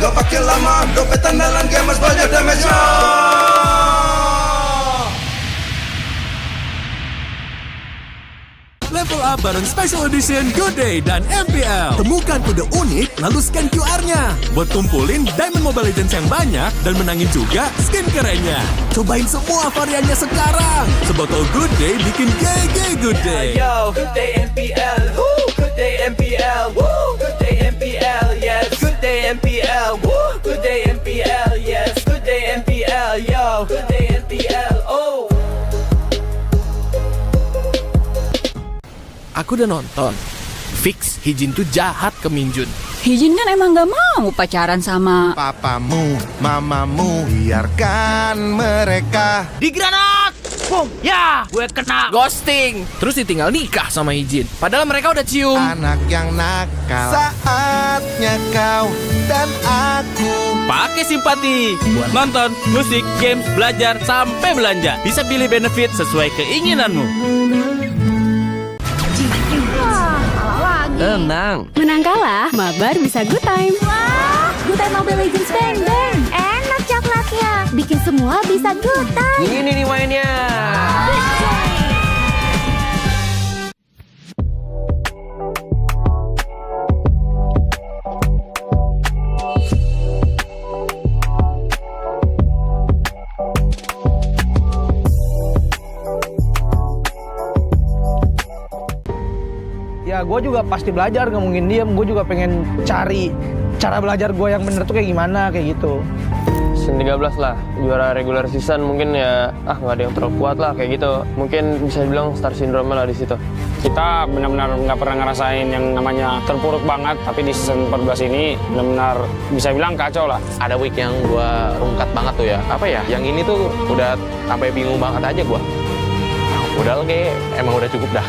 Gak pakai lama, dompet andalan gamers banyak damage-nya. Level up bareng Special Edition Good Day dan MPL. Temukan kode unik, lalu scan QR-nya. Buat kumpulin Diamond Mobile Legends yang banyak dan menangin juga skin kerennya. Cobain semua variannya sekarang. Sebotol Good Day bikin GG Good Day. Yo, Good Day MPL, woo, Good Day MPL, woo, Good Day MPL, yes, Good Day MPL, woo, Good Day MPL, yes, Good Day MPL, yo, Good Day MPL, oh. Aku udah nonton. Fix, Hijin tuh jahat ke Minjun. Hijin kan emang gak mau pacaran sama papamu, mamamu, biarkan mereka. Di granat! Boom! Ya, gue kena ghosting. Terus ditinggal nikah sama Hijin. Padahal mereka udah cium. Anak yang nakal, saatnya kau dan aku pakai simpati buat nonton, musik, games, belajar, sampai belanja. Bisa pilih benefit sesuai keinginanmu. Tenang. menang kalah, mabar bisa good time. Wah, good time Mobile Legends bang bang. Enak coklatnya, bikin semua bisa good time. Ini nih mainnya. Ya gue juga pasti belajar, nggak mungkin diem. Gue juga pengen cari cara belajar gue yang bener tuh kayak gimana, kayak gitu. S16 lah, juara regular season mungkin ya, nggak ada yang terlalu kuat lah kayak gitu. Mungkin bisa dibilang star syndrome lah di situ. Kita benar-benar nggak pernah ngerasain yang namanya terpuruk banget, tapi di season 14 ini benar-benar bisa bilang kacau lah. Ada week yang gue rungkat banget tuh ya, apa ya, yang ini tuh udah sampai bingung banget aja gue. Udah kayak emang udah cukup dah.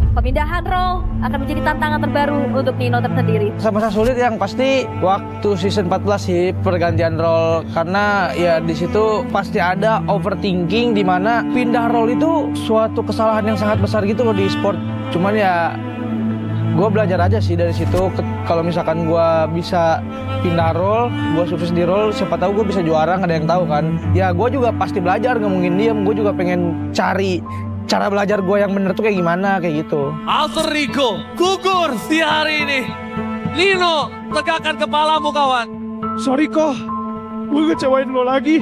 Pemindahan role akan menjadi tantangan terbaru untuk Nino tersendiri. Masa-masa sulit yang pasti waktu season 14 sih, pergantian role, karena ya di situ pasti ada overthinking, di mana pindah role itu suatu kesalahan yang sangat besar gitu loh di sport. Cuman ya gue belajar aja sih dari situ. Kalau misalkan gue bisa pindah role, gue sukses di role, siapa tahu gue bisa juara, nggak ada yang tahu kan. Ya gue juga pasti belajar, nggak mungkin diem. Gue juga pengen cari cara belajar gue yang bener tuh kayak gimana, kayak gitu. Alter Ego gugur di hari ini. Nino, tegakkan kepalamu kawan. Sorry kok, gue ngecewain lo lagi.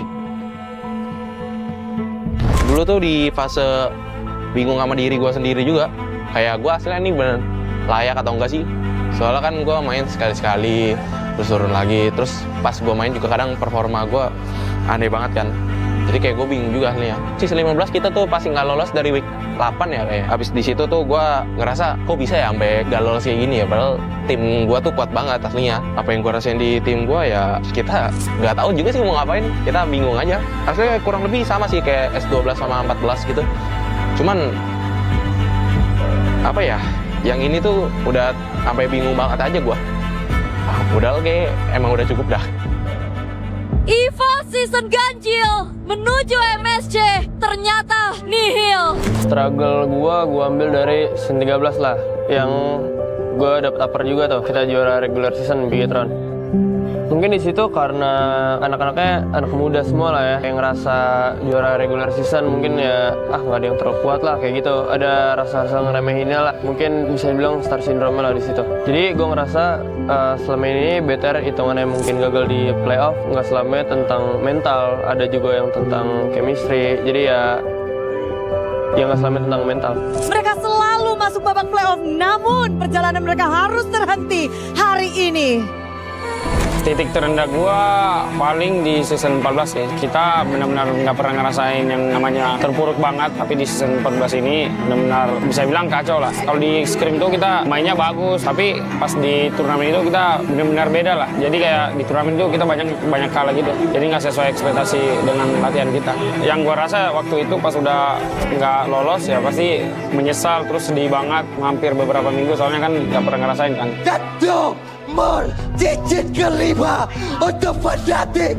Dulu tuh di fase bingung sama diri gue sendiri juga. Kayak gue aslinya nih bener layak atau enggak sih. Soalnya kan gue main sekali-sekali, terus turun lagi. Terus pas gue main juga kadang performa gue aneh banget kan. Jadi kayak gue bingung juga nih ya. Season 15 kita tuh pasti nggak lolos dari week 8 ya kayak. Habis di situ tuh gue ngerasa kok bisa ya sampai nggak lolos kayak gini ya. Padahal tim gue tuh kuat banget aslinya. Apa yang gue rasain di tim gue ya kita nggak tahu juga sih mau ngapain. Kita bingung aja. Aslinya kurang lebih sama sih kayak S12 sama 14 gitu. Cuman apa ya? Yang ini tuh udah sampai bingung banget aja gue. Udah kayak emang udah cukup dah. EVO season ganjil menuju MSC ternyata nihil. Struggle gue ambil dari season 13 lah, yang gue dapet upper juga tuh. Kita juara regular season Bigetron. Mungkin di situ karena anak-anaknya anak muda semua lah ya, yang ngerasa juara regular season mungkin ya nggak ada yang terlalu kuat lah kayak gitu. Ada rasa-rasa ngeremehinnya lah. Mungkin bisa dibilang star syndrome lah di situ. Jadi gue ngerasa selama ini BTR hitungannya mungkin gagal di playoff, nggak selamanya tentang mental, ada juga yang tentang chemistry. Jadi ya nggak selamanya tentang mental. Mereka selalu masuk babak playoff, namun perjalanan mereka harus terhenti hari ini. Titik terendah gua paling di season 14 ya. Kita benar-benar nggak pernah ngerasain yang namanya terpuruk banget, tapi di season 14 ini benar-benar bisa bilang kacau lah. Kalau di scrim tuh kita mainnya bagus, tapi pas di turnamen itu kita benar-benar beda lah. Jadi kayak di turnamen itu kita banyak kalah gitu. Jadi nggak sesuai ekspektasi dengan latihan kita. Yang gua rasa waktu itu pas udah nggak lolos ya pasti menyesal, terus sedih banget, hampir beberapa minggu soalnya kan nggak pernah ngerasain kan. Digit kelima untuk fanatik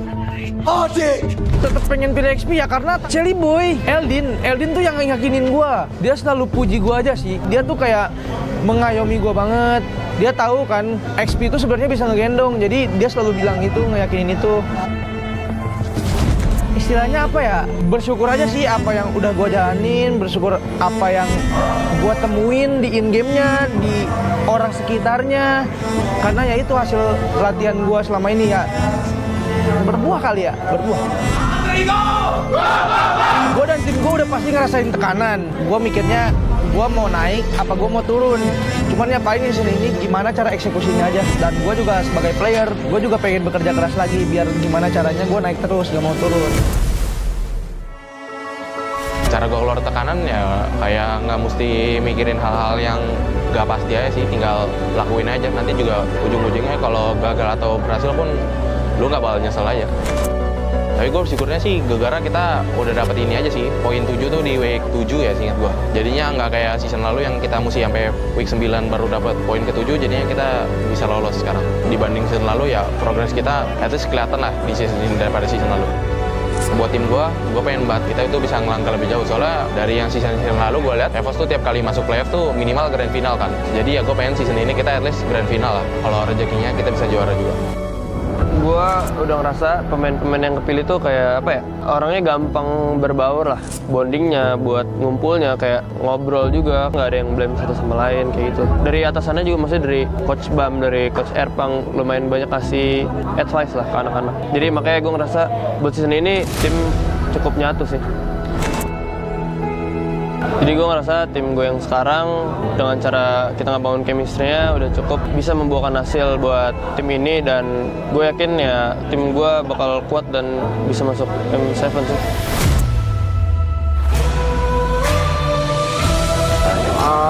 Odik. Tetap pengen pilih XP ya karena Celi Boy, Eldin tuh yang yakinin gua. Dia selalu puji gua aja sih. Dia tuh kayak mengayomi gue banget. Dia tahu kan XP itu sebenarnya bisa ngegendong, jadi dia selalu bilang itu, ngeyakinin itu. Istilahnya apa ya, bersyukur aja sih apa yang udah gue jalanin, bersyukur apa yang gue temuin di in-game-nya, di orang sekitarnya. Karena ya itu hasil latihan gue selama ini ya, berbuah kali ya, berbuah. Gue dan tim gue udah pasti ngerasain tekanan. Gue mikirnya gue mau naik apa gue mau turun. Cuman ya paling di sini ini gimana cara eksekusinya aja. Dan gue juga sebagai player, gue juga pengen bekerja keras lagi biar gimana caranya gue naik terus, gak mau turun. Cara gue keluar tekanan ya kayak nggak mesti mikirin hal-hal yang gak pasti aja sih, tinggal lakuin aja. Nanti juga ujung-ujungnya kalau gagal atau berhasil pun lu nggak bakal nyesel aja. Tapi gue bersyukurnya sih gara-gara kita udah dapet ini aja sih, poin 7 tuh di week 7 ya seingat gue. Jadinya nggak kayak season lalu yang kita mesti sampai week 9 baru dapet poin ke-7, jadinya kita bisa lolos sekarang. Dibanding season lalu ya progres kita at least kelihatan lah di season ini daripada season lalu. Buat tim gue pengen banget kita itu bisa ngelangkah lebih jauh. Soalnya dari yang season lalu gue lihat EVOS tuh tiap kali masuk playoff tuh minimal grand final kan. Jadi ya gue pengen season ini kita at least grand final lah. Kalau rezekinya kita bisa juara juga. Gue udah ngerasa pemain-pemain yang kepilih tuh kayak apa ya, orangnya gampang berbaur lah, bondingnya buat ngumpulnya kayak ngobrol juga, nggak ada yang blame satu sama lain kayak gitu. Dari atasannya juga maksudnya dari Coach Bam, dari Coach Erpang lumayan banyak kasih advice lah ke anak-anak. Jadi makanya gue ngerasa buat season ini tim cukup nyatu sih. Jadi gue ngerasa tim gue yang sekarang dengan cara kita ngebangun chemistry-nya udah cukup bisa membuahkan hasil buat tim ini, dan gue yakin ya tim gue bakal kuat dan bisa masuk M7 sih.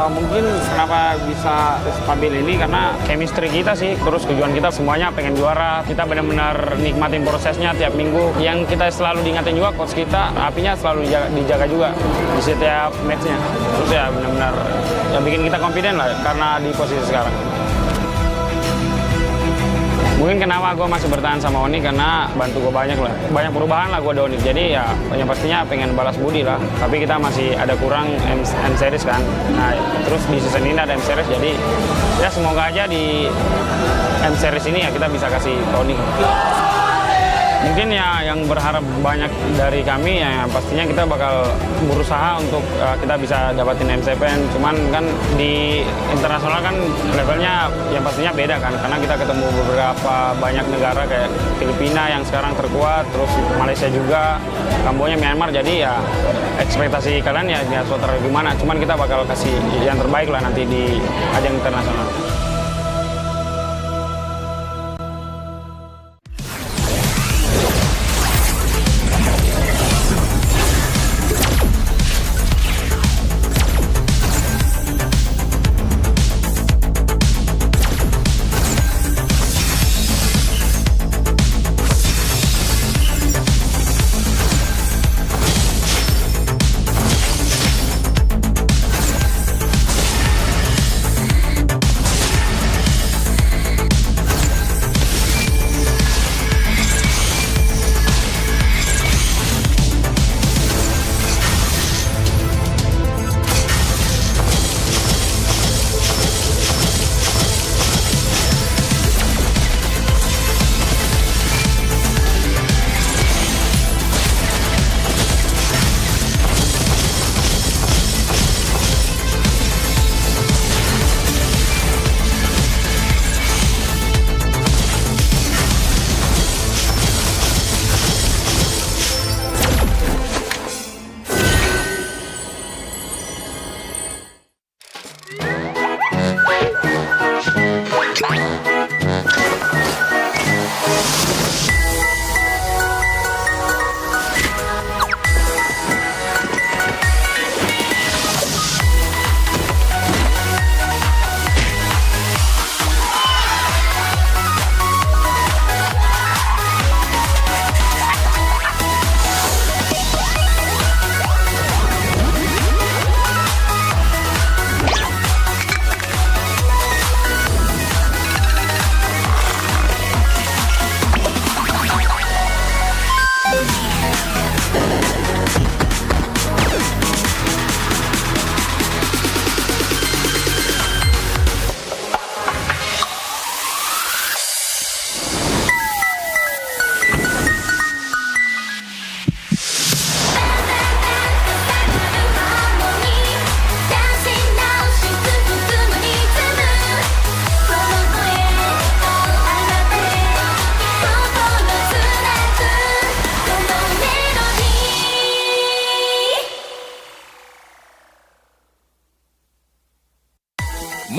Mungkin kenapa bisa stabil ini karena chemistry kita sih, terus tujuan kita semuanya pengen juara. Kita benar-benar nikmatin prosesnya tiap minggu. Yang kita selalu diingatin juga coach kita, apinya selalu dijaga juga di setiap match-nya. Terus ya benar-benar yang bikin kita confident lah karena di posisi sekarang. Mungkin kenapa gue masih bertahan sama Oni karena bantu gue banyak lah. Banyak perubahan lah gue ada Oni. Jadi ya yang pastinya pengen balas budi lah. Tapi kita masih ada kurang M-Series kan. Nah terus di season ini ada M-Series. Jadi ya semoga aja di M-Series ini ya kita bisa kasih Tony. Mungkin ya yang berharap banyak dari kami ya pastinya kita bakal berusaha untuk kita bisa dapatin M7. Cuman kan di internasional kan levelnya yang pastinya beda kan, karena kita ketemu beberapa banyak negara kayak Filipina yang sekarang terkuat, terus Malaysia juga, Kamboja, Myanmar. Jadi ya ekspektasi kalian ya gimana, cuman kita bakal kasih yang terbaik lah nanti di ajang internasional.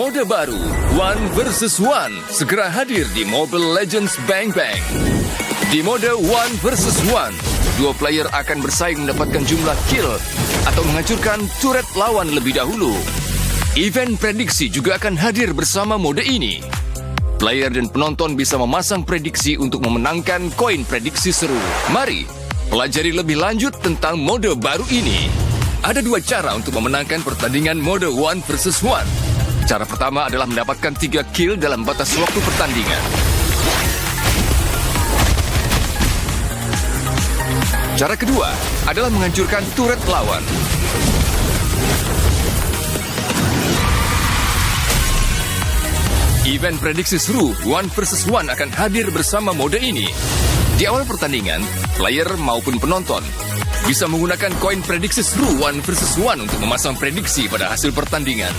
Mode baru, One versus One, segera hadir di Mobile Legends Bang Bang. Di mode One versus One, dua player akan bersaing mendapatkan jumlah kill atau menghancurkan turret lawan lebih dahulu. Event prediksi juga akan hadir bersama mode ini. Player dan penonton bisa memasang prediksi untuk memenangkan koin prediksi seru. Mari, pelajari lebih lanjut tentang mode baru ini. Ada dua cara untuk memenangkan pertandingan mode One versus One. Cara pertama adalah mendapatkan 3 kill dalam batas waktu pertandingan. Cara kedua adalah menghancurkan turret lawan. Event prediksi seru One versus One akan hadir bersama mode ini. Di awal pertandingan, player maupun penonton bisa menggunakan koin prediksi seru One versus One untuk memasang prediksi pada hasil pertandingan.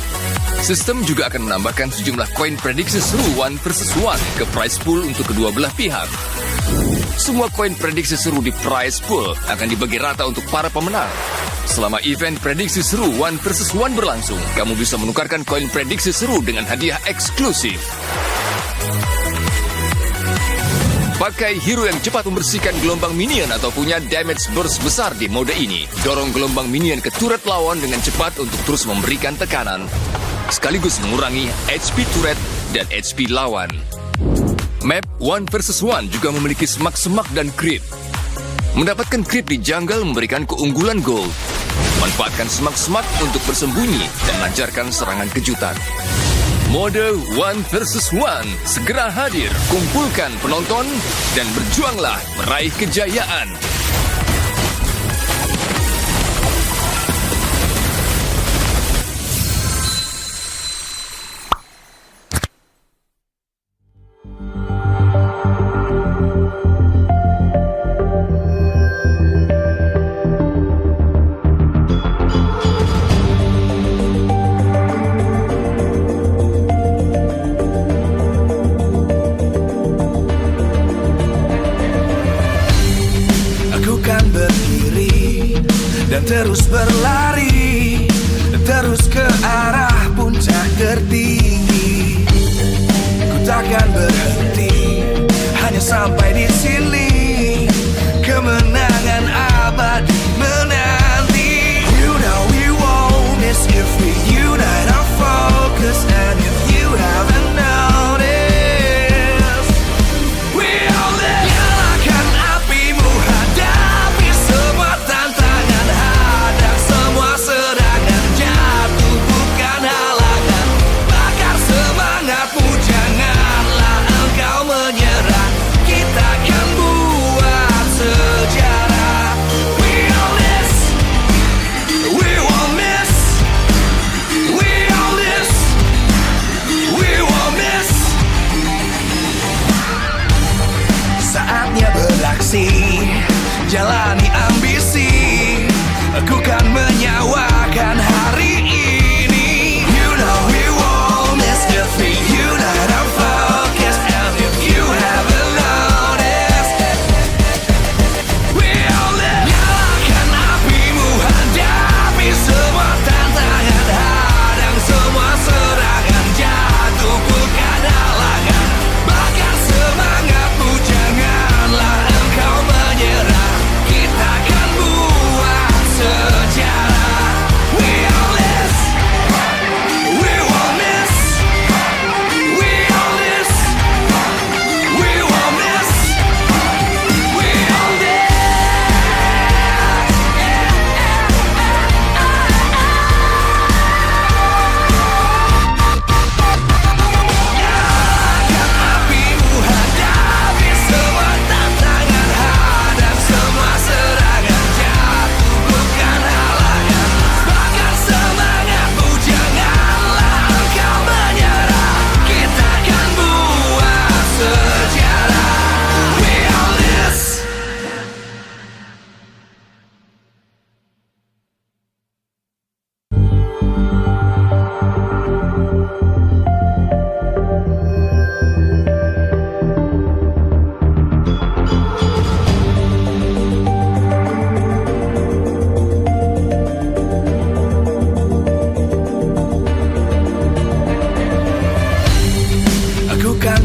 Sistem juga akan menambahkan sejumlah koin prediksi seru One versus One ke prize pool untuk kedua belah pihak. Semua koin prediksi seru di prize pool akan dibagi rata untuk para pemenang. Selama event prediksi seru One versus One berlangsung, kamu bisa menukarkan koin prediksi seru dengan hadiah eksklusif. Pakai hero yang cepat membersihkan gelombang minion atau punya damage burst besar di mode ini. Dorong gelombang minion ke turret lawan dengan cepat untuk terus memberikan tekanan, sekaligus mengurangi HP turret dan HP lawan. Map One versus One juga memiliki semak-semak dan creep. Mendapatkan creep di jungle memberikan keunggulan gold. Manfaatkan semak-semak untuk bersembunyi dan lancarkan serangan kejutan. Mode One versus One segera hadir. Kumpulkan penonton dan berjuanglah meraih kejayaan. Dan terus berlari, terus ke arah puncak tertinggi. Ku takkan berhenti, hanya sampai di sini. Kemenangan abadi menanti. You know we won't miss if we unite our focus. And if you haven't noticed, we all live. Nyalakan apimu, hadapi semua tantangan. Hadang semua serangan, jatuh bukan halangan. Bakar semangatmu, janganlah engkau menyerah. Kita akan buat sejarah. We all this, we won't miss. We all this, we won't miss. Saatnya beraksi, jalani ambisi. Aku kan menyawakan hari ini. You know we won't miss if we unite our focus. And if you haven't noticed, we all live. Nyalakan apimu, hadapi semua tantangan. Hadang semua serangan, jatuh bukan halangan. Bakar semangatmu, janganlah engkau menyerah. Kita akan buat sejarah. We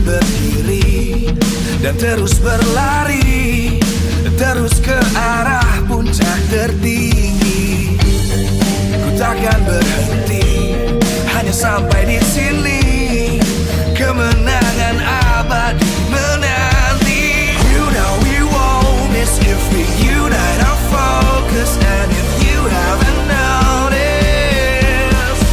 berdiri dan terus berlari, terus ke arah puncak tertinggi. Ku takkan berhenti, hanya sampai di sini. Kemenangan abadi menanti. You know we won't miss if we unite our focus. And if you haven't noticed,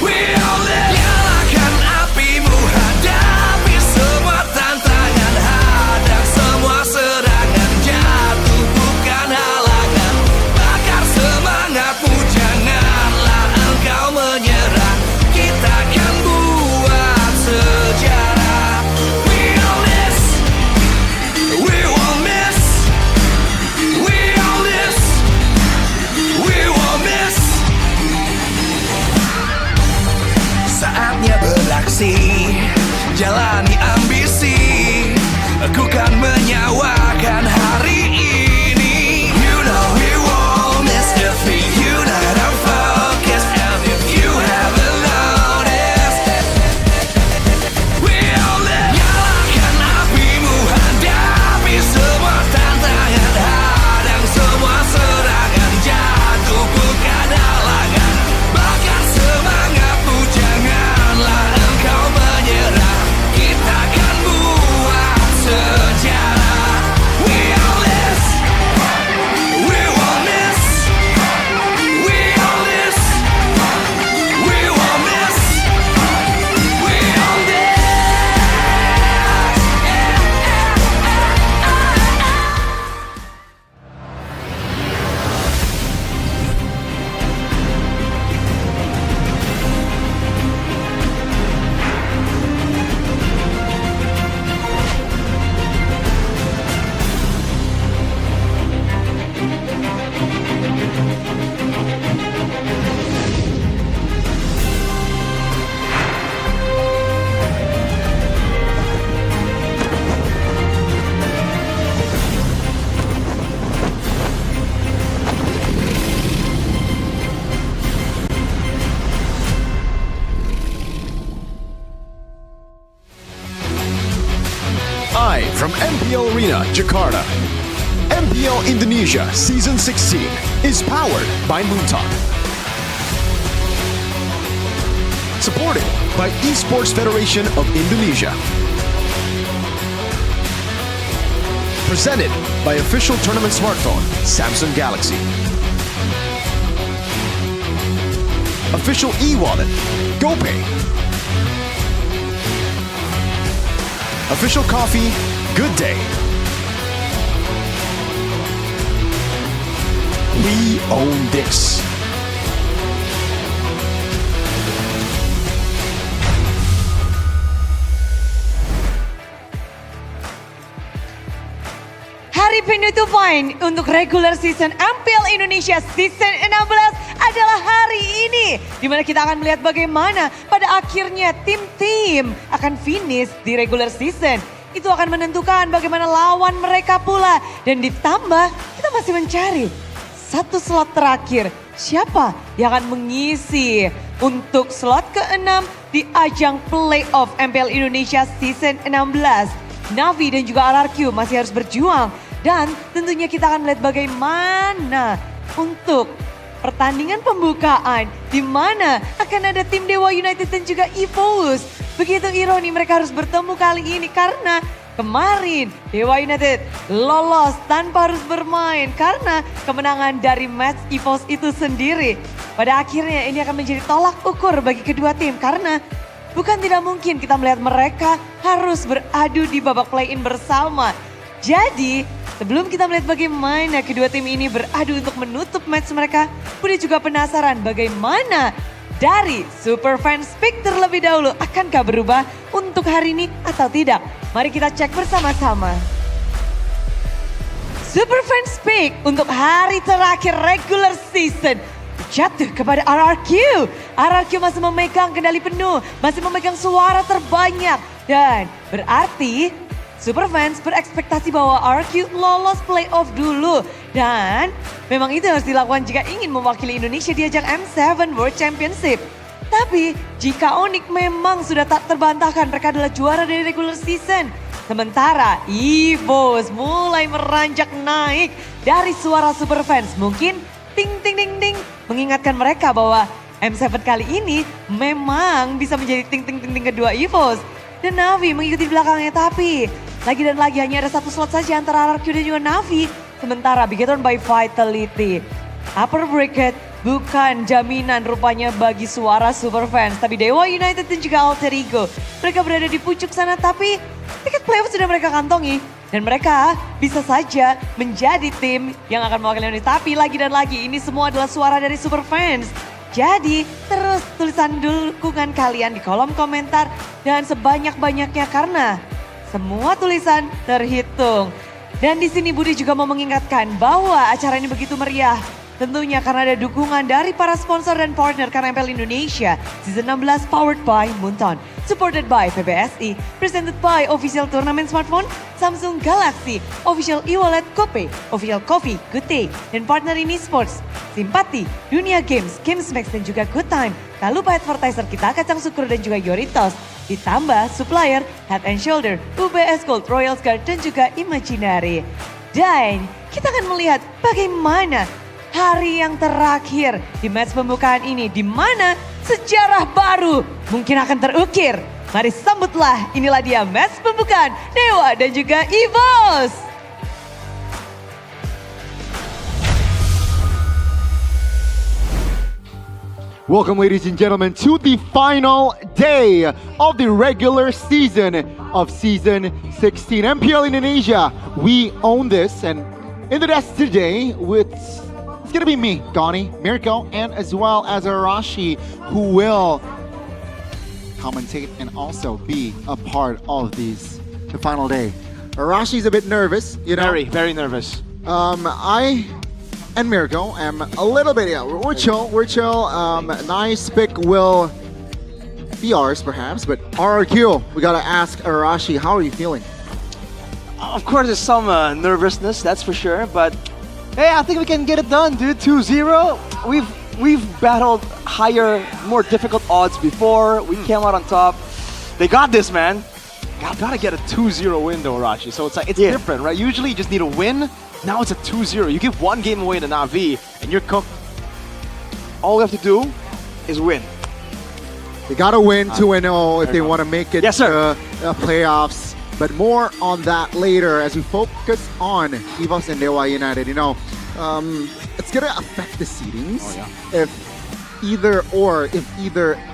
we all live. Nyalakan apimu, hadapi semua tantangan, hadang semua serangan, jatuh bukan halangan. Bakar semangatmu, janganlah engkau menyerah. Kita akan buat sejarah. We all this, we won't miss. We all this, we won't miss. Saatnya beraksi, jalani ambisi. Aku kan menyawakan hari ini. You know we won't miss if we unite our focus. And if you haven't noticed, we all live. Nyalakan apimu, hadapi semua tantangan, hadang semua serangan, jatuh bukan halangan. Bakar semangatmu, janganlah engkau menyerah. Kita akan buat sejarah. We all this, we won't miss. We all this, we won't miss. We all this. Live from MPL Arena, Jakarta. MPL Indonesia Season 16 is powered by Moontalk. Supported by Esports Federation of Indonesia. Presented by official tournament smartphone, Samsung Galaxy. Official e-wallet, GoPay. Official coffee, Good Day. We own this. Hari penutupan untuk regular season MPL Indonesia season 16 adalah hari ini. Di mana kita akan melihat bagaimana pada akhirnya tim-tim akan finish di regular season. Itu akan menentukan bagaimana lawan mereka pula. Dan ditambah kita masih mencari satu slot terakhir. Siapa yang akan mengisi untuk slot ke-6 di ajang playoff MPL Indonesia season 16. Navi dan juga RRQ masih harus berjuang. Dan tentunya kita akan melihat bagaimana untuk pertandingan pembukaan di mana akan ada tim Dewa United dan juga EVOS. Begitu ironi mereka harus bertemu kali ini karena kemarin Dewa United lolos tanpa harus bermain karena kemenangan dari match EVOS itu sendiri. Pada akhirnya ini akan menjadi tolak ukur bagi kedua tim karena bukan tidak mungkin kita melihat mereka harus beradu di babak play-in bersama. Jadi sebelum kita melihat bagaimana kedua tim ini beradu untuk menutup match mereka, Budi juga penasaran bagaimana dari Superfans Pick terlebih dahulu. Akankah berubah untuk hari ini atau tidak? Mari kita cek bersama-sama. Superfans Pick untuk hari terakhir regular season jatuh kepada RRQ. RRQ masih memegang kendali penuh, masih memegang suara terbanyak. Dan berarti Superfans berekspektasi bahwa RRQ lolos playoff dulu. Dan memang itu harus dilakukan jika ingin mewakili Indonesia di ajang M7 World Championship. Tapi jika Onyx memang sudah tak terbantahkan mereka adalah juara dari regular season. Sementara EVOS mulai meranjak naik dari suara super fans. Mungkin ting ting ting ting mengingatkan mereka bahwa M7 kali ini memang bisa menjadi ting ting ting ting kedua EVOS. Dan Navi mengikuti di belakangnya, tapi lagi dan lagi hanya ada satu slot saja antara RRQ dan juga Navi. Sementara Bigetron by Vitality. Upper bracket bukan jaminan rupanya bagi suara super fans. Tapi Dewa United dan juga Alter Ego. Mereka berada di pucuk sana, tapi tiket playoff sudah mereka kantongi. Dan mereka bisa saja menjadi tim yang akan mewakili ini. Tapi lagi dan lagi ini semua adalah suara dari super fans. Jadi terus tulisan dukungan kalian di kolom komentar. Dan sebanyak-banyaknya karena semua tulisan terhitung. Dan di sini Budi juga mau mengingatkan bahwa acara ini begitu meriah. Tentunya karena ada dukungan dari para sponsor dan partner karena MPL Indonesia Season 16 powered by Moonton, supported by PBSI, presented by Official Turnamen Smartphone, Samsung Galaxy, Official e-wallet Kope, Official Coffee, Good Day, dan partner ini Sports, Simpati, Dunia Games, Gamesmax dan juga Good Time. Tak lupa advertiser kita Kacang Syukur dan juga Yoritos. Ditambah supplier Head and Shoulder, UBS Gold, Royal Guard dan juga Imaginary. Dan kita akan melihat bagaimana hari yang terakhir di match pembukaan ini, di mana sejarah baru mungkin akan terukir. Mari sambutlah, inilah dia match pembukaan Dewa dan juga EVOS. Welcome, ladies and gentlemen, to the final day of the regular season of Season 16. MPL Indonesia, we own this, and in the desk today it's gonna be me, Donnie, Mirko, and as well as Arashi, who will commentate and also be a part of the final day. Arashi's a bit nervous, you know. Very nervous. I and Mirko am a little bit, yeah, we're chill. Nice pick will be ours perhaps, but RRQ, we gotta ask Arashi, how are you feeling? Of course, there's some nervousness, that's for sure, but hey, I think we can get it done, dude. 2-0. We've battled higher, more difficult odds before. We came out on top. They got this, man. Gotta get a 2-0 win though, Arashi. So it's like, it's different, right? Usually you just need a win. Now it's a 2-0. You give one game away to Navi and you're cooked. All we have to do is win. They gotta win 2-0 if they want to make it to playoffs. But more on that later as we focus on EVOS and Dewa United. You know, it's gonna affect the seedings if either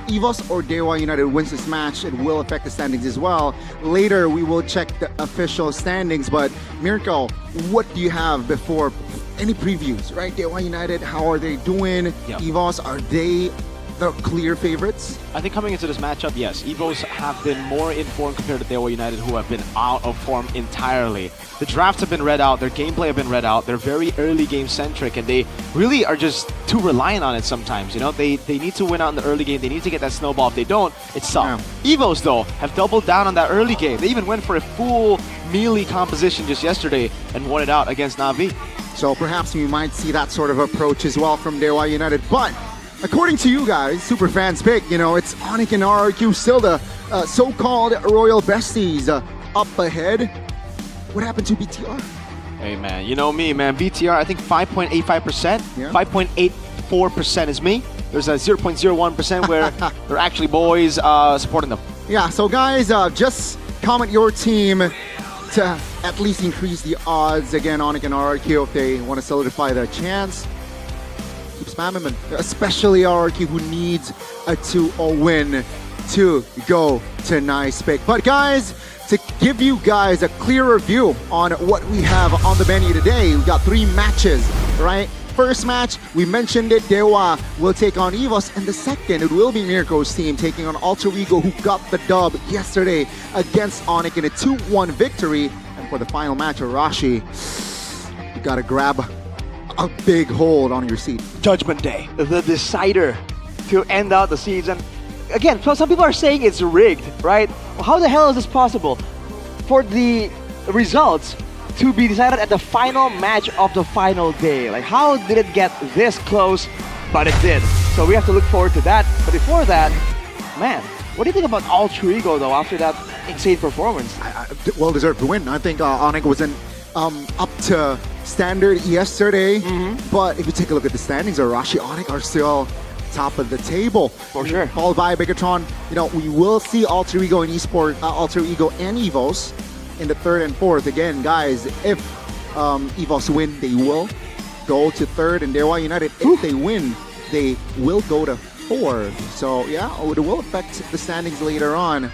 EVOS or Dewa United wins this match. It will affect the standings as well. Later we will check the official standings. But Mirko, what do you have before any previews? Right, Dewa United, how are they doing? EVOS, are they the clear favorites? I think coming into this matchup, yes, EVOS have been more in form compared to Dewa United, who have been out of form entirely. The drafts have been read out, their gameplay have been read out, they're very early game centric, and they really are just too reliant on it sometimes, you know? They need to win out in the early game, they need to get that snowball. If they don't, it's tough. EVOS, though, have doubled down on that early game. They even went for a full melee composition just yesterday and won it out against Navi. So perhaps we might see that sort of approach as well from Dewa United, but according to you guys, super fans pick, you know, it's Onyx and RRQ still the so-called royal besties up ahead. What happened to BTR? Hey man, you know me, man. BTR, I think 5.85%, 5.84% is me. There's a 0.01% where they're actually boys supporting them. Yeah, so guys, just comment your team to at least increase the odds. Again, Onyx and RRQ, if they want to solidify their chance. Keep spamming them, especially RRQ, who needs a 2-0 win to go to nice pick. But guys, to give you guys a clearer view on what we have on the menu today, we got 3 matches, right? First match, we mentioned it, Dewa will take on EVOS, and the second, it will be Mirko's team taking on Alter Ego, who got the dub yesterday against Onyx in a 2-1 victory. And for the final match, Arashi, you gotta grab a big hold on your seat. Judgment Day, the decider to end out the season. Again, so some people are saying it's rigged, right? How the hell is this possible? For the results to be decided at the final match of the final day. Like, how did it get this close but it did. So we have to look forward to that. But before that, man, what do you think about Alter Ego though after that insane performance? Well deserved win. I think Onyx wasn't up to standard yesterday, but if you take a look at the standings, Arashi Onyx are still top of the table. For sure. Followed by Bigatron. You know, we will see Alter Ego and Alter Ego and EVOS in the 3rd and 4th. Again, guys, if EVOS win, they will go to 3rd, and Dewa United, if they win, they will go to 4th. So yeah, it will affect the standings later on.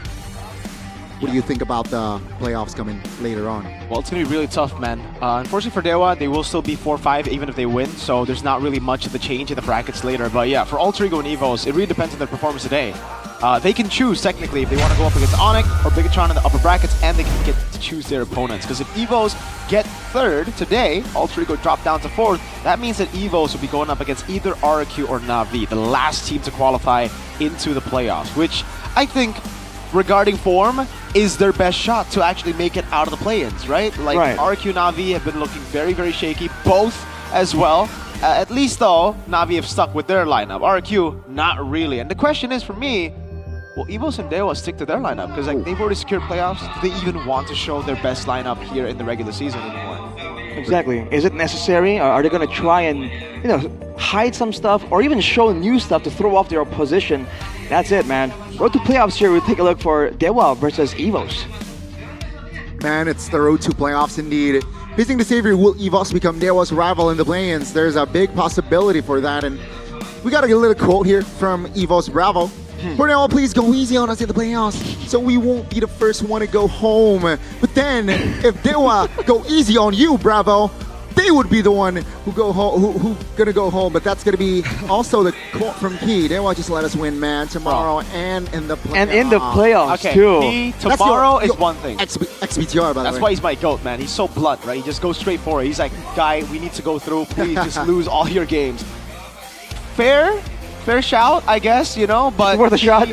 What do you think about the playoffs coming later on? Well, it's going to be really tough, man. Unfortunately for Dewa, they will still be 4-5 even if they win, so there's not really much of the change in the brackets later. But yeah, for Alter Ego and EVOS, it really depends on their performance today. They can choose, technically, if they want to go up against Onyx or Bigatron in the upper brackets, and they can get to choose their opponents. Because if EVOS get 3rd today, Alter Ego drop down to 4th, that means that EVOS will be going up against either RQ or Na'Vi, the last team to qualify into the playoffs, which I think, regarding form, is their best shot to actually make it out of the play-ins, right? Like, RQ and Na'Vi have been looking very, very shaky, both as well. At least, though, Na'Vi have stuck with their lineup. RQ, not really. And the question is, for me, will EVOS and Dewa stick to their lineup? Because like, they've already secured playoffs. Do they even want to show their best lineup here in the regular season anymore? Exactly. Is it necessary? Or are they going to try and, you know, hide some stuff or even show new stuff to throw off their opposition? That's it, man. Road to playoffs here. We'll take a look for Dewa versus EVOS. Man, it's the road to playoffs indeed. Facing the savior, will EVOS become Dewa's rival in the play-ins? There's a big possibility for that, and we got a little quote here from EVOS Bravo. For now, please go easy on us in the playoffs, so we won't be the first one to go home. But then, if Dewa go easy on you, Bravo, they would be the one who go home, who gonna go home. But that's gonna be also the quote from Key. Dewa just let us win, man, tomorrow and in the playoffs. And in the playoffs okay, too. Key, tomorrow is one thing. XBTR, by the way. That's why he's my GOAT, man. He's so blunt, right? He just goes straight for it. He's like, guy, we need to go through. Please just lose all your games. Fair shout, I guess, you know, but worth a shot.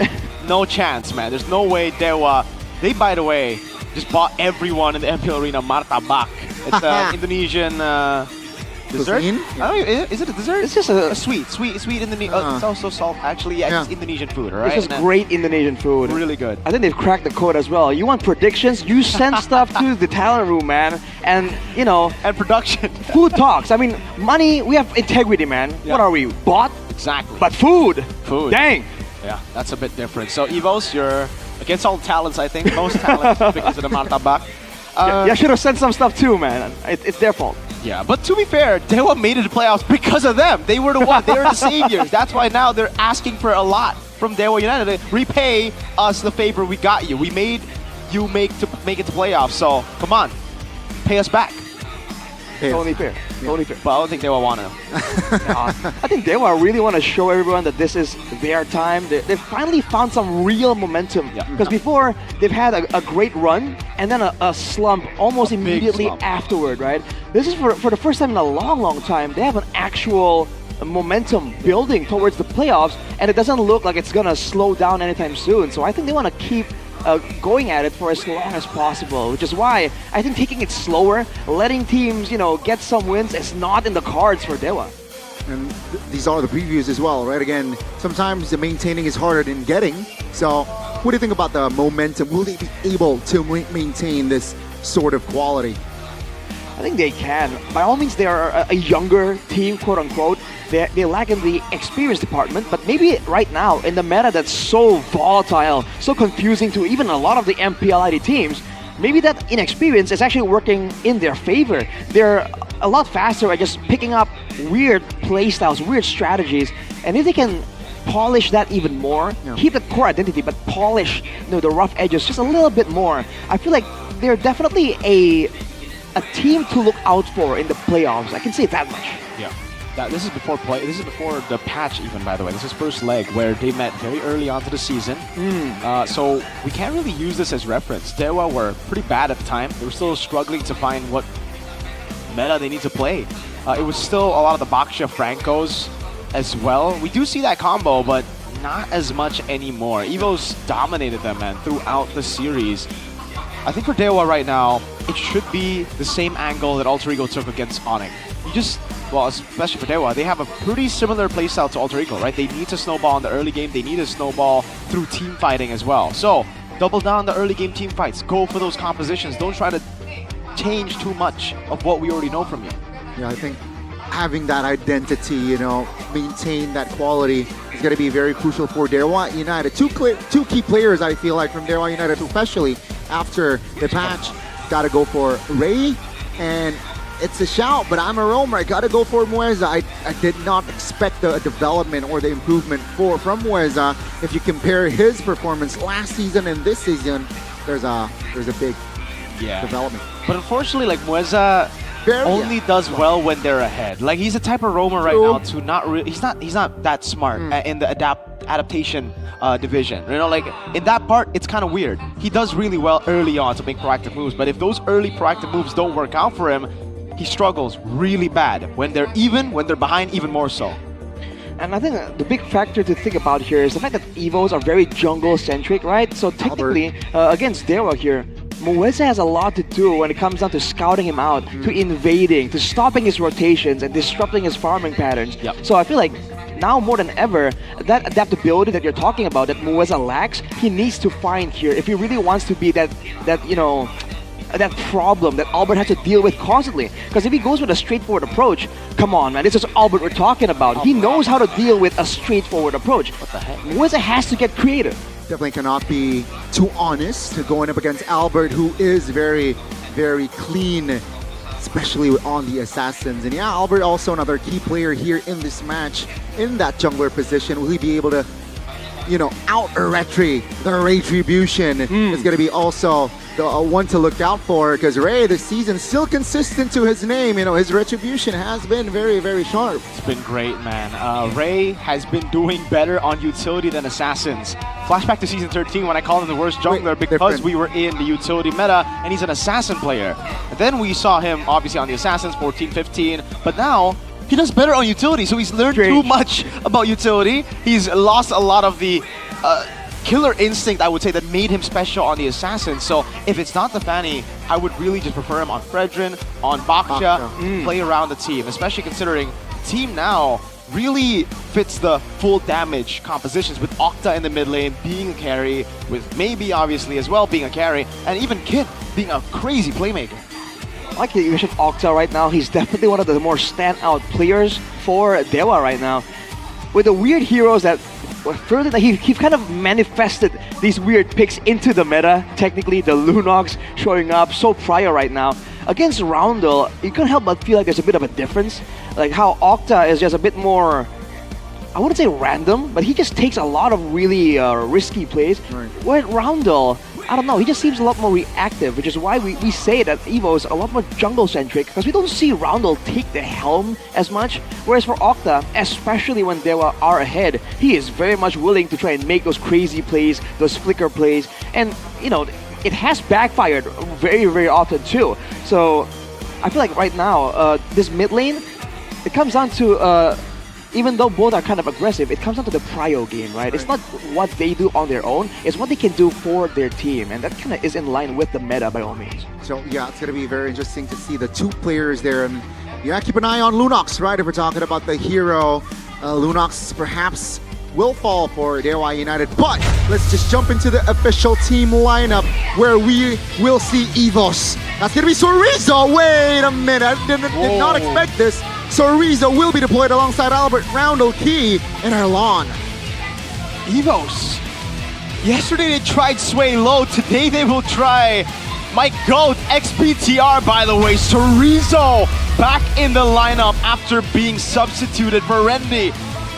No chance, man. There's no way Dewa. They, by the way, just bought everyone in the MPL Arena martabak. It's an Indonesian dessert. I don't know, is it a dessert? It's just a sweet Indonesian. It's also salt. Actually, yeah, it's Indonesian food, right? It's just great Indonesian food. Really good. I think they've cracked the code as well. You want predictions? You send stuff to the talent room, man. And, you know. And production. Food talks. I mean, money, we have integrity, man. Yeah. What are we? Bought? Exactly. But food. Dang. Yeah, that's a bit different. So, EVOS, you're against all talents, I think. Most talents because of the martabak. Yeah, should have sent some stuff too, man. It's their fault. Yeah, but to be fair, Dewa made it to playoffs because of them. They were the one. They were the saviors. That's why now they're asking for a lot from Dewa United. Repay us the favor we got you. We made you make it to playoffs. So come on, pay us back. Totally fair. Totally fair. But I don't think Dewa want to. I think Dewa really want to show everyone that this is their time. They've finally found some real momentum. Because before, they've had a great run and then a slump almost immediately afterward, right? This is for the first time in a long, long time. They have an actual momentum building towards the playoffs, and it doesn't look like it's going to slow down anytime soon. So I think they want to keep going at it for as long as possible, which is why I think taking it slower, letting teams, you know, get some wins is not in the cards for Dewa. And these are the previews as well, right? Again, sometimes the maintaining is harder than getting. So what do you think about the momentum? Will they be able to maintain this sort of quality? I think they can. By all means, they are a younger team, quote unquote. They lack in the experience department, but maybe right now, in the meta that's so volatile, so confusing to even a lot of the MPL ID teams, maybe that inexperience is actually working in their favor. They're a lot faster at just picking up weird playstyles, weird strategies, and if they can polish that even more, keep the core identity, but polish, you know, the rough edges just a little bit more, I feel like they're definitely a team to look out for in the playoffs. I can say that much. Yeah. This is before play. This is before the patch, even, by the way. This is first leg where they met very early onto the season. So we can't really use this as reference. Dewa were pretty bad at the time. They were still struggling to find what meta they need to play. It was still a lot of the Baksha Francos as well. We do see that combo, but not as much anymore. EVOS dominated them, man, throughout the series. I think for Dewa right now, it should be the same angle that Alter Ego took against Onyx. You just well, especially for Dewa, they have a pretty similar playstyle to Alter Ego, right? They need to snowball in the early game. They need to snowball through team fighting as well. So double down the early game team fights. Go for those compositions. Don't try to change too much of what we already know from you. Yeah, I think having that identity, maintain that quality is going to be very crucial for Dewa United. Two key players, I feel like, from Dewa United, especially after the patch. Got to go for Ray, and it's a shout, but I'm a roamer. I got to go for Mueza. I did not expect the development or the improvement from Mueza. If you compare his performance last season and this season, there's a big development. But unfortunately, like Mueza only does well when they're ahead. Like he's the type of roamer right now to not really. He's not that smart in the adaptation division. Like in that part, it's kind of weird. He does really well early on to make proactive moves, but if those early proactive moves don't work out for him, he struggles really bad when they're behind, even more so. And I think the big factor to think about here is the fact that Evos are very jungle-centric, right? So technically, against Dewa here, Mueza has a lot to do when it comes down to scouting him out, to invading, to stopping his rotations and disrupting his farming patterns. So I feel like now more than ever, that adaptability that you're talking about, that Mueza lacks, he needs to find here if he really wants to be that problem that Albert has to deal with constantly. Because if he goes with a straightforward approach, come on, man, this is Albert we're talking about. He knows how to deal with a straightforward approach. What the heck? Mueza has to get creative. Definitely cannot be too honest going up against Albert, who is very, very clean, especially on the assassins. And yeah, Albert also another key player here in this match in that jungler position. Will he be able to, out-retry the Retribution? Is going to be also the one to look out for, because Ray this season still consistent to his name. His Retribution has been very, very sharp. It's been great, man. Ray has been doing better on utility than assassins. Flashback to season 13 when I called him the worst jungler because we were in the utility meta and he's an assassin player. And then we saw him obviously on the assassins 14, 15, but now he does better on utility, so he's learned too much about utility. He's lost a lot of the killer instinct, I would say, that made him special on the assassin. So if it's not the Fanny, I would really just prefer him on Fredrin, on Baksha, play around the team, especially considering the team now really fits the full damage compositions with Octa in the mid lane being a carry, with maybe obviously as well being a carry, and even Kid being a crazy playmaker. I like that you mentioned Octa right now. He's definitely one of the more standout players for Dewa right now. With the weird heroes that further that he's kind of manifested these weird picks into the meta. Technically, the Lunox showing up so prior right now. Against Roundel, you can't help but feel like there's a bit of a difference. Like how Octa is just a bit more, I wouldn't say random, but he just takes a lot of really risky plays. Where Roundel, I don't know, he just seems a lot more reactive, which is why we say that Evo is a lot more jungle-centric, because we don't see Roundel take the helm as much, whereas for Octa, especially when they are ahead, he is very much willing to try and make those crazy plays, those flicker plays, and, it has backfired very, very often too. So, I feel like right now, this mid lane, it comes down to, even though both are kind of aggressive, it comes down to the prio game, right? It's not what they do on their own, it's what they can do for their team, and that kind of is in line with the meta by all means. So yeah, it's going to be very interesting to see the two players there, and yeah, keep an eye on Lunox, right? If we're talking about the hero, Lunox perhaps will fall for Dewa United, but let's just jump into the official team lineup where we will see Evos. That's going to be Sorizo. Wait a minute, I did not expect this. Sorizo will be deployed alongside Albert, Roundel, Key, and Erlon. Evos. Yesterday they tried Sway Low, today they will try my GOAT, XPTR by the way. Sorizo back in the lineup after being substituted for Rendy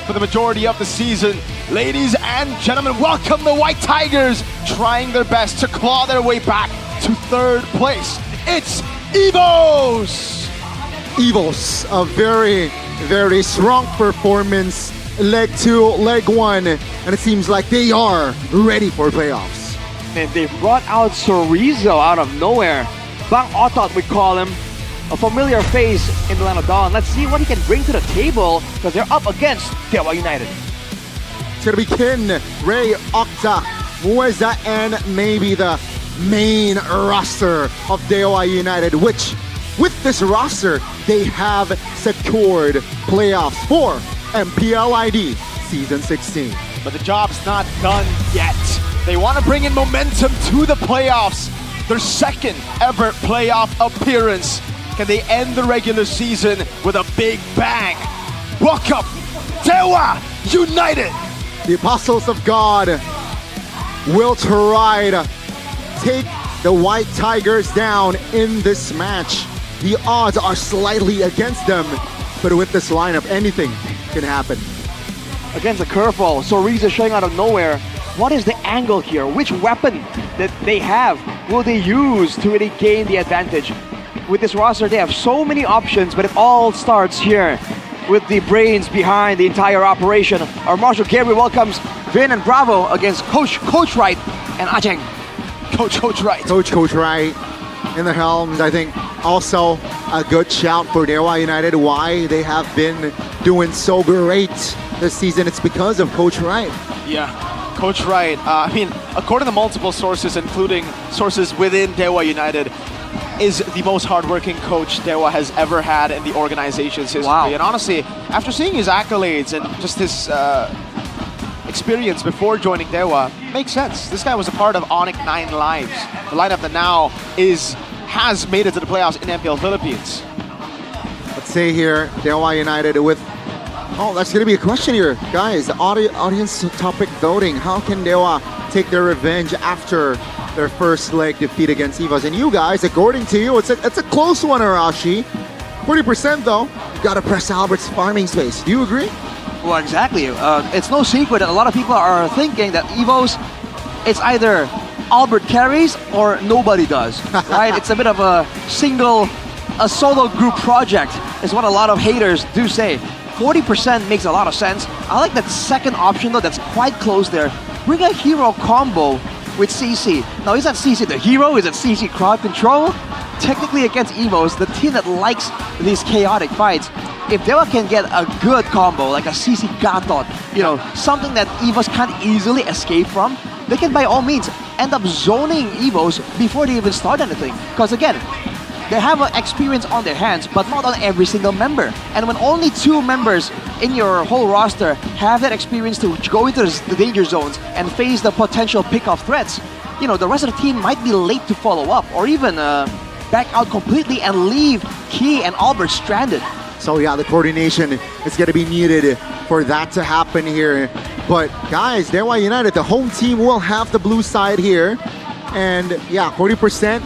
for the majority of the season. Ladies and gentlemen, welcome the White Tigers, trying their best to claw their way back to third place. It's Evos! Evos, a very, very strong performance, leg 2, leg 1, and it seems like they are ready for playoffs. And they brought out Sorizo out of nowhere. Bang Otot, we call him. A familiar face in the Land of Dawn. Let's see what he can bring to the table, because they're up against Dewa United. It's going to be Kin, Ray, Octa, Mueza, and maybe the main roster of Dewa United, which with this roster, they have secured playoffs for MPL ID Season 16. But the job's not done yet. They want to bring in momentum to the playoffs. Their second ever playoff appearance. Can they end the regular season with a big bang? Welcome, Dewa United! The Apostles of God will try to take the White Tigers down in this match. The odds are slightly against them, but with this lineup, anything can happen. Against a curveball, so Riza showing out of nowhere. What is the angle here? Which weapon that they have will they use to really gain the advantage? With this roster, they have so many options, but it all starts here with the brains behind the entire operation. Our Marshal Gary welcomes Vin and Bravo against Coach Wright and Ajeng. Coach Wright. Coach Wright in the helms. I think also a good shout for Dewa United. Why they have been doing so great this season, it's because of Coach Wright. Yeah, Coach Wright. I mean, according to multiple sources, including sources within Dewa United, is the most hardworking coach Dewa has ever had in the organization's history. Wow. And honestly, after seeing his accolades and just his experience before joining Dewa, makes sense. This guy was a part of Onyx 9 Lives, the lineup that now has made it to the playoffs in MPL Philippines. Let's say here, Dewa United with... Oh, that's going to be a question here. Guys, audience topic voting. How can Dewa take their revenge after their first leg defeat against EVOS? And you guys, according to you, it's a close one, Arashi. 40% though, you got to press Albert's farming space. Do you agree? Well, exactly. It's no secret that a lot of people are thinking that EVOS, it's either Albert carries or nobody does, right? It's a bit of a solo group project is what a lot of haters do say. 40% makes a lot of sense. I like that second option though, that's quite close there. Bring a hero combo with CC. Now, is that CC the hero? Is it CC crowd control? Technically against EVOS, the team that likes these chaotic fights, if Dewa can get a good combo, like a CC Gatot, you know, something that EVOS can't easily escape from, they can by all means end up zoning EVOS before they even start anything. Because again, they have an experience on their hands, but not on every single member. And when only 2 members in your whole roster have that experience to go into the danger zones and face the potential pick-off threats, you know, the rest of the team might be late to follow up or even back out completely and leave Key and Albert stranded. So yeah, the coordination is going to be needed for that to happen here. But guys, Dewa United, the home team will have the blue side here. And yeah, 40%.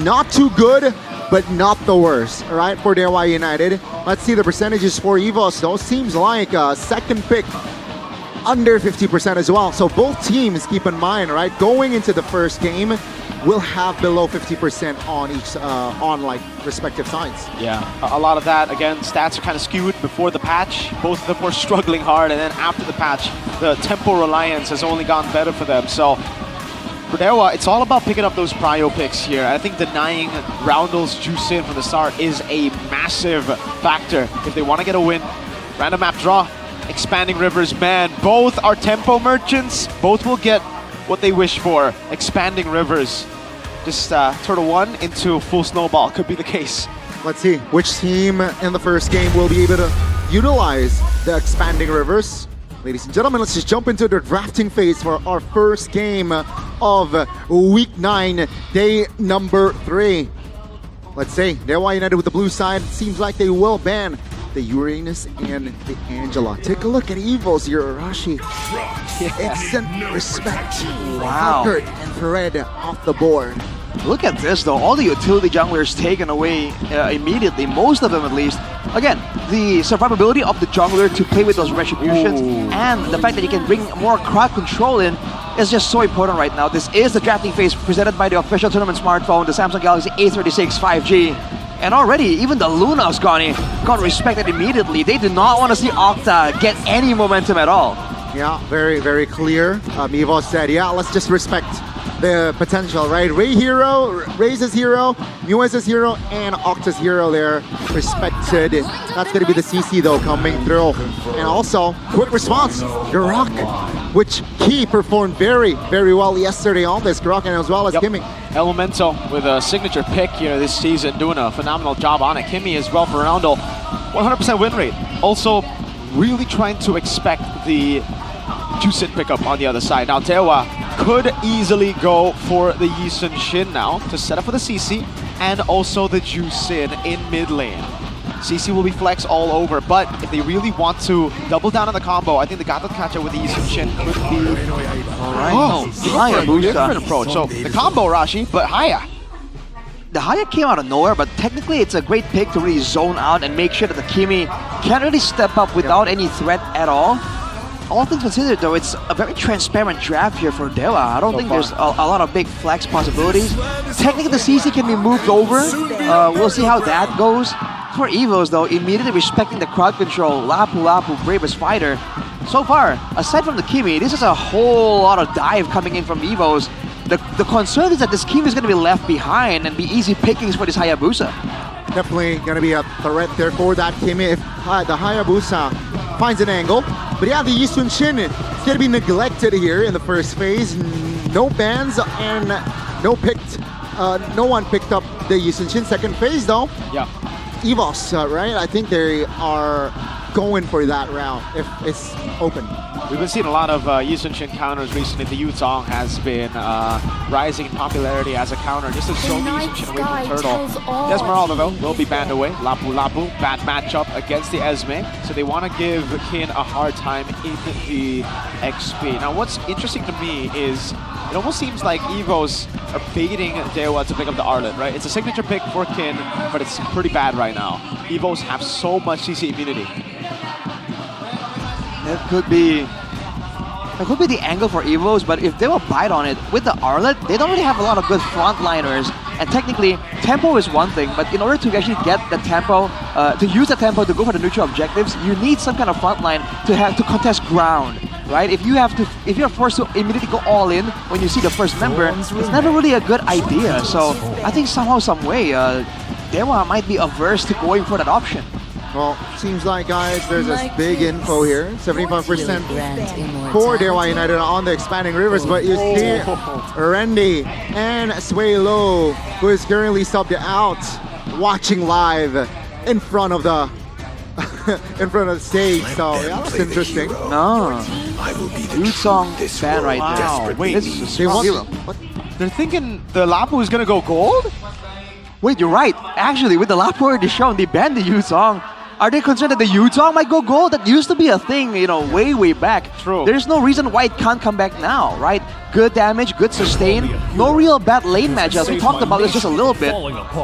Not too good, but not the worst, all right, for Dewa United. Let's see the percentages for EVOS. Those seems like second pick, under 50% as well. So both teams, keep in mind, right, going into the first game, will have below 50% on each, on like respective sides. Yeah, a lot of that, again, stats are kind of skewed before the patch. Both of them were struggling hard, and then after the patch, the tempo reliance has only gotten better for them. So for Dewa, it's all about picking up those prio picks here. I think denying Roundels juice in from the start is a massive factor if they want to get a win. Random map draw, expanding rivers, man. Both are tempo merchants. Both will get what they wish for. Expanding rivers. Just Turtle 1 into full snowball could be the case. Let's see which team in the first game will be able to utilize the expanding rivers. Ladies and gentlemen, let's just jump into the drafting phase for our first game of week 9, day number 3. Let's say Dewa United with the blue side. Seems like they will ban the Uranus and the Angela. Take a look at EVOS here, Arashi. Instant respect. Wow. Albert and Fred off the board. Look at this though, all the utility junglers taken away immediately, most of them at least. Again, the survivability of the jungler to play with those retributions and the fact that you can bring more crowd control in is just so important right now. This is the drafting phase presented by the official tournament smartphone, the Samsung Galaxy A36 5G. And already, even the Luna's got respected immediately. They do not want to see Octa get any momentum at all. Yeah, very, very clear. EVOS said, yeah, let's just respect the potential, right? Ray's hero, Muez's hero, and Octa's hero there respected. That's going to be the CC though coming through. And also, quick response, Garak, which Key performed very, very well yesterday on this Garak, and as well as Elemental with a signature pick here this season, doing a phenomenal job on it. Kimmy as well for Ronaldo, 100% win rate. Also, really trying to expect the Jusin pickup on the other side. Now Dewa could easily go for the Yisun Shin now to set up for the CC and also the Jusin in mid lane. CC will be flex all over, but if they really want to double down on the combo, I think the Gatot Kacha with the Yisun Shin could be Alright, different approach. So the combo Rashi, but Haya. The Haya came out of nowhere, but technically it's a great pick to really zone out and make sure that the Kimi can't really step up without any threat at all. All things considered though, it's a very transparent draft here for Dewa. I don't think there's a lot of big flex possibilities. Technically the CC can be moved over. We'll see how that goes. For Evos though, immediately respecting the crowd control, Lapu, bravest fighter. So far, aside from the Kimi, this is a whole lot of dive coming in from Evos. The concern is that this Kimi is going to be left behind and be easy pickings for this Hayabusa. Definitely going to be a threat there for that Kimi if the Hayabusa finds an angle. But yeah, the Yisun Shin is going to be neglected here in the first phase. No bans and no one picked up the Yisun Shin. Second phase though. Yeah. Evos, right? I think they are going for that round if it's open. We've been seeing a lot of Yisun Shin counters recently. The Yutong has been rising in popularity as a counter just to show the Yisun Shin away from Turtle. Desmeralda though will be banned away. Lapu, bad matchup against the Esme. So they want to give Kin a hard time in the XP. Now what's interesting to me is it almost seems like Evos are baiting Dewa to pick up the Arlet, right? It's a signature pick for Kin, but it's pretty bad right now. Evos have so much CC immunity. That could be the angle for Evos, but if they will bite on it with the Arlet, they don't really have a lot of good frontliners. And technically, tempo is one thing, but in order to actually get the tempo, to use the tempo to go for the neutral objectives, you need some kind of frontline to contest ground, right? If you're forced to immediately go all in when you see the first member, it's never really a good idea. So I think somehow, some way, Dewa might be averse to going for that option. Well, seems like, guys, there's this big info here. 75% for Dewa United on the expanding rivers, but you see Randy and Sway Low, who is currently subbed out, watching live in front of the stage. So yeah, that's interesting. No, Yutong fan right now. there. Wait, this is a smart hero. They're thinking the Lapu is gonna go gold? Wait, you're right. Actually, with the Lapu already shown, they banned the Yutong. Are they concerned that the Yutong might go gold? That used to be a thing, you know, way back. True. There's no reason why it can't come back now, right? Good damage, good sustain, no real bad lane matchups. We talked about this just a little bit.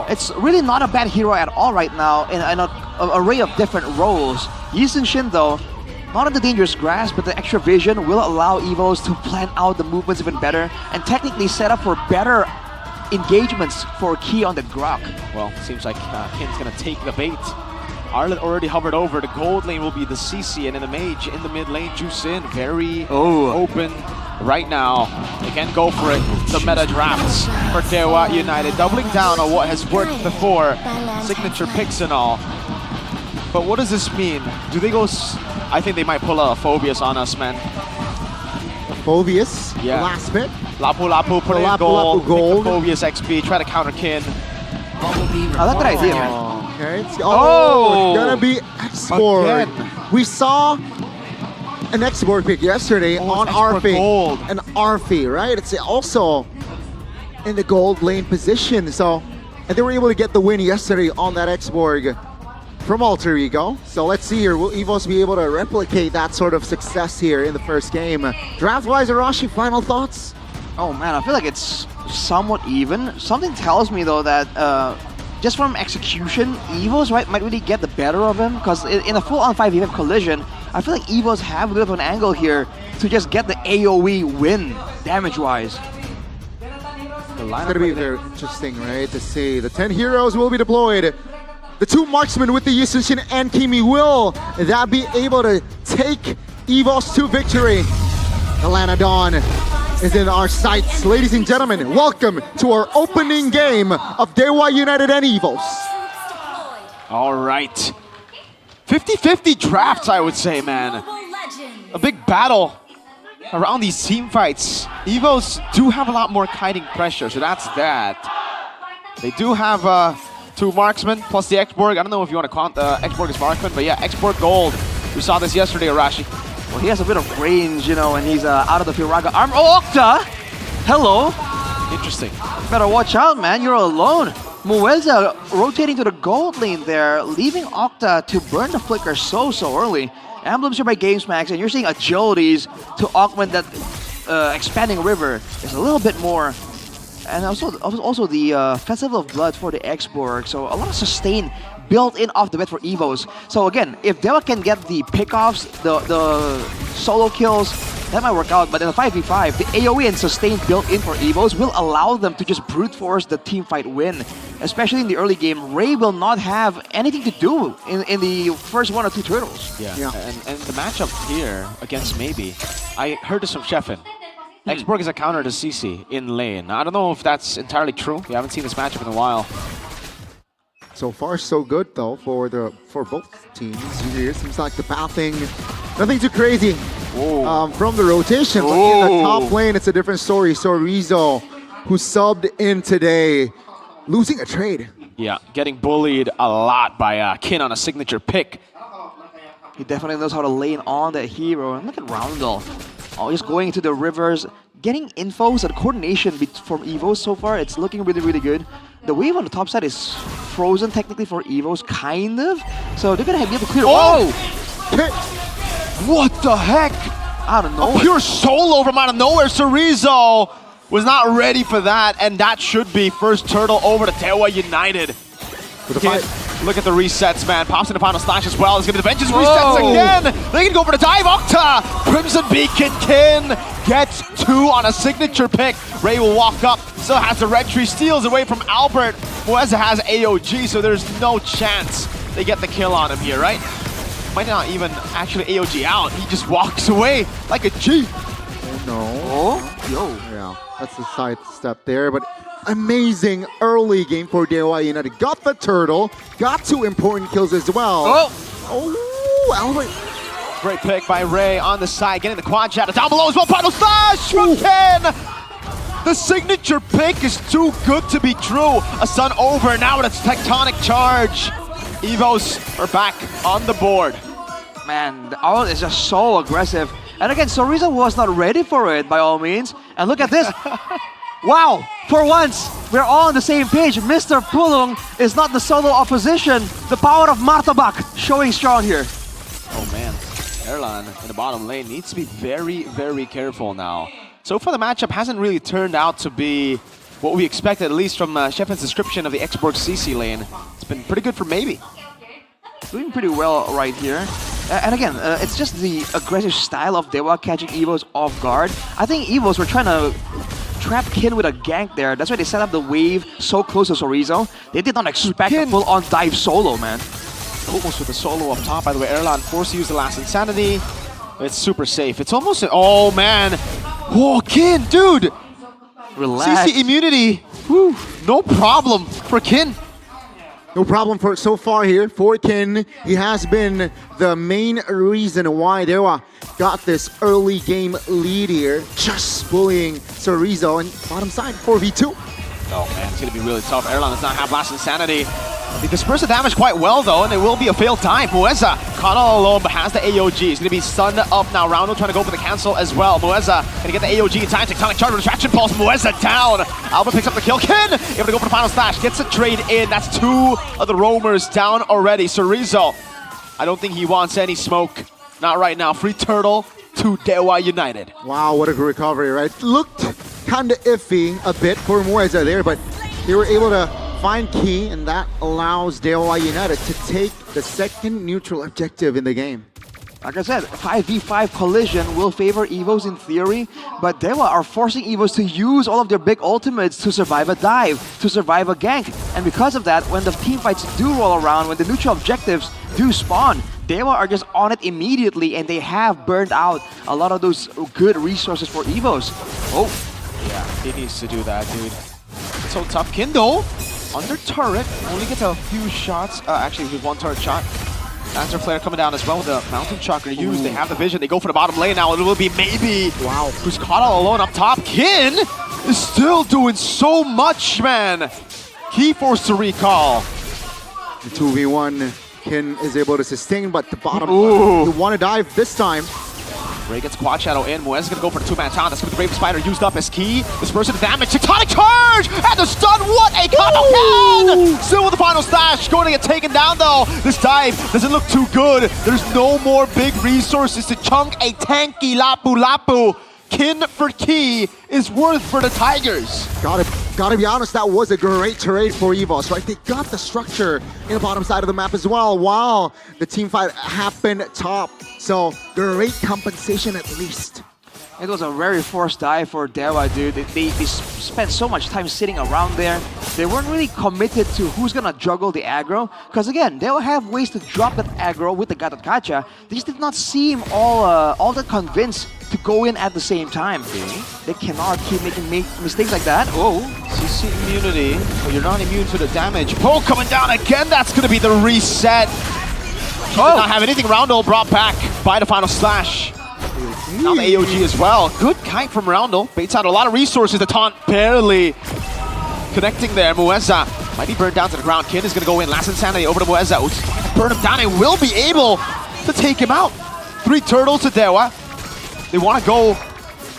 It's really not a bad hero at all right now in an array of different roles. Yisun Shin though, not in the dangerous grass, but the extra vision will allow Evos to plan out the movements even better and technically set up for better engagements for Key on the Grok. Well, seems like Kin's gonna take the bait. Arlet already hovered over. The gold lane will be the CC, and in the mage in the mid lane, Jusin very open right now. They can go for it. The meta drafts for Dewa United, doubling down on what has worked before, signature picks and all. But what does this mean? Do they go? I think they might pull a Phobius on us, man. Phobius, yeah. Last pick. Lapu, put in gold. Lapu, Phobius XP, try to counter Kin. I like that idea, man. Okay, it's gonna be X-Borg. We saw an X-Borg pick yesterday on Arfi. An Arfi, right? It's also in the gold lane position. So, and they were able to get the win yesterday on that X-Borg from Alter Ego. So let's see here, will Evos be able to replicate that sort of success here in the first game? Draft-wise, Arashi, final thoughts? Oh man, I feel like it's somewhat even. Something tells me though that just from execution, Evos might really get the better of him, because in a full-on 5v5 collision, I feel like Evos have a bit of an angle here to just get the AoE win, damage-wise. It's going to be very interesting, right, to see. The 10 heroes will be deployed. The 2 marksmen with the Yisun Shin and Kimi, will that be able to take Evos to victory? Alana Dawn is in our sights. Ladies and gentlemen, welcome to our opening game of Dewa United and Evos. All right. 50-50 drafts, I would say, man. A big battle around these team fights, Evos do have a lot more kiting pressure, so that's that. They do have 2 marksmen plus the X-Borg. I don't know if you want to count X-Borg as marksman, but yeah, X-Borg gold. We saw this yesterday, Arashi. Well, he has a bit of range, you know, and he's out of the Firaga arm. Oh, Octa! Hello! Interesting. Better watch out, man. You're alone. Mueza rotating to the gold lane there, leaving Octa to burn the flicker so early. Emblems here by GamesMax, and you're seeing agilities to augment that expanding river. There's a little bit more. And also the Festival of Blood for the X-Borg. So a lot of sustain built in off the bat for Evos. So again, if Dewa can get the pickoffs, the solo kills, that might work out. But in a 5v5, the AoE and sustain built in for Evos will allow them to just brute force the team fight win. Especially in the early game, Ray will not have anything to do in the first 1 or 2 turtles. Yeah. And the matchup here against Maybe, I heard this from Sheffin. X-Borg is a counter to CC in lane. I don't know if that's entirely true. We haven't seen this matchup in a while. So far, so good though for both teams. It seems like the pathing, nothing too crazy from the rotation. But in the top lane, it's a different story. So Rizzo, who subbed in today, losing a trade. Yeah, getting bullied a lot by Kin on a signature pick. He definitely knows how to lane on that hero. And look at Roundel. Just going into the rivers, getting infos and coordination from Evos so far. It's looking really good. The wave on the top side is frozen technically for Evos, kind of. So they're gonna be able to clear. Oh! What the heck? Out of nowhere. A pure solo from out of nowhere. Cerezo was not ready for that, and that should be first turtle over to Dewa United. Look at the resets, man. Pops in the final slash as well. It's gonna be the benches resets again. They can go for the dive. Octa! Crimson Beacon Kin gets 2 on a signature pick. Ray will walk up. Still has the red tree. Steals away from Albert. Mueza has AOG, so there's no chance they get the kill on him here, right? Might not even actually AOG out. He just walks away like a G. Oh no. Oh? Yo. Yeah, that's the side step there, but amazing early game for Dewa United. Got the turtle, got 2 important kills as well. Oh, Albert. Great pick by Ray on the side, getting the quad shadow down below as well. Final slash from Ken. The signature pick is too good to be true. A sun over, now it's tectonic charge. Evos are back on the board. Man, the Owl is just so aggressive. And again, Soriza was not ready for it by all means. And look at this. Wow, for once, we're all on the same page. Mr. Pulung is not the solo opposition. The power of Martabak showing strong here. Oh man, Erlan in the bottom lane needs to be very careful now. So far the matchup hasn't really turned out to be what we expected, at least from Sheffin's description of the X-Borg CC lane. It's been pretty good for Maybe. Doing pretty well right here. And again, it's just the aggressive style of Dewa catching Evos off guard. I think Evos were trying to trap Kin with a gank there. That's why they set up the wave so close to Sorizo. They did not expect a full-on dive solo, man. Almost with the solo up top, by the way. Erlan forced to use the last Insanity. It's super safe. It's almost... Oh, man. Whoa, Kin, dude. Relax. CC immunity. Whew. No problem for Kin. No problem for so far here for Kin. He has been the main reason why Dewa got this early game lead here. Just bullying Sorizo and bottom side 4v2. Oh man, it's gonna be really tough. Erlan does not have last Insanity. They disperse the damage quite well though, and it will be a failed time. Mueza caught all alone, but has the AOG. He's gonna be stunned up now. Roundo trying to go for the cancel as well. Mueza gonna get the AOG in time. Tectonic charge, retraction pulse. Mueza down. Albert picks up the kill. Kin able to go for the final slash. Gets a trade in. That's 2 of the roamers down already. Cerezo, I don't think he wants any smoke. Not right now. Free turtle to Dewa United. Wow, what a good recovery, right? Looked kinda iffy a bit for Mueza there, but they were able to find key, and that allows Dewa United to take the second neutral objective in the game. Like I said, 5v5 collision will favor Evos in theory, but Dewa are forcing Evos to use all of their big ultimates to survive a dive, to survive a gank. And because of that, when the team fights do roll around, when the neutral objectives do spawn, Dewa are just on it immediately, and they have burned out a lot of those good resources for Evos. Oh. Yeah, he needs to do that, dude. It's so tough. Kindle under turret, only gets a few shots. Actually, with 1 turret shot. Lancer Flare coming down as well with the Mountain Chakra used. They have the vision. They go for the bottom lane now. It will be maybe. Wow. Who's caught all alone up top. Kin is still doing so much, man. He forced to recall. The 2v1, Kin is able to sustain, but the bottom, you want to dive this time. Ray gets Quad Shadow in. Muez is going to go for the 2-man taunt. That's going to be the Brave Spider used up as key. Dispersion of damage. Tectonic Charge! And the stun! What a combo can! Still with the final slash. Going to get taken down though. This dive doesn't look too good. There's no more big resources to chunk a tanky Lapu Lapu. Kin for key is worth for the Tigers. Gotta be honest, that was a great trade for EVOS, right? They got the structure in the bottom side of the map as well, while the team fight happened top. So great compensation at least. It was a very forced dive for Dewa, dude. They spent so much time sitting around there. They weren't really committed to who's gonna juggle the aggro. Because again, they'll have ways to drop that aggro with the Gatot Kacha. They just did not seem all that convinced to go in at the same time. They cannot keep making mistakes like that. Oh, CC immunity. Well, you're not immune to the damage. Poe coming down again. That's going to be the reset. He did not have anything. Roundel brought back by the final slash. Now the AOG as well. Good kite from Roundel. Baits out a lot of resources. The taunt barely connecting there. Mueza might be burned down to the ground. Kin is going to go in. Last Insanity over to Mueza. Who's trying to burn him down and will be able to take him out. 3 turtles to Dewa. They want to go.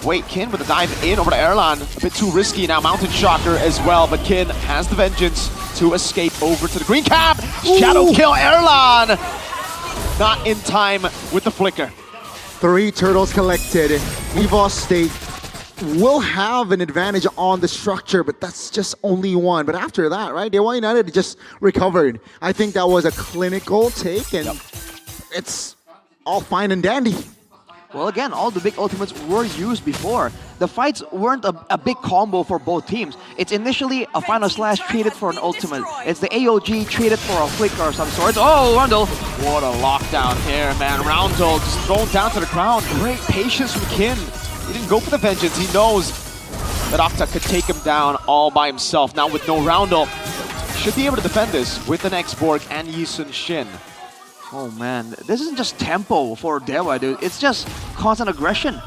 Wait, Kin with a dive in over to Erlan. A bit too risky now. Mountain Shocker as well, but Kin has the vengeance to escape over to the green cap. Shadow kill Erlan. Not in time with the flicker. 3 turtles collected. EVOS State will have an advantage on the structure, but that's just only one. But after that, right, Dewa United just recovered. I think that was a clinical take, and it's all fine and dandy. well, again, all the big ultimates were used before. The fights weren't a big combo for both teams. It's initially a final slash traded for an ultimate. It's the AOG traded for a flicker of some sort. Oh, Roundel! What a lockdown here, man. Roundel just thrown down to the ground. Great patience from Kin. He didn't go for the vengeance. He knows that Octa could take him down all by himself. Now with no Roundel, should be able to defend this with an X-Borg and Yisun Shin. Oh man, this isn't just tempo for Dewa, dude. It's just constant aggression.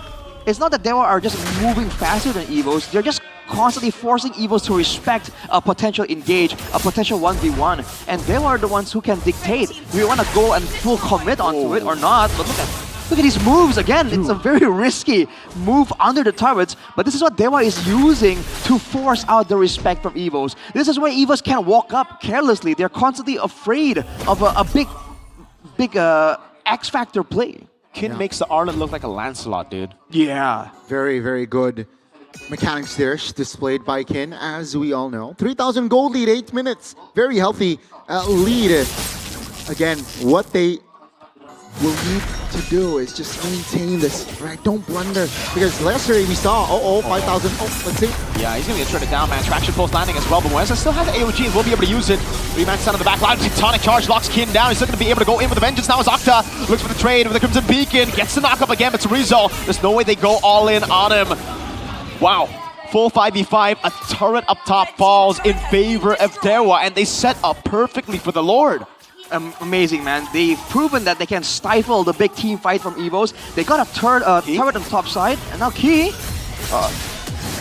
It's not that Dewa are just moving faster than EVOs. They're just constantly forcing EVOs to respect a potential engage, a potential 1v1. And Dewa are the ones who can dictate, do we want to go and full commit onto it or not? But look at these moves again. It's a very risky move under the turrets, but this is what Dewa is using to force out the respect from EVOs. This is why EVOs can't walk up carelessly. They're constantly afraid of a big X-Factor play. Kin makes the Arlen look like a Lancelot, dude. Yeah. Very, very good mechanics there displayed by Kin, as we all know. 3,000 gold lead, 8 minutes. Very healthy lead. Again, what they will need to do is just maintain this, right? Don't blunder. Because last year we saw, 5,000. Oh, let's see. Yeah, he's going to get shredded down, man. Traction post landing as well. But Mueza still has the AOG and will be able to use it. 3-man stand on the back line. Tectonic Charge locks Kin down. He's still going to be able to go in with the vengeance now as Octa looks for the trade with the Crimson Beacon. Gets the knockup again, but Rizzo, there's no way they go all in on him. Wow. Full 5v5. A turret up top falls in favor of Dewa, and they set up perfectly for the Lord. Amazing, man. They've proven that they can stifle the big team fight from EVOs. They got a turret on the top side, and now Key.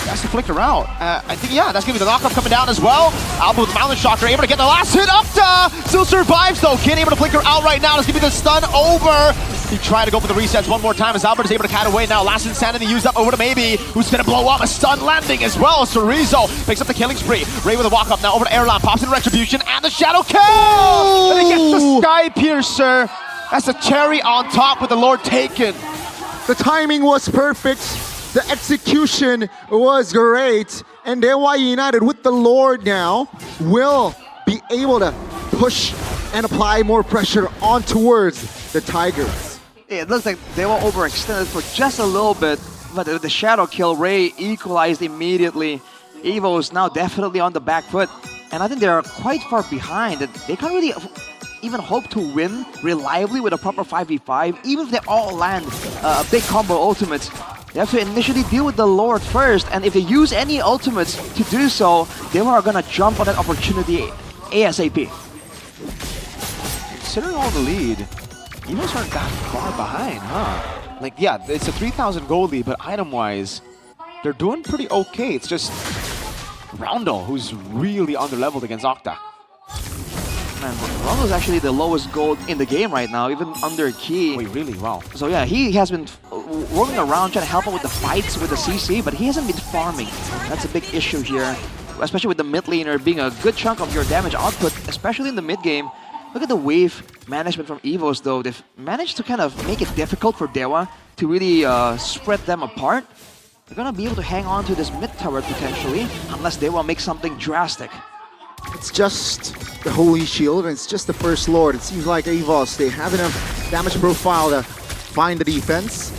That's the flicker out. I think, yeah, that's going to be the knockup coming down as well. Alba with the Mountain Shocker, able to get the last hit. Octa still survives, though. Kin able to flicker out right now. That's going to be the stun over. He tried to go for the resets one more time as Albert is able to cat away now. Last Insanity used up over to Maybe, who's going to blow up. A stun landing as well. Cerezo picks up the killing spree. Ray with a walk-up now over to Erlan. Pops in Retribution and the Shadow kill! And he gets the Sky Piercer. That's a cherry on top with the Lord taken. The timing was perfect. The execution was great, and Dewa United with the Lord now will be able to push and apply more pressure on towards the Tigers. It looks like they were overextended for just a little bit, but the Shadow kill, Ray equalized immediately. Evo is now definitely on the back foot, and I think they're quite far behind. They can't really even hope to win reliably with a proper 5v5, even if they all land big combo ultimates. They have to initially deal with the Lord first, and if they use any ultimates to do so, they are gonna jump on that opportunity ASAP. considering all the lead, Evos aren't that far behind, huh? Like, yeah, it's a 3,000 gold lead, but item-wise, they're doing pretty okay. It's just Roundel who's really underleveled against Octa. Man, Ronaldo's actually the lowest gold in the game right now, even under Key. Wait, really? Wow. So yeah, he has been roaming around trying to help him with the fights with the CC, but he hasn't been farming. That's a big issue here, especially with the mid laner being a good chunk of your damage output, especially in the mid game. Look at the wave management from Evos though. They've managed to kind of make it difficult for Dewa to really spread them apart. They're gonna be able to hang on to this mid tower potentially, unless Dewa makes something drastic. It's just the Holy Shield, and it's just the First Lord. It seems like Evos, they have enough damage profile to find the defense,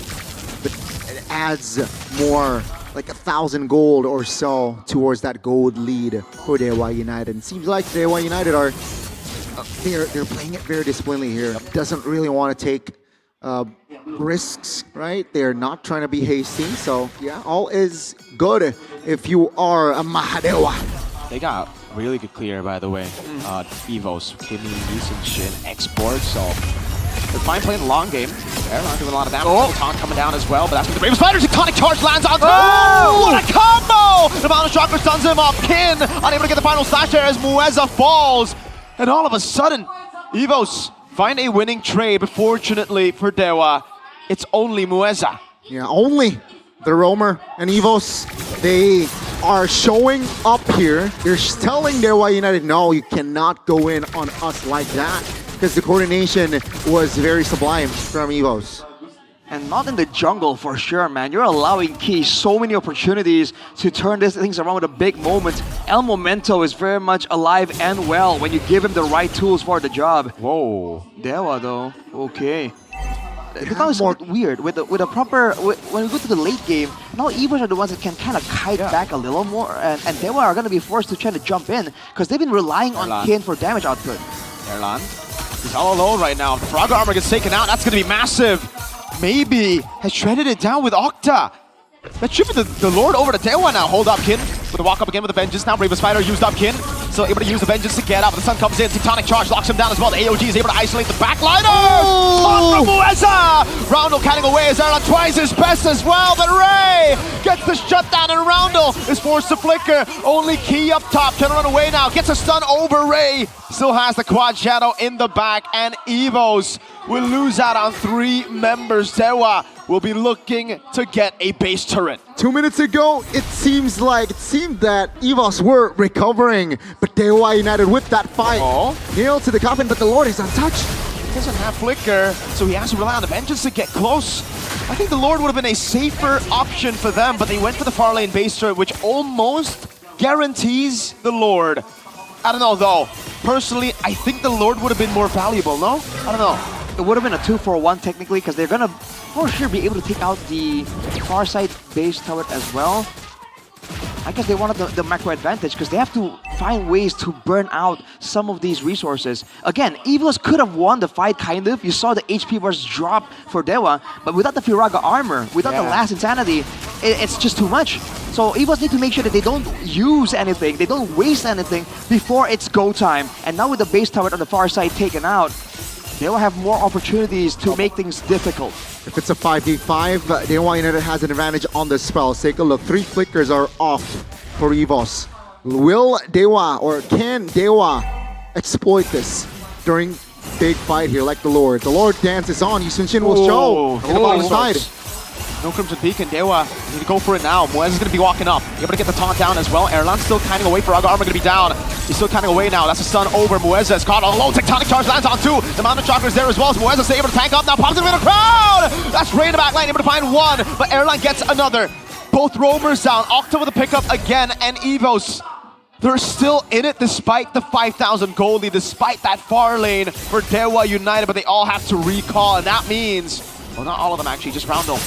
but it adds more, like 1,000 gold or so towards that gold lead for Dewa United. It seems like Dewa United are, they're playing it very disciplinedly here. Doesn't really want to take risks, right? They're not trying to be hasty, so yeah, all is good if you are a Mahadewa. They got really good clear, by the way. Evos, Kimmy, Yusin, Shin, Export, so they're fine playing the long game. They're not doing a lot of damage. Taunt coming down as well, but that's with the Brave Spiders. Tectonic Charge lands on. Oh! What a combo! The Mountain Chakra stuns him up. Kin unable to get the final slash there as Mueza falls. And all of a sudden, Evos find a winning trade, but fortunately for Dewa, it's only Mueza. Yeah, only the Roamer and Evos, they are showing up here. They're telling Dewa United, no, you cannot go in on us like that, because the coordination was very sublime from Evos. And not in the jungle for sure, man. You're allowing Key so many opportunities to turn these things around with a big moment. El Momento is very much alive and well when you give him the right tools for the job. Whoa. Dewa though, okay. It becomes more weird with a proper, when we go to the late game, now Evos are the ones that can kind of kite back a little more, and Dewa are going to be forced to try to jump in because they've been relying on Kin for damage output. Erlan, he's all alone right now. If the Frog Armor gets taken out, that's going to be massive. Maybe has shredded it down with Octa. That should be the Lord over to Dewa now. Hold up, Kin. With a walk up again with a Vengeance. Now Brave Spider used up Kin. So able to use the Vengeance to get up. The sun comes in. Tectonic Charge locks him down as well. The AOG is able to isolate the backliners. On from Mueza. Roundel catting away as Erlan tries his best as well. But Ray gets the shutdown and Roundel is forced to flicker. Only Key up top. Trying to run away now. Gets a stun over Ray. Still has the quad shadow in the back. And Evos will lose out on 3 members. Dewa will be looking to get a base turret. 2 minutes ago, it seemed that Evos were recovering, but Dewa United with that fight. Nailed to the coffin, but the Lord is untouched. He doesn't have Flicker, so he has to rely on the Vengeance to get close. I think the Lord would have been a safer option for them, but they went for the far lane base turret, which almost guarantees the Lord. I don't know though. Personally, I think the Lord would have been more valuable, no? I don't know. It would have been a 2-for-1 technically, because they're gonna for sure be able to take out the far side base turret as well. I guess they wanted the macro advantage because they have to find ways to burn out some of these resources. Again, Evos could have won the fight kind of. You saw the HP bars drop for Dewa, but without the Firaga armor, without the last insanity, it's just too much. So Evos need to make sure that they don't use anything, they don't waste anything before it's go time. And now with the base turret on the far side taken out, they will have more opportunities to make things difficult. If it's a 5v5, Dewa United has an advantage on the spells. Take a look, 3 flickers are off for Evos. Will Dewa, or can Dewa exploit this during big fight here like the Lord? The Lord dances on, Yusun Shin will show in the bottom side. No Crimson Peak and Dewa need to go for it now. Mueza's going to be walking up. Able to get the taunt down as well. Erlan's still kiting away. Firaga armor going to be down. He's still kiting away now. That's a stun over. Mueza is caught all alone. Tectonic Charge lands on 2. The Mountain Chakra is there as well. So Mueza's able to tank up now. Pops into the crowd. That's Ray in the back line. Able to find 1. But Erlan gets another. Both roamers down. Octa with a pickup again. And Evos, they're still in it despite the 5,000 gold lead. Despite that far lane for Dewa United. But they all have to recall. And that means, well, not all of them actually. Just Roundel.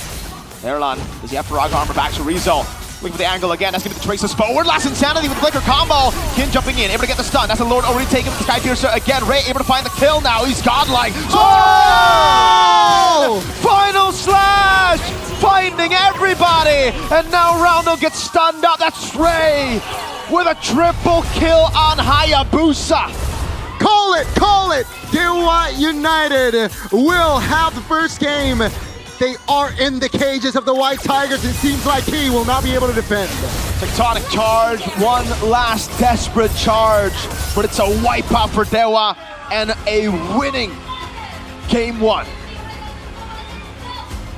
Erlan, does he have Firaga armor back to Rizzo? Looking for the angle again, that's going to be the Traces forward. Last Insanity with the Flicker combo. Kin jumping in, able to get the stun. That's the Lord already taken with the Skypiercer again. Ray able to find the kill now, he's godlike. Oh! Final slash! Finding everybody! And now Roundel gets stunned up. That's Ray with a triple kill on Hayabusa. Call it! Dewa United will have the first game. They are in the cages of the White Tigers. It seems like he will not be able to defend. Tectonic charge, one last desperate charge, but it's a wipeout for Dewa and a winning game one.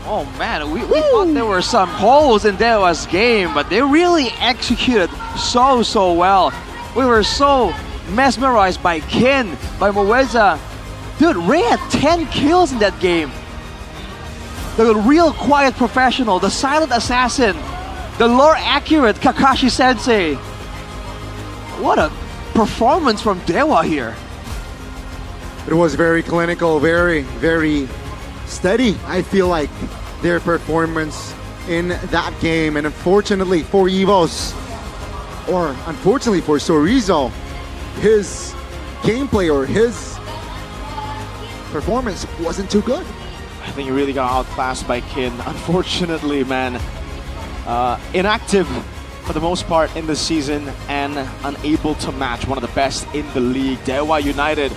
Oh man, we thought there were some holes in Dewa's game, but they really executed so well. We were so mesmerized by Kin, by Moeza. Dude, Ray had 10 kills in that game. The real quiet professional, the silent assassin, the lore accurate Kakashi Sensei. What a performance from Dewa here. It was very clinical, very steady. I feel like their performance in that game, and unfortunately for EVOS, or unfortunately for Sorizo, his gameplay or his performance wasn't too good. I think he really got outclassed by Kin. Unfortunately, man, inactive for the most part in the season and unable to match one of the best in the league. Dewa United,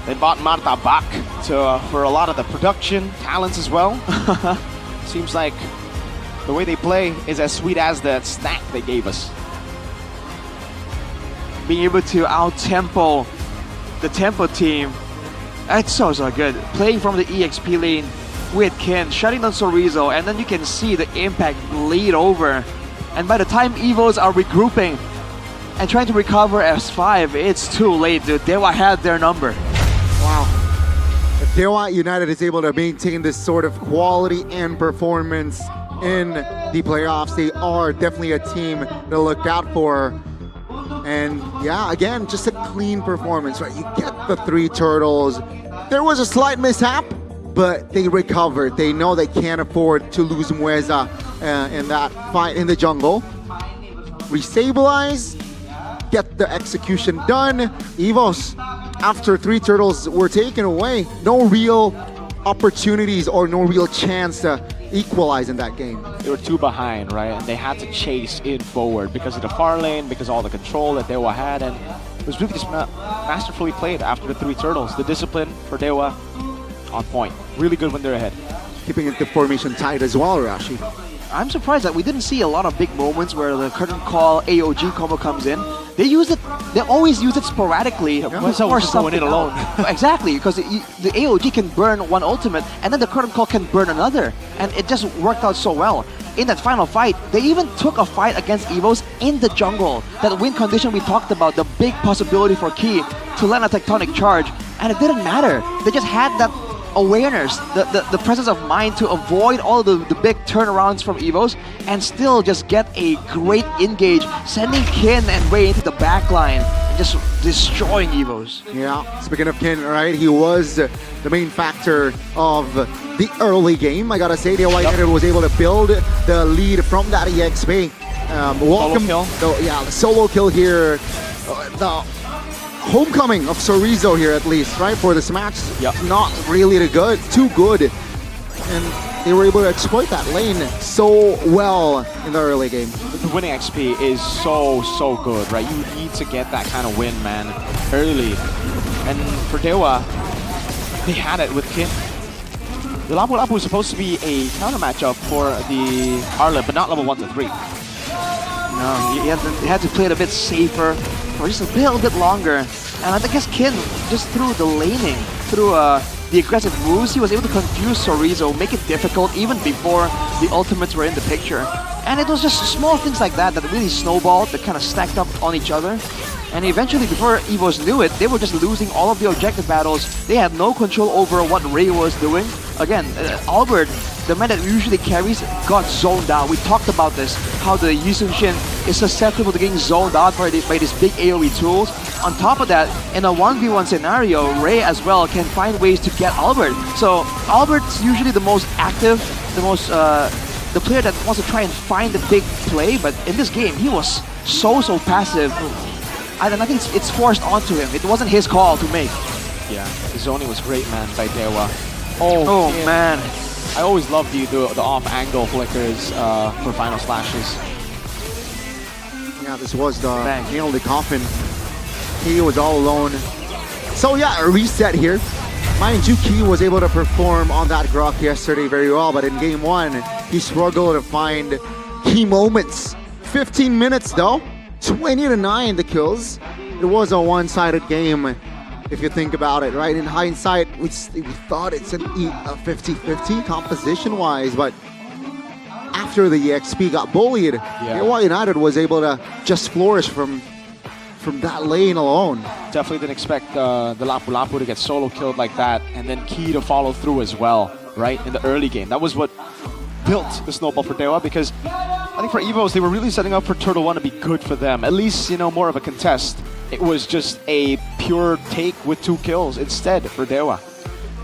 they bought Marta back for a lot of the production talents as well. Seems like the way they play is as sweet as the snack they gave us. Being able to out-tempo the tempo team, that's so good. Playing from the EXP lane with Ken, shutting down Sorizo, and then you can see the impact bleed over. And by the time EVOs are regrouping and trying to recover S5, it's too late, dude. Dewa had their number. Wow. If Dewa United is able to maintain this sort of quality and performance in the playoffs, they are definitely a team to look out for. And yeah, again, just a clean performance, right? You get the 3 turtles. There was a slight mishap, but they recovered. They know they can't afford to lose Mueza in that fight in the jungle. Restabilize, get the execution done. EVOS, after 3 turtles were taken away, no real opportunities or no real chance to equalize in that game. They were 2 behind, right? And they had to chase in forward because of the far lane, because of all the control that Dewa had, and it was really just masterfully played after the 3 turtles. The discipline for Dewa on point. Really good when they're ahead. Keeping the formation tight as well, Rashi. I'm surprised that we didn't see a lot of big moments where the curtain call AOG combo comes in. They use it. They always use it sporadically. Going in alone. Exactly, because the AOG can burn one ultimate, and then the curtain call can burn another, and it just worked out so well. In that final fight, they even took a fight against EVOs in the jungle. That win condition we talked about, the big possibility for Key to land a tectonic charge, and it didn't matter. They just had that awareness, the presence of mind to avoid all the big turnarounds from EVOs and still just get a great engage, sending Kin and Ray into the back line and just destroying EVOs. Yeah, speaking of Kin, right, he was the main factor of the early game. I gotta say, Dewa United was able to build the lead from that EXP. Welcome, the solo kill here. The homecoming of Sorizo here, at least, right? For this match, not really too good. And they were able to exploit that lane so well in the early game. The winning XP is so good, right? You need to get that kind of win, man, early. And for Dewa, they had it with Kin. The Lapu Lapu was supposed to be a counter matchup for the Arlet, but not level 1 to 3. No, he had to play it a bit safer, for just a little bit longer. And I guess Kin, just through the laning, through the aggressive moves, he was able to confuse Sorizo, make it difficult even before the ultimates were in the picture. And it was just small things like that that really snowballed, that kind of stacked up on each other. And eventually, before EVOs knew it, they were just losing all of the objective battles. They had no control over what Ray was doing. Again, Albert, the man that usually carries, got zoned out. We talked about this, how the Yisunshin is susceptible to getting zoned out by these big AoE tools. On top of that, in a 1v1 scenario, Ray as well can find ways to get Albert. So Albert's usually the most active, the player that wants to try and find the big play, but in this game, he was so passive. And I think it's forced onto him. It wasn't his call to make. Yeah, the zoning was great, man, by Dewa. Oh man. I always loved the off-angle flickers for final slashes. Yeah, this was the nail in the coffin. He was all alone. So yeah, a reset here. Mind you, Key was able to perform on that Grok yesterday very well, but in game 1, he struggled to find key moments. 15 minutes though, 20-9 the kills. It was a one-sided game, if you think about it, right? In hindsight, we thought it's a 50-50 composition-wise, but after the EXP got bullied, Dewa United was able to just flourish from that lane alone. Definitely didn't expect the Lapu Lapu to get solo killed like that, and then Key to follow through as well, right? In the early game. That was what built the snowball for Dewa, because I think for Evos, they were really setting up for Turtle 1 to be good for them. At least, you know, more of a contest. It was just a pure take with 2 kills instead for Dewa.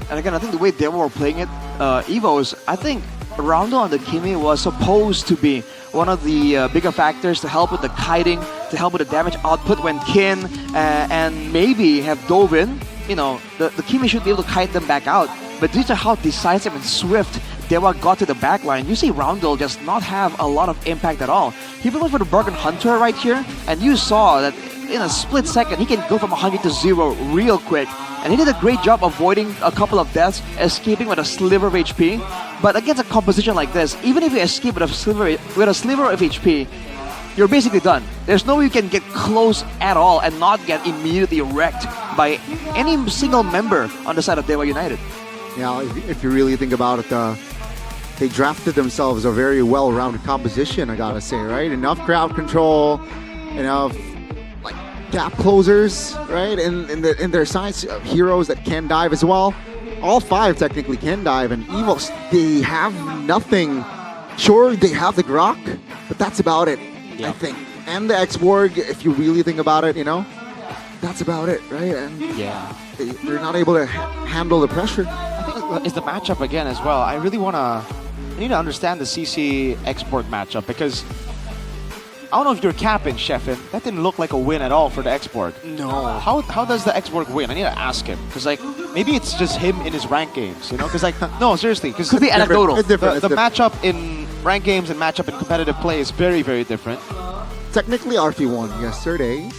And again, I think the way Dewa were playing it, Evos, I think Roundel and the Kimi was supposed to be one of the bigger factors to help with the kiting, to help with the damage output when Kin and maybe have dove in. You know, the Kimi should be able to kite them back out. But due to how decisive and swift Dewa got to the backline, you see Roundel just not have a lot of impact at all. He went for the Bargain Hunter right here, and you saw that in a split second, he can go from 100 to 0 real quick. And he did a great job avoiding a couple of deaths, escaping with a sliver of HP. But against a composition like this, even if you escape with a sliver of HP, you're basically done. There's no way you can get close at all and not get immediately wrecked by any single member on the side of Dewa United. Yeah, if you really think about it, they drafted themselves a very well-rounded composition, I gotta say, right? Enough crowd control, enough like gap closers, right? In their sides, heroes that can dive as well. All 5 technically can dive, and Evos, they have nothing. Sure, they have the Grok, but that's about it, I think. And the X-Borg, if you really think about it, you know, that's about it, right? And they're not able to handle the pressure. I think it's the matchup again as well. I need to understand the CC X-Borg matchup, because I don't know if you're capping, Sheffin. That didn't look like a win at all for the X-Borg. No. How does the X-Borg win? I need to ask him. Because, like, maybe it's just him in his rank games, you know? Because, like, no, seriously. Cause could be anecdotal. It's different. The matchup in rank games and matchup in competitive play is very, very different. Technically, RP won yesterday.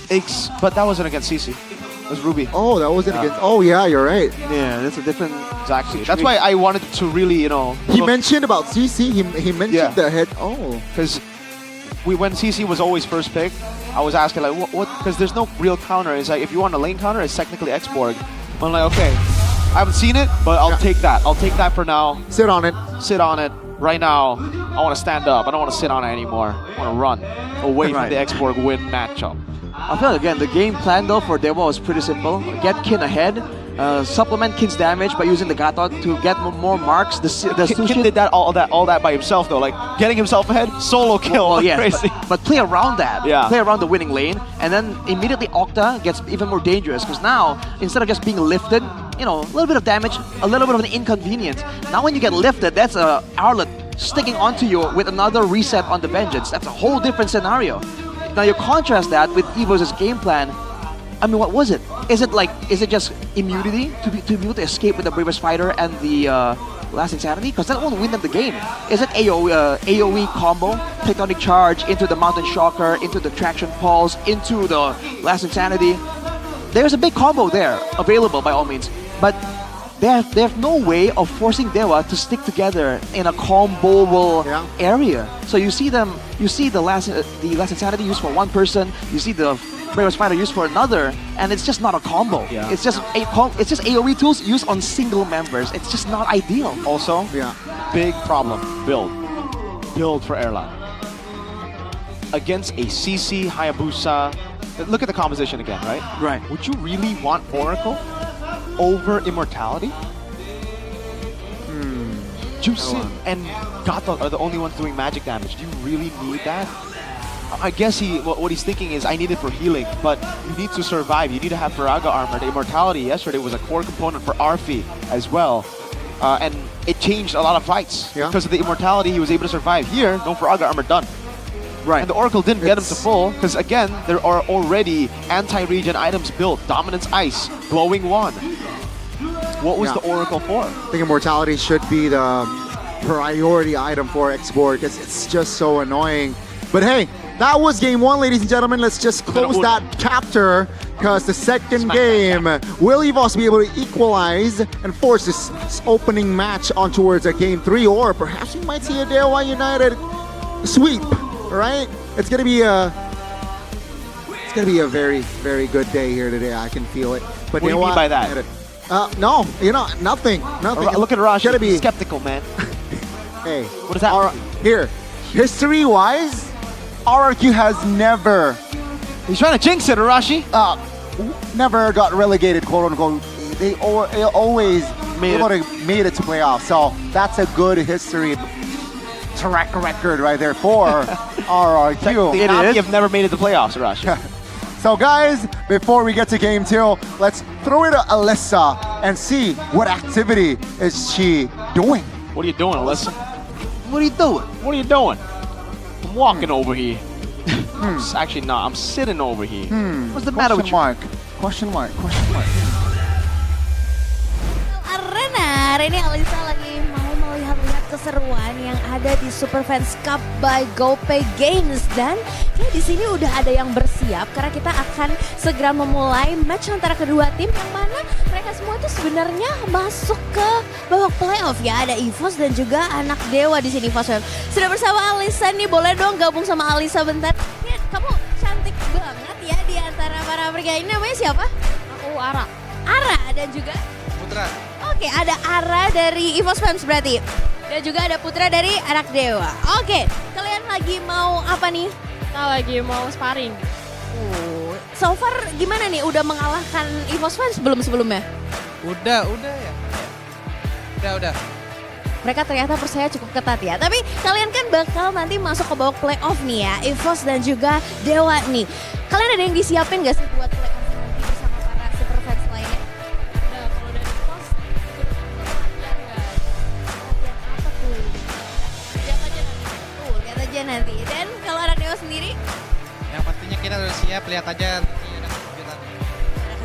But that wasn't against CC. It was Ruby. Oh, that wasn't against... Oh, yeah, you're right. Yeah, that's a different... Exactly. That's why I wanted to really, you know... He mentioned about CC. He mentioned the head... Oh. Because when CC was always first pick, I was asking, like, what? Because there's no real counter. It's like, if you want a lane counter, it's technically X-Borg. I'm like, okay, I haven't seen it, but I'll take that. I'll take that for now. Sit on it. Sit on it. Right now, I want to stand up. I don't want to sit on it anymore. I want to run away from the X-Borg win matchup. I feel like, again, the game plan though for Dewa was pretty simple. Get Kin ahead, supplement Kin's damage by using the Gatot to get more marks. Kin did all that by himself though, like getting himself ahead, solo kill. Well, yeah, crazy. But play around that. Yeah. Play around the winning lane, and then immediately Octa gets even more dangerous, because now instead of just being lifted, you know, a little bit of damage, a little bit of an inconvenience. Now when you get lifted, that's a Owlet sticking onto you with another reset on the Vengeance. That's a whole different scenario. Now you contrast that with Evos' game plan. I mean, what was it? Is it just immunity to be able to escape with the Bravest Fighter and the Last Insanity? Because that won't win them the game. Is it AoE combo, Tectonic Charge into the Mountain Shocker, into the Traction Pulse, into the Last Insanity? There's a big combo there available by all means, but they have no way of forcing Dewa to stick together in a comboable area. So you see the last Insanity used for one person, you see the Bravest Fighter used for another, and it's just not a combo. Yeah. It's just AoE tools used on single members. It's just not ideal. Also, big problem. Build for Airline. Against a CC Hayabusa. Look at the composition again, right? Right. Would you really want Oracle over Immortality? Jusin and Gatot are the only ones doing magic damage. Do you really need that? I guess what he's thinking is, I need it for healing, but you need to survive. You need to have Faraga armor. The Immortality yesterday was a core component for Arfi as well. And it changed a lot of fights. Because of the Immortality, he was able to survive. Here, no Faraga armor done. Right. And the Oracle didn't get him to full, because again, there are already anti-regen items built. Dominance Ice, Glowing Wand. What was the Oracle for? I think Immortality should be the priority item for X-Borg, because it's just so annoying. But hey, that was game 1, ladies and gentlemen. Let's just close that chapter. because the second game, will EVOS be able to equalize and force this opening match on towards a game 3, or perhaps we might see a Dewa United sweep, right? It's gonna be a very, very good day here today. I can feel it. But What do you mean by that? No, nothing. Look at Rush. Gotta be skeptical, man. Hey, what is that? Here, history-wise, RRQ has never. He's trying to jinx it, Arashi. Never got relegated, quote unquote. They always made it to playoffs. So that's a good history track record right there for RRQ. The Navi have never made it to playoffs, Arashi. So guys, before we get to game 2, let's throw it to Alyssa and see what activity is she doing. What are you doing, Alyssa? What are you doing? What are you doing? I'm walking over here. Actually, no, I'm sitting over here. What's the matter with you? Question mark. Arena, hari ini Alisa lagi mau melihat-lihat keseruan yang ada di Super Fans Cup by GoPay Games, dan kayak di sini udah ada yang bersiap karena kita akan segera memulai match antara kedua tim yang mana mereka semua itu sebenarnya masuk ke babak playoff ya. Ada EVOS dan juga anak Dewa di sini. EVOS sudah bersama Alisa nih, boleh dong gabung sama Alisa bentar? Ya, kamu cantik banget ya di antara para pria ini. Namanya siapa? Aku Ara. Ara dan juga Putra. Oke, ada Ara dari EVOS Fans berarti. Dan juga ada Putra dari anak Dewa. Oke, kalian lagi mau apa nih? Kita lagi mau sparring. So far gimana nih? Udah mengalahkan EVOS Fans belum sebelumnya? Udah ya. Udah. Mereka ternyata percaya cukup ketat ya. Tapi kalian kan bakal nanti masuk ke babak playoff nih ya. EVOS dan juga Dewa nih. Kalian ada yang disiapin gak sih buat playoff nanti bersama para super fans lainnya? Udah, kalau dari EVOS latihan guys. Latihan apa tuh? Lihat aja nanti. Dan kalau anak Dewa sendiri? Yang pastinya kita udah siap, lihat aja nanti ada kejutan.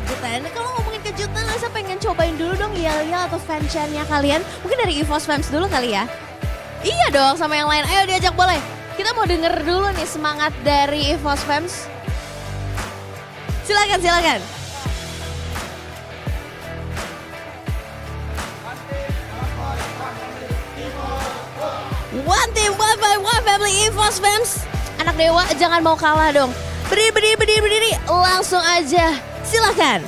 Kejutan. Kalau ngomongin kejutan, Lisa pengen cobain dulu dong yel-yel atau fan-channya kalian. Mungkin dari EVOS Fans dulu kali ya. Iya dong, sama yang lain. Ayo diajak boleh. Kita mau denger dulu nih semangat dari EVOS Fans. Silakan. One team, one by one family EVOS Fans. Anak Dewa jangan mau kalah dong. Berdiri. Langsung aja. Silakan. 1,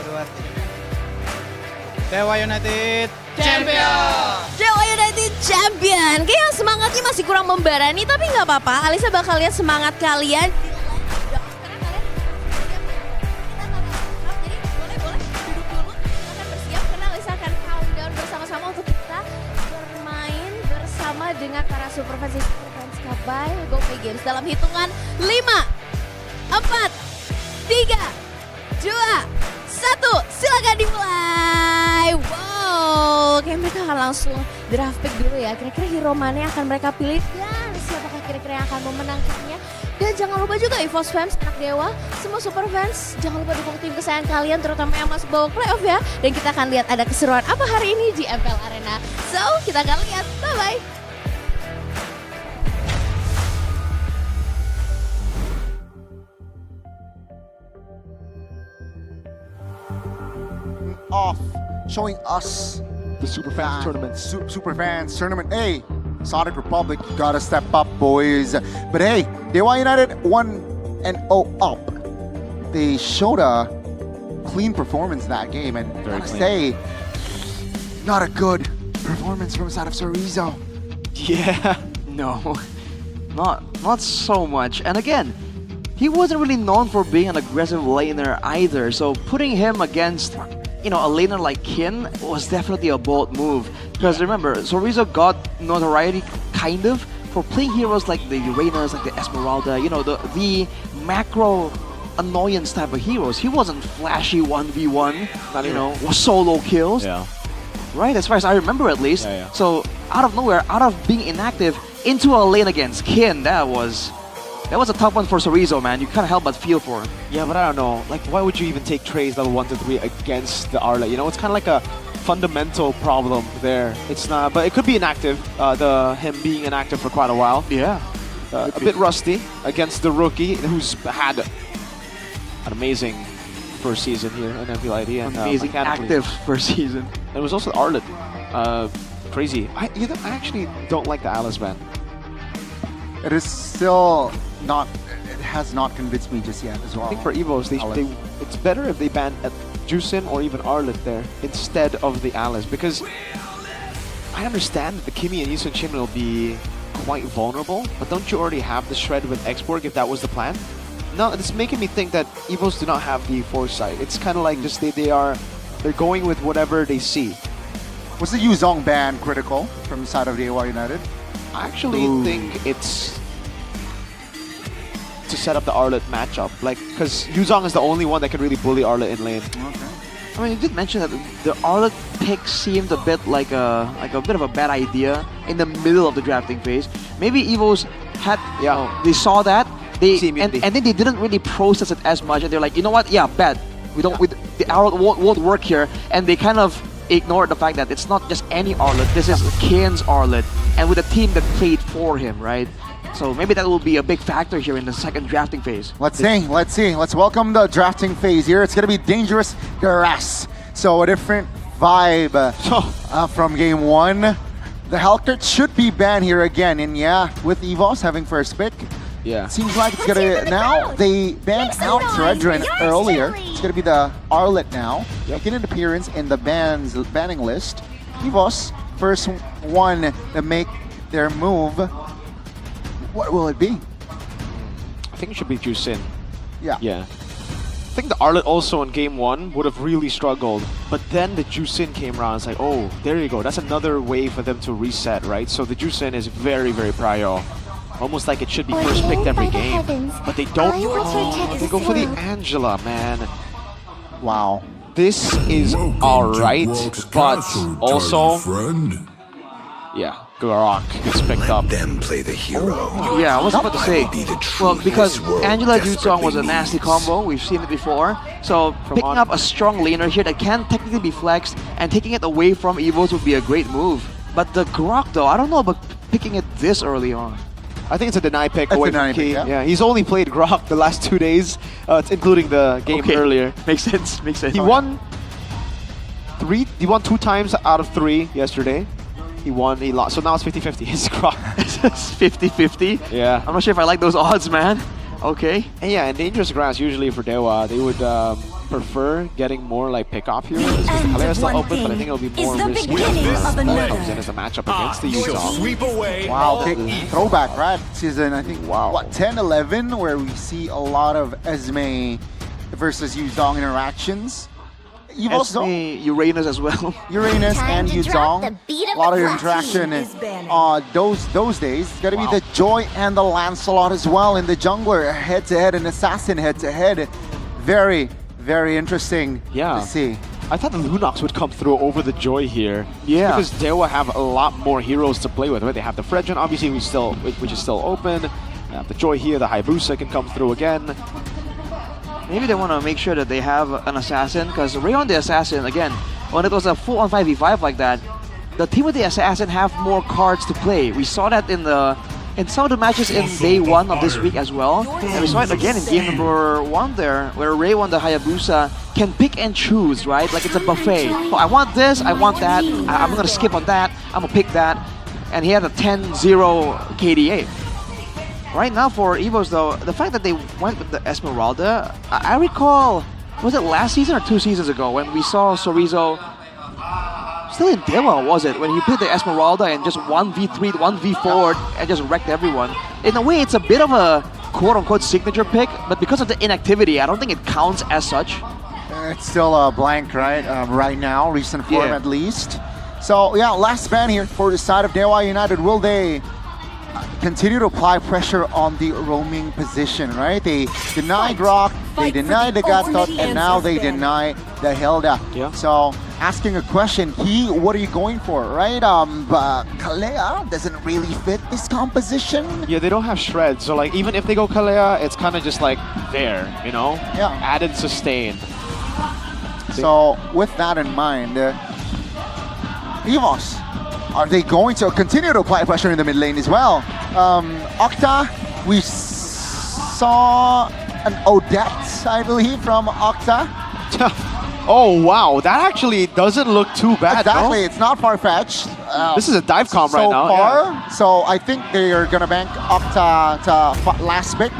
2, 3. Dewa United Champion! Dewa United Champion. Kayaknya semangatnya masih kurang membara nih, tapi nggak apa-apa. Alisa bakal lihat semangat kalian. Dengan para Super Fans Cup by GoPay Games dalam hitungan 5, 4, 3, 2, 1, silakan dimulai. Wow, kayak mereka akan langsung draft pick dulu ya. Kira-kira hero mana yang akan mereka pilih dan siapakah kira-kira yang akan memenangkannya. Dan jangan lupa juga EVOS Fans, anak Dewa, semua Super Fans, jangan lupa dukung tim kesayangan kalian terutama yang masuk babak playoff ya. Dan kita akan lihat ada keseruan apa hari ini di MPL Arena. So, kita akan lihat. Bye-bye. Off, showing us the Super Fans tournament. Super Fans tournament. Hey, Sonic Republic, you gotta step up, boys. But hey, Dewa United 1-0 up. They showed a clean performance in that game, and I gotta say, not a good performance from the side of Sorizo. Yeah, no, not so much. And again, he wasn't really known for being an aggressive laner either. So putting him against, a laner like Kin was definitely a bold move. Because remember, Sorizo got notoriety kind of for playing heroes like the Uranus, like the Esmeralda, the macro annoyance type of heroes. He wasn't flashy 1v1, solo kills. Yeah. Right, as far as I remember at least. Yeah. So out of nowhere, out of being inactive, into a lane against Kin, that was a tough one for Sorizo, man. You can't help but feel for him. Yeah, but I don't know. Like, why would you even take trades level 1 to 3 against the Arla? It's kind of like a fundamental problem there. It's not, but it could be inactive. Him being inactive for quite a while. Yeah. A bit rusty against the rookie who's had amazing first season here in MPL ID. And, Amazing mechanically- active first season. And it was also Arlet. Crazy. I actually don't like the Alice ban. It is still not. It has not convinced me just yet as well. I think for Evos, it's better if they ban at Juicin or even Arlet there instead of the Alice, because I understand that the Kimi and Yisun Chim will be quite vulnerable, but don't you already have the shred with Exborg if that was the plan? No, it's making me think that Evos do not have the foresight. It's kind of like just they're going with whatever they see. Was the Yuzong ban critical from the side of the AY United? I actually think it's to set up the Arlet matchup, like, because Yuzong is the only one that can really bully Arlet in lane. Okay. I mean, you did mention that the Arlet pick seemed a bit like a bit of a bad idea in the middle of the drafting phase. Maybe Evos had, they saw that, and then they didn't really process it as much, and they're like, you know what? Yeah, bad. The Arlet won't work here, and they kind of ignored the fact that it's not just any Arlet. This is Kian's Arlet, and with a team that played for him, right? So maybe that will be a big factor here in the second drafting phase. Let's see. Let's welcome the drafting phase here. It's going to be Dangerous Duress. So a different vibe from game one. The Hellcat should be banned here again. And yeah, with Evos having first pick, seems like it's going to... Now, they banned out Ceredrin earlier. It's going to be the Arlet now. Making an appearance in the banning list. Evos, first one to make their move. What will it be? I think it should be Juicin. Yeah. I think the Arlet also in game one would have really struggled, but then the Juicin came around. It's like, oh, there you go. That's another way for them to reset, right? So the Juicin is very, very prio. Almost like it should be first picked every game, but they don't. Oh, they go for the Angela, man. Wow. This is alright, but also, Garok gets picked up. Them play the hero. Yeah, I was about to say, well, because Angela Yuzong was a nasty combo, we've seen it before, so picking up a strong laner here that can technically be flexed and taking it away from Evos would be a great move. But the Grok though, I don't know about picking it this early on. I think it's a deny pick away from Key. Yeah, he's only played Grok the last 2 days, including the game earlier. Makes sense. He won 2 times out of 3 yesterday. He won, he lost. So now it's 50-50. His Grok. It's 50-50? Yeah. I'm not sure if I like those odds, man. Okay. And yeah, in Dangerous Grass, usually for Dewa, they would prefer getting more like pick-off heroes. Because the Kalea is still open, but I think it'll be more risky that comes in as a matchup against the Yuzong. Wow, big throwback, right? Season, I think, what, 10-11, where we see a lot of Esme versus Yuzong interactions. Esme, Uranus as well. Uranus and Yuzong. A lot of interaction those days. It's got to be the Joy and the Lancelot as well in the jungler, head-to-head, and Assassin head-to-head. Very, very interesting to see. I thought the Lunox would come through over the Joy here. Yeah. Because Dewa have a lot more heroes to play with, right? They have the Fredrin, obviously, which is still open. They have the Joy here, the Hayabusa can come through again. Maybe they want to make sure that they have an Assassin, because Rayon the Assassin, again, when it was a full-on 5v5 like that, the team with the Assassin have more cards to play. We saw that in some of the matches in day 1 of this week as well. And we saw it again in game number 1 there, where Rayon the Hayabusa can pick and choose, right? Like it's a buffet. Oh, I want this, I want that, I'm going to skip on that, I'm going to pick that. And he had a 10-0 KDA. Right now for Evos though, the fact that they went with the Esmeralda, I recall, was it last season or 2 seasons ago when we saw Sorizo, still in Dewa was it, when he played the Esmeralda and just 1v3, 1v4 and just wrecked everyone. In a way it's a bit of a quote-unquote signature pick, but because of the inactivity, I don't think it counts as such. It's still a blank, right? Right now, recent form at least. So yeah, last ban here for the side of Dewa United. Will they continue to apply pressure on the roaming position, right? They deny Grok, they deny the Gatot, and now they deny the Hilda. Yeah. So, asking a question, what are you going for, right? Kalea doesn't really fit this composition. Yeah, they don't have shreds, so like even if they go Kalea, it's kind of just like there, you know? Yeah. Added sustain. So, with that in mind, Evos, are they going to continue to apply pressure in the mid lane as well? Octa, we saw an Odette, I believe, from Octa. Oh wow, that actually doesn't look too bad. Exactly, no? it's not far-fetched. This is a dive comp right now. So far, so I think they are gonna bank Octa to last pick.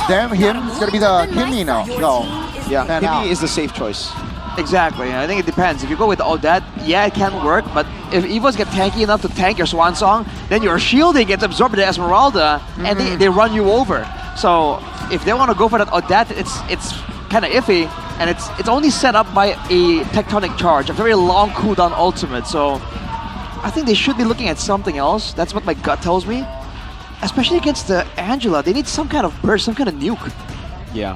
Then him, it's gonna be the Kimmy now. No. Yeah, Kimmy is the safe choice. Exactly. I think it depends. If you go with Odette, yeah, it can work. But if Evos get tanky enough to tank your Swan Song, then your shielding gets absorbed by the Esmeralda, and they run you over. So if they want to go for that Odette, it's kind of iffy, and it's only set up by a Tectonic Charge, a very long cooldown ultimate. So I think they should be looking at something else. That's what my gut tells me. Especially against the Angela, they need some kind of burst, some kind of nuke. Yeah.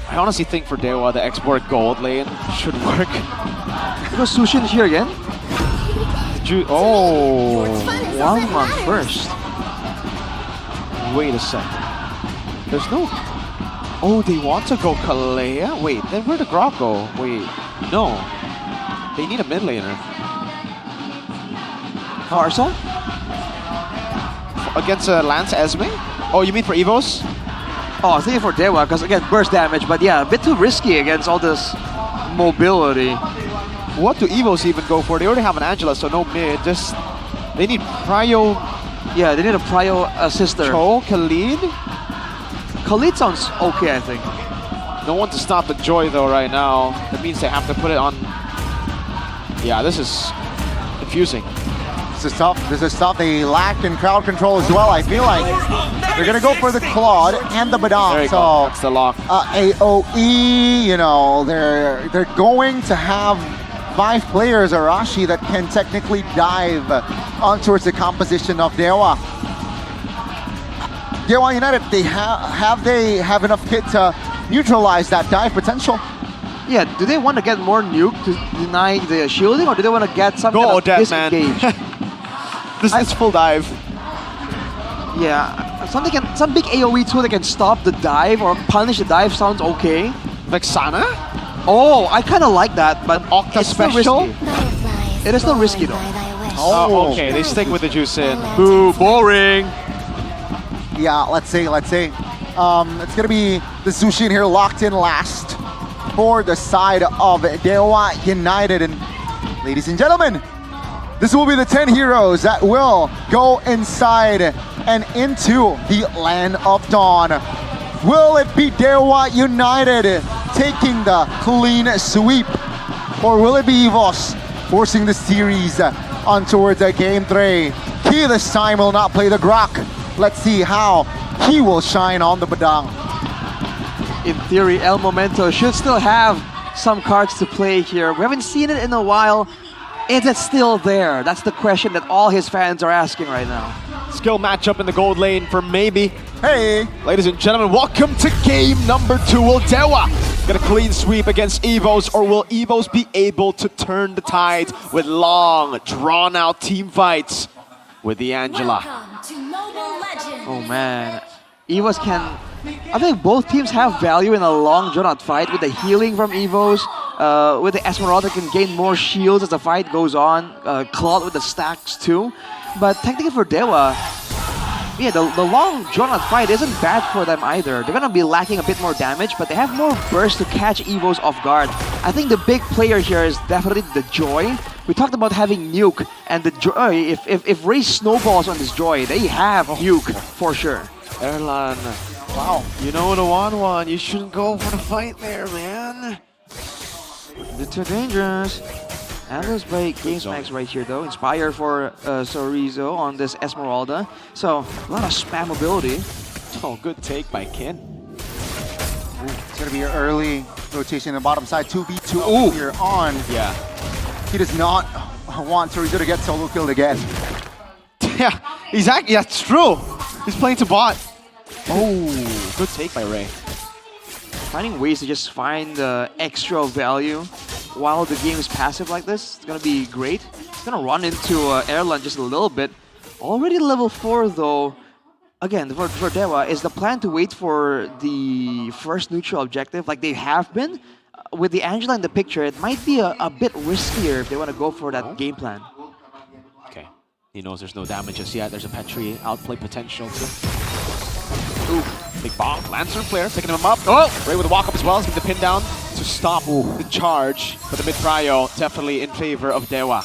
I honestly think for Dewa, the export gold lane should work. Because Sushin here again. Oh, 1-1 first. Wait a second. There's no... Oh, they want to go Kalea? Wait, then where'd the Grok go? Wait, no. They need a mid laner. Karsa? Against Lance Esme? Oh, you mean for Evos? Oh, I was thinking for Dewa, because again, burst damage, but yeah, a bit too risky against all this mobility. What do Evos even go for? They already have an Angela, so no mid. Just they need Prio. Yeah, they need a Prio assister. Cho, Khalid? Khalid sounds okay, I think. No one to stop the Joy though right now. That means they have to put it on. Yeah, this is confusing. This is tough. This is tough. They lack in crowd control as well. I feel like they're gonna go for the Claude and the Badang. So that's the lock. AOE, you know, they're going to have 5 players, Arashi, that can technically dive on towards the composition of Dewa. Dewa United, they have enough kit to neutralize that dive potential. Yeah, do they want to get more nuke to deny the shielding, or do they want to get some kind of disengage? This is full dive. Yeah, some big AoE tool that can stop the dive or punish the dive sounds okay. Like Sana? Oh, I kind of like that, but Octa it's still special? risky. It is still risky though. Oh, okay, they stick with the juice in. Boo, boring. Yeah, let's see. It's gonna be the Zushin here locked in last for the side of Dewa United. And ladies and gentlemen, this will be the 10 heroes that will go inside and into the Land of Dawn. Will it be Dewa United taking the clean sweep? Or will it be EVOS forcing the series on towards Game 3? He this time will not play the Grok. Let's see how he will shine on the Badang. In theory, El Momento should still have some cards to play here. We haven't seen it in a while. Is it still there? That's the question that all his fans are asking right now. Skill matchup in the gold lane for maybe. Hey! Ladies and gentlemen, welcome to game number 2. Will Dewa get a clean sweep against Evos, or will Evos be able to turn the tide with long, drawn-out team fights with the Angela? Oh man, Evos can... I think both teams have value in a long drawn-out fight with the healing from Evos, with the Esmeralda can gain more shields as the fight goes on, Claude with the stacks too. But technically for Dewa, yeah, the long drawn-out fight isn't bad for them either. They're gonna be lacking a bit more damage, but they have more burst to catch Evos off guard. I think the big player here is definitely the Joy. We talked about having nuke, and the Joy, if Ray snowballs on this Joy, they have nuke for sure. Erlan, wow, you know the 1-1, you shouldn't go for the fight there, man. They're too dangerous. Handles by GamesMax right here though. Inspire for Sorizo on this Esmeralda. So, a lot of spam ability. Oh, good take by Ken. It's going to be your early rotation in the bottom side. 2v2 here on. Yeah. He does not want Sorizo to get solo killed again. Yeah, exactly. That's true. He's playing to bot. Oh, good take by Ray. Finding ways to just find extra value while the game is passive like this, it's gonna be great. It's gonna run into Erlan just a little bit. Already level 4 though. Again, for Dewa, is the plan to wait for the first neutral objective like they have been? With the Angela in the picture, it might be a bit riskier if they want to go for that game plan. Okay, he knows there's no damage just yet. There's a Petri outplay potential too. Ooh, big bomb. Lancer Flare picking him up. Oh! Ray with a walk up as well. He's getting the pin down to stop the charge. But the mid prio definitely in favor of Dewa.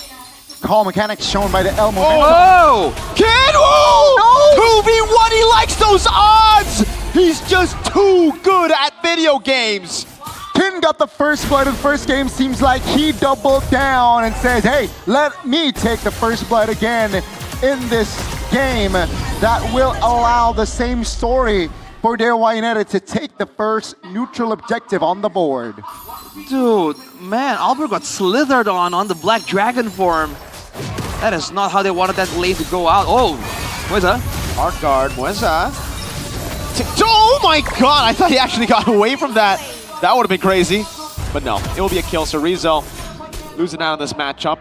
Call mechanics shown by the Elmo. Oh! Kid! Oh! 2v1, he likes those odds! He's just too good at video games! Kin got the first blood in the first game. Seems like he doubled down and says, hey, let me take the first blood again in this game. That will allow the same story for Dewa United to take the first neutral objective on the board. Dude, man, Albert got slithered on the Black Dragon form. That is not how they wanted that lane to go out. Oh, Mueza. Hard guard, Mueza. Oh my god, I thought he actually got away from that. That would have been crazy. But no, it will be a kill. So Rizzo losing out on this matchup.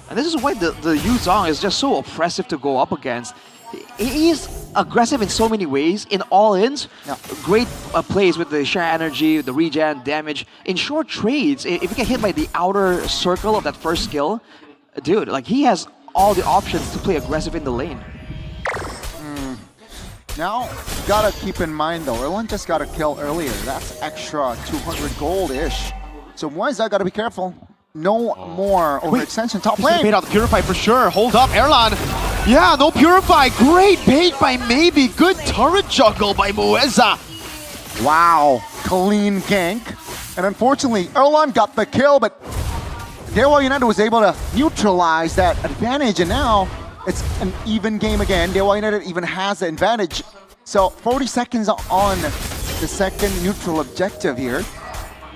And this is why the Yu Zhong is just so oppressive to go up against. He is aggressive in so many ways, in all-ins. Yeah. Great plays with the share energy, the regen, damage. In short trades, if you get hit by the outer circle of that first skill, dude, like he has all the options to play aggressive in the lane. Now, gotta keep in mind though, Erlen just got a kill earlier. That's extra 200 gold-ish. So Mueza gotta be careful. No more overextension. Top lane. Bait out the Purify for sure. Hold up, Erlan. Yeah, no Purify. Great bait by Maybe. Good turret juggle by Mueza. Wow, clean gank. And unfortunately, Erlan got the kill, but Dewa United was able to neutralize that advantage, and now it's an even game again. Dewa United even has the advantage. So 40 seconds on the second neutral objective here.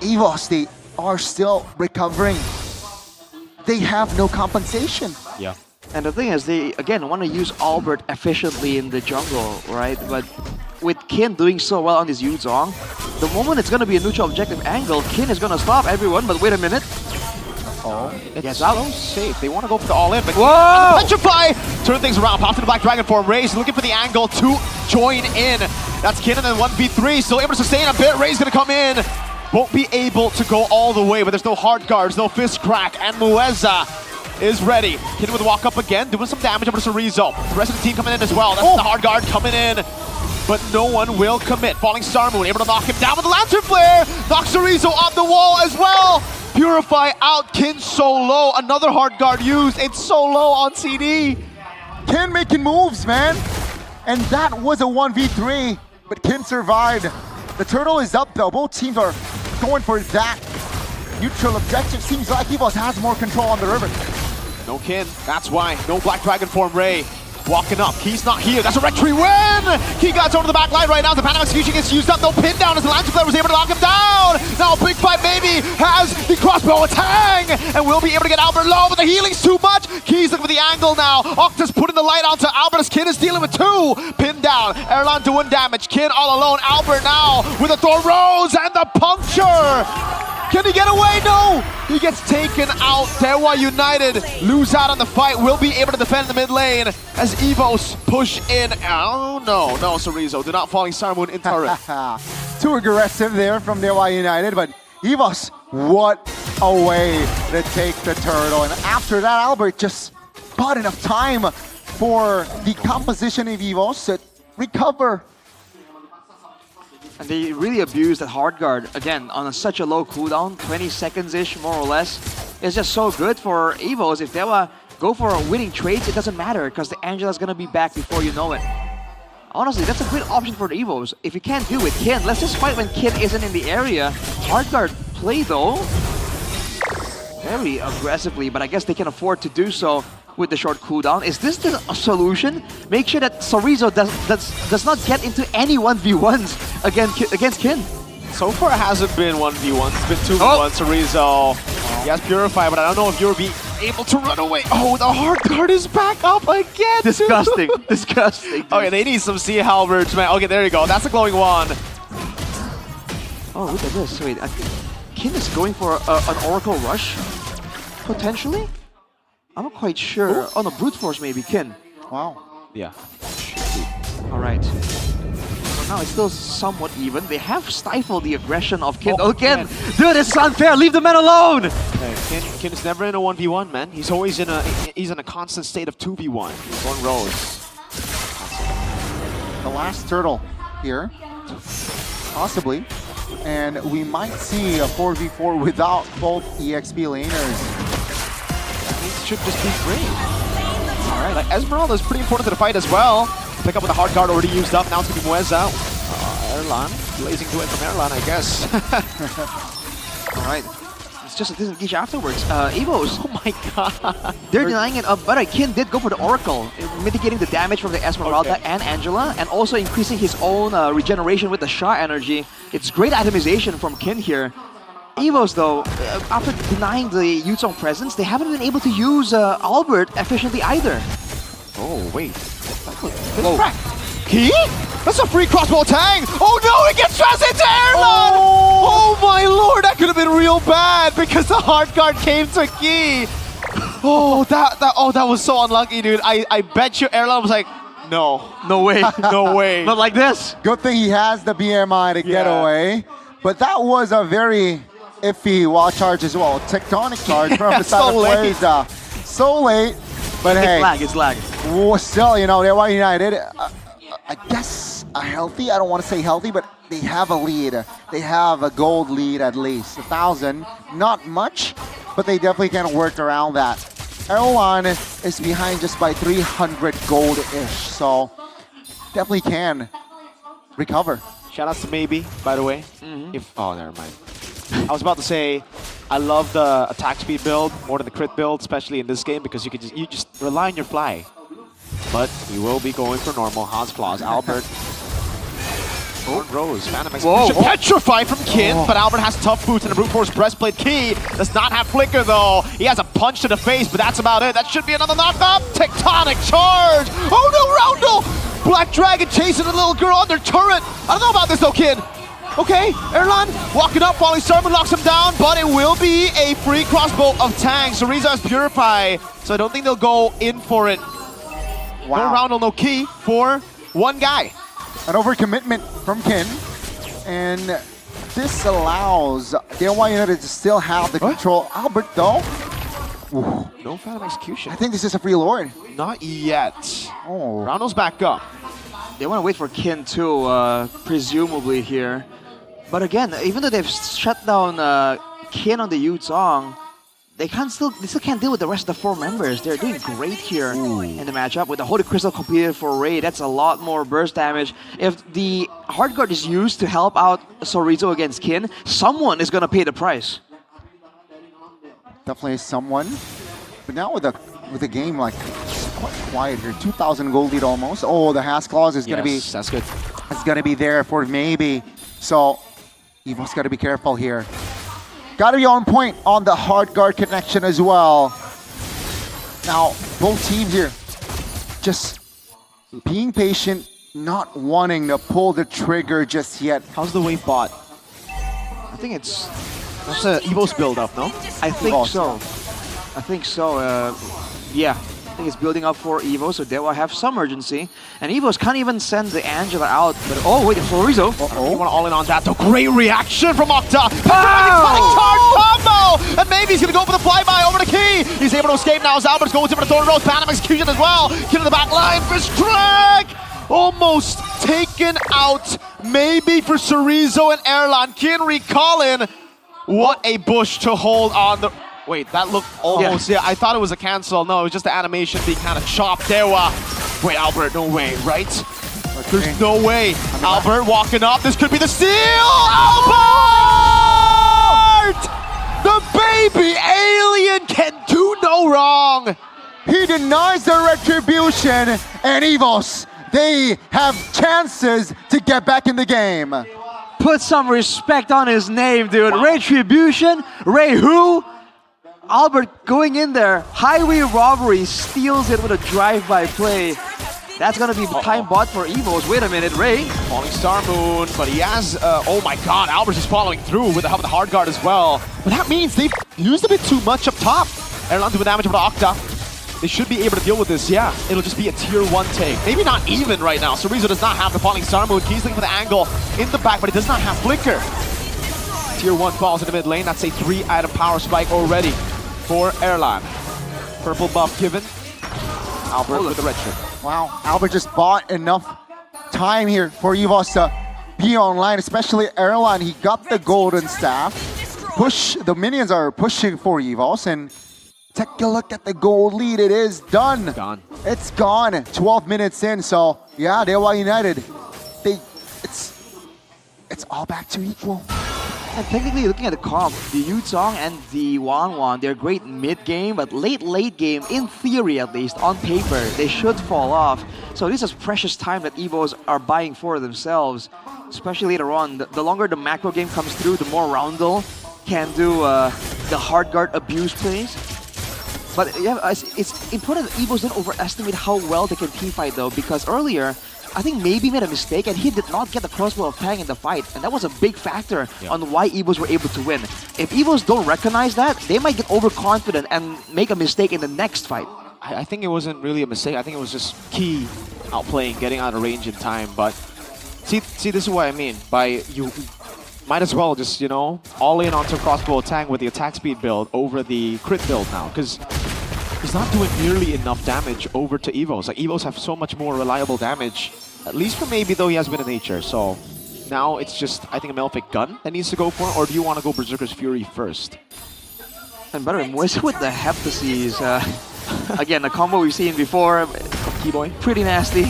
EVOS, they are still recovering. They have no compensation. Yeah. And the thing is, they, again, want to use Albert efficiently in the jungle, right? But with Kin doing so well on his Yu Zhong, the moment it's going to be a neutral objective angle, Kin is going to stop everyone, but wait a minute. Oh, it's so safe. They want to go for the all-in, but whoa! Electrify! Turn things around, pop to the Black Dragon form. Ray's looking for the angle to join in. That's Kin and then 1v3, still able to sustain a bit. Ray's going to come in. Won't be able to go all the way, but there's no hard guards, no fist crack, and Mueza is ready. Kin with a walk up again, doing some damage over to Cerezo. The rest of the team coming in as well. That's the hard guard coming in, but no one will commit. Falling Star Moon, able to knock him down with the Lantern Flare. Knocks Cerezo off the wall as well. Purify out, Kin so low. Another hard guard used. It's so low on CD. Kin making moves, man. And that was a 1v3, but Kin survived. The turtle is up though. Both teams are going for that neutral objective. Seems like EVOS has more control on the river. No Kin, that's why. No Black Dragon form Ray. Walking up, Key's not here. That's a red tree win! Key got over the back line right now. The Panamax fusion gets used up. No pin down as the Lantern Flare was able to knock him down. Now Big Fight Maybe has the crossbow attack and will be able to get Albert low, but the healing's too much. Key's looking for the angle now. Octa's putting the light onto Albert as Kin is dealing with two. Pin down. Erlan doing damage. Kin all alone. Albert now with a Thor Rose and the puncture. Can he get away? No! He gets taken out. Dewa United lose out on the fight. Will be able to defend the mid lane as EVOS push in. Oh no, no, Cerezo. Do not Falling Star Moon in turret. Too aggressive there from Dewa United, but EVOS, what a way to take the turtle. And after that, Albert just bought enough time for the composition of EVOS to recover. And they really abused that hard guard, again, on such a low cooldown, 20 seconds-ish, more or less. It's just so good for EVOS. If Dewa go for winning trades, it doesn't matter, because the Angela's going to be back before you know it. Honestly, that's a great option for the EVOS. If you can't do it, Kin, let's just fight when Kin isn't in the area. Hard guard play, though. Very aggressively, but I guess they can afford to do so with the short cooldown. Is this the solution? Make sure that Cerezo does not get into any 1v1s against Kin. So far it hasn't been 1v1s, it's been 2v1s. Cerezo. He has Purify, but I don't know if you'll be able to run away. Oh, the hard guard is back up again. Disgusting, disgusting. Okay, they need some Sea Halberds, man. Okay, there you go. That's a glowing wand. Oh, look at this. Wait, I think Kin is going for an Oracle Rush, potentially? I'm not quite sure. Oh no, Brute Force maybe, Kin. Wow. Yeah. Alright. So now it's still somewhat even. They have stifled the aggression of Kin. Oh, Kin! Dude, this is unfair! Leave the man alone! Hey, Kin is never in a 1v1, man. He's always in a constant state of 2v1. One Rose. the last turtle here, possibly. And we might see a 4v4 without both EXP laners. It should just be great. All right, like Esmeralda is pretty important to the fight as well. Pick up with the hard card already used up. Now it's going to be Mueza. Erlan, blazing to it from Erlan, I guess. All right. It's just a disengage afterwards. Evos. Oh my god. They're denying it. But Kin did go for the Oracle, mitigating the damage from the Esmeralda and Angela, and also increasing his own regeneration with the Shah energy. It's great itemization from Kin here. Evos, though, after denying the Yuzong presence, they haven't been able to use Albert efficiently either. Oh, wait. Good crack. Key? That's a free crossbow tang! Oh no, it gets translated to Erlan! Oh my lord, that could have been real bad because the hard card came to Key. Oh, that was so unlucky, dude. I bet you Erlan was like, no way, no way. Not like this. Good thing he has the BMI to get away. But that was a very iffy wall charge as well. Tectonic charge from the side of Mueza. So late, but hey. It's lag. Still, you know, Dewa United, I guess healthy. I don't want to say healthy, but they have a lead. They have a gold lead at least. 1,000, not much, but they definitely can work around that. Erlan is behind just by 300 gold-ish, so definitely can recover. Shout outs to Maybe, by the way. Oh, never mind. I was about to say, I love the attack speed build more than the crit build, especially in this game, because you just rely on your fly. But you will be going for normal. Hans Claus, Albert. Rose, Phantom Execution. Petrified from Kin, but Albert has tough boots and a brute force breastplate. Key does not have flicker though. He has a punch to the face, but that's about it. That should be another knockup. Tectonic charge. Oh no, Roundel! Black Dragon chasing a little girl on their turret. I don't know about this though, Kid. Okay, Erlan walking up while Sermon locks him down, but it will be a free crossbow of Tang. So Riza has Purify, so I don't think they'll go in for it. No Roundel, no Key for one guy. An overcommitment from Kin, and this allows Dewa United to still have the control. Albert, though. Ooh. No Phantom Execution. I think this is a free Lord. Not yet. Oh. Roundel's back up. They want to wait for Kin too, presumably here. But again, even though they've shut down Kin on the Yuzong, they still can't deal with the rest of the 4 members. They're doing great here in the matchup. With the Holy Crystal completed for Ray, that's a lot more burst damage. If the Hard Guard is used to help out Sorizo against Kin, someone is going to pay the price. Definitely someone. But now with a game like quite quiet here, 2,000 gold lead almost. Oh, the Has Clause is going to be. That's good. It's going to be there for Maybe. So Evo's got to be careful here. Got to be on point on the hard guard connection as well. Now, both teams here just being patient, not wanting to pull the trigger just yet. How's the wave bot? I think that's Evo's build up, no? I think so. I think so. Yeah. I think it's building up for Evo, so they will have some urgency. And Evos can't even send the Angela out. But oh, wait, Florizo. You want to all in on that, though. Great reaction from Octa. Charge combo! And maybe he's going to go for the flyby over the Key. He's able to escape now as Albert's going for the Thorn Rose. Phantom Execution as well. Get in the back line. Fish Drag! Almost taken out. Maybe for Sorizo and Erlan. Kin recalling. What a bush to hold on the... Wait, that looked almost, yeah, I thought it was a cancel. No, it was just the animation being kind of chopped. There, wait, Albert, no way, right? There's no way. Albert walking up. This could be the steal! Albert! The baby alien can do no wrong. He denies the retribution, and Evos, they have chances to get back in the game. Put some respect on his name, dude. Retribution, Ray who? Albert going in there, highway robbery, steals it with a drive-by play. That's gonna be time bought for Evos. Wait a minute, Ray. Falling Star Moon, but he has, oh my god, Albert is following through with the help of the hard guard as well. But that means they've used a bit too much up top. Erlan doing damage over the Octa. They should be able to deal with this, yeah. It'll just be a tier 1 take. Maybe not even right now. Sorizo does not have the Falling Star Moon. He's looking for the angle in the back, but he does not have Flicker. Tier 1 falls in the mid lane. That's a 3-item power spike already for Erlan. Purple buff given. Albert with the red shirt. Wow, Albert just bought enough time here for EVOS to be online, especially Airline. He got the golden staff. The minions are pushing for EVOS, and take a look at the gold lead. It is done. Gone. It's gone. 12 minutes in. So yeah, Dewa United. It's all back to equal. And technically, looking at the comp, the Yuzong and the Wanwan, they're great mid-game, but late game, in theory at least, on paper, they should fall off. So this is precious time that EVOs are buying for themselves, especially later on. The longer the macro game comes through, the more Roundel can do the hard guard abuse plays. But yeah, it's important that EVOs don't overestimate how well they can teamfight though, because earlier, I think maybe made a mistake and he did not get the crossbow of Tang in the fight, and that was a big factor on why EVOs were able to win. If EVOs don't recognize that, they might get overconfident and make a mistake in the next fight. I think it wasn't really a mistake. I think it was just key outplaying, getting out of range in time. But see, this is what I mean. By you might as well just, you know, all in onto crossbow Tang with the attack speed build over the crit build now, because he's not doing nearly enough damage over to EVOs. Like, EVOs have so much more reliable damage, at least for maybe, though he has been a nature. So now it's just, I think, a Malefic Gun that needs to go for, or do you want to go Berserker's Fury first? And better Moise with the Heptases. Again, the combo we've seen before, Keyboy, pretty nasty.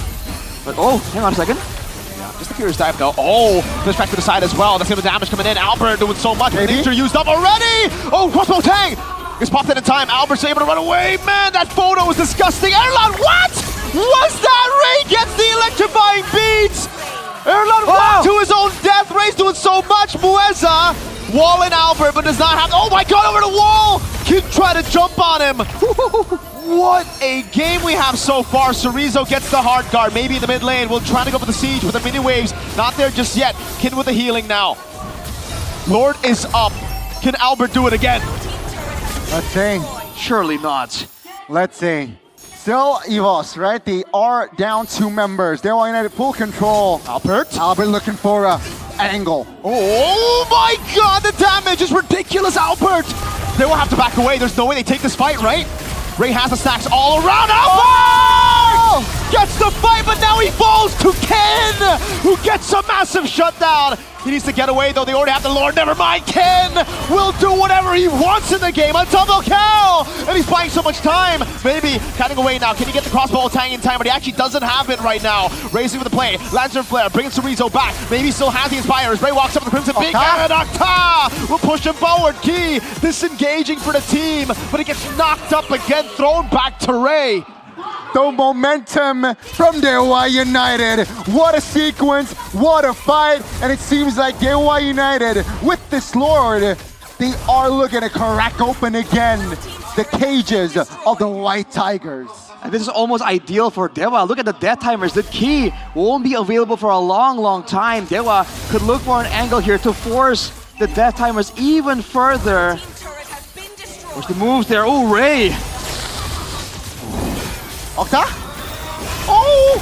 But oh, hang on a second. Yeah, just a curious dive though. Oh, push back to the side as well. That's gonna be damage coming in. Albert doing so much. Nature used up already. Oh, crossbow Tang! It's popped in time. Albert's able to run away. Man, that photo was disgusting. Erlan, what? Was that? Ray gets the electrifying beats. Erlan walked to his own death. Ray's doing so much. Mueza walling Albert, but does not have. Oh my god, over the wall. Kid tried to jump on him. What a game we have so far. Cerezo gets the hard guard. Maybe in the mid lane. We'll try to go for the siege with the mini waves. Not there just yet. Kid with the healing now. Lord is up. Can Albert do it again? Let's see. Surely not. Let's see. Still EVOS, right? They are down 2 members. Dewa United full control. Albert looking for a angle. Oh my god, the damage is ridiculous, Albert! They will have to back away. There's no way they take this fight, right? Ray has the stacks all around. Albert! Gets the fight, but now he falls to Ken, who gets a massive shutdown. He needs to get away, though. They already have the Lord. Never mind. Ken will do whatever he wants in the game. A double kill! And he's buying so much time. Maybe cutting away now. Can he get the crossbow Tang in time? But he actually doesn't have it right now. Raising with the play. Lantern Flare. Bringing Cerezo back. Maybe still has the Inspire. As Ray walks up with the Crimson Big. And Octa will push him forward. Key disengaging for the team. But he gets knocked up again. Thrown back to Ray. The momentum from Dewa United. What a sequence, what a fight. And it seems like Dewa United, with this Lord, they are looking to crack open again the cages of the White Tigers. And this is almost ideal for Dewa. Look at the death timers. The key won't be available for a long time. Dewa could look for an angle here to force the death timers even further. Where's the moves there? Oh, Ray. Octa? Oh!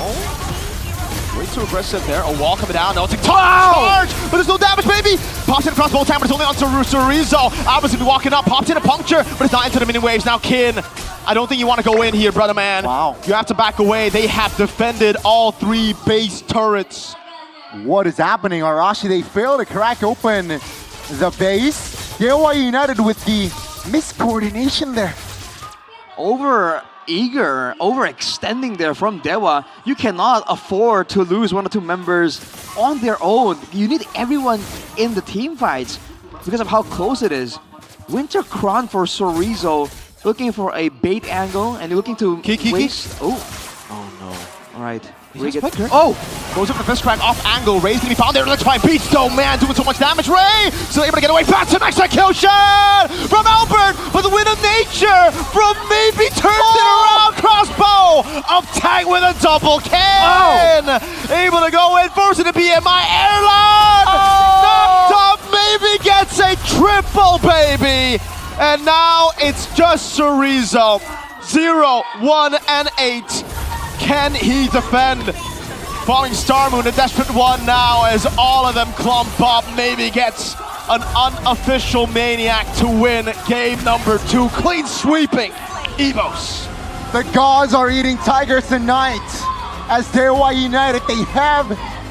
Way too aggressive there. A wall coming down. No, it's a charge! But there's no damage, baby! Pops in across both time, but it's only on Cerezo. Albert's gonna be walking up. Pops in a puncture, but it's not into the mini waves. Now, Kin, I don't think you want to go in here, brother man. Wow. You have to back away. They have defended all 3 base turrets. What is happening? Arashi, they fail to crack open the base. Dewa United with the miscoordination there. Overextending there from Dewa. You cannot afford to lose 1 or 2 members on their own. You need everyone in the team fights because of how close it is. Winter Crown for Cerezo, looking for a bait angle and looking to waste. Oh no! All right. Oh! Goes up the fist crack off angle. Ray's gonna be found there. Electrifying beats though, man, doing so much damage. Ray still able to get away. Back to execution from Albert, but the win of nature from maybe turns it around. Crossbow of Tang with a double kill. Able to go in, forcing the BMI. Airline knocked up. Maybe gets a triple, baby. And now it's just Cerezo. 0, 1, and 8. Can he defend? Falling Star Moon, a desperate one now as all of them clump up. Maybe gets an unofficial Maniac to win game number 2. Clean sweeping EVOS. The gods are eating tigers tonight. as Dewa United, they have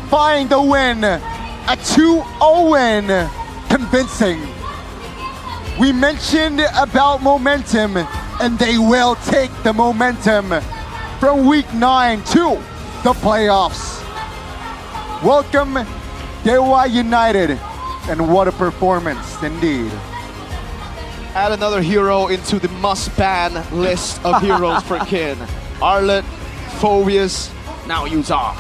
find the win, a 2-0 win, convincing. We mentioned about momentum, and they will take the momentum from week 9 to the playoffs. Welcome, Dewa United, and what a performance indeed. Add another hero into the must-ban list of heroes for Kin. Arlet, Phobius, now Utah.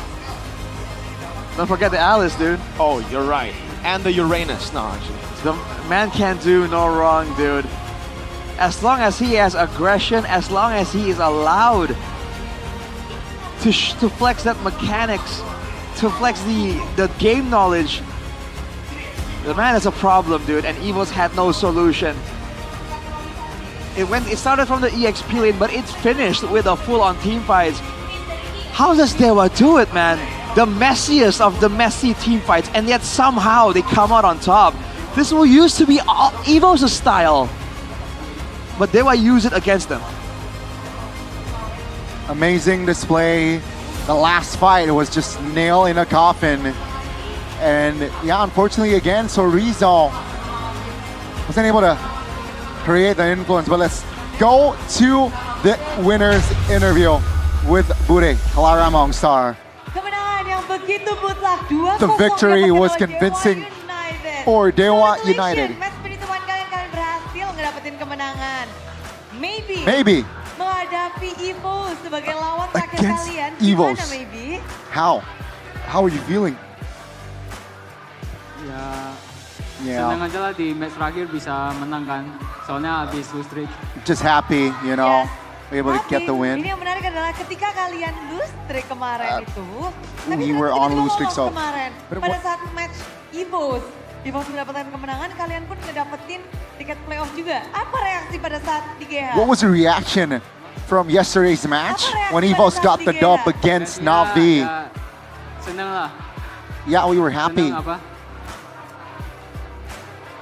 Don't forget the Alice, dude. Oh, you're right. And the Uranus. No, actually. The man can't do no wrong, dude. As long as he has aggression, as long as he is allowed to flex that mechanics, to flex the game knowledge, the man has a problem, dude, and Evos had no solution. It started from the EXP lane, but it's finished with a full-on team fights. How does Dewa do it, man? The messiest of the messy team fights, and yet somehow they come out on top. This will used to be Evo's style, but Dewa use it against them. Amazing display. The last fight was just nail in a coffin. And yeah, unfortunately again, Sorizo wasn't able to create the influence. But let's go to the winner's interview with Bude Kalarama Star. Kemenangan yang begitu mutlak 2-0 The victory was Dewa convincing United. for Dewa United. Match perhitungan kalian berhasil ngedapetin kemenangan. Maybe. Menghadapi Evo sebagai lawan terakhir Against kalian. Evos. Gimana maybe? How are you feeling? Ya, senang aja lah di match terakhir bisa menang kan. Soalnya habis lose streak. Just happy, you know, able to get the win. Ini yang menarik adalah ketika kalian lose streak kemarin itu, tapi We were on lose streak, so. kemarin pada saat match Evos mendapatkan kemenangan, kalian pun ngedapetin tiket playoff juga. Apa reaksi pada saat di GH? What was the reaction from yesterday's match when Evos got the dub against Navi? Senang lah. Yeah, we were happy. Senang apa?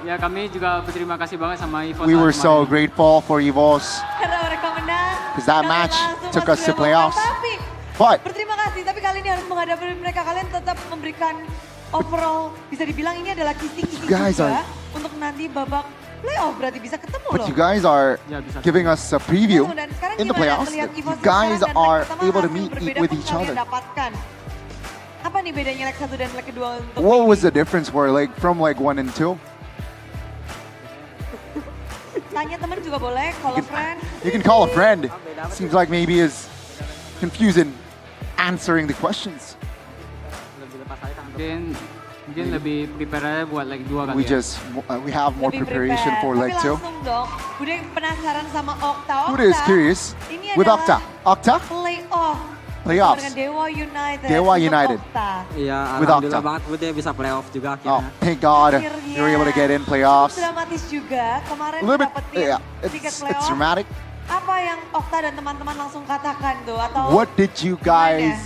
Ya, kami juga berterima kasih banget sama Evos. We were so grateful for Evos Karena mereka menang. because that match took us to playoffs. Tapi But berterima kasih, tapi kali ini harus menghadapi mereka. Kalian tetap memberikan overall, bisa dibilang ini adalah kisi-kisi guys juga are- untuk nanti babak playoff, berarti bisa ketemu but loh. you guys are giving us a preview Dan sekarang in the gimana playoffs. melihat You Evos guys sekarang dan leg are pertama able to hasil meet berbeda with pun each kalian other. dapatkan. Apa nih bedanya leg 1 dan leg 2 untuk What was the difference for from leg 1 and 2? tanya teman juga boleh, call a friend. You can call a friend. Seems like maybe is confused in answering the questions. Mungkin lebih prepare aja buat leg 2 kali We ya. just we have more Lebih preparation prepare. for leg Tapi 2. langsung dong, udah penasaran sama Okta. Buddha is curious ini with adalah Okta. playoff. Playoffs. Dengan Dewa United. Dewa untuk United. Okta. Iya, With alhamdulillah Okta. banget Bude bisa playoff juga Oh, akhirnya. thank God Akhirnya. you were able to get in playoffs. Dramatis juga, kemarin A little bit, dapetin yeah, tiket it's playoff. dramatic. Apa yang Okta dan teman-teman langsung katakan tuh? Atau What did you guys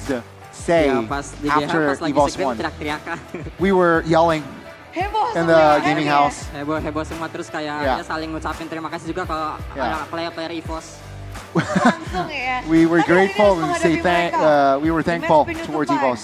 say Ya, pas di GH after pas lagi Evos scrim won? teriak-teriakan. We were yelling heboh in semua the ya, gaming ya? house. Heboh semua terus kayak Yeah. ya saling ngucapin terima kasih juga kalau Yeah. ada player-player Evos. Langsung ya. We were Tapi hari ini grateful. harus We say menghadapi we were Di thankful match penutupan. towards Evos.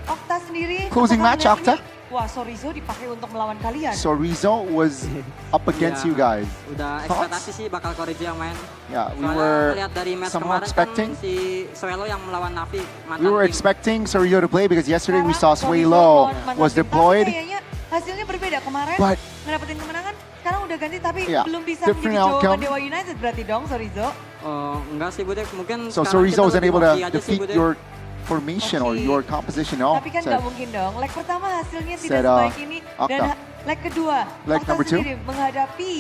Okta sendiri. Closing apakah match, melihat Okta? ini, wah, Sorizo dipakai untuk melawan kalian. So Rizzo was up against Iya, you guys. Udah Thoughts? ekspektasi sih bakal Koriju yang main. Yeah, we Soalnya were lihat dari match somewhat kemarin expecting. kan si Suelo yang melawan Navi mantan We were tim. expecting Sorio to play because yesterday we saw Sorizo Suelo lawan was Mantan. deployed. Tapi kayaknya hasilnya berbeda kemarin. But- Ngedapetin kemenangan, sekarang udah ganti tapi Yeah, belum bisa different menjadi jawaban outcome. Dewa United berarti dong, Sorizo. Enggak sih Bude, mungkin So sekarang Sorizo kita wasn't lebih able to hoki aja sih, defeat Bude. your formation or your composition. No, Tapi kan said nggak mungkin dong. Leg pertama hasilnya tidak Said, sebaik ini. Dan Okta. leg kedua, Leg Okta number two. sendiri menghadapi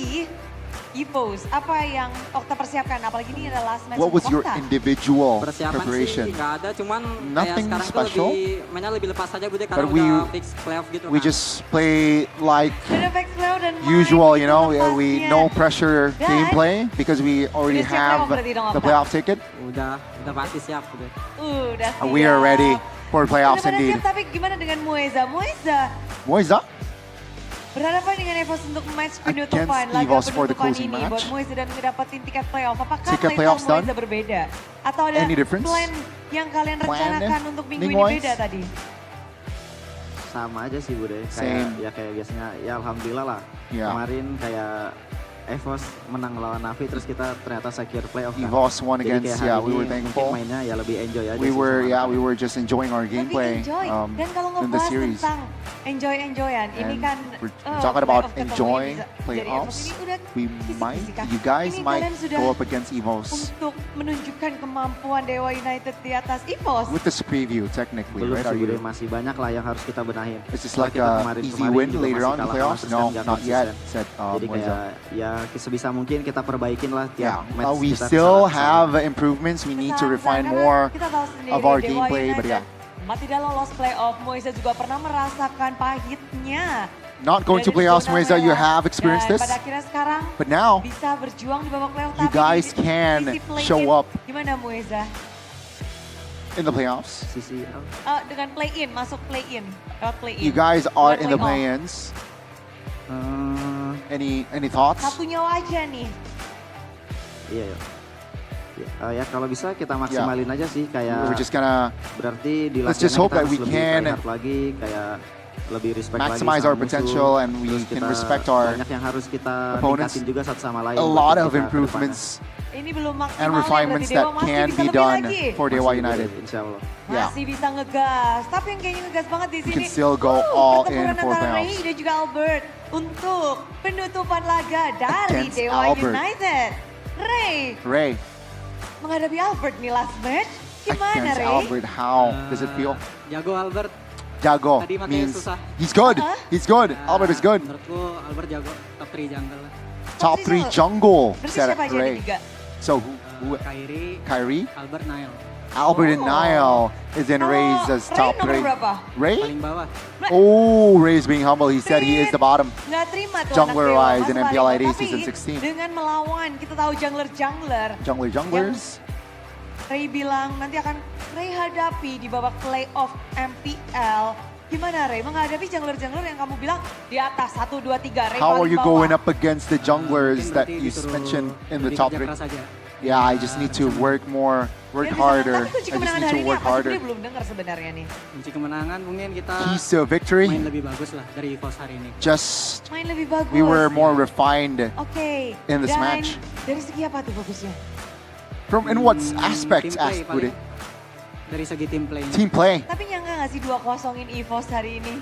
Evos. Apa yang Okta persiapkan? Apalagi ini adalah last match what was untuk your Okta. individual Persiapan preparation? sih nggak ada, cuman Nothing kayak sekarang special. tuh mainnya lebih lepas aja Bude karena But we udah fix playoff gitu we kan. just play like Udah back slow dan main usual, you begitu know. lepasnya. We no pressure Dan gameplay because we already udah siap have playoff berarti dong, the Okta? playoff ticket. Udah pasti siap Bude. Udah siap. We are ready for Udah playoffs pada indeed. siap, tapi gimana dengan Mueza? Moisa, Berhadapan dengan EVOS untuk match penutupan, Against laga EVOS for the penutupan closing ini match. buat Moise dan ngedapetin tiket playoff. Apakah Ticket playstyle playoffs done? Moise berbeda? Atau ada Any difference? plan yang kalian rencanakan untuk minggu ini Ning-wise? beda tadi? Sama aja sih Bude, Same. kayak biasanya ya alhamdulillah lah. Yeah. Kemarin kayak EVOS menang lawan Navi terus kita ternyata secure playoff kan. EVOS won Jadi against, kayak hari we were ini thankful. mungkin mainnya ya lebih enjoy aja We sih were, sama we were just enjoying our gameplay Enjoy. Dan kalau in the ngebahas series. tentang enjoyan, ini And kan we're talking about playoff ketemunya enjoying bisa jadi playoffs. EVOS ini udah We might, you guys Ini might kalian sudah go up against EVOS untuk menunjukkan kemampuan Dewa United di atas EVOS. with this preview technically, Belum right? sih Are Bude, you? masih banyak lah yang harus kita benahin. Is this Soalnya like kita a kemarin-kemarin easy win juga later masih on in the kalah playoffs? sama No, Terus not yet. konsisten. Said Jadi Moisa. kayak ya sebisa mungkin kita perbaikin lah tiap match We kita still kesana-kesana. have improvements. We need to refine more Kita tahu sendiri of our Dewa gameplay, but United yeah, tidak lolos playoff. Moise juga pernah merasakan pahitnya. not going to dari playoffs, zona Moisa. You merah. have experienced Dan this, pada akhirnya sekarang but now bisa berjuang di babak playoff. you Tapi guys di can sisi play-in, show up Gimana Moisa? in the playoffs. Sisi Dengan play-in, masuk play-in, lewat play-in. You guys are Bukan in the playoff. play-ins. Any thoughts? Satu nyawa aja nih. Iya ya. Ya kalau bisa kita maksimalin aja sih kayak We're just gonna berarti di let's just latihannya hope kita that harus we lebih can try hard lagi kayak lebih respect maximize lagi our sama potential musuh. and we Terus can kita respect our banyak yang harus kita opponents. ningkatin juga satu sama lain. A buat lot kita of ke depannya. improvements Ini belum maksimal and ya, refinements berarti that Dewa masih can bisa be lebih done lagi. for Dewa Masih United. Insya Allah. Yeah, Masih bisa ngegas, tapi yang kayaknya ngegas banget di we sini. can still go all in Pertempuran for antara Ray playoffs. dan juga Albert untuk penutupan laga dari Against Dewa Albert. United. Ray, Menghadapi Albert nih last match. Gimana against Ray? Albert, how does it feel? Jago Albert. Jago Tadi makanya means susah. he's good. He's good. Albert is good. Menurutku Albert jago top 3 jungle lah. Top 3 jungle, Berarti said siapa aja nih Ray. tiga? So who? Kyrie, Albert, Nile. Albert, and Niall is in Ray's top Ray nomor 3. berapa? Ray? Paling bawah. Oh, Ray's being humble. He said he is the bottom. Nggak terima tuh Jungler anak Dewa, wise Mas in MPL Valentino. ID Tapi season 16. dengan melawan, kita tahu jungler. Junglers. Ray bilang nanti akan Ray hadapi di babak playoff MPL. Gimana Ray menghadapi jungler yang kamu bilang di atas 1, 2, 3. Ray How are paling you bawah. going up against the junglers that you mentioned in the top 3? Yeah, I just need to work harder. Tapi kunci I just kemenangan need hari to ini work apa sih? harder. Dia belum dengar sebenarnya nih. Kunci kemenangan mungkin kita Keys to victory? main lebih bagus lah dari EVOS hari ini. Just Main lebih bagus. we were more refined Oke. in this Dan match. dari segi apa tuh bagusnya? From in what aspects, Team play asked paling. Bude? Dari segi tim play. Team play. Tapi nyangka nggak sih 2-0-in EVOS hari ini?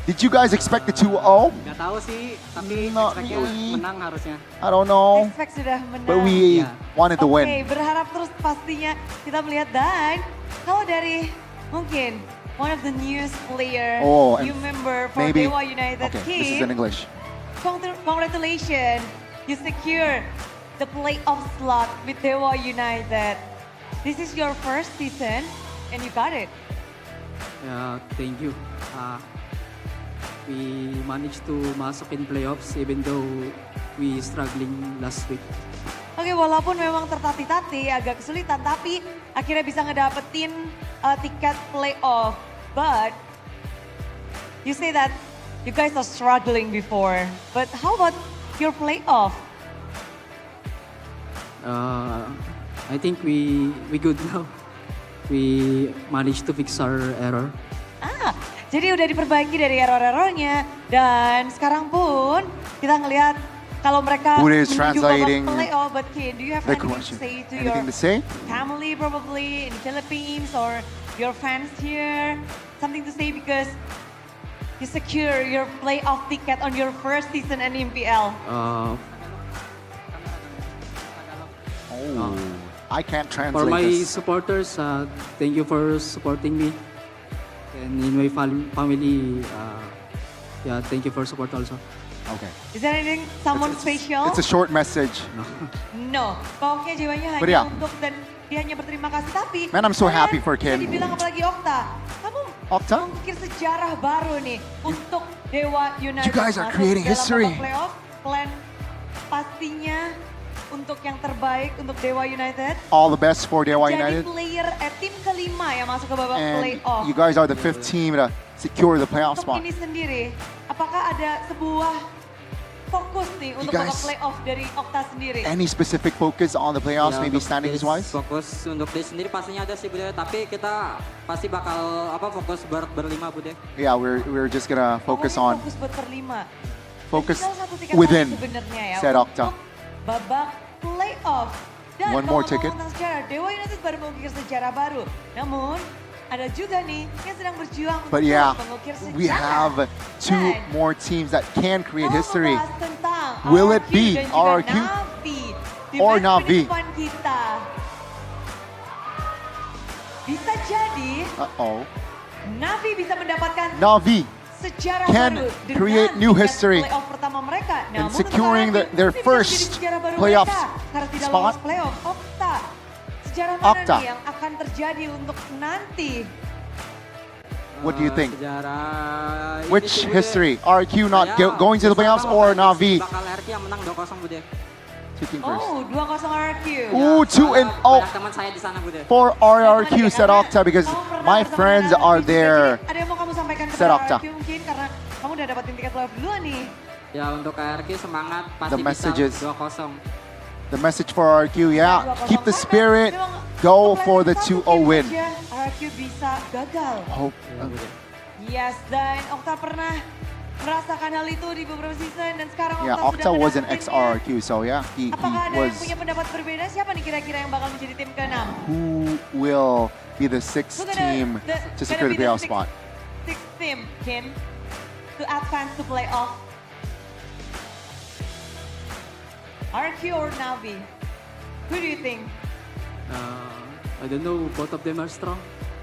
Did you guys expect the 2-0? Gak tahu sih, tapi Not expect-nya really. menang harusnya. I don't know. Expect sudah menang. But we Yeah. wanted to Oke, win. berharap terus pastinya kita melihat. Dan kalau dari mungkin one of the newest player Oh, you member for maybe. Dewa United Okay, this is in team. English. Congratulations, you secure the playoff slot with Dewa United. This is your first season and you got it. Ya, thank you. We managed to masuk in playoffs even though we struggling last week. Oke, walaupun memang tertati-tati, agak kesulitan, tapi akhirnya bisa ngedapetin tiket playoff. But you say that you guys are struggling before, but how about your playoff? I think we good now. We managed to fix our error. Jadi udah diperbaiki dari error-errornya, dan sekarang pun kita ngelihat kalau mereka Bude is menuju babak translating playoff. But Kid, do you have the anything to question. say to Anything your to say? family probably in Philippines or your fans here? Something to say because you secure your playoff ticket on your first season in MPL. Oh, I can't translate For my this. supporters, thank you for supporting me. And in my family, yeah, thank you for support also. Okay. Is there anything, someone special? It's a short message. No, pokoknya jiwanya But hanya yeah. untuk dan dia hanya berterima kasih. Tapi Man, I'm so kalian happy for bisa Ken. dibilang apalagi Okta, kamu Okta? mengukir sejarah baru nih untuk Dewa United. You guys are masuk creating dalam history. babak playoff. Plan pastinya untuk yang terbaik untuk Dewa United. All the best for Dewa Jadi United. player tim kelima yang masuk ke babak And playoff. you guys are the 5th team to secure the playoff Untuk spot. ini sendiri, apakah ada sebuah fokus nih untuk babak playoff dari Okta sendiri? Any specific focus on the playoffs, maybe standings wise? Fokus untuk day sendiri pastinya ada sih Bude, tapi kita pasti bakal fokus berlima Bude. Yeah, we're just gonna focus on Fokus buat berlima. focus Tinggal satu tiket within lagi sebenarnya ya said untuk Okta. babak playoff. Dan One more ngomong-ngomong ticket. tentang sejarah, Dewa United baru mengukir sejarah baru. Namun ada juga nih yang sedang berjuang But untuk yeah, mengukir sejarah. we have two more teams that can create history. Membahas tentang Will it RRQ be dan juga RRQ Navi di or match Navi? penutupan kita. Bisa jadi Navi bisa mendapatkan Navi sejarah can baru dengan create new tiket history playoff pertama mereka. in Namun securing untuk RRQ, their ini bisa first menjadi sejarah baru playoff mereka karena tidak spot. lolos playoff. Okta, sejarah mana Okta. nih yang akan terjadi untuk nanti? What do you think? Sejarah Which history? RQ not going to the playoffs or Navi bakal RQ yang menang 2-0 Bude. taking first? Oh, 2-0 RRQ. Ooh, 2-0 Banyak teman saya di sana Bude. for RRQ said Okta because my friends are there. Ada yang mau kamu sampaikan Said kepada Okta. RRQ mungkin karena kamu udah dapetin tiket playoff duluan nih. Ya untuk RQ semangat pasti The messages. bisa 2-0. The message for RQ, yeah, keep the spirit, go for the 2-0 win. RRQ bisa gagal. Hope. Yes, dan Okta pernah merasakan hal itu di beberapa season dan sekarang Yeah, Okta Okta sudah was an mendapatkannya. ex-RRQ, so yeah, he Apakah ada yang was. punya pendapat berbeda? Siapa nih kira-kira yang bakal menjadi tim ke-6? Who will be the sixth team to secure the playoff spot? Sixth team, Kim, to advance to playoff. RQ or Navi? Who do you think? I don't know, both of them are strong.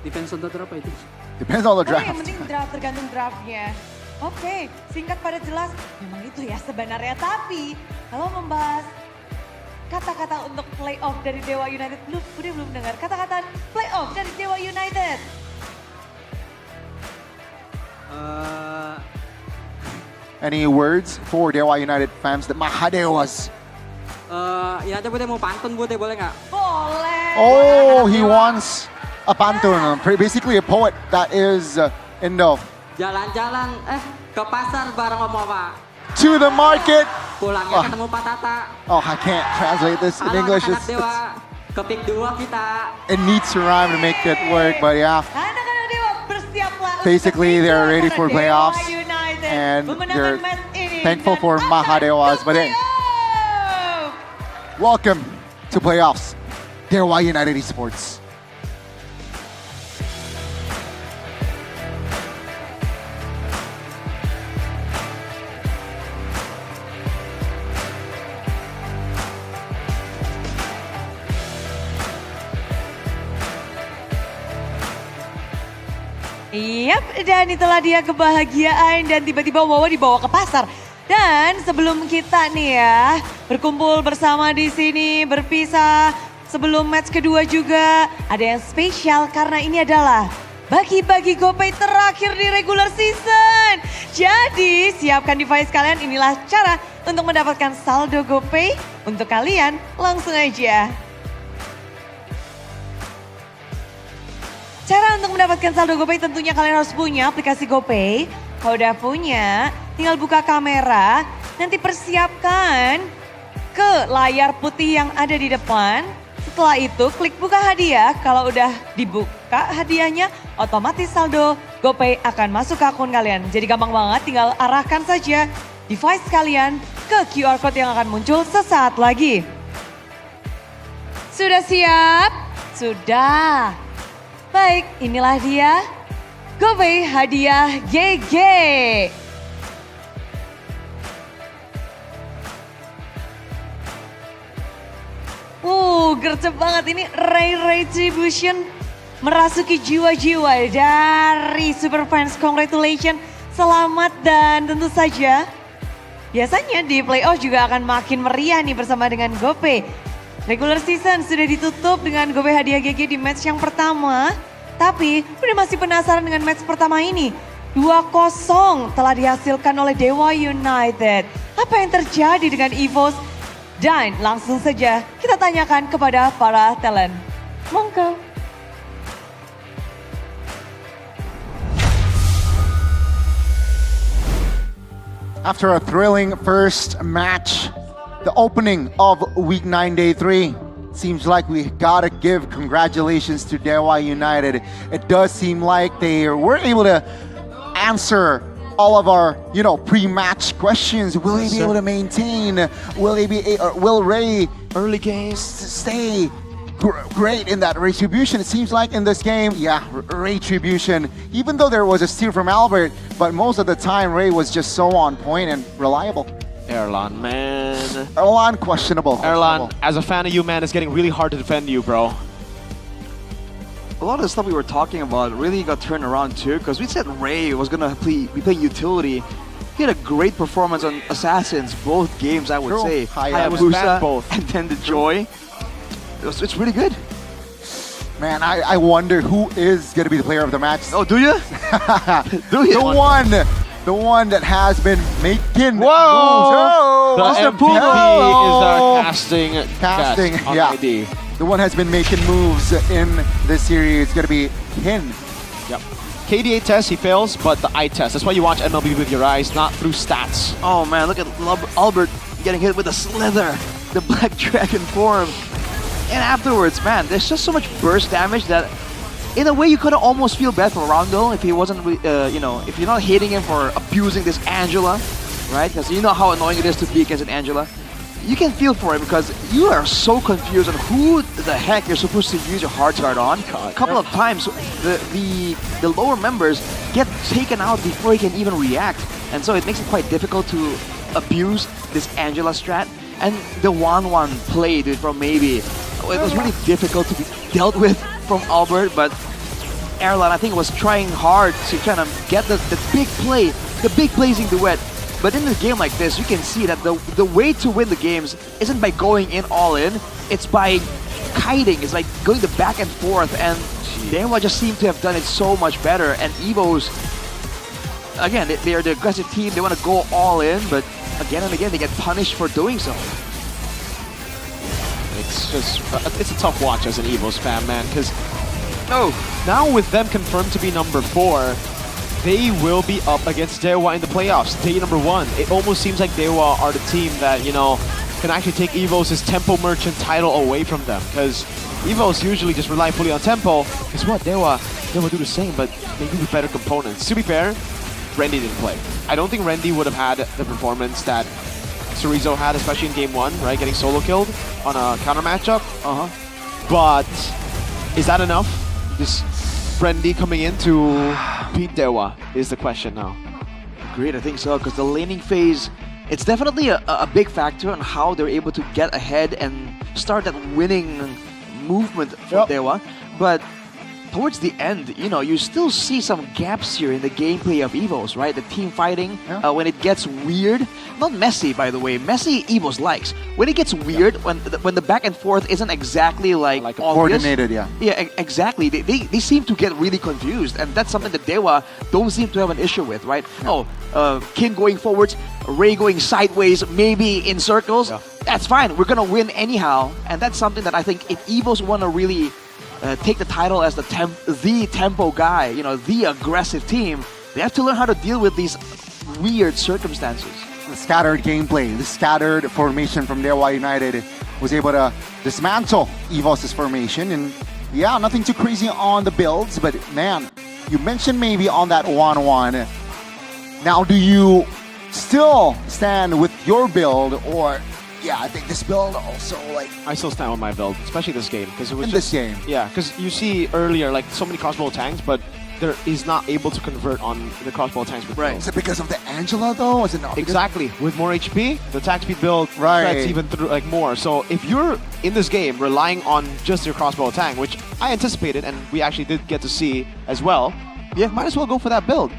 Depends on the draft itu. Depends on the Oh, yang draft. penting draft, tergantung draftnya. Oke, singkat pada jelas, memang itu ya sebenarnya. Tapi kalau membahas kata-kata untuk playoff dari Dewa United, belum dengar kata-kata playoff dari Dewa United. Any words for Dewa United fans, the Mahadewas? Ini aja Bude mau pantun Bude, boleh nggak? Boleh. Oh, he wants a pantun, basically a poet that is Indo. Jalan-jalan, ke pasar bareng Om Oma. To the market. Pulangnya ketemu Pak Tata. Oh, I can't translate this in Halo English. anak-anak Dewa, ke pick 2 kita. It needs to rhyme to make it work, but yeah. Anak-anak Dewa bersiaplah. Basically, they're ready for playoffs, United and memenangkan they're match ini thankful dan for akan Mahadewas. But hey, welcome to playoffs, Dewa United Esports. Yap, dan itulah dia kebahagiaan dan tiba-tiba Wawa dibawa ke pasar. Dan sebelum kita nih ya berkumpul bersama di sini, berpisah sebelum match kedua juga ada yang spesial karena ini adalah bagi-bagi GoPay terakhir di regular season. Jadi siapkan device kalian, inilah cara untuk mendapatkan saldo GoPay untuk kalian. Langsung aja. Cara untuk mendapatkan saldo GoPay tentunya kalian harus punya aplikasi GoPay. Kalau udah punya, tinggal buka kamera, nanti persiapkan ke layar putih yang ada di depan. Setelah itu klik buka hadiah, kalau udah dibuka hadiahnya, otomatis saldo GoPay akan masuk ke akun kalian. Jadi gampang banget, tinggal arahkan saja device kalian ke QR Code yang akan muncul sesaat lagi. Sudah siap? Sudah. Baik, inilah dia GoPay hadiah GG. Gercep banget ini Ray Retribution merasuki jiwa-jiwa dari Super Fans. Congratulations, selamat dan tentu saja biasanya di playoff juga akan makin meriah nih bersama dengan GoPay. Regular season sudah ditutup dengan GoPay hadiah GG di match yang pertama. Tapi udah masih penasaran dengan match pertama ini. 2-0 telah dihasilkan oleh Dewa United. Apa yang terjadi dengan EVOS? Dan langsung saja kita tanyakan kepada para talent. Monggo. After a thrilling first match, the opening of Week 9, Day 3, seems like we gotta give congratulations to Dewa United. It does seem like they were able to answer all of our, pre-match questions. Will they be able to maintain? Will Ray early games stay great in that retribution? It seems like in this game, retribution. Even though there was a steal from Albert, but most of the time Ray was just so on point and reliable. Erlan, man. Erlan, questionable. Erlan, as a fan of you, man, it's getting really hard to defend you, bro. A lot of the stuff we were talking about really got turned around too, because we said Ray was gonna be playing utility. He had a great performance on Assassins both games, I would say. Hayabusa and then the Joy. It's really good. Man, I wonder who is gonna be the player of the match. Oh, do you? Do you? The one that has been making Whoa! moves. The MVP is our casting guest on yeah. ID. The one has been making moves in this series. It's gonna be Hin. Yep. KDA test, he fails, but the eye test. That's why you watch MLB with your eyes, not through stats. Oh man, look at Albert getting hit with a slither, the Black Dragon form. And afterwards, man, there's just so much burst damage that in a way you could almost feel bad for Rondo if he wasn't, if you're not hating him for abusing this Angela, right? Because you know how annoying it is to be against an Angela. You can feel for him because you are so confused on who the heck you're supposed to use your hard guard on. A couple of times, the lower members get taken out before he can even react. And so it makes it quite difficult to abuse this Angela strat. And the 1-1 play, dude, from maybe, it was really difficult to be dealt with from Albert, but Erlan, I think, was trying hard to kind of get the big play, the big blazing duet. But in a game like this, you can see that the way to win the games isn't by going in all in, it's by kiting, it's like going the back and forth, and Dewa just seem to have done it so much better, and Evo's, again, they are the aggressive team, they want to go all in, but again and again, they get punished for doing so. It's a tough watch as an Evo's fan, man, because now with them confirmed to be number 4, they will be up against Dewa in the playoffs, day number 1. It almost seems like Dewa are the team that, can actually take Evos' Tempo Merchant title away from them, because Evos usually just rely fully on Tempo. Guess what? Dewa do the same, but maybe with better components. To be fair, Rendy didn't play. I don't think Rendy would have had the performance that Cerezo had, especially in game 1, right? Getting solo killed on a counter matchup. But is that enough? Just Rendy coming in to beat Dewa is the question now. Great, I think so, because the laning phase, it's definitely a big factor on how they're able to get ahead and start that winning movement for Dewa. But towards the end, you still see some gaps here in the gameplay of Evos, right? The team fighting, when it gets weird. Not messy, by the way. Messy, Evos likes. When it gets weird, when the back and forth isn't exactly like obvious, coordinated, yeah. Yeah, exactly. They seem to get really confused, and that's something that Dewa don't seem to have an issue with, right? Kin going forwards, Ray going sideways, maybe in circles. That's fine. We're gonna win anyhow, and that's something that I think if Evos want to really take the title as the tempo guy, the aggressive team, they have to learn how to deal with these weird circumstances. The scattered gameplay, the scattered formation from Dewa United was able to dismantle Evos' formation, and yeah, nothing too crazy on the builds, but man, you mentioned maybe on that 1-1. Now, do you still stand with your build, or I think this build also, I still stand on my build, especially this game, because it was this game. Yeah, because you see earlier, so many crossbow tanks, but there is not able to convert on the crossbow tanks with builds. Is it because of the Angela though? Is it not? Exactly. With more HP, the attack speed build threats even through more. So if you're in this game relying on just your crossbow tank, which I anticipated and we actually did get to see as well, might as well go for that build.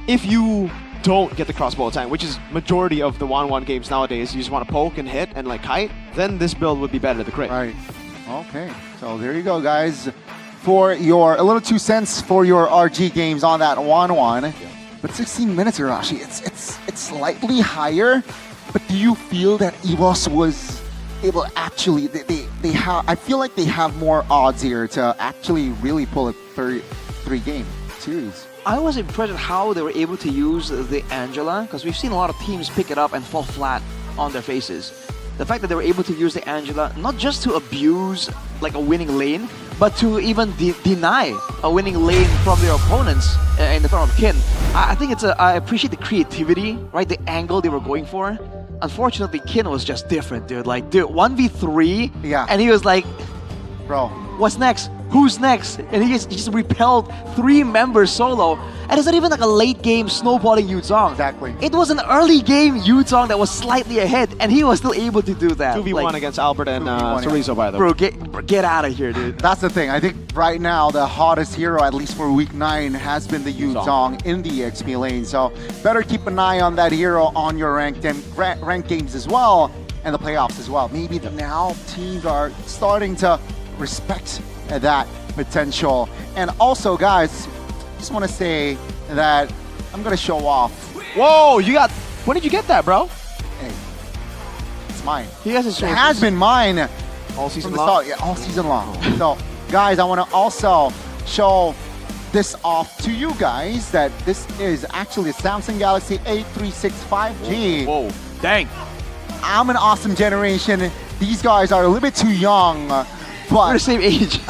If you don't get the crossbow tank, which is majority of the 1-1 games nowadays, you just want to poke and hit and kite, then this build would be better, the crit. Right. Okay. So there you go, guys. For your a little 2 cents for your RG games on that 1-1. But 16 minutes, Arashi, it's slightly higher. But do you feel that Evos was able to actually, they have, I feel like they have more odds here to actually really pull a 3-game series? I was impressed at how they were able to use the Angela, because we've seen a lot of teams pick it up and fall flat on their faces. The fact that they were able to use the Angela, not just to abuse like a winning lane, but to even deny a winning lane from their opponents in the form of Kin. I think I appreciate the creativity, right? The angle they were going for. Unfortunately, Kin was just different, dude. Like, dude, 1v3, and he was like, bro, what's next? Who's next? And he just repelled 3 members solo. And it's not even like a late game snowballing Yuzong. Exactly. It was an early game Yuzong that was slightly ahead, and he was still able to do that. 2v1 against Albert and Chorizo, by the way. Bro, get out of here, dude. That's the thing. I think right now the hottest hero, at least for week 9, has been the Yuzong in the XP lane. So better keep an eye on that hero on your ranked games as well, and the playoffs as well. Maybe now teams are starting to respect that potential. And also, guys, just want to say that I'm gonna show off. Whoa, you got, when did you get that, bro? Hey, it's mine. He has his It has been mine all season from the long. start. Yeah, all season long. So, guys, I want to also show this off to you guys that this is actually a Samsung Galaxy A365G. Whoa, dang. I'm an awesome generation. These guys are a little bit too young, but we're the same age.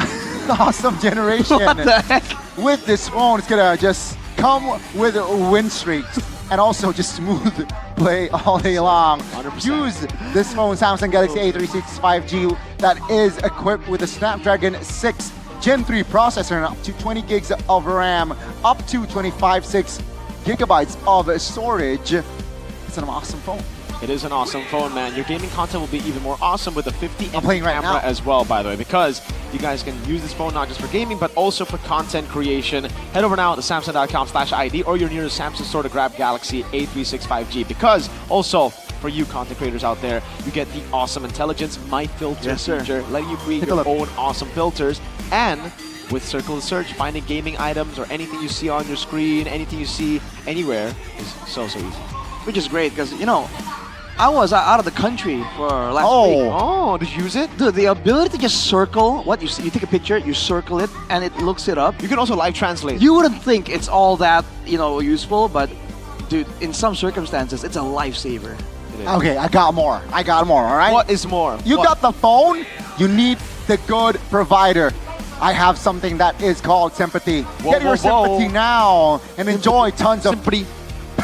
Awesome generation. What the heck? With this phone, it's gonna just come with win streaks and also just smooth play all day long. 100%. Use this phone, Samsung Galaxy A365G, that is equipped with a Snapdragon 6 Gen 3 processor and up to 20 gigs of RAM, up to 256 gigabytes of storage. It's an awesome phone. It is an awesome phone, man. Your gaming content will be even more awesome with a 50 I'm playing MP right camera now. as well, by the way, because you guys can use this phone not just for gaming, but also for content creation. Head over now to Samsung.com/ID or your nearest Samsung store to grab Galaxy A365G, because also for you content creators out there, you get the awesome intelligence My Filter feature, letting you create your own awesome filters. And with Circle of Search, finding gaming items or anything you see on your screen, anything you see anywhere is so easy. Which is great, because, you know, I was out of the country for last week. Oh, did you use it? Dude, the ability to just circle what you see, you take a picture, you circle it, and it looks it up. You can also live translate. You wouldn't think it's all that, you know, useful, but dude, in some circumstances, it's a lifesaver. Okay, I got more, all right? What is more? You got the phone, you need the good provider. I have something that is called Sympathy. Get your Sympathy now and enjoy tons of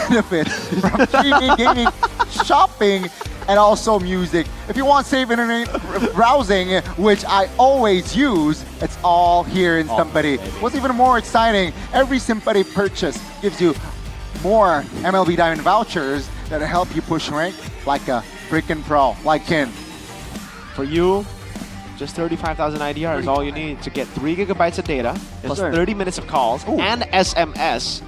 benefit from streaming, gaming, shopping, and also music. If you want safe internet browsing, which I always use, it's all here in Sympathy. What's even more exciting, every Sympathy purchase gives you more MLB Diamond vouchers that help you push rank like a freaking pro, like Kin. For you, just 35,000 IDR is all you need to get 3 gigabytes of data, plus 30 minutes of calls, and SMS.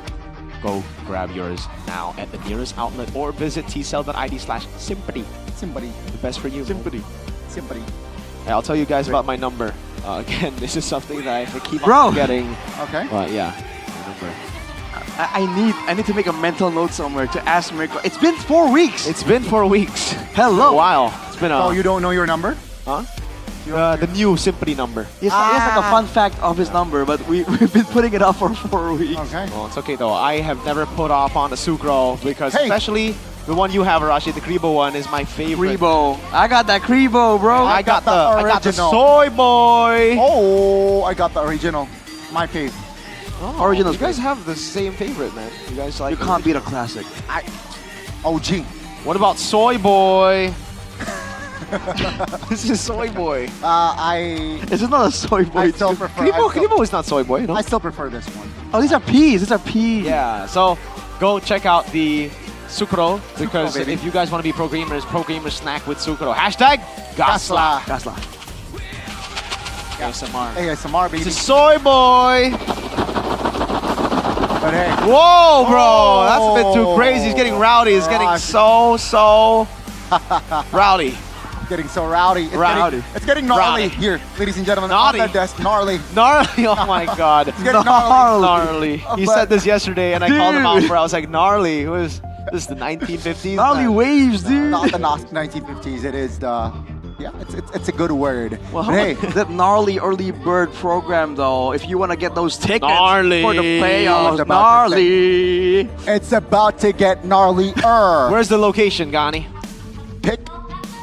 Go grab yours now at the nearest outlet or visit tcell.id/sympathy. Sympathy. The best for you. Sympathy. Hey, I'll tell you guys about my number. Again, this is something that I keep Bro. on getting. Okay. But yeah, my number. I need to make a mental note somewhere to ask Mirko. It's been 4 weeks. It's been 4 weeks. Hello. A while. It's been a... Oh, you don't know your number? Huh? The new Sympathy number. He has like a fun fact of his number, but we've been putting it up for 4 weeks. Okay. Well, it's okay though. I have never put off on the Sucro because especially the one you have, Arashi, the Kribo one is my favorite. Kribo. I got that Kribo, bro. I got the original. Soy Boy. Oh, I got the original. My favorite. Oh, Original. You guys have the same favorite, man. You guys like. You can't beat a classic. OG. What about Soy Boy? This is Soy Boy. This is not a Soy Boy. I still prefer. Kribo is not Soy Boy, no? I still prefer this one. Oh, these are peas. These are peas. Yeah. So go check out the Sucro because baby. if you guys want to be pro gamers snack with Sucro. Hashtag Gasla. Gasla. ASMR. ASMR, baby. This is Soy Boy. But hey. Whoa, bro. That's a bit too crazy. He's getting rowdy. He's getting so rowdy. Getting so rowdy. It's getting gnarly here, ladies and gentlemen. Naughty. On the desk, gnarly. Gnarly. Oh my god. It's getting gnarly. He said this yesterday and I called him out for it. I was like, gnarly. Who is this? The 1950s? Gnarly waves, dude. Not the 1950s. It is the Yeah, it's a good word. Well, Hey, that gnarly early bird program though, if you want to get those tickets Gnarly. for the I playoffs, was about to say. gnarly. it's about to get gnarlier. Where's the location, Gani? Pick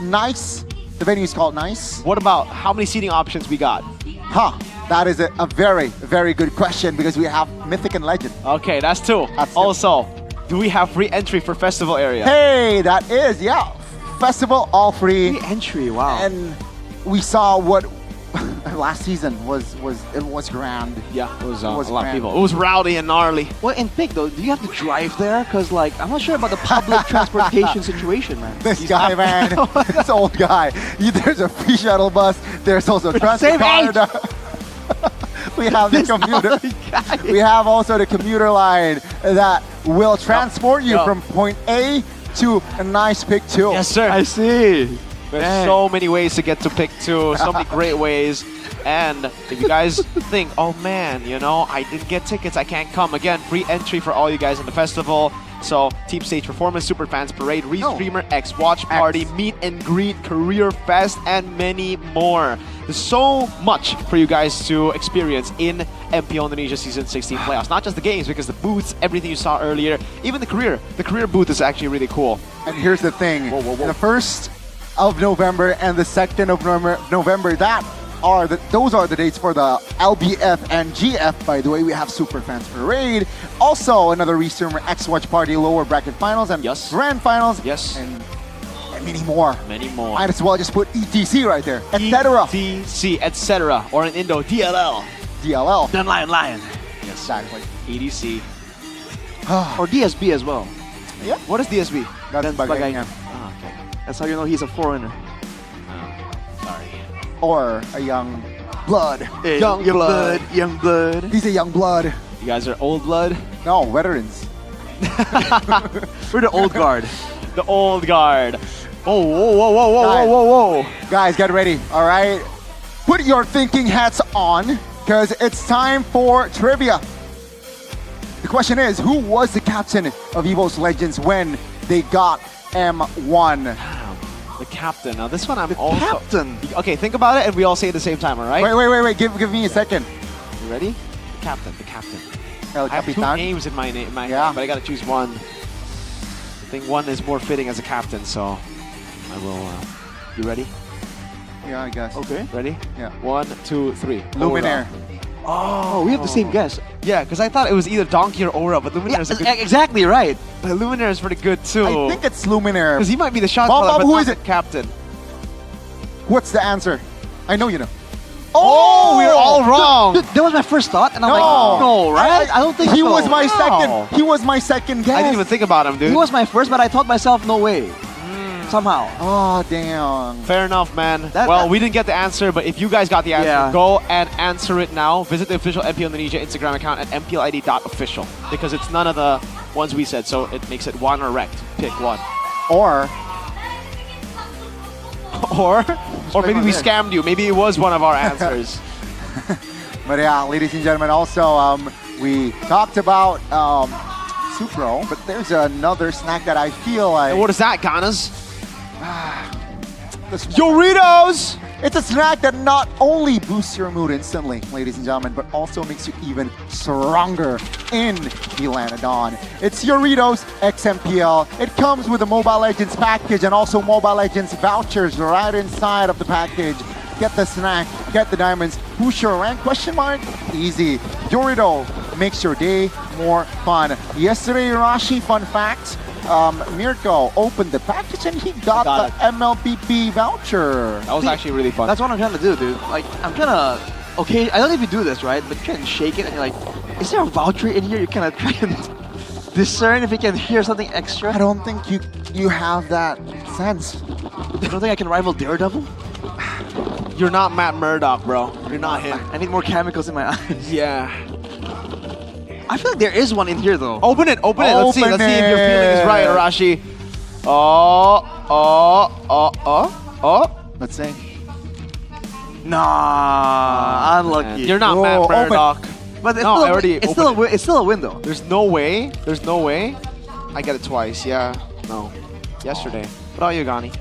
Nice. The venue is called Nice. What about how many seating options we got? Huh. That is a very, very good question because we have Mythic and Legend. Okay, that's two. Also, do we have free entry for festival area? Hey, that is, yeah. Festival, all free. Free entry, wow. And we saw what last season was grand. Yeah, it was a lot of grand. people. It was rowdy and gnarly. Well, in Pick though, do you have to drive there? Because like, I'm not sure about the public transportation situation, man. This guy, man, this old guy. There's a free shuttle bus. There's also a transit Same age. card. We have the commuter. We have also the commuter line that will transport you from point A to a nice Pick 2. Yes, sir. I see. There's Dang. so many ways to get to Pick 2. So many great ways. And if you guys think, oh man, you know, I didn't get tickets, I can't come. Again, free entry for all you guys in the festival. So, Team Stage Performance, Super Fans Parade, Restreamer, X Watch Party, Meet and Greet, Career Fest, and many more. There's so much for you guys to experience in MPL Indonesia Season 16 playoffs. Not just the games, because the booths, everything you saw earlier, even the career booth is actually really cool. And here's the thing. The 1st of November and the 2nd of November, those are the dates for the LBF and GF. By the way, we have Super Fans Parade. Also, another Restreamer X Watch Party lower bracket finals and grand finals. Yes. And many more. Many more. Might as well just put ETC right there, etc. ETC, etc. Or in Indo, DLL. DLL. Then Lion. Yes. Exactly. EDC. Or DSB as well. Yeah. What is DSB? That's Bagaimana. Ah, okay. That's how you know he's a foreigner. Sorry. Or a young blood. Hey, young blood. He's a young blood. You guys are old blood? No, veterans. We're the old guard. The old guard. Oh, whoa, whoa, whoa, whoa, Guys. whoa, whoa, whoa. Guys, get ready, all right? Put your thinking hats on, because it's time for trivia. The question is, who was the captain of EVO's Legends when they got M1? The captain. Now this one I'm The captain. Okay, think about it and we all say it at the same time, all right? Wait. Give me a second. You ready? The captain. El I have two Capitan. names in my name, Yeah. but I gotta choose one. I think one is more fitting as a captain, so I will. You ready? Yeah, I guess. Okay. Ready? Yeah. 1, 2, 3. Luminaire. Oh, we have the same guess. Yeah, because I thought it was either Donkey or Aura, but Luminaire is a good. Exactly right. But Luminaire is pretty good too. I think it's Luminaire. Because he might be the shot Bob, caller, but who not is the it? captain. What's the answer? I know you know. Oh, we're all wrong. Dude, that was my first thought, and I'm No. like, no, right? I don't think he so. was my No. second. He was my second guess. I didn't even think about him, dude. He was my first, but I thought myself, no way. Somehow. Oh, damn. Fair enough, man. That- we didn't get the answer, but if you guys got the answer, Yeah. go and answer it now. Visit the official MPL Indonesia Instagram account at mplid.official because it's none of the ones we said, so it makes it one or rect. Pick one. Or maybe we scammed you. Maybe it was one of our answers. But yeah, ladies and gentlemen, also we talked about Supro, but there's another snack that I feel like. And what is that, Ganas? Doritos! It's a snack that not only boosts your mood instantly, ladies and gentlemen, but also makes you even stronger in the Lanadon. It's Doritos XMPL. It comes with a Mobile Legends package and also Mobile Legends vouchers right inside of the package. Get the snack, get the diamonds. Who's your rank? Question mark? Easy. Dorito makes your day more fun. Yesterday, Rashi, fun fact, Mirko opened the package and he got the MLPP voucher. That was actually really fun. That's what I'm trying to do, dude. Like, I'm trying to, okay, I don't know if you do this, right? But you try and shake it and you're like, is there a voucher in here? You kind of try and discern if you can hear something extra. I don't think you have that sense. You don't think I can rival Daredevil? You're not Matt Murdock, bro. You're not him. I need more chemicals in my eyes. Yeah. I feel like there is one in here, though. Open it. Let's see if your feeling is right, Arashi. Let's see. Nah, unlucky. You're not Matt Murdock. But it's, No, still, I already it's, still a, it's still a win, though. There's no way. I got it twice. Yeah. No. Yesterday. What about you, Gani?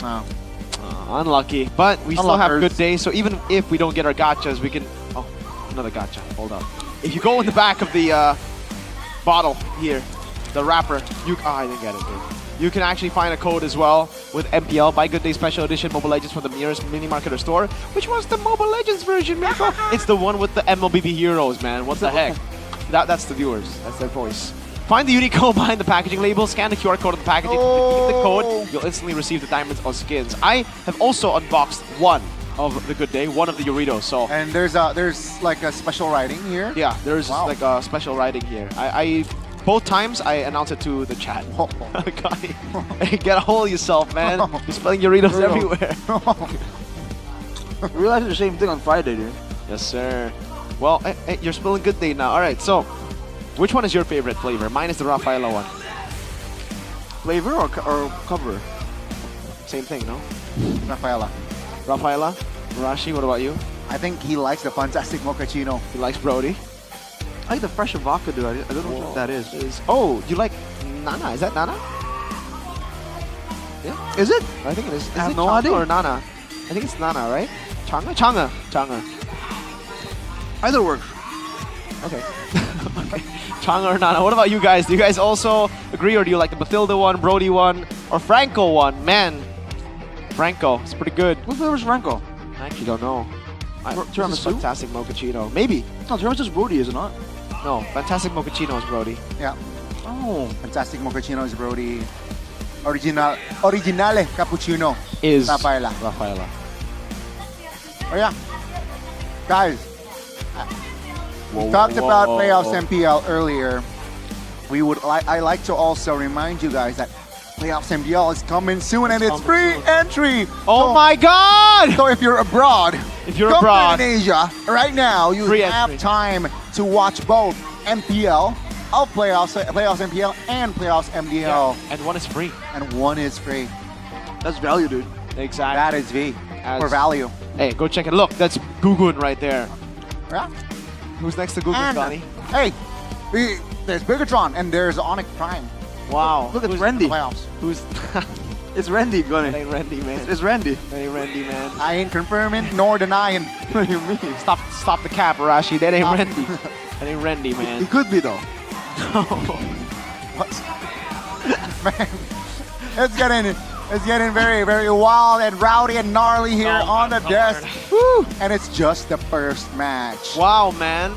Unlucky, but we still have Unluckers. good days. So even if we don't get our gachas, we can. Oh, another gacha. Hold up. If you go in the back of the bottle here, the wrapper, I didn't get it, dude. You can actually find a code as well with MPL, Buy Good Day Special Edition Mobile Legends from the nearest mini market or store. Which one's the Mobile Legends version, Miko? It's the one with the MLBB heroes, man. What the heck? That's the viewers. That's their voice. Find the unique code behind the packaging label, scan the QR code on the packaging. Click the code, you'll instantly receive the diamonds or skins. I have also unboxed one of the Good Day, one of the Doritos. So And there's like a special writing here. yeah, there's like a special writing here. I both times I announced it to the chat. Hey, get a hold of yourself, man. You're spelling Doritos everywhere. We realized the same thing on Friday, dude. Yes, sir. Well, hey, you're spelling Good Day now. All right, so which one is your favorite flavor? Mine is the Rafaela one. Flavor or cover? Same thing, no? Rafaela. Rafaela? Rashi, what about you? I think he likes the fantastic mochaccino. He likes Brody. I like the fresh vodka, dude. I don't know what that is. Oh, you like Nana? Is that Nana? Yeah. Is it? I think it is. Is I have it no Changa idea. or Nana? I think it's Nana, right? Changa? Changa. Either works. Okay. Okay. Changa or Nana. What about you guys? Do you guys also agree, or do you like the Mathilda one, Brody one, or Franco one? Man, Franco. It's pretty good. What flavor is Franco? I actually don't know. Tiramisu? This is Fantastic Mochaccino. Maybe. No, tiramisu is Brody, is it not? No, Fantastic Mochaccino is Brody. Yeah. Oh. Fantastic mochaccino is Brody. Originale cappuccino Is Rafaela. Oh yeah. Guys, we talked about playoffs MPL earlier. I like to also remind you guys that playoffs MPL is coming soon and it's free entry. Oh my God! So if you're abroad, come to Indonesia right now. You Free have entry. time to watch both MPL of playoffs MPL and playoffs MDL. Yeah. And one is free. And one is free. That's value, dude. Exactly. That is V for value. Hey, go check it. Look, that's Gugun right there. Yeah. Who's next to Gugun, And, Donnie? hey, there's Bigatron and there's Onyx Prime. Wow. Look, it's Randy. Playoffs. Who's? It's Randy, Gunny. It ain't Randy, man. It's Randy. It ain't Randy, man. I ain't confirming nor denying. What do you mean? Stop the cap, Arashi. That ain't Randy. That ain't Randy, man. It could be, though. What? Man, it's getting very, very wild and rowdy and gnarly here on the desk. Woo! And it's just the first match. Wow, man.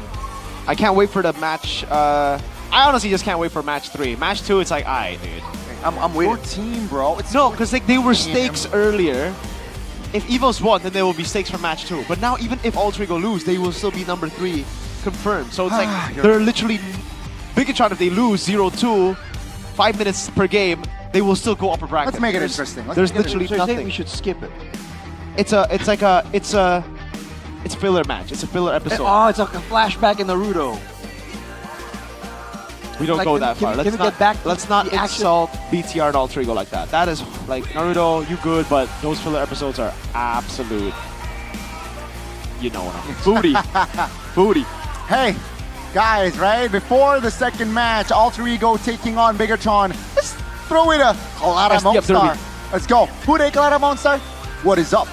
I can't wait for the match. I honestly just can't wait for match 3. Match 2, it's like, aye, dude. I'm waiting. 14, bro. It's No, because they were stakes earlier. If Evos won, then there will be stakes for match 2. But now, even if All Trigo lose, they will still be number 3 confirmed. So it's like, they're literally... Bigatron, if they lose 0-2, 5 minutes per game, they will still go upper bracket. Let's make it interesting. There's literally So you think nothing. we should skip it? It's a filler match. It's a filler episode. Oh, it's like a flashback in Naruto. We don't Like, go can- that far. can we get back to let's not the action? insult BTR and All Trigo like that. That is like Naruto, you good, but those filler episodes are absolute. You know what I mean? Booty. Booty. Hey, guys, right? Before the second match, Alter Ego taking on Bigatron. Let's throw in a Clara Yes, yep, Monster. derby. Let's go. Bude Clara Monster. What is up?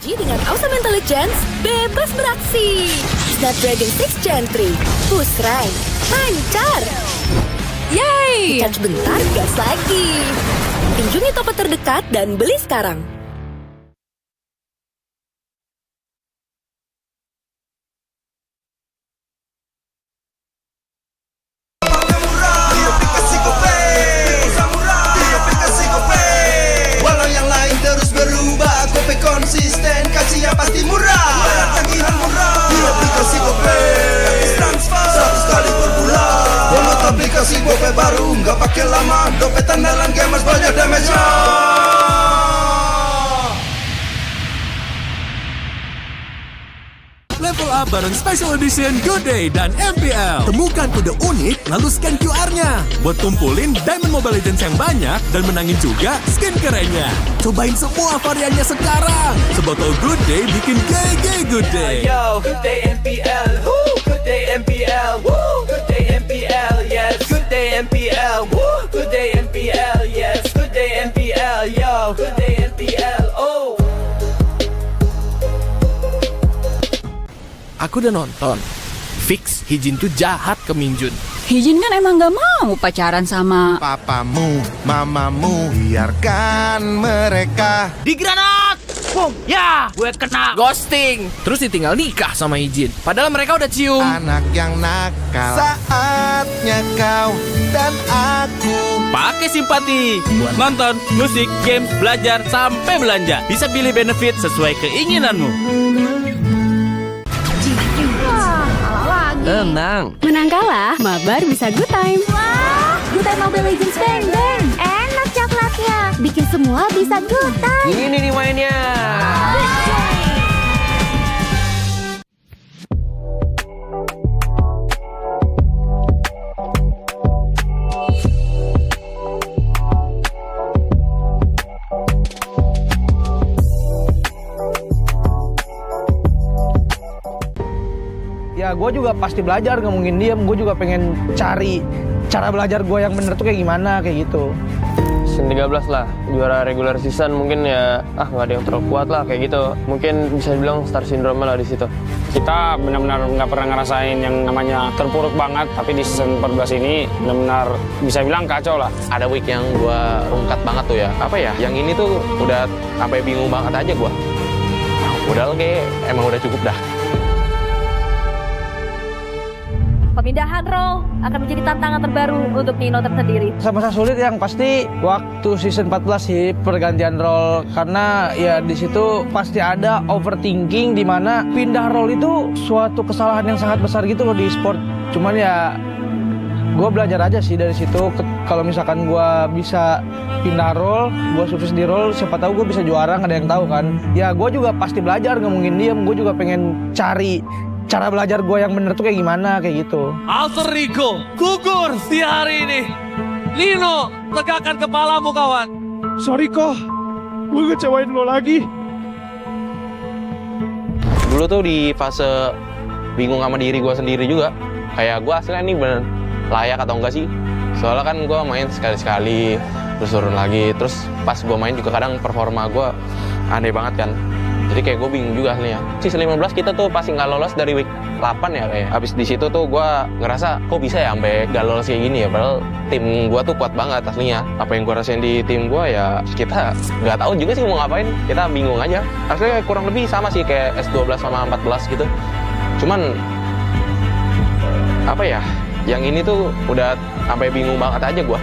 dengan Awesome Intelligence, bebas beraksi. Snapdragon 6 Gen 3. Pusrai, lancar. Yay! Charge bentar, gas lagi. Kunjungi toko terdekat dan beli sekarang. Walau yang lain terus berubah, GoPay konsisten, kasihnya pasti murah. Bayar tagihan murah di aplikasi GoPay, gratis transfer 100 kali per bulan. Download aplikasi GoPay baru, nggak pakai lama. Dompet andalan gamers banyak damage-nya. Level up bareng Special Edition Good Day dan MPL. Temukan kode unik, lalu scan QR-nya. Buat kumpulin Diamond Mobile Legends yang banyak dan menangin juga skin kerennya. Cobain semua variannya sekarang. Sebotol Good Day bikin GG Good Day. Yo, Good Day MPL, woo, Good Day MPL, woo, Good Day MPL, yes, Good Day MPL, woo, Good Day MPL, yes, Good Day MPL, yo, Good Day MPL, oh. Aku udah nonton. Fix Hijin tuh jahat ke Minjun. Hijin kan emang gak mau pacaran sama papamu, mamamu. Biarkan mereka. Di granat! Boom! Ya! Gue kena ghosting. Terus ditinggal nikah sama Hijin. Padahal mereka udah cium. Anak yang nakal. Saatnya kau dan aku Pakai simpati buat nonton, musik, games, belajar, sampai belanja. Bisa pilih benefit sesuai keinginanmu. Tenang. Menang kalah, mabar bisa good time. Wah, good time Mobile Legends bang bang. Enak coklatnya, bikin semua bisa good time. Ini nih mainnya. Ya gue juga pasti belajar, nggak mungkin diem. Gue juga pengen cari cara belajar gue yang bener tuh kayak gimana, kayak gitu. Season 13 lah, juara regular season mungkin ya, nggak ada yang terlalu kuat lah kayak gitu. Mungkin bisa dibilang star syndrome lah di situ. Kita benar-benar nggak pernah ngerasain yang namanya terpuruk banget, tapi di season 14 ini benar-benar bisa bilang kacau lah. Ada week yang gua ungkat banget tuh ya. Apa ya? Yang ini tuh udah sampai bingung banget aja gua. Udah kayak emang udah cukup dah. Pemindahan role akan menjadi tantangan terbaru untuk Nino tersendiri. Masa sulit yang pasti waktu season 14 sih pergantian role, karena ya di situ pasti ada overthinking di mana pindah role itu suatu kesalahan yang sangat besar gitu loh di e-sport. Cuman ya gue belajar aja sih dari situ. Kalau misalkan gue bisa pindah role, gue sukses di role, siapa tahu gue bisa juara, nggak ada yang tahu kan. Ya gue juga pasti belajar, nggak mungkin diem. Gue juga pengen cari cara belajar gue yang bener tuh kayak gimana, kayak gitu. Alter Ego gugur di hari ini. Nino, tegakkan kepalamu kawan. Sorry kok, gue ngecewain lo lagi. Dulu tuh di fase bingung sama diri gue sendiri juga. Kayak gue aslinya ini bener layak atau enggak sih. Soalnya kan gue main sekali-sekali, terus turun lagi. Terus pas gue main juga kadang performa gue aneh banget kan. Jadi kayak gue bingung juga aslinya. Season 15 kita tuh pasti nggak lolos dari week 8 ya kayak. Habis di situ tuh gue ngerasa kok bisa ya sampai nggak lolos kayak gini ya. Padahal tim gue tuh kuat banget aslinya. Apa yang gue rasain di tim gue ya kita nggak tahu juga sih mau ngapain. Kita bingung aja. Aslinya kurang lebih sama sih kayak S12 sama 14 gitu. Cuman apa ya? Yang ini tuh udah sampai bingung banget aja gue.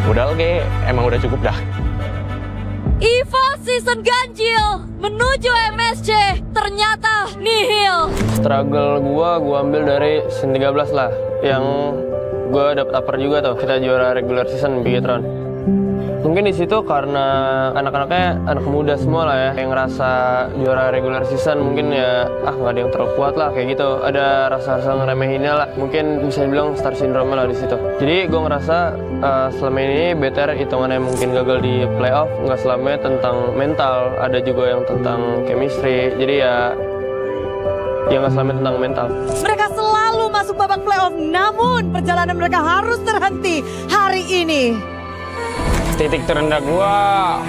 Udah kayak emang udah cukup dah. EVO season ganjil menuju MSC ternyata nihil. Struggle gua ambil dari season 13 lah, yang gua dapet upper juga tuh. Kita juara regular season Bigetron. Mungkin di situ karena anak-anaknya anak muda semua lah ya, yang ngerasa juara regular season mungkin ya nggak ada yang terlalu kuat lah kayak gitu. Ada rasa-rasa ngeremehinnya lah. Mungkin bisa dibilang star syndrome lah di situ. Jadi gue ngerasa selama ini BTR hitungannya mungkin gagal di playoff, nggak selamanya tentang mental, ada juga yang tentang chemistry. Jadi ya nggak selamanya tentang mental. Mereka selalu masuk babak playoff, namun perjalanan mereka harus terhenti hari ini. Titik terendah gua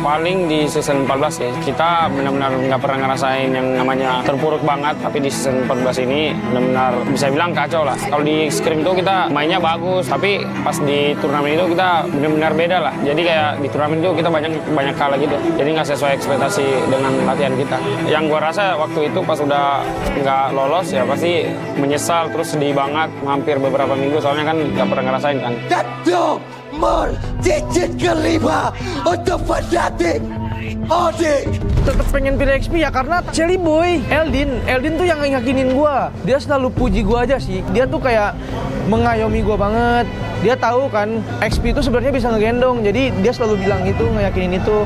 paling di season 14 ya. Kita benar-benar nggak pernah ngerasain yang namanya terpuruk banget, tapi di season 14 ini benar-benar bisa bilang kacau lah. Kalau di scrim itu kita mainnya bagus, tapi pas di turnamen itu kita benar-benar beda lah. Jadi kayak di turnamen itu kita banyak kalah gitu. Jadi nggak sesuai ekspektasi dengan latihan kita. Yang gua rasa waktu itu pas udah nggak lolos ya pasti menyesal, terus sedih banget, hampir beberapa minggu soalnya kan nggak pernah ngerasain kan. Digit kelima untuk Fanatic Odik. Tetap pengen pilih XP ya karena Shelly Boy, Eldin tuh yang yakinin gua. Dia selalu puji gua aja sih. Dia tuh kayak mengayomi gua banget. Dia tahu kan XP itu sebenarnya bisa ngegendong. Jadi dia selalu bilang itu, ngeyakinin itu.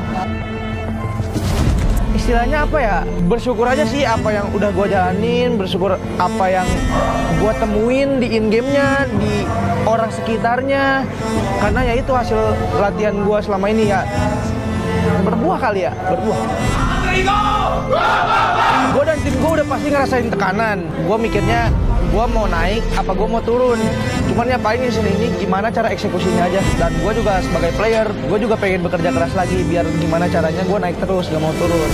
Istilahnya apa ya, bersyukur aja sih apa yang udah gua jalanin, bersyukur apa yang gua temuin di in-game-nya, di orang sekitarnya, karena ya itu hasil latihan gua selama ini ya berbuah kali ya, berbuah. Gua dan tim gua udah pasti ngerasain tekanan. Gua mikirnya gua mau naik apa gua mau turun. Cuman ya paling di sini ini gimana cara eksekusinya aja. Dan gua juga sebagai player, gua juga pengen bekerja keras lagi biar gimana caranya gua naik terus, gak mau turun.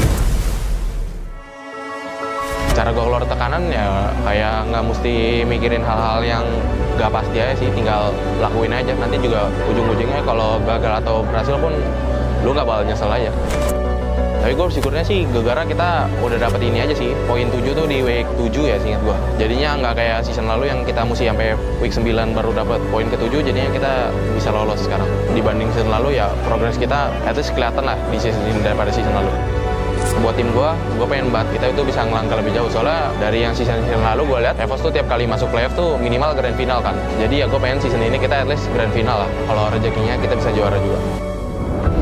Cara gue keluar tekanan ya kayak nggak mesti mikirin hal-hal yang nggak pasti aja sih, tinggal lakuin aja. Nanti juga ujung-ujungnya kalau gagal atau berhasil pun lu nggak bakal nyesel aja. Tapi gue bersyukurnya sih gara-gara kita udah dapet ini aja sih, poin 7 tuh di week 7 ya seingat gue. Jadinya nggak kayak season lalu yang kita mesti sampai week 9 baru dapet poin ke-7, jadinya kita bisa lolos sekarang. Dibanding season lalu ya progres kita at least kelihatan lah di season ini daripada season lalu. Buat tim gue pengen banget kita itu bisa ngelangkah lebih jauh. Soalnya dari yang season lalu gue lihat EVOS tuh tiap kali masuk playoff tuh minimal grand final kan. Jadi ya gue pengen season ini kita at least grand final lah. Kalau rezekinya kita bisa juara juga.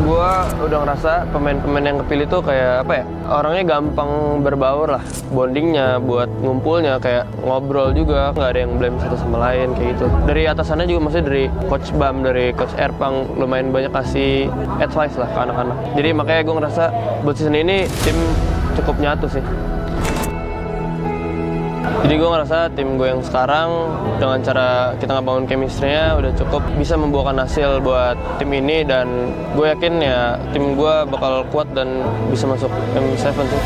Gua udah ngerasa pemain-pemain yang kepilih tuh kayak apa ya, orangnya gampang berbaur lah, bondingnya buat ngumpulnya kayak ngobrol juga, nggak ada yang blame satu sama lain kayak gitu. Dari atasannya juga maksudnya dari Coach Bam, dari Coach Erpang lumayan banyak kasih advice lah ke anak-anak. Jadi makanya gue ngerasa buat season ini tim cukup nyatu sih. Jadi gue ngerasa tim gue yang sekarang dengan cara kita ngebangun chemistry-nya udah cukup bisa membuahkan hasil buat tim ini, dan gue yakin ya tim gue bakal kuat dan bisa masuk M7 sih.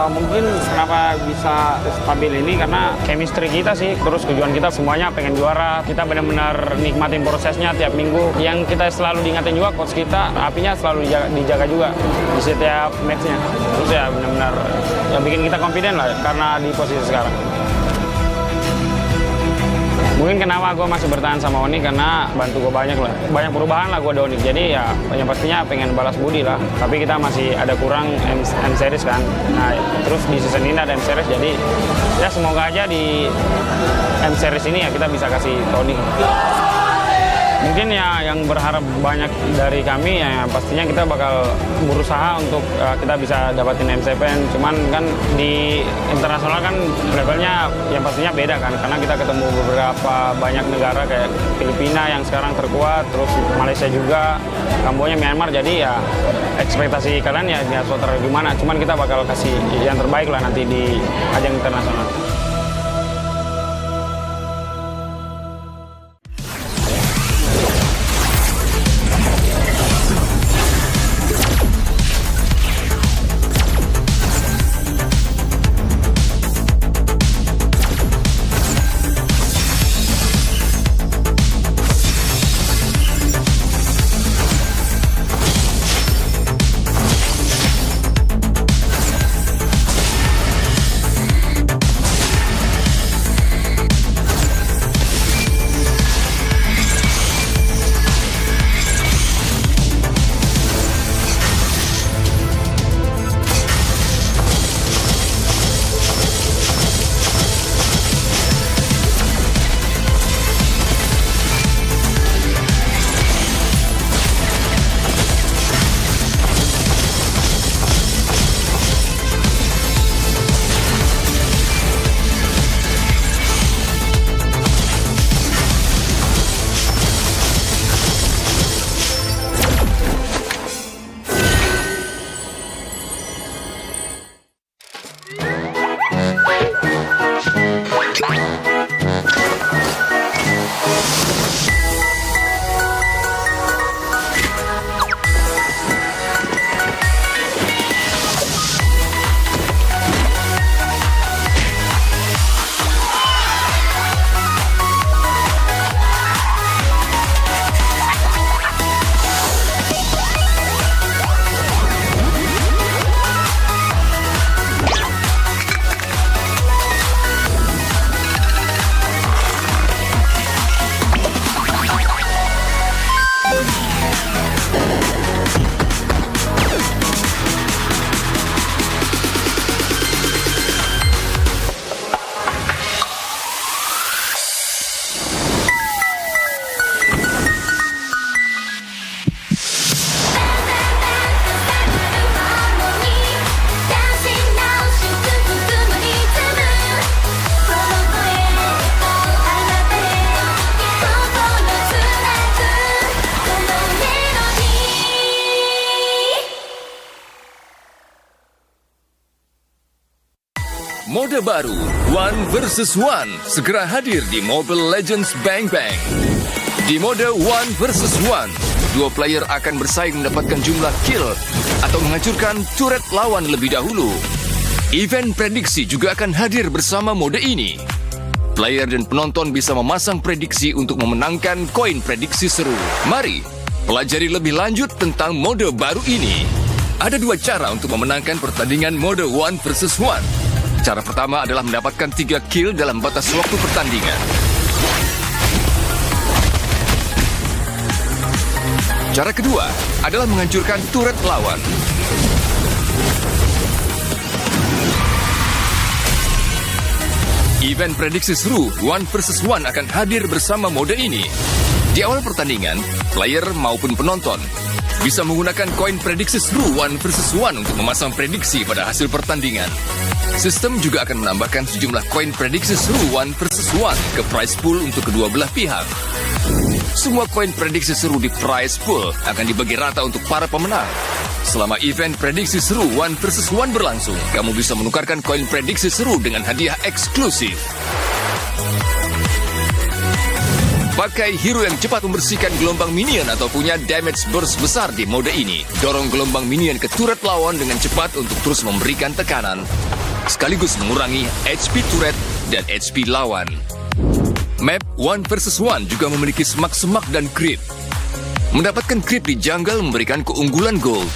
Mungkin kenapa bisa stabil ini karena chemistry kita sih, terus tujuan kita semuanya pengen juara. Kita benar-benar nikmatin prosesnya tiap minggu. Yang kita selalu diingatin juga coach kita, apinya selalu dijaga juga di setiap match-nya. Terus ya benar-benar yang bikin kita confident lah karena di posisi sekarang. Mungkin kenapa gue masih bertahan sama Oni karena bantu gue banyak lah. Banyak perubahan lah gue ada Oni. Jadi ya yang pastinya pengen balas budi lah. Tapi kita masih ada kurang M-Series kan. Nah terus di season ini ada M-Series. Jadi ya semoga aja di M-Series ini ya kita bisa kasih Tony. Mungkin ya yang berharap banyak dari kami ya pastinya kita bakal berusaha untuk kita bisa dapatin M7. Cuman kan di internasional kan levelnya yang pastinya beda kan, karena kita ketemu beberapa banyak negara kayak Filipina yang sekarang terkuat, terus Malaysia juga, Kamboja, Myanmar. Jadi ya ekspektasi kalian ya gimana, cuman kita bakal kasih yang terbaik lah nanti di ajang internasional. Mode baru, One versus One, segera hadir di Mobile Legends Bang Bang. Di mode One versus One, dua player akan bersaing mendapatkan jumlah kill atau menghancurkan turret lawan lebih dahulu. Event prediksi juga akan hadir bersama mode ini. Player dan penonton bisa memasang prediksi untuk memenangkan koin prediksi seru. Mari pelajari lebih lanjut tentang mode baru ini. Ada dua cara untuk memenangkan pertandingan mode One versus One. Cara pertama adalah mendapatkan 3 kill dalam batas waktu pertandingan. Cara kedua adalah menghancurkan turret lawan. Event prediksi seru One versus One akan hadir bersama mode ini. Di awal pertandingan, player maupun penonton bisa menggunakan koin prediksi seru One versus One untuk memasang prediksi pada hasil pertandingan. Sistem juga akan menambahkan sejumlah koin prediksi seru One versus One ke prize pool untuk kedua belah pihak. Semua koin prediksi seru di prize pool akan dibagi rata untuk para pemenang. Selama event prediksi seru One versus One berlangsung, kamu bisa menukarkan koin prediksi seru dengan hadiah eksklusif. Pakai hero yang cepat membersihkan gelombang minion atau punya damage burst besar di mode ini. Dorong gelombang minion ke turret lawan dengan cepat untuk terus memberikan tekanan, sekaligus mengurangi HP turret dan HP lawan. Map One versus One juga memiliki semak-semak dan creep. Mendapatkan creep di jungle memberikan keunggulan gold.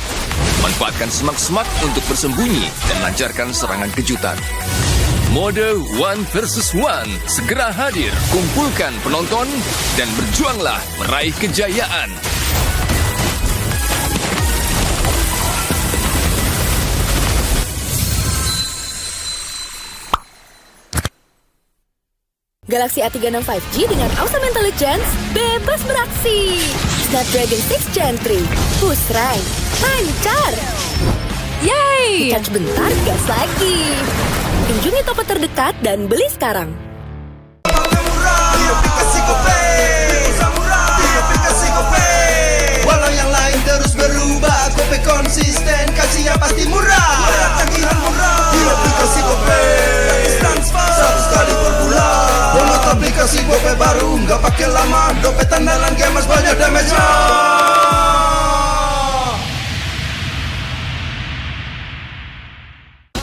Manfaatkan semak-semak untuk bersembunyi dan lancarkan serangan kejutan. Mode One versus One segera hadir. Kumpulkan penonton dan berjuanglah meraih kejayaan. Galaxy A36 5G dengan awesome intelligence bebas beraksi. Snapdragon 6 Gen 3, push rank, lancar. Yay! Charge bentar, gas lagi. Kunjungi toko terdekat dan beli sekarang. Walau yang lain terus berubah, Gope konsisten, kasihnya pasti murah. Tagihan murah di aplikasi Gope, transfer 100 kali per bulan. Download aplikasi Gope baru, nggak pakai lama. Dompet andalan gamers banyak damage-nya.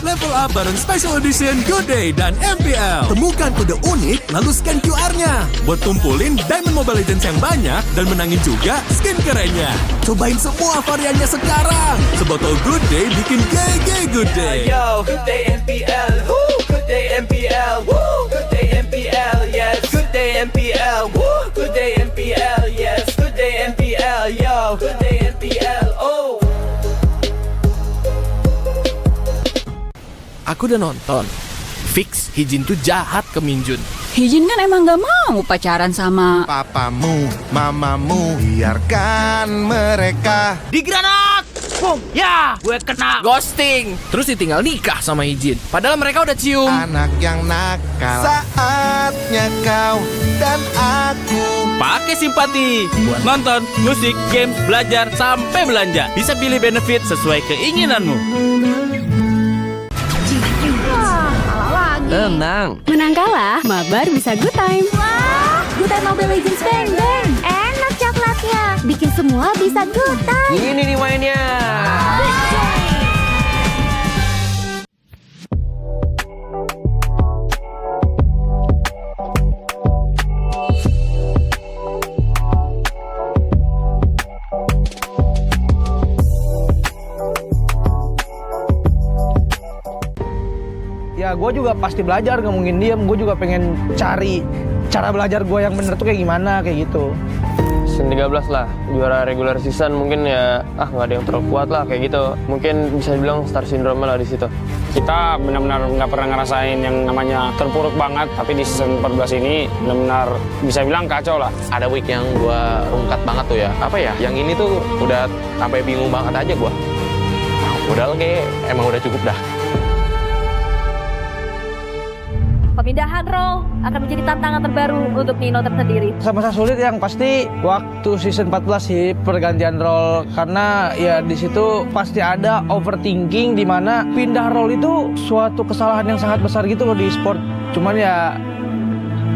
Level up bareng Special Edition Good Day dan MPL. Temukan kode unik lalu scan QR-nya. Buat kumpulin Diamond Mobile Legends yang banyak dan menangin juga skin kerennya. Cobain semua variannya sekarang. Sebotol Good Day bikin GG Good Day. Yo, Good Day MPL. Woo, Good Day MPL. Woo, Good Day MPL. Yes, Good Day MPL. Woo, Good Day MPL. Yes, Good Day MPL. Yo, Good Day MPL. Oh. Aku udah nonton. Fix, Hijin tuh jahat ke Minjun. Hijin kan emang gak mau pacaran sama papamu, mamamu. Biarkan mereka. Di granat! Boom! Ya, gue kena ghosting. Terus ditinggal nikah sama Hijin. Padahal mereka udah cium. Anak yang nakal. Saatnya kau dan aku pakai simpati buat nonton, musik, games, belajar, sampai belanja. Bisa pilih benefit sesuai keinginanmu. Tenang. Menang kalah, mabar bisa good time. Wah, good time Mobile Legends Bang Bang. Enak coklatnya, bikin semua bisa good time. Ini nih mainnya. Ya gue juga pasti belajar, gak mungkin diem. Gue juga pengen cari cara belajar gue yang bener tuh kayak gimana, kayak gitu. Season 13 lah, juara regular season mungkin ya, nggak ada yang terlalu kuat lah kayak gitu. Mungkin bisa dibilang star syndrome lah di situ. Kita benar-benar nggak pernah ngerasain yang namanya terpuruk banget, tapi di season 14 ini benar-benar bisa bilang kacau lah. Ada week yang gue ungkat banget tuh ya. Apa ya? Yang ini tuh udah sampai bingung banget aja gue. Udah kayak emang udah cukup dah. Pemindahan role akan menjadi tantangan terbaru untuk Nino tersendiri. Masa sulit yang pasti waktu season 14 sih pergantian role, karena ya di situ pasti ada overthinking di mana pindah role itu suatu kesalahan yang sangat besar gitu loh di e-sport. Cuman ya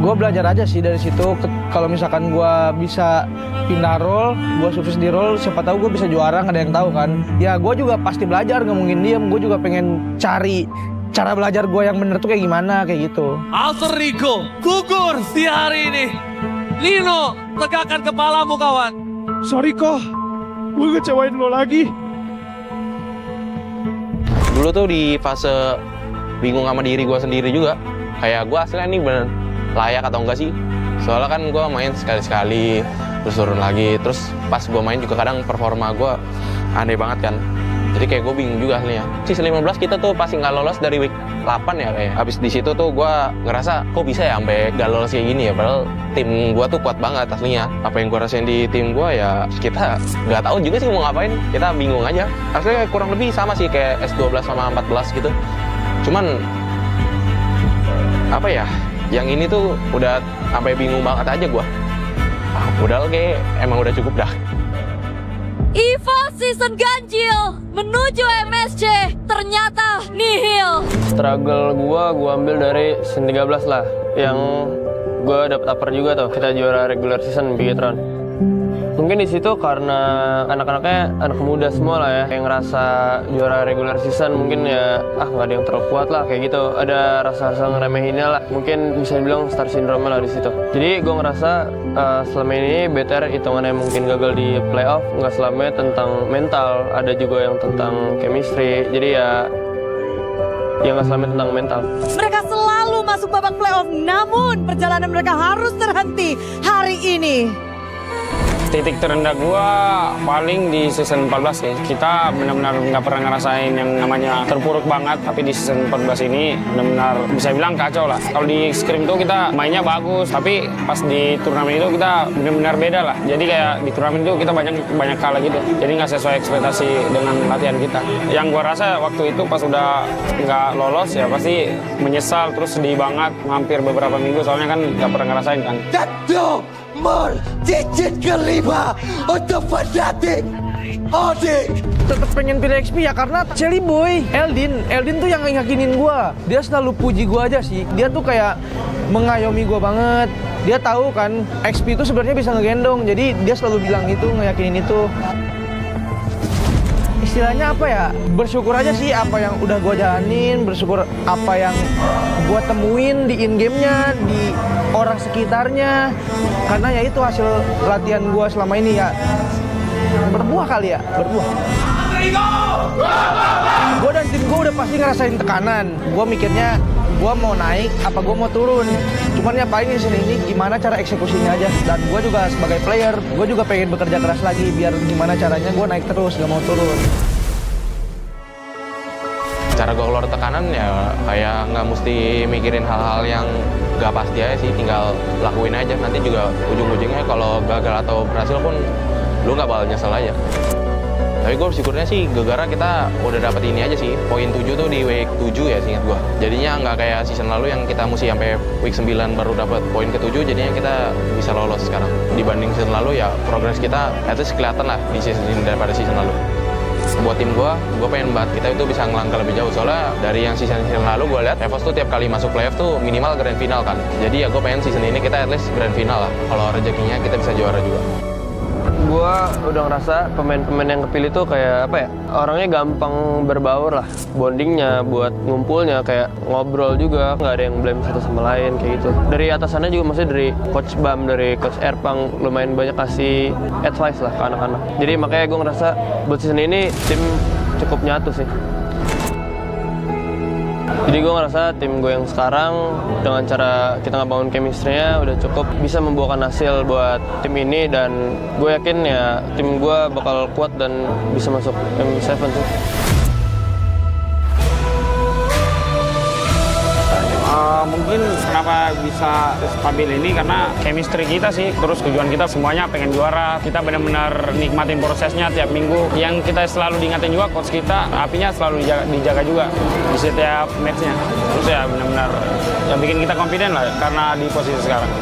gue belajar aja sih dari situ. Kalau misalkan gue bisa pindah role, gue sukses di role, siapa tahu gue bisa juara, nggak ada yang tahu kan. Ya gue juga pasti belajar, nggak mungkin diem. Gue juga pengen cari cara belajar gue yang bener tuh kayak gimana, kayak gitu. Alter Rico gugur di hari ini. Lino, tegakkan kepalamu kawan. Sorry kok, gue ngecewain lo lagi. Dulu tuh di fase bingung sama diri gue sendiri juga. Kayak gue aslinya nih bener layak atau enggak sih. Soalnya kan gue main sekali-sekali, terus turun lagi. Terus pas gue main juga kadang performa gue aneh banget kan. Jadi kayak gue bingung juga aslinya. Season 15 kita tuh pasti nggak lolos dari week 8 ya kayak. Habis di situ tuh gue ngerasa kok bisa ya sampai nggak lolos kayak gini ya. Padahal tim gue tuh kuat banget aslinya. Apa yang gue rasain di tim gue ya kita nggak tahu juga sih mau ngapain. Kita bingung aja. Aslinya kurang lebih sama sih kayak S12 sama 14 gitu. Cuman apa ya? Yang ini tuh udah sampai bingung banget aja gue. Udah kayak emang udah cukup dah. EVO season ganjil menuju MSC ternyata nihil. Struggle gua ambil dari season 13 lah. Yang gua dapet upper juga tuh. Kita juara regular season Bigetron. Mungkin di situ karena anak-anaknya anak muda semua lah ya, yang ngerasa juara regular season mungkin ya nggak ada yang terlalu kuat lah kayak gitu. Ada rasa-rasa ngeremehinnya lah. Mungkin bisa dibilang star syndrome lah di situ. Jadi gue ngerasa selama ini BTR hitungannya mungkin gagal di playoff, nggak selamanya tentang mental, ada juga yang tentang chemistry. Jadi ya nggak selamanya tentang mental. Mereka selalu masuk babak playoff, namun perjalanan mereka harus terhenti hari ini. Titik terendah gua paling di season 14 ya. Kita benar-benar nggak pernah ngerasain yang namanya terpuruk banget, tapi di season 14 ini benar-benar bisa bilang kacau lah. Kalau di scrim tuh kita mainnya bagus, tapi pas di turnamen itu kita benar-benar beda lah. Jadi kayak di turnamen itu kita banyak kalah gitu. Jadi nggak sesuai ekspektasi dengan latihan kita. Yang gua rasa waktu itu pas udah nggak lolos ya pasti menyesal, terus sedih banget, hampir beberapa minggu soalnya kan nggak pernah ngerasain kan. Digit kelima untuk fanatik Odik. Tetap pengen pilih XP ya karena Jelly Boy Eldin tuh yang yakinin gua. Dia selalu puji gua aja sih. Dia tuh kayak mengayomi gua banget. Dia tahu kan XP itu sebenarnya bisa ngegendong. Jadi dia selalu bilang itu, ngeyakinin itu. Istilahnya apa ya, bersyukur aja sih apa yang udah gue jalanin, bersyukur apa yang gue temuin di in-game-nya, di orang sekitarnya. Karena ya itu hasil latihan gue selama ini ya, berbuah kali ya, berbuah. Gue dan tim gue udah pasti ngerasain tekanan. Gue mikirnya gue mau naik apa gue mau turun. Cuman ya paling di sini ini gimana cara eksekusinya aja. Dan gue juga sebagai player, gue juga pengen bekerja keras lagi biar gimana caranya gue naik terus, gak mau turun. Cara gue keluar tekanan ya kayak nggak mesti mikirin hal-hal yang nggak pasti aja sih, tinggal lakuin aja. Nanti juga ujung-ujungnya kalau gagal atau berhasil pun lu nggak bakal nyesel aja. Tapi gue bersyukurnya sih gara-gara kita udah dapet ini aja sih, poin 7 tuh di week 7 ya seingat gue. Jadinya nggak kayak season lalu yang kita mesti sampai week 9 baru dapet poin ke-7, jadinya kita bisa lolos sekarang. Dibanding season lalu ya progres kita at least kelihatan lah di season ini daripada season lalu. Buat tim gue pengen banget kita itu bisa ngelangkah lebih jauh. Soalnya dari yang season lalu gue lihat EVOS tuh tiap kali masuk playoff tuh minimal grand final kan. Jadi ya gue pengen season ini kita at least grand final lah. Kalau rezekinya kita bisa juara juga. Gua udah ngerasa pemain-pemain yang kepilih tuh kayak apa ya, orangnya gampang berbaur lah, bondingnya buat ngumpulnya kayak ngobrol juga, nggak ada yang blame satu sama lain kayak gitu. Dari atasannya juga maksudnya dari Coach Bam, dari Coach Erpang lumayan banyak kasih advice lah ke anak-anak. Jadi makanya gue ngerasa buat season ini tim cukup nyatu sih. Jadi gue ngerasa tim gue yang sekarang dengan cara kita ngebangun chemistry-nya udah cukup bisa membuahkan hasil buat tim ini, dan gue yakin ya tim gue bakal kuat dan bisa masuk M7 sih. Mungkin kenapa bisa stabil ini karena chemistry kita sih, terus tujuan kita semuanya pengen juara. Kita benar-benar nikmatin prosesnya tiap minggu. Yang kita selalu diingatin juga coach kita, apinya selalu dijaga juga di setiap matchnya. Terus ya benar-benar yang bikin kita confident lah karena di posisi sekarang.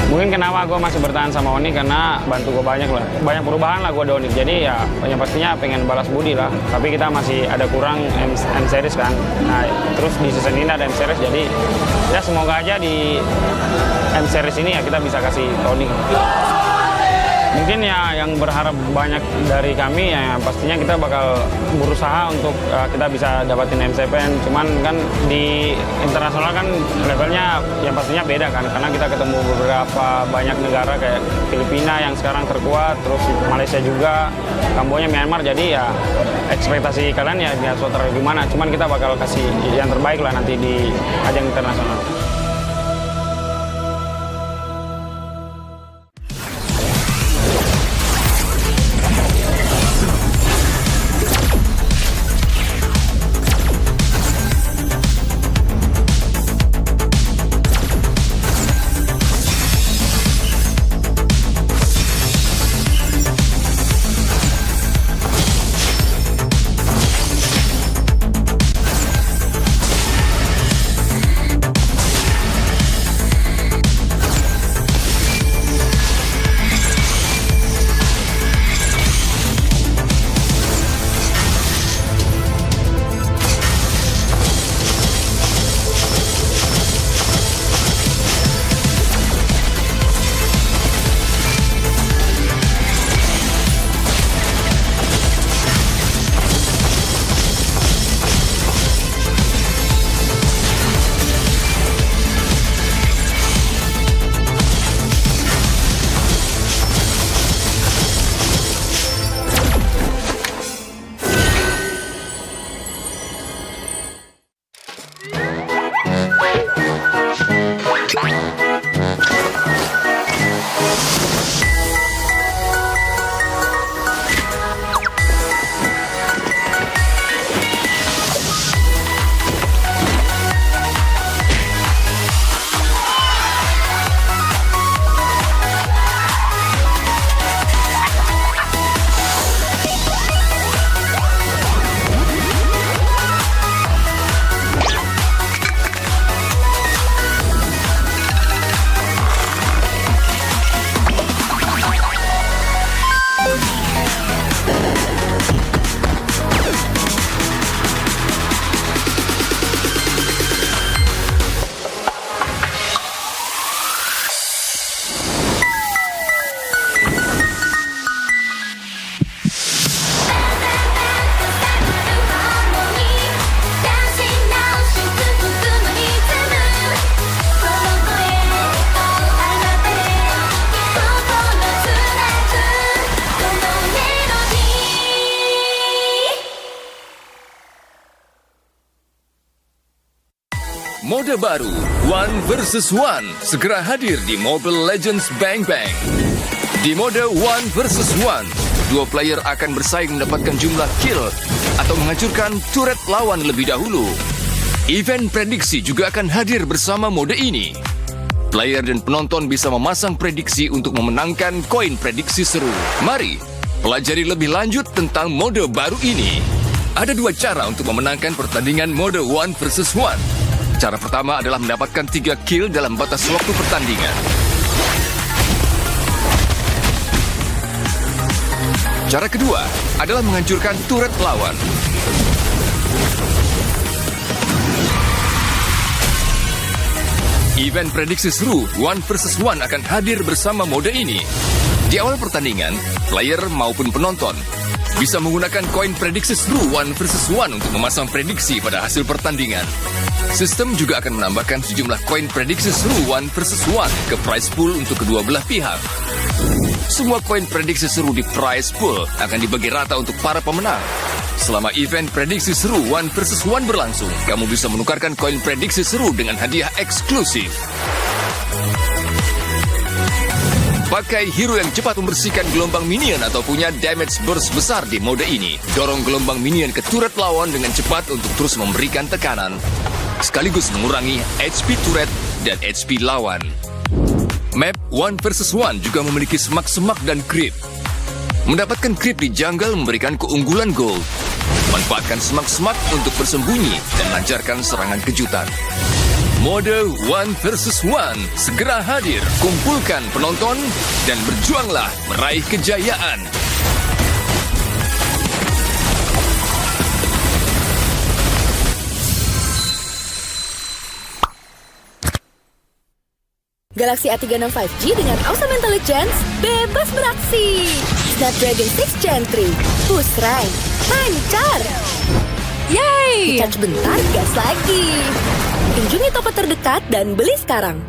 Mungkin kenapa gue masih bertahan sama Oni karena bantu gue banyak lah. Banyak perubahan lah gue di Oni. Jadi ya yang pastinya pengen balas budi lah. Tapi kita masih ada kurang M-Series kan. Nah terus di season ini ada M-Series. Jadi ya semoga aja di M-Series ini ya kita bisa kasih Tony. Mungkin ya yang berharap banyak dari kami ya pastinya kita bakal berusaha untuk kita bisa dapatin M7. Cuman kan di internasional kan levelnya yang pastinya beda kan. Karena kita ketemu beberapa banyak negara kayak Filipina yang sekarang terkuat. Terus Malaysia juga, Kamboja, Myanmar. Jadi ya ekspektasi kalian ya suatu gimana. Cuman kita bakal kasih yang terbaik lah nanti di ajang internasional. Mode baru, One vs One, segera hadir di Mobile Legends Bang Bang. Di mode One vs One, dua player akan bersaing mendapatkan jumlah kill atau menghancurkan turret lawan lebih dahulu. Event prediksi juga akan hadir bersama mode ini. Player dan penonton bisa memasang prediksi untuk memenangkan koin prediksi seru. Mari, pelajari lebih lanjut tentang mode baru ini. Ada dua cara untuk memenangkan pertandingan mode One vs One. Cara pertama adalah mendapatkan 3 kill dalam batas waktu pertandingan. Cara kedua adalah menghancurkan turret lawan. Event prediksi seru One vs One akan hadir bersama mode ini. Di awal pertandingan, player maupun penonton bisa menggunakan koin prediksi seru One vs One untuk memasang prediksi pada hasil pertandingan. Sistem juga akan menambahkan sejumlah koin prediksi seru One vs One ke prize pool untuk kedua belah pihak. Semua koin prediksi seru di prize pool akan dibagi rata untuk para pemenang. Selama event prediksi seru One vs One berlangsung, kamu bisa menukarkan koin prediksi seru dengan hadiah eksklusif. Pakai hero yang cepat membersihkan gelombang minion atau punya damage burst besar di mode ini. Dorong gelombang minion ke turret lawan dengan cepat untuk terus memberikan tekanan, sekaligus mengurangi HP turret dan HP lawan. Map 1 vs 1 juga memiliki semak-semak dan creep. Mendapatkan creep di jungle memberikan keunggulan gold. Manfaatkan semak-semak untuk bersembunyi dan lancarkan serangan kejutan. Mode 1 vs 1 segera hadir. Kumpulkan penonton dan berjuanglah meraih kejayaan. Galaxy A36 5G dengan awesome intelligence bebas beraksi. Snapdragon 6 Gen 3, push rank, lancar. Yay! Charge bentar, gas lagi. Kunjungi toko terdekat dan beli sekarang.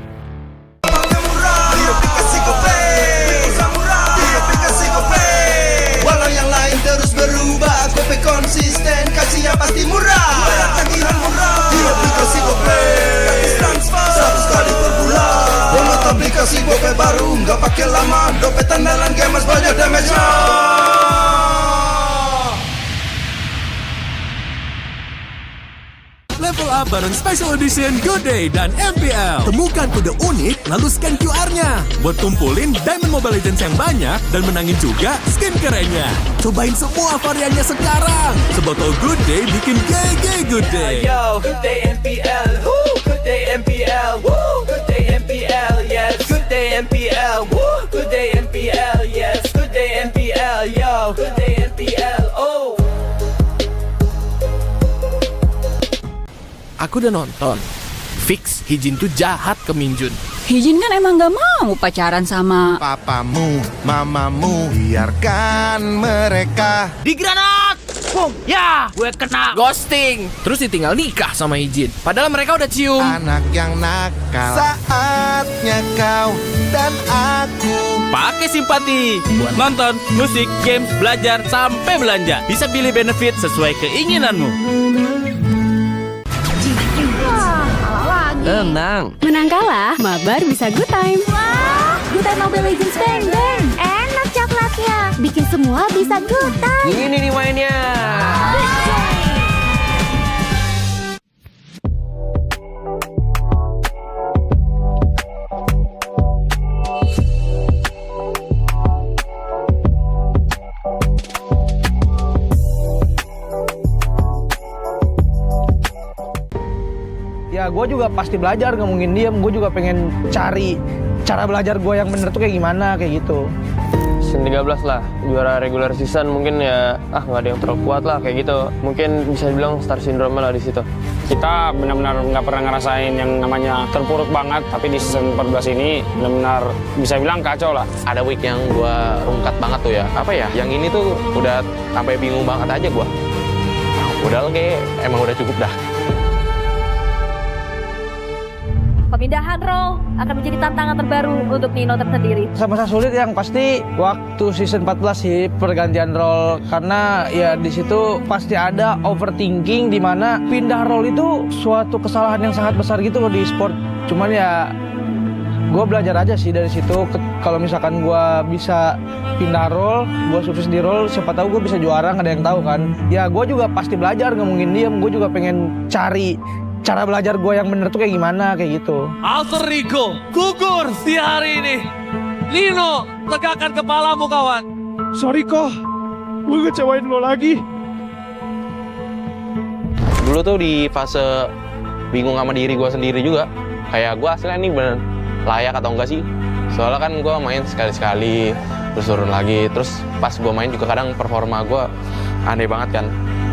Walau yang lain terus berubah, Gope konsisten, kasihnya pasti murah. Tagihan murah di aplikasi Gope, transfer 100 kali per bulan. Download aplikasi Gope baru, nggak pakai lama. Dompet andalan gamers banyak damage-nya. Level up bareng Special Edition Good Day dan MPL. Temukan kode unik, lalu scan QR-nya. Buat kumpulin Diamond Mobile Legends yang banyak dan menangin juga skin kerennya. Cobain semua variannya sekarang. Sebotol Good Day bikin GG Good Day. Yo, Good Day MPL, woo, Good Day MPL, woo, Good Day MPL, yes, Good Day MPL, woo, Good Day MPL, yes, Good Day MPL, yo, Good Day MPL, oh. Aku udah nonton. Fix, Hijin tuh jahat ke Minjun. Hijin kan emang gak mau pacaran sama papamu, mamamu. Biarkan mereka. Di granat! Boom! Ya! Gue kena ghosting. Terus ditinggal nikah sama Hijin. Padahal mereka udah cium. Anak yang nakal. Saatnya kau dan aku Pakai simpati buat nonton, musik, games, belajar, sampai belanja. Bisa pilih benefit sesuai keinginanmu. Tenang. Menang kalah, mabar bisa good time. Wah, good time Mobile Legends bang bang. Enak coklatnya, bikin semua bisa good time. Ini nih mainnya. Ya gue juga pasti belajar, gak mungkin diem. Gue juga pengen cari cara belajar gue yang bener tuh kayak gimana, kayak gitu. Season 13 lah, juara regular season mungkin ya nggak ada yang terlalu kuat lah kayak gitu. Mungkin bisa dibilang star syndrome lah di situ. Kita benar-benar nggak pernah ngerasain yang namanya terpuruk banget, tapi di season 14 ini benar-benar bisa bilang kacau lah. Ada week yang gue rungkat banget tuh ya. Apa ya? Yang ini tuh udah sampai bingung banget aja gue. Udah kayak emang udah cukup dah. Pemindahan role akan menjadi tantangan terbaru untuk Nino tersendiri. Masa sulit yang pasti waktu season 14 sih pergantian role, karena ya di situ pasti ada overthinking di mana pindah role itu suatu kesalahan yang sangat besar gitu loh di e-sport. Cuman ya gue belajar aja sih dari situ. Kalau misalkan gue bisa pindah role, gue sukses di role, siapa tahu gue bisa juara, nggak ada yang tahu kan. Ya gue juga pasti belajar, nggak mungkin diem. Gue juga pengen cari cara belajar gue yang bener tuh kayak gimana, kayak gitu. Alter Ego gugur di hari ini. Lino, tegakkan kepalamu kawan. Sorry kok, gue ngecewain lo lagi. Dulu tuh di fase bingung sama diri gue sendiri juga. Kayak gue aslinya ini bener layak atau enggak sih. Soalnya kan gue main sekali-sekali, terus turun lagi. Terus pas gue main juga kadang performa gue aneh banget kan.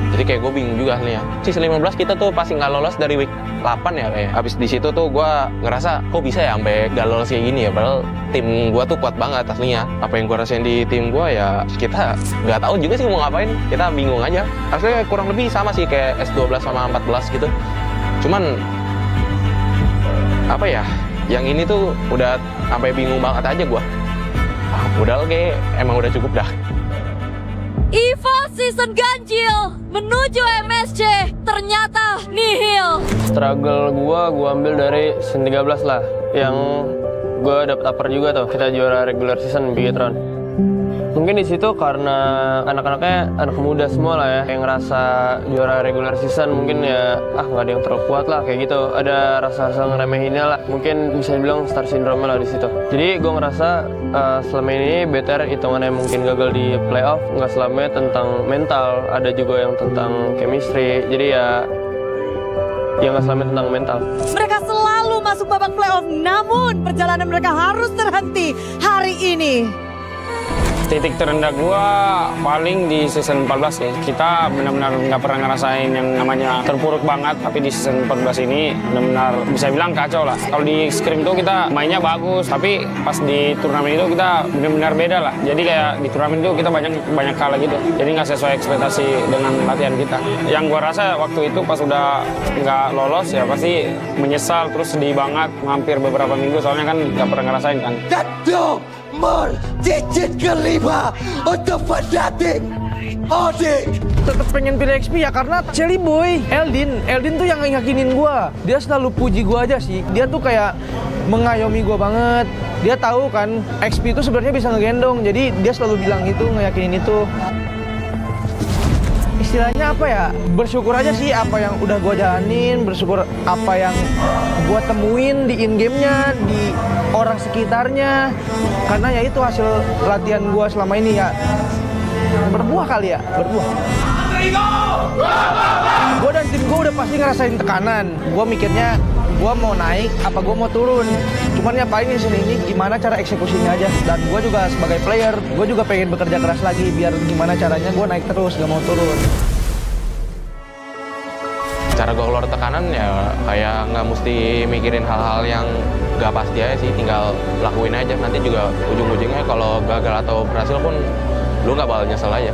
Jadi kayak gue bingung juga aslinya. Season 15 kita tuh pasti nggak lolos dari week 8 ya kayak. Habis di situ tuh gue ngerasa kok bisa ya sampai nggak lolos kayak gini ya. Padahal tim gue tuh kuat banget aslinya. Apa yang gue rasain di tim gue ya kita nggak tahu juga sih mau ngapain. Kita bingung aja. Aslinya kurang lebih sama sih kayak S12 sama 14 gitu. Cuman apa ya? Yang ini tuh udah sampai bingung banget aja gue. Udah kayak emang udah cukup dah. EVO season ganjil menuju MSC ternyata nihil. Struggle gua ambil dari season 13 lah. Yang gue dapet upper juga tuh. Kita juara regular season Bigetron. Mungkin di situ karena anak-anaknya anak muda semua lah ya, yang ngerasa juara regular season mungkin ya nggak ada yang terlalu kuat lah kayak gitu. Ada rasa-rasa ngeremehinnya lah. Mungkin bisa dibilang star syndrome lah di situ. Jadi gue ngerasa selama ini BTR hitungannya mungkin gagal di playoff, nggak selamanya tentang mental, ada juga yang tentang chemistry. Jadi ya nggak selamanya tentang mental. Mereka selalu masuk babak playoff, namun perjalanan mereka harus terhenti hari ini. Titik terendah gua paling di season 14 ya. Kita benar-benar nggak pernah ngerasain yang namanya terpuruk banget, tapi di season 14 ini benar-benar bisa bilang kacau lah. Kalau di scrim tuh kita mainnya bagus, tapi pas di turnamen itu kita benar-benar beda lah. Jadi kayak di turnamen itu kita banyak kalah gitu. Jadi nggak sesuai ekspektasi dengan latihan kita. Yang gua rasa waktu itu pas udah nggak lolos ya pasti menyesal, terus sedih banget, hampir beberapa minggu soalnya kan nggak pernah ngerasain kan. Digit kelima untuk Fanatic Odik. Tetap pengen pilih XP ya karena Jelly Boy, Eldin tuh yang yakinin gua. Dia selalu puji gua aja sih. Dia tuh kayak mengayomi gua banget. Dia tahu kan XP itu sebenarnya bisa ngegendong. Jadi dia selalu bilang itu, ngeyakinin itu. Istilahnya apa ya, bersyukur aja sih apa yang udah gue jalanin, bersyukur apa yang gue temuin di in-game-nya, di orang sekitarnya, karena ya itu hasil latihan gue selama ini ya berbuah kali ya, berbuah. Gue dan tim gue udah pasti ngerasain tekanan. Gue mikirnya gue mau naik apa gue mau turun, cuman ya paling di sini ini gimana cara eksekusinya aja. Dan gue juga sebagai player, gue juga pengen bekerja keras lagi biar gimana caranya gue naik terus, gak mau turun. Cara gue keluar tekanan ya kayak nggak mesti mikirin hal-hal yang nggak pasti aja sih, tinggal lakuin aja. Nanti juga ujung-ujungnya kalau gagal atau berhasil pun lu nggak bakal nyesel aja.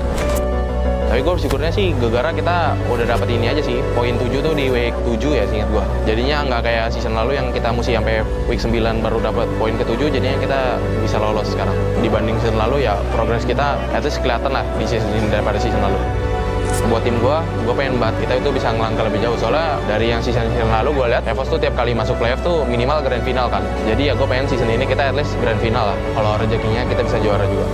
Tapi gue bersyukurnya sih gara-gara kita udah dapet ini aja sih, poin 7 tuh di week 7 ya seingat gue. Jadinya nggak kayak season lalu yang kita mesti sampai week 9 baru dapat poin ke-7, jadinya kita bisa lolos sekarang. Dibanding season lalu ya progres kita at least kelihatan lah di season ini daripada season lalu. Buat tim gue pengen banget kita itu bisa ngelangkah lebih jauh. Soalnya dari yang season lalu gue lihat EVOS tuh tiap kali masuk playoff tuh minimal grand final kan. Jadi ya gue pengen season ini kita at least grand final lah. Kalau rezekinya kita bisa juara juga.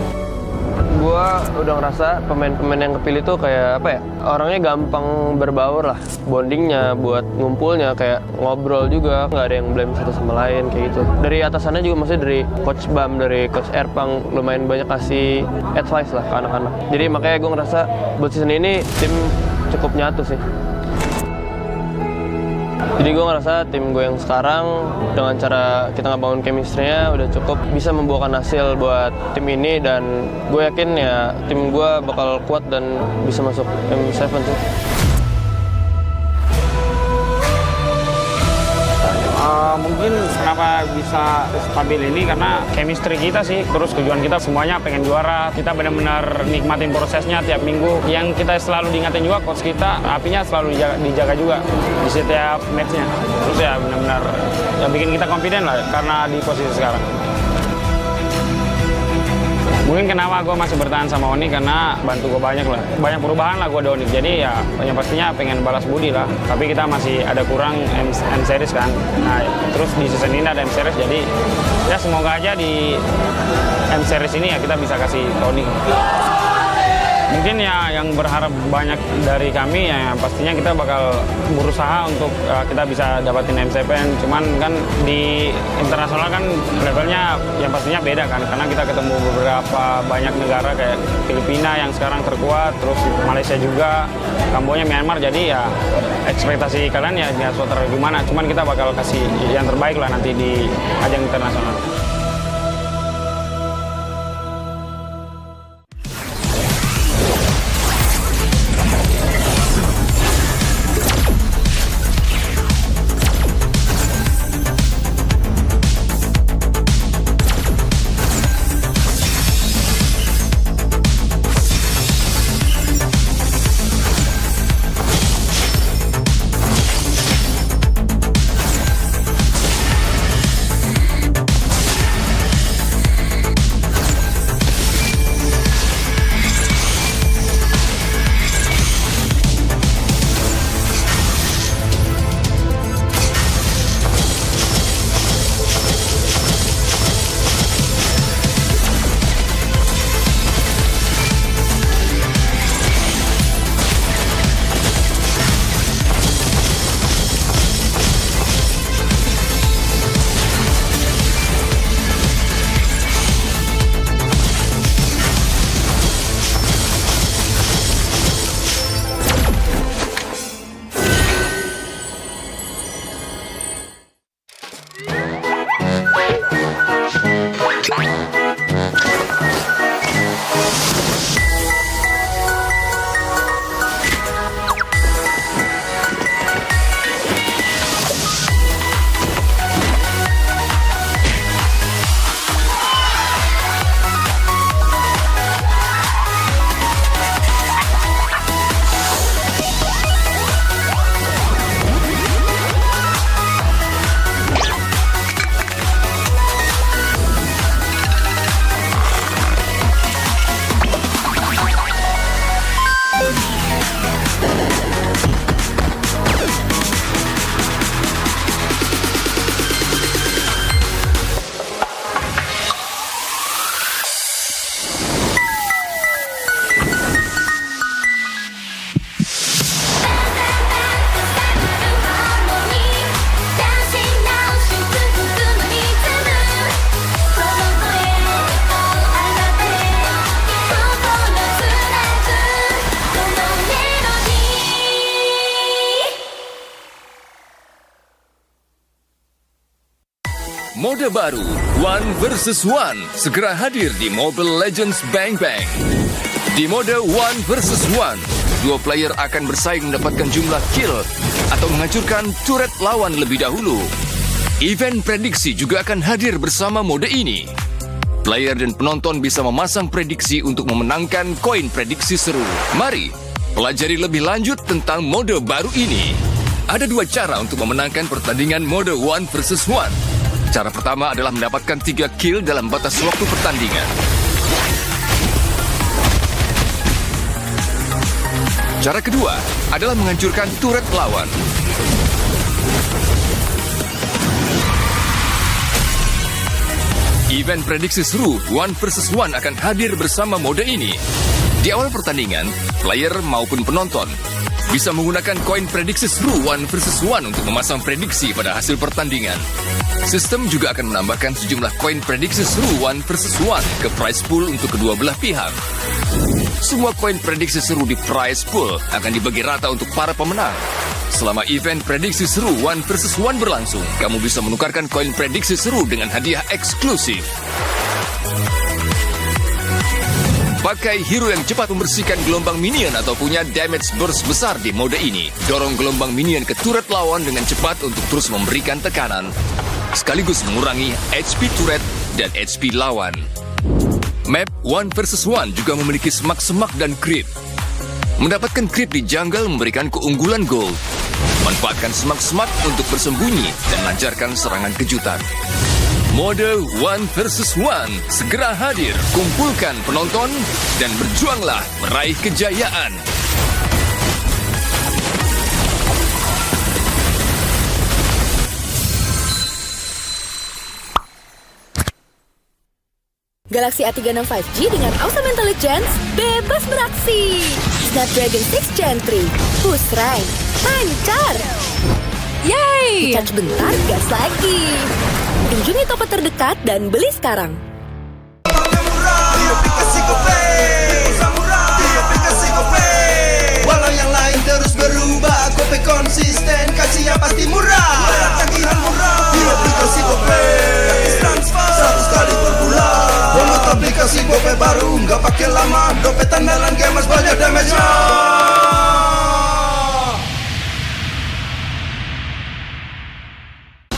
Gue udah ngerasa pemain-pemain yang kepilih tuh kayak apa ya, orangnya gampang berbaur lah, bondingnya buat ngumpulnya kayak ngobrol juga, nggak ada yang blame satu sama lain kayak gitu. Dari atasannya juga maksudnya dari Coach Bam, dari Coach Erpang lumayan banyak kasih advice lah ke anak-anak. Jadi makanya gue ngerasa buat season ini tim cukup nyatu sih. Jadi gue ngerasa tim gue yang sekarang dengan cara kita ngebangun chemistry-nya udah cukup bisa membuahkan hasil buat tim ini, dan gue yakin ya tim gue bakal kuat dan bisa masuk M7 sih. Mungkin kenapa bisa stabil ini karena chemistry kita sih, terus tujuan kita semuanya pengen juara. Kita benar-benar nikmatin prosesnya tiap minggu. Yang kita selalu diingatin juga coach kita, apinya selalu dijaga juga di setiap matchnya. Terus ya benar-benar yang bikin kita confident lah karena di posisi sekarang. Mungkin kenapa gue masih bertahan sama Oni karena bantu gue banyak lah. Banyak perubahan lah gue di Oni. Jadi ya yang pastinya pengen balas budi lah. Tapi kita masih ada kurang M-Series kan. Nah terus di season ini ada M-Series, jadi ya semoga aja di M-Series ini ya kita bisa kasih Oni. Mungkin ya yang berharap banyak dari kami ya pastinya kita bakal berusaha untuk kita bisa dapatin M7. Cuman kan di internasional kan levelnya yang pastinya beda kan, karena kita ketemu beberapa banyak negara kayak Filipina yang sekarang terkuat, terus Malaysia juga, Kamboja, Myanmar. Jadi ya ekspektasi kalian ya nggak suatu gimana, cuman kita bakal kasih yang terbaik lah nanti di ajang internasional. Mode baru, One versus One, segera hadir di Mobile Legends Bang Bang. Di mode One versus One, dua player akan bersaing mendapatkan jumlah kill atau menghancurkan turret lawan lebih dahulu. Event prediksi juga akan hadir bersama mode ini. Player dan penonton bisa memasang prediksi untuk memenangkan koin prediksi seru. Mari pelajari lebih lanjut tentang mode baru ini. Ada dua cara untuk memenangkan pertandingan mode One versus One. Cara pertama adalah mendapatkan 3 kill dalam batas waktu pertandingan. Cara kedua adalah menghancurkan turret lawan. Event prediksi seru One versus One akan hadir bersama mode ini. Di awal pertandingan, player maupun penonton bisa menggunakan koin prediksi seru One versus One untuk memasang prediksi pada hasil pertandingan. Sistem juga akan menambahkan sejumlah koin prediksi seru One versus One ke prize pool untuk kedua belah pihak. Semua koin prediksi seru di prize pool akan dibagi rata untuk para pemenang. Selama event prediksi seru One versus One berlangsung, kamu bisa menukarkan koin prediksi seru dengan hadiah eksklusif. Pakai hero yang cepat membersihkan gelombang minion atau punya damage burst besar di mode ini. Dorong gelombang minion ke turret lawan dengan cepat untuk terus memberikan tekanan, sekaligus mengurangi HP turret dan HP lawan. Map One versus One juga memiliki semak-semak dan creep. Mendapatkan creep di jungle memberikan keunggulan gold. Manfaatkan semak-semak untuk bersembunyi dan lancarkan serangan kejutan. Mode One versus One segera hadir. Kumpulkan penonton dan berjuanglah meraih kejayaan. Galaxy A36 5G dengan awesome intelligence bebas beraksi. Snapdragon 6 Gen 3, push rank, lancar. Yeay! Charge bentar, gas lagi. Kunjungi toko terdekat dan beli sekarang. Walau yang lain terus berubah, Gope konsisten, kasihnya pasti murah. Tagihan murah di aplikasi Gope, gratis transfer 100 kali per bulan. Download aplikasi Gope baru, nggak pakai lama. Dompet andalan gamers banyak damage-nya.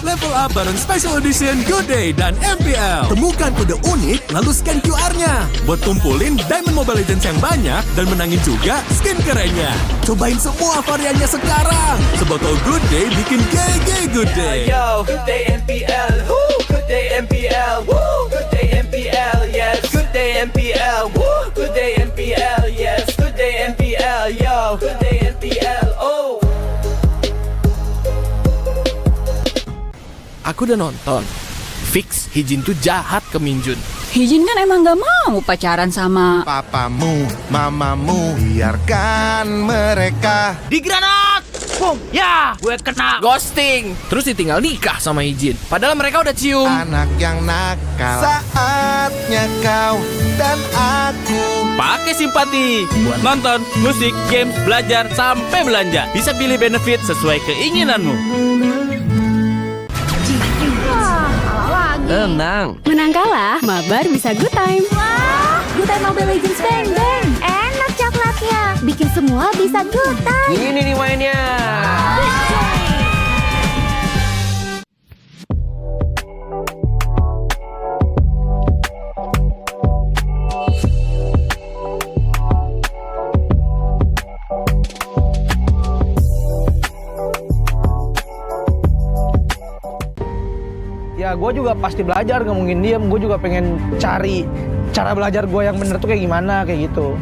Level up bareng Special Edition Good Day dan MPL. Temukan kode unik lalu scan QR-nya. Buat kumpulin Diamond Mobile Legends yang banyak dan menangin juga skin kerennya. Cobain semua variannya sekarang. Sebotol Good Day bikin GG Good Day. Yo, Good Day MPL, woo, Good Day MPL, woo, Good Day MPL, yes, Good Day MPL, woo, Good Day MPL, yes, Good Day MPL, yo, Good Day MPL, oh. Aku udah nonton. Fix, Hijin tuh jahat ke Minjun. Hijin kan emang gak mau pacaran sama papamu, mamamu. Biarkan mereka. Di granat! Boom! Ya, gue kena ghosting. Terus ditinggal nikah sama Hijin. Padahal mereka udah cium. Anak yang nakal. Saatnya kau dan aku Pakai simpati buat nonton, musik, games, belajar, sampai belanja. Bisa pilih benefit sesuai keinginanmu. Tenang. Menang kalah, mabar bisa good time. Wah, good time Mobile Legends Bang Bang. Enak coklatnya, bikin semua bisa good time. Ini nih mainnya. Ya gue juga pasti belajar, gak mungkin diem. Gue juga pengen cari cara belajar gue yang bener tuh kayak gimana, kayak gitu.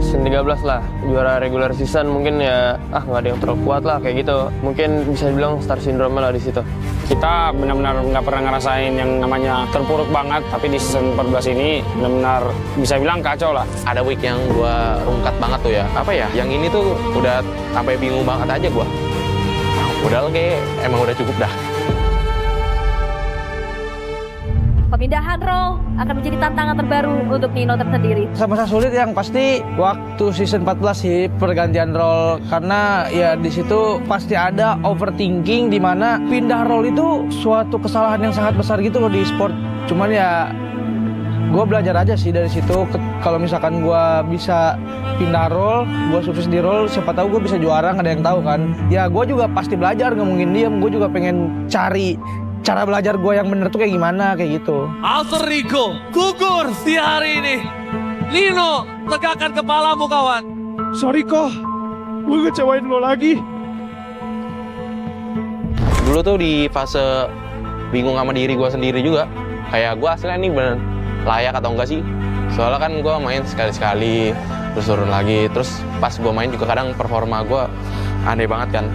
Season 13 lah, juara regular season mungkin ya, nggak ada yang terlalu kuat lah kayak gitu. Mungkin bisa dibilang star syndrome lah di situ. Kita benar-benar nggak pernah ngerasain yang namanya terpuruk banget, tapi di season 14 ini benar-benar bisa bilang kacau lah. Ada week yang gue rungkat banget tuh ya. Apa ya? Yang ini tuh udah sampai bingung banget aja gue. Udah kayak emang udah cukup dah. Pemindahan role akan menjadi tantangan terbaru untuk Nino tersendiri. Masa sulit yang pasti waktu season 14 sih pergantian role, karena ya di situ pasti ada overthinking di mana pindah role itu suatu kesalahan yang sangat besar gitu loh di e-sport. Cuman ya gue belajar aja sih dari situ. Kalau misalkan gue bisa pindah role, gue sukses di role, siapa tahu gue bisa juara, nggak ada yang tahu kan. Ya gue juga pasti belajar, nggak mungkin diem. Gue juga pengen cari cara belajar gue yang bener tuh kayak gimana, kayak gitu. Alter Ego gugur di hari ini. Lino, tegakkan kepalamu kawan. Sorry kok, gue ngecewain lo lagi. Dulu tuh di fase bingung sama diri gue sendiri juga. Kayak gue aslinya ini bener layak atau enggak sih. Soalnya kan gue main sekali-sekali, terus turun lagi. Terus pas gue main juga kadang performa gue aneh banget kan.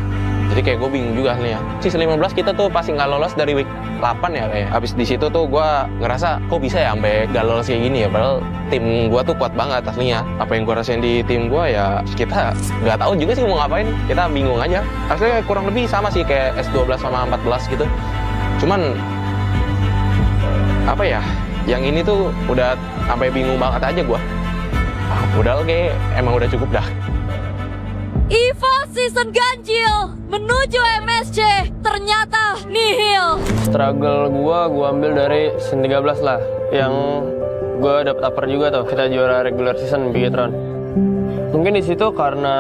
Jadi kayak gue bingung juga aslinya. Season 15 kita tuh pasti nggak lolos dari week 8 ya kayak. Abis di situ tuh gue ngerasa kok bisa ya sampai nggak lolos kayak gini ya. Padahal tim gue tuh kuat banget aslinya. Apa yang gue rasain di tim gue ya kita nggak tahu juga sih mau ngapain. Kita bingung aja. Aslinya kurang lebih sama sih kayak S12 sama 14 gitu. Cuman apa ya? Yang ini tuh udah sampai bingung banget aja gue. Udah oke, emang udah cukup dah. EVO season ganjil menuju MSC ternyata nihil. Struggle gua ambil dari season 13 lah, yang gua dapet upper juga tuh. Kita juara regular season Bigetron. Mungkin di situ karena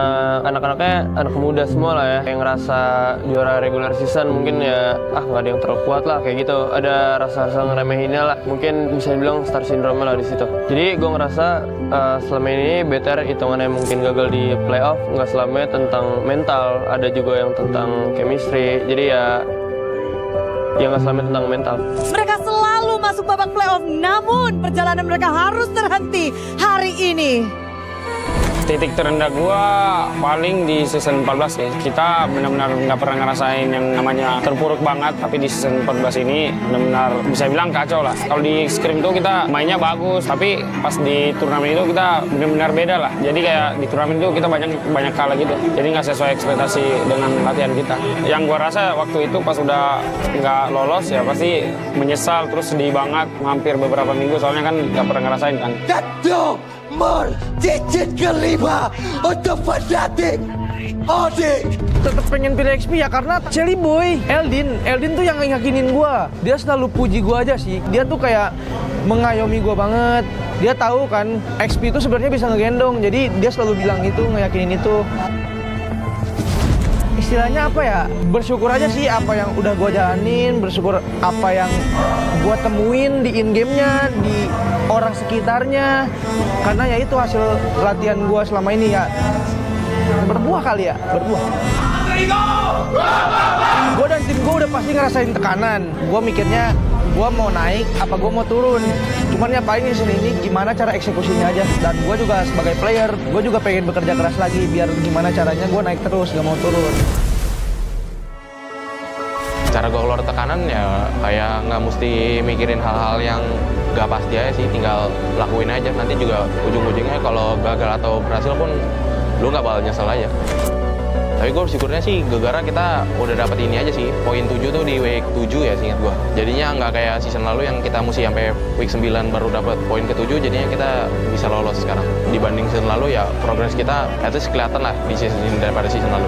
anak-anaknya anak muda semua lah ya, yang ngerasa juara regular season mungkin ya nggak ada yang terlalu kuat lah kayak gitu. Ada rasa-rasa ngeremehinnya lah. Mungkin bisa dibilang star syndrome lah di situ. Jadi gue ngerasa selama ini BTR hitungannya mungkin gagal di playoff, nggak selamanya tentang mental, ada juga yang tentang chemistry. Jadi ya nggak selamanya tentang mental. Mereka selalu masuk babak playoff, namun perjalanan mereka harus terhenti hari ini. Titik terendah gua paling di season 14 ya. Kita benar-benar nggak pernah ngerasain yang namanya terpuruk banget, tapi di season 14 ini benar-benar bisa bilang kacau lah. Kalau di scrim tuh kita mainnya bagus, tapi pas di turnamen itu kita benar-benar beda lah. Jadi kayak di turnamen itu kita banyak kalah gitu. Jadi nggak sesuai ekspektasi dengan latihan kita. Yang gua rasa waktu itu pas udah nggak lolos ya pasti menyesal, terus sedih banget, hampir beberapa minggu soalnya kan nggak pernah ngerasain kan. Digit kelima untuk fanatik Odik. Tetap pengen pilih XP ya karena Jelly Boy Eldin tuh yang yakinin gua. Dia selalu puji gua aja sih. Dia tuh kayak mengayomi gua banget. Dia tahu kan XP itu sebenarnya bisa ngegendong. Jadi dia selalu bilang itu, ngeyakinin itu. Istilahnya apa ya, bersyukur aja sih apa yang udah gue jalanin, bersyukur apa yang gue temuin di in-game-nya, di orang sekitarnya. Karena ya itu hasil latihan gue selama ini ya, berbuah kali ya, berbuah. Gue dan tim gue udah pasti ngerasain tekanan. Gue mikirnya gue mau naik apa gue mau turun. Cuman ya paling di sini ini gimana cara eksekusinya aja. Dan gue juga sebagai player, gue juga pengen bekerja keras lagi biar gimana caranya gue naik terus, gak mau turun. Cara gue keluar tekanan ya kayak nggak mesti mikirin hal-hal yang gak pasti aja sih, tinggal lakuin aja. Nanti juga ujung-ujungnya kalau gagal atau berhasil pun lu nggak bakal nyesel aja. Tapi gue bersyukurnya sih gara-gara kita udah dapet ini aja sih, poin 7 tuh di week 7 ya seingat gue. Jadinya nggak kayak season lalu yang kita mesti sampai week 9 baru dapet poin ke-7, jadinya kita bisa lolos sekarang. Dibanding season lalu ya progres kita at least kelihatan lah di season ini daripada season lalu.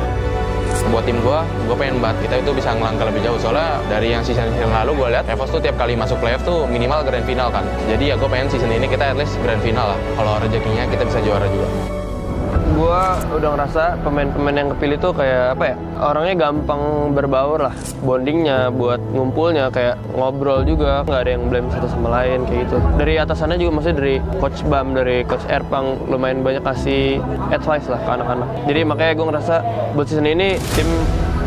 Buat tim gue pengen banget kita itu bisa ngelangkah lebih jauh. Soalnya dari yang season lalu gue lihat EVOS tuh tiap kali masuk playoff tuh minimal grand final kan. Jadi ya gue pengen season ini kita at least grand final lah. Kalau rezekinya kita bisa juara juga. Gua udah ngerasa pemain-pemain yang kepilih tuh kayak apa ya, orangnya gampang berbaur lah, bondingnya buat ngumpulnya kayak ngobrol juga, nggak ada yang blame satu sama lain kayak gitu. Dari atasannya juga maksudnya dari Coach Bam, dari Coach Erpang lumayan banyak kasih advice lah ke anak-anak. Jadi makanya gue ngerasa buat season ini tim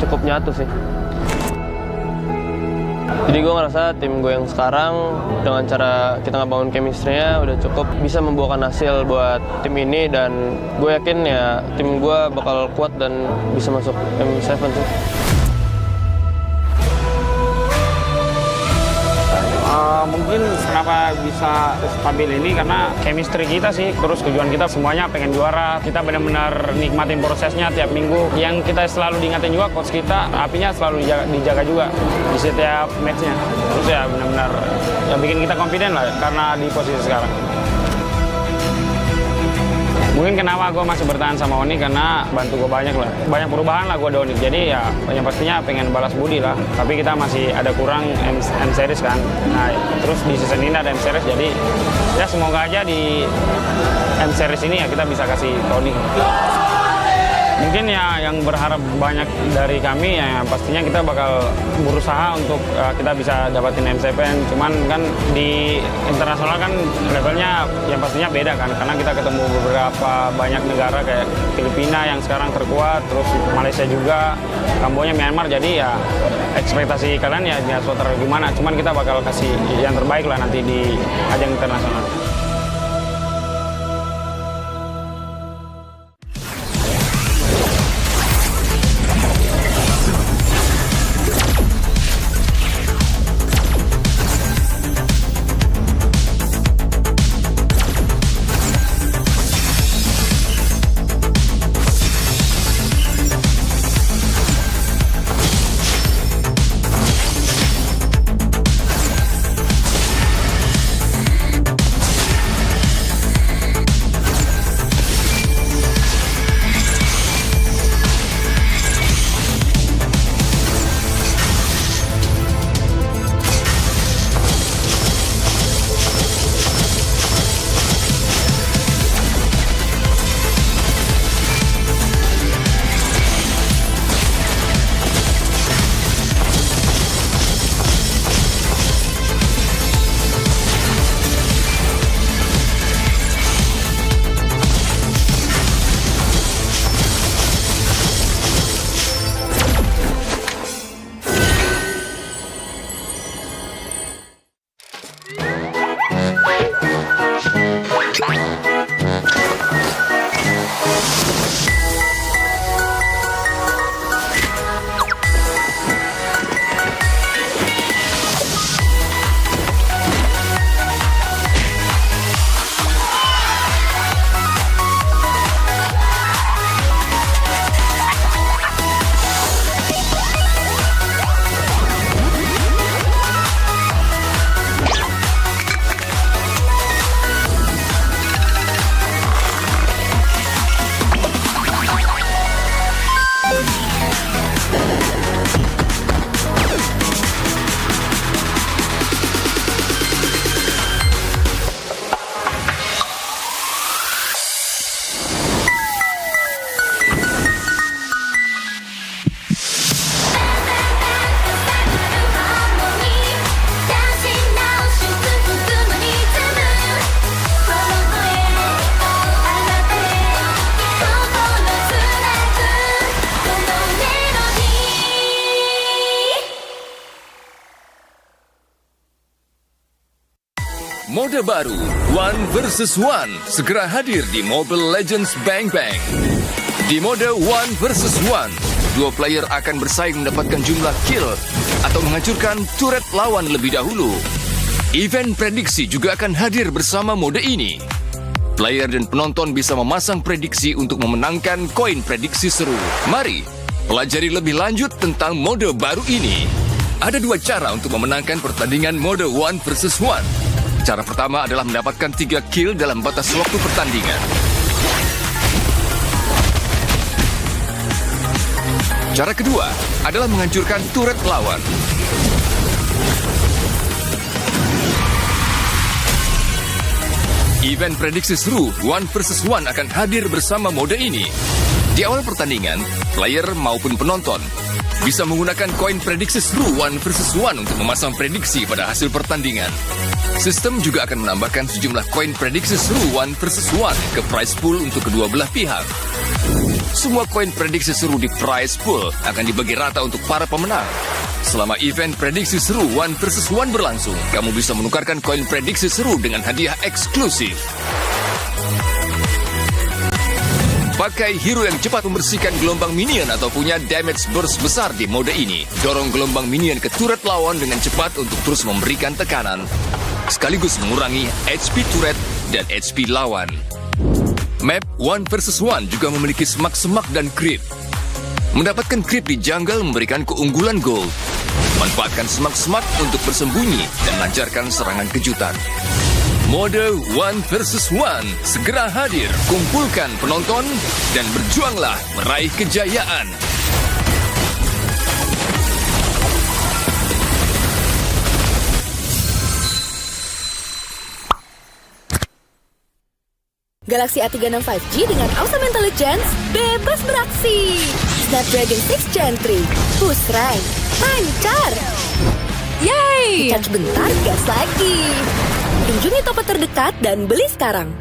cukup nyatu sih. Jadi gue ngerasa tim gue yang sekarang dengan cara kita ngebangun chemistry-nya udah cukup bisa membuahkan hasil buat tim ini, dan gue yakin ya tim gue bakal kuat dan bisa masuk M7 sih. Mungkin kenapa bisa stabil ini karena chemistry kita sih, terus tujuan kita semuanya pengen juara. Kita benar-benar nikmatin prosesnya tiap minggu. Yang kita selalu diingatin juga coach kita, apinya selalu dijaga juga di setiap matchnya. Terus ya benar-benar yang bikin kita confident lah karena di posisi sekarang. Mungkin kenapa gue masih bertahan sama Oni karena bantu gue banyak lah. Banyak perubahan lah gue di Oni. Jadi ya yang pastinya pengen balas budi lah. Tapi kita masih ada kurang M-Series kan. Nah terus di season ini ada M-Series. Jadi ya semoga aja di M-Series ini ya kita bisa kasih ke Oni. Mungkin ya yang berharap banyak dari kami ya pastinya kita bakal berusaha untuk kita bisa dapatin M7. Cuman kan di internasional kan levelnya yang pastinya beda kan. Karena kita ketemu beberapa banyak negara kayak Filipina yang sekarang terkuat, terus Malaysia juga, Kamboja, Myanmar. Jadi ya ekspektasi kalian ya suatu gimana. Cuman kita bakal kasih yang terbaik lah nanti di ajang internasional. Mode baru, One vs One, segera hadir di Mobile Legends Bang Bang. Di mode One vs One, dua player akan bersaing mendapatkan jumlah kill atau menghancurkan turret lawan lebih dahulu. Event prediksi juga akan hadir bersama mode ini. Player dan penonton bisa memasang prediksi untuk memenangkan koin prediksi seru. Mari, pelajari lebih lanjut tentang mode baru ini. Ada dua cara untuk memenangkan pertandingan mode One vs One. Cara pertama adalah mendapatkan 3 kill dalam batas waktu pertandingan. Cara kedua adalah menghancurkan turret lawan. Event prediksi seru One vs One akan hadir bersama mode ini. Di awal pertandingan, player maupun penonton bisa menggunakan koin prediksi seru One vs One untuk memasang prediksi pada hasil pertandingan. Sistem juga akan menambahkan sejumlah koin prediksi seru One vs One ke prize pool untuk kedua belah pihak. Semua koin prediksi seru di prize pool akan dibagi rata untuk para pemenang. Selama event prediksi seru One vs One berlangsung, kamu bisa menukarkan koin prediksi seru dengan hadiah eksklusif. Pakai hero yang cepat membersihkan gelombang minion atau punya damage burst besar di mode ini. Dorong gelombang minion ke turret lawan dengan cepat untuk terus memberikan tekanan, sekaligus mengurangi HP turret dan HP lawan. Map 1 vs 1 juga memiliki semak-semak dan creep. Mendapatkan creep di jungle memberikan keunggulan gold. Manfaatkan semak-semak untuk bersembunyi dan lancarkan serangan kejutan. Mode 1 vs 1 segera hadir. Kumpulkan penonton dan berjuanglah meraih kejayaan. Galaxy A36 5G dengan awesome intelligence bebas beraksi. Snapdragon 6 Gen 3, push rank, lancar. Yay! Charge bentar, gas lagi. Kunjungi toko terdekat dan beli sekarang.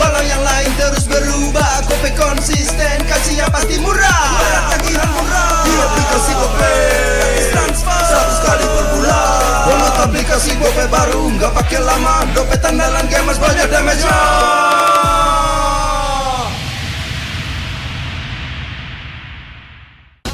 Walau yang lain terus berubah, GoPay konsisten, kasihnya pasti murah. Tagihan murah di aplikasi GoPay, transfer 100 kali per bulan. Download aplikasi GoPay baru, nggak pakai lama. Dompet andalan gamers banyak damage-nya.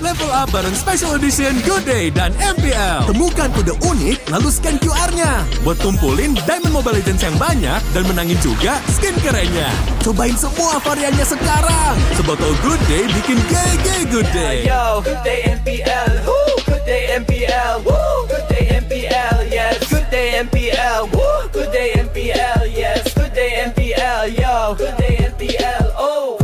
Level up bareng Special Edition Good Day dan MPL. Temukan kode unik, lalu scan QR-nya. Buat tumpulin Diamond Mobile Legends yang banyak dan menangin juga skin kerennya. Cobain semua variannya sekarang. Sebotol Good Day bikin GG Good Day. Yo, Good Day MPL, woo, Good Day MPL, woo, Good Day MPL, yes, Good Day MPL, woo, Good Day MPL, yes, Good Day MPL, yo, Good Day MPL, oh.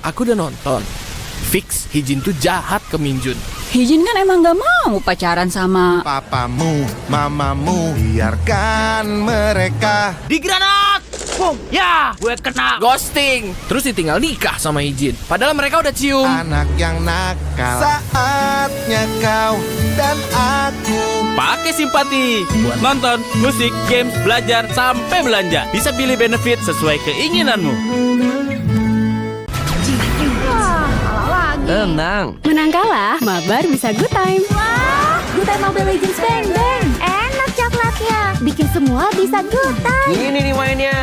Aku udah nonton. Fix, Hijin tuh jahat ke Minjun. Hijin kan emang gak mau pacaran sama papamu, mamamu. Biarkan mereka. Di granat! Boom! Ya, gue kena ghosting. Terus ditinggal nikah sama Hijin. Padahal mereka udah cium. Anak yang nakal. Saatnya kau dan aku Pakai simpati buat nonton, musik, games, belajar, sampai belanja. Bisa pilih benefit sesuai keinginanmu. Tenang. Menang kalah, mabar bisa good time. Wah, good time Mobile Legends bang bang. Enak coklatnya, bikin semua bisa good time. Ini nih mainnya.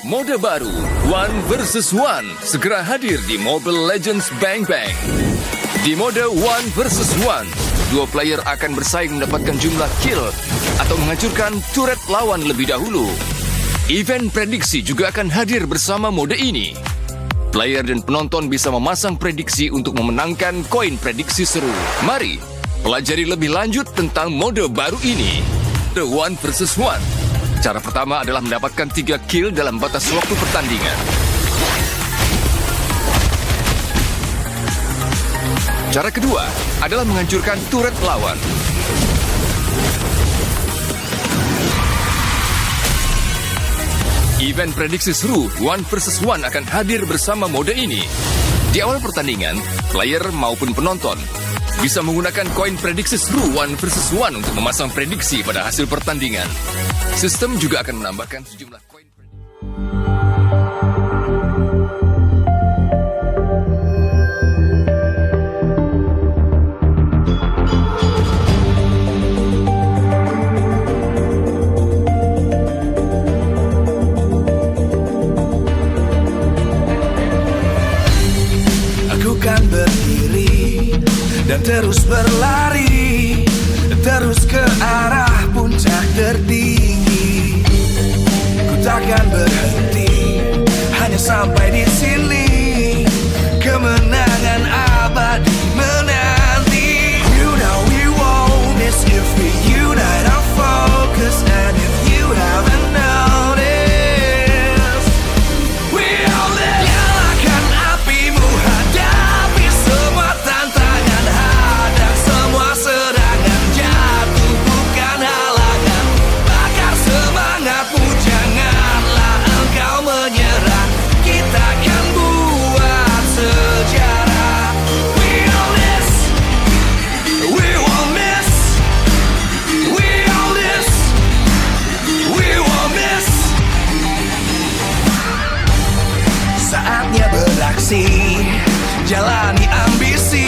Mode baru, One versus One, segera hadir di Mobile Legends Bang Bang. Di mode One versus One, dua player akan bersaing mendapatkan jumlah kill atau menghancurkan turret lawan lebih dahulu. Event prediksi juga akan hadir bersama mode ini. Player dan penonton bisa memasang prediksi untuk memenangkan koin prediksi seru. Mari pelajari lebih lanjut tentang mode baru ini. The One versus One. Cara pertama adalah mendapatkan 3 kill dalam batas waktu pertandingan. Cara kedua adalah menghancurkan turret lawan. Event prediksi seru One versus One akan hadir bersama mode ini. Di awal pertandingan, player maupun penonton bisa menggunakan koin prediksi seru One versus One untuk memasang prediksi pada hasil pertandingan. Sistem juga akan menambahkan sejumlah koin prediksi. Aku kan berdiri dan terus berlari, terus ke arah puncak tertinggi. Ku takkan berhenti, hanya sampai di sini. Kemenangan abadi menanti. You know we won't miss if we unite our focus. And if you haven't noticed, we all live. Nyalakan apimu, hadapi semua tantangan, hadang semua serangan, jatuh bukan halangan. Bakar semangatmu, janganlah engkau menyerah. Kita akan buat sejarah. We all this, we won't miss. We all this, we won't miss. Saatnya beraksi, jalani ambisi.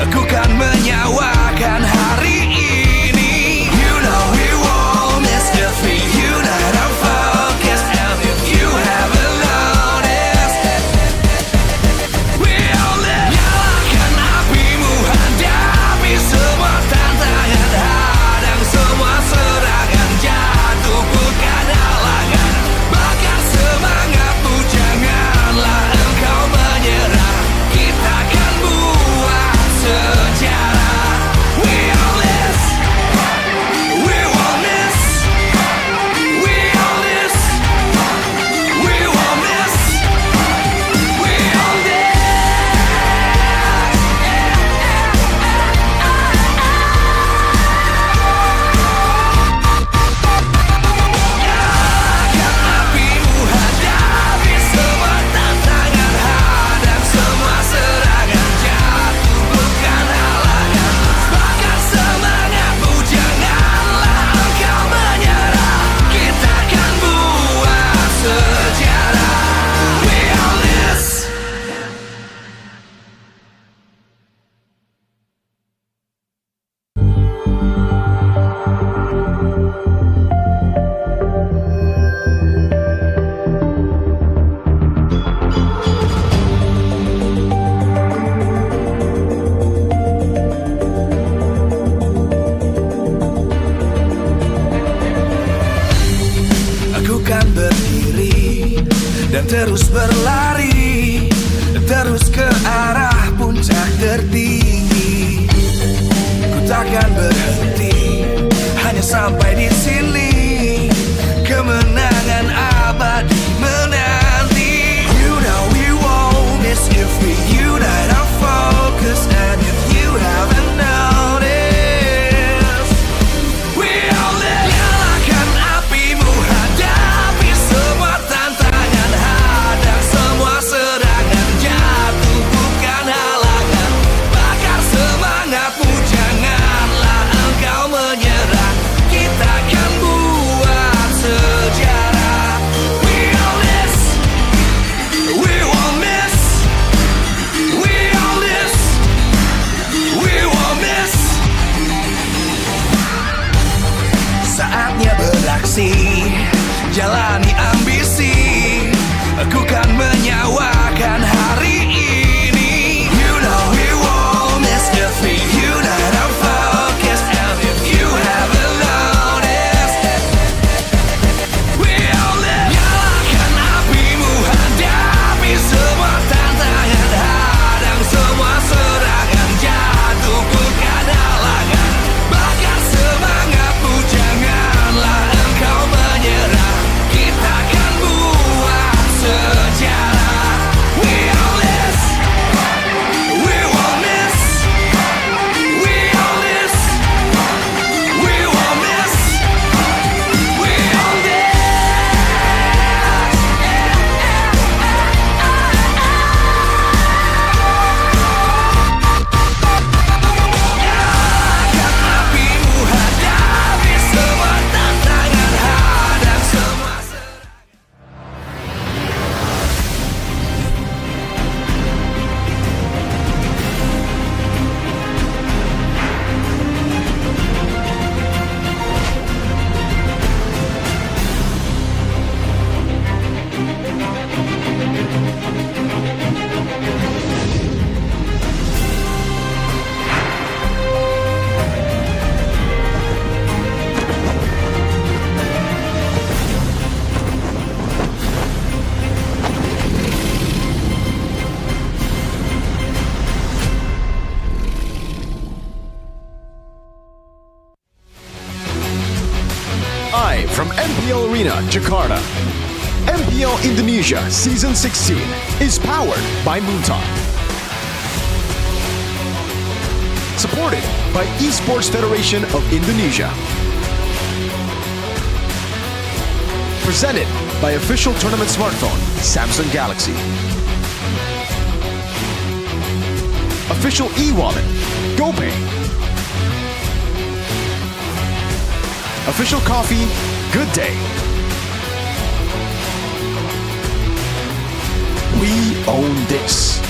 Aku kan menyawakan hari ini. You know we won't miss if we unite our focus. And if you haven't noticed, we all live. Nyalakan apimu, hadapi semua tantangan, hadang semua serangan, jatuh bukan halangan. Bakar semangatmu, janganlah engkau menyerah. Kita akan buat sejarah. We all this, we won't miss. We all this, we won't miss. We all this. Nyalakan apimu, hadapi semua tantangan, hadang semua serangan, jatuh bukan halangan. Bakar semangatmu, janganlah engkau menyerah. Kita akan buat sejarah. We all this. Aku kan berdiri dan terus berlari, terus ke arah puncak tertinggi. Ku takkan berhenti, hanya sampai di sini. Kemenangan abadi menanti. You know we won't miss if we unite our focus. And if you haven't noticed, we all live. Nyalakan apimu, hadapi semua tantangan, hadang semua serangan, jatuh bukan halangan. Bakar semangatmu, janganlah engkau menyerah. Kita akan buat sejarah. We all this, we won't miss. We all this, we won't miss. Saatnya beraksi, jalani ambisi. from MPL Arena, Jakarta. MPL Indonesia Season 16 is powered by Moonton. Supported by Esports Federation of Indonesia. Presented by official tournament smartphone, Samsung Galaxy. Official e-wallet, GoPay. Official coffee, Good Day. We own this.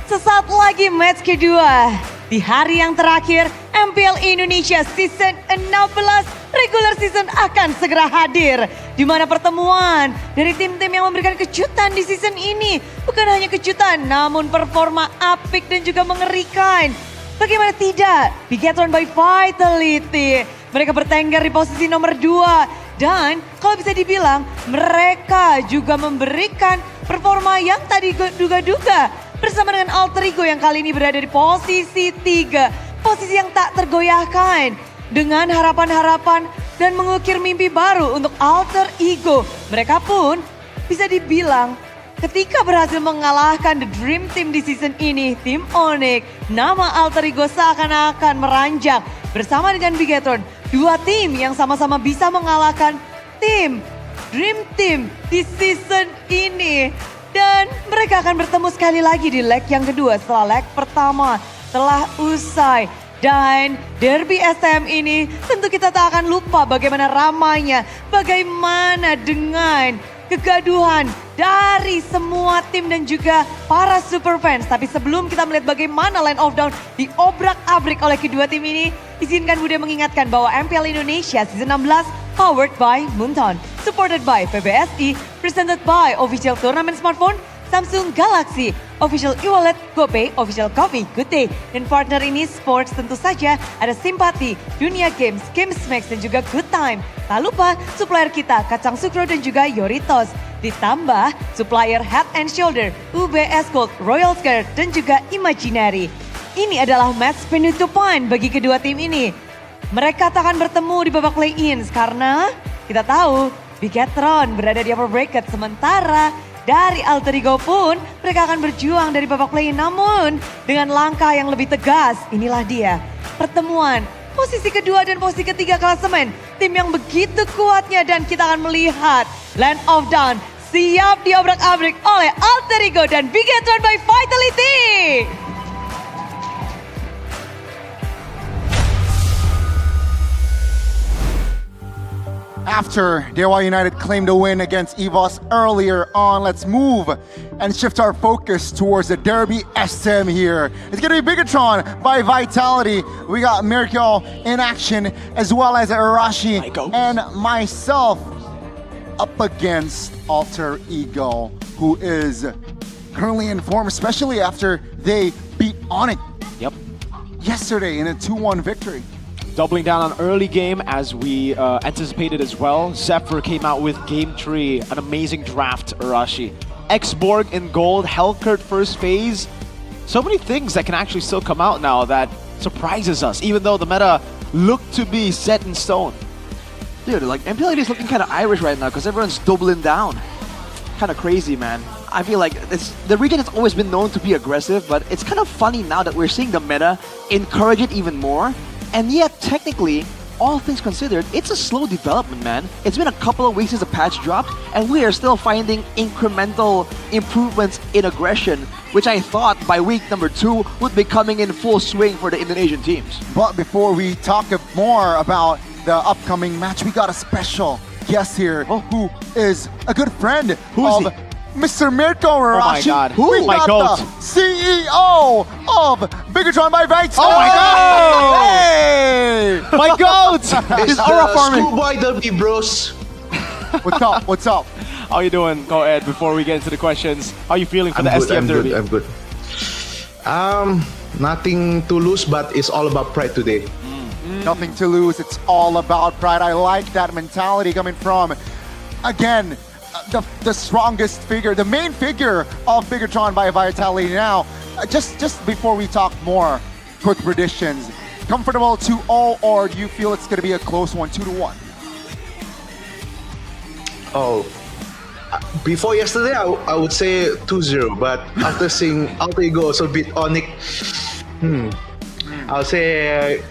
Sesaat lagi match kedua. Di hari yang terakhir, MPL Indonesia Season 16 regular season akan segera hadir. Di mana pertemuan dari tim-tim yang memberikan kejutan di season ini. Bukan hanya kejutan, namun performa apik dan juga mengerikan. Bagaimana tidak? Bigatron by Vitality. Mereka bertengger di posisi nomor 2. Dan kalau bisa dibilang, mereka juga memberikan performa yang tadi duga-duga. Bersama dengan alter ego yang kali ini berada di posisi 3. Posisi yang tak tergoyahkan. Dengan harapan-harapan dan mengukir mimpi baru untuk alter ego. Mereka pun bisa dibilang ketika berhasil mengalahkan The Dream Team di season ini, tim Onyx, nama alter ego seakan-akan meranjak. Bersama dengan Bigatron, dua tim yang sama-sama bisa mengalahkan tim Dream Team di season ini. Dan mereka akan bertemu sekali lagi di leg yang kedua setelah leg pertama telah usai. Dan derby SM ini tentu kita tak akan lupa bagaimana ramainya, bagaimana dengan kegaduhan dari semua tim dan juga para super fans. Tapi sebelum kita melihat bagaimana line of down diobrak-abrik oleh kedua tim ini, izinkan Bude mengingatkan bahwa MPL Indonesia Season 16 powered by Moonton, supported by PBSI, presented by official tournament smartphone, Samsung Galaxy, official e-wallet, GoPay, official coffee, Good Day. Dan partner ini sports tentu saja ada Simpati, Dunia Games, Gamesmax dan juga Good Time. Tak lupa supplier kita Kacang Sukro dan juga Yoritos. Ditambah supplier Head and Shoulder, UBS Gold, Royal Skirt dan juga Imaginary. Ini adalah match penutupan bagi kedua tim ini. Mereka tak akan bertemu di babak play-ins karena kita tahu Bigatron berada di upper bracket, sementara dari alter ego pun mereka akan berjuang dari babak play-in. Namun dengan langkah yang lebih tegas, inilah dia pertemuan posisi kedua dan posisi ketiga klasemen. Tim yang begitu kuatnya dan kita akan melihat Land of Dawn siap diobrak-abrik oleh alter ego dan Bigatron by Vitality. After Dewa United claimed a win against EVOS earlier on, let's move and shift our focus towards the Derby SM here. It's going to be Bigatron by Vitality. We got Miracle in action, as well as Arashi and myself up against Alter Ego, who is currently in form, especially after they beat Onyx yesterday in a 2-1 victory. Doubling down on early game as we anticipated as well. Zephyr came out with game 3, an amazing draft, Arashi. X-Borg in gold, Hellkurt first phase. So many things that can actually still come out now that surprises us, even though the meta looked to be set in stone. Dude, like MPL is looking kind of Irish right now because everyone's doubling down. Kind of crazy, man. I feel like the region has always been known to be aggressive, but it's kind of funny now that we're seeing the meta encourage it even more. And yet, technically, all things considered, it's a slow development, man. It's been a couple of weeks since the patch dropped, and we are still finding incremental improvements in aggression, which I thought by week number 2 would be coming in full swing for the Indonesian teams. But before we talk more about the upcoming match, we got a special guest here who is a good friend of Mr. Mirko Arashi. Oh my god. We my got goat. the CEO of Bigatron by Vitality. Oh my god! Hey! My goat! It's Aura farming. Schoolboy Derby, bros. What's up? What's up? How you doing? Go ahead before we get into the questions. How you feeling for the STM Derby? I'm good. Nothing to lose, but it's all about pride today. Nothing to lose. It's all about pride. I like that mentality coming from, again, the strongest figure, the main figure of Bigatron by Vitality now. Just before we talk more, quick predictions. Comfortable 2-0, or do you feel it's going to be a close one, 2-1? Oh, before yesterday, I would say 2-0, but after seeing alter ego also beat Onyx, I'll say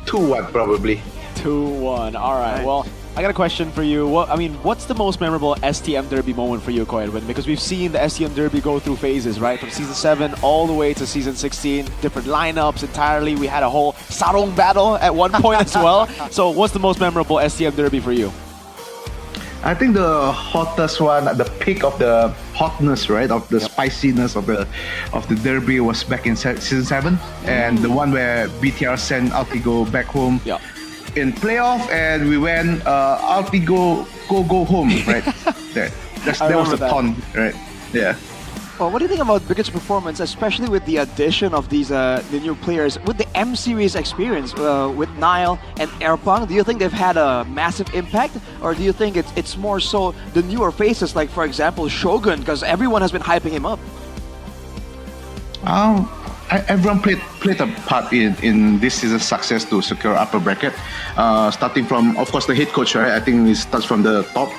2-1 probably. 2-1. All right. Well, I got a question for you. What's the most memorable STM Derby moment for you, Koedwin? Because we've seen the STM Derby go through phases, right? From Season 7 all the way to Season 16, different lineups entirely. We had a whole sarong battle at one point as well. So what's the most memorable STM Derby for you? I think the hottest one, at the peak of the hotness, right, of the spiciness of the derby was back in Season 7, and the one where BTR sent Altigo back home in playoff, and we went Altigo go home, right? that was the taunt, right? Yeah. Well, what do you think about Bigat's performance, especially with the addition of these the new players, with the M Series experience with Nile and Airpong? Do you think they've had a massive impact, or do you think it's more so the newer faces, like for example Shogun, because everyone has been hyping him up? Everyone played a part in this season's success to secure upper bracket. Starting from, of course, the head coach, right? I think it starts from the top.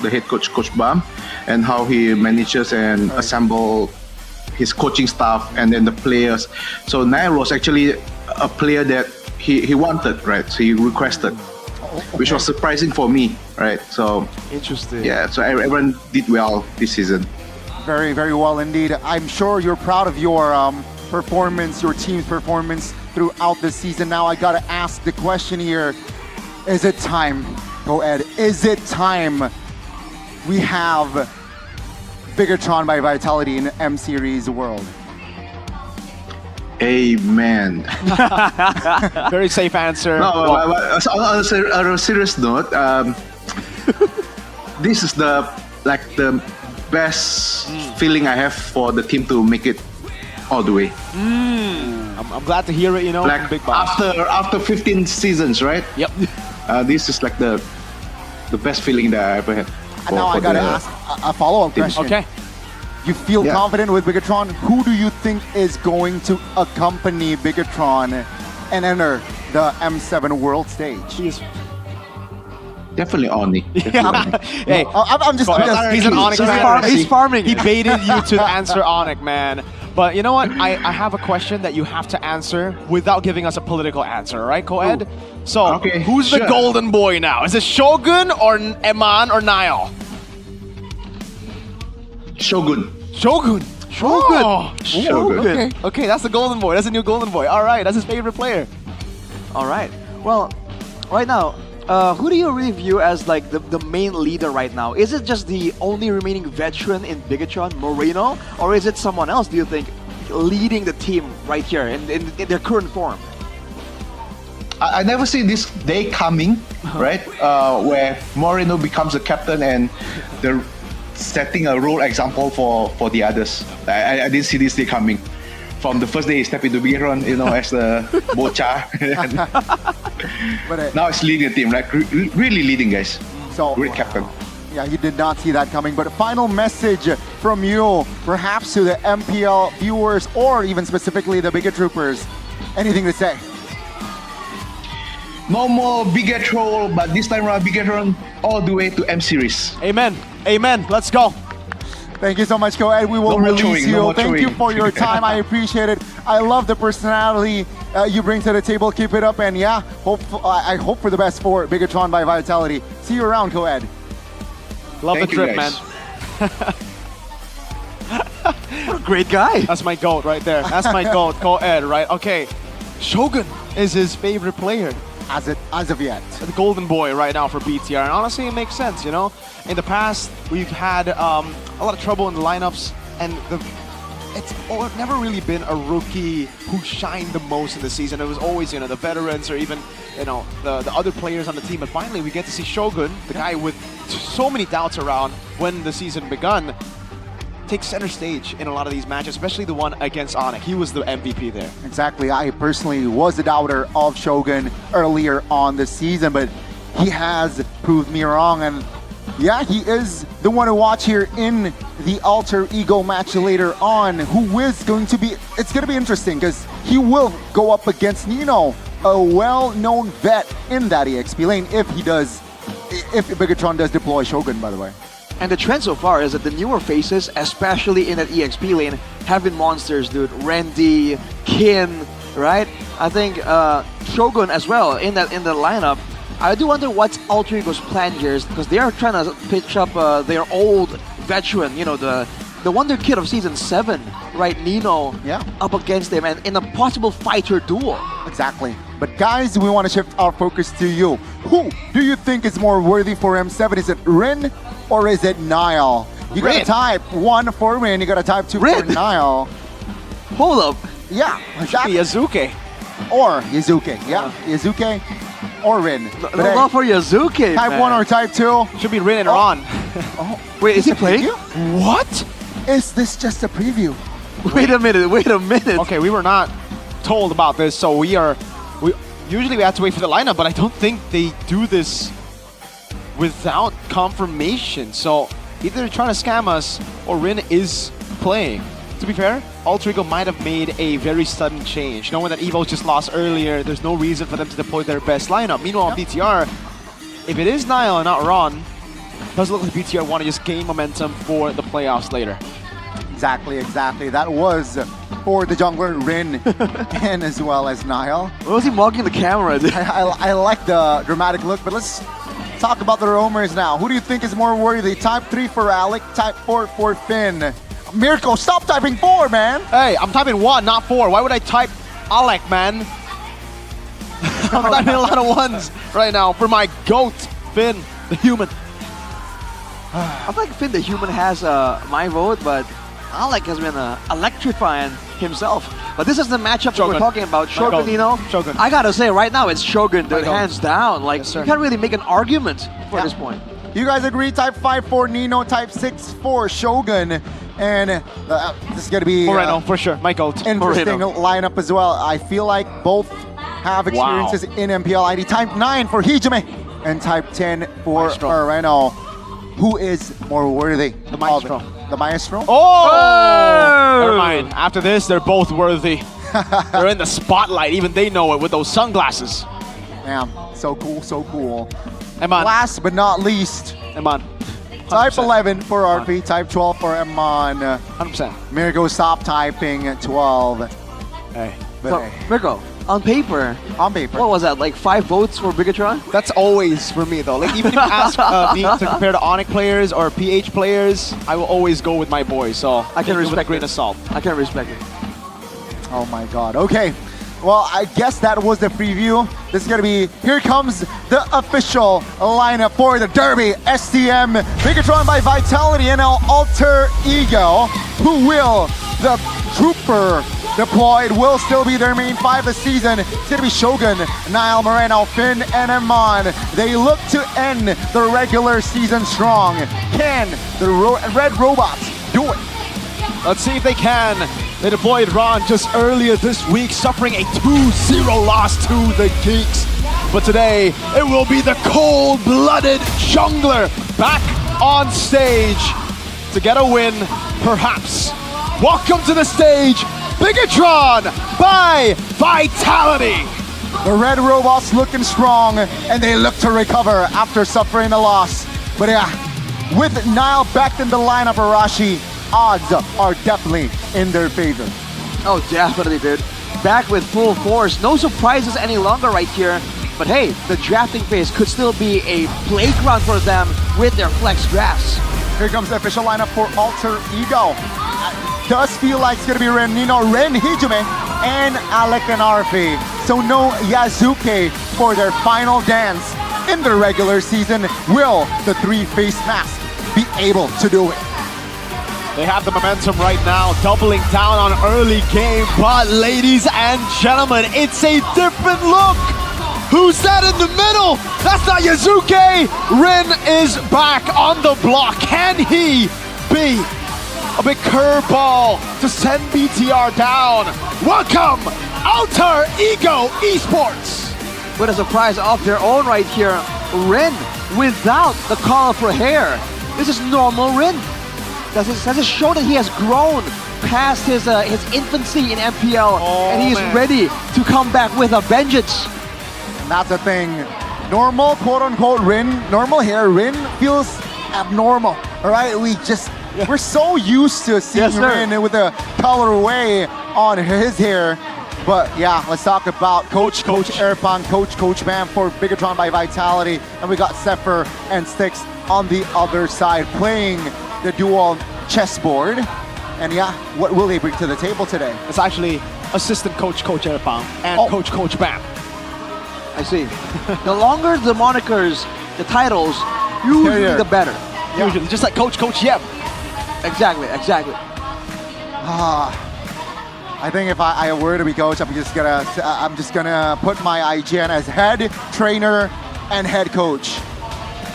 The head coach, Coach Bam, and how he manages and assemble his coaching staff, and then the players. So Nile was actually a player that he wanted, right? So he requested, which was surprising for me, right? So interesting. Yeah, so everyone did well this season. Very, very well indeed. I'm sure you're proud of your performance, your team's performance throughout the season. Now I gotta ask the question here: is it time? Go Ed. Is it time? We have Bigatron by Vitality in M Series world. Amen. Very safe answer. No, on a serious note, this is the best feeling I have for the team to make it all the way. I'm glad to hear it. You know, like Big Boss. After 15 seasons, right? Yep. This is like the best feeling that I ever had. Now I gotta ask a follow-up question. Okay. You feel confident with Bigatron? Who do you think is going to accompany Bigatron and enter the M7 world stage? Definitely Oni. Hey, I'm just he's an Onyx fan. He's farming. He baited you to answer Onyx, man. But you know what? I have a question that you have to answer without giving us a political answer, right, Koed? So, who's the golden boy now? Is it Shogun or Eman or Nile? Shogun. Shogun. Shogun. Okay, that's the golden boy. That's a new golden boy. All right, that's his favorite player. All right. Well, right now, who do you really view as like the main leader right now? Is it just the only remaining veteran in Bigatron, Moreno, or is it someone else, do you think, leading the team right here in their current form? I never see this day coming, right? Where Moreno becomes the captain and they're setting a role example for the others. I didn't see this day coming. From the first day he stepped into Bigatron, as the bocha. But now it's leading the team, like really leading, guys. So great captain. Yeah, you did not see that coming. But a final message from you, perhaps to the MPL viewers, or even specifically the Bigat Troopers. Anything to say? No more Bigatron, but this time around Bigatron all the way to M Series. Amen. Amen. Let's go. Thank you so much, Koed. We will release you. Thank you for your time. I appreciate it. I love the personality you bring to the table. Keep it up. And yeah, I hope for the best for Bigatron by Vitality. See you around, Koed. Love the trip, man. What a great guy. That's my GOAT right there. That's my GOAT, Koed, right? Okay. Shogun is his favorite player. As of yet. The golden boy right now for BTR. And honestly, it makes sense, you know? In the past, we've had a lot of trouble in the lineups, and it's never really been a rookie who shined the most in the season. It was always, the veterans or even, the other players on the team. But finally, we get to see Shogun, the guy with so many doubts around when the season begun, take center stage in a lot of these matches, especially the one against Onyx. He was the MVP there. Exactly. I personally was a doubter of Shogun earlier on this season, but he has proved me wrong, and Yeah, he is the one to watch here in the Alter Ego match later on. Who is going to be... It's going to be interesting because he will go up against Nino, a well-known vet in that EXP lane if Bigatron does deploy Shogun, by the way. And the trend so far is that the newer faces, especially in that EXP lane, have been monsters, dude. Randy, Kin, right? I think Shogun as well in the lineup. I do wonder what's Alter Ego's plan here, because they are trying to pitch up their old veteran, you know, the wonder kid of season 7, right? Nino, up against them and in a possible fighter duel. Exactly. But guys, we want to shift our focus to you. Who do you think is more worthy for M7? Is it Rin or is it Nile? You gotta type 1 for Rin, you gotta type 2 for Nile. Hold up. Yeah, exactly. Yazuke. Or Yazuke, yeah. Yazuke or Rin. Not for Yazuke, Type 1 or type 2. Should be Rin and Ron. Wait, is he playing? What? Is this just a preview? Wait a minute. Okay, we were not told about this, so we usually we have to wait for the lineup, but I don't think they do this without confirmation. So either they're trying to scam us or Rin is playing. To be fair, Alter Ego might have made a very sudden change. Knowing that Evo just lost earlier, there's no reason for them to deploy their best lineup. Meanwhile, BTR, if it is Nile and not Ron, does look like BTR want to just gain momentum for the playoffs later. Exactly. That was for the jungler Rin and as well as Nile. What was he mocking the camera? I like the dramatic look, but let's talk about the roamers now. Who do you think is more worthy? Type 3 for Alec, type 4 for Finn. Mirko, stop typing 4, man! Hey, I'm typing 1, not 4. Why would I type Alec, man? I'm typing a lot of 1s right now for my GOAT, Finn, the human. I feel like Finn the human has my vote, but Alec has been electrifying himself. But this is the matchup that we're talking about. Shogun, Nino. Shogun. I gotta say, right now, it's Shogun, dude, hands down. Like, yes, you can't really make an argument for this point. You guys agree? Type 5 for Nino, type 6 for Shogun. And this is going to be Moreno, for sure. My GOAT. Interesting lineup as well. I feel like both have experiences in MPL ID. Type 9 for Hijime and type 10 for Moreno. Who is more worthy? The Maestro. The Maestro? Oh! Never mind. After this, they're both worthy. They're in the spotlight. Even they know it with those sunglasses. Damn. So cool, so cool. Eman. Last but not least, Eman. Type 11 for RP, type 12 for Eman. 100%. Mirko, stop typing 12. Hey. Mirko, on paper, what was that, like 5 votes for Bigatron? That's always for me, though. Like, even if you ask me to compare to Onyx players or PH players, I will always go with my boys. So I can respect with a grain of salt. I can respect it. Oh my god. Okay. Well, I guess that was the preview. This is going to be, here comes the official lineup for the Derby. STM, Bigatron by Vitality, and Alter Ego. Who will the Trooper deployed will still be their main 5 this season. It's going to be Shogun, Nile, Moreno, Finn, and Eman. They look to end the regular season strong. Can the Red Robots do it? Let's see if they can. They deployed Ron just earlier this week, suffering a 2-0 loss to the Geeks. But today, it will be the cold-blooded jungler back on stage to get a win, perhaps. Welcome to the stage, Bigatron by Vitality. The Red Robots looking strong, and they look to recover after suffering a loss. But yeah, with Nile back in the lineup, Arashi, odds are definitely in their favor. Oh, definitely, dude. Back with full force. No surprises any longer right here. But hey, the drafting phase could still be a playground for them with their flex drafts. Here comes the official lineup for Alter Ego. Does feel like it's going to be Ren, Nino, Ren, Hijime, and Alec and RP. So no Yazuke for their final dance in the regular season. Will the 3-face mask be able to do it? They have the momentum right now, doubling down on early game. But ladies and gentlemen, it's a different look. Who's that in the middle? That's not Yazuke. Rin is back on the block. Can he be a big curveball to send BTR down? Welcome, Alter Ego Esports. With a surprise of their own right here, Rin without the color for hair. This is normal Rin. Does it show that he has grown past his infancy in MPL and he is ready to come back with a vengeance? And that's the thing. Normal, quote-unquote, Rin, normal hair Rin feels abnormal, all right? We're so used to seeing Rin with the colorway on his hair. But yeah, let's talk about Coach Erpang, Coach Bam for Bigatron by Vitality. And we got Zephyr and Styx on the other side playing the dual chessboard. And yeah, what will they bring to the table today? It's actually assistant Coach Erpang and Coach Bam. I see. The longer the monikers, the titles, usually the better. Yeah. Usually, just like Coach Yem. Exactly. I think if I were to be coach, I'm just gonna put my IGN as head trainer and head coach.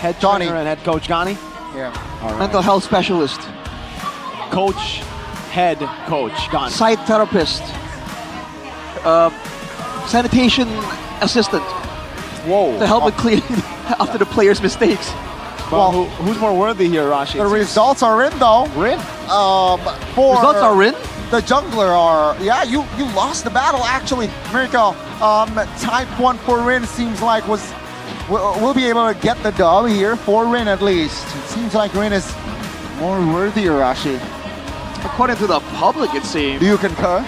Head trainer and head coach Gani? Yeah. All right. Mental health specialist. Coach, head coach Gani. Site therapist. Sanitation assistant. Whoa. To help with cleaning after the players' mistakes. Well, who's more worthy here, Rashi? The results are in though. Rin? Results are in? The jungler are, yeah, you lost the battle actually, Miracle. Type 1 for Rin seems like we'll be able to get the dub here for Rin at least. It seems like Rin is more worthier, Rashi. According to the public, it seems. Do you concur?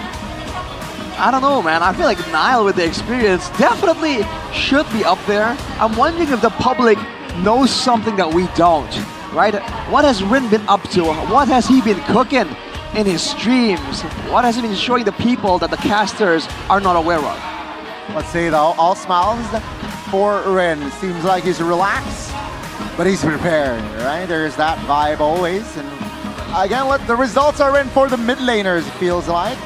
I don't know, man. I feel like Nile with the experience definitely should be up there. I'm wondering if the public knows something that we don't, right? What has Rin been up to? What has he been cooking in his streams? What has he been showing the people that the casters are not aware of? Let's see though, all smiles for Rin. Seems like he's relaxed, but he's prepared, right? There's that vibe always. And again, the results are in for the mid laners, it feels like.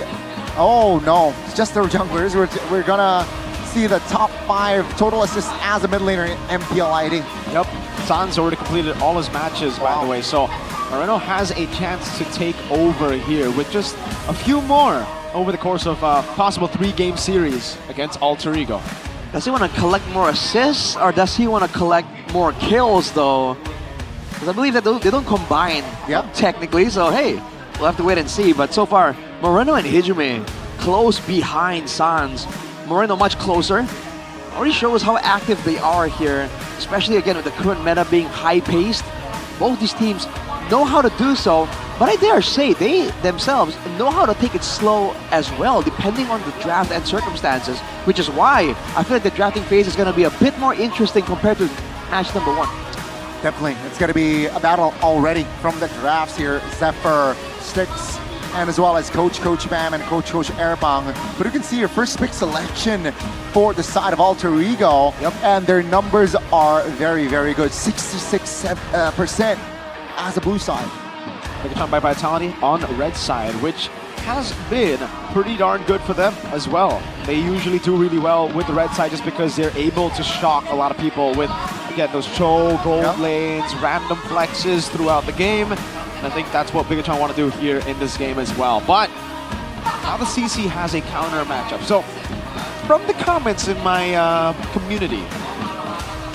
Oh no, it's just the junglers. We're gonna see the top 5 total assists as a mid laner in MPL ID. Yep, San's already completed all his matches, by the way, so Moreno has a chance to take over here with just a few more over the course of a possible 3-game series against Alter Ego. Does he want to collect more assists or does he want to collect more kills though? Because I believe that they don't combine technically, so hey, we'll have to wait and see. But so far, Moreno and Hijime close behind Sans. Moreno much closer. Already shows how active they are here, especially again with the current meta being high-paced. Both these teams know how to do so, but I dare say they themselves know how to take it slow as well, depending on the draft and circumstances, which is why I feel like the drafting phase is going to be a bit more interesting compared to match number 1. Definitely, it's going to be a battle already from the drafts here. Zephyr, Styx, and as well as Coach Bam and Coach Erpang. But you can see your first pick selection for the side of Alter Ego, and their numbers are very, very good. 66% as a blue side. Bigatron by Vitality on red side, which has been pretty darn good for them as well. They usually do really well with the red side just because they're able to shock a lot of people with, again, those Cho, gold lanes, random flexes throughout the game. And I think that's what Bigatron want to do here in this game as well. But now the CC has a counter matchup. So from the comments in my community,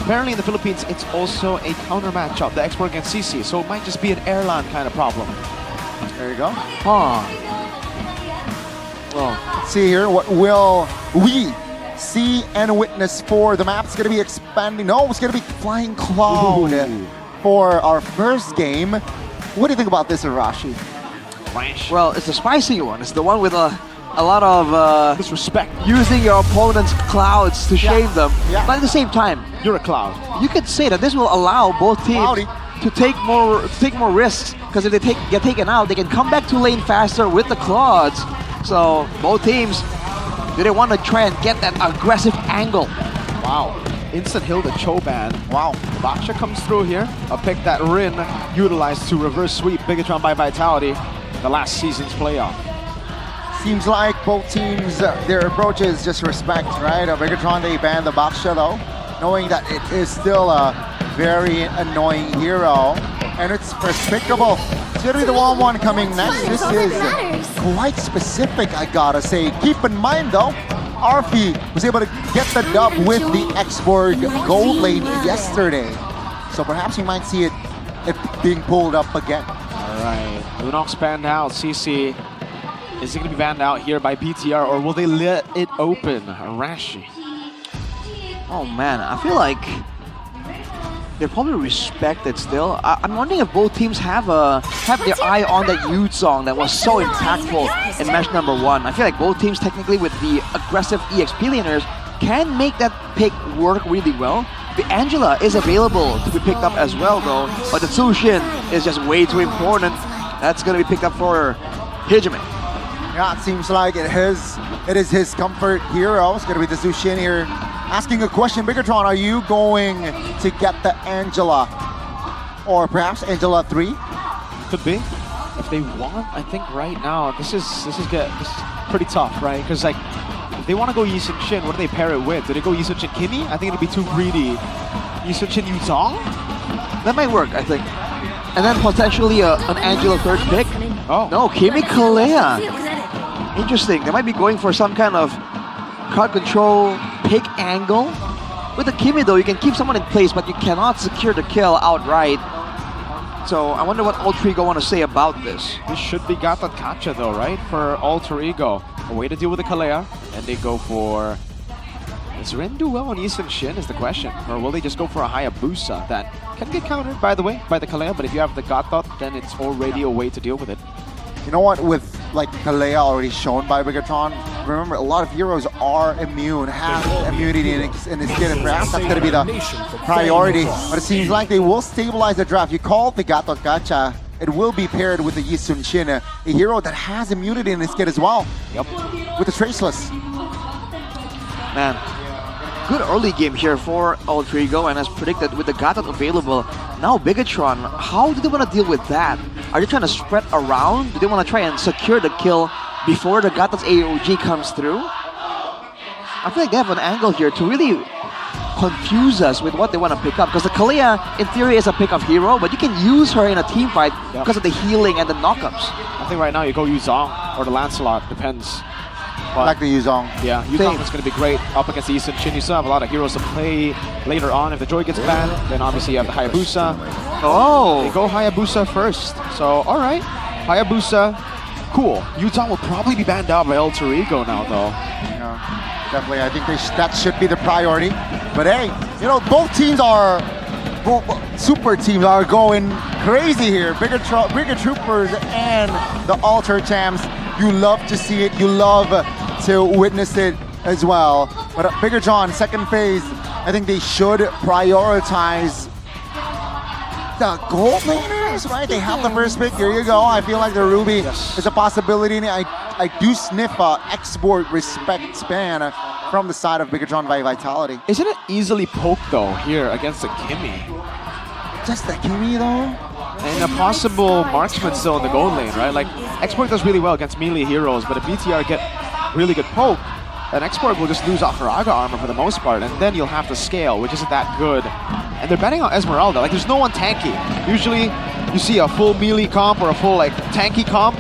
apparently in the Philippines, it's also a counter matchup, the export against CC. So it might just be an airline kind of problem. There you go. Well, let's see here. What will we see and witness for the map? It's going to be expanding. No, it's going to be Flying Cloud for our first game. What do you think about this, Arashi? Well, it's a spicy one. It's the one with a lot of disrespect, using your opponent's clouds to shame them. But at the same time, you're a cloud. You could say that this will allow both teams to take more risks, because if they get taken out, they can come back to lane faster with the clouds. So both teams, do they want to try and get that aggressive angle? Wow. Instant heal the Choban. Wow. Baksha comes through here. A pick that Rin utilized to reverse sweep Bigatron by Vitality the last season's playoff. Seems like both teams, their approach is just respect, right? Bigatron, they banned the Baksha though, knowing that it is still a very annoying hero. And it's despicable. It's gonna be the 1-1 coming next. This is quite specific, I gotta say. Keep in mind though, Arfi was able to get the dub with the X-Borg gold lane yesterday. So perhaps we might see it being pulled up again. All right, Lunox banned out. CC, is it going to be banned out here by BTR, or will they let it open? Rashi. Oh man, I feel like they're probably respected still. I'm wondering if both teams have their eye on that youth song that was so impactful in match number 1. I feel like both teams technically with the aggressive EXP laners can make that pick work really well. The Angela is available to be picked up as well though, but the Zushin is just way too important. That's going to be picked up for Hegemon. Yeah, it seems like it is his comfort hero. It's going to be the Zushin here. Asking a question, Bigatron, are you going to get the Angela? Or perhaps Angela 3? Could be. If they want, I think right now, this is pretty tough, right? Because like, if they want to go Yi Sun-shin, what do they pair it with? Do they go Yi Sun-shin Kimmy? I think it'd be too greedy. Yi Sun-shin Yuzong? That might work, I think. And then potentially an Angela 3rd pick. Oh. No, Kimmy Kalea. Interesting. They might be going for some kind of card control pick angle. With the Kimmy though, you can keep someone in place, but you cannot secure the kill outright. So I wonder what Alter Ego want to say about this. This should be Gatot Kacha though, right? For Alter Ego. A way to deal with the Kalea. And they go for... Does Ren do well on Yi Sun-shin is the question. Or will they just go for a Hayabusa that can get countered, by the way, by the Kalea. But if you have the Gatot, then it's already a way to deal with it. You know what, with like Kalea already shown by Bigatron, remember a lot of heroes are immune, have immunity in his skin, and perhaps that's going to be the priority. But it seems like they will stabilize the draft. You call the Gatot Kacha, it will be paired with the Yi Sun-shin, a hero that has immunity in his skin as well. Yep. With the Traceless. Man, good early game here for Alter Ego, and as predicted with the Gatot available, now Bigatron, how do they want to deal with that? Are they trying to spread around? Do they want to try and secure the kill before the Gatot's AOG comes through? I feel like they have an angle here to really confuse us with what they want to pick up, because the Kalea in theory is a pick-up hero, but you can use her in a team fight because of the healing and the knockups. I think right now you go Yuzong or the Lancelot, depends. I like the Yuzong. Yeah, Yuzong is going to be great up against the Yi Sun-shin. You still have a lot of heroes to play later on. If the Joy gets banned, then obviously you have the Hayabusa. Oh! They go Hayabusa first. So, alright. Hayabusa, cool. Yuzong will probably be banned out by Alter Ego now, though. Yeah, definitely. I think that should be the priority. But hey, you know, both teams are... super teams are going crazy here. Bigger Troopers and the Alter Champs. You love to see it. You love to witness it as well. But Bigatron, second phase, I think they should prioritize the gold laners, right? They have the first pick. Here you go. I feel like the Ruby is a possibility. And I do sniff export respect span from the side of Bigatron by Vitality. Isn't it easily poked though here against the Kimmy? Just the Kimmy though? And a possible marksman still in the gold lane, right? Like, Export does really well against melee heroes, but if BTR get really good poke, then Export will just lose off her Aga armor for the most part, and then you'll have to scale, which isn't that good. And they're betting on Esmeralda. Like, there's no one tanky. Usually, you see a full melee comp or a full, like, tanky comp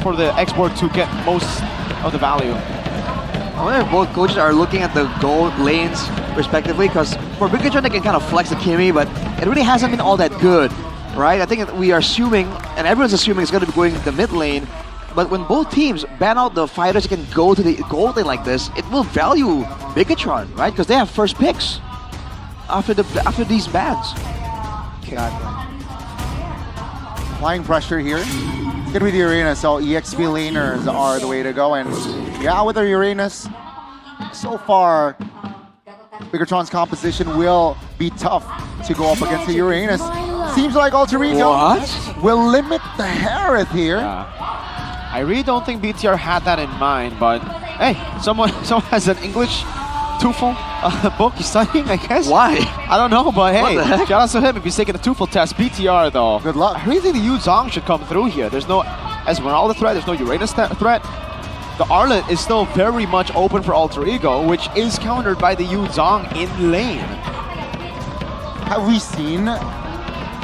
for the Export to get most of the value. I wonder if both coaches are looking at the gold lanes respectively, because for Bigatron they can kind of flex the Kimmy, but it really hasn't been all that good, right? I think we are assuming, and everyone's assuming it's going to be going to the mid lane, but when both teams ban out the fighters who can go to the gold lane like this, it will value Bigatron, right? Because they have first picks after these bans. Applying pressure here. It's gonna be the Arena, so EXP laners are the way to go. And yeah, with the Uranus, so far, Bigatron's composition will be tough to go up against the Uranus. Seems like Alter Ego will limit the Harith here. I really don't think BTR had that in mind, but hey, someone has an English TOEFL book he's studying, I guess. Why? I don't know, but hey, shout out to him if he's taking a TOEFL test. BTR though. Good luck. I really think the Yuzong should come through here. There's no Esmeralda threat, there's no Uranus threat. The Arlet is still very much open for Alter Ego, which is countered by the Yuzong in lane. Have we seen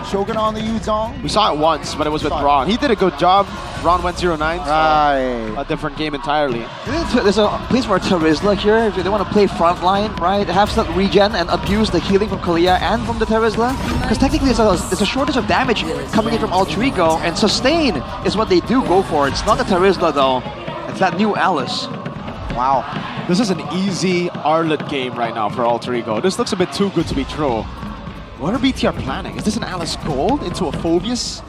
Shogun on the Yuzong? We saw it once, but it was with Braun. He did a good job. Round went 0-9, so a different game entirely. There's a place for Terizla here if they want to play frontline, right? Have some regen and abuse the healing from Kalia and from the Terizla. Because technically there's a shortage of damage coming in from Alter Ego, and sustain is what they do go for. It's not the Terizla though, it's that new Alice. Wow. This is an easy Arlet game right now for Alter Ego. This looks a bit too good to be true. What are BTR planning? Is this an Alice Gold into a Phobius?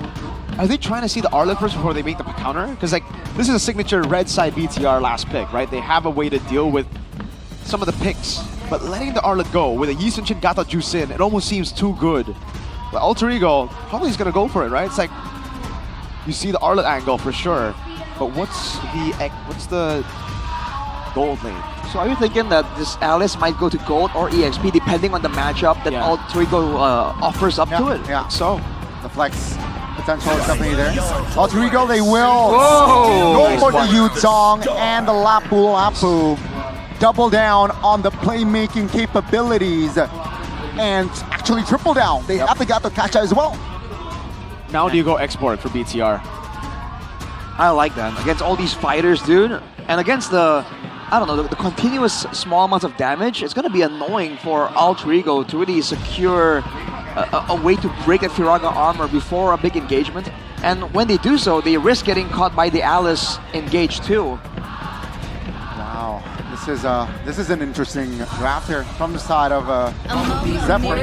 Are they trying to see the Arlet first before they make the counter? Because like, this is a signature red side BTR last pick, right? They have a way to deal with some of the picks. But letting the Arlet go with a Yi Sun-Shin Gata Juice in, it almost seems too good. But Alter Ego probably is going to go for it, right? It's like, you see the Arlet angle for sure. But what's the gold lane? So are you thinking that this Alice might go to gold or EXP depending on the matchup that Alter Ego offers up to it? Yeah. So the flex potential is definitely there. Alter Ego, they will go for the Yuzong and the Lapu. Double down on the playmaking capabilities and actually triple down. They have the Gato Kacha as well. Now do you go export for BTR? I like that. Against all these fighters, dude. And against the, I don't know, the continuous small amounts of damage, it's going to be annoying for Alter Ego to really secure a way to break a Firaga armor before a big engagement. And when they do so, they risk getting caught by the Alice engage too. Wow, this is an interesting draft here from the side of Zephyr.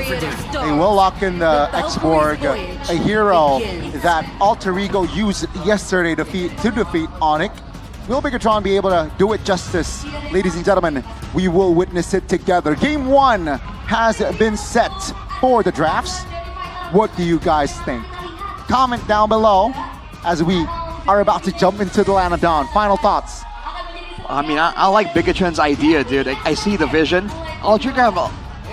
They will lock in the X-Borg, a hero that Alter Ego used yesterday to defeat Onyx. Will Bigatron be able to do it justice? Ladies and gentlemen, we will witness it together. Game 1 has been set for the drafts. What do you guys think? Comment down below as we are about to jump into the land of dawn. Final thoughts. I mean, I like Bigatron's idea, dude. I see the vision. Alter Ego have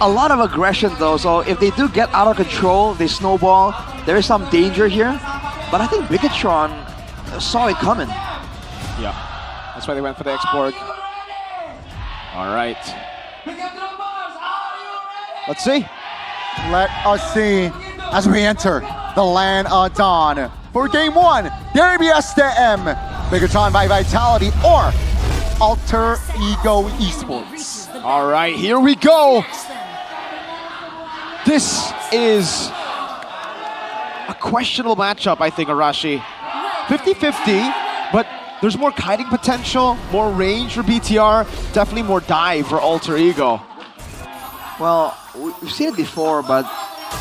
a lot of aggression though, so if they do get out of control, they snowball, there is some danger here. But I think Bigatron saw it coming. Yeah, that's why they went for the X-Borg. All right. Let's see. Let us see as we enter the land of dawn. For game 1, Derby STM, Bigatron by Vitality, or Alter Ego Esports. All right, here we go. This is a questionable matchup, I think, Arashi. 50-50, but there's more kiting potential, more range for BTR, definitely more dive for Alter Ego. Well, we've seen it before, but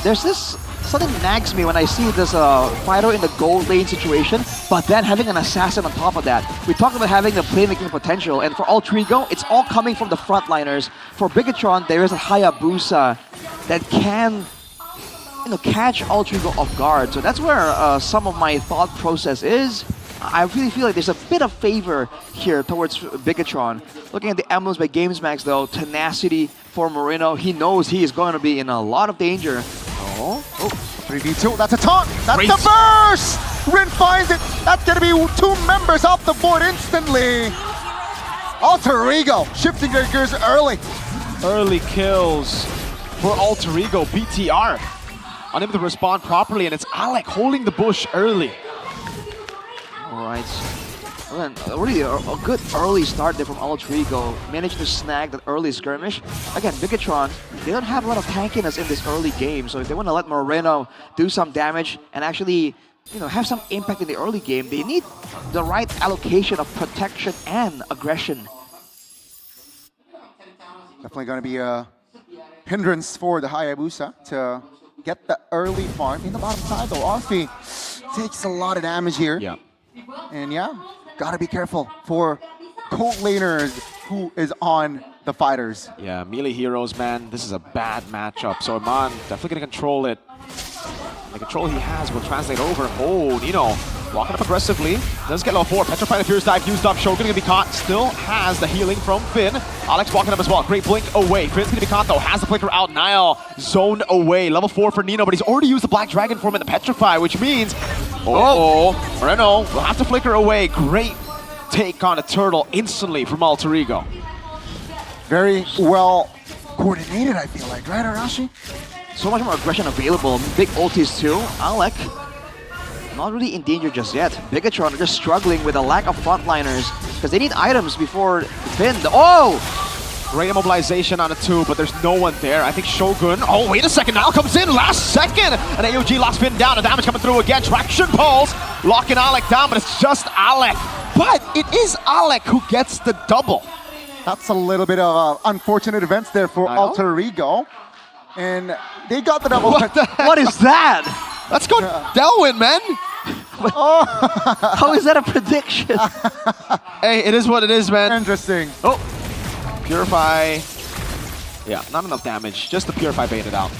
there's this, something nags me when I see this fighter in the gold lane situation, but then having an assassin on top of that. We talked about having the playmaking potential, and for Alter Ego, it's all coming from the frontliners. For Bigatron, there is a Hayabusa that can, catch Alter Ego off guard. So that's where some of my thought process is. I really feel like there's a bit of favor here towards Bigatron. Looking at the emblems by GamesMax though, tenacity for Moreno. He knows he is going to be in a lot of danger. Oh, 3v2, that's a taunt! That's the burst! Rin finds it! That's gonna be 2 members off the board instantly! Alter Ego shifting their gears early. Early kills for Alter Ego. BTR unable to respond properly, and it's Alec holding the bush early. Alright, really a good early start there from Alter Ego. Managed to snag that early skirmish. Again, Bigatron, they don't have a lot of tankiness in this early game, so if they want to let Moreno do some damage and actually have some impact in the early game, they need the right allocation of protection and aggression. Definitely going to be a hindrance for the Hayabusa to get the early farm. In the bottom side though, Orphe takes a lot of damage here. Yeah. And gotta be careful for cold laners who is on the fighters. Yeah, melee heroes, man, this is a bad matchup. So Iman definitely gonna control it. And the control he has will translate over. Oh, Nino walking up aggressively. Does get level 4. Petrify the Fierce Dive used up. Shogun gonna be caught. Still has the healing from Finn. Alex walking up as well. Great blink away. Finn's gonna be caught though. Has the flicker out. Nile zoned away. Level 4 for Nino, but he's already used the Black Dragon form in the Petrify, which means Moreno will have to flicker away. Great take on a turtle instantly from Alter Ego. Very well coordinated, I feel like, right, Arashi? So much more aggression available. Big ultis too. Alec not really in danger just yet. Bigatron are just struggling with a lack of frontliners because they need items before Finn. Oh! Great immobilization on a 2, but there's no one there. I think Shogun. Oh, wait a second. Now comes in last second. And AOG locks Finn down. The damage coming through again. Traction pulse. Locking Alec down, but it's just Alec. But it is Alec who gets the double. That's a little bit of unfortunate events there for Alter Ego. And they got the double. What is that? Let's go Delwyn, man. How is that a prediction? Hey, it is what it is, man. Interesting. Oh. Purify. Yeah, not enough damage. Just the Purify baited out.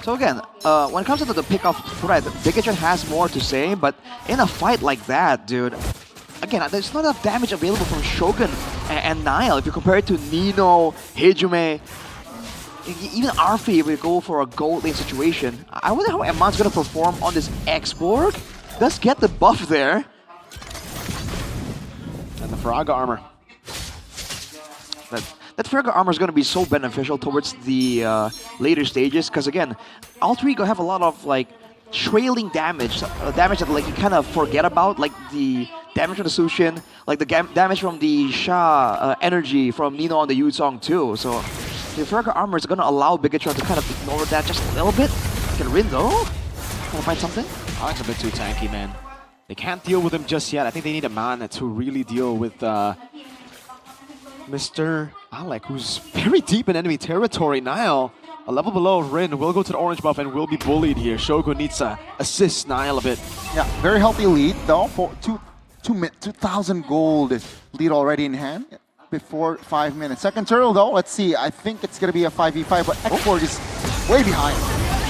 So again, when it comes to the pick-off threat, Bigatron has more to say, but in a fight like that, dude, again, there's not enough damage available from Shogun and Nile. If you compare it to Nino, Hijume, even Arfi, if we go for a gold lane situation. I wonder how Eman's gonna perform on this X-Borg. Does get the buff there. And the Faraga armor. That Faraga armor is going to be so beneficial towards the later stages, because again, Alter Ego have a lot of like trailing damage, damage that like you kind of forget about, like the damage from the Sushin, like the damage from the Sha energy from Nino on the Yuzong too. So the Faraga armor is going to allow Bigatron to kind of ignore that just a little bit. Can win though. Can I find something? Alec's a bit too tanky, man. They can't deal with him just yet. I think they need a man to really deal with Mr. Alec, who's very deep in enemy territory. Nile, a level below Rin, will go to the orange buff and will be bullied here. Shogun needs to assist Nile a bit. Yeah, very healthy lead though. For 2,000 gold lead already in hand before 5 minutes. Second turtle though, let's see. I think it's going to be a 5v5, but X-Borg is way behind.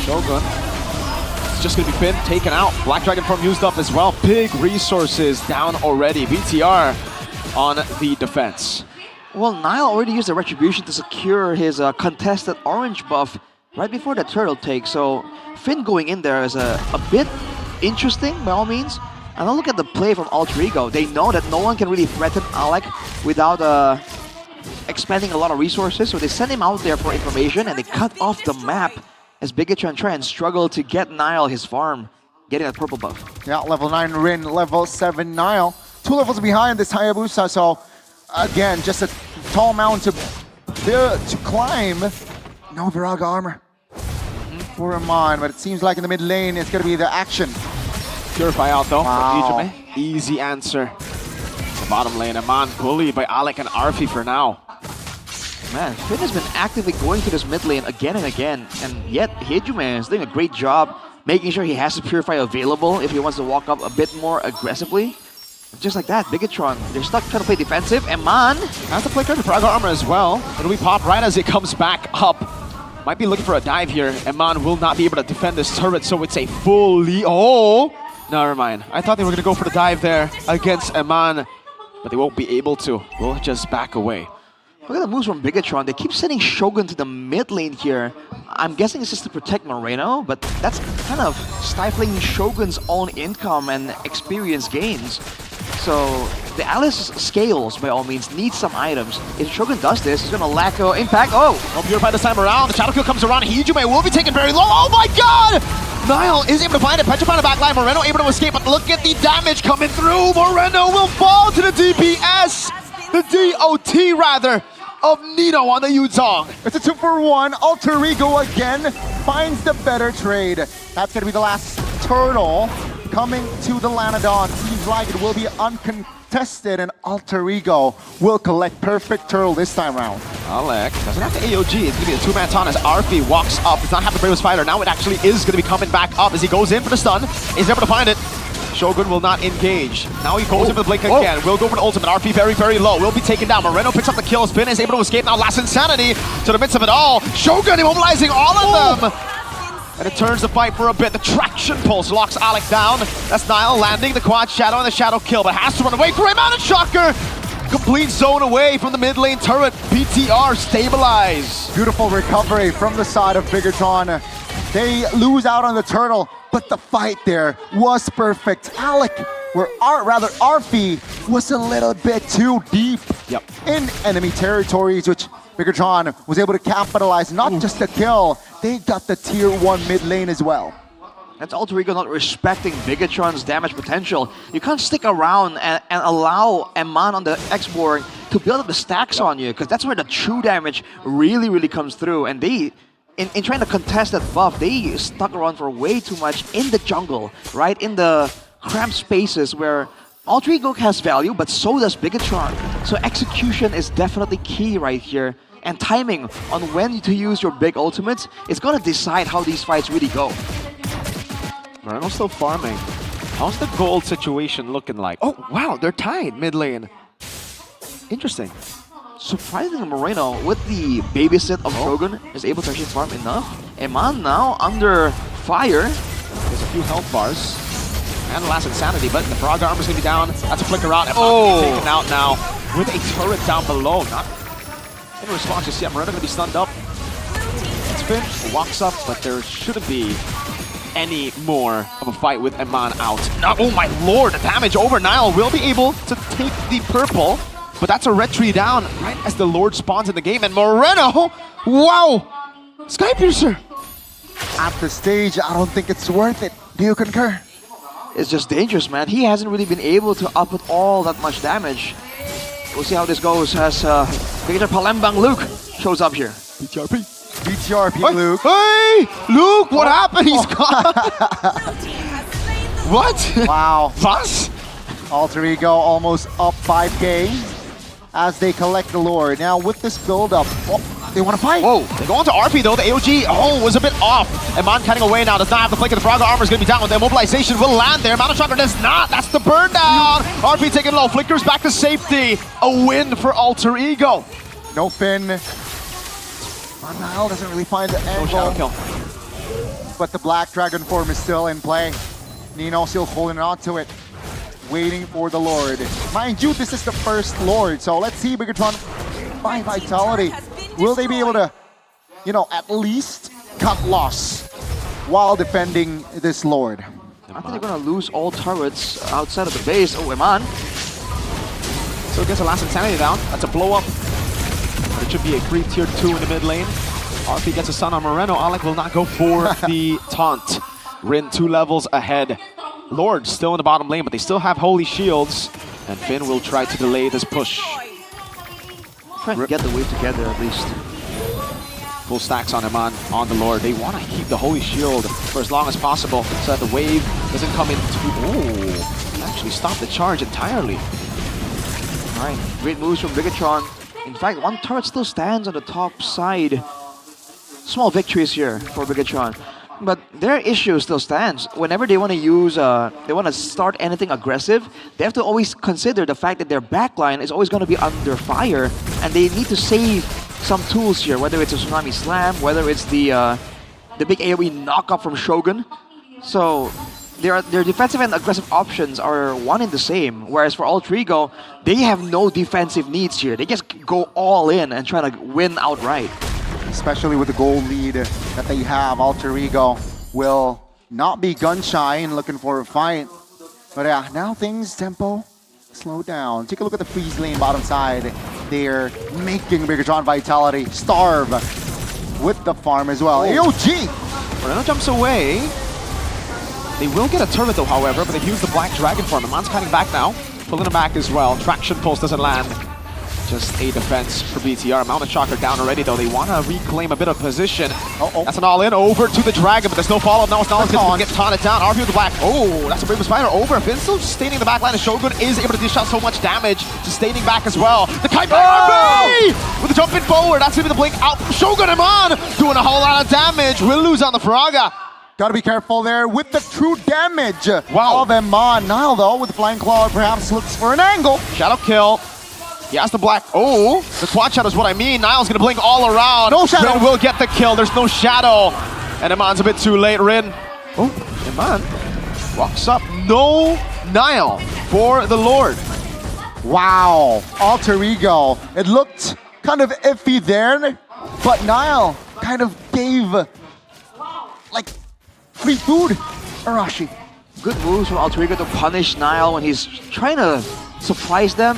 Shogun. It's just going to be Finn taken out. Black Dragon Form used up as well. Big resources down already. BTR on the defense. Well, Nile already used the Retribution to secure his contested orange buff right before the turtle take, so Finn going in there is a bit interesting by all means. And now look at the play from Alter Ego. They know that no one can really threaten Alec without expending a lot of resources, so they send him out there for information and they cut off the map as Bigatron try and struggle to get Nile his farm, getting that purple buff. Yeah, level 9 Rin, level 7 Nile. 2 levels behind this Hayabusa, so again, just a tall mountain to climb. No Viraga armor for Eman, but it seems like in the mid lane it's going to be the action. Purify out though. Wow. Easy answer. The bottom lane, Eman bullied by Alec and Arfi for now. Man, Finn has been actively going to this mid lane again and again, and yet Hijume is doing a great job making sure he has the Purify available if he wants to walk up a bit more aggressively. Just like that, Bigatron, they're stuck trying to play defensive. Eman has to play card Faraga armor as well. It'll be pop right as it comes back up. Might be looking for a dive here. Eman will not be able to defend this turret, so it's a fully... Oh! Never mind. I thought they were going to go for the dive there against Eman, but they won't be able to. We'll just back away. Look at the moves from Bigatron. They keep sending Shogun to the mid lane here. I'm guessing it's just to protect Moreno, but that's kind of stifling Shogun's own income and experience gains. So the Alice scales, by all means, needs some items. If Shogun does this, he's going to lack impact. Oh! Purify this time around. The Shadow Kill comes around. Hijume will be taken very low. Oh my god! Nile is able to find it. Petrify on the back line. Moreno able to escape, but look at the damage coming through. Moreno will fall to the DPS. The DOT, rather, of Nino on the Yuzong. It's a 2-for-1. Alter Ego again finds the better trade. That's going to be the last turtle coming to the Lanadon. Seems like it will be uncontested, and Alter Ego will collect perfect turtle this time round. Alec doesn't have the AOG. It's going to be a two-man taunt as Arfi walks up. Does not have the bravest fighter. Now it actually is going to be coming back up as he goes in for the stun. He's able to find it. Shogun will not engage. Now he goes in for the blink again. Will go for the ultimate. Arfi very, very low. Will be taken down. Moreno picks up the kill. Spin is able to escape. Now last Insanity to the midst of it all. Shogun immobilizing all of them. And it turns the fight for a bit. The traction pulse locks Alec down. That's Nile landing the quad shadow and the shadow kill, but has to run away. Great mountain shocker. Complete zone away from the mid lane turret. BTR stabilize. Beautiful recovery from the side of Bigatron. They lose out on the turtle, but the fight there was perfect. Alec, Arfi was a little bit too deep in enemy territories, which Bigatron was able to capitalize. Not just the kill, they got the tier 1 mid lane as well. That's Alter Ego not respecting Bigatron's damage potential. You can't stick around and allow Eman on the X-Borg to build up the stacks on you, because that's where the true damage really comes through. And they, in trying to contest that buff, they stuck around for way too much in the jungle, right? In the cramped spaces where Alter Ego has value, but so does Bigatron. So execution is definitely key right here. And timing on when to use your big ultimates is going to decide how these fights really go. Moreno's still farming. How's the gold situation looking like? Oh, wow, they're tied mid lane. Interesting. Surprisingly, Moreno, with the babysit of Shogun, is able to actually farm enough. Eman now under fire. There's a few health bars. And the last insanity, but the Frog armor's gonna be down. That's a flicker out. Eman taken out now with a turret down below. Not in response just yet. Moreno gonna be stunned up. Spin walks up, but there shouldn't be any more of a fight with Eman out. Oh my lord, the damage over. Nile will be able to take the purple, but that's a red tree down right as the Lord spawns in the game. And Moreno, wow! Skypiercer! At this stage, I don't think it's worth it. Do you concur? It's just dangerous, man. He hasn't really been able to output all that much damage. We'll see how this goes as Victor Palembang Luke shows up here. BTRP Luke. Hey! Luke, what happened? He's gone! What? Wow. Was? Alter Ego almost up 5k as they collect the Lord. Now with this build-up, they want to fight. Whoa, they go on to RP though. The AOG, was a bit off. Eman cutting away now, does not have the flick, and the Frog armor is going to be down. The immobilization will land there. Mountain Shocker does not. That's the burn down. RP taking low, flickers back to safety. A win for Alter Ego. No Finn. Nile doesn't really find the angle. No shadow kill. But the Black Dragon form is still in play. Nino still holding on to it, waiting for the Lord. Mind you, this is the first Lord, so let's see Bigatron by Vitality. Will they be able to, at least cut loss while defending this Lord? I think they're going to lose all turrets outside of the base. Oh, Eman. So gets a last insanity down. That's a blow up. It should be a free tier 2 in the mid lane. RP gets a stun on Moreno. Alec will not go for the taunt. Rin 2 levels ahead. Lord still in the bottom lane, but they still have holy shields. And Finn will try to delay this push. Trying to get the wave together at least. Full stacks on Eman, on the Lord. They want to keep the holy shield for as long as possible so that the wave doesn't come in too... actually stop the charge entirely. Alright, great moves from Bigatron. In fact, one turret still stands on the top side. Small victories here for Bigatron. But their issue still stands. Whenever they want to use, they want to start anything aggressive, they have to always consider the fact that their backline is always going to be under fire, and they need to save some tools here, whether it's a Tsunami Slam, whether it's the big AoE knockup from Shogun. So their defensive and aggressive options are one and the same, whereas for Alter Ego, they have no defensive needs here. They just go all in and try to win outright. Especially with the goal lead that they have, Alter Ego will not be gun-shy and looking for a fight. But yeah, now things, tempo, slow down. Take a look at the freeze lane bottom side. They're making Bigatron Vitality starve with the farm as well. AOG! Moreno jumps away. They will get a turret though, however, but they've used the Black Dragon form. Eman's cutting back now, pulling him back as well. Traction pulse doesn't land. Just a defense for BTR. Mountain Shocker down already though. They want to reclaim a bit of position. That's an all-in over to the Dragon, but there's no follow-up. Now it's Knowledge going to get taunted down. RP with the Black. Oh, that's a Brave Spider over. Finn still sustaining the backline, and Shogun is able to dish out so much damage, sustaining back as well. The kite back with the jump in forward. That's going to be the blink out from Shogun. Eman doing a whole lot of damage. Will lose on the Faraga. Gotta be careful there with the true damage of Eman. Nile though, with the Flying Claw, perhaps looks for an angle. Shadow kill. He has the Black. Oh, the quad shadow is what I mean. Nile's gonna blink all around. No shadow. Rin will get the kill. There's no shadow. And Eman's a bit too late. Rin. Oh, Eman walks up. No Nile for the Lord. Wow. Alter Ego. It looked kind of iffy there, but Nile kind of gave like free food. Arashi. Good moves from Alter Ego to punish Nile when he's trying to surprise them,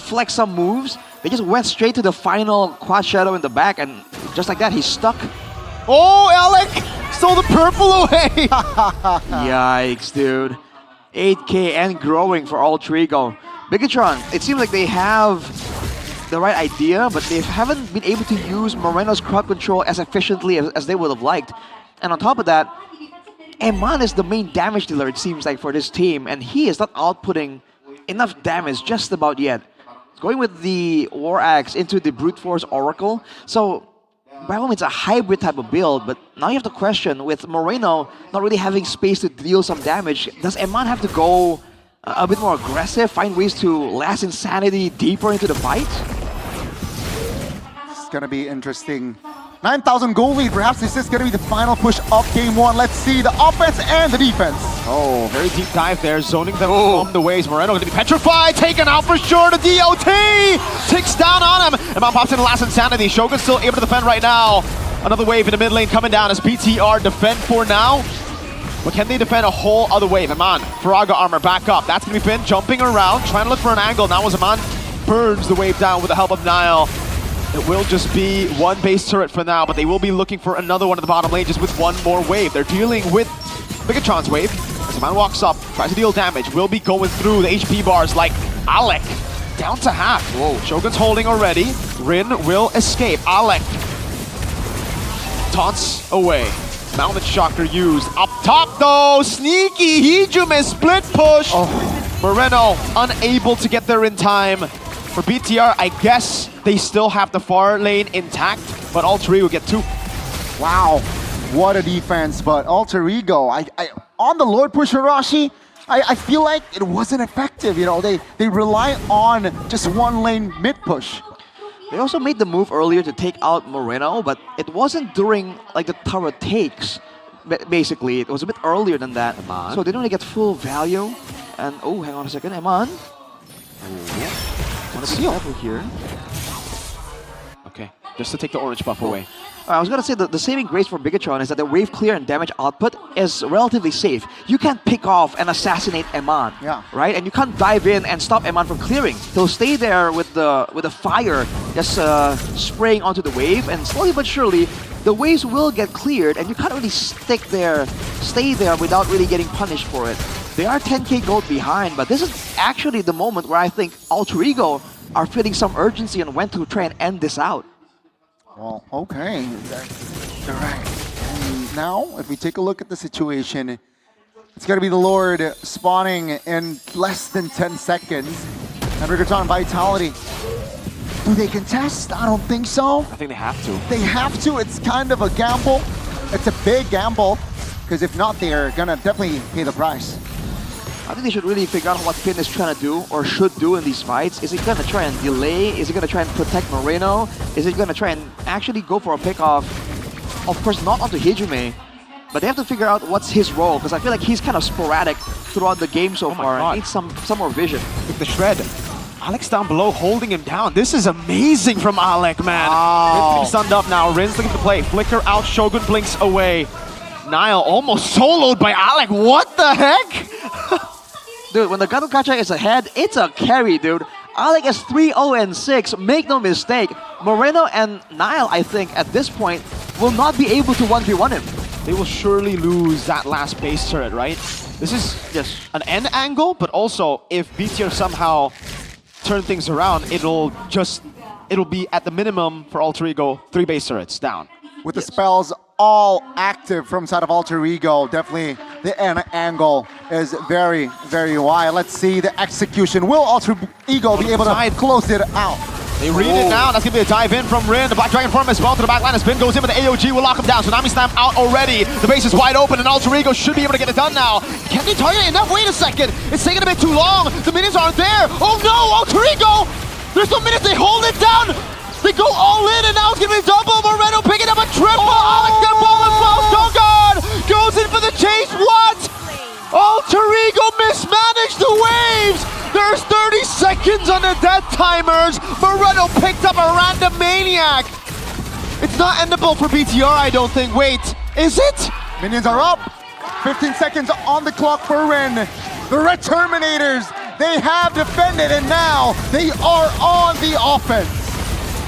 flex some moves. They just went straight to the final quad shadow in the back, and just like that, he's stuck. Oh, Alec! Stole the purple away! Yikes, dude. 8K and growing for Alter Ego. Bigatron, it seems like they have the right idea, but they haven't been able to use Moreno's crowd control as efficiently as they would have liked. And on top of that, Eman is the main damage dealer, it seems like, for this team, and he is not outputting enough damage just about yet. Going with the War Axe into the Brute Force Oracle, so by all means, it's a hybrid type of build, but now you have to question, with Moreno not really having space to deal some damage, does Eman have to go a bit more aggressive, find ways to last Insanity deeper into the fight? It's gonna be interesting. 9,000 goal lead, perhaps this is gonna be the final push of game one. Let's see the offense and the defense. Oh, very deep dive there, zoning them from the waves. Moreno going to be petrified, taken out for sure. The DOT ticks down on him. Eman pops in the last Insanity. Shogun's still able to defend right now. Another wave in the mid lane coming down as BTR defend for now. But can they defend a whole other wave? Eman, Faraga armor back up. That's going to be Finn jumping around, trying to look for an angle. Now as Eman burns the wave down with the help of Nile. It will just be one base turret for now, but they will be looking for another one in the bottom lane just with one more wave. They're dealing with Bigatron's wave. As Eman walks up, tries to deal damage, will be going through the HP bars like Alec. Down to half. Whoa, Shogun's holding already. Rin will escape. Alec taunts away. Mounted Shocker used. Up top though, sneaky Hijume split push. Moreno unable to get there in time. For BTR, I guess they still have the far lane intact, but Alter Ego get 2. Wow, what a defense, but Alter Ego, on the Lord push Hirashi, I feel like it wasn't effective, you know, they rely on just one lane mid push. They also made the move earlier to take out Moreno, but it wasn't during like the turret takes, basically. It was a bit earlier than that. Eman. So they don't really get full value. And oh, hang on a second, Eman. Want to be careful here. Okay, just to take the orange buff away. I was going to say the saving grace for Bigatron is that the wave clear and damage output is relatively safe. You can't pick off and assassinate Eman, right? And you can't dive in and stop Eman from clearing. He'll stay there with the fire just spraying onto the wave, and slowly but surely, the waves will get cleared, and you can't really stay there without really getting punished for it. They are 10k gold behind, but this is actually the moment where I think Alter Ego are feeling some urgency on when to try and end this out. Well, okay, they're right. And now, if we take a look at the situation, it's going to be the Lord spawning in less than 10 seconds. And Bigatron Vitality. Do they contest? I don't think so. I think they have to. They have to. It's kind of a gamble. It's a big gamble, because if not, they're going to definitely pay the price. I think they should really figure out what Finn is trying to do or should do in these fights. Is he going to try and delay? Is he going to try and protect Moreno? Is he going to try and actually go for a pick-off? Of course, not onto Hijume, but they have to figure out what's his role, because I feel like he's kind of sporadic throughout the game so far. And needs some more vision. With the shred. Alex down below holding him down. This is amazing from Alec, man. Wow. Rin's sunned up now. Rin's looking to play. Flicker out. Shogun blinks away. Nile almost soloed by Alec. What the heck? Dude, when the Gato-Kacha is ahead, it's a carry, dude. Alec is 3-0-6, make no mistake. Moreno and Nile, I think, at this point, will not be able to 1v1 him. They will surely lose that last base turret, right? This is just an end angle, but also if BTR somehow turn things around, it'll be at the minimum for Alter Ego 3 base turrets down. With the spells all active from side of Alter Ego, definitely the end angle is very, very wide. Let's see the execution. Will Alter Ego be able to close it out? They read it now. That's going to be a dive in from Rin. The Black Dragon form as well to the back line. As Spin goes in with the AOG, will lock him down. Tsunami Slam out already. The base is wide open, and Alter Ego should be able to get it done now. Can they target it enough? Wait a second. It's taking a bit too long. The minions aren't there. Oh no, Alter Ego! There's no minutes. They hold it down. They go all in, and now it's going to be double. Moreno picking up a triple. Alex gonna ball and falls. Oh God! Goes in for the chase. What? Alter Ego mismanaged the waves. There's 30 seconds on the death timers. Moreno picked up a random maniac. It's not endable for BTR, I don't think. Wait, is it? Minions are up. 15 seconds on the clock for Rin. The Red Terminators, they have defended, and now they are on the offense.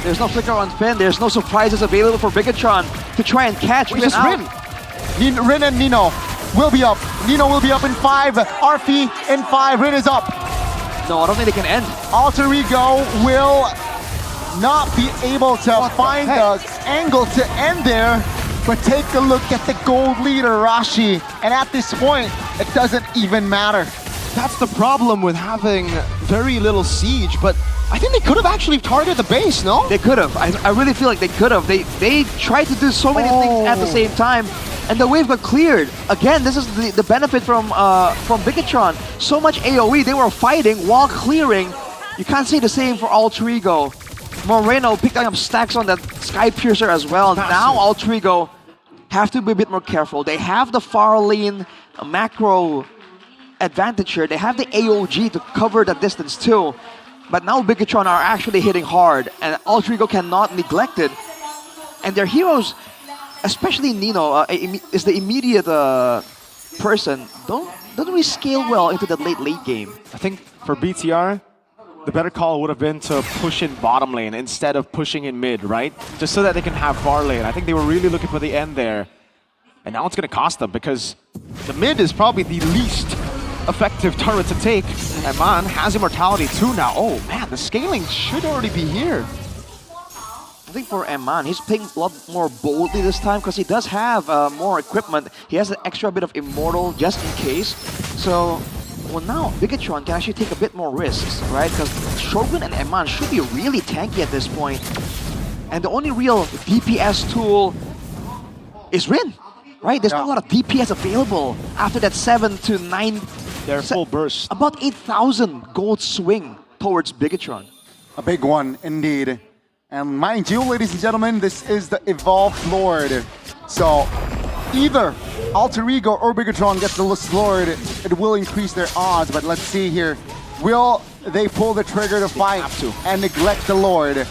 There's no flicker on Finn. There's no surprises available for Bigatron to try and catch Rin out. Rin and Nino will be up. Nino will be up in 5. Arfi in 5. Rin is up. No, I don't think they can end. Alter Ego will not be able to find the angle to end there. But take a look at the gold leader, Rashi. And at this point, it doesn't even matter. That's the problem with having very little siege, but I think they could have actually targeted the base, no? They could have. I really feel like they could have. They tried to do so many things at the same time, and the wave got cleared. Again, this is the benefit from Bigatron. So much AoE, they were fighting while clearing. You can't say the same for Alter Ego. Moreno picked up stacks on that Sky Piercer as well. Now Alter Ego have to be a bit more careful. They have the far lane macro advantage here. They have the AOG to cover the distance too. But now Bigatron are actually hitting hard, and Alter Ego cannot neglect it. And their heroes, especially Nino, is the immediate person, don't really scale well into the late game. I think for BTR, the better call would have been to push in bottom lane instead of pushing in mid, right? Just so that they can have far lane. I think they were really looking for the end there. And now it's going to cost them because the mid is probably the least effective turret to take. And Man has Immortality too now. Oh man, the scaling should already be here. I think for Eman, he's playing a lot more boldly this time because he does have more equipment. He has an extra bit of Immortal just in case. So, well now, Bigatron can actually take a bit more risks, right? Because Shogun and Eman should be really tanky at this point. And the only real DPS tool is Rin, right? There's not a lot of DPS available after that 7 to 9... Their full burst. About 8,000 gold swing towards Bigatron. A big one, indeed. And mind you, ladies and gentlemen, this is the Evolved Lord. So, either Alter Ego or Bigatron gets the Lord, it will increase their odds. But let's see here. Will they pull the trigger to fight and neglect the Lord?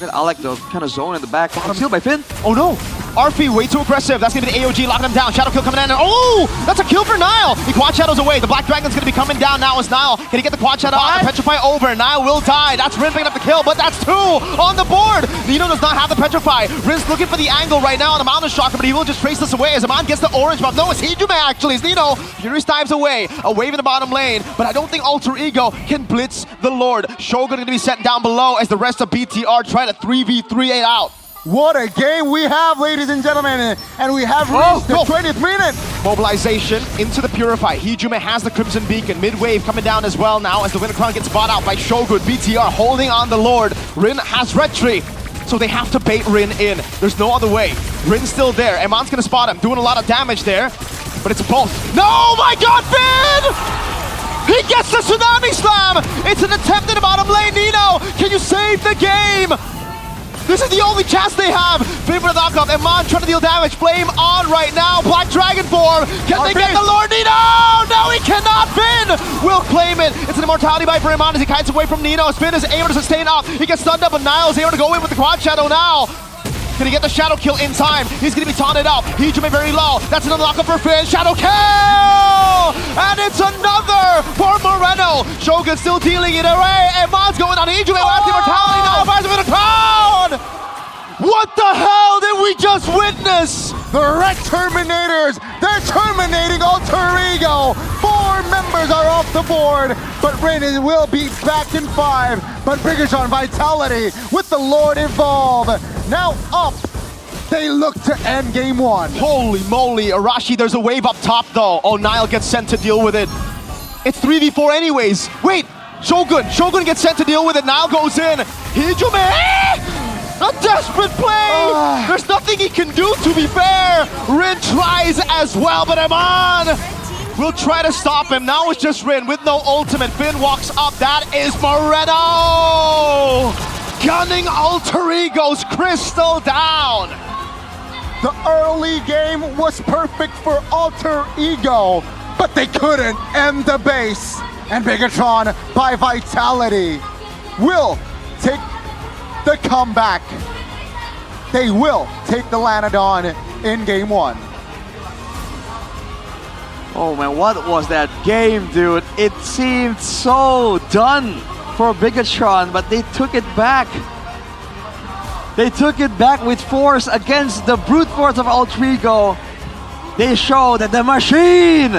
I like the kind of zone in the back. Concealed by Finn. Oh no! Arfi way too aggressive. That's going to be the AOG locking him down. Shadow kill coming in. And oh! That's a kill for Nile. The quad shadow's away. The Black Dragon's going to be coming down now as Nile. Can he get the quad shadow out? The Petrify over. Nile will die. That's Rin picking up the kill, but that's 2 on the board. Nino does not have the Petrify. Rin's looking for the angle right now on the Mountain Shocker, but he will just trace this away as Aman gets the orange buff. No, it's Hijume actually. It's Nino. Furious dives away. A wave in the bottom lane, but I don't think Alter Ego can blitz the Lord. Shogun going to be sent down below as the rest of BTR try to 3v3 it out. What a game we have, ladies and gentlemen, and we have reached the 20th minute. Mobilization into the Purify. Hijume has the Crimson Beacon. Mid-wave coming down as well now as the Winter Crown gets bought out by Shogun. BTR holding on the Lord. Rin has Retry, so they have to bait Rin in. There's no other way. Rin's still there. Eman's gonna spot him, doing a lot of damage there, but it's both. No, my God, Finn! He gets the Tsunami Slam! It's an attempt in the bottom lane. Nino, can you save the game? This is the only chance they have. Finn for the knockup. Eman trying to deal damage. Flame on right now. Black Dragon form. Can they get the Lord Nino? No, he cannot. Finn will claim it. It's an immortality bite for Eman as he kites away from Nino. Finn is able to sustain up. He gets stunned up, but Niall is able to go in with the quad shadow now. Can he get the shadow kill in time? He's going to be taunted out. Hijume very low. That's another knockup for Finn. Shadow kill! And it's another for Moreno. Shogun still dealing it away. Eman's going on Hijume. Last immortality. Now fires him in the crowd. What the hell did we just witness? The Red Terminators, they're terminating Alter Ego. 4 members are off the board, but Rin will be back in 5. But Bigatron Vitality with the Lord Evolve. Now up, they look to end game 1. Holy moly, Arashi, there's a wave up top though. Oh, Nile gets sent to deal with it. It's 3v4 anyways. Wait, Shogun gets sent to deal with it. Nile goes in. Hijume! A desperate play! There's nothing he can do, to be fair. Rin tries as well, but Eman will try to stop him. Now it's just Rin with no ultimate. Finn walks up. That is Moreno! Gunning Alter Ego's Crystal down. The early game was perfect for Alter Ego, but they couldn't end the base. And Bigatron, by Vitality, will take the comeback. They will take the Lanadon in game 1. Oh man, what was that game, dude? It seemed so done for Bigatron, but they took it back. They took it back with force against the brute force of Altrigo. They show that the machine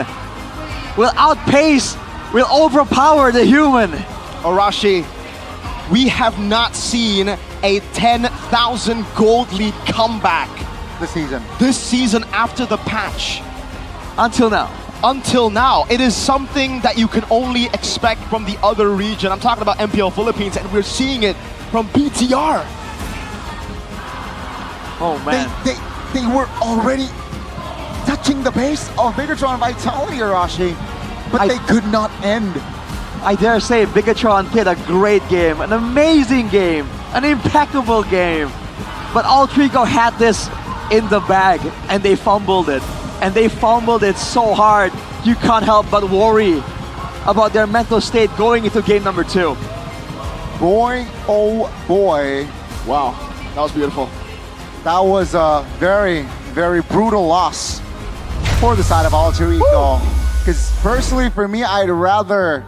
will outpace, will overpower the human. Arashi, we have not seen a 10,000 gold lead comeback this season after the patch. Until now. Until now. It is something that you can only expect from the other region. I'm talking about MPL Philippines, and we're seeing it from BTR. Oh man. They were already touching the base of Bigatron Vitality, Arashi, but they could not end. I dare say Bigatron played a great game, an amazing game, an impeccable game. But Altrigo had this in the bag and they fumbled it. And they fumbled it so hard, you can't help but worry about their mental state going into game number 2. Boy, oh boy. Wow, that was beautiful. That was a very, very brutal loss for the side of Altrigo. Because personally, for me, I'd rather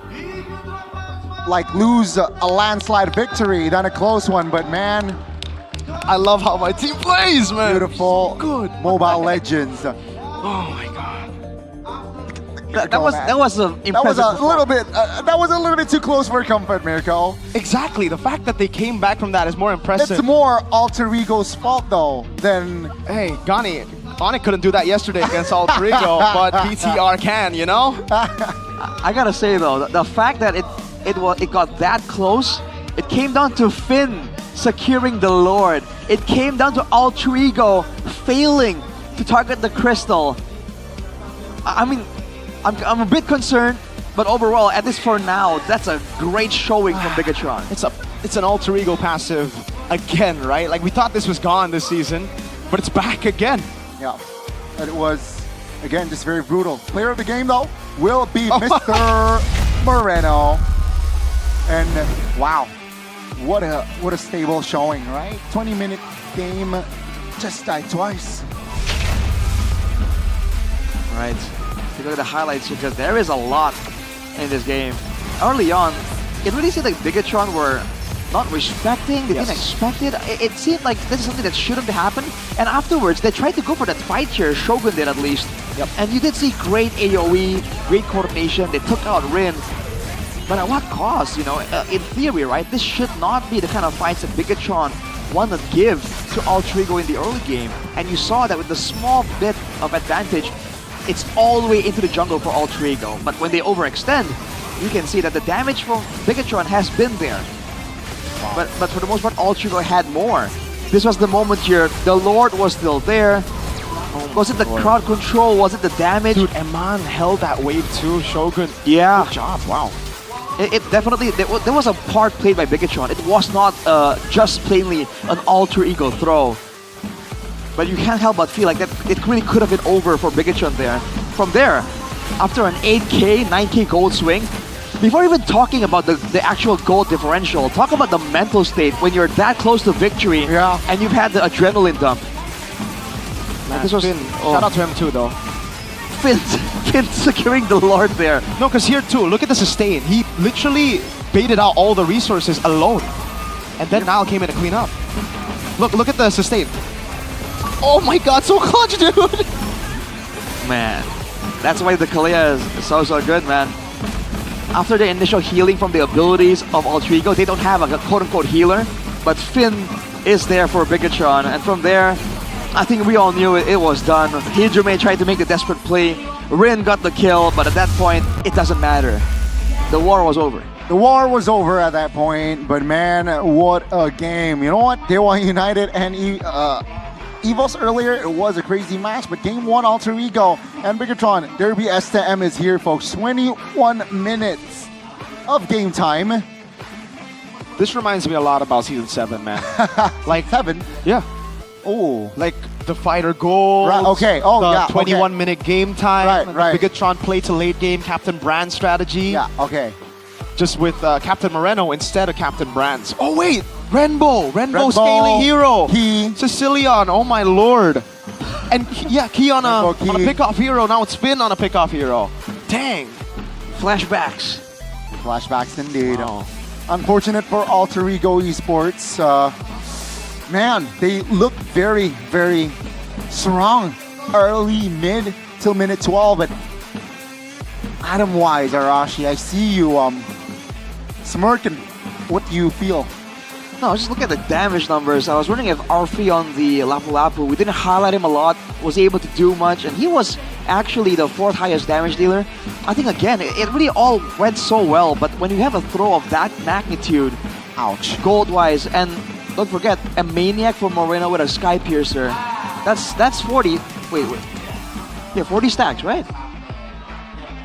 lose a landslide victory than a close one. But man, I love how my team plays, man. Beautiful, good Mobile Legends. Oh my god. That was a little bit too close for comfort, Mirko. Exactly. The fact that they came back from that is more impressive. It's more Altrigo's fault though than. Hey, Gani, Onic couldn't do that yesterday against Altrigo, but BTR can, you know. I gotta say though, the fact that it got that close, it came down to Finn securing the Lord. It came down to Altrigo failing to target the crystal. I mean, I'm a bit concerned, but overall, at least for now, that's a great showing from Bigatron. It's an Altrigo passive again, right? Like we thought this was gone this season, but it's back again. Yeah, and it was again just very brutal. Player of the game though will be Mr. Moreno, and wow, what a stable showing, right? 20-minute game, just died twice. Right. Look at the highlights because there is a lot in this game. Early on, it really seemed like Bigatron were not respecting, they didn't expect it. It seemed like this is something that shouldn't happen. And afterwards, they tried to go for that fight here, Shogun did at least. Yep. And you did see great AoE, great coordination, they took out Rin. But at what cost, you know? In theory, right, this should not be the kind of fights that Bigatron want to give to Altrigo in the early game. And you saw that with the small bit of advantage, it's all the way into the jungle for Altrigo. But when they overextend, you can see that the damage from Bigatron has been there. Wow. But for the most part, Altrigo had more. This was the moment here. The Lord was still there. Was it the crowd control? Was it the damage? Dude, Eman held that wave too, Shogun. Yeah. Good job, wow. It definitely, there was a part played by Bigatron. It was not just plainly an Altrigo throw. But you can't help but feel like that it really could have been over for Bigatron there. From there, after an 8k, 9k gold swing, before even talking about the actual gold differential, talk about the mental state when you're that close to victory and you've had the adrenaline dump. Man, this was Finn. Shout out to him too, though. Finn securing the Lord there. No, because here too, look at the sustain. He literally baited out all the resources alone. And then Nile came in to clean up. Look at the sustain. Oh my god, so clutch, dude! Man, that's why the Kalia is so good, man. After the initial healing from the abilities of Altrigo, they don't have a quote-unquote healer, but Finn is there for Bigatron, and from there, I think we all knew it was done. Hidrume tried to make the desperate play, Rin got the kill, but at that point, it doesn't matter. The war was over. The war was over at that point, but man, what a game. You know what? Dewa United and Evos earlier, it was a crazy match, but game 1, Altrigo and Bigatron, Derby STM is here, folks. 21 minutes of game time. This reminds me a lot about Season 7, man. Like 7? Yeah. Oh. Like the fighter goals. Right, okay. Oh, the yeah. 21-minute game time. Right. Bigatron play to late game, Captain Brand strategy. Yeah, okay. Just with Captain Moreno instead of Captain Brands. Oh, wait. Renbo scaling hero. Key. Sicilian, oh my lord. And yeah, Key on a pick-off hero. Now it's Finn on a pick-off hero. Dang. Flashbacks. Flashbacks indeed. Wow. Unfortunate for Altrigo Esports. man, they look very, very strong early, mid till minute 12. But item-wise, Arashi, I see you smirking. What do you feel? No, I was just looking at the damage numbers. I was wondering if Arfi on the Lapu Lapu, we didn't highlight him a lot, was able to do much, and he was actually the 4th highest damage dealer. I think again, it really all went so well, but when you have a throw of that magnitude, ouch, gold-wise, and don't forget, a Maniac for Moreno with a Sky Piercer, that's 40, wait, yeah, 40 stacks, right?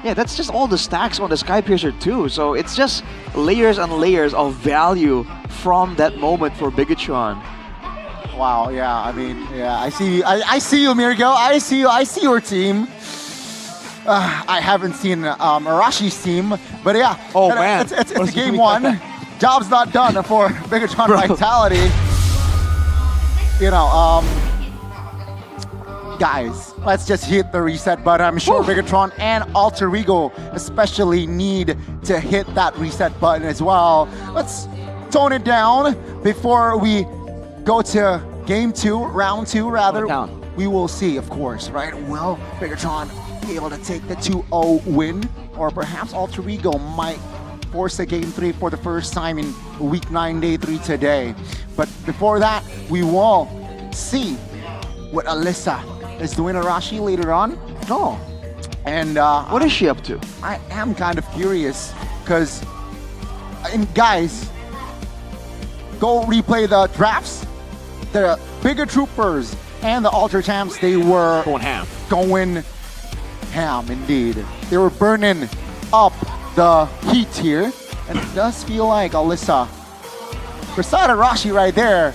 Yeah, that's just all the stacks on the Sky Piercer too, so it's just layers and layers of value from that moment for Bigatron. Wow, yeah, I mean, yeah, I see you, I see you, Mirgo, I see you, I see your team. I haven't seen Arashi's team, but yeah, oh man, it's game 1. Job's not done for Bigatron Vitality. You know, guys, let's just hit the reset button. I'm sure Bigatron and Alter Ego especially need to hit that reset button as well. Let's tone it down before we go to game 2, round 2 rather. We will see, of course, right? Will Bigatron be able to take the 2-0 win? Or perhaps Alter Ego might force a game 3 for the first time in week 9, day 3 today. But before that, we will see what Alyssa is doing Arashi later on. No. And what is she up to? I am kind of curious because, guys, go replay the drafts. The bigger troopers and the Ultra Champs, they were going ham indeed. They were burning up the heat here, and it does feel like Alyssa, beside Arashi right there,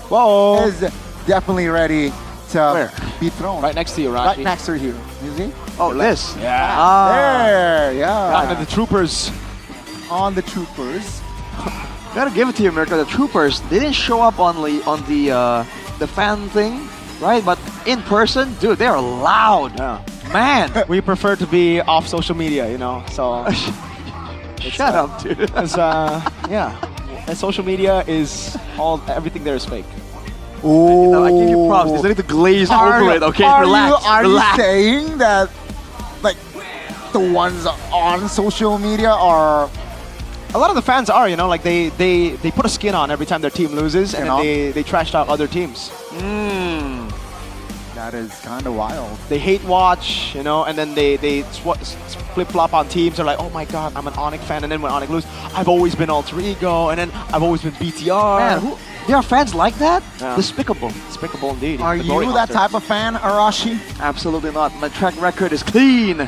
is definitely ready to be thrown. Right next to you, Arashi. Right next to you. You see? Oh, this. Yeah. There, yeah. And the troopers. On the troopers. Gotta give it to you, America. The troopers, they didn't show up on the fan thing, right? But in person, dude, they are loud. Yeah. Man. We prefer to be off social media, you know, so. Shut up, dude. Yeah. And social media is everything there is fake. Oh, I give you props. There's need to glaze over it, okay? Relax. Are relax. you saying that, like, the ones on social media are... A lot of the fans are, you know, like they put a skin on every time their team loses, and then they trash talk other teams. That is kind of wild. They hate watch, you know, and then they flip-flop on teams. They're like, oh my god, I'm an Onyx fan, and then when Onyx lose, I've always been Alter Ego, and then I've always been BTR. Man, there are fans like that? Yeah. Despicable. Despicable indeed. Are you that type of fan, Arashi? Absolutely not. My track record is clean.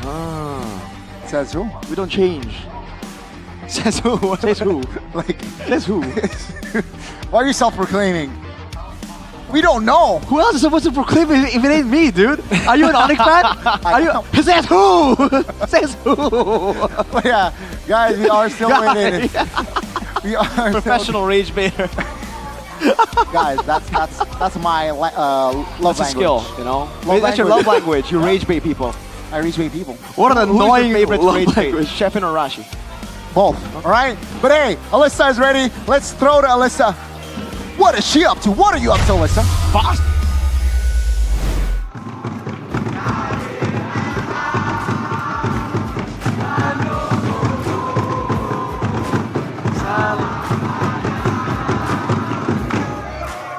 Says who? We don't change. Says who? Says who? Like, says who? Why are you self-proclaiming? We don't know. Who else is supposed to proclaim it if it ain't me, dude? Are you an Onyx fan? Are you? Says who? Says who? But yeah, guys, we are still waiting. We are professional rage baiter. Guys, that's my love that's language. A skill, you know. That's your love language. You rage bait people. I rage bait people. What an annoying favorite love rage bait? language. Chef and Arashi. Both. All right. But hey, Alyssa is ready. Let's throw to Alyssa. What is she up to? What are you up to, Alyssa? Fast.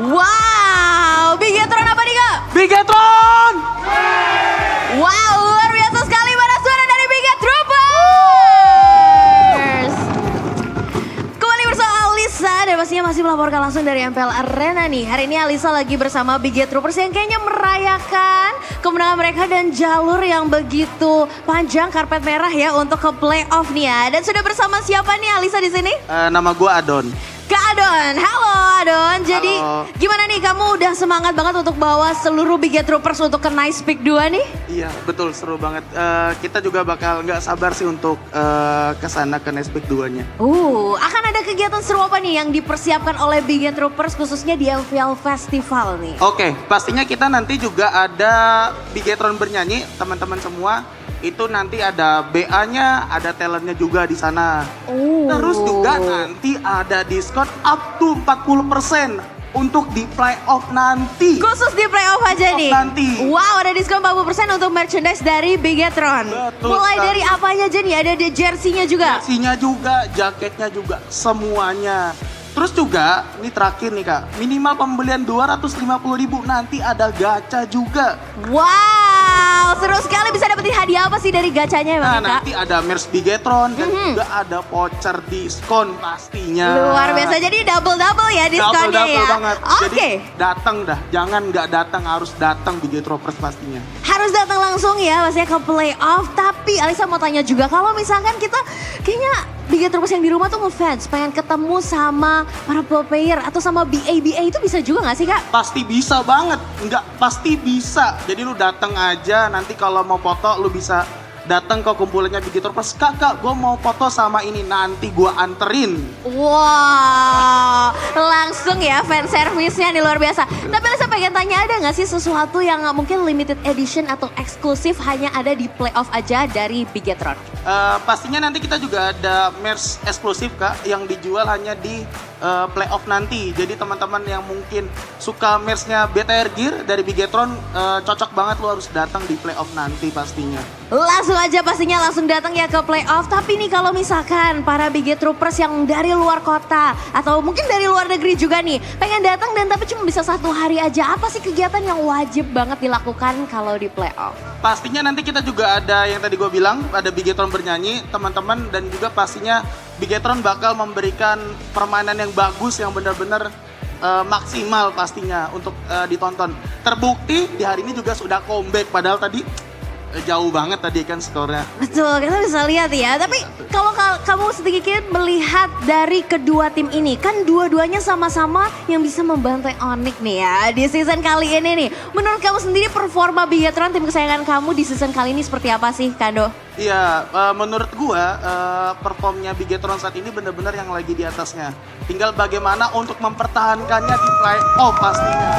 Wow, Bigatron apa nih kak? Bigatron! Wow, luar biasa sekali mana suara dari Bigatroopers. Kembali bersama Alisa dan pastinya masih melaporkan langsung dari MPL Arena nih. Hari ini Alisa lagi bersama Bigatroopers yang kayaknya merayakan kemenangan mereka dan jalur yang begitu panjang, karpet merah ya untuk ke playoff nih ya. Dan sudah bersama siapa nih Alisa di sini? Nama gue Adon. Kak Adon, halo Adon. Jadi gimana nih kamu udah semangat banget untuk bawa seluruh Bigatroopers untuk ke Nice Peak 2 nih? Iya betul, seru banget. Kita juga bakal nggak sabar sih untuk kesana ke Nice Peak 2-nya. Akan ada kegiatan seru apa nih yang dipersiapkan oleh Bigatroopers khususnya di MPL Festival nih? Oke, pastinya kita nanti juga ada Bigatron bernyanyi, teman-teman semua. Itu nanti ada BA-nya, ada talentnya juga di sana. Terus juga nanti ada diskon up to 40% untuk di playoff nanti. Khusus di playoff aja nih. Nanti. Wow, ada diskon 40% untuk merchandise dari Bigetron. Betul Mulai sekali. dari apanya aja nih? Ada di jersey-nya juga. Jersey-nya juga, jaketnya juga, semuanya. Terus juga, ini terakhir nih Kak, minimal pembelian 250.000 nanti ada gacha juga. Wow, seru sekali. Bisa dapetin hadiah apa sih dari gacanya Nah, Bang Ika? nanti ada merch Bigetron dan juga ada voucher diskon pastinya. Luar biasa, jadi double-double ya diskonnya Double ya. banget. Oke. Jadi datang dah, jangan nggak datang, harus datang Bigetropers pastinya. Harus datang langsung ya maksudnya ke playoff. Tapi Alisa mau tanya juga, kalau misalkan kita kayaknya Bigetropers yang di rumah tuh ngefans, pengen ketemu sama para pro player atau sama BA itu bisa juga gak sih Kak? Pasti bisa banget, nggak pasti bisa. Jadi lu datang aja, nanti kalau mau foto lu bisa datang ke kumpulannya Bigetropers. Kakak, gue mau foto sama ini, nanti gue anterin. Wow, langsung ya fan service-nya nih luar biasa. Tapi Alisa pengen tanya, ada gak sih sesuatu yang mungkin limited edition atau eksklusif hanya ada di playoff aja dari Bigetron? Pastinya nanti kita juga ada merch eksklusif Kak, yang dijual hanya di playoff nanti. Jadi teman-teman yang mungkin suka merch-nya BTR Gear dari Bigetron, cocok banget lu harus datang di playoff nanti pastinya. Langsung aja pastinya langsung datang ya ke playoff. Tapi nih kalau misalkan para Bigetropers yang dari luar kota atau mungkin dari luar negeri juga nih pengen datang dan tapi cuma bisa 1 hari aja, apa sih kegiatan yang wajib banget dilakukan kalau di playoff? Pastinya nanti kita juga ada yang tadi gue bilang, ada Bigetron bernyanyi teman-teman, dan juga pastinya Bigetron bakal memberikan permainan yang bagus yang benar-benar maksimal pastinya untuk ditonton. Terbukti di hari ini juga sudah comeback, padahal tadi jauh banget tadi kan skornya. Betul, kita bisa lihat ya. Tapi kalau kamu sedikit melihat dari kedua tim ini, kan dua-duanya sama-sama yang bisa membantai Onyx nih ya di season kali ini nih. Menurut kamu sendiri performa Bigetron, tim kesayangan kamu di season kali ini seperti apa sih, Kando? Iya, menurut gua performnya Bigetron saat ini benar-benar yang lagi di atasnya. Tinggal bagaimana untuk mempertahankannya di playoff pastinya.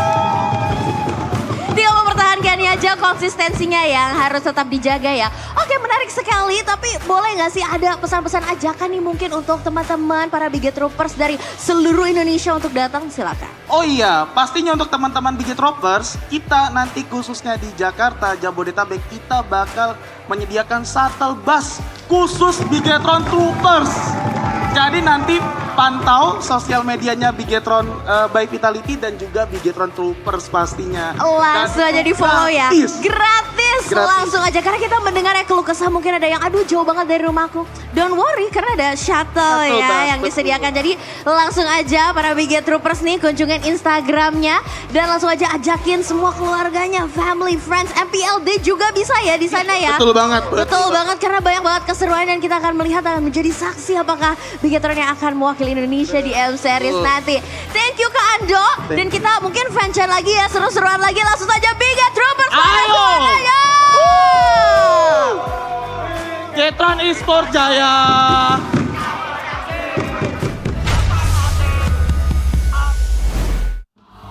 Tinggal mempertahankannya aja, konsistensinya yang harus tetap dijaga ya. Oke, menarik sekali, tapi boleh nggak sih ada pesan-pesan ajakan nih mungkin untuk teman-teman para Bigetropers dari seluruh Indonesia untuk datang? Silakan. Oh iya, pastinya untuk teman-teman Bigetropers, kita nanti khususnya di Jakarta, Jabodetabek, kita bakal menyediakan shuttle bus khusus Bigetron Troopers. Jadi nanti pantau sosial medianya Bigetron by Vitality dan juga Bigetron Troopers pastinya. Langsung aja di follow ya. Gratis. Langsung aja, karena kita mendengar ya keluh kesah mungkin ada yang aduh jauh banget dari rumahku. Don't worry, karena ada shuttle ya yang disediakan. Jadi langsung aja para Bigetroopers nih kunjungin Instagramnya dan langsung aja ajakin semua keluarganya, family, friends, MPLD juga bisa ya di sana ya. Betul banget. Betul banget, karena banyak banget keseruan dan kita akan melihat akan menjadi saksi apakah Bigetron yang akan mewakili Indonesia di M Series nanti. Thank you Kak Ando. Dan kita mungkin fanchan lagi ya, seru-seruan lagi. Langsung saja Bigetroopers. Ayo! Bigetron Esport Jaya.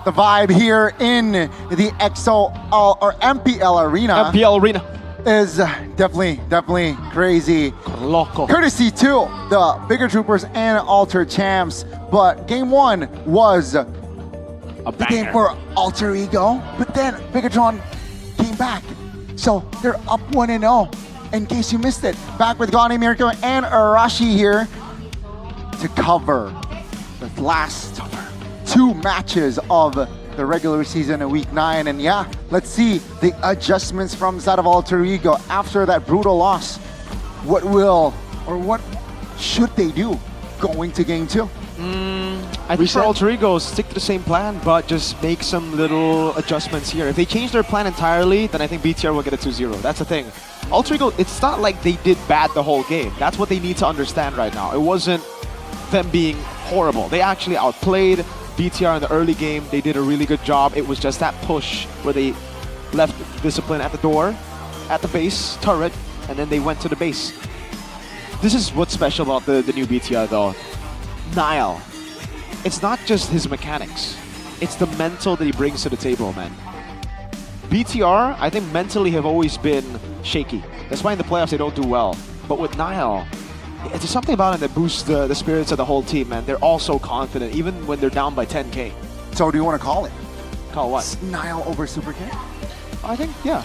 The vibe here in the XO or MPL Arena. MPL Arena is definitely crazy. Loco. Courtesy to the Bigetroopers and Alter Champs. But game 1 was the game for Alter Ego. But then Bigetron came back. So they're up 1-0. In case you missed it, back with Gani Mirko and Arashi here to cover the last 2 matches of the regular season in week 9. And yeah, let's see the adjustments from side of Alter Ego after that brutal loss. What should they do going to game 2? I think for Alter Ego, stick to the same plan, but just make some little adjustments here. If they change their plan entirely, then I think BTR will get a 2-0. That's the thing. Alter Ego, it's not like they did bad the whole game. That's what they need to understand right now. It wasn't them being horrible. They actually outplayed BTR in the early game. They did a really good job. It was just that push where they left discipline at the door, at the base turret, and then they went to the base. This is what's special about the new BTR though. Nile, it's not just his mechanics. It's the mental that he brings to the table, man. BTR, I think mentally have always been shaky. That's why in the playoffs they don't do well. But with Nile, there's something about him that boosts the spirits of the whole team, man. They're all so confident, even when they're down by 10K. So do you want to call it? Call what? Nile over Super Ken? I think, yeah.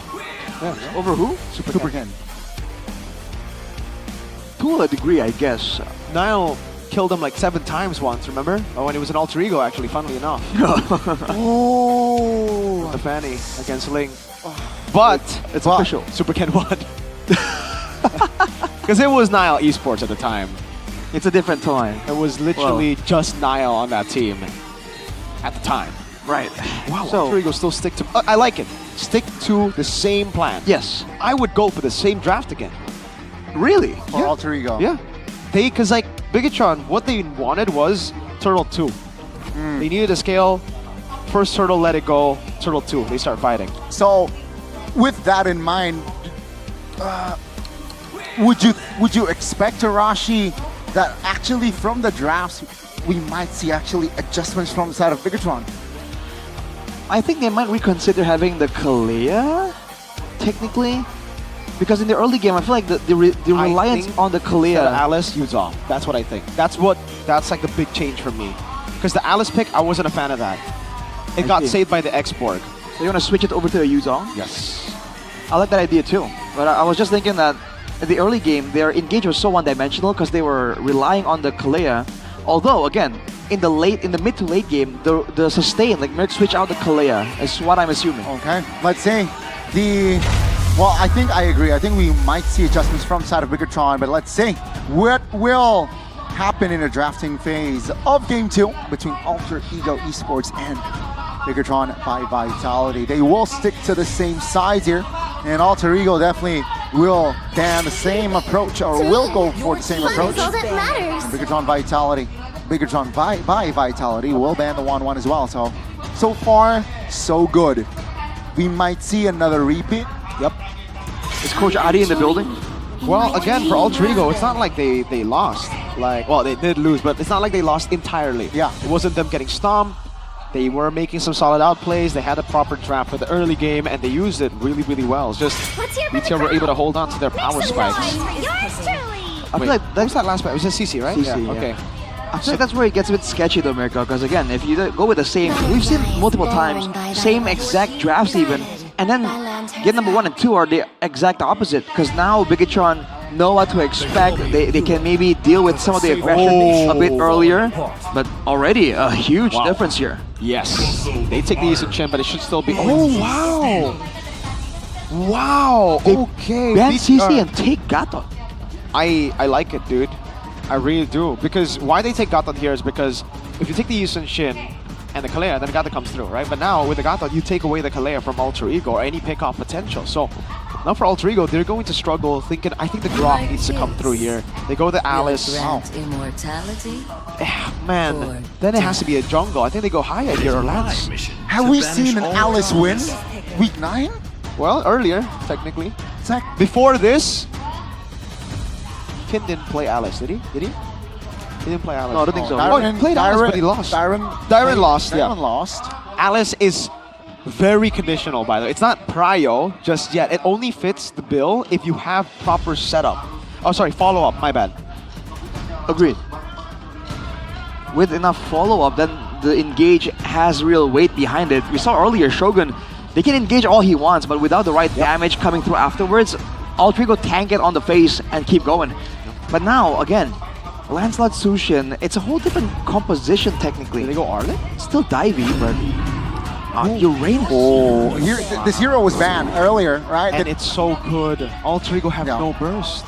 Over who? Super Ken. To a degree, I guess. Nile killed him like 7 times once, remember? Oh, and it was an alter ego, actually, funnily enough. Oh! The Fanny against Ling. But it's official. Super Ken won. Because it was Nile Esports at the time. It's a different time. It was literally just Nile on that team at the time. Right. Wow, So- alter ego still stick to... I like it. Stick to the same plan. Yes. I would go for the same draft again. Really? For alter ego. Yeah. Because like Bigatron, what they wanted was Turtle 2. They needed a scale. First Turtle, let it go. Turtle 2, they start fighting. So, with that in mind, would you expect Arashi that actually from the drafts we might see actually adjustments from the side of Bigatron? I think they might reconsider having the Kalea, technically. Because in the early game, I feel like the reliance on the Kalea... Alice, use off. That's what I think. That's like the big change for me. Because the Alice pick, I wasn't a fan of that. It got saved by the X-Borg. So you want to switch it over to the Yuzong? Yes. I like that idea too. But I was just thinking that in the early game, their engage was so one-dimensional because they were relying on the Kalea. Although, again, in the mid to late game, the sustain, like Merc switch out the Kalea, is what I'm assuming. Okay, let's see. Well, I think I agree. I think we might see adjustments from side of Bigatron, but let's see what will happen in the drafting phase of Game 2 between Alter Ego Esports and Bigatron by Vitality. They will stick to the same sides here, and Alter Ego definitely will ban the same approach, or will go for the same approach. Bigatron Vitality. Bigatron by Vitality will ban the 1-1 as well. So far, so good. We might see another repeat. Yep. Is Coach Adi in the building? Well, again, for Alter Ego, it's not like they lost. Well, they did lose, but it's not like they lost entirely. Yeah. It wasn't them getting stomped. They were making some solid outplays. They had a proper draft for the early game, and they used it really, really well. It's just BTR were able to hold on to their power spikes. I feel like That was that last spike. It was a CC, right? CC, yeah. Okay. I feel like that's where it gets a bit sketchy though, America, because again, if you go with the same, we've seen multiple times, same exact drafts even, and then get number 1 and 2 are the exact opposite, because now Bigatron know what to expect. They can maybe deal with some of the aggression a bit earlier, but already a huge difference here. Yes. They take the Eastern Chin, but it should still be... Oh, wow! Wow! Okay. Ban CC and take Gato. I like it, dude. I really do. Because why they take Gato here is because if you take the Yusun Shin and the Kalea, then Gato comes through, right? But now with the Gato, you take away the Kalea from Alter Ego or any pick-off potential. So now for Alter Ego, they're going to struggle thinking, I think the Grok needs to come through here. They go to Alice. Immortality? Man, then it has to be a jungle. I think they go higher here or Lance. Have we seen an Alice win week 9? Well, earlier, technically. Before this, Kin didn't play Alice, did he? Did he? He didn't play Alice. No, I don't think so. He played Alice, but he lost. Dyron lost, yeah. Lost. Alice is very conditional, by the way. It's not prio just yet. It only fits the bill if you have proper setup. Oh, sorry, follow-up. My bad. Agreed. With enough follow-up, then the engage has real weight behind it. We saw earlier, Shogun, they can engage all he wants, but without the right damage coming through afterwards, Alter Ego tank it on the face and keep going. But now, again, Lancelot Sushin, it's a whole different composition technically. Did they go Arlen? Still divey, but Uranus. Oh, this hero was banned earlier, right? And it's so good. Alter Ego have no burst.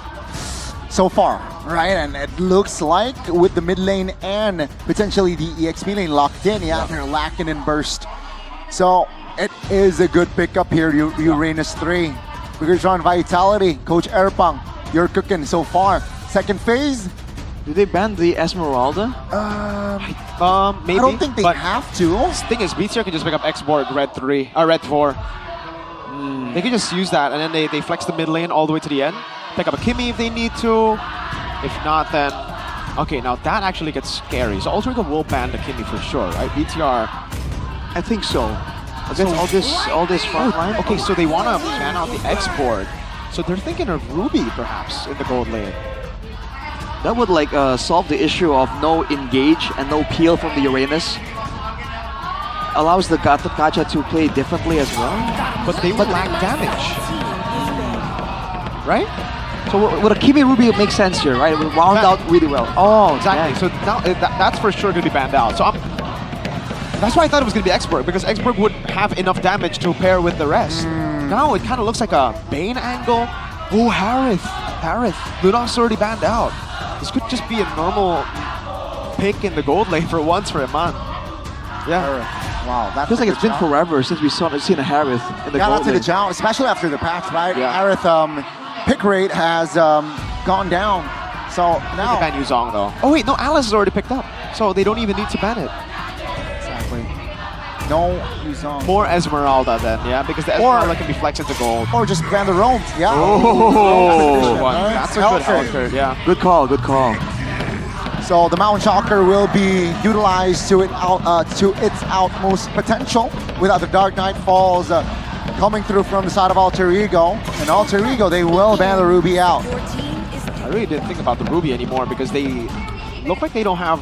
So far, right? And it looks like with the mid lane and potentially the EXP lane locked in, they're lacking in burst. So it is a good pickup here, Uranus 3. Bigatron Vitality, Coach Erpang, you're cooking so far. Second phase. Did they ban the Esmeralda? Maybe. I don't think they have to. The thing is, BTR can just pick up X-Borg, Red 3, Red 4. They can just use that, and then they flex the mid lane all the way to the end. Pick up a Kimmy if they need to. If not, then... Okay, now that actually gets scary. So Alter Ego will ban the Kimmy for sure, right? BTR... I think so. Against all this front line? Okay, so they want to ban out the X-Borg. So they're thinking of Ruby, perhaps, in the gold lane. That would solve the issue of no engage and no peel from the Uranus. allows the Gacha to play differently as well. But they would lack damage. Right? So with a Kimi Ruby, it makes sense here, right? It will round out really well. Oh, Exactly. yeah. So now that's for sure going to be banned out. So that's why I thought it was going to be Xberg, because Xberg would have enough damage to pair with the rest. Now it kind of looks like a Bane angle. Oh, Harith. Ludok's already banned out. This could just be a normal pick in the gold lane for once for Iman. Yeah. Wow, that feels like it's been forever since we've seen a Harith in the Yeah, gold that's in lane. the challenge, especially after the patch, right? Yeah. Harith pick rate has gone down. So now ban Yuzong though. Oh wait, no, Alice is already picked up, so they don't even need to ban it. Exactly. No Yuzong. More Esmeralda then, yeah, because the Esmeralda can be flexed into gold. Or just ban the roams. Yeah. Oh, Right? that's a good outcard, yeah. Good call. So the Mountain Shocker will be utilized to its utmost potential without the Dark Knight Falls coming through from the side of Alter Ego. And Alter Ego, they will ban the Ruby out. I really didn't think about the Ruby anymore because they look like they don't have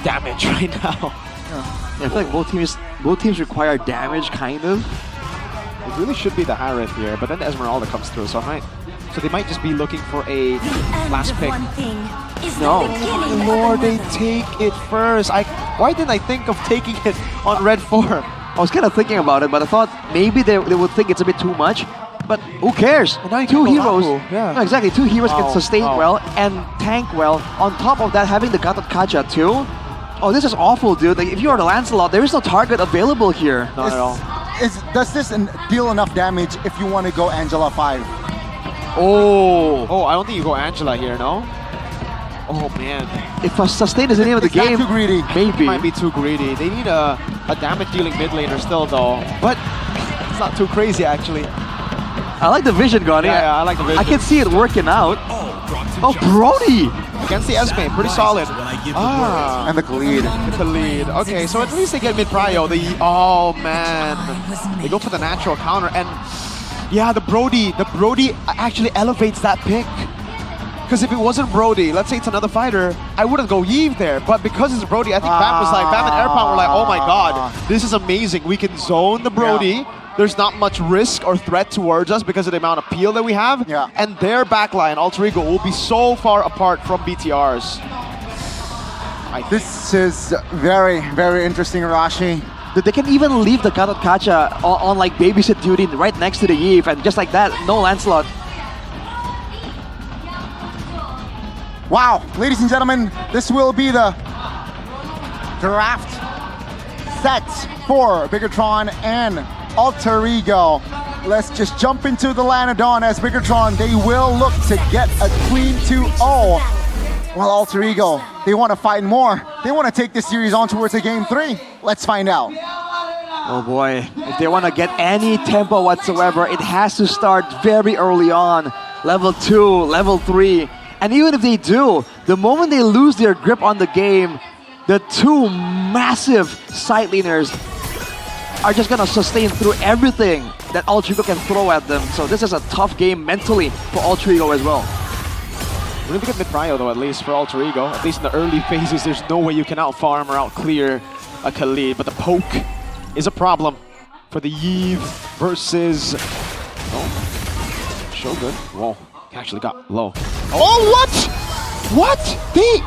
damage right now. Yeah, I feel like both teams require damage, kind of. It really should be the Harith here, but then the Esmeralda comes through, so they might just be looking for a last pick. No, Lord, they take it first. Why didn't I think of taking it on red 4? I was kind of thinking about it, but I thought maybe they would think it's a bit too much. But who cares? And now you Two can go heroes. Raku, yeah. No, exactly. Two heroes can sustain oh. well and tank well. On top of that, having the Gatot Kacha too. Oh, this is awful, dude. Like, if you are the Lancelot, there is no target available here. Not at all. Does this deal enough damage if you want to go Angela 5? Oh, I don't think you go Angela here, no? Oh man. If a sustain is the name of the game, too greedy. Maybe. It might be too greedy. They need a damage dealing mid laner still though. But it's not too crazy actually. I like the vision, Goni. Yeah, I like the vision. I can see it working out. Oh, Brody! Against the Esme, pretty solid. And the Khalid. The lead. Okay, so at least they get mid prio. Oh man. They go for the natural counter and yeah, the Brody actually elevates that pick. Because if it wasn't Brody, let's say it's another fighter, I wouldn't go Yves there. But because it's Brody, I think Bam and Airpound were like, oh my god, this is amazing. We can zone the Brody. Yeah. There's not much risk or threat towards us because of the amount of peel that we have. Yeah. And their backline, Alter Ego, will be so far apart from BTR's. This is very, very interesting, Rashi. They can even leave the Gatot Kacha on like babysit duty right next to the Yves, and just like that, no Lancelot. Wow, ladies and gentlemen, this will be the draft set for Bigatron and Alter Ego. Let's just jump into the Lanadon as Bigatron, they will look to get a clean 2-0. While Alter Ego, they want to fight more. They want to take this series on towards a game 3. Let's find out. Oh boy, if they want to get any tempo whatsoever, it has to start very early on. Level 2, level 3. And even if they do, the moment they lose their grip on the game, the two massive side laners are just gonna sustain through everything that Alter Ego can throw at them. So this is a tough game mentally for Alter Ego as well. Really good mid prio though, at least for Alter Ego. At least in the early phases, there's no way you can out-farm or out-clear a Khalid. But the poke is a problem for the Yves versus... Oh, Shogun. Whoa, he actually got low. Oh, what? What?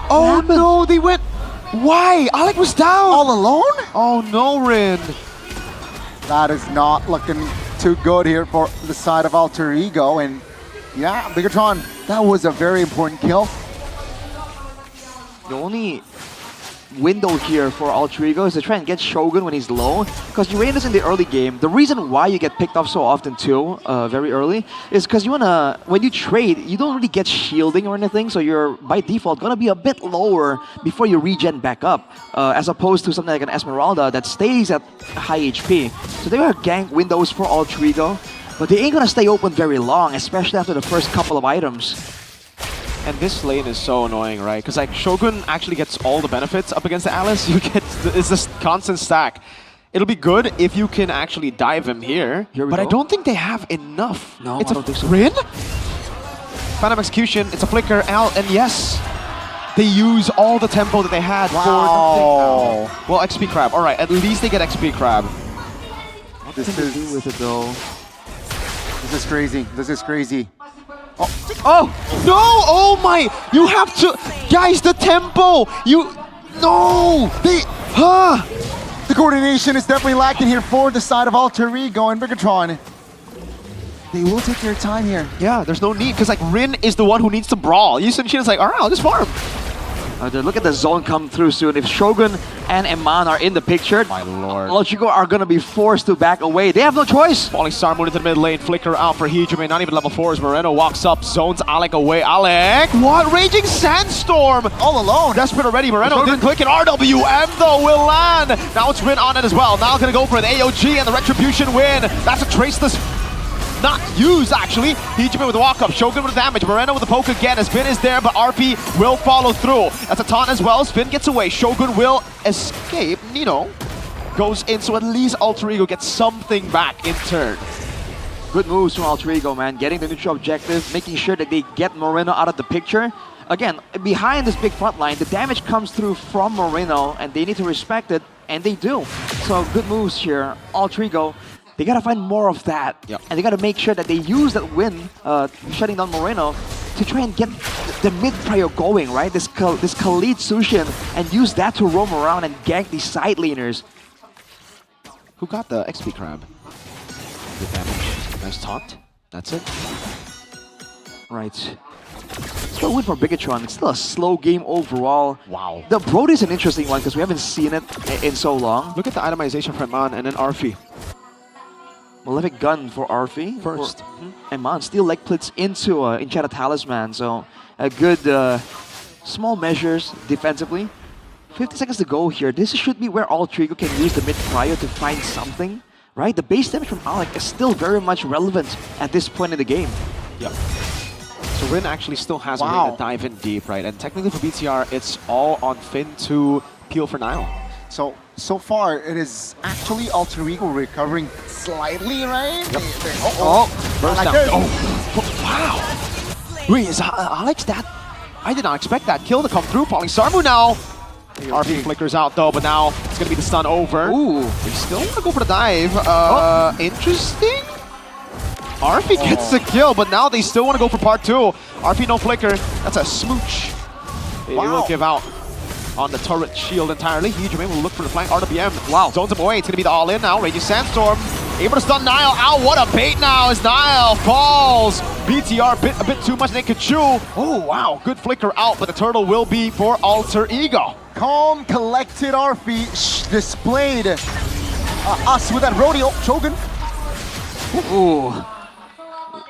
Oh no, they went... Why? Alec was down. All alone? Oh no, Rin. That is not looking too good here for the side of Alter Ego. And yeah, Bigatron, that was a very important kill. The only window here for Alter Ego is to try and get Shogun when he's low, because Uranus in the early game, the reason why you get picked off so often too, very early, is because you wanna, when you trade, you don't really get shielding or anything, so you're by default gonna be a bit lower before you regen back up, as opposed to something like an Esmeralda that stays at high HP. So there are gank windows for Alter Ego, but they ain't gonna stay open very long, especially after the first couple of items. And this lane is so annoying, right? Because like Shogun actually gets all the benefits up against the Alice. You get it's this constant stack. It'll be good if you can actually dive him here, but I don't think they have enough. No, it's I don't think so. Rin? Phantom Execution, it's a flicker, Al, and yes. They use all the tempo that they had for nothing now. Well, XP Crab. All right, at least they get XP Crab. What can they do with it though? This is crazy. This is crazy. Oh no! Oh my! You have to, guys. The tempo. The coordination is definitely lacking here for the side of Alter Ego and Bigatron. They will take their time here. Yeah, there's no need because like Rin is the one who needs to brawl. Yu Sun Shin is like, all right, I'll just farm. Look at the zone come through soon. If Shogun and Eman are in the picture, my lord, Ultrigo are going to be forced to back away. They have no choice. Falling Star Moon into the mid lane, flicker out for Hijime, not even level 4 as Moreno walks up, zones Alec away. Alec, what? Raging Sandstorm! All alone. Desperate already, Moreno didn't click it. RWM though will land. Now it's Rin on it as well. Now gonna go for an AOG and the Retribution win. That's a Traceless not used actually. Hijime with the walk up, Shogun with the damage, Moreno with the poke again. Spin is there, but RP will follow through. That's a taunt as well. Spin gets away, Shogun will escape. Nino goes in, so at least Alter Ego gets something back in turn. Good moves from Alter Ego, man. Getting the neutral objective, making sure that they get Moreno out of the picture. Again, behind this big front line, the damage comes through from Moreno, and they need to respect it, and they do. So good moves here. Alter Ego, they gotta find more of that, and they gotta make sure that they use that win, shutting down Moreno, to try and get the mid prio going, right? This Khalid Sushin, and use that to roam around and gank these side laners. Who got the XP Crab? Good damage. Nice taunt. That's it. Right. Still win for Bigatron. It's still a slow game overall. Wow. The Brody is an interesting one because we haven't seen it in so long. Look at the itemization for Eman and then Arfi. Malefic Gun for Arfi. First. Eman still leg plits into Enchanted Talisman. So a good small measures defensively. 50 seconds to go here. This should be where Alter Ego can use the mid prio to find something. Right? The base damage from Alec is still very much relevant at this point in the game. Yep. So Rin actually still has a way to dive in deep, right? And technically for BTR, it's all on Finn to peel for Nile. So far, it is actually Alter Ego recovering slightly, right? Yep. Burst down. this. Wow. Wait, is Alex that? I did not expect that kill to come through. Falling Sarmu now. RP flickers out though, but now it's gonna be the stun over. Ooh. They still want to go for the dive. Interesting. RP gets the kill, but now they still want to go for part 2. RP no flicker. That's a smooch. It will give out on the turret shield entirely. Hijime will look for the flank. RWM. Wow. Zones him away. It's going to be the all-in now. Raging Sandstorm. Able to stun Nile. Ow, what a bait now as Nile falls. BTR a bit too much they could chew. Oh, wow. Good flicker out, but the turtle will be for Alter Ego. Calm, collected RP displayed us with that rodeo. Shogun. Ooh.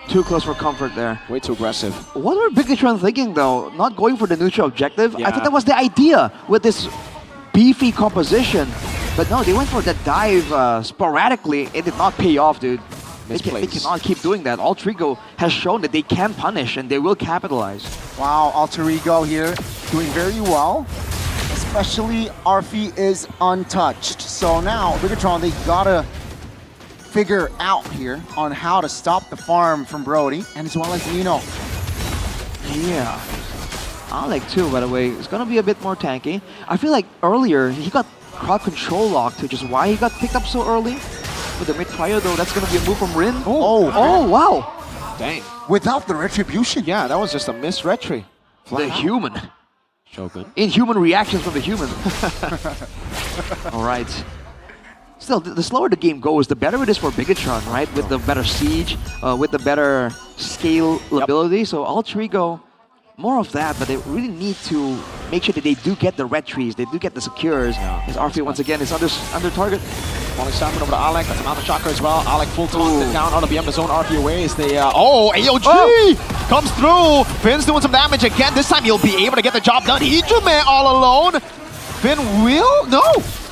Too close for comfort there. Way too aggressive. What were Bigatron thinking though? Not going for the neutral objective? Yeah. I thought that was the idea with this beefy composition. But no, they went for the dive sporadically. It did not pay off, dude. They cannot keep doing that. Alter Ego has shown that they can punish and they will capitalize. Wow, Alter Ego here doing very well. Especially Arfi is untouched. So now Bigatron, they gotta figure out here on how to stop the farm from Brody and as well as Nino. Yeah. Alec too, by the way, is gonna be a bit more tanky. I feel like earlier he got crowd control locked, which is why he got picked up so early. With the mid prio though, that's gonna be a move from Rin. Oh, wow. Dang. Without the retribution. Yeah, that was just a miss retry. The human. Shogun. Inhuman reactions from the human. All right. Still, the slower the game goes, the better it is for Bigatron, right? With the better siege, with the better scalability. So Alter Ego, more of that, but they really need to make sure that they do get the red trees, they do get the secures. As RP once again is under target. Falling Salmon over to Alec, that's another shocker as well. Alec full taunted down on the BM, the zone RP away as they, AOG comes through. Finn's doing some damage again. This time he'll be able to get the job done. Hijime all alone. Finn will,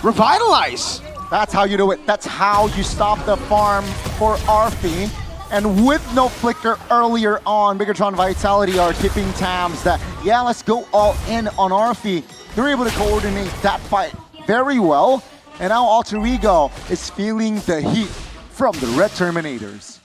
revitalize. That's how you do it. That's how you stop the farm for Arfi. And with no flicker earlier on, Bigatron Vitality are keeping tabs that, yeah, let's go all in on Arfi. They're able to coordinate that fight very well. And now Alter Ego is feeling the heat from the Red Terminators.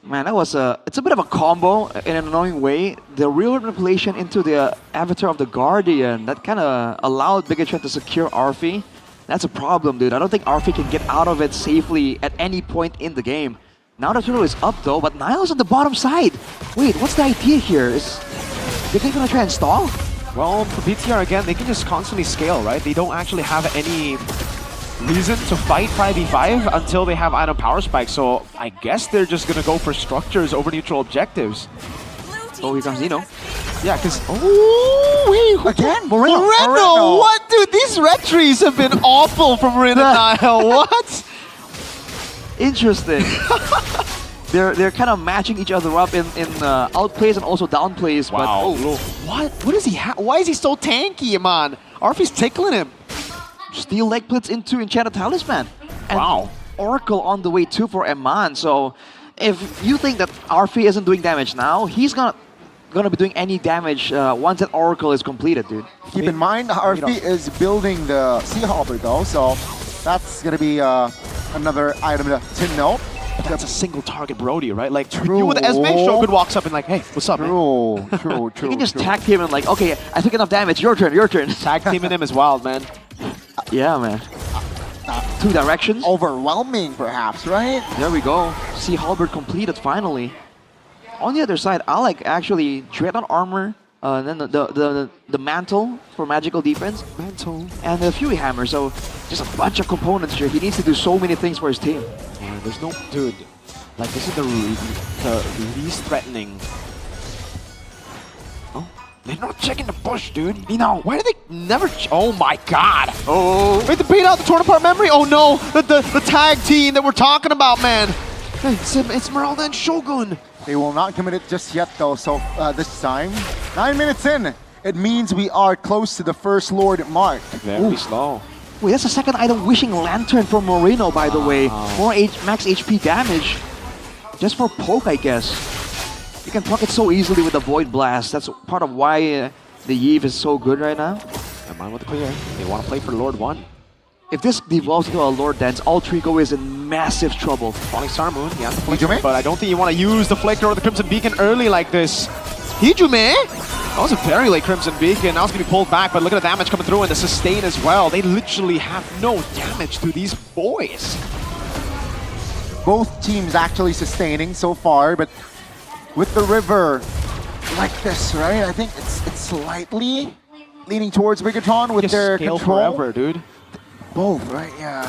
Man, that was it's a bit of a combo in an annoying way. The real manipulation into the avatar of the Guardian, that kind of allowed Bigatron to secure Arfi. That's a problem, dude. I don't think Arfi can get out of it safely at any point in the game. Now the turtle is up though, but Niall's on the bottom side. Wait, what's the idea here? Is they gonna try and stall? Well, for BTR again, they can just constantly scale, right? They don't actually have any reason to fight 5v5 until they have item power spikes, so I guess they're just gonna go for structures over neutral objectives. Oh, here comes Nino. Yeah, because... Oh, wait, again? Moreno! What? Dude, these red trees have been awful from Moreno and Niall. What? Interesting. They're kind of matching each other up in outplays and also downplays. Wow. But, what? What is he? Why is he so tanky, man? Arfi's tickling him. Steel leg splits into Enchanted Talisman. And wow. Oracle on the way too for Eman. So if you think that Arfi isn't doing damage now, he's gonna be doing any damage once that Oracle is completed, dude. Keep in mind, Arfi is building the Sea Hopper though, so that's gonna be another item to note. But that's a single target Brody, right? Like, you with Esme, Shogun walks up and like, hey, what's up, man? True. You can just tag team and like, okay, I took enough damage, your turn. Tag teaming him is wild, man. Yeah, man. Two directions. Overwhelming, perhaps, right? There we go. Sea Halberd completed finally. On the other side, Alec actually Dreadnought armor, then the mantle for magical defense, and the Fury hammer. So just a bunch of components here. He needs to do so many things for his team. Yeah, there's no dude. Like this is the least threatening. Oh, they're not checking the bush, dude. Nino, why do they never? Oh my God! Oh, wait, to beat out the torn apart memory. Oh no, the tag team that we're talking about, man. It's Esmeralda and Shogun. They will not commit it just yet though, so this time. 9 minutes in, it means we are close to the first Lord mark. Very slow. Wait, that's the second item, Wishing Lantern from Moreno, by the way. More max HP damage. Just for poke, I guess. You can proc it so easily with the Void Blast. That's part of why the Yve is so good right now. Come on with the clear. They want to play for Lord 1. If this devolves into a Lord Dance, Altrigo is in massive trouble. Falling Star Moon, he has to flicker, but I don't think you want to use the Flicker or the Crimson Beacon early like this. Hijume? That was a very late Crimson Beacon. Now it's going to be pulled back, but look at the damage coming through and the sustain as well. They literally have no damage to these boys. Both teams actually sustaining so far, but with the river like this, right? I think it's slightly leaning towards Bigatron with their scale control. Forever, dude. Both, right? Yeah.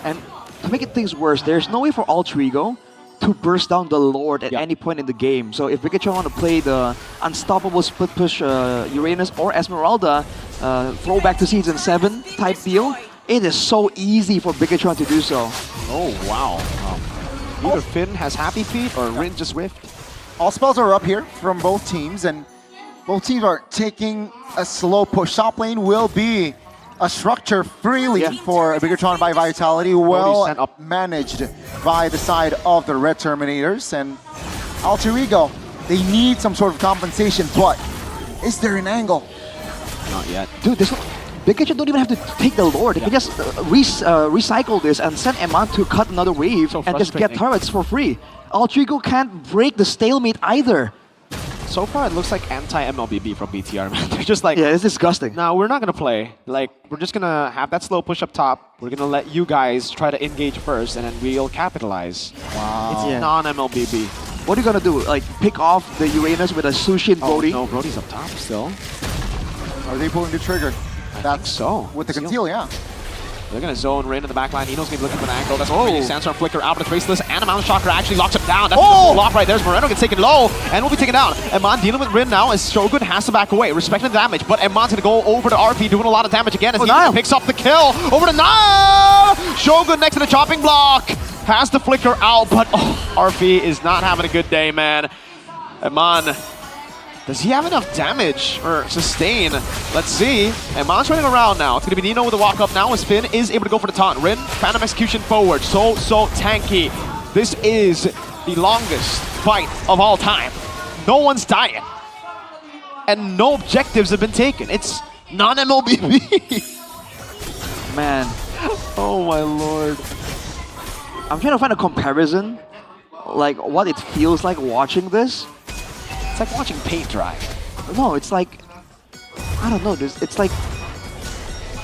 And to make things worse, there's no way for Altrigo to burst down the Lord at any point in the game. So if Bigatron want to play the unstoppable split push Uranus or Esmeralda, throwback to Season 7 type deal, it is so easy for Bigatron to do so. Oh, wow. Either Finn has Happy Feet or Rin just Rift. All spells are up here from both teams, and both teams are taking a slow push. Top lane will be a structure freely for Bigatron by Vitality, well managed by the side of the Red Terminators. And Alter Ego, they need some sort of compensation, but is there an angle? Not yet. Dude, Bigatron don't even have to take the Lord. They can just recycle this and send Eman to cut another wave and just get turrets for free. Alter Ego can't break the stalemate either. So far, it looks like anti-MLBB from BTR, man. They're just like... Yeah, it's disgusting. No, we're not going to play. Like, we're just going to have that slow push up top. We're going to let you guys try to engage first, and then we'll capitalize. Wow. It's non-MLBB. What are you going to do? Like, pick off the Uranus with a Sushi and Brody? No, Brody's up top still. Are they pulling the trigger? That's so. With the conceal, yeah. They're going to zone Rain in the back line. Nino's going to be looking for an angle. That's really Sandstorm Flicker out of the Traceless. And a Mountain Shocker actually locks him down. That's the block right there. Moreno gets taken low and will be taken down. Eman dealing with Rin now as Shogun has to back away, respecting the damage. But Eman's going to go over to RP, doing a lot of damage again as he picks up the kill. Over to Niall! Shogun next to the chopping block. Has the Flicker out, but RP is not having a good day, man. Eman, does he have enough damage or sustain? Let's see. Eman's running around now. It's going to be Nino with the walk up now as Finn is able to go for the taunt. Rin, Phantom Execution forward. So tanky. This is the longest fight of all time. No one's dying. And no objectives have been taken. It's non-MLBB. Man. Oh my lord. I'm trying to find a comparison like what it feels like watching this? It's like watching paint dry. No, it's like, I don't know. It's like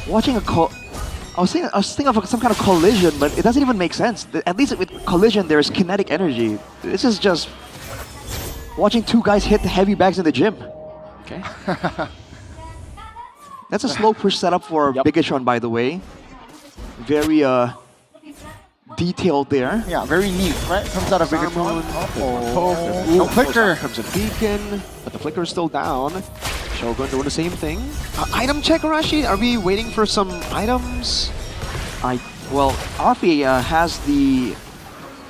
watching a I was thinking of some kind of collision, but it doesn't even make sense. At least with collision, there's kinetic energy. This is just watching two guys hit heavy bags in the gym. Okay. That's a slow push setup for Bigatron, by the way. Very detailed there. Yeah, very neat, right? Comes out of Bigatron. No flicker. Comes a beacon, but the flicker is still down. Shogun doing the same thing. Item check, Arashi? Are we waiting for some items? Well, Arfi has the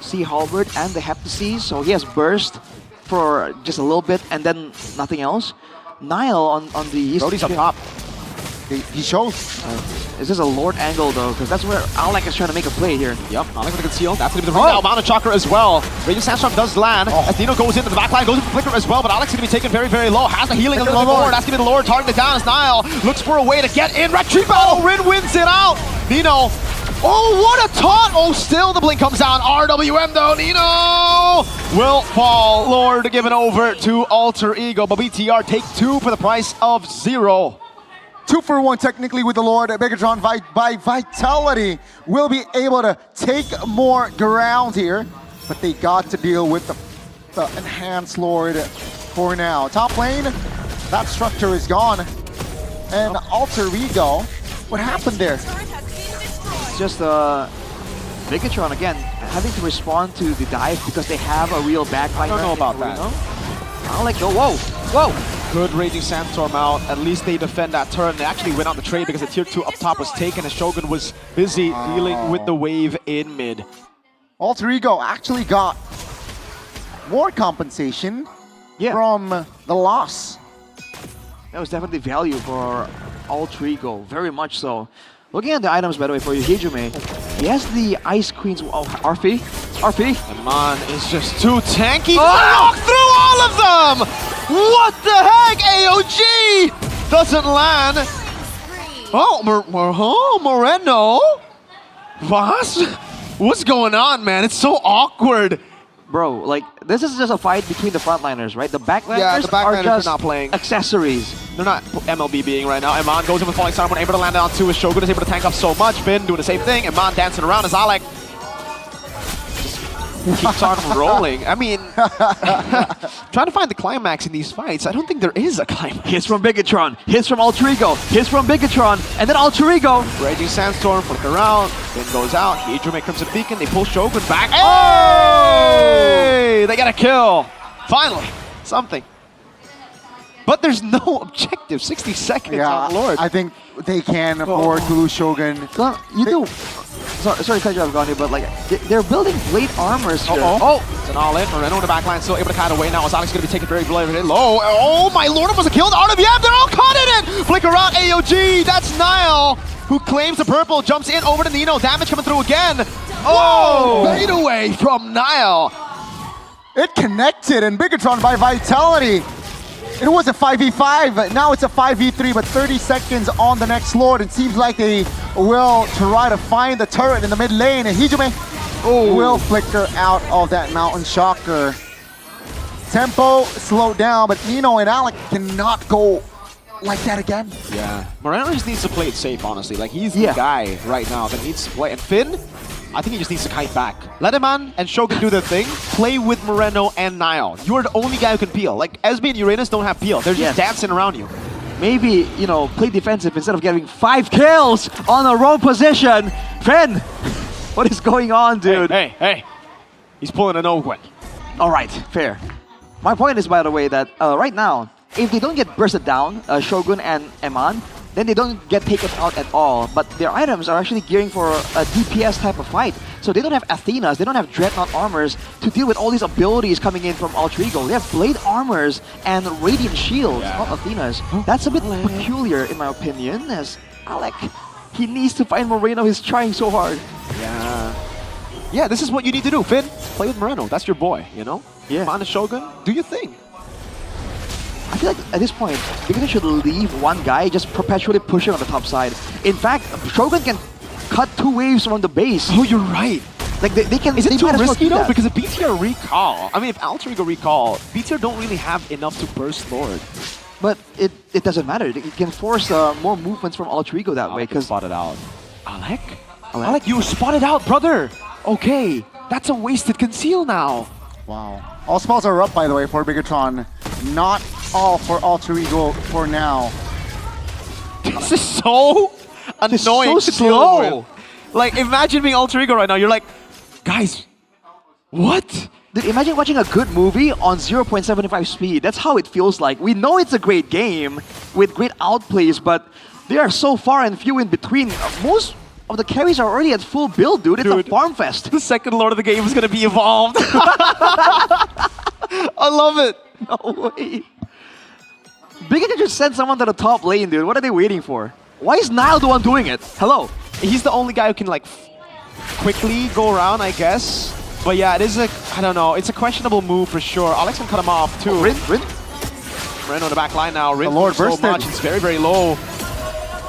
Sea Halberd and the Heptacy, so he has burst for just a little bit and then nothing else. Nile on the... Brody's up top. He shows. Is this a Lord angle though? Because that's where Alec is trying to make a play here. Yep, Alec with a conceal. That's going to be the ring now. Mana Chakra as well. Raging Sandstorm does land. As Dino goes into the backline, goes into the flicker as well, but Alex is going to be taken very, very low. Has the healing a little bit more. That's going to be the Lord targeted down as Nile looks for a way to get in. Retreat battle. Rin wins it out. Nino. Oh, what a taunt! Oh, still the blink comes down. RWM though. Nino will fall. Lord given over to Alter Ego, but BTR take 2 for the price of 0. 2 for 1 technically with the Lord. Bigatron by Vitality will be able to take more ground here, but they got to deal with the enhanced Lord for now. Top lane, that structure is gone. And Alter Ego, what happened there? It's just Bigatron again having to respond to the dive because they have a real backline. I don't know about that. Alec, go, whoa! Good Raging Sandstorm out. At least they defend that turn. They actually went on the trade because the tier 2 up top was taken and Shogun was busy dealing with the wave in mid. Alter Ego actually got more compensation from the loss. That was definitely value for Alter Ego, very much so. Looking at the items, by the way, for Hijume, he has the Ice Queen's... Oh, Arfi. And Man is just too tanky. Walk through all of them! What the heck? AOG doesn't land. Oh, Moreno? What's going on, man? It's so awkward. Bro, like, this is just a fight between the frontliners, right? The backliners, are just not playing. accessories. They're not MLB being right now. Iman goes in with Falling Star, able to land on 2 as Shogun is able to tank up so much. Finn doing the same thing. Iman dancing around as Alec keeps on rolling. I mean, trying to find the climax in these fights. I don't think there is a climax. Hits from Bigatron, hits from Alter Ego, hits from Bigatron, and then Alter Ego. Raging Sandstorm, flick around, Finn goes out, Hijume Crimson Beacon, they pull Shogun back. Hey! They got a kill. Finally, something. But there's no objective. 60 seconds on Lord. I think they can afford to lose Shogun. You do. Sorry to cut you off, Gandhi, but like they're building blade armors here. It's an all-in. Moreno in the backline, still able to cut away now. As Alex going to be taken very low. Oh my Lord, almost killed. RWM, they're all caught in it. Flicker out, AOG. That's Nile, who claims the purple, jumps in over to Nino. Damage coming through again. Oh, fade away from Nile. It connected, and Bigatron by Vitality. It was a 5v5, now it's a 5v3, but 30 seconds on the next Lord. It seems like they will try to find the turret in the mid lane, and Hijume will flicker out of that Mountain Shocker. Tempo slowed down, but Nino and Alec cannot go like that again. Yeah, Moreno just needs to play it safe, honestly. Like, he's the guy right now that needs to play. And Finn, I think he just needs to kite back. Let Eman and Shogun do their thing. Play with Moreno and Nile. You're the only guy who can peel. Like, Esme and Uranus don't have peel. They're just dancing around you. Maybe, you know, play defensive instead of getting 5 kills on the wrong position. Finn, what is going on, dude? Hey. He's pulling an Owen. All right, fair. My point is, by the way, that right now, if they don't get bursted down, Shogun and Eman, then they don't get taken out at all. But their items are actually gearing for a DPS type of fight. So they don't have Athenas, they don't have Dreadnought armors to deal with all these abilities coming in from Alter Ego. They have Blade armors and Radiant shields, not Athenas. That's a bit peculiar in my opinion, as Alec, he needs to find Moreno, he's trying so hard. Yeah, this is what you need to do, Finn. Play with Moreno, that's your boy, you know? Yeah. Find a Shogun, do your thing. I feel like at this point, Bigatron should leave one guy just perpetually pushing on the top side. In fact, Shogun can cut 2 waves from the base. Oh, you're right. Like they can. Is it too might as well risky do though? that. Because if BTR recall, I mean, if Alter Ego recall, BTR don't really have enough to burst Lord. But it doesn't matter. It can force more movements from Alter Ego that way. Because spotted out. Alec, you spotted out, brother. Okay, that's a wasted conceal now. Wow. All spells are up, by the way, for Bigatron. Not all for Alter Ego for now. This is so annoying so to deal with. Like, imagine being Alter Ego right now. You're like, guys, what? Dude, imagine watching a good movie on 0.75 speed. That's how it feels like. We know it's a great game with great outplays, but they are so far and few in between. Most of the carries are already at full build, dude. It's a farm fest. The second Lord of the game is going to be evolved. I love it. No way. Bigatron just sent someone to the top lane, dude. What are they waiting for? Why is Nile the one doing it? Hello. He's the only guy who can, like, quickly go around, I guess. But yeah, it is a, I don't know, it's a questionable move for sure. Alex can cut him off too. Oh, Rin on the back line now. Rin the Lord so bursted. much, it's very, very low.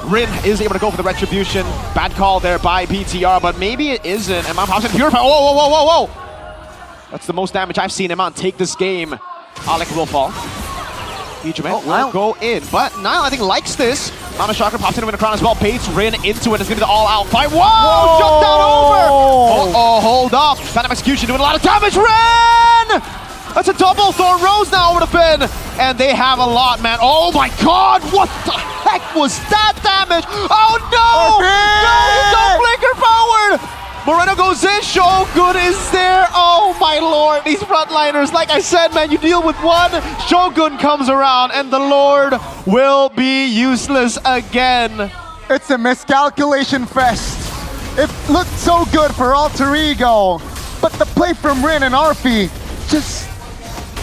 Rin is able to go for the retribution. Bad call there by BTR, but maybe it isn't. And Mount House can purify. Whoa, whoa, whoa, whoa, whoa! That's the most damage I've seen Mount take this game. Alec will fall. Will go in, but Nile I think likes this. Mama Shocker pops into the crown as well, baits Rin into it. It's gonna be the all-out fight. Whoa! Shut down over! Oh, hold up. Phantom Execution doing a lot of damage. Rin! That's a double. Thorn Rose now over the pin. And they have a lot, man. Oh my god! What the heck was that damage? Oh no! No, Blinker powered! Moreno goes in, Shogun is there. Oh my lord, these frontliners, like I said, man, you deal with one, Shogun comes around, and the Lord will be useless again. It's a miscalculation fest. It looked so good for Alter Ego, but the play from Rin and Arfi just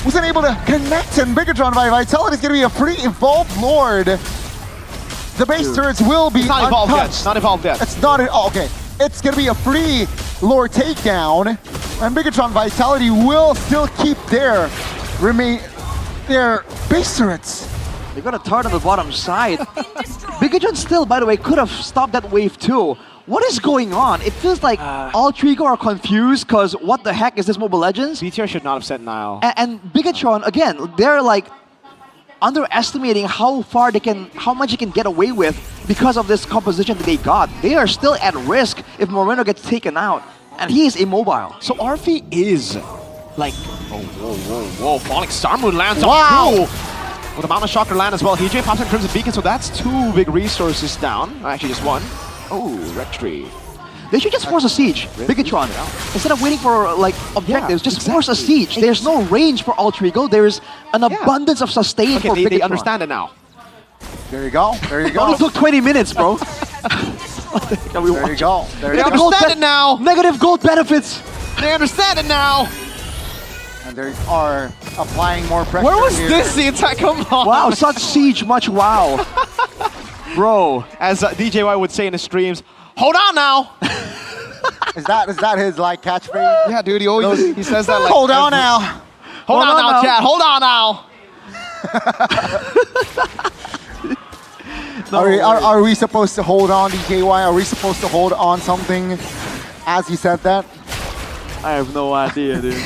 wasn't able to connect, and Bigatron by Vitality is going to be a pretty evolved Lord. The base turrets will be not untouched. evolved yet. Not evolved yet. It's not. Oh, okay. It's going to be a free Lord takedown, and Bigatron Vitality will still keep their base turrets. They got a turret on the bottom side. Bigatron still, by the way, could have stopped that wave too. What is going on? It feels like Alter Ego are confused because what the heck is this Mobile Legends? BTR should not have sent Nile. And Bigatron, again, they're like underestimating how much they can get away with because of this composition that they got. They are still at risk if Moreno gets taken out, and he is immobile. So Arfi is like, whoa, Falling Star Moon lands wow. on two. With a Mama Shocker land as well. HJ pops in Crimson Beacon, so that's two big resources down. Actually, just one. Oh, Rectory. They should just force a siege, Bigatron. Instead of waiting for like objectives, just force a siege. There's no range for Alter Ego. There's an abundance of sustain for Bigatron. They understand it now. There you go. There you It go. only took 20 minutes, bro. There you go. There They you go. understand it now. Negative gold benefits. They understand it now. And they are applying more pressure. Where was here. this the entire? Come on. Wow, such siege, much wow. Bro. As DJY would say in his streams, hold on now. Is that his like catchphrase? Yeah, dude, he says that like hold on now. Hold on now, chat. Hold on now. Are we supposed to hold on, DJY? Are we supposed to hold on something as you said that? I have no idea, dude.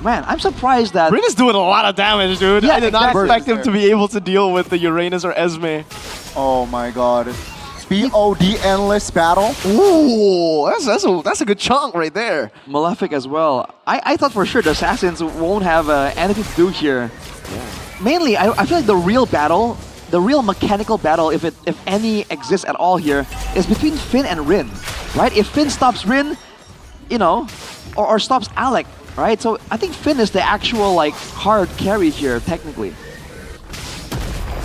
Man, I'm surprised that... Rin is doing a lot of damage, dude. Yeah, I did not exactly. expect him to be able to deal with the Uranus or Esme. Oh my god. BOD endless battle. Ooh, that's a good chunk right there. Malefic as well. I thought for sure the Assassins won't have anything to do here. Yeah. Mainly, I feel like the real battle, the real mechanical battle, if any exists at all here, is between Finn and Rin, right? If Finn stops Rin, you know, or stops Alec, right? So I think Finn is the actual like hard carry here, technically.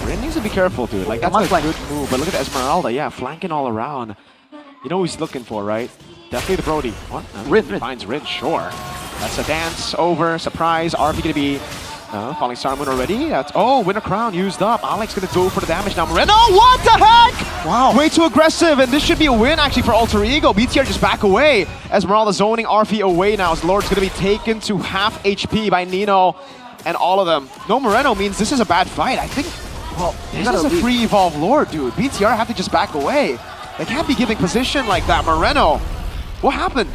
Rin needs to be careful, dude. Like, that's a good move. But look at Esmeralda. Yeah, flanking all around. You know who he's looking for, right? Definitely the Brody. What? Rin. Finds Rin, sure. That's a dance over. Surprise. RP gonna be Falling Star Moon already. Winter Crown used up. Alex gonna go for the damage now. Moreno, what the heck? Wow. Way too aggressive, and this should be a win actually for Alter Ego. BTR just back away. Esmeralda zoning RP away now as Lord's gonna be taken to half HP by Nino and all of them. No Moreno means this is a bad fight. I think, well, this is a free evolve Lord, dude. BTR have to just back away. They can't be giving position like that. Moreno What happened?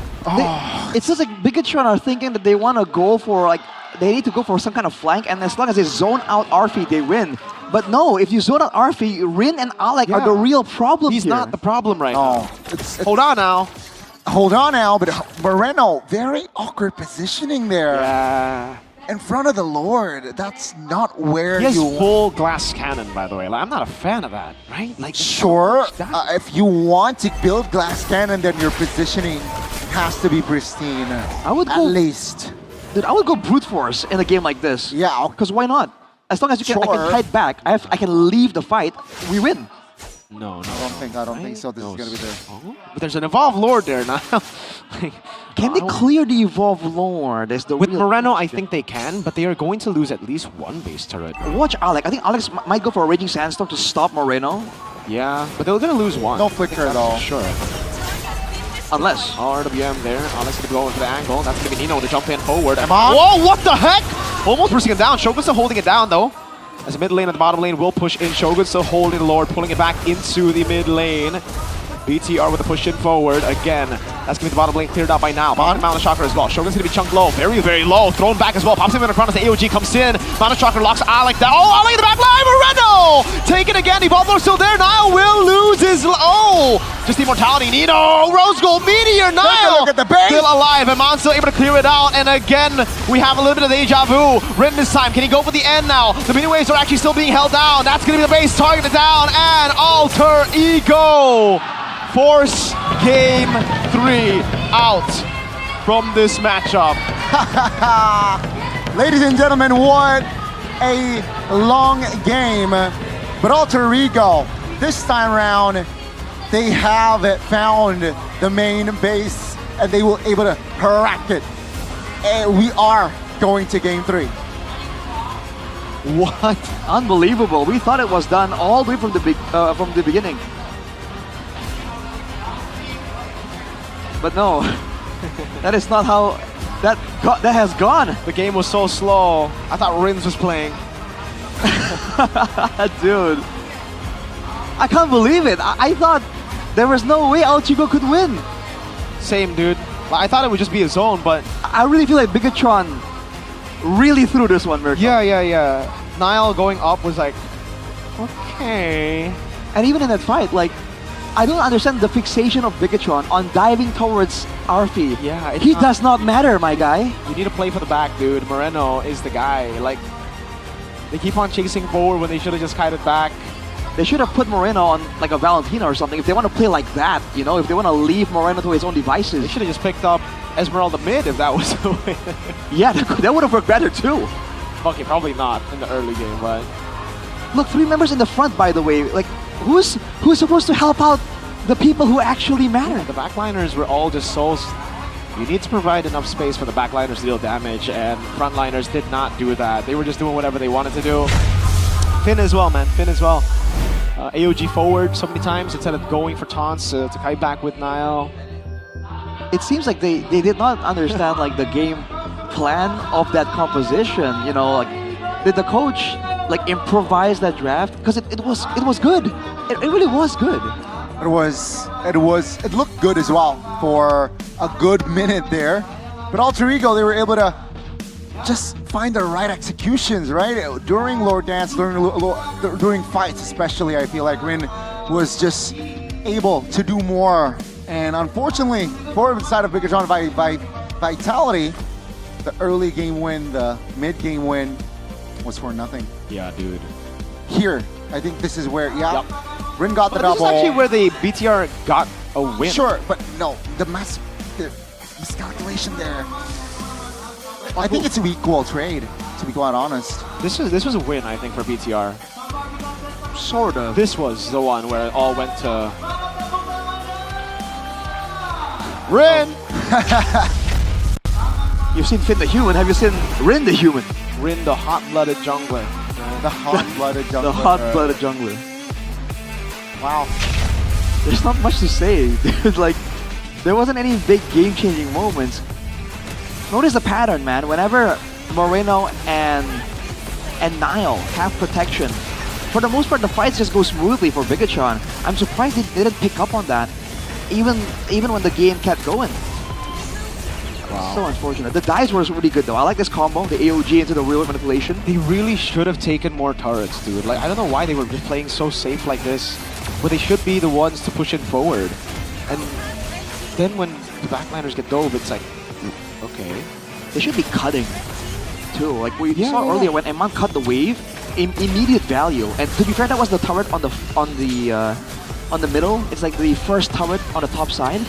It feels like Bigatron are thinking that they want to go for like, they need to go for some kind of flank, and as long as they zone out Arfi, they win. But no, if you zone out Arfi, Rin and Alec are the real problem He's here. not the problem right now. It's, Hold on now. Hold on now, but Moreno, very awkward positioning there. Yeah. In front of the Lord. That's not where He has you full glass cannon, by the way. Like, I'm not a fan of that, right? Like, Sure, if you want to build glass cannon, then your positioning has to be pristine. I would at go, least. Dude, I would go brute force in a game like this. Yeah. Because why not? As long as you can, I Sure. can hide back, I can leave the fight, we win. No. I don't think so. This is gonna be there. But there's an evolved Lord there now. Can they clear the evolved Lord? That's the With real Moreno, I question. think they can, but they are going to lose at least one base turret. Watch Alec. I think Alex might go for a Raging Sandstorm to stop Moreno. Yeah, but they're going to lose one. No flicker at all. Sure. Unless. RWM there. Alex going to go into the angle. That's going to be Nino to jump in forward. Come on. Whoa, what the heck? Almost pushing it down. Shogun's still holding it down, though. As the mid lane and the bottom lane will push in. Shogun still holding the Lord, pulling it back into the mid lane. BTR with a push in forward again. That's going to be the bottom lane cleared out by now. Bottom Mana Chakra as well. Shogun's going to be chunked low, very, very low. Thrown back as well. Pops him in front as the AOG comes in. Mana Chakra locks Alec down. Oh, Alec in the back line. Moreno! Take it again. Evolver still there. Nile will lose his... Oh! Just immortality. Nino! Rose Gold Meteor. Nile! Look at the base! Still alive. And Mon still able to clear it out. And again, we have a little bit of deja vu. Rin this time. Can he go for the end now? The mini waves are actually still being held down. That's going to be the base targeted down. And Alter Ego force game 3 out from this matchup. Ladies and gentlemen, what a long game. But Alter Ego, this time around, they have found the main base and they were able to crack it. And we are going to game 3. What? Unbelievable. We thought it was done all the way from the beginning. But no, that is not how that has gone. The game was so slow. I thought Rins was playing. Dude, I can't believe it. I thought there was no way Alchigo could win. Same, dude. I thought it would just be a zone, but I really feel like Bigatron really threw this one, Merton. Yeah. Nile going up was like, okay. And even in that fight, like, I don't understand the fixation of Bigatron on diving towards Arfi. Yeah, he does not matter, my guy. You need to play for the back, dude. Moreno is the guy. Like, they keep on chasing forward when they should have just kited back. They should have put Moreno on like a Valentina or something if they want to play like that, you know, if they want to leave Moreno to his own devices. They should have just picked up Esmeralda mid if that was the way. Yeah, that would have worked better too. Okay, probably not in the early game, but... Look, 3 members in the front, by the way. Like, who's supposed to help out the people who actually matter? Yeah, the backliners were all just so... You need to provide enough space for the backliners to deal damage, and frontliners did not do that. They were just doing whatever they wanted to do. Finn as well, man. Finn as well. AOG forward so many times instead of going for taunts to kite back with Nile. It seems like they did not understand like the game plan of that composition. You know, like, did the coach like improvise that draft? Because it was good. It really was good. It looked good as well for a good minute there. But Alter Ego, they were able to just find the right executions, right? During Lord Dance, during fights especially, I feel like Rin was just able to do more. And unfortunately, for the side of Bigatron by Vitality, the early game win, the mid game win was for nothing. Yeah, dude. Here, I think this is where, Rin got the double. This is actually where the BTR got a win. Sure, but no, the miscalculation there. I think it's an equal trade, to be quite honest. This was a win, I think, for BTR. Sort of. This was the one where it all went to Rin. You've seen Finn the Human. Have you seen Rin the Human? Rin the hot-blooded jungler. The hot-blooded jungler. The hot-blooded jungler. Wow. There's not much to say. Like, there wasn't any big game-changing moments. Notice the pattern, man. Whenever Moreno and Nile have protection, for the most part, the fights just go smoothly for Bigatron. I'm surprised they didn't pick up on that. even when the game kept going. Wow. So unfortunate. The dice was really good though. I like this combo, the AOG into the real manipulation. They really should have taken more turrets, dude. Like, I don't know why they were just playing so safe like this, but they should be the ones to push it forward. And then when the backliners get dove, it's like, okay. They should be cutting too. Like we saw earlier when Eman cut the wave, immediate value. And to be fair, that was the turret on the middle. It's like the first turret on the top side.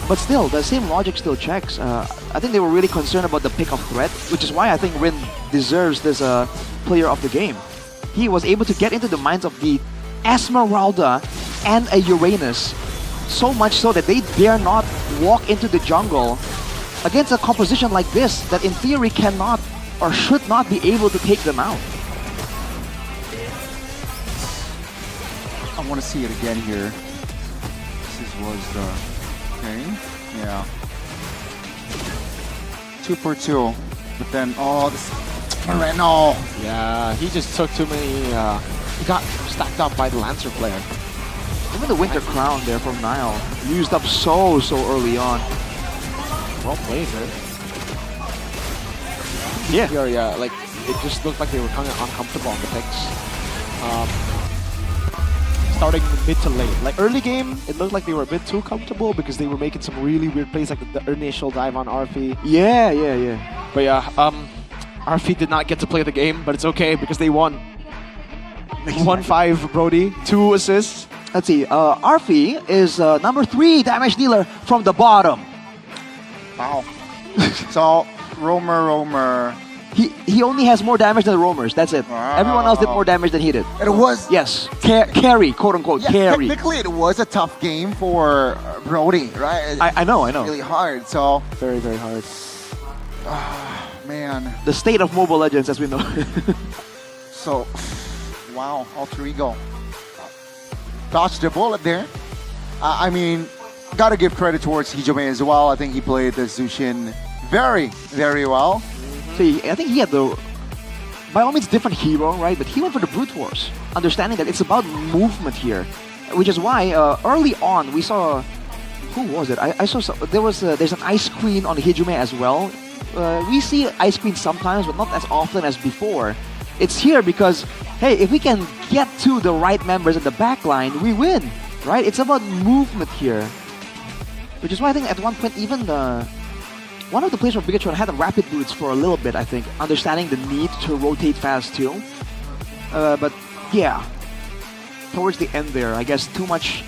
But still, the same logic still checks. I think they were really concerned about the pick of threat, which is why I think Rin deserves this player of the game. He was able to get into the minds of the Esmeralda and a Uranus, so much so that they dare not walk into the jungle against a composition like this that in theory cannot or should not be able to take them out. I want to see it again here. This was the... Okay, yeah. 2 for 2. But then, this... No! Yeah, he just took too many... he got stacked up by the Lancer player. Even the Winter Crown there from Nile used up so early on. Well played, man. Yeah, like, it just looked like they were kind of uncomfortable on the picks. Starting mid to late. Like, early game, it looked like they were a bit too comfortable because they were making some really weird plays, like the initial dive on RF. Yeah. But yeah, RF did not get to play the game, but it's okay because they won. 1-5 Brody, 2 assists. Let's see, RF is number 3 damage dealer from the bottom. Wow. So, Romer. He only has more damage than the roamers, that's it. Wow. Everyone else did more damage than he did. And it was... Yes, carry, quote unquote, carry. Technically it was a tough game for Brody, right? I know. Really hard, so... Very, very hard. Man. The state of Mobile Legends, as we know. So, wow, Alter Ego. Dodged the bullet there. I mean, gotta give credit towards Hijome as well. I think he played the Zushin very, very well. See, I think he had the, by all means, different hero, right? But he went for the Brute Force, understanding that it's about movement here, which is why early on we saw, who was it? I saw there's an Ice Queen on the Hijime as well. We see Ice Queen sometimes, but not as often as before. It's here because, hey, if we can get to the right members in the backline, we win, right? It's about movement here, which is why I think at one point even one of the players from Bigatron had the rapid boots for a little bit, I think, understanding the need to rotate fast too. But yeah, towards the end there, I guess too much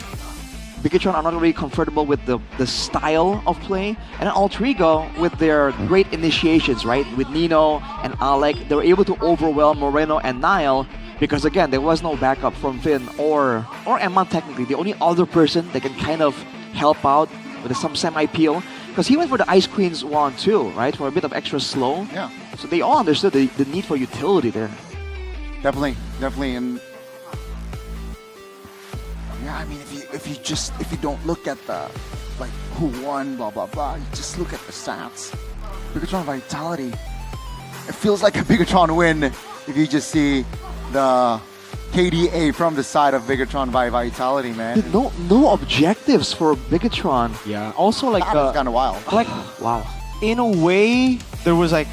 Bigatron are not really comfortable with the style of play. And then Alter Ego with their great initiations, right? With Nino and Alec, they were able to overwhelm Moreno and Nile because again, there was no backup from Finn or Eman technically. The only other person that can kind of help out with some semi-peel. Because he went for the Ice Queen's wand too, right? For a bit of extra slow. Yeah. So they all understood the need for utility there. Definitely. And yeah, I mean, if you don't look at the like who won, blah blah blah, you just look at the stats. Bigatron Vitality. It feels like a Bigatron win if you just see the KDA from the side of Bigatron by Vitality, man. No objectives for Bigatron. Yeah. Also, like that was kind of wild. Like, wow. In a way, there was like,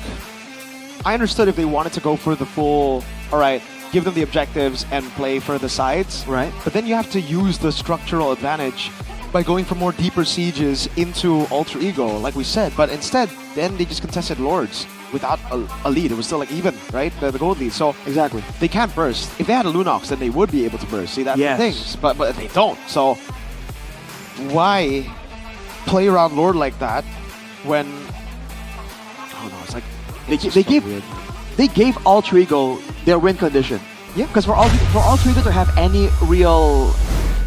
I understood if they wanted to go for the full, all right, give them the objectives and play for the sides, right? But then you have to use the structural advantage by going for more deeper sieges into Alter Ego, like we said. But instead, then they just contested Lords without a lead. It was still like even, right? The gold lead. So exactly, they can't burst. If they had a Lunox, then they would be able to burst. See, that's yes. the thing. But they don't. So why play around Lord like that when? Oh no, it's like they gave Alter Ego their win condition. Yeah, because for Alter Ego to have any real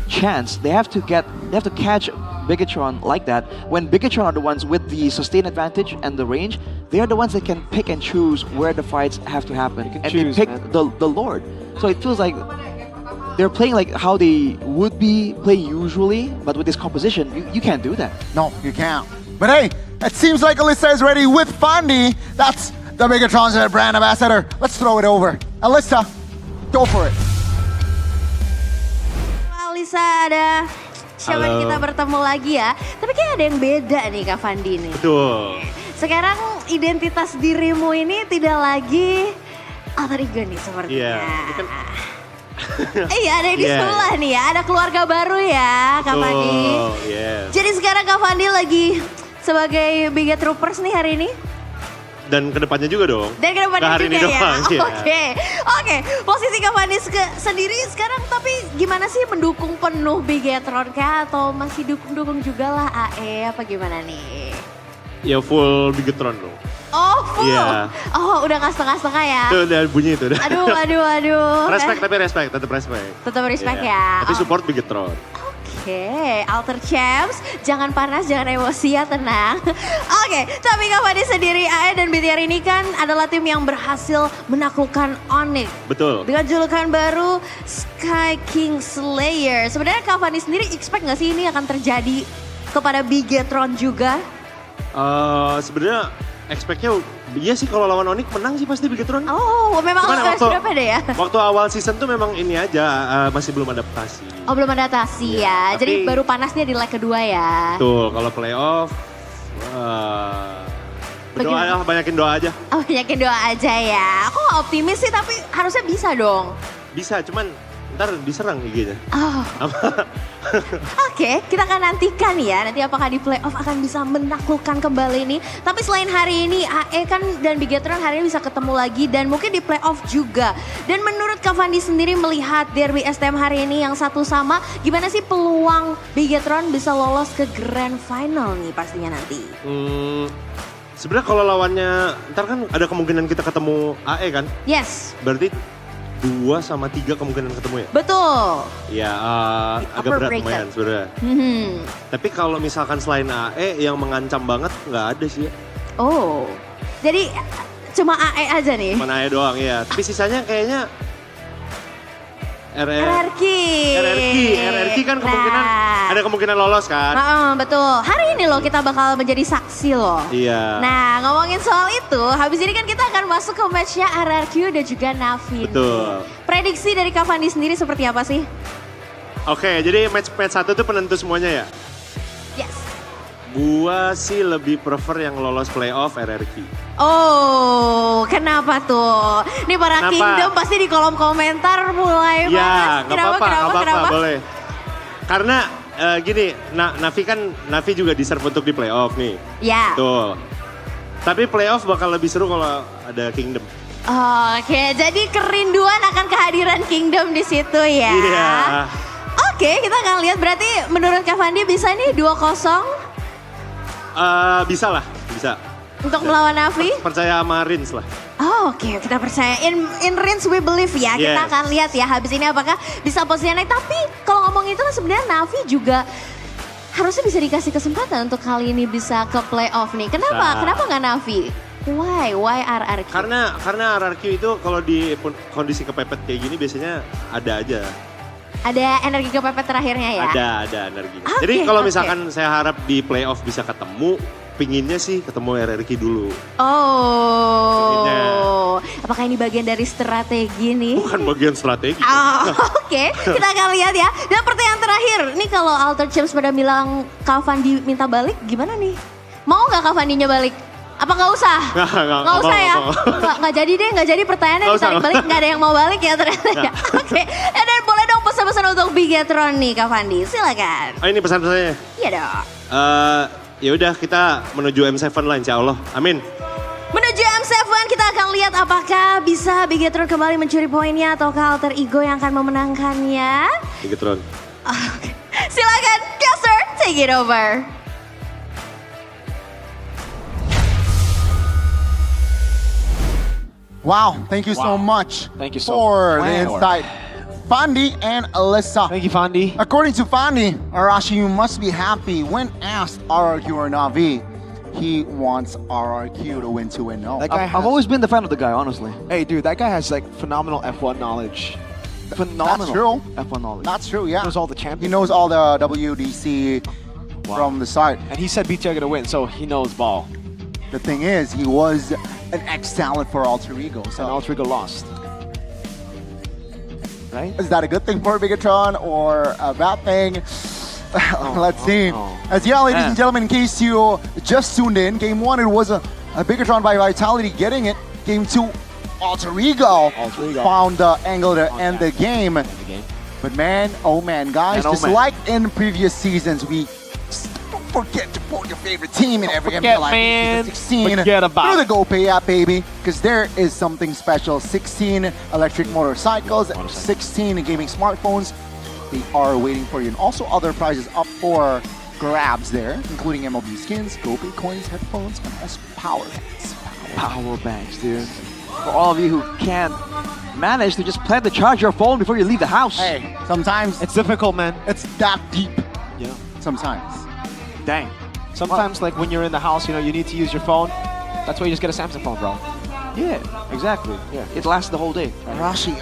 chance, they have to catch Bigatron like that. When Bigatron are the ones with the sustain advantage and the range, they are the ones that can pick and choose where the fights have to happen, and choose, they pick the Lord. So it feels like they're playing like how they would be playing usually, but with this composition, you can't do that. No, you can't. But hey, it seems like Alyssa is ready with Fandi. That's the Bigatron's brand ambassador. Let's throw it over. Alyssa, go for it. Alyssa ada Syabban Halo. kita bertemu lagi ya. Tapi kayak ada yang beda nih Kak Fandi nih. Betul. Sekarang identitas dirimu ini tidak lagi alter ego nih sepertinya. Iya, ini kan Iya ada yang di Yes. sebelah nih ya, ada keluarga baru ya Kak Fandi. yes. Jadi sekarang Kak Fandi lagi sebagai Biga Troopers nih hari ini. Dan kedepannya juga dong. Dan ke depannya Nggak hari juga ini ya. doang, iya. Oke. Posisi Kak Fandi sendiri sekarang tapi gimana sih mendukung penuh Bigetron kah atau masih dukung-dukung juga lah AE apa gimana nih? Ya full Bigetron dong. Oh full? Iya. Oh udah gak setengah-setengah ya? Itu udah bunyi itu udah. Aduh. Respect tapi respect, tetap respect. Tetap respect Iya. ya. Tapi support Bigetron. Oke, Alter Champs, jangan panas, jangan emosi ya, tenang. Oke, tapi Kak Fandi sendiri, AE dan BTR ini kan adalah tim yang berhasil menaklukkan Onyx. Betul. Dengan julukan baru Sky King Slayer. Sebenarnya Kak Fandi sendiri expect gak sih ini akan terjadi kepada Bigetron juga? Sebenarnya expect-nya iya sih kalau lawan Onyx menang sih pasti Bigetron. Oh, memang sudah pede ya? Waktu awal season tuh memang ini aja, masih belum adaptasi. Oh, belum adaptasi ya. Jadi tapi- baru panasnya di leg kedua ya. Tuh, kalau playoff, berdoa Bagaimana? ya, banyakin doa aja. Oh, yakin doa aja ya. Aku gak optimis sih, tapi harusnya bisa dong. Bisa, cuman ntar diserang IG-nya. Oh. Oke, kita akan nantikan ya. Nanti apakah di playoff akan bisa menaklukkan kembali ini. Tapi selain hari ini, AE kan dan Bigetron hari ini bisa ketemu lagi. Dan mungkin di playoff juga. Dan menurut Kak Fandi sendiri melihat derby STM hari ini yang satu sama. Gimana sih peluang Bigetron bisa lolos ke grand final nih pastinya nanti? Sebenarnya kalau lawannya, ntar kan ada kemungkinan kita ketemu AE kan? Yes. Berarti 2 sama 3 kemungkinan ketemu ya? Betul. Ya, agak upper berat bracket. lumayan sebenarnya. Tapi kalau misalkan selain AE yang mengancam banget nggak ada sih ya. Oh, jadi cuma AE aja nih? Cuma AE doang ya. Tapi sisanya kayaknya RRQ kan kemungkinan ada kemungkinan lolos kan? Betul. Hari ini loh kita bakal menjadi saksi loh. Iya. Nah ngomongin soal itu, habis ini kan kita akan masuk ke matchnya RRQ dan juga Navi. Betul. Prediksi dari Kak Fandi sendiri seperti apa sih? Oke, jadi match 1 tuh penentu semuanya ya? Yes. Gua sih lebih prefer yang lolos playoff RRQ. Oh, kenapa tuh? Nih para Kenapa? Kingdom pasti di kolom komentar mulai Ya, panas. nggak apa-apa, boleh. Karena gini, Navi juga deserve untuk di playoff nih. Ya. Betul. Tapi playoff bakal lebih seru kalau ada Kingdom. Oke, jadi kerinduan akan kehadiran Kingdom di situ ya. Iya. Oke, kita akan lihat berarti menurut Kak Fandi bisa nih 2-0 Bisa lah, bisa. untuk melawan Navi? Percaya sama Rins lah. Oke, kita percaya. In Rins we believe ya. Kita Yes. akan lihat ya habis ini apakah bisa posisinya naik. Tapi kalau ngomong itu kan sebenarnya Navi juga harusnya bisa dikasih kesempatan untuk kali ini bisa ke playoff nih. Kenapa? Bisa. Kenapa nggak Navi? Why RRQ? Karena RRQ itu kalau di kondisi kepepet kayak gini biasanya ada aja. Ada energi kepepet terakhirnya ya? Ada energinya. Oke, Jadi kalau oke. misalkan saya harap di playoff bisa ketemu, pinginnya sih ketemu RRQ dulu. Oh, apakah ini bagian dari strategi nih? Bukan bagian strategi. Oke, kita akan lihat ya. Dan pertanyaan terakhir, nih kalau Alter Champs pada bilang Kak Fandi minta balik, gimana nih? Mau nggak Kak Fandinya balik? Apa nggak usah? Nggak usah ya? Nggak jadi deh, nggak jadi pertanyaannya Nggak usah. ditarik balik, nggak ada yang mau balik ya ternyata ya. Oke, dan boleh dong pesan-pesan untuk Bigetron nih Kak Fandi, silakan. Oh ini pesan-pesannya. Iya dong. Ya udah kita menuju M7 lah insya Allah. Amin. Menuju M7 kita akan lihat apakah bisa Bigetron kembali mencuri poinnya ataukah Alter Ego yang akan memenangkannya. Bigetron. Silakan, caster, take it over. Wow, thank you so much Thank you so for much. the insight. Fandi and Alyssa. Thank you, Fandi. According to Fandi, Arashi, you must be happy. When asked RRQ or Navi, he wants RRQ to win 2-0. That guy I've always been the fan of the guy, honestly. Hey, dude, that guy has like phenomenal F1 knowledge. Phenomenal That's true. F1 knowledge. That's true, yeah. He knows all the champions. He knows all the WDC from the start. And he said BTR gonna win, so he knows ball. The thing is, he was an ex-talent for Alter Ego. So And Alter Ego lost. Right? Is that a good thing for Bigetron or a bad thing? Let's see. As yeah, ladies and gentlemen, in case you just tuned in, Game 1, it was a Bigatron by Vitality getting it. Game 2, Alter Ego found the angle to end the game. But man, oh man, guys, just like in previous seasons, we don't forget to put your favorite team in every MPL like 16 through the GoPay app, baby, because there is something special. 16 electric motorcycles, 16 gaming smartphones. They are waiting for you, and also other prizes up for grabs there, including MLB skins, GoPay coins, headphones, and also power banks. Power banks, dude. For all of you who can't manage to just plan to charge your phone before you leave the house. Hey, sometimes it's difficult, man. It's that deep. Yeah. Sometimes. Dang. Sometimes, like when you're in the house, you need to use your phone. That's why you just get a Samsung phone, bro. Yeah, exactly. Yeah, it lasts the whole day. Rashi,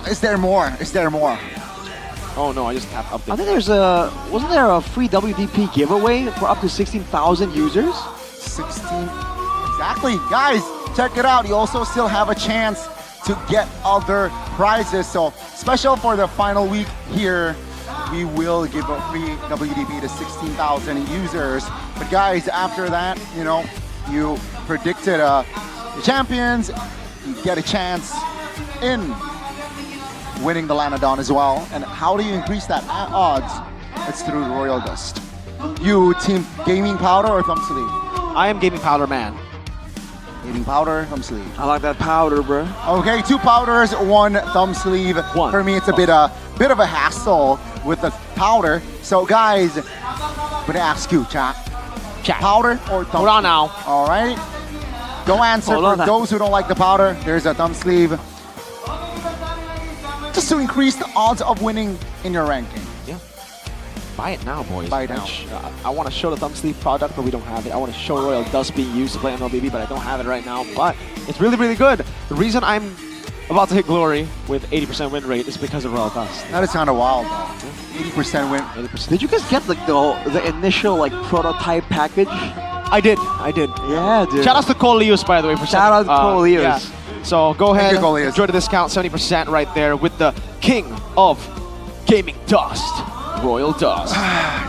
is there more? Is there more? Oh no, I just tapped update. I think wasn't there a free WDP giveaway for up to 16,000 users? 16, exactly. Guys, check it out. You also still have a chance to get other prizes. So special for the final week here, we will give a free WDP to 16,000 users. But guys, after that, you predicted the champions, you get a chance in winning the Lanadon as well. And how do you increase that odds? It's through Royal Dust. You team Gaming Powder or Thumb Sleeve? I am Gaming Powder, man. Gaming Powder, Thumb Sleeve. I like that powder, bro. Okay, 2 powders, 1 thumb sleeve. For me, it's a bit of a hassle with the powder. So guys, I'm gonna ask you, chat. Powder or thumb Hold on now. All right. Don't answer. For those who don't like the powder, there's a thumb sleeve. Just to increase the odds of winning in your ranking. Yeah. Buy it now, boys. Buy it now. I want to show the thumb sleeve product, but we don't have it. I want to show Royal Dust being used to play MLBB, but I don't have it right now. But it's really, really good. The reason I'm about to hit Glory with 80% win rate is because of Royal Dust. That is kind of wild, though. 80% win. 80%. Did you guys get the initial prototype package? I did. Yeah, dude. Shout out to Cole Leos, by the way. Shout out to Cole Leos. Yeah. So go ahead, Thank you, Cole Leos. enjoy the discount, 70% right there with the king of gaming dust, Royal Dust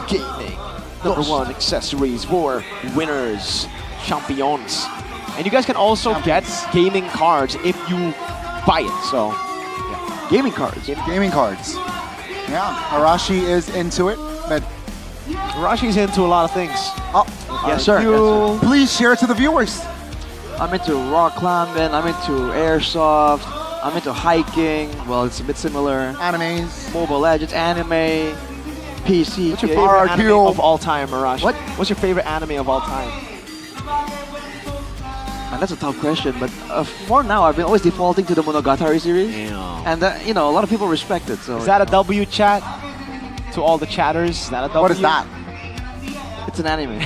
Gaming. #1 accessories for winners, champions. And you guys can also get gaming cards if you buy it. So, yeah. Gaming cards. Gaming cards. Yeah, Arashi is into it, but Arashi's into a lot of things. Oh, yes, sir. Please share to the viewers. I'm into rock climbing, I'm into airsoft, I'm into hiking. Well, it's a bit similar. Animes. Mobile Legends, anime, PC. What's your favorite anime of all time, Arashi? What? What's your favorite anime of all time? And that's a tough question, but for now, I've been always defaulting to the Monogatari series. And, a lot of people respect it. So is that a W, chat? To all the chatters, is that a W? What is that? It's an anime.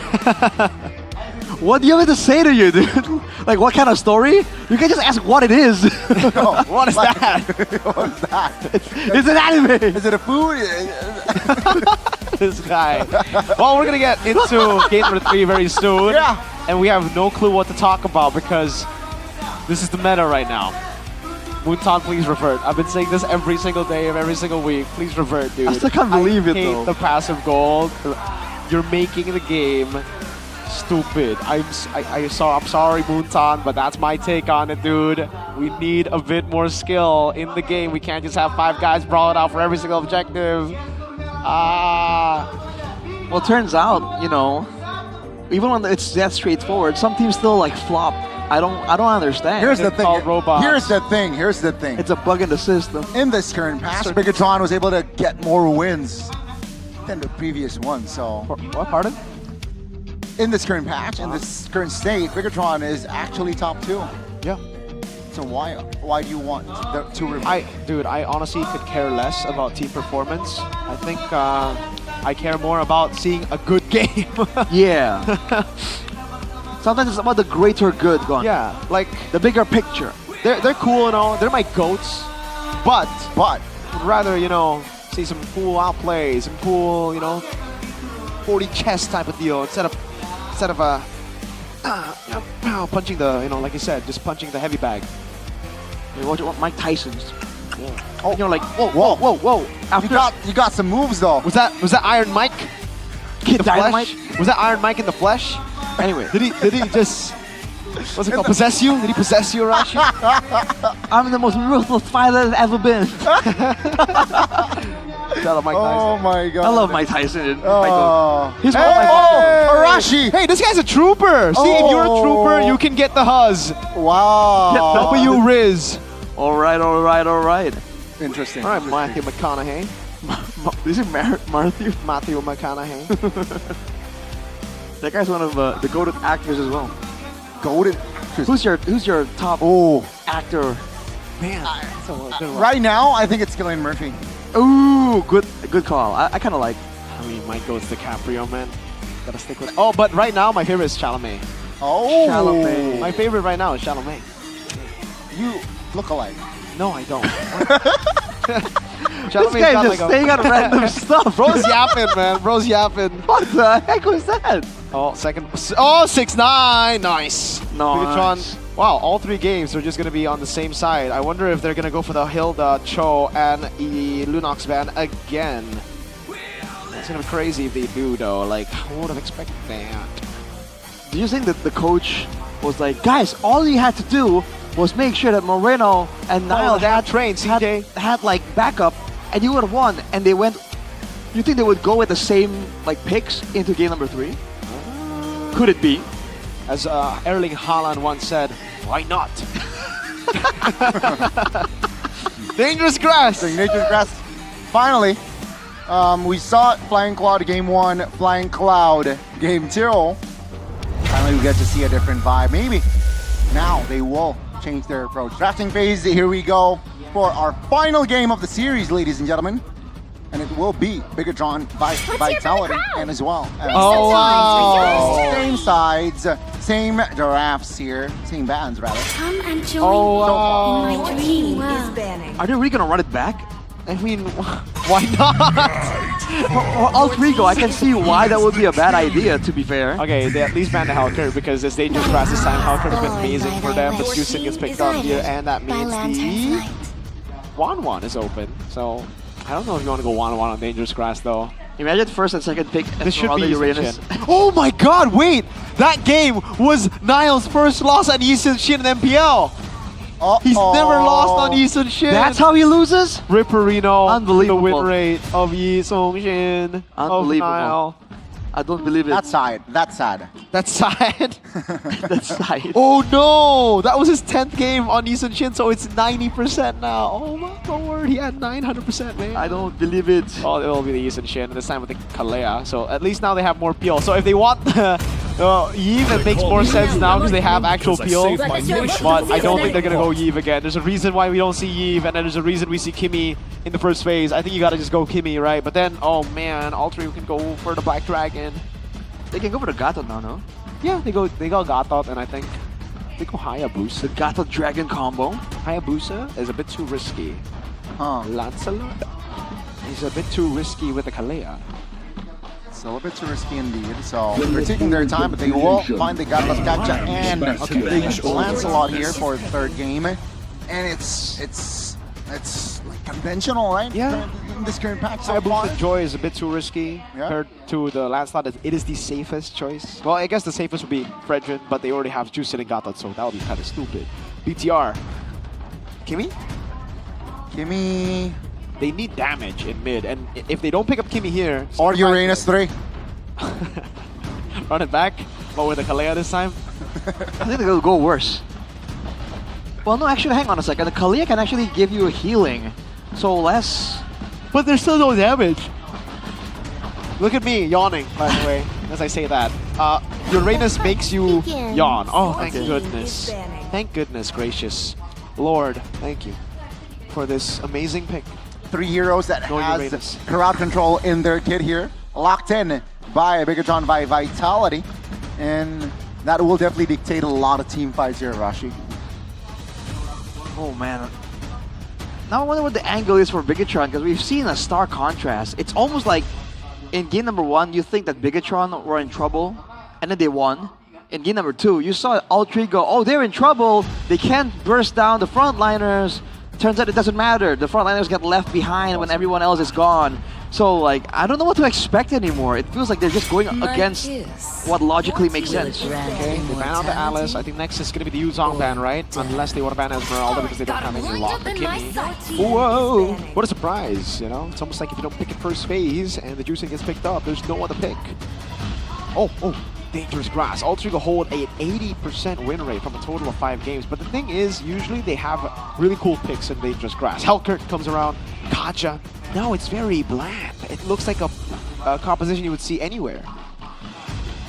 What do you want me to say to you, dude? Like, what kind of story? You can just ask what it is. No, what is that? What is that? It's an anime. Is it a food? This guy. Well, we're going to get into game number 3 very soon. Yeah. And we have no clue what to talk about because this is the meta right now. Moonton, please revert. I've been saying this every single day of every single week. Please revert, dude. I still can't believe it, hate though. the passive gold. You're making the game stupid. I'm sorry, Moonton, but that's my take on it, dude. We need a bit more skill in the game. We can't just have 5 guys brawl it out for every single objective. Well, it turns out, even when it's that straightforward, some teams still flop. I don't understand. Here's the thing. Robots. Here's the thing. It's a bug in the system. In this current patch, Bigatron was able to get more wins than the previous one. So what? Pardon? In this current patch, in this current state, Bigatron is actually top 2. Yeah. So why do you want to review? I honestly could care less about team performance. I think I care more about seeing a good game. Yeah. Sometimes it's about the greater good, Gon. Yeah, like the bigger picture. They're cool and all. They're my goats, but would rather see some cool outplay, some cool 40 chess type of deal instead of punching the like you said, just punching the heavy bag. What Mike Tyson's. Oh, you're like, whoa. You got some moves though. Was that Iron Mike? Kid Dynamite? Was that Iron Mike in the flesh? Anyway, did he just what's it called? Possess you? Did he possess you, Rashi? I'm the most ruthless fighter that's ever been. Shout out Mike Tyson. Oh my god. I love Mike Tyson. He's one of my favorites. Arashi. Hey, this guy's a trooper. See, if you're a trooper, you can get the Huzz. Wow. W Riz. All right. Interesting. All right, Matthew McConaughey. Is it Matthew? Matthew McConaughey. That guy's one of the goated actors as well. Goated. Who's your top actor? Man, right now, I think it's Cillian Murphy. Ooh, good call. I kind of like. I mean, my goat's DiCaprio, man. Gotta stick with. Oh, but right now, my favorite is Chalamet. Oh. Chalamet. My favorite right now is Chalamet. You look alike. No, I don't. This guy's just saying out random stuff. Bro's yapping, man. Bro's yapping. What the heck was that? Oh, second. Oh, 6-9. Nice. Nice. Wow, all 3 games are just going to be on the same side. I wonder if they're going to go for the Hilda, Cho, and the Lunox ban again. It's going to be crazy if they do, though. Like, who would have expected that? Do you think that the coach was like, guys, all you had to do was make sure that Moreno and Niall had like backup, and you would have won. And they went. You think they would go with the same like picks into game number 3? Could it be? As Erling Haaland once said, why not? Dangerous grass. Dangerous grass. Finally, we saw Flying Cloud game 1, Flying Cloud game 2. Finally, we get to see a different vibe. Maybe now they will change their approach. Drafting phase, here we go for our final game of the series, ladies and gentlemen. And it will be Bigatron Vitality and as well. Oh, wow. Same sides, same giraffes here, same bands rather. Come and join Oh, in my dream. Are they really gonna run it back? I mean, why not? For Alt Rigo, I can see why that would be a bad idea, to be fair. Okay, they at least banned the Halkerd because this Dangerous Grass this time. Halkerd has been amazing for them, but Susan gets picked up here, and that means the 1-1 is open. So, I don't know if you want to go 1-1 on Dangerous Grass, though. Imagine first and second pick. This should be Uranus. Oh my god, wait! That game was Niall's first loss on Eason Shin in MPL. He's never lost on Eason Shin. That's how he loses? Ripperino. Unbelievable. The win rate of Yi Song Shin. Unbelievable. I don't believe it. That's sad. That's sad. That's sad. That's sad. Oh no! That was his 10th game on Eason Shin, so it's 90% now. Oh my lord, he had 900%, man. I don't believe it. Oh, it will be the Eason Shin, this time with the Kalea. So at least now they have more peel. So if they want the Yves, it makes more sense now because they have actual peel. But I don't think they're going to go Yves again. There's a reason why we don't see Yves, and then there's a reason we see Kimmy in the first phase. I think you got to just go Kimmy, right? But then, oh man, all 3 can go for the Black Dragon. They can go for the Gatot now, no? Yeah, they go Gatot, and I think they go Hayabusa. The Gatot Dragon combo. Hayabusa is a bit too risky. Lancelot is a bit too risky with the Kalea. It's a little bit too risky indeed. So they're taking their time, but they will find the Gatot Gacha and the Lancelot here for the 3rd game. And it's like conventional, right? Yeah. In this current pack so Hayabusa far. Joy is a bit too risky compared to the Lancelot. It is the safest choice. Well, I guess the safest would be Fredrin, but they already have Juiced and Gatot, so that would be kind of stupid. BTR. Kimmy? Kimmy. They need damage in mid, and if they don't pick up Kimmy here... Or Uranus 3. Run it back, but with the Kalea this time? I think they'll go worse. Well, no, actually, hang on a second. The Kalea can actually give you a healing. So less... But there's still no damage. Look at me yawning, by the way, as I say that. Uranus makes you yawn. Oh, thank goodness. Thank goodness gracious. Lord, thank you for this amazing pick. 3 heroes that has crowd control in their kit here. Locked in by Bigatron by Vitality. And that will definitely dictate a lot of team fights here, Rashi. Oh, man. Now I wonder what the angle is for Bigatron, because we've seen a stark contrast. It's almost like in game number 1, you think that Bigatron were in trouble, and then they won. In game number 2, you saw Alt3 go, oh, they're in trouble. They can't burst down the frontliners. turns out it doesn't matter. The frontliners get left behind when everyone else is gone. So like, I don't know what to expect anymore. It feels like they're just going against what logically makes sense. Okay, they ban out the Alice. I think next is going to be the Yuzong ban, right? Unless they want to ban Esmeralda because they don't have any lock the Kimmy. Whoa! What a surprise, you know? It's almost like if you don't pick in first phase and the Juicing gets picked up, there's no one to pick. Oh, dangerous grass. Alter Ego hold an 80% win rate from a total of 5 games. But the thing is, usually they have really cool picks in dangerous grass. Hellkurt comes around, Kaja. Now it's very bland. It looks like a composition you would see anywhere.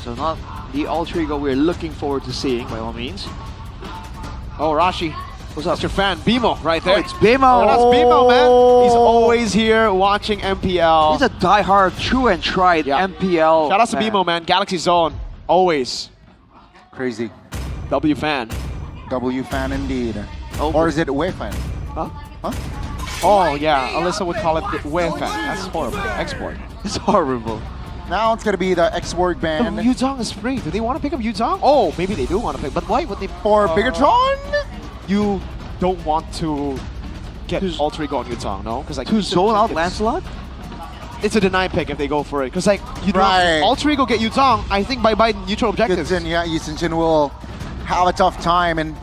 So not the Alter Ego we're looking forward to seeing, by all means. Oh, Rashi. What's up? That's your fan, Bimo, right there. Oh, it's Bimo. Oh, that's Bimo, man. He's always here watching MPL. He's a die-hard, true and tried MPL. Shout out to Bimo, man. Galaxy Zone, always. Crazy. W fan. W fan indeed. Or is it Way fan? Huh? Oh, yeah. Alyssa would call it the Way fan. That's horrible. Export. It's horrible. Now it's going to be the export ban. The Yuzong is free. Do they want to pick up Yuzong? Oh, maybe they do want to pick. But why would they? For Bigatron? You don't want to get Alter Ego on Yuzong, no? Because like to zone out Lancelot? It's a deny pick if they go for it. Because like you know, Alter Ego get Yuzong, I think by neutral objectives. Yeah, Yuzong will have a tough time in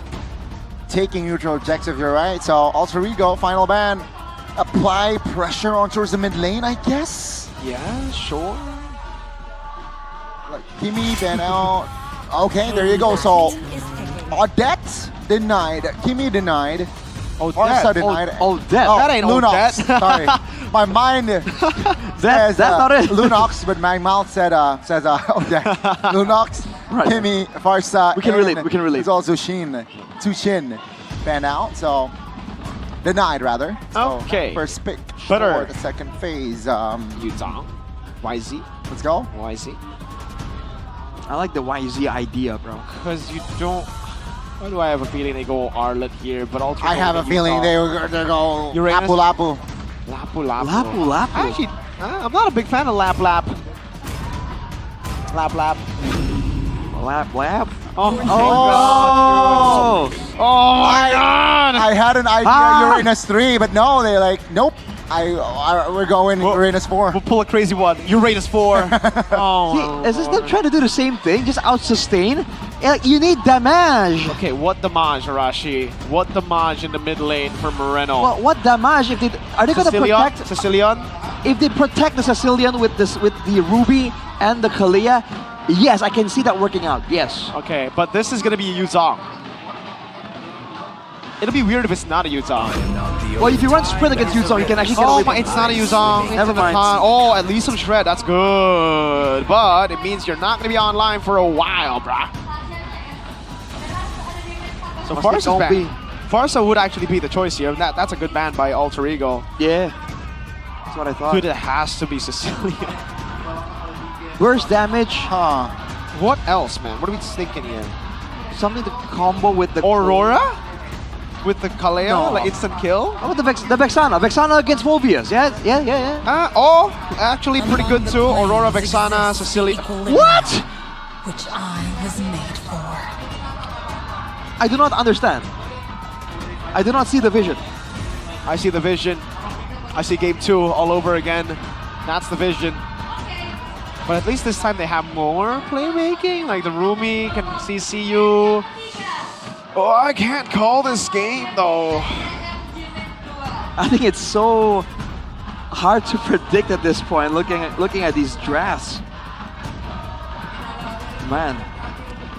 taking neutral objective, you're right. So Alter Ego, final ban. Apply pressure on towards the mid lane, I guess? Yeah, sure. Like Kimmy, ban out. Okay, there you go. So Odette denied. Kimmy denied. Arsa denied. That ain't Lunox. Sorry. My mind says that's not it. Lunox, but my mouth says Odette. Lunox, Kimmy, Farsa. We can relate. It's also Shin. Tushin banned out. So denied rather. So Okay. First pick Better. for the second phase. Yuzong. YZ. Let's go. YZ. I like the YZ idea, bro. Because you don't. Why do I have a feeling they go Arlet here? But Alter I Ego have a feeling they go Uranus? Lapu Lapu. Lapu Lapu. Lapu Lapu. Actually, I'm not a big fan of Lap Lap. Lap Lap. Lap Lap. Oh my god. Oh my god. I had an idea Uranus 3, but no, they're like, nope. We're going Uranus 4. We'll pull a crazy one. Uranus 4. Oh. See, is this them trying to do the same thing? Just out-sustain? You need damage. Okay, what damage, Arashi? What damage in the mid lane for Moreno? Well, what damage? If are they going to protect Sicilian? If they protect the Sicilian with the Ruby and the Kalia, yes, I can see that working out. Yes. Okay, but this is going to be a Yuzong. It'll be weird if it's not a Yuzong. Well, if you run sprint against Yuzong, you can actually get away from it. It's not a Yuzong. Never mind. Oh, at least some shred. That's good. But it means you're not going to be online for a while, brah. So Farsa's ban. Farsa would actually be the choice here. That's a good ban by Alter Ego. Yeah. That's what I thought. Dude, it has to be Sicilian. Burst damage. What else, man? What are we thinking here? Something to combo with the Aurora? With the Kaleo, No. like instant kill? How about the Vexana? Vexana against Mobius. Yeah. Actually pretty good too. Aurora, Vexana, Sicily. What? Which I was made for. I do not understand. I do not see the vision. I see the vision. I see game 2 all over again. That's the vision. But at least this time they have more playmaking. Like the Rumi can CC you. Oh, I can't call this game though. I think it's so hard to predict at this point. Looking at these drafts, man.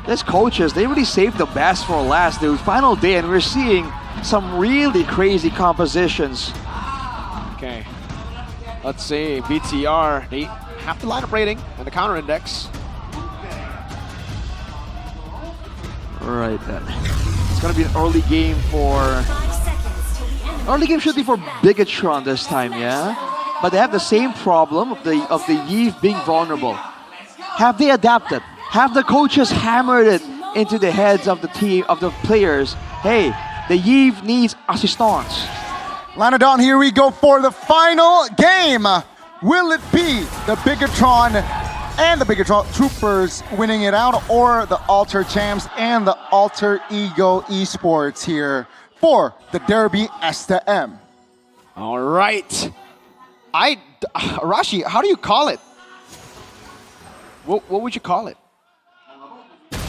These coaches, they really saved the best for last. The final day, and we're seeing some really crazy compositions. Okay. Let's see. BTR. They have the lineup rating and the counter index. Right then. It's gonna be an early game for... Early game should be for Bigatron this time, yeah? But they have the same problem of the Yve being vulnerable. Have they adapted? Have the coaches hammered it into the heads of the team, of the players? Hey, the Yve needs assistance. Lanadon, here we go for the final game. Will it be the Bigatron and the Bigatron Troopers winning it out, or the Alter Champs and the Alter Ego Esports here for the Derby S16. All right. Rashi, how do you call it? What would you call it?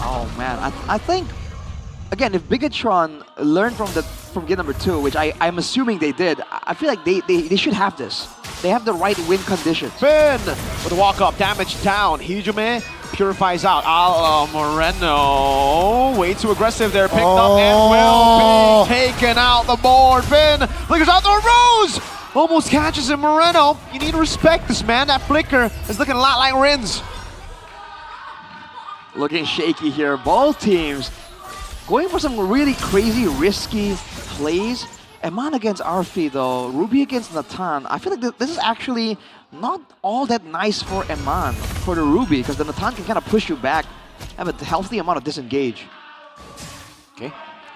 Oh man, I think again, if Bigatron learned from game number 2, which I'm assuming they did, I feel like they should have this. They have the right win conditions. Finn with a walk-up, damage down. Hijume purifies out. Moreno, way too aggressive there. Picked up and will be taken out the board. Finn flickers out the Rose. Almost catches him. Moreno, you need to respect this, man. That flicker is looking a lot like Rin's. Looking shaky here. Both teams going for some really crazy, risky plays. Eman against Arfi though, Ruby against Natan. I feel like this is actually not all that nice for Eman, for the Ruby, because the Natan can kind of push you back, have a healthy amount of disengage. Okay.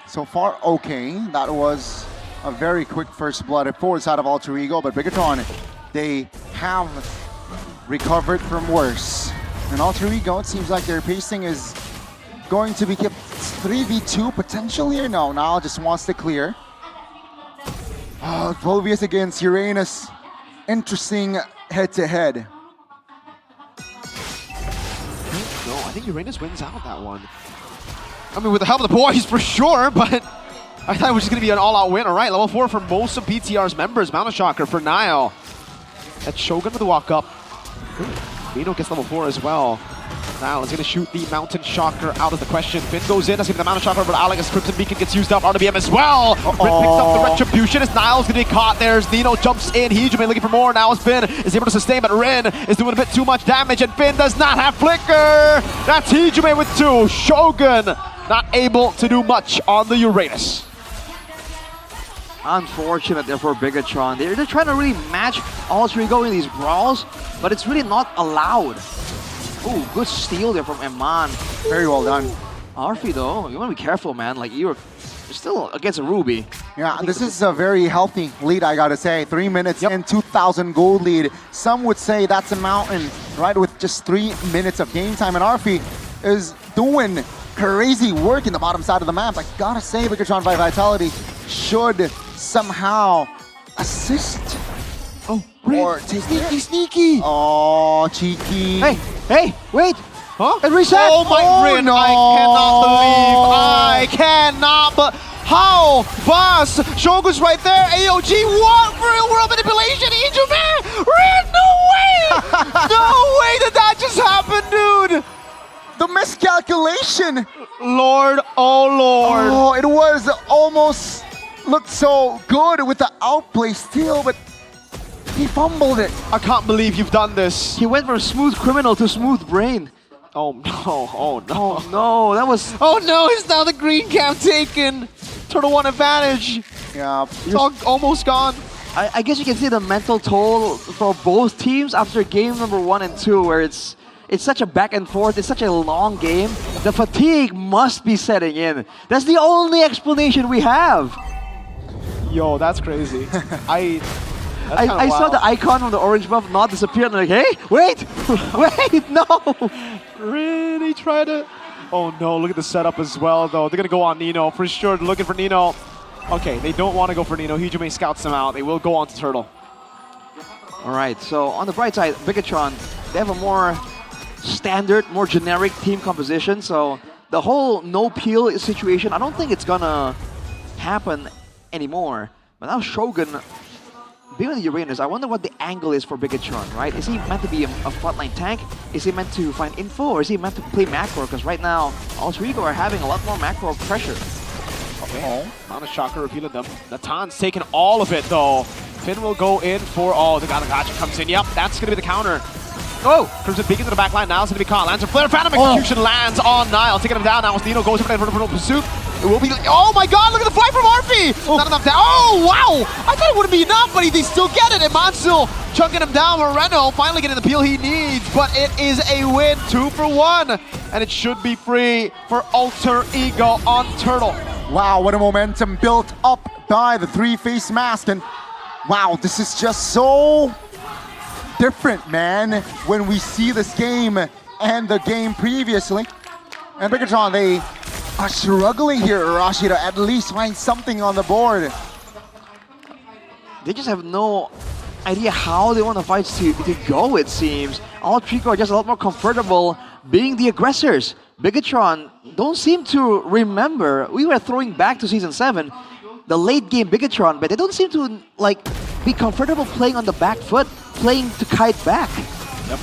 So far, okay. That was a very quick first blood at forward side of Alter Ego, but Bigatron, they have recovered from worse. And Alter Ego, it seems like their pacing is going to be kept 3v2 potential here. No, now just wants to clear. Volvius against Uranus. Interesting head-to-head. No, I think Uranus wins out that one. I mean, with the help of the boys for sure, but I thought it was just going to be an all-out win. All right, level 4 for most of BTR's members. Mountain Shocker for Nile. That's Shogun with the walk-up. Nino gets level 4 as well. Nile is going to shoot the Mountain Shocker out of the question. Finn goes in, that's going to be the Mountain Shocker, but Alex Crimson Beacon gets used up. RWM as well. Rin picks up the Retribution as Nile's going to be caught. There's Nino jumps in. Hijume looking for more. Now as Finn is able to sustain, but Rin is doing a bit too much damage, and Finn does not have Flicker. That's Hijume with 2. Shogun not able to do much on the Uranus. Unfortunate there for Bigatron. They're trying to really match Alter Ego in these brawls, but it's really not allowed. Ooh, good steal there from Eman. Very well done. Arfi though, you want to be careful, man. Like you're still against a Ruby. Yeah, this is a very healthy lead, I gotta say. 3 minutes and 2,000 gold lead. Some would say that's a mountain, right? With just 3 minutes of game time, and Arfi is doing crazy work in the bottom side of the map. I gotta say, Bigatron by Vitality should somehow assist. Oh, or sneaky. Oh, cheeky. Hey, wait. Huh? It reset. Oh my Rin, no. I cannot believe. How? Boss, Shogun's right there. AOG, what? Real world manipulation. Hijume. Rin, no way. No way did that just happen, dude. The miscalculation. Lord, oh Lord. Oh, it was almost looked so good with the outplay steal, but he fumbled it. I can't believe you've done this. He went from smooth criminal to smooth brain. Oh no, oh no. Oh no, that was... Oh no, it's now the green cap taken. Turtle 1 advantage. Yeah. It's all almost gone. I guess you can see the mental toll for both teams after game number 1 and 2, where it's such a back and forth, it's such a long game. The fatigue must be setting in. That's the only explanation we have. Yo, that's crazy. I saw the icon from the orange buff not disappear, and I'm like, hey, wait, wait, no. Really try to... Oh no, look at the setup as well, though. They're going to go on Nino, for sure. They're looking for Nino. Okay, they don't want to go for Nino. Hijume scouts them out. They will go on to Turtle. All right, so on the bright side, Bigatron, they have a more standard, more generic team composition, so the whole no peel situation, I don't think it's going to happen anymore. But now Shogun, being with the Uranus, I wonder what the angle is for Bigatron, right? Is he meant to be a frontline tank? Is he meant to find info? Or is he meant to play macro? Because right now, Alter Ego are having a lot more macro pressure. Okay, Mountain Shocker repeated them. Natan's taking all of it, though. Finn will go in for... Oh, the Gotcha comes in. Yep, that's going to be the counter. Oh, Crimson Beacon to the back line. Nile's going to be caught. Lands a flare. Phantom Execution lands on Nile, taking him down. Now Nino goes for the pursuit. It will be... Oh my god, look at the flight from Arfi! Not enough down. Oh, wow! I thought it wouldn't be enough, but they still get it. And Mansil chunking him down. Moreno finally getting the peel he needs, but it is a win, 2 for 1. And it should be free for Alter Ego on Turtle. Wow, what a momentum built up by the 3-face mask. And wow, this is just so different, man, when we see this game and the game previously. And Bigatron, they are struggling here, Arashi, to at least find something on the board. They just have no idea how they want the fights to go, it seems. All Trico are just a lot more comfortable being the aggressors. Bigatron don't seem to remember. We were throwing back to Season 7, the late game Bigatron, but they don't seem to like be comfortable playing on the back foot, playing to kite back. Yep.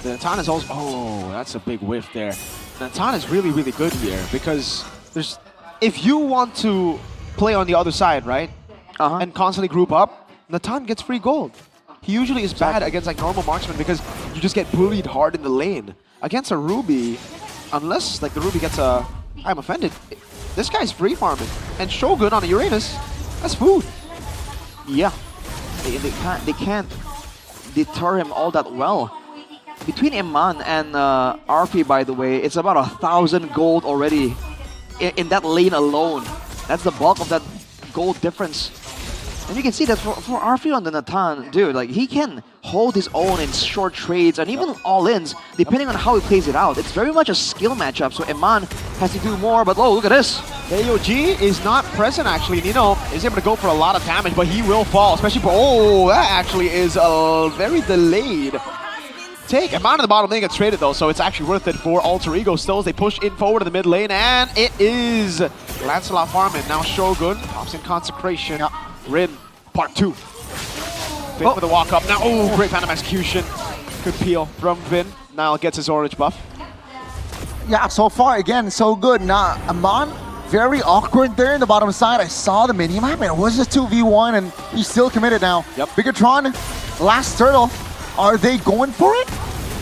The Natan is also... Oh, that's a big whiff there. Natan is really, really good here because there's... If you want to play on the other side, right? And constantly group up, Natan gets free gold. He usually is bad against like normal marksmen because you just get bullied hard in the lane. Against a Ruby, unless like the Ruby gets a... I'm offended. This guy's free farming. And Shogun on a Uranus, that's food. Yeah. They can't deter him all that well. Between Iman and RP, by the way, it's about 1,000 gold already in that lane alone. That's the bulk of that gold difference. And you can see that for RP on the Natan, dude, like he can hold his own in short trades and even all-ins, depending on how he plays it out. It's very much a skill matchup, so Iman has to do more, but oh, look at this. AOG is not present actually. Nino is able to go for a lot of damage, but he will fall, especially for... Oh, that actually is a very delayed take. Iman in the bottom lane gets traded though, so it's actually worth it for Alter Ego still as they push in forward to the mid lane, and it is Lancelot farming. Now Shogun pops in Consecration. Rin, part 2. Vin with a walk up. Now, oh, great Phantom Execution. Good peel from Vin. Now gets his orange buff. Yeah, so far, again, so good. Now, Iman, very awkward there in the bottom side. I saw the minimap, and it was a 2v1, and he's still committed now. Yep. Bigatron, last turtle. Are they going for it?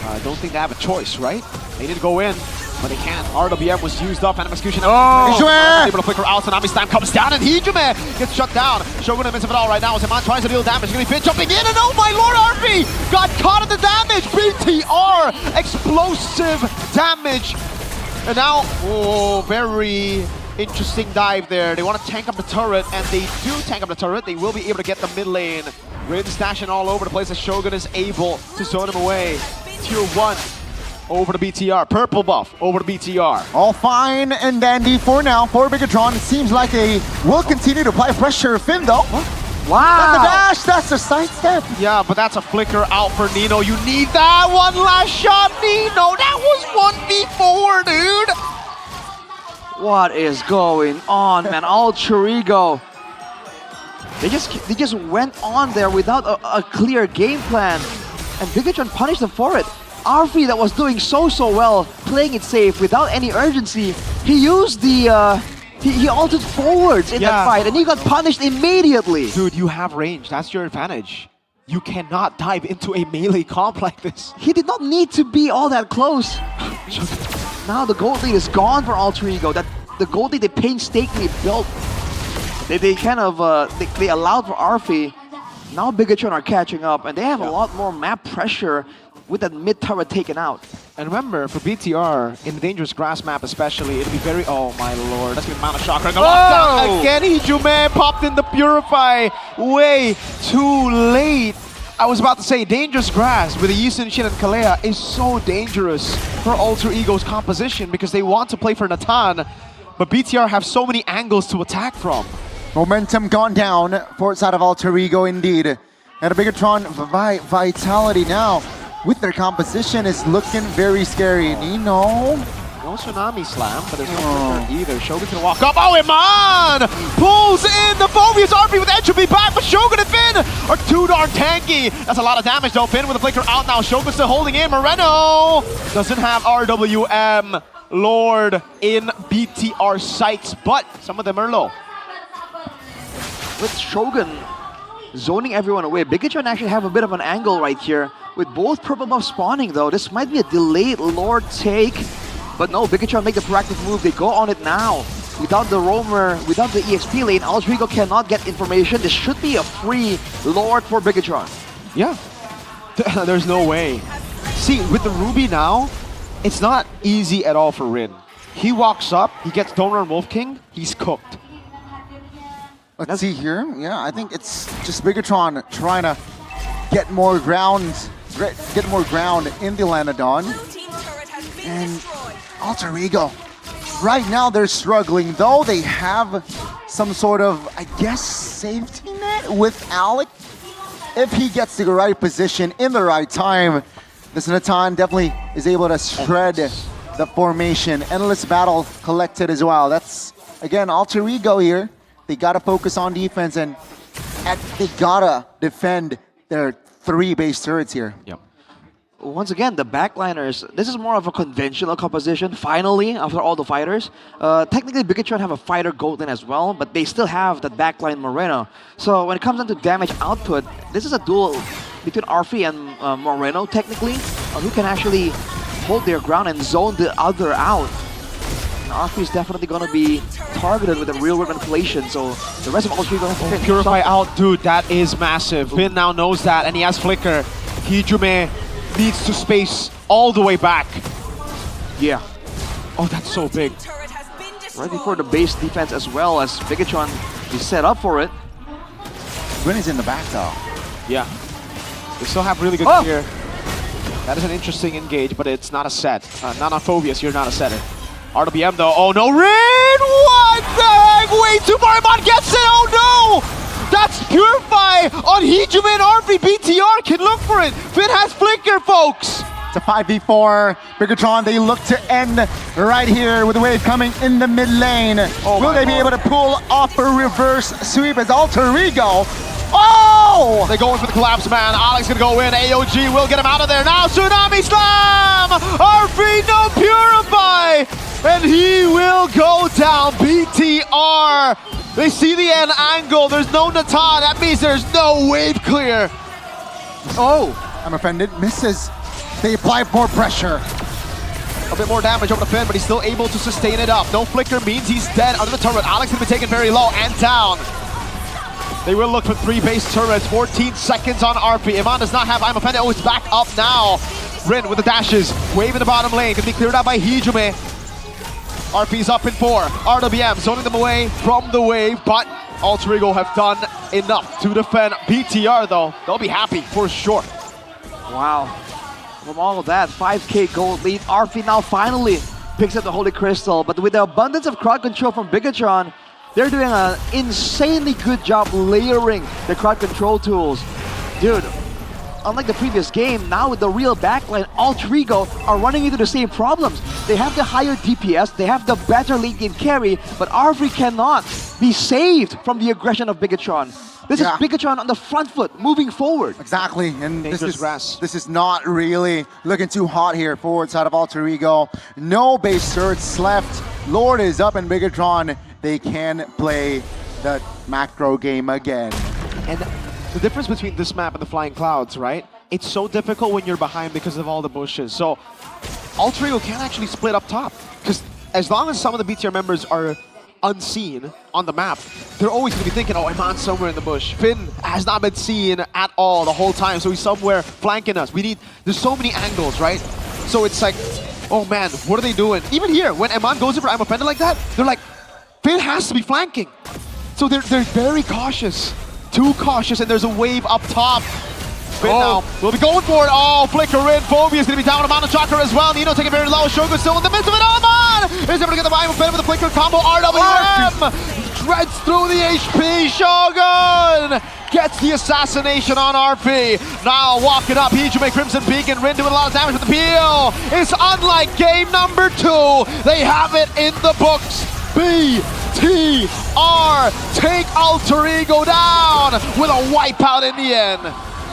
I don't think they have a choice, right? They need to go in, but they can't. RWM was used up, Phantom Execution. Oh! Able to flicker out, Tsunami's time comes down, and Hijume gets shut down. Shogun in the midst of it all right now as Iman tries to deal damage. He's gonna be fit jumping in, and oh my lord, RP got caught in the damage! BTR! Explosive damage! And now, oh, very interesting dive there. They want to tank up the turret, and they do tank up the turret. They will be able to get the mid lane. Rin stashing all over the place as Shogun is able to zone him away. Tier 1 over to BTR. Purple buff over to BTR. All fine and dandy for now for Bigatron. It seems like they will continue to apply pressure. Finn though. Wow. And the dash, that's a sidestep. Yeah, but that's a flicker out for Nino. You need that one last shot, Nino. That was 1v4, dude. What is going on, man? Alter Ego. They just went on there without a clear game plan. And Bigatron punished them for it. Arfi, that was doing so well, playing it safe without any urgency, he used the... He altered forwards in that fight, and he got punished immediately. Dude, you have range. That's your advantage. You cannot dive into a melee comp like this. He did not need to be all that close. Now the gold lead is gone for Alter Ego. The gold lead they painstakingly built. They kind of they allowed for Arfi. Now Bigatron are catching up, and they have a lot more map pressure with that mid turret taken out. And remember, for BTR, in the Dangerous Grass map especially, it'll be very... Oh my lord, that's gonna be Mana Shock. Lockdown again, Hijume popped in the Purify way too late. I was about to say, Dangerous Grass with the Yisun Shin and Kalea is so dangerous for Alter Ego's composition because they want to play for Natan, but BTR have so many angles to attack from. Momentum gone down for side of Alter Ego indeed. And a Bigatron Vitality now with their composition is looking very scary. Nino. No Tsunami Slam, but there's no pressure either. Shogun's gonna walk up. Oh, Iman pulls in the Phobius RP with Entropy back, but Shogun and Finn are too darn tanky. That's a lot of damage though. Finn with the flicker out now. Shogun still holding in. Moreno doesn't have RWM Lord in BTR sights, but some of them are low. With Shogun zoning everyone away, Bigatron actually have a bit of an angle right here with both purple buffs spawning though. This might be a delayed Lord take, but no, Bigatron make the proactive move. They go on it now. Without the roamer, without the EXP lane, Alter Ego cannot get information. This should be a free Lord for Bigatron. Yeah, there's no way. See, with the Ruby now, it's not easy at all for Rin. He walks up, he gets Donor and Wolf King, he's cooked. Let's see here. Yeah, I think it's just Bigatron trying to get more ground in the Lanadon. And Alter Ego Right now they're struggling, though they have some sort of, I guess, safety net with Alec. If he gets to the right position in the right time, this Natan definitely is able to shred the formation. Endless battle collected as well. That's, again, alter ego here. They gotta focus on defense and they gotta defend their 3 base turrets here. Yep. Once again, the backliners, this is more of a conventional composition, finally, after all the fighters. Technically, Bigatron have a fighter Golden as well, but they still have that backline Moreno. So when it comes down to damage output, this is a duel between Arfi and Moreno, technically, who can actually hold their ground and zone the other out. And Arfi is definitely going to be targeted with a real-world manipulation, so the rest of Ultra going to have to Purify out, dude, that is massive. Finn now knows that, and he has Flicker. Hijume needs to space all the way back. Yeah. Oh, that's so big. Ready for the base defense as well, as Bigatron is set up for it. Gwen is in the back though. Yeah. They still have really good gear. That is an interesting engage, but it's not a set. Not on Phobius, you're not a setter. RWM though, oh no, Rin! What the heck? Way too far, Iman gets it, oh no! That's Purify on Hijume and Arfi. BTR can look for it. Finn has Flicker, folks. It's a 5v4. Bigatron, they look to end right here with the wave coming in the mid lane. Will they be able to pull off a reverse sweep as Alter Ego? Oh! They go in for the collapse, man. Alex gonna go in. AOG will get him out of there. Now Tsunami Slam! Arfi, no Purify! And he will go down. BTR. They see the end angle. There's no Natan. That means there's no wave clear. Oh, I'm offended. Misses. They apply more pressure. A bit more damage over the Finn, but he's still able to sustain it up. No Flicker means he's dead under the turret. Alex gonna be taken very low and down. They will look for 3 base turrets. 14 seconds on RP. Iman does not have I'm offended. Oh, it's back up now. Rin with the dashes. Wave in the bottom lane. Gonna be cleared out by Hijume. RP's up in 4. RWM zoning them away from the wave, but Alter Ego have done enough to defend. BTR though, they'll be happy for sure. Wow. From all of that, 5k gold lead. Arfi now finally picks up the Holy Crystal, but with the abundance of crowd control from Bigatron, they're doing an insanely good job layering the crowd control tools. Dude, unlike the previous game, now with the real backline, Alter Ego are running into the same problems. They have the higher DPS, they have the better late game carry, but Arfi cannot be saved from the aggression of Bigatron. This is Bigatron on the front foot, moving forward. Exactly, and this is not really looking too hot here forward side of Alter Ego. No base turrets left. Lord is up and Bigatron, they can play the macro game again. And the difference between this map and the Flying Clouds, right? It's so difficult when you're behind because of all the bushes. So Alter Ego can't actually split up top, because as long as some of the BTR members are unseen on the map, they're always going to be thinking, oh, Iman's somewhere in the bush. Finn has not been seen at all the whole time, so he's somewhere flanking us. There's so many angles, right? So it's like, oh man, what are they doing? Even here, when Iman goes in for I'm offended like that, they're like, Finn has to be flanking. So they're very cautious. Too cautious, and there's a wave up top. Finn now will be going for it. Oh, Flicker in. Phobia is going to be down on Mountain Chakra as well. Nino taking very low. Shogun still in the midst of it. Iman is able to get the I'm offended with the Flicker combo. RWM dreads through the HP. Shogun gets the assassination on RP. Now walking up, Hijume, Crimson Beacon, Rin doing a lot of damage with the peel. It's unlike game number 2. They have it in the books. BTR take Alter Ego down with a wipeout in the end.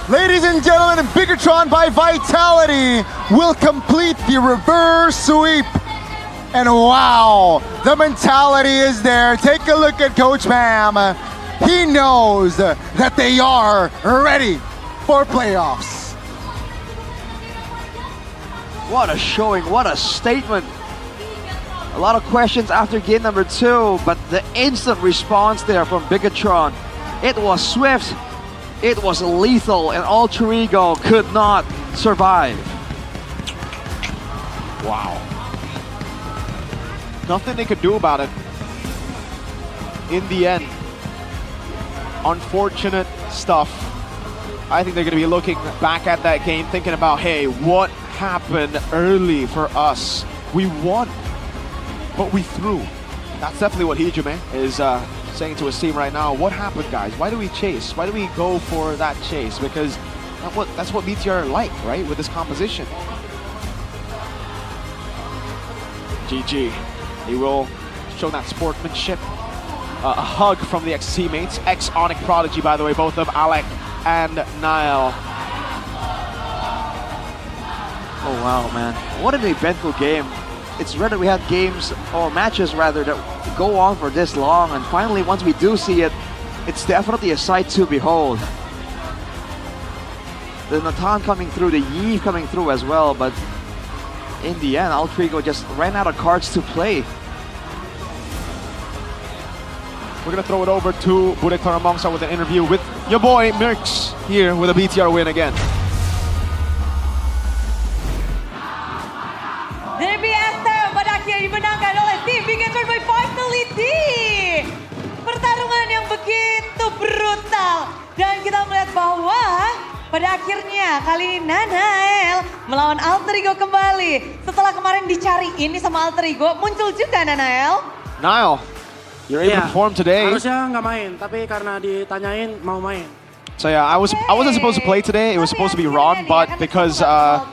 Ladies and gentlemen, Bigatron by Vitality will complete the reverse sweep. And wow, the mentality is there. Take a look at Coach Bam. He knows that they are ready for playoffs. What a showing, what a statement. A lot of questions after game number 2, but the instant response there from Bigatron. It was swift, it was lethal, and Alter Ego could not survive. Wow. Nothing they could do about it. In the end, unfortunate stuff. I think they're going to be looking back at that game thinking about, hey, what happened early for us? We won. but we threw. That's definitely what Hijume is saying to his team right now. What happened, guys? Why do we chase? Why do we go for that chase? Because that's what Meteor like, right? With this composition. GG. He will show that sportsmanship. A hug from the ex-teammates. Ex-Onyx Prodigy, by the way, both of Alec and Niall. Oh wow, man. What an eventful game. It's rare that we have games, or matches rather, that go on for this long, and finally once we do see it, it's definitely a sight to behold. The Natan coming through, the Yi coming through as well, but in the end, Altrigo just ran out of cards to play. We're gonna throw it over to Budek Taramongsa with an interview with your boy Mirks here with a BTR win again. Dan biasa pada akhirnya dimenangkan oleh tim Bigetron by Vitality. Pertarungan yang begitu brutal. Dan kita melihat bahwa pada akhirnya kali ini Nanael melawan Altrigo kembali. Setelah kemarin dicari ini sama Altrigo, muncul juga Nanael. Niall, you're able to perform today. Harusnya nggak main, tapi karena ditanyain mau main. So yeah, I wasn't supposed to play today. It was supposed to be Ron, but because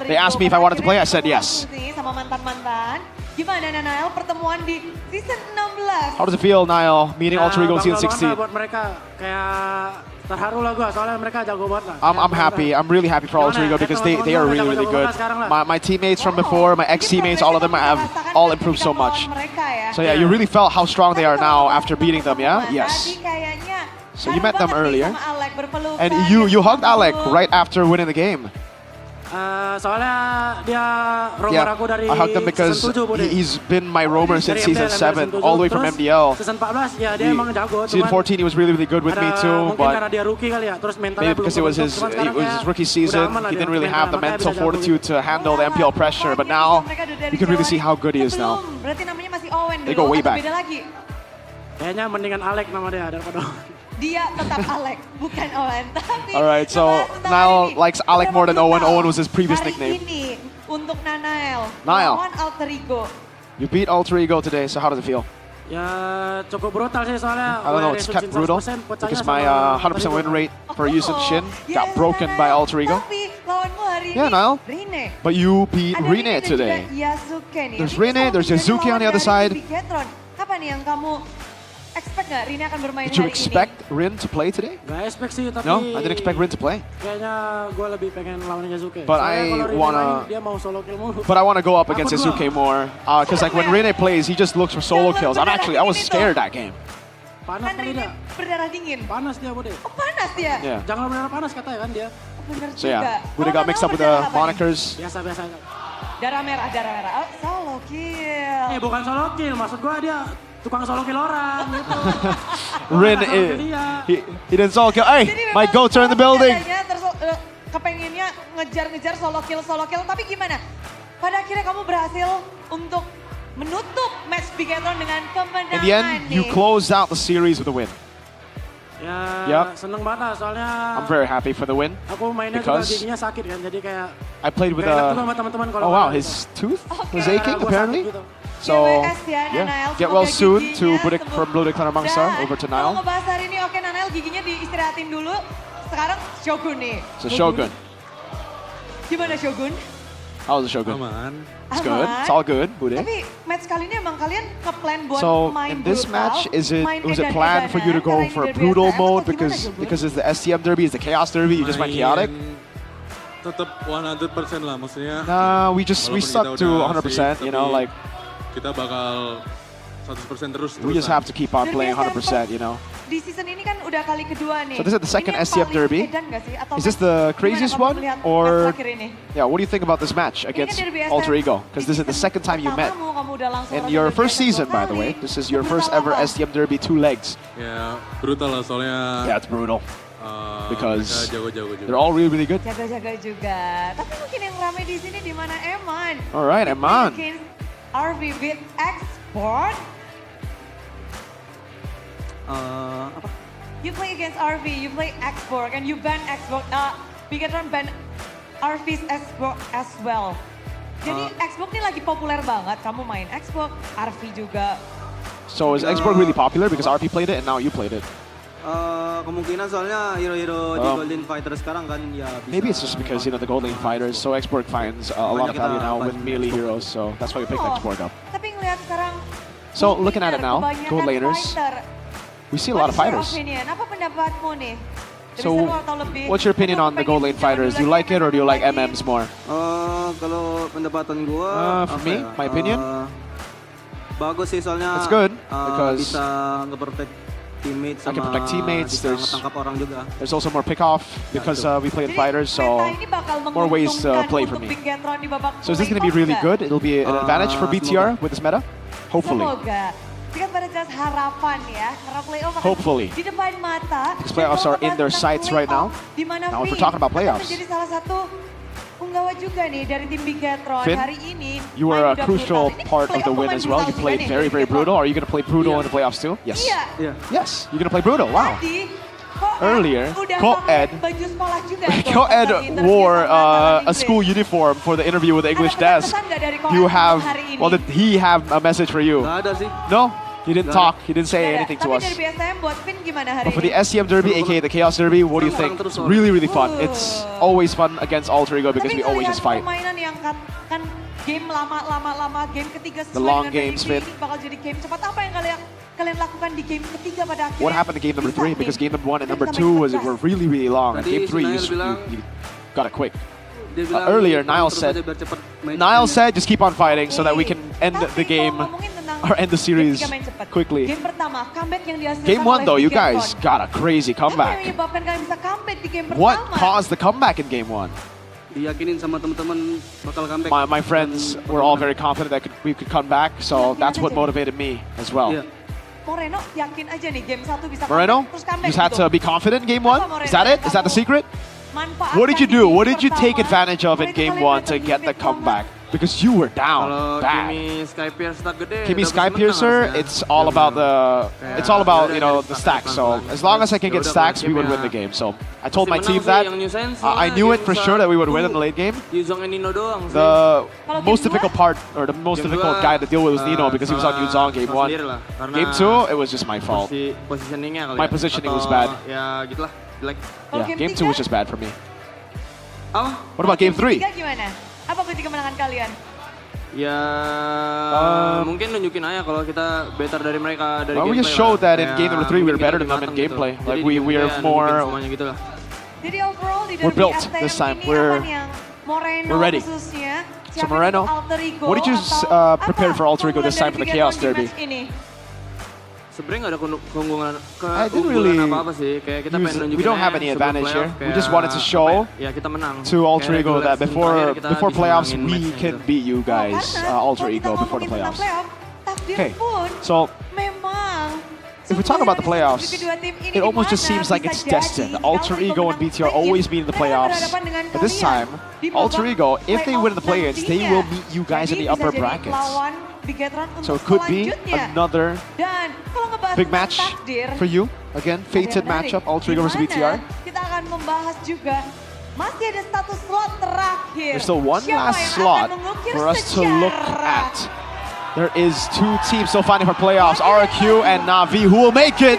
they asked me if I wanted to play, I said yes. Sama mantan-mantan. Gimana Nanael pertemuan di season 16? How does it feel, Niall, meeting Altrigo in season 16? Buat mereka kayak terharu lah gua, soalnya mereka jago banget lah. I'm happy. I'm really happy for Altrigo because they are really, really good. My teammates from before, my ex-teammates, all of them have all improved so much. So yeah, you really felt how strong they are now after beating them, yeah? Yes. So you met them earlier, and you hugged Alec right after winning the game. Soalnya dia roamer aku dari I hugged him because he's been my roamer since season 7, all the way from MPL. Season 14 ya dia emang jago. Season 14 he was really, really good with me too, mungkin but karena dia rookie kali ya, terus mentalnya maybe because it was his rookie season, he didn't really have the mental fortitude to handle the MPL pressure. But now you can really see how good he is now. Berarti namanya masih Owen dulu. They go way back. Beda lagi. Kayaknya mendingan Alec nama dia daripada Dia tetap Alec, bukan Owen. Tapi alright, so Niall likes Alec more than Owen. Owen was his previous nickname. Hari ini untuk Nanael Niall, lawan Altrigo. you beat Altrigo today, so how does it feel? Ya cukup brutal sih soalnya. I don't know, it's kept brutal because my 100% win rate for Yusun Shin got broken by Altrigo. Tapi lawanmu hari Yeah, ini Niall. Rine. But you beat Ada Rine dan today. juga Yasuke nih. There's Ini Rine, kalau there's menjadi Yazuki lawan on the other dari side. Bigetron, apa nih yang kamu expect nggak Rine akan bermain Did you hari expect Rin to play today? Gak expect sih, tapi No, I didn't expect Rin to play. Kayaknya gue lebih pengen lawan Yasuke. But Soalnya I kalau Rine wanna- main, dia mau solo kill mulu. But I want to go up against Yasuke more, because like when Rine plays, he just looks for solo kills. I was scared that game. Panas Kan kali Rine dia. berdarah dingin. Panas dia, Bude. Oh panas dia. Yeah. Jangan berdarah panas katanya kan dia. Bener So juga. yeah, we got mixed up with the monikers. Biasa-biasa. Darah merah, darah merah. Oh, solo kill. Bukan solo kill, maksud gua dia tukang solo kill orang gitu. Rin, he didn't solo kill. Hey, my goats are in the building. Katanya kepengennya ngejar-ngejar solo kill, tapi gimana? Pada akhirnya kamu berhasil untuk menutup match Bigetron dengan kemenangan In the end, you nih. closed out the series with a win. Ya, Yep. seneng banget lah, soalnya I'm very happy for the win aku mainnya juga because giginya sakit kan, jadi kayak I played with gak enak juga a. sama teman-teman kalau Oh wow, kalah his gitu. tooth was Gara-gara aching gua sakit apparently. gitu. So yeah, get well soon to Budek from Budek Taramangsa over to Kalau Niall. ngebahas hari ini, oke Nanael giginya diistirahatin dulu. Sekarang Shogun nih. So Shogun, Gimana Shogun? how was the Shogun? Aman. It's good. It's all good, Budek. Tapi match kali ini emang kalian nge-plan buat So main in this brutal, match, main was it edan-edanan, planned for you to go karena for ini derby brutal SM, mode atau gimana, Shogun? because it's the STM derby, it's the Chaos derby, you just went chaotic? Tetap 100% lah, maksudnya. Nah, we walaupun stuck kita to udah 100%, safe, you know, tapi like kita bakal 100% terus. we just have to keep on playing 100%, you know. Di season ini kan udah kali kedua nih. So this is the second Ini STF paling derby. edan nggak sih? Atau Is this match- the gimana craziest kamu one, melihat match or terakhir ini? yeah? What do you think about this match against derby SM. Alter Ego? Because this is the second time you met Kamu udah langsung in lawan your derby first SM season, dua by the kali. way. This is your first ever STM derby, 2 legs. Ya, brutal lah soalnya. Yeah, it's brutal because mereka jago-jago juga. they're all really, really good. Jaga-jaga juga. Tapi mungkin yang ramai di sini di mana Eman. All right, Eman. Against RV with Export. Apa? You play against RV, you play Export, and you ban Export. Bigetron ban RV's Export as well. Jadi Xbox ini lagi populer banget. Kamu main Xbox, RV juga. So is Xbox really popular because RP played it and now you played it? Kemungkinan soalnya hero-hero di Golden Fighter sekarang kan ya bisa. Maybe it's just because, you know, the Golden Fighters, so Xbox finds a lot of value now with melee heroes, so that's why we picked Xbox up. Tapi ngeliat sekarang, So looking at it now, gold laners, we see a lot of fighters. Apa pendapatmu nih? So what's your opinion on the gold lane fighters? Do you like it or do you like MMs more? Kalau pendapatan gua, for me, my opinion, bagus sih soalnya. it's good because bisa nge-protect teammates I can protect teammates. There's also more pick-off because we play in fighters, so more ways to play for me. So is this going to be really good? It'll be an advantage for BTR with this meta? Hopefully. Semoga. Jika pada jelas harapan ya, karena playoff akan Hopefully. di depan mata. These playoffs are in their sights right now. Now if we're talking about playoffs, Menjadi salah satu penggawa juga nih dari tim Bigetron Finn, hari ini. you were a crucial part of the win as well. You played very, very brutal. Are you going to play brutal in the playoffs too? Yes. Iya. Yes, you're going to play brutal. Wow. Tadi, Earlier, udah Ko-Ed baju sekolah juga tuh, Ko-Ed pas lagi interview wore sama a school uniform for the interview with the English desk. You have, well, did he have a message for you? Nggak ada sih. No? He didn't talk. He didn't say anything to us. Tapi dari BSM buat Finn gimana hari But for ini? the SCM Derby, aka the Chaos Derby, what do you think? It's really, really fun. It's always fun against Alter Ego because we always just fight. Permainan yang kan game lama, game ketiga The sesuai long dengan games, prediksi Finn. ini bakal jadi game cepat. Apa yang kalian lakukan di game ketiga pada akhirnya? What happened to game number 3? Because game number 1 and number 2 were really, really long. And game 3, you got it quick. Earlier, Niall said, just keep on fighting so that we can end the game or end the series quickly. Game pertama, comeback yang dihasilkan Game 1 though, you Bigetron. guys got a crazy Apa yang comeback. menyebabkan kalian bisa comeback di game What pertama? caused the comeback in game 1? Diyakinin sama teman-teman bakal comeback. My friends were all very confident that we could come back, so that's what motivated me as well. Moreno yakin aja nih game 1 bisa Moreno, comeback, terus you comeback just had gitu. to be confident in game 1? Is that it? Is that the secret? Manfaatkan What did you di do? game What did you take pertama. advantage of in game 1 to get the comeback? Because you were down Kalau bad. Kimi Skypiercer tak gede. Kimi udah bisa Sky menang Piercer, harusnya. it's all about you know, the stacks. So as long as I can get stacks, we would win the game. So I told my team that. I knew it for sure that we would win in the late game. Yuzong and Nino doang sih. The most difficult part, or the most difficult guy to deal with was Nino because he was on Yuzong game 1. Game 2, it was just my fault. Positioningnya kali My ya. positioning was Atau bad. Ya gitulah, jelek. Yeah, game 2 was just bad for me. Apa? What about game 3? Ketiga gimana? Apa kunci kemenangan kalian? Ya mungkin nunjukin aja kalau kita better dari mereka dari Well, we just gameplay showed lah. that in Kayak game number 3 we were mungkin better kita than them in lebih matang gameplay. gitu. Like Jadi we di are gameplay more. nunjukin semuanya gitu lah. Jadi overall di We're derby built STM this time. ini We're- apa yang Moreno we're ready. khususnya So siapin Moreno, untuk Alter Ego what did you atau prepare apa for Alter Ego this keunggulan time for the dari Chaos Bigetron di Derby? match ini? Sebenarnya nggak ada keunggulan I didn't really apa-apa sih. Kayak kita pengen nunjukin we don't have aja any sebelum advantage here. playoff We kayak just wanted to show apa ya, kita menang. to Alter Kayak Ego regular that season terakhir kita before bisa playoffs menangin we match-nya can gitu. beat you guys, Karena Alter kalau Ego kita before the ngomongin tentang playoffs. playoff, takdir Okay, pun so memang if we talk about the playoffs, di kedua tim ini it almost just dimana seems like bisa it's jadi destined. kalau Alter itu Ego and menang BTR play-in, always meet in the mereka playoffs. berhadapan dengan But this kalian time, di Alter babak Ego, if they win in the playoff play-ins, they nantinya. will meet you guys in Jadi the upper bisa jadi brackets. lawan Bigetron So untuk it could be selanjutnya. another Dan kalau ngebahas big tentang match takdir, for you. Again, ada fated yang menarik. matchup, Alter Ego versus Di BTR. mana kita akan membahas juga masih ada satu slot terakhir. There's still one Siapa last yang slot akan mengukir for us to look sejarah? at. There is 2 teams still fighting for playoffs, RQ and Navi, who will make it.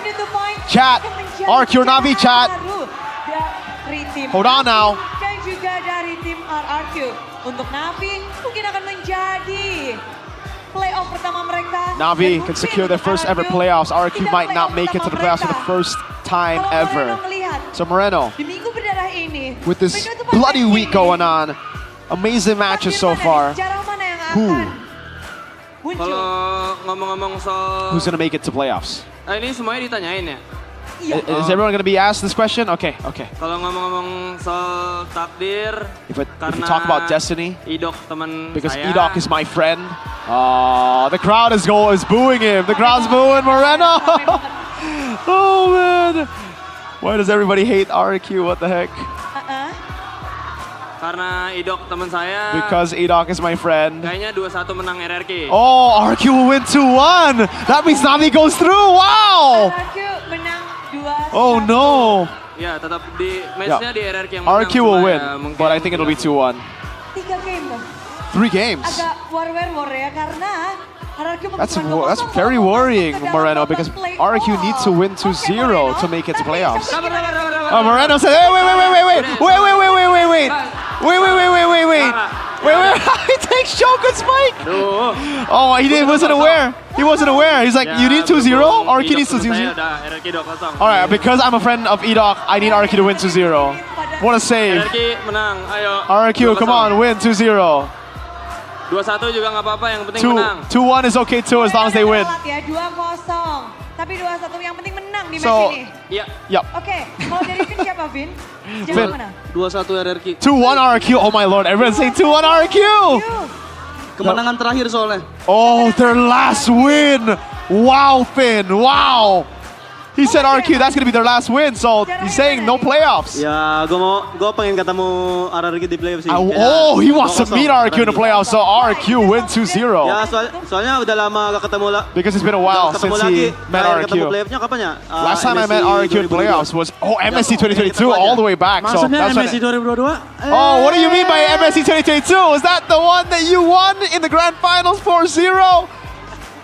Chat, RQ or Navi, chat. Dari tim Hold on now. dan juga dari tim RRQ. Untuk Navi mungkin akan menjadi playoff pertama mereka. Navi Dan can mungkin secure their first ever playoffs. RQ might not make it to the playoffs for the first time Kalau ever. Moreno melihat, So Moreno, di minggu berdarah ini, with this penutupan bloody match week ini, going on, amazing matches so takdir mana far. nih, sejarah mana yang Who? akan muncul? Kalau ngomong-ngomong soal Who's gonna make it to playoffs? ini semuanya ditanyain ya. Is everyone gonna be asked this question? Okay, okay. Kalau ngomong-ngomong soal takdir, If we talk about destiny, Idok teman because saya. Edok is my friend. The crowd is booing him. The crowd's booing Moreno. Oh man, why does everybody hate RQ? What the heck? Karena Idok teman saya. Because Edok is my friend. Kayaknya 2-1 menang RRQ. Oh, RQ will win 2-1. That means Navi goes through. Wow. RRQ menang 2-1. Oh no. Ya, tetap di match-nya di RRQ yang menang. RQ will cuma win, ya mungkin but I think it'll be 2-1. 3 game loh. 3 games. Agak war ya karena RRQ That's very worrying, Moreno, because RRQ needs to win 2-0 to make it to playoffs. Oh, Moreno said, hey, wait. He takes Shogun's spike. Oh, he wasn't aware. He wasn't aware. He's like, you need 2-0? RRQ needs 2-0. All right, because I'm a friend of EDOC, I need RRQ to win 2-0. What a save. RRQ, come on, win 2-0. 2-1 juga nggak apa-apa, yang penting menang. 2-1 is okay too as long as they win. Ya 2-0. Tapi 2-1 yang penting menang di match So, ini. Iya. Yep. Oke, kalau dari Vin siapa Vin? Vin. Jangan mana? 2-1 RRQ. 2-1 RRQ. Oh my lord, everyone's saying 2-1 RRQ. Kemenangan terakhir soalnya. Oh, their last win. Wow, Finn. Wow. He said RRQ, that's going to be their last win, so he's saying no playoffs. Ya, gue pengen ketemu RRQ di playoffs sih. Oh, he wants to meet RRQ in the playoffs, so RRQ win 2-0. Ya, soalnya udah lama gak ketemu lah. Because it's been a while since he met RRQ. Ketemu playoffnya kapan ya? Last time I met RRQ in playoffs was, MSC 2022 all the way back. So Maksudnya that's MSC 2022? Oh, what do you mean by MSC 2022? Is that the one that you won in the grand finals 4-0?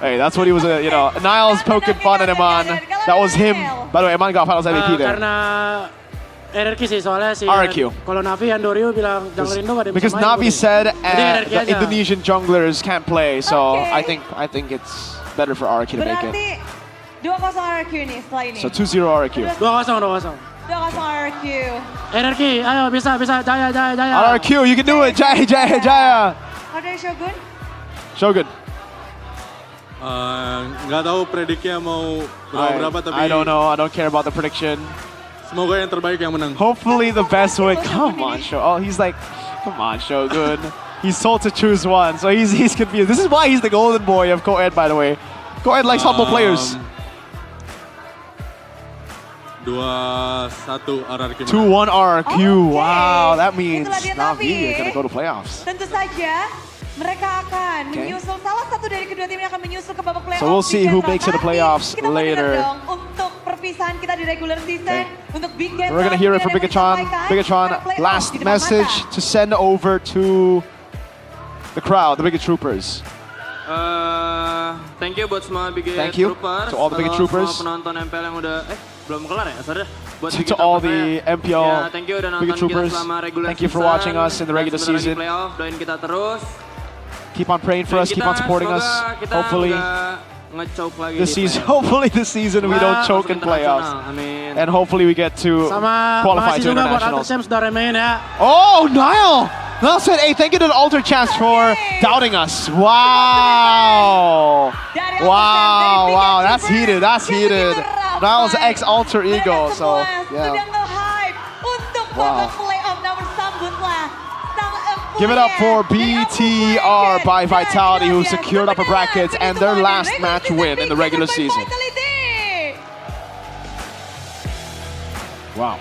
Hey, that's what he was, Niles poking fun at Eman. That was him. By the way, Eman got finals MVP there. Karena RRQ sih, soalnya sih. RRQ. Kalau Navi yang Dorio bilang jungler Indo gak ada yang bisa Because main. Navi said RRQ the Indonesian junglers can't play, so I think it's better for RRQ to make it. Berarti 2-0 RRQ nih setelah ini. So 2-0 RRQ. 2-0. 2-0 RRQ. RRQ, ayo bisa, Jaya. RRQ, you can do it, Jaya. Ada Shogun? Shogun. Nggak tahu prediknya mau berapa tapi I don't know. I don't care about the prediction. Semoga yang terbaik yang menang. Hopefully the best win. Come on, Shogun. Oh, he's like, come on, Shogun. He's told to choose one, so he's confused. This is why he's the golden boy of Co-Ed, by the way. Co-Ed likes humble players. 2-1 RRQ. 2-1 RRQ. Wow, that means Itulah dia, Navi tapi is gonna go to playoffs. Tentu saja mereka akan menyusul, salah satu dari kedua tim yang akan menyusul ke babak playoff. So we'll see who makes it to playoffs kita later. Dong untuk perpisahan kita di regular season, untuk Big Game. We're gonna hear it from Bigatron. Bigatron, last message to send over to the crowd, the Bigot Troopers. Thank you buat semua Bigot Thank you Troopers. to all the Bigot Troopers. Semua penonton MPL yang udah belum kelar ya, sorry. To all the MPL thank you udah Bigot nonton Troopers. kita selama regular Thank you for watching us in the regular season. season. Playoff, doain kita terus. Keep on praying for us, keep on supporting us. Hopefully this season we don't choke in playoffs. And hopefully we get to qualify to internationals. Oh, Niall! Niall said, hey, thank you to the Alter Champs for doubting us. Wow! Wow, that's heated. Niall's ex-alter ego, so yeah. Wow. Give it up for BTR by Vitality, who secured upper brackets and their last match win in the regular season. Wow.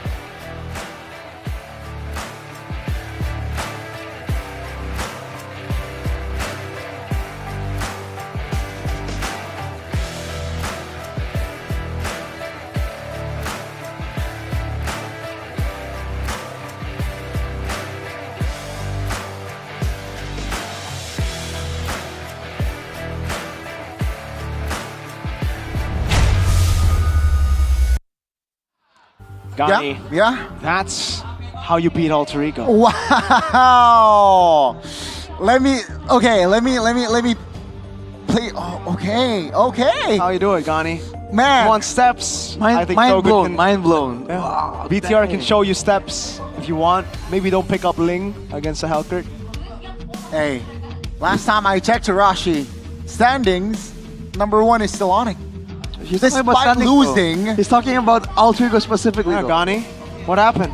Gani, yeah. That's how you beat Alter Ego. Wow. Let me play. Oh, okay. How you doing, Gani? Man. Come on, steps. Mind blown. Wow, BTR can show you steps if you want. Maybe don't pick up Ling against the Hellkirk. Hey, last time I checked Tarashi standings, #1 is still on it. Despite losing. He's talking about Alter Ego specifically. Yeah, Gani, what happened?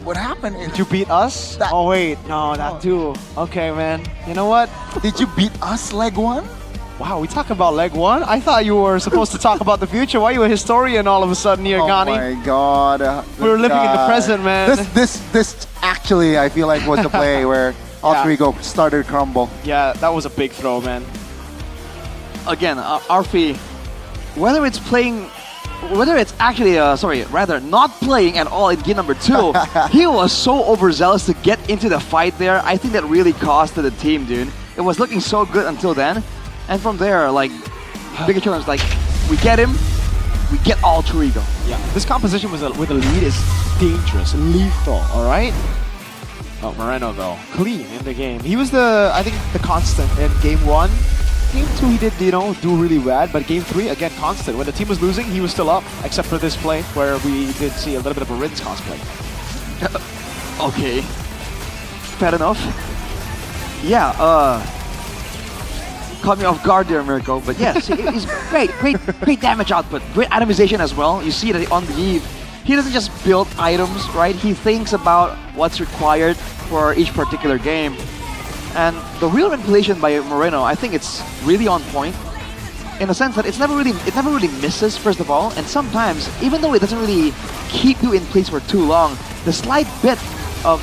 What happened? Did you beat us? Oh wait, no, that too. Okay, man. You know what? Did you beat us, leg 1? Wow, we talking about leg 1? I thought you were supposed to talk about the future. Why are you a historian all of a sudden here, Gani? Oh my god. We were living in the present, man. This actually, I feel like, was the play where Alter Ego started to crumble. Yeah, that was a big throw, man. Again, RP, whether it's playing whether it's actually, rather not playing at all in game number 2, he was so overzealous to get into the fight there. I think that really cost the team, dude. It was looking so good until then. And from there, like, Bigatron was like, we get him, we get Alter Ego. Yeah, this composition with a lead is dangerous, lethal, all right? Oh, Moreno though, clean in the game. He was I think the constant in game 1. Game 2 he did, do really bad, but game 3, again, constant. When the team was losing, he was still up, except for this play where we did see a little bit of a Rin's cosplay. Okay, fair enough. Yeah, caught me off guard there, Mirko. But yes, he's great damage output, great atomization as well. You see that on the Eve, he doesn't just build items, right? He thinks about what's required for each particular game. And the real manipulation by Moreno, I think it's really on point, in the sense that it never really misses, first of all, and sometimes, even though it doesn't really keep you in place for too long, the slight bit of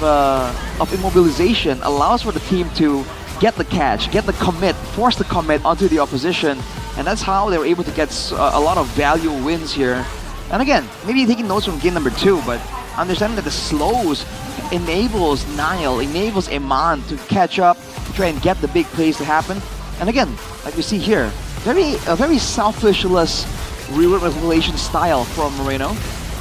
immobilization allows for the team to get the catch, get the commit, force the commit onto the opposition, and that's how they were able to get a lot of value wins here. And again, maybe taking notes from game number 2, but understanding that the slows enables Nile, enables Eman to catch up, to try and get the big plays to happen. And again, like we see here, a very selfishless reward manipulation style from Moreno.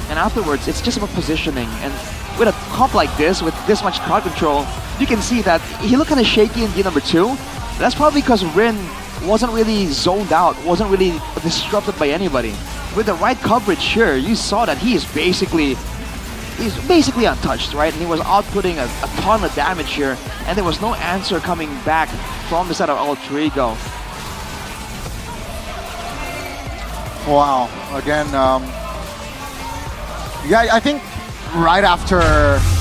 And afterwards, it's just about positioning. And with a comp like this, with this much crowd control, you can see that he looked kind of shaky in game number 2. That's probably because Rin wasn't really zoned out, wasn't really disrupted by anybody. With the right coverage here, you saw that he's basically untouched, right? And he was outputting a ton of damage here, and there was no answer coming back from the side of Alter Ego. Wow. Again, yeah, I think right after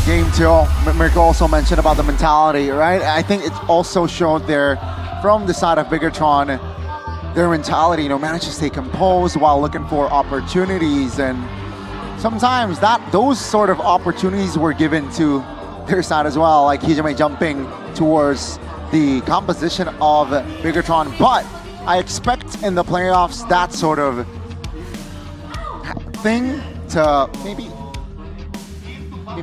game 2, Mirko also mentioned about the mentality, right? I think it also showed there from the side of Bigatron, their mentality, managed to stay composed while looking for opportunities, and sometimes those sort of opportunities were given to their side as well, like Hijime jumping towards the composition of Bigatron. But I expect in the playoffs that sort of thing to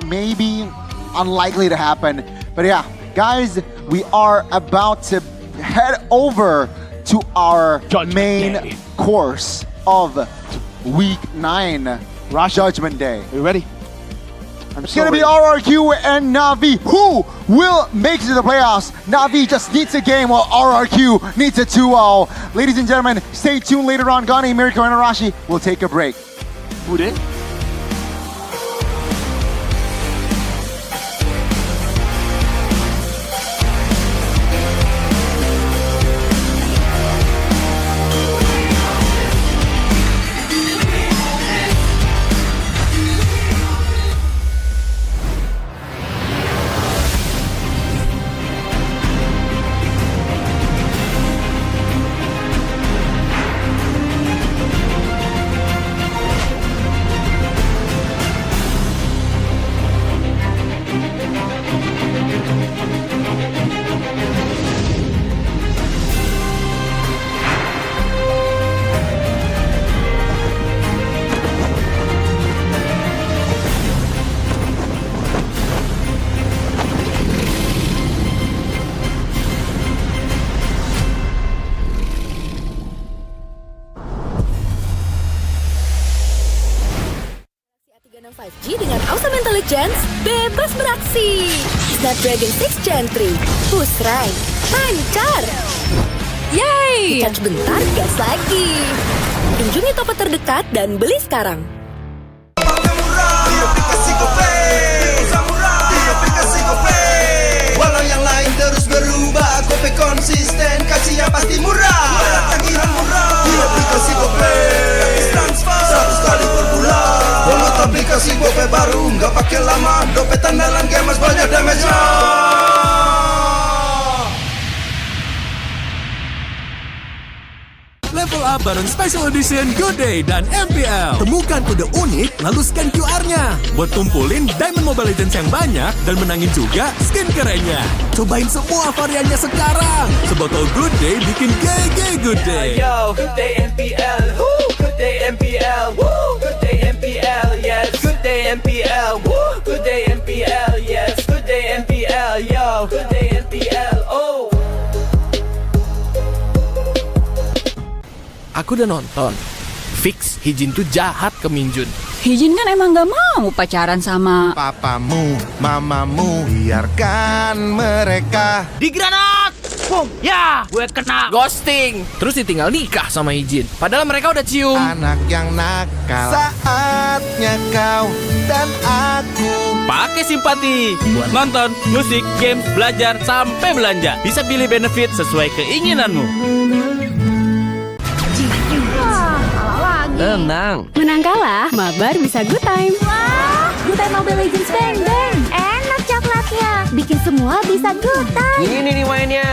maybe unlikely to happen. But yeah, guys, we are about to head over to our main course of Week 9. Judgment Day. Are you ready? It's gonna be RRQ and Na'Vi. Who will make it to the playoffs? Na'Vi just needs a game while RRQ needs a 2-0. Ladies and gentlemen, stay tuned later on. Gani, Mirko, and Arashi will take a break. Who did? dengan awesome intelligence, bebas beraksi. Snapdragon 6 Gen 3, push rank, lancar. Yay! Charge bentar, gas lagi. Kunjungi toko terdekat dan beli sekarang. Walau yang lain terus berubah, Gope konsisten, kasih yang pasti murah. Tagihan murah di aplikasi Gope, transfer 100 kali per bulan. Download aplikasi Gope baru, nggak pakai lama. Dompet andalan gamers banyak damage-nya. Level up bareng Special Edition Good Day dan MPL. Temukan kode unik, lalu scan QR-nya. Buat tumpulin Diamond Mobile Legends yang banyak dan menangin juga skin kerennya. Cobain semua variannya sekarang. Sebotol Good Day bikin GG Good Day. Yo, Good Day MPL, Good Day MPL, MPL, woo, good day MPL, yes, good day MPL, yo, good day MPL, oh. Aku udah nonton. Fix, Hijin tuh jahat ke Minjun. Hijin kan emang gak mau pacaran sama papamu, mamamu, biarkan mereka. Di granat! Boom! Ya, gue kena ghosting. Terus ditinggal nikah sama Hijin. Padahal mereka udah cium. Anak yang nakal. Saatnya kau dan aku Pakai simpati buat nonton, musik, games, belajar, sampai belanja. Bisa pilih benefit sesuai keinginanmu. Tenang. Menang kalah, mabar bisa good time. Wah, good time Mobile Legends Bang Bang. Enak coklatnya, bikin semua bisa good time. Ini nih mainnya.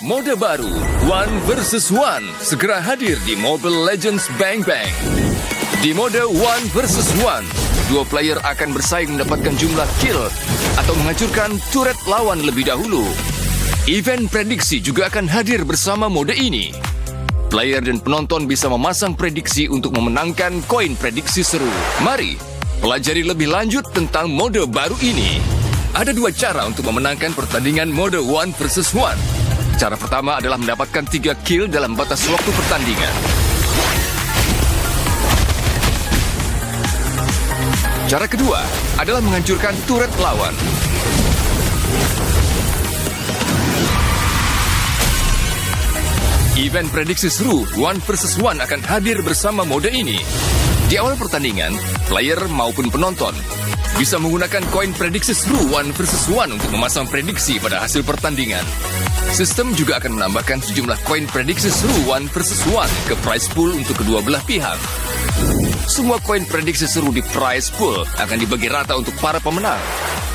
Mode baru, One vs One, segera hadir di Mobile Legends Bang Bang. Di mode One vs One, dua player akan bersaing mendapatkan jumlah kill atau menghancurkan turret lawan lebih dahulu. Event prediksi juga akan hadir bersama mode ini. Player dan penonton bisa memasang prediksi untuk memenangkan koin prediksi seru. Mari, pelajari lebih lanjut tentang mode baru ini. Ada dua cara untuk memenangkan pertandingan mode One vs One. Cara pertama adalah mendapatkan 3 kill dalam batas waktu pertandingan. Cara kedua adalah menghancurkan turret lawan. Event prediksi seru One vs One akan hadir bersama mode ini. Di awal pertandingan, player maupun penonton bisa menggunakan koin prediksi seru One vs One untuk memasang prediksi pada hasil pertandingan. Sistem juga akan menambahkan sejumlah koin prediksi seru One vs One ke prize pool untuk kedua belah pihak. Semua koin prediksi seru di prize pool akan dibagi rata untuk para pemenang.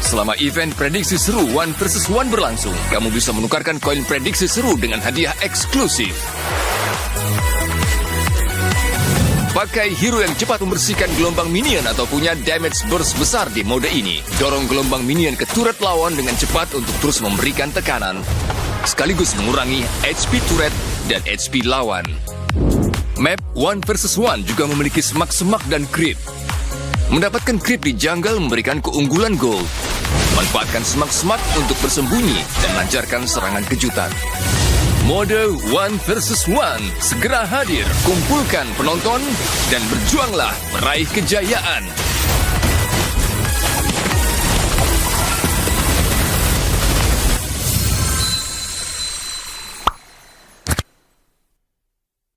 Selama event prediksi seru One vs One berlangsung, kamu bisa menukarkan koin prediksi seru dengan hadiah eksklusif. Pakai hero yang cepat membersihkan gelombang minion atau punya damage burst besar di mode ini. Dorong gelombang minion ke turret lawan dengan cepat untuk terus memberikan tekanan, sekaligus mengurangi HP turret dan HP lawan. Map 1 vs 1 juga memiliki semak-semak dan creep. Mendapatkan creep di jungle memberikan keunggulan gold. Manfaatkan semak-semak untuk bersembunyi dan lancarkan serangan kejutan. Mode 1 vs 1 segera hadir. Kumpulkan penonton dan berjuanglah meraih kejayaan.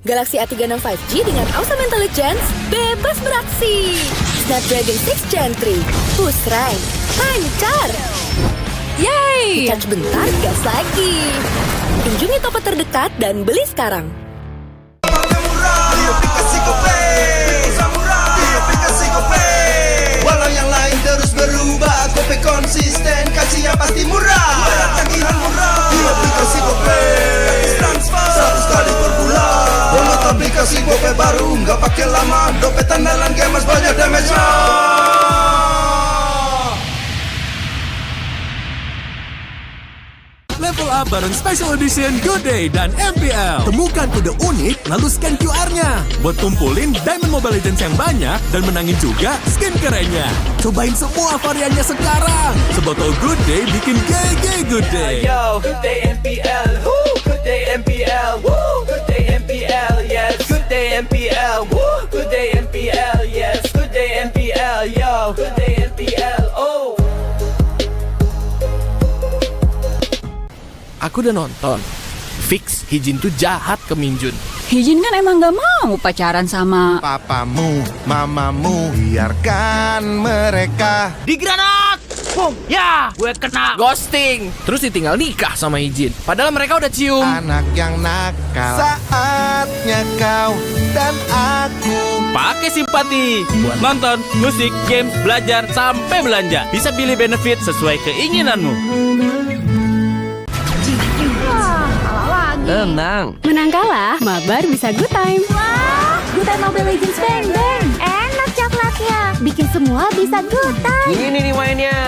Galaxy A36 5G dengan awesome intelligence bebas beraksi. Snapdragon 6 Gen 3, push rank, lancar. Yeay! Charge bentar, gas lagi. Kunjungi toko terdekat dan beli sekarang. Walau yang lain terus berubah, Gope konsisten, kasihnya pasti murah. Tagihan murah di aplikasi Gope, transfer 100 kali per bulan. Download aplikasi Gope baru, nggak pakai lama. Dompet andalan gamers banyak damage-nya. Level up bareng Special Edition Good Day dan MPL. Temukan kode unik, lalu scan QR-nya. Buat tumpulin Diamond Mobile Legends yang banyak dan menangin juga skin kerennya. Cobain semua variannya sekarang. Sebotol Good Day bikin GG Good Day. Yo, Good Day MPL, woo, Good Day MPL, woo, Good Day MPL, yes, Good Day MPL, woo, Good Day MPL, yes, Good Day MPL, yo, Good Day MPL, oh. Aku udah nonton. Fix, Hijin tuh jahat ke Minjun. Hijin kan emang gak mau pacaran sama papamu, mamamu, biarkan mereka. Di granat! Boom! Ya, gue kena ghosting. Terus ditinggal nikah sama Hijin. Padahal mereka udah cium. Anak yang nakal, saatnya kau dan aku Pakai simpati buat nonton, musik, games, belajar, sampai belanja. Bisa pilih benefit sesuai keinginanmu. Tenang. Menang kalah, mabar bisa good time. Wah, good time Mobile Legends bang bang. Enak coklatnya, bikin semua bisa good time. Ini nih mainnya.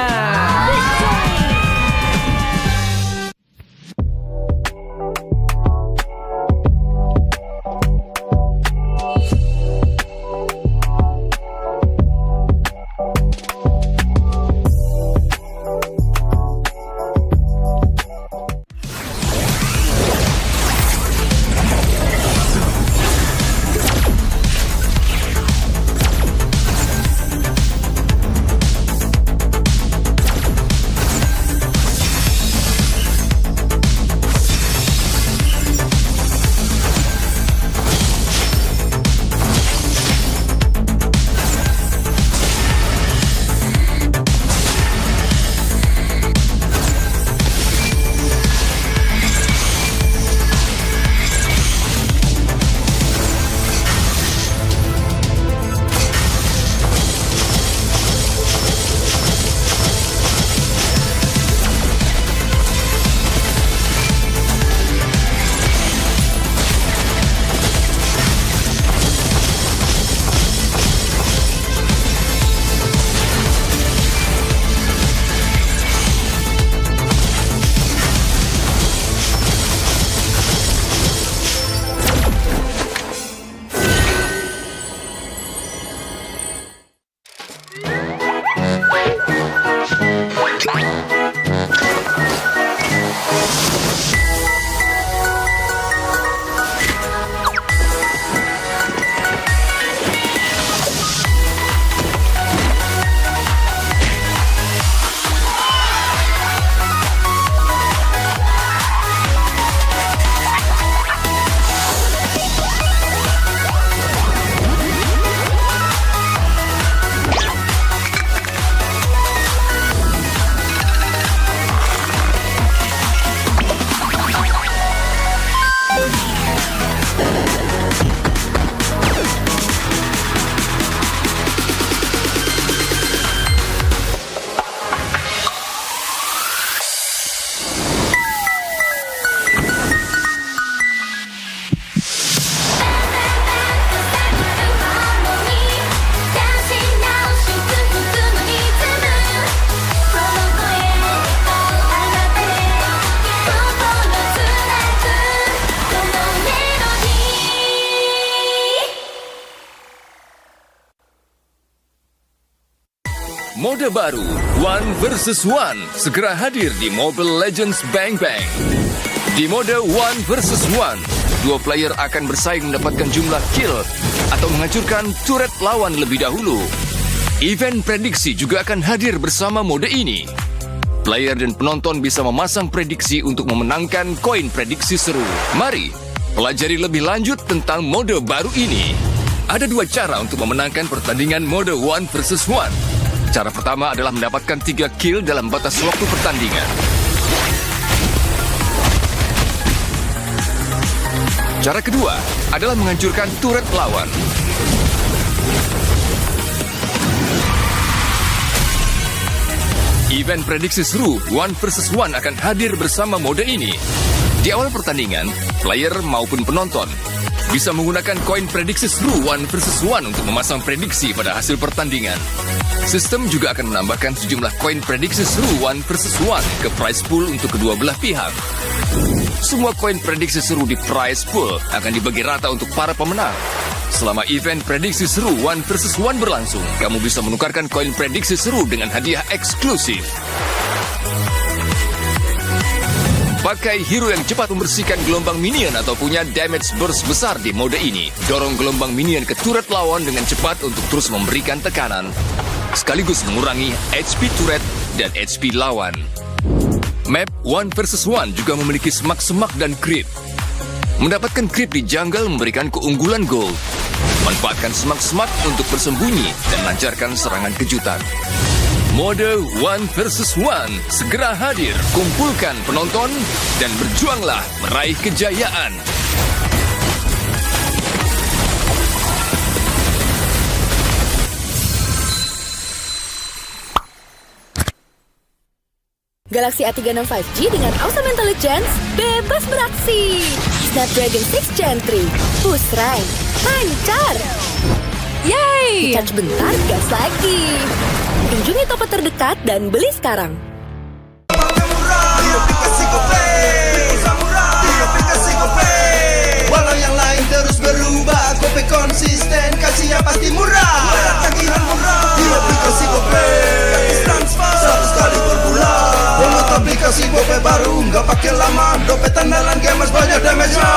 mode baru, One versus One, segera hadir di Mobile Legends Bang Bang. Di mode One versus One, dua player akan bersaing mendapatkan jumlah kill atau menghancurkan turret lawan lebih dahulu. Event prediksi juga akan hadir bersama mode ini. Player dan penonton bisa memasang prediksi untuk memenangkan koin prediksi seru. Mari, pelajari lebih lanjut tentang mode baru ini. Ada dua cara untuk memenangkan pertandingan mode One versus One. Cara pertama adalah mendapatkan 3 kill dalam batas waktu pertandingan. Cara kedua adalah menghancurkan turret lawan. Event prediksi seru One versus One akan hadir bersama mode ini. Di awal pertandingan, player maupun penonton bisa menggunakan koin prediksi seru One versus One untuk memasang prediksi pada hasil pertandingan. Sistem juga akan menambahkan sejumlah koin prediksi seru One versus One ke prize pool untuk kedua belah pihak. Semua koin prediksi seru di prize pool akan dibagi rata untuk para pemenang. Selama event prediksi seru One versus One berlangsung, kamu bisa menukarkan koin prediksi seru dengan hadiah eksklusif. Pakai hero yang cepat membersihkan gelombang minion atau punya damage burst besar di mode ini. Dorong gelombang minion ke turret lawan dengan cepat untuk terus memberikan tekanan, sekaligus mengurangi HP turret dan HP lawan. Map One versus One juga memiliki semak-semak dan creep. Mendapatkan creep di jungle memberikan keunggulan gold. Manfaatkan semak-semak untuk bersembunyi dan lancarkan serangan kejutan. Mode One versus One segera hadir. Kumpulkan penonton dan berjuanglah meraih kejayaan. Galaxy A36 5G dengan Awesome Intelligence bebas beraksi. Snapdragon 6 Gen 3, push rank, lancar. Yeay! Charge bentar, gas lagi. Kunjungi toko terdekat dan beli sekarang. Walau yang lain terus berubah, Gope konsisten, kasihnya pasti murah. Bayar tagihan murah di aplikasi Gope, gratis transfer 100 kali per bulan. Download aplikasi Gope baru, nggak pakai lama. Dompet andalan gamers banyak damage-nya.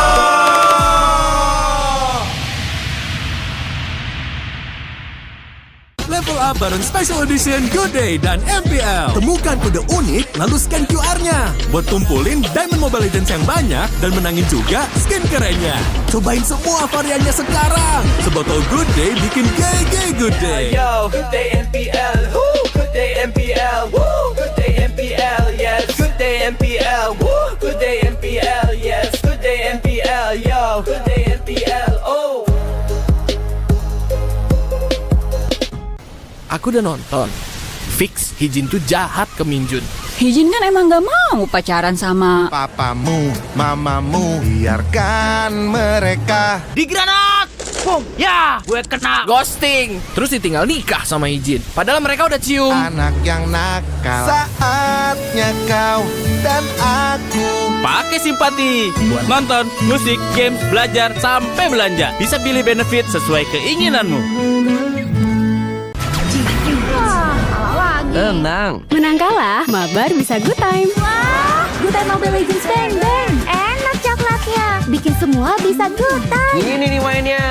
Level up bareng Special Edition Good Day dan MPL. Temukan kode unik, lalu scan QR-nya. Buat tumpulin Diamond Mobile Legends yang banyak dan menangin juga skin kerennya. Cobain semua variannya sekarang. Sebotol Good Day bikin gay Good Day. Yo, Good Day MPL. Woo, Good Day MPL. Woo, Good Day MPL. Yes, Good Day MPL. Woo, Good Day MPL. Yes, Good Day MPL. Yo, Good Day MPL. Oh. Aku udah nonton. Fix, Hijin tuh jahat ke Minjun. Hijin kan emang gak mau pacaran sama papamu, mamamu, biarkan mereka. Di granat! Boom! Ya, gue kena ghosting. Terus ditinggal nikah sama Hijin. Padahal mereka udah cium. Anak yang nakal, saatnya kau dan aku pakai simpati buat nonton, musik, games, belajar, sampai belanja. Bisa pilih benefit sesuai keinginanmu. Tenang. Menang kalah, mabar bisa good time. Wah, good time Mobile Legends Bang Bang. Enak coklatnya. Bikin semua bisa good time. Ini nih mainnya.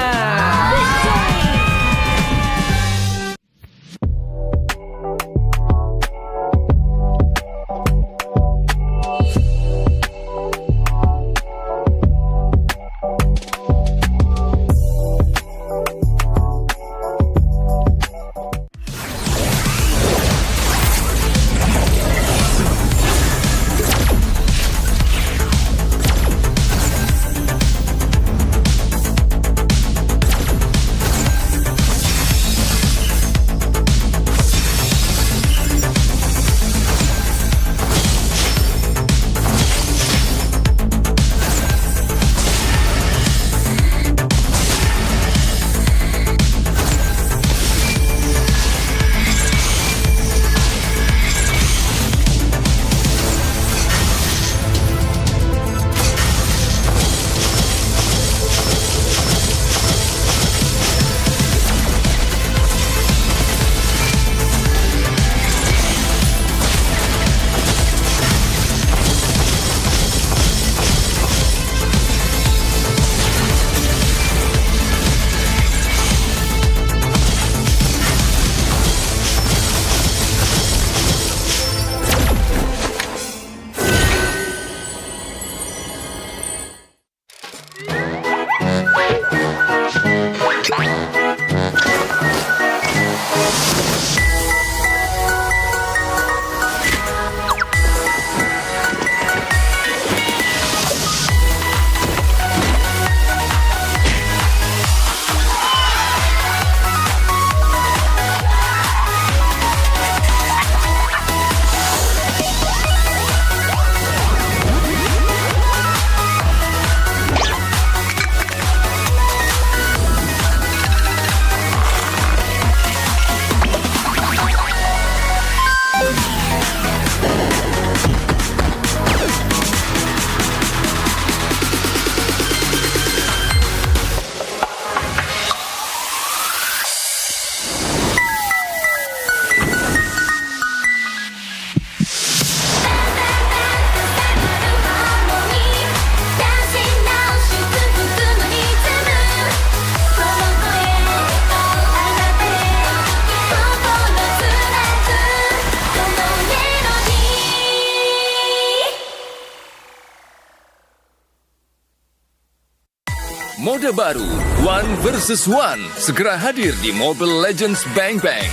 Mode baru, One versus One, segera hadir di Mobile Legends Bang Bang.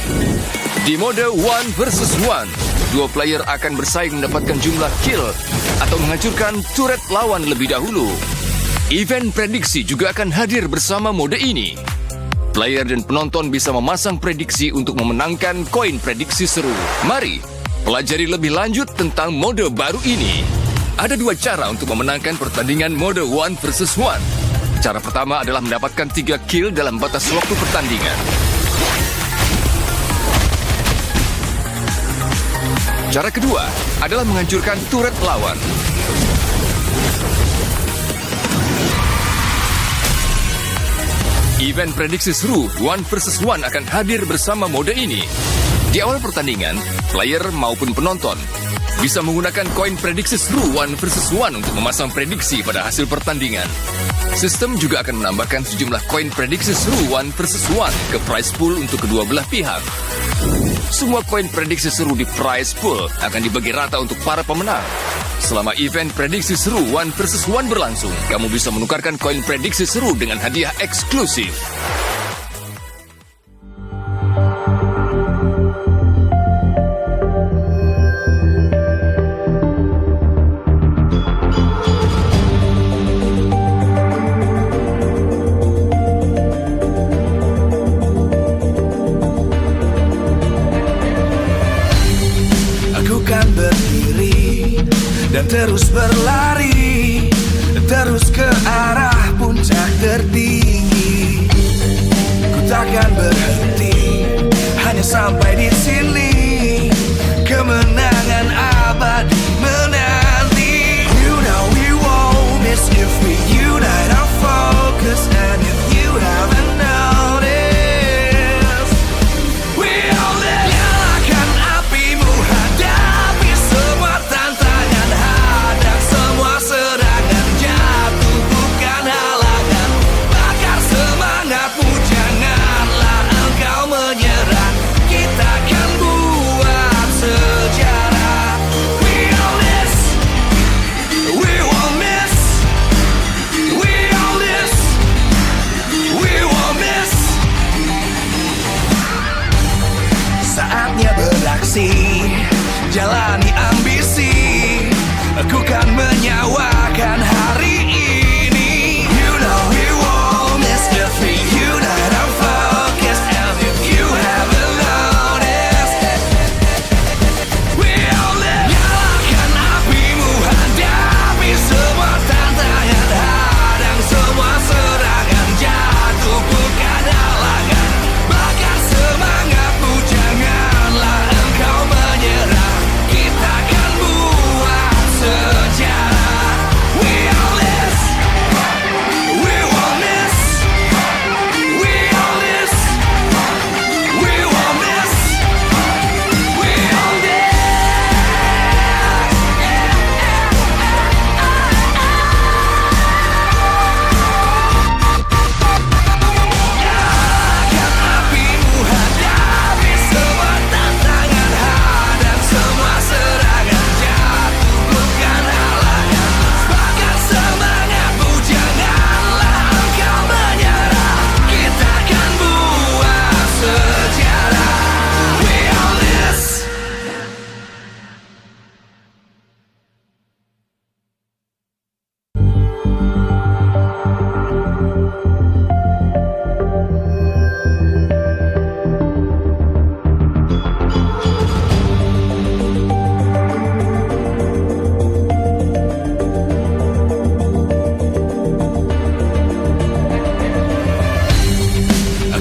Di mode One versus One, 2 player akan bersaing mendapatkan jumlah kill atau menghancurkan turret lawan lebih dahulu. Event prediksi juga akan hadir bersama mode ini. Player dan penonton bisa memasang prediksi untuk memenangkan koin prediksi seru. Mari, pelajari lebih lanjut tentang mode baru ini. Ada 2 cara untuk memenangkan pertandingan mode One versus One. Cara pertama adalah mendapatkan 3 kill dalam batas waktu pertandingan. Cara kedua adalah menghancurkan turret lawan. Event prediksi seru One versus One akan hadir bersama mode ini. Di awal pertandingan, player maupun penonton bisa menggunakan koin prediksi seru One versus One untuk memasang prediksi pada hasil pertandingan. Sistem juga akan menambahkan sejumlah koin prediksi seru One versus One ke prize pool untuk kedua belah pihak. Semua koin prediksi seru di prize pool akan dibagi rata untuk para pemenang. Selama event prediksi seru One versus One berlangsung, kamu bisa menukarkan koin prediksi seru dengan hadiah eksklusif. Dan terus berlari, terus ke arah puncak tertinggi. Ku takkan berhenti, hanya sampai di sini. Kemenangan abadi menanti. You know we won't miss if we unite our focus. And if you haven't noticed, we'll nyalakan apimu, hadapi semua tantangan, hadang semua serangan, jatuh bukan halangan, bakar semangatmu, janganlah engkau menyerah, kita akan buat sejarah. We won't miss, we won't miss, we won't miss, we won't miss. Saatnya beraksi, jalani ambisi, aku kan menyawakan hari ini. You know we won't miss if we unite our focus. And if you haven't noticed, we'll nyalakan apimu, hadapi semua tantangan, hadang semua serangan, jatuh bukan halangan, bakar semangatmu, janganlah engkau menyerah, kita akan buat sejarah. We all miss, we won't miss, we all miss, we won't miss, we all nyalakan apimu, hadapi semua tantangan, hadang semua serangan, jatuh bukan halangan, bakar semangatmu, janganlah engkau menyerah, kita akan buat sejarah. We all miss.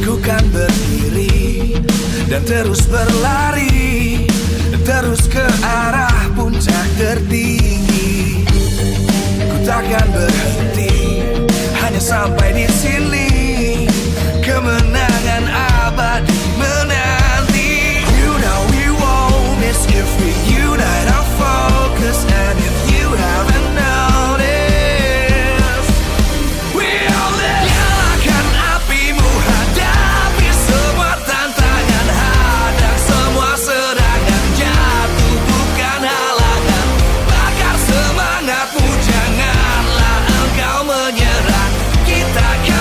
Aku kan berdiri dan terus berlari, terus ke arah puncak tertinggi. Ku takkan berhenti, hanya sampai di sini. Kemenangan abadi menanti. You know we won't miss if we unite our focus. And if you haven't noticed, we'll nyalakan apimu, hadapi semua tantangan, hadang semua serangan, jatuh bukan halangan, bakar semangatmu, janganlah engkau menyerah, kita akan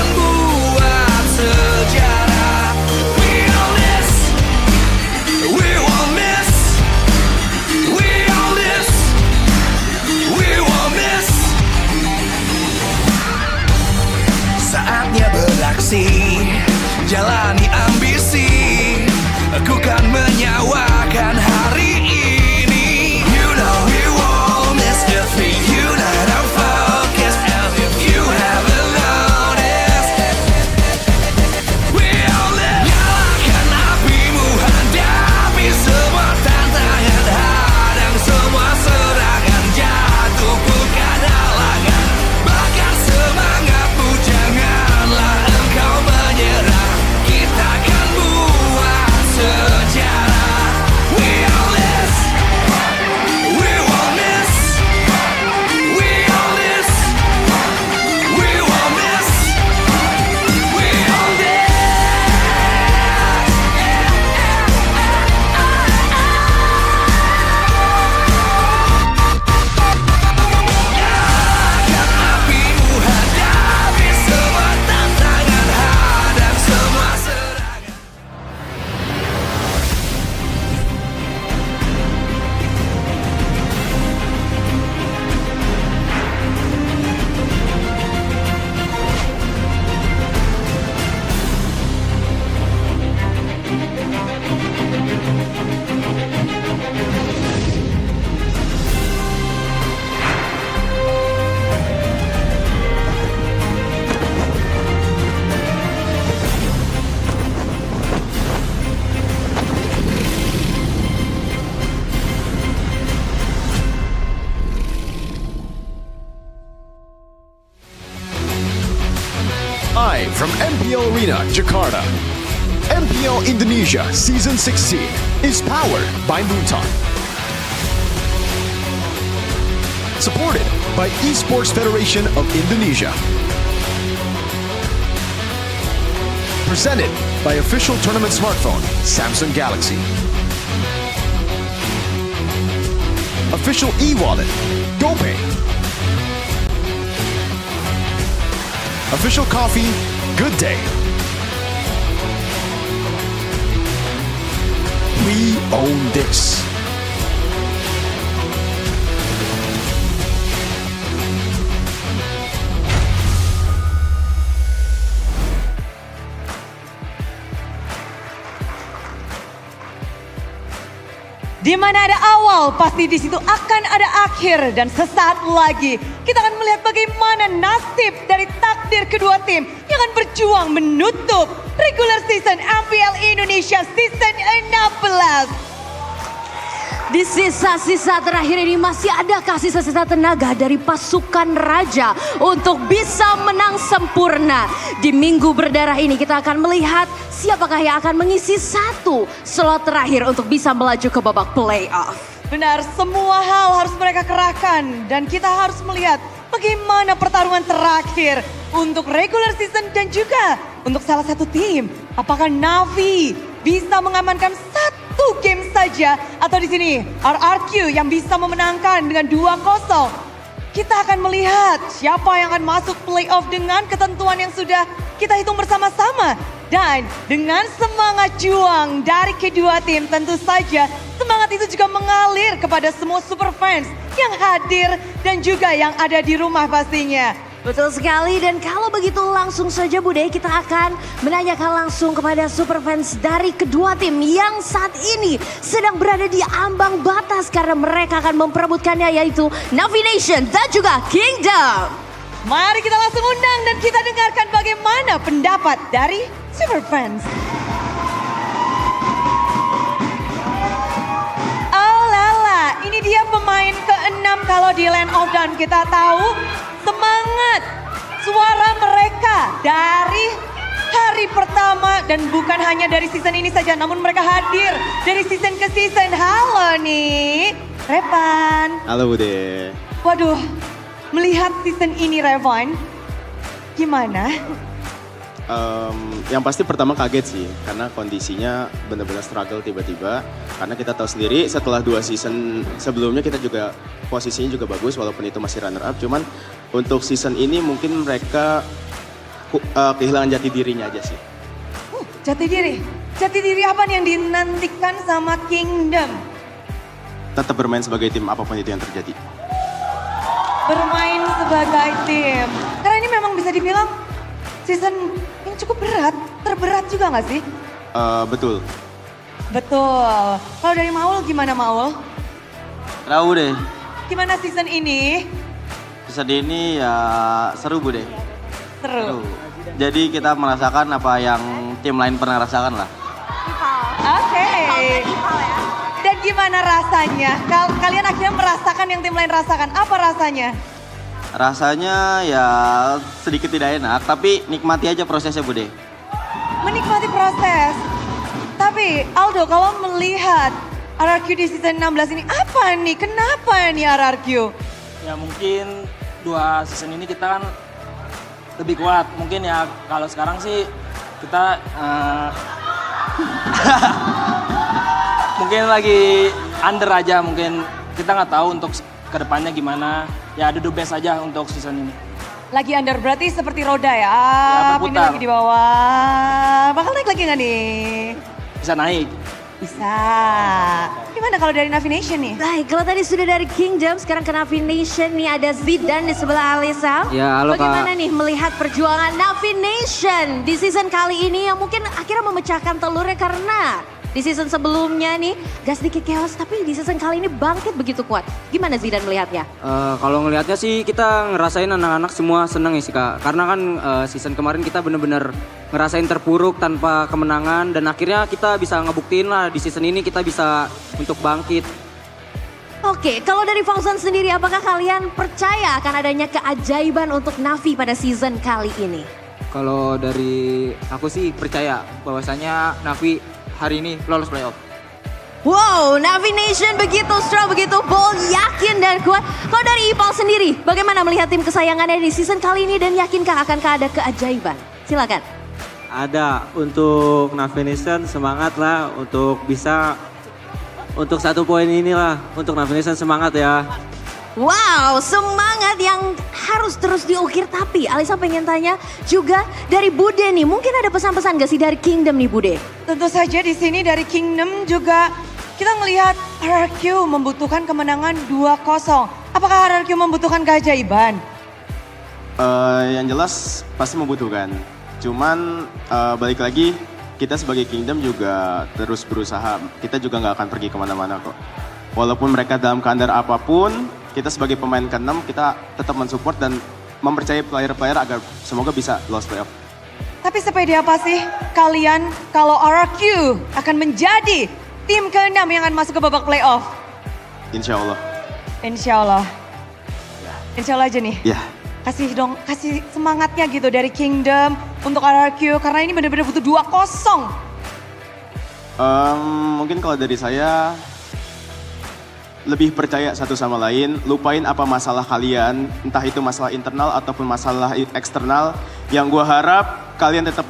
Arena, Jakarta. MPL Indonesia Season 16 is powered by Luton. Supported by Esports Federation of Indonesia. Presented by official tournament smartphone, Samsung Galaxy. Official e-wallet, GoPay. Official coffee, Good Day. We own this. Di mana ada awal, pasti di situ akan ada akhir, dan sesaat lagi kita akan melihat bagaimana nasib dari takdir kedua tim yang akan berjuang menutup regular season MPL Indonesia Season 16. Di sisa-sisa terakhir ini masih adakah sisa-sisa tenaga dari pasukan Raja untuk bisa menang sempurna? Di minggu berdarah ini kita akan melihat siapakah yang akan mengisi satu slot terakhir untuk bisa melaju ke babak playoff. Benar, semua hal harus mereka kerahkan dan kita harus melihat bagaimana pertarungan terakhir untuk regular season dan juga untuk salah satu tim. Apakah Navi bisa mengamankan satu game saja atau di sini RRQ yang bisa memenangkan dengan 2-0. Kita akan melihat siapa yang akan masuk playoff dengan ketentuan yang sudah kita hitung bersama-sama. Dan dengan semangat juang dari kedua tim, tentu saja semangat itu juga mengalir kepada semua super fans yang hadir dan juga yang ada di rumah pastinya. Betul sekali, dan kalau begitu langsung saja Bude, kita akan menanyakan langsung kepada super fans dari kedua tim yang saat ini sedang berada di ambang batas karena mereka akan memperebutkannya, yaitu Navi Nation dan juga Kingdom. Mari kita langsung undang dan kita dengarkan bagaimana pendapat dari super fans. Oh lala, ini dia pemain ke-6 kalau di Land of Dawn. Kita tahu semangat suara mereka dari hari pertama dan bukan hanya dari season ini saja, namun mereka hadir dari season ke season. Halo nih, Revan. Halo Bude. Waduh, melihat season ini Revan, gimana? Yang pasti pertama kaget sih, karena kondisinya benar-benar struggle tiba-tiba. Karena kita tahu sendiri setelah 2 season sebelumnya kita juga posisinya juga bagus walaupun itu masih runner up. Cuman untuk season ini mungkin mereka kehilangan jati dirinya aja sih. Jati diri? Jati diri apa nih yang dinantikan sama Kingdom? Tetap bermain sebagai tim apapun itu yang terjadi. Bermain sebagai tim. Karena ini memang bisa dibilang season yang cukup berat, terberat juga gak sih? Betul. Betul. Kalau dari Maul gimana Maul? Tahu deh. Gimana season ini? Season ini ya seru Bu deh. Seru. Jadi kita merasakan apa yang tim lain pernah rasakan lah. Oke. Dan gimana rasanya? Kalian akhirnya merasakan yang tim lain rasakan. Apa rasanya? Rasanya ya sedikit tidak enak, tapi nikmati aja prosesnya Bude. Menikmati proses. Tapi Aldo, kalau melihat RRQ di season 16 ini apa nih? Kenapa nih RRQ? Ya mungkin 2 season ini kita kan lebih kuat. Mungkin ya kalau sekarang sih kita mungkin lagi under aja. Mungkin kita nggak tahu untuk kedepannya gimana. Ya ada the best aja untuk season ini. Lagi under berarti seperti roda ya? Ya, pindah lagi di bawah. Bakal naik lagi nggak nih? Bisa naik. Bisa. Gimana kalau dari Navi Nation nih? Baik, kalau tadi sudah dari Kingdom, sekarang ke Navi Nation nih ada Zidan di sebelah Alisa. Ya, halo Kak. Bagaimana nih melihat perjuangan Navi Nation di season kali ini yang mungkin akhirnya memecahkan telurnya karena di season sebelumnya nih gak sedikit chaos, tapi di season kali ini bangkit begitu kuat. Gimana Zidan melihatnya? Kalau ngelihatnya sih kita ngerasain anak-anak semua seneng ya sih Kak. Karena kan season kemarin kita bener-bener ngerasain terpuruk tanpa kemenangan. Dan akhirnya kita bisa ngebuktiin lah di season ini kita bisa untuk bangkit. Oke, kalau dari Fauzan sendiri apakah kalian percaya akan adanya keajaiban untuk Navi pada season kali ini? Kalau dari aku sih percaya bahwasanya Navi hari ini lolos playoff. Wow, Navi Nation begitu strong, begitu bold, yakin dan kuat. Kalau dari Ipal sendiri, bagaimana melihat tim kesayangannya di season kali ini dan yakinkah akankah ada keajaiban? Silakan. Ada, untuk Navi Nation semangat lah untuk bisa untuk 1 poin inilah untuk Navi Nation semangat ya. Wow, semangat yang harus terus diukir. Tapi Alisa pengen tanya juga dari Bude nih, mungkin ada pesan-pesan gak sih dari Kingdom nih Bude? Tentu saja di sini dari Kingdom juga kita melihat RRQ membutuhkan kemenangan 2-0. Apakah RRQ membutuhkan keajaiban? Yang jelas pasti membutuhkan. Cuman balik lagi kita sebagai Kingdom juga terus berusaha. Kita juga nggak akan pergi kemana-mana kok. Walaupun mereka dalam keadaan apapun, kita sebagai pemain ke-6 kita tetap mensupport dan mempercayai player-player agar semoga bisa lolos playoff. Tapi sepede apa sih kalian kalau RRQ akan menjadi tim ke-6 yang akan masuk ke babak playoff? Insya Allah. Insya Allah. Insya Allah aja nih. Ya. Kasih dong, kasih semangatnya gitu dari Kingdom untuk RRQ karena ini benar-benar butuh 2-0. Mungkin kalau dari saya lebih percaya satu sama lain, lupain apa masalah kalian, entah itu masalah internal ataupun masalah eksternal. Yang gue harap kalian tetap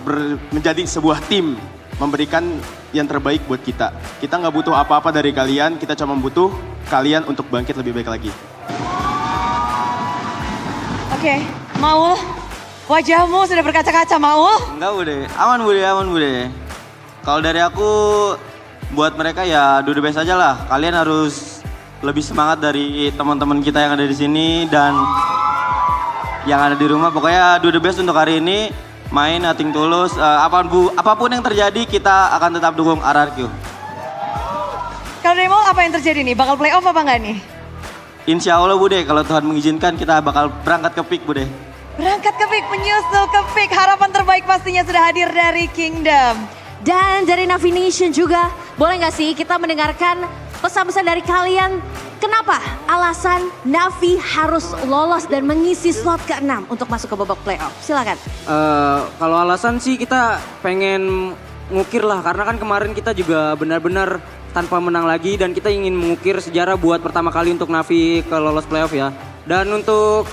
menjadi sebuah tim, memberikan yang terbaik buat kita. Kita nggak butuh apa-apa dari kalian, kita cuma butuh kalian untuk bangkit lebih baik lagi. Oke, Maul, wajahmu sudah berkaca-kaca, Maul. Enggak Bude, aman Bude. Kalau dari aku, buat mereka ya do the best aja lah. Kalian harus lebih semangat dari teman-teman kita yang ada di sini dan yang ada di rumah. Pokoknya do the best untuk hari ini, main nothing tulus. Apapun yang terjadi kita akan tetap dukung RRQ. Kalau dari Maul apa yang terjadi nih? Bakal playoff apa enggak nih? Insya Allah Bude, kalau Tuhan mengizinkan kita bakal berangkat ke PIK Bude. Berangkat ke PIK, menyusul ke PIK. Harapan terbaik pastinya sudah hadir dari Kingdom. Dan dari Navi Nation juga, boleh gak sih kita mendengarkan pesan-pesan dari kalian? Kenapa alasan Navi harus lolos dan mengisi slot ke-6 untuk masuk ke babak playoff? Silakan. Kalau alasan sih kita pengen ngukir lah, karena kan kemarin kita juga benar-benar tanpa menang lagi dan kita ingin mengukir sejarah buat pertama kali untuk Navi ke lolos playoff ya. Dan untuk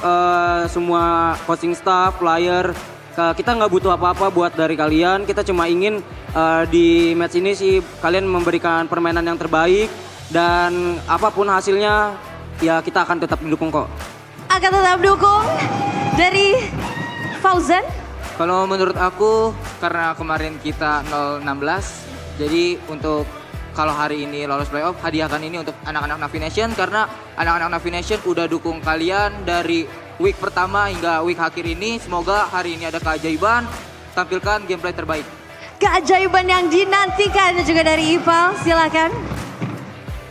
semua coaching staff, player, kita nggak butuh apa-apa buat dari kalian. Kita cuma ingin di match ini sih kalian memberikan permainan yang terbaik dan apapun hasilnya ya kita akan tetap didukung kok. Akan tetap dukung. Dari Fauzan? Kalau menurut aku karena kemarin kita 0-16, jadi untuk kalau hari ini lolos playoff, hadiahkan ini untuk anak-anak Navi Nation karena anak-anak Navi Nation udah dukung kalian dari week pertama hingga week akhir ini. Semoga hari ini ada keajaiban, tampilkan gameplay terbaik. Keajaiban yang dinantikan juga dari Ipal, silakan.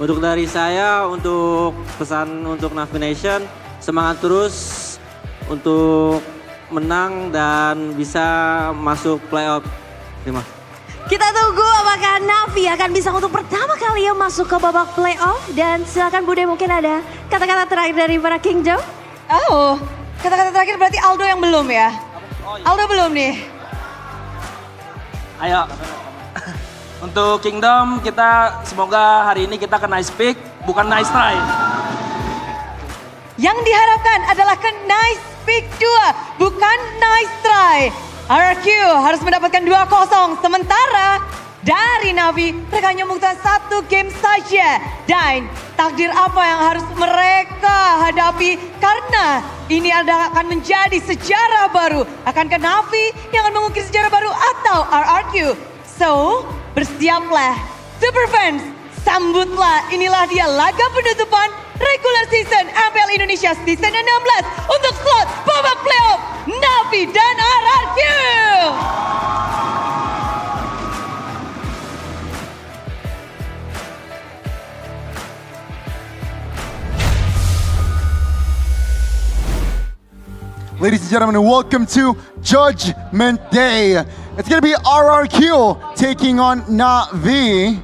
Untuk dari saya, untuk pesan untuk Navi Nation, semangat terus untuk menang dan bisa masuk playoff. Terima kasih. Kita tunggu apakah Navi akan bisa untuk pertama kali ya masuk ke babak playoff. Dan silakan Bude, mungkin ada kata-kata terakhir dari para Kingdom. Oh, kata-kata terakhir berarti Aldo yang belum ya? Aldo belum nih. Ayo, untuk Kingdom kita semoga hari ini kita ke nice pick, bukan nice try. Yang diharapkan adalah ke nice pick 2, bukan nice try. RRQ harus mendapatkan 2-0, sementara dari Navi mereka hanya membutuhkan 1 game saja. Dan takdir apa yang harus mereka hadapi karena ini akan menjadi sejarah baru. Akankah Navi yang akan mengukir sejarah baru atau RRQ? So, bersiaplah Super Fans, sambutlah inilah dia laga penutupan regular season MPL Indonesia season 16 untuk slot babak playoff Navi dan RRQ. Ladies and gentlemen, welcome to Judgment Day. It's going to be RRQ taking on Navi.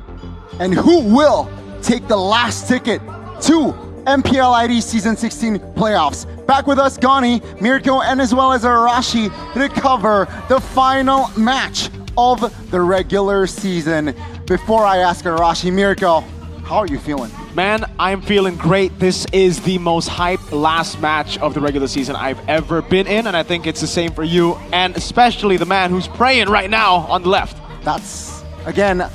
And who will take the last ticket to MPL ID Season 16 playoffs? Back with us, Gani, Mirko, and as well as Arashi to cover the final match of the regular season. Before I ask Arashi, Mirko, how are you feeling? Man, I'm feeling great. This is the most hyped last match of the regular season I've ever been in, and I think it's the same for you, and especially the man who's praying right now on the left. That's, again,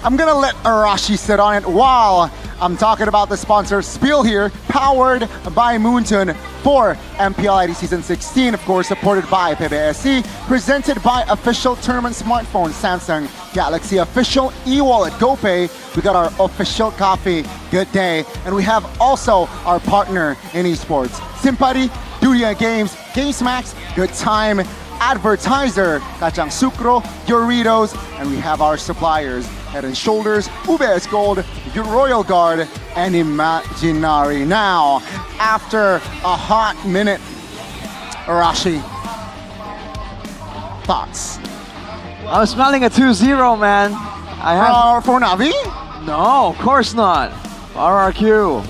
I'm gonna let Arashi sit on it while I'm talking about the sponsor Spiel here, powered by Moonton for MPL ID Season 16, of course, supported by PBSC, presented by official tournament smartphone, Samsung Galaxy, official e-wallet, GoPay. We got our official coffee, Good Day, and we have also our partner in esports, Simpati, Duria Games, GamesMax, Good Time, advertiser, Kacang Sukro, Doritos, and we have our suppliers, Head and Shoulders, UBS Gold, your Royal Guard, and Imaginary. Now, after a hot minute, Arashi, thoughts? I'm smelling a 2-0, man. I have for Navi? No, of course not. RRQ.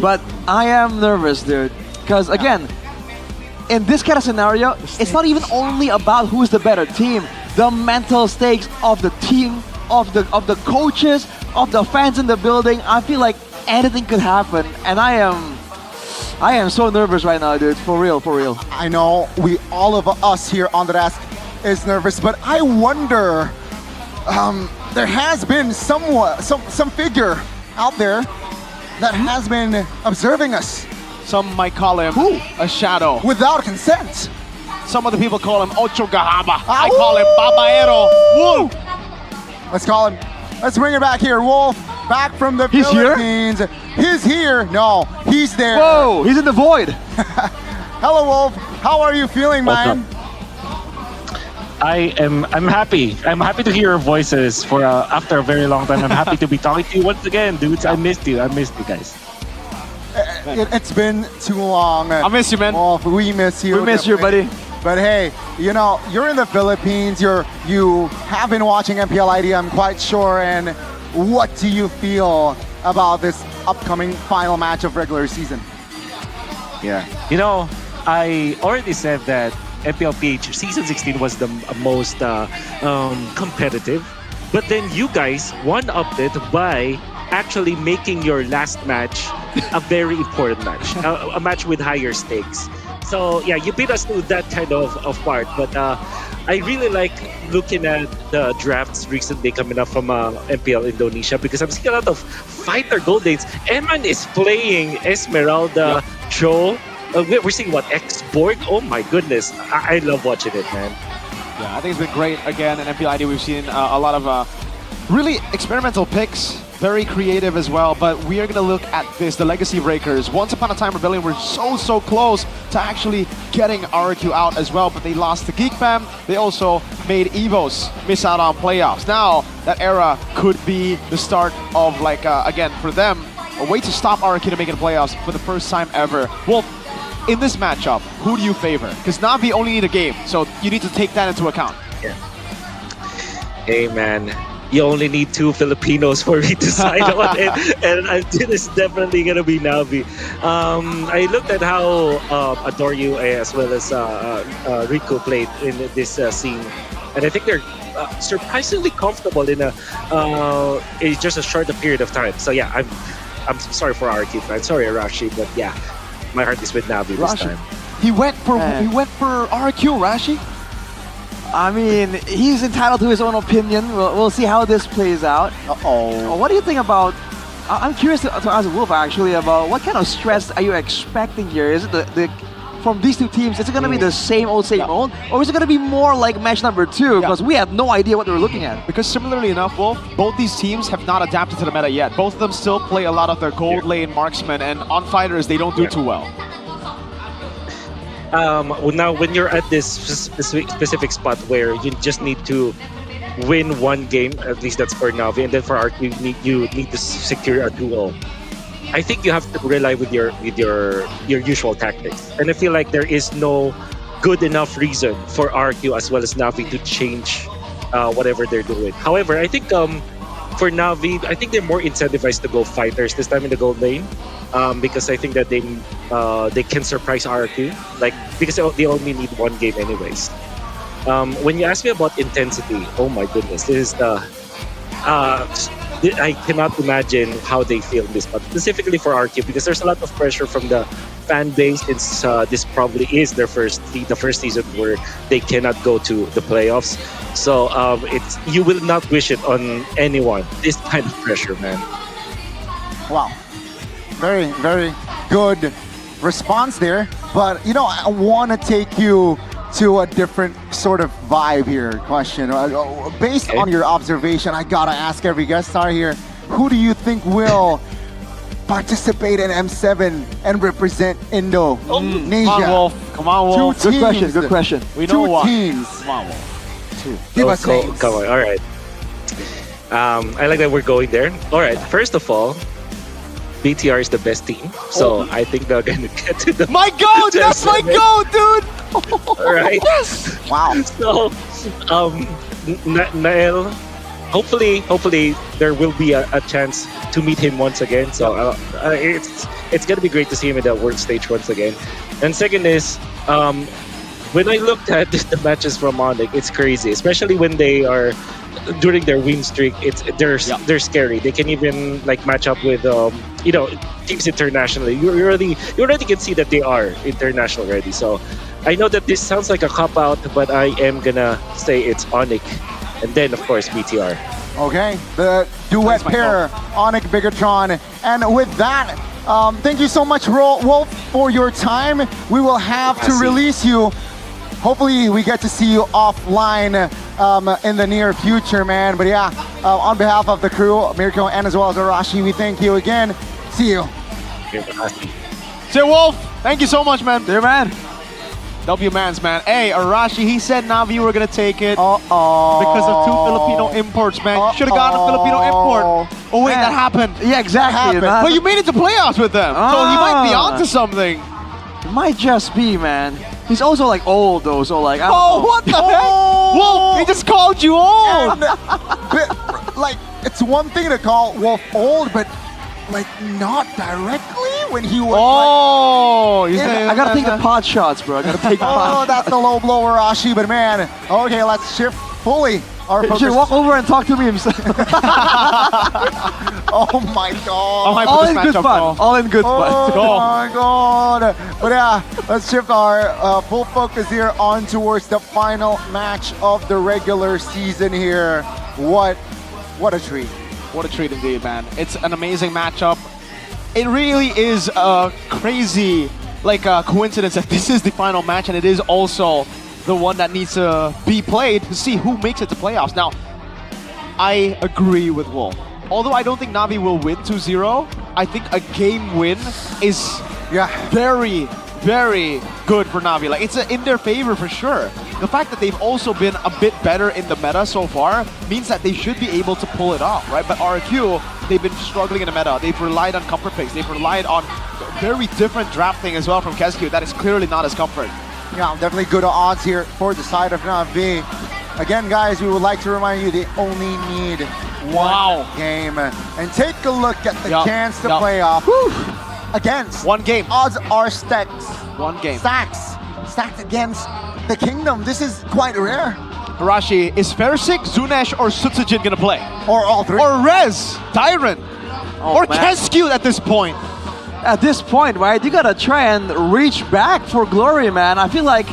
But I am nervous, dude. Because again, in this kind of scenario, it's not even only about who's the better team. The mental stakes of the team, of the coaches, of the fans in the building. I feel like anything could happen, and I am so nervous right now, dude. For real, for real. I know all of us here on the desk is nervous, but I wonder. There has been some figure out there that has been observing us. Some might call him a shadow. Without consent. Some other people call him Ocho Gahaba. I call him Babaero. Wolf. Let's call him. Let's bring it back here. Wolf, back from the Philippines. He's here? No, he's there. Whoa, he's in the void. Hello, Wolf. How are you feeling, man? I'm happy. I'm happy to hear your voices for after a very long time. I'm happy to be talking to you once again, dudes. I missed you. I missed you guys. It's been too long. I miss you, man. Wolf, we miss you. We miss you, buddy. But hey, you know, you're in the Philippines. You have been watching MPL ID, I'm quite sure. And what do you feel about this upcoming final match of regular season? Yeah. You know, I already said that MPLPH Season 16 was the most competitive. But then you guys one-upped it by actually making your last match a very important match. A match with higher stakes. So yeah, you beat us to that kind of part. But I really like looking at the drafts recently coming up from MPL Indonesia because I'm seeing a lot of fighter gold dates. Eman is playing Esmeralda, Joe. We're seeing what, X-Borg? Oh my goodness. I love watching it, man. Yeah, I think it's been great. Again, in MPL ID, we've seen a lot of really experimental picks. Very creative as well, but we are going to look at this, the Legacy Breakers. Once upon a time, Rebellion were so close to actually getting RQ out as well, but they lost to Geek Fam. They also made EVOS miss out on playoffs. Now, that era could be the start of, like, again, for them, a way to stop RQ to make it playoffs for the first time ever. Wolf, in this matchup, who do you favor? Because Na'Vi only need a game, so you need to take that into account. Yeah. Hey, man. You only need 2 Filipinos for me to sign on it, and it is definitely gonna be Na'Vi. I looked at how Adoryu as well as Rico played in this scene, and I think they're surprisingly comfortable in just a short period of time. So yeah, I'm sorry for RQ fans, sorry Arashi, but yeah, my heart is with Na'Vi this time. He went for RQ, Rashi. I mean, he's entitled to his own opinion. We'll see how this plays out. What do you think about... I'm curious to ask Wolf, actually, about what kind of stress are you expecting here? Is it from these two teams, is it going to be the same old, or is it going to be more like match number 2? Because we have no idea what we're looking at. Because similarly enough, Wolf, both these teams have not adapted to the meta yet. Both of them still play a lot of their gold lane marksmen, and on fighters, they don't do too well. Now, when you're at this specific spot where you just need to win one game, at least that's for Na'Vi, and then for ARC, you need to secure a duel. I think you have to rely with your usual tactics, and I feel like there is no good enough reason for RQ as well as Na'Vi to change whatever they're doing. However, I think for for Navi, I think they're more incentivized to go fighters this time in the gold lane, because I think that they can surprise RQ, like because they only need one game anyways. When you ask me about intensity, oh my goodness, this is the I cannot imagine how they feel this, but specifically for RQ, because there's a lot of pressure from the fan base. It's this probably is the first season where they cannot go to the playoffs. So it's you will not wish it on anyone. This kind of pressure, man. Wow, very, very good response there. But I want to take you to a different sort of vibe here. Question based on your observation, I gotta ask every guest star here: who do you think will participate in M7 and represent Indonesia? Come on, Wolf. Come on, Wolf. Two Good question. teams. Good question. We know Two what. teams. Come on, Wolf. Two. Give us names. Come on, all right. I like that we're going there. All right, first of all, BTR is the best team, so I think they're gonna get to the. My goat! That's my goat, dude! All right. Yes! Wow. So, Nael, hopefully there will be a chance to meet him once again. So it's gonna be great to see him in the world stage once again. And second is, when I looked at the matches from Onyx, it's crazy, especially when they are during their win streak. They're scary. They can even like match up with teams internationally. You already can see that they are international already. So I know that this sounds like a cop out, but I am gonna say it's Onyx, and then of course BTR. Okay, the duet pair, Onyx Bigatron. And with that, thank you so much, Wolf, for your time. We will have to release you. Hopefully we get to see you offline in the near future, man. But yeah, on behalf of the crew, Mirko, and as well as Arashi, we thank you again. See you. Say, Wolf, thank you so much, man. There, man. W Mans, man. Hey, Arashi, he said Navi were gonna take it because of 2 Filipino imports, man. You should have gotten a Filipino import. Oh wait, that happened. Yeah, exactly. But you made it to playoffs with them, so he might be onto something. It might just be, man. He's also like old though, so like. What the heck? Wolf, he just called you old. Like, it's one thing to call Wolf old, but like not directly when he was. I gotta take the pot shots, bro. I gotta take the pot shots. That's the low blow, Arashi. But man, okay, let's shift fully our focus. Should walk over and talk to me himself. Oh my god. All in good fun. All in good fun. Oh my god. But yeah, let's shift our full focus here on towards the final match of the regular season here. What a treat. What a treat indeed, man. It's an amazing matchup. It really is a crazy coincidence that this is the final match, and it is also the one that needs to be played to see who makes it to playoffs. Now, I agree with Wolf. Although I don't think Navi will win 2-0, I think a game win is very, very good for Navi. Like, it's in their favor for sure. The fact that they've also been a bit better in the meta so far means that they should be able to pull it off, right? But RQ, they've been struggling in the meta. They've relied on comfort picks. They've relied on very different drafting as well from Kescu. That is clearly not his comfort. Yeah, definitely good odds here for the side of Navi. Again, guys, we would like to remind you they only need one game. And take a look at the chance to play off against one game. Odds are stacked. One game. Stacked against the Kingdom. This is quite rare. Arashi, is Fersik, Zunesh, or Sutsujin gonna play? Or all three. Or Rez, Tyrant, or Kescu at this point? At this point, right, you gotta try and reach back for glory, man. I feel like,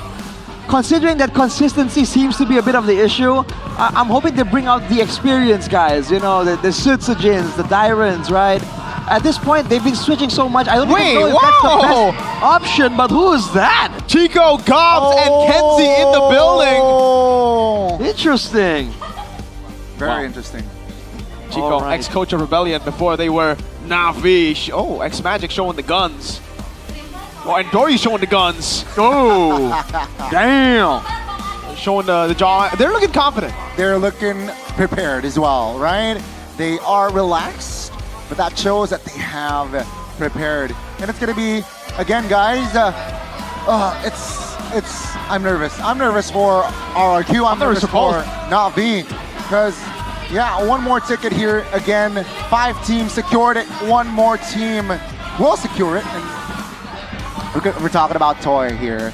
considering that consistency seems to be a bit of the issue, I'm hoping to bring out the experience guys, you know, the Sutsujins, the Tyrants, right? At this point, they've been switching so much, I don't even know if that's the best option, but who is that? Chico, Gobbs, and Kenzie in the building! Interesting. Very interesting. Chico, ex-coach of Rebellion before they were Navi. Ex-Magic showing the guns. And Dory showing the guns. Oh, damn. Showing the jaw. They're looking confident. They're looking prepared as well, right? They are relaxed, but that shows that they have prepared. And it's going to be, again, guys, I'm nervous. I'm nervous for RRQ. I'm nervous for Navi because Yeah, one more ticket here again. 5 teams secured it. One more team will secure it. And we're talking about Toy here.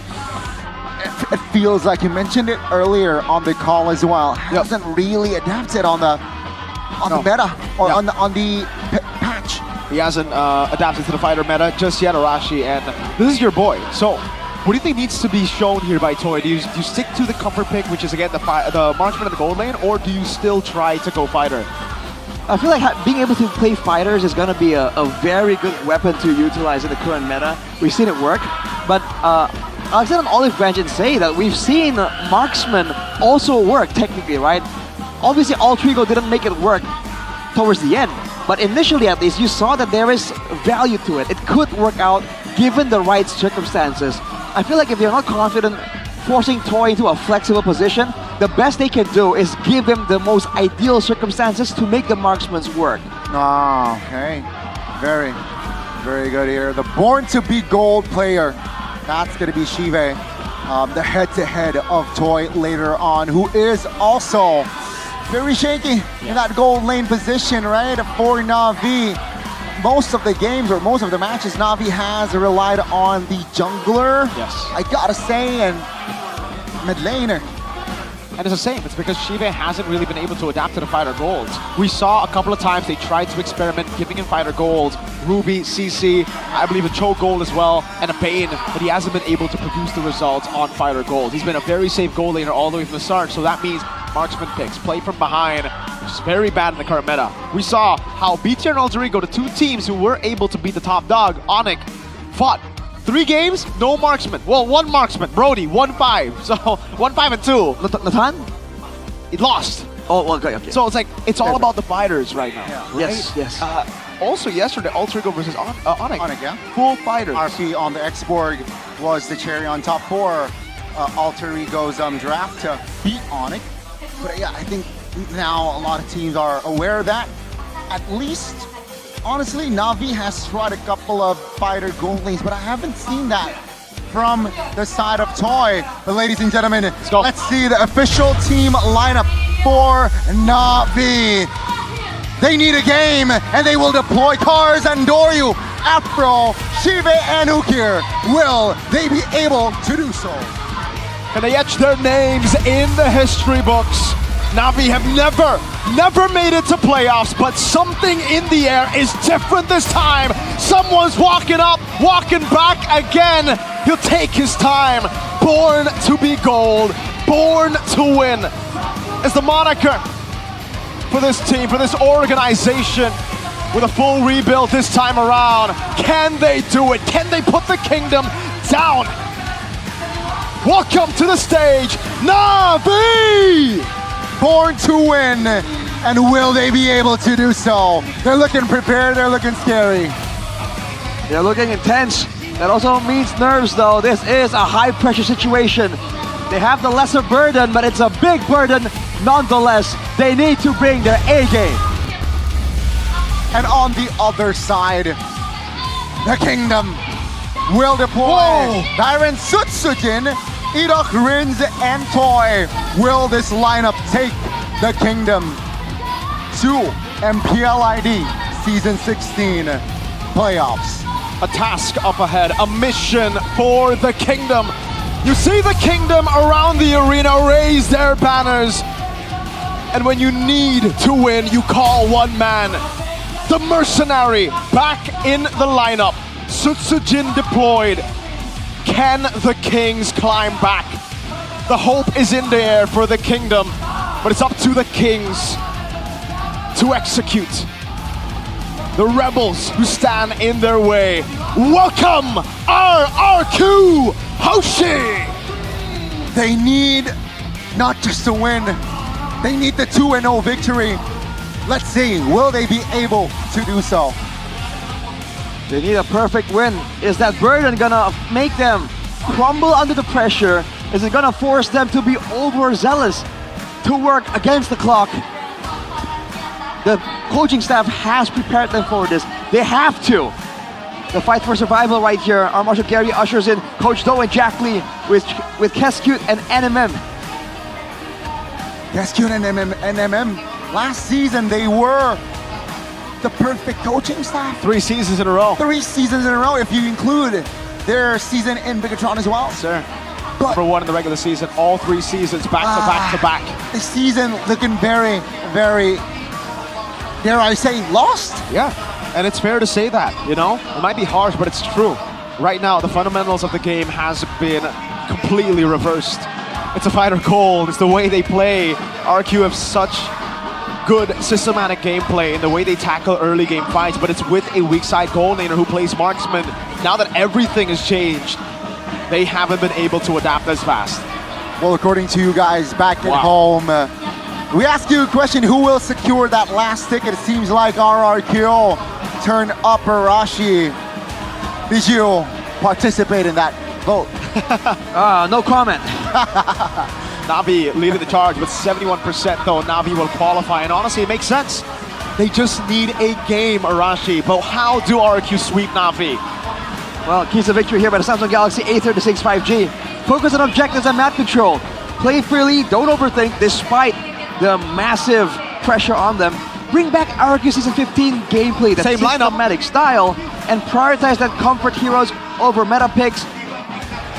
It feels like you mentioned it earlier on the call as well. Hasn't really adapted on the meta or on the patch. He hasn't adapted to the fighter meta just yet, Arashi, and this is your boy. So, what do you think needs to be shown here by Toy? Do you stick to the comfort pick, which is again the marksman in the gold lane, or do you still try to go fighter? I feel like being able to play fighters is going to be a very good weapon to utilize in the current meta. We've seen it work, but I'll sit on Olive Branch and say that we've seen marksman also work technically, right? Obviously, Altrigo didn't make it work towards the end, but initially at least you saw that there is value to it. It could work out given the right circumstances. I feel like if you're not confident forcing Toy into a flexible position, the best they can do is give him the most ideal circumstances to make the marksman's work. Oh, okay. Very, very good here. The born to be gold player. That's going to be Shive, the head-to-head of Toy later on, who is also very shaky in that gold lane position, right? For Na'Vi. Most of the games or most of the matches, Na'Vi has relied on the jungler. Yes. I gotta say, and mid laner. And it's the same. It's because Shive hasn't really been able to adapt to the fighter golds. We saw a couple of times they tried to experiment giving him fighter golds. Ruby, CC, I believe a choke gold as well, and a Bane, but he hasn't been able to produce the results on fighter gold. He's been a very safe gold laner all the way from the start, so that means marksman picks, play from behind, which is very bad in the current meta. We saw how BT and Alterigo, the 2 teams who were able to beat the top dog, Onyx, fought 3 games, no marksman. Well, 1 marksman, Brody, 1-5. So 1-5 and 2. Nathan? It lost. Oh, well, okay. So it's like, it's all about the fighters right now. Yeah. Right? Yes. Also yesterday, Alterigo versus Onyx. Onyx, yeah. Full fighters. RP on the X-Borg was the cherry on top for Alterigo's draft to beat Onyx. But yeah, I think now a lot of teams are aware of that. At least, honestly, Na'Vi has tried a couple of fighter gold lanes, but I haven't seen that from the side of Toy. But ladies and gentlemen, let's see the official team lineup for Na'Vi. They need a game, and they will deploy Cars and Doryu, Afro, Shive, and Ukir. Will they be able to do so? And they etch their names in the history books. Na'Vi have never made it to playoffs, but something in the air is different this time. Someone's walking up, walking back again. He'll take his time. Born to be gold, born to win is the moniker for this team, for this organization. With a full rebuild this time around, can they do it? Can they put the kingdom down? Welcome to the stage, Na'Vi! Born to win, and will they be able to do so? They're looking prepared, they're looking scary. They're looking intense. That also means nerves though. This is a high pressure situation. They have the lesser burden, but it's a big burden nonetheless. They need to bring their A game. And on the other side, the kingdom will deploy Byron Sutsujin, Idok, Rins, and Toy. Will this lineup take the kingdom to MPL ID Season 16 playoffs? A task up ahead, a mission for the kingdom. You see the kingdom around the arena raise their banners. And when you need to win, you call one man. The mercenary back in the lineup. Sutsujin deployed. Can the Kings climb back? The hope is in the air for the kingdom, but it's up to the Kings to execute. The rebels who stand in their way. Welcome, RRQ Hoshi! They need not just to win, they need the 2-0 victory. Let's see, will they be able to do so? They need a perfect win. Is that burden gonna make them crumble under the pressure? Is it gonna force them to be overzealous to work against the clock? The coaching staff has prepared them for this. They have to. The fight for survival right here. Our Marshal Gary ushers in Coach Do and Jack Lee with Keskute and NMM. Keskute and NMM Last season, they were the perfect coaching staff. 3 seasons in a row. 3 seasons in a row, if you include their season in Bigatron as well. Sir. Number 1 in the regular season, all 3 seasons, back to back to back. The season looking very, very, dare I say, lost? Yeah, and it's fair to say that, you know? It might be harsh, but it's true. Right now, the fundamentals of the game has been completely reversed. It's a fighter cold, it's the way they play. RQ have such good systematic gameplay in the way they tackle early game fights, but it's with a weak side goal laner who plays marksman. Now that everything has changed, they haven't been able to adapt as fast. Well, according to you guys back at home, we asked you a question, who will secure that last ticket? It seems like RRQ turned up Arashi. Did you participate in that vote? No comment. Navi leading the charge with 71% though. Navi will qualify, and honestly, it makes sense. They just need a game, Arashi. But how do RQ sweep Navi? Well, keys to victory here by the Samsung Galaxy A36 5G. Focus on objectives and map control. Play freely, don't overthink, despite the massive pressure on them. Bring back RQ Season 15 gameplay, that same systematic style, and prioritize that comfort heroes over meta picks,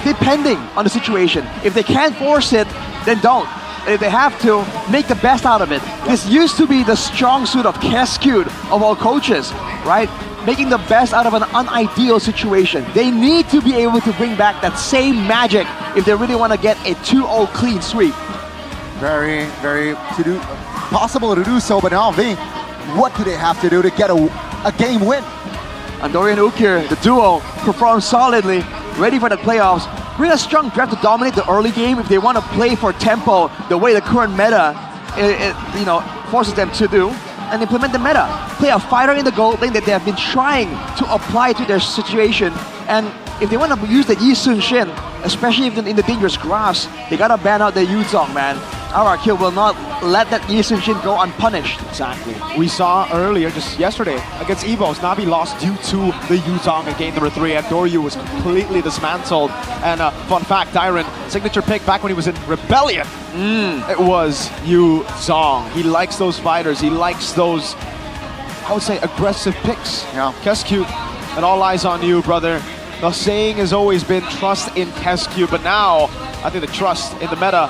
depending on the situation. If they can't force it, then don't. And if they have to, make the best out of it. This used to be the strong suit of Keskewed of all coaches, right? Making the best out of an unideal situation. They need to be able to bring back that same magic if they really want to get a 2-0 clean sweep. Very, very possible to do so, but Navi, what do they have to do to get a game win? Andorian and Ukir, the duo, perform solidly, ready for the playoffs. Bring a strong draft to dominate the early game if they want to play for tempo the way the current meta forces them to do, and implement the meta. Play a fighter in the gold lane that they have been trying to apply to their situation, and if they want to use the Yi Sun Shin, especially in the dangerous grass, they gotta ban out the Yuzong, man. RRQ will not let that Yi Sun Shin go unpunished. Exactly. We saw earlier, just yesterday, against EVOS, Navi lost due to the Yuzong in game number 3, and Doryu was completely dismantled. And fun fact, Dyron, signature pick back when he was in Rebellion, it was Yuzong. He likes those fighters, he likes those, I would say, aggressive picks. Yeah. Keskewed, it all lies on you, brother. The saying has always been trust in Keskewed, but now I think the trust in the meta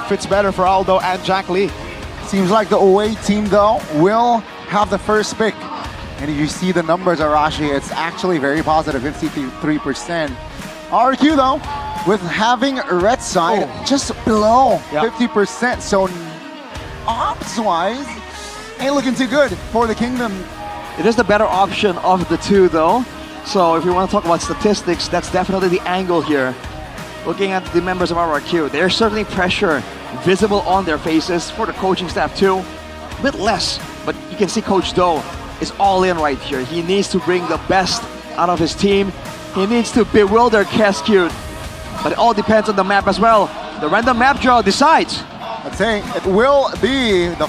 fits better for Aldo and Jack Lee. Seems like the away team, though, will have the first pick. And if you see the numbers, Arashi, it's actually very positive, 53%. RQ, though, with having a red side just below 50%. So odds-wise, ain't looking too good for the Kingdom. It is the better option of the two, though. So if you want to talk about statistics, that's definitely the angle here. Looking at the members of RRQ, there's certainly pressure visible on their faces for the coaching staff too. A bit less, but you can see Coach Do is all in right here. He needs to bring the best out of his team. He needs to bewilder Keskewed. But it all depends on the map as well. The random map draw decides. I'd say it will be the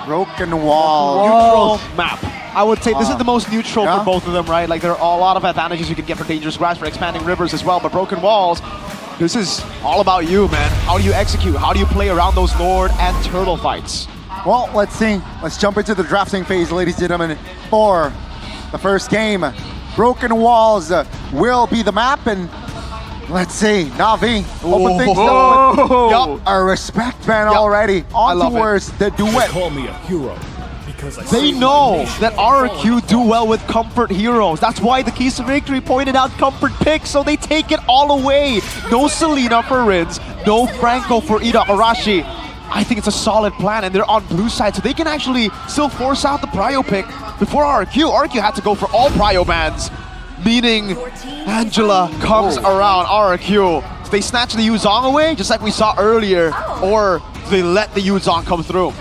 Broken Wall. Neutral map. I would say this is the most neutral for both of them, right? Like, there are a lot of advantages you can get for Dangerous Grass, for expanding rivers as well, but Broken Walls, this is all about you, man. How do you execute? How do you play around those Lord and Turtle fights? Well, let's see. Let's jump into the drafting phase, ladies and gentlemen, for the first game. Broken Walls will be the map, and let's see. Navi, open things up with a respect ban already. On towards the duet. Call me a hero. They know that RRQ do well with comfort heroes. That's why the keys to victory pointed out comfort picks, so they take it all away. No Selena for Rins, no Franco for Ida Arashi. I think it's a solid plan, and they're on blue side, so they can actually still force out the prio pick before RRQ. RRQ had to go for all prio bans, meaning Angela comes around RRQ. So they snatch the Yuzong away, just like we saw earlier, or they let the Yuzong come through.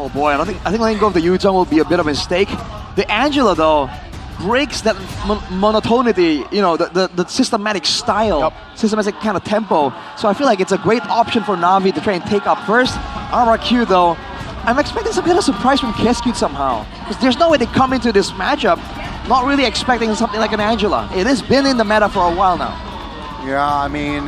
Oh boy, I think letting go of the Yuzong will be a bit of a mistake. The Angela, though, breaks that monotonity, you know, the systematic style, systematic kind of tempo. So I feel like it's a great option for Navi to try and take up first. RRQ, though, I'm expecting some kind of surprise from Keskewed somehow. Because there's no way they come into this matchup not really expecting something like an Angela. It has been in the meta for a while now. Yeah, I mean,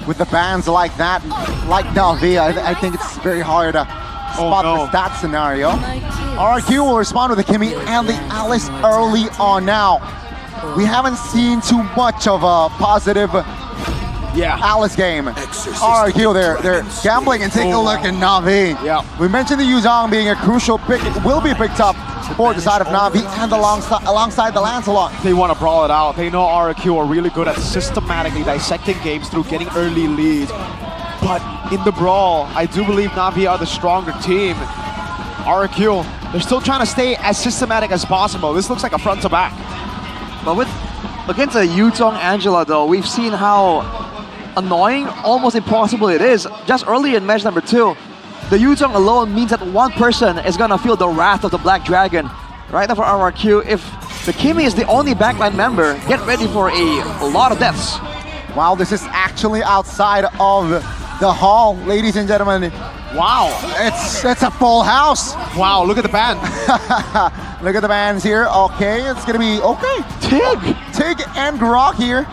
with the bans like that, like Navi, I think it's very hard to spot that scenario. RRQ will respond with the Kimmy and the Alice early on now. We haven't seen too much of a positive Alice game. RRQ, they're gambling and take a look at Na'Vi. We mentioned the Yuzong being a crucial pick. It will be picked up for the side of Na'Vi and alongside the Lancelot. They want to brawl it out. They know RRQ are really good at systematically dissecting games through getting early leads. But in the brawl, I do believe Na'Vi are the stronger team. RRQ, they're still trying to stay as systematic as possible. This looks like a front to back. But against a Yuzong Angela though, we've seen how annoying, almost impossible it is. Just early in match number 2, the Yuzong alone means that one person is gonna feel the wrath of the Black Dragon. Right now for RRQ, if the Kimmy is the only backline member, get ready for a lot of deaths. Wow, this is actually outside of the hall, ladies and gentlemen. Wow, it's a full house. Wow, look at the band. Look at the bands here. Okay, it's gonna be okay. Tig and Grok here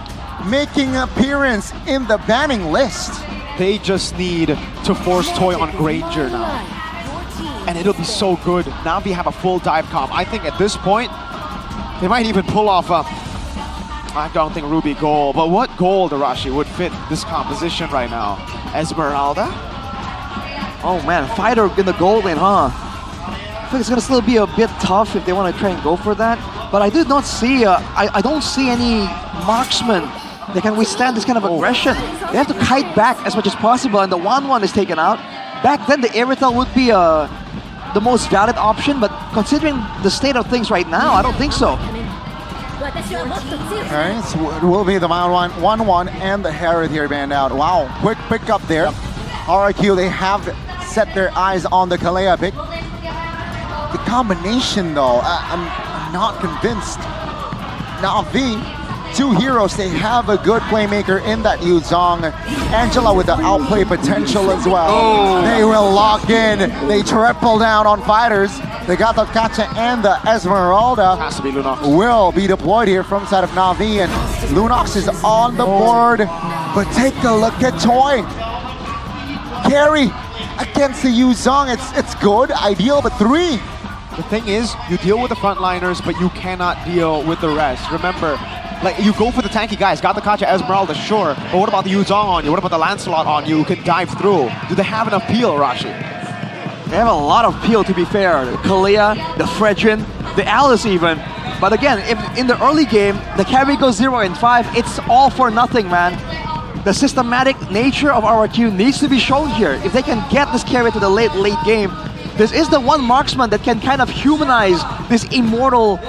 making an appearance in the banning list. They just need to force Toy on Granger now. And it'll be so good. Na'Vi have a full dive comp. I think at this point, they might even pull off a, I don't think Ruby gold, but what gold, Arashi, would fit this composition right now? Esmeralda? Oh man, fighter in the gold lane, huh? I think it's gonna still be a bit tough if they want to try and go for that. But I did not see, I don't see any marksmen that can withstand this kind of aggression. They have to kite back as much as possible, and the 1-1 is taken out. Back then, the Aerital would be the most valid option, but considering the state of things right now, I don't think so. Alright, so it will be the 1-1 and the Herod here banned out. Wow, quick pick up there. RRQ, they have set their eyes on the Kalea pick. The combination though, I'm not convinced. Na'Vi, 2 heroes, they have a good playmaker in that Yuzong. Angela with the outplay potential as well. They will lock in. They triple down on fighters. They got the Kacha and the Esmeralda. Has to be Lunox. Will be deployed here from side of Na'Vi, and Lunox is on the board. But take a look at Toy. Carry against the Yuzong. It's good, ideal, but 3. The thing is, you deal with the frontliners, but you cannot deal with the rest. Remember, like, you go for the tanky guys, got the Kacha Esmeralda, sure, but what about the Yuzong on you? What about the Lancelot on you who can dive through? Do they have enough peel, Rashi? They have a lot of peel, to be fair. The Kalea, the Fredrin, the Alice even. But again, if in the early game, the carry goes 0 and 5, it's all for nothing, man. The systematic nature of RRQ needs to be shown here. If they can get this carry to the late game, this is the one marksman that can kind of humanize this immortal,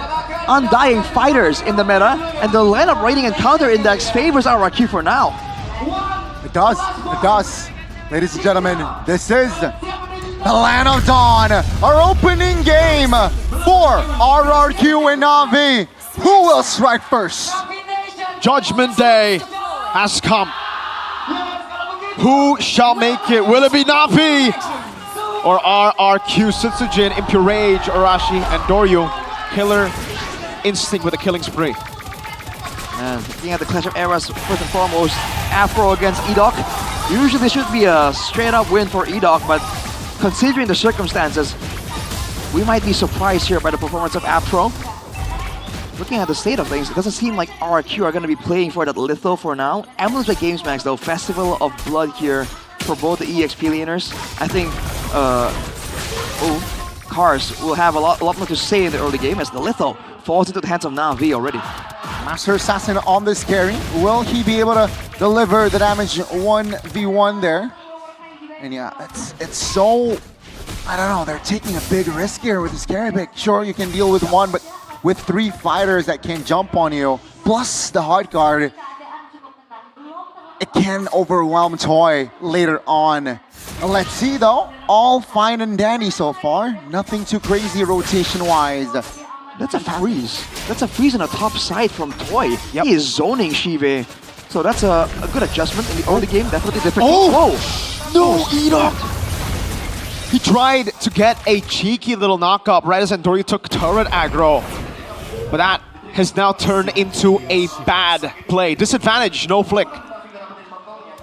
undying fighters in the meta, and the lineup rating and counter index favors RRQ for now. It does. Ladies and gentlemen, this is the Land of Dawn, our opening game for RRQ and Na'Vi. Who will strike first? Judgment Day has come. Who shall make it? Will it be Na'Vi or RRQ? Setsujin, Impure Rage, Arashi, and Doryu. Killer instinct with a killing spree. And looking at the Clash of Eras, first and foremost, Afro against Edok. Usually this should be a straight up win for Edok, but considering the circumstances, we might be surprised here by the performance of Afro. Looking at the state of things, it doesn't seem like RRQ are going to be playing for that Litho for now. Emblems like Games Max though, Festival of Blood here for both the EXP laners. I think Cars will have a lot more to say in the early game as the Litho falls into the hands of Na'Vi already. Master Assassin on this carry. Will he be able to deliver the damage 1v1 there? And yeah, it's so, I don't know, they're taking a big risk here with this carry pick. Sure, you can deal with 1, but with 3 fighters that can jump on you, plus the hard card, it can overwhelm Toy later on. Let's see though, all fine and dandy so far. Nothing too crazy rotation-wise. That's a freeze. That's a freeze on the top side from Toy. Yep. He is zoning Shive. So that's a good adjustment in the early game, definitely different. Oh! No, Edok! He tried to get a cheeky little knock-up right as Endori took turret aggro. But that has now turned into a bad play. Disadvantage, no flick.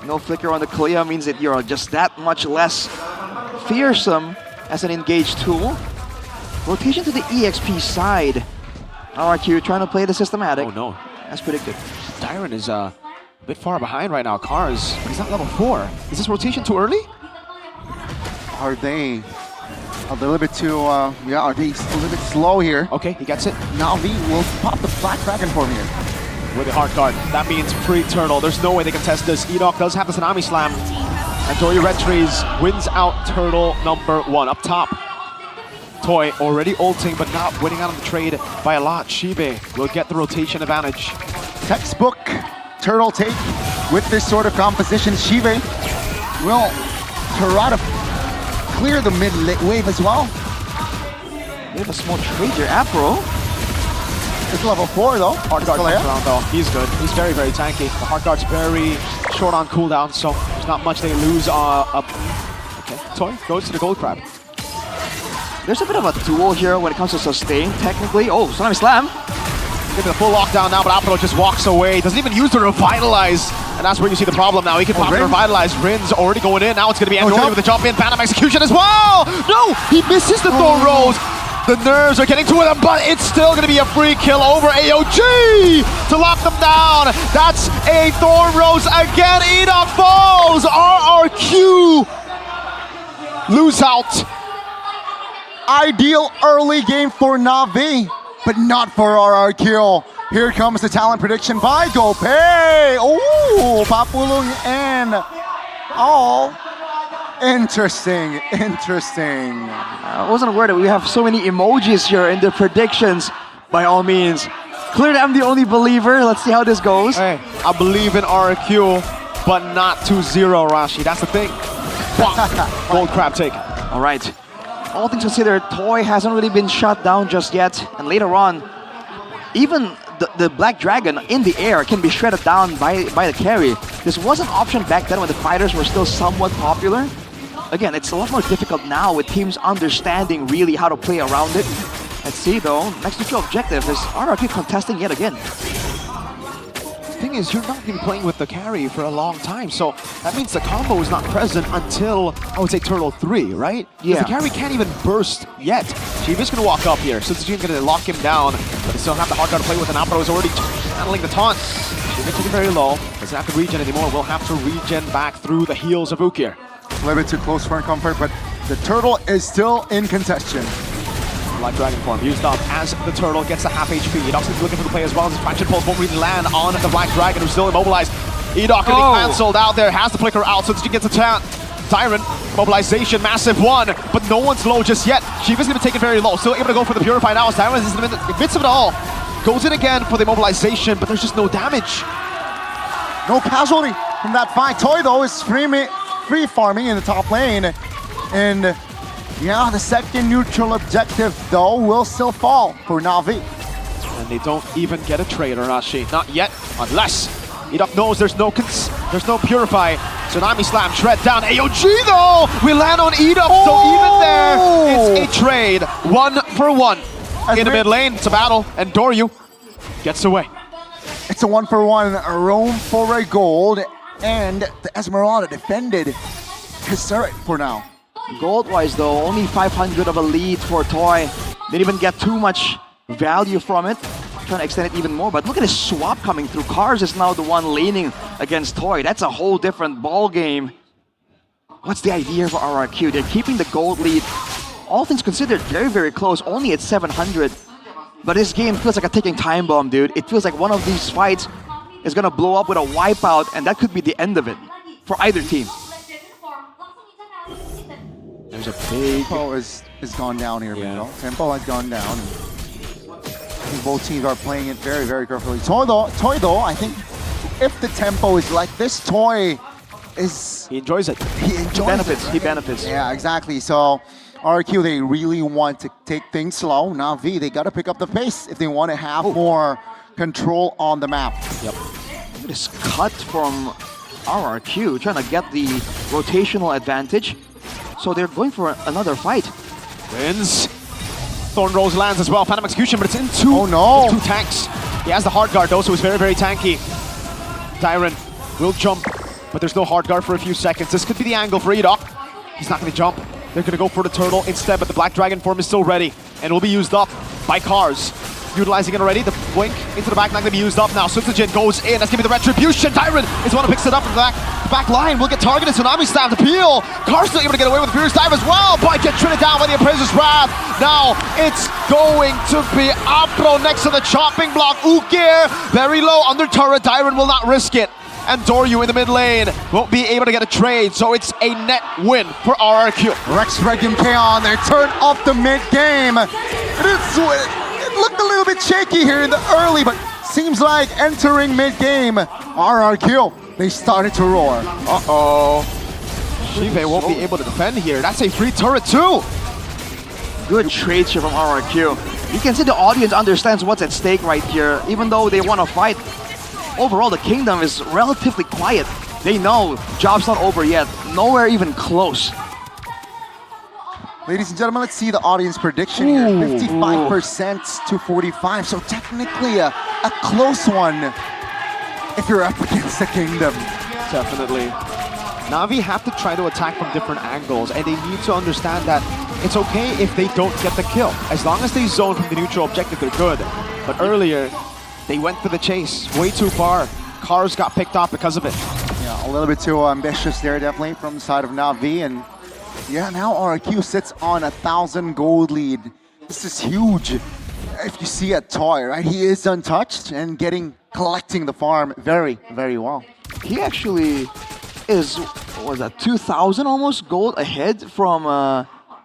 No flicker on the Kalea means that you're just that much less fearsome. as an engaged tool. Rotation to the EXP side. RRQ trying to play the systematic. Oh no. As predicted. Dyron is a bit far behind right now. Cars, but he's not level 4. Is this rotation too early? Are they a little bit too, are they a little bit slow here? Okay, he gets it. Na'Vi will pop the Black Dragon form here. With a hard guard, that means free turtle. There's no way they can test this. Edok does have the Tsunami Slam. And Toy Red Trees wins out turtle number 1 up top. Toy already ulting, but not winning out on the trade by a lot. Shibe will get the rotation advantage. Textbook turtle take with this sort of composition. Shibe will try to clear the mid wave as well. We have a small trade here. Afro. It's level 4 though. Hard guard comes around though. He's good. He's very, very tanky. The hard guard's very short on cooldown, so there's not much they lose up. Okay, Toy goes to the gold crab. There's a bit of a duel here when it comes to sustain, technically. Oh, Tsunami Slam. Give it a full lockdown now, but Apollo just walks away. Doesn't even use the Revitalize. And that's where you see the problem now. He can pop the Revitalize. Rin's already going in. Now it's going to be Andori with the jump in. Phantom execution as well. No, he misses the Thorn Rose. The nerves are getting to them, but it's still going to be a free kill over AOG to lock them down. That's a Thorn Rose again. Edok falls. RRQ lose out. Ideal early game for Na'Vi, but not for RRQ. Here comes the talent prediction by GoPay. Oh, Papulong and all. Interesting. I wasn't aware that we have so many emojis here in the predictions. By all means, clearly I'm the only believer. Let's see how this goes. Hey, I believe in RRQ, but not 2-0, Rashi. That's the thing. Gold crab take. All right. All things considered, Toy hasn't really been shut down just yet. And later on, even the Black Dragon in the air can be shredded down by the carry. This was an option back then when the fighters were still somewhat popular. Again, it's a lot more difficult now with teams understanding really how to play around it. Let's see though, next to objective is RRQ contesting yet again. The thing is, you're not going to be playing with the carry for a long time, so that means the combo is not present until, I would say, Turtle 3, right? Yeah. The carry can't even burst yet. Shiba's going to walk up here. Suzuki's going to lock him down, but they still have the hard guard to play with, and Aparo is already handling the taunt. Shiba taking very low, doesn't have to regen anymore, will have to regen back through the heels of Ukir. A little bit too close for comfort, but the turtle is still in contention. Black Dragon form used up as the turtle gets the half HP. Edok's looking for the play as well as his Fraction Pulse won't really land on the Black Dragon, who's still immobilized. Edok getting cancelled out there, has the flicker out, so that she gets a Tyrant. Mobilization, massive one, but no one's low just yet. Shiva's gonna take it very low, still able to go for the Purify now as Tyrant is in the midst of it all. Goes in again for the mobilization, but there's just no damage. No casualty from that fight. Toy though is free farming in the top lane, and yeah, the second neutral objective though will still fall for Na'Vi. And they don't even get a trade, Arashi. Not yet, unless Edok knows there's no Purify. Tsunami Slam, shred down. AOG though! We land on Edok, so even there, it's a trade. 1-for-1. In the mid lane, it's a battle, and Doryu gets away. It's a 1-for-1 roam for a gold, and the Esmeralda defended his turret for now. Gold-wise though, only 500 of a lead for Toy. Didn't even get too much value from it. Trying to extend it even more, but look at his swap coming through. Cars is now the one leaning against Toy. That's a whole different ball game. What's the idea for RRQ? They're keeping the gold lead. All things considered, very, very close, only at 700. But this game feels like a ticking time bomb, dude. It feels like one of these fights is gonna blow up with a wipeout, and that could be the end of it for either team. There's a big... Tempo is gone down here, Miguel. Tempo has gone down. I think both teams are playing it very, very carefully. Toy though, I think if the tempo is like this, Toy is... He enjoys it. He benefits. He benefits. Yeah, exactly. So RQ, they really want to take things slow. Na'Vi, they got to pick up the pace if they want to have more control on the map. Yep. This cut from RRQ, trying to get the rotational advantage. So they're going for another fight. Wins. Thorn Rose lands as well. Phantom Execution, but it's in two. Oh no! Two tanks. He has the hard guard though, so he's very, very tanky. Tyrant will jump, but there's no hard guard for a few seconds. This could be the angle for Edok. He's not going to jump. They're gonna go for the turtle instead, but the Black Dragon form is still ready and will be used up by Cars. Utilizing it already, the blink into the back line gonna be used up now. Sutsujin goes in, that's gonna be the retribution. Tyron is the one who picks it up from the back line. Will get targeted, Tsunami stab to peel. Cars still able to get away with the Furious Dive as well, but get trimmed down by the Appraiser's Wrath. Now it's going to be Apro next to the chopping block. Ukir, very low under turret. Tyron will not risk it. And Doryu in the mid lane won't be able to get a trade, so it's a net win for RRQ. Rex Reg and K on their turn off the mid game. It looked a little bit shaky here in the early, but seems like entering mid game, RRQ, they started to roar. Uh-oh. Shive won't be able to defend here. That's a free turret too. Good trades here from RRQ. You can see the audience understands what's at stake right here, even though they want to fight. Overall, the kingdom is relatively quiet. They know job's not over yet. Nowhere even close. Ladies and gentlemen, let's see the audience prediction here. 55% to 45, so technically a close one if you're up against the kingdom. Definitely. Na'Vi have to try to attack from different angles, and they need to understand that it's okay if they don't get the kill. As long as they zone from the neutral objective, they're good. But earlier, they went for the chase way too far. Cars got picked off because of it. Yeah, a little bit too ambitious there, definitely, from the side of Na'Vi. And yeah, now RRQ sits on 1,000 gold lead. This is huge. If you see at Toy, right? He is untouched and collecting the farm very, very well. He actually is, what was that, 2,000 almost gold ahead from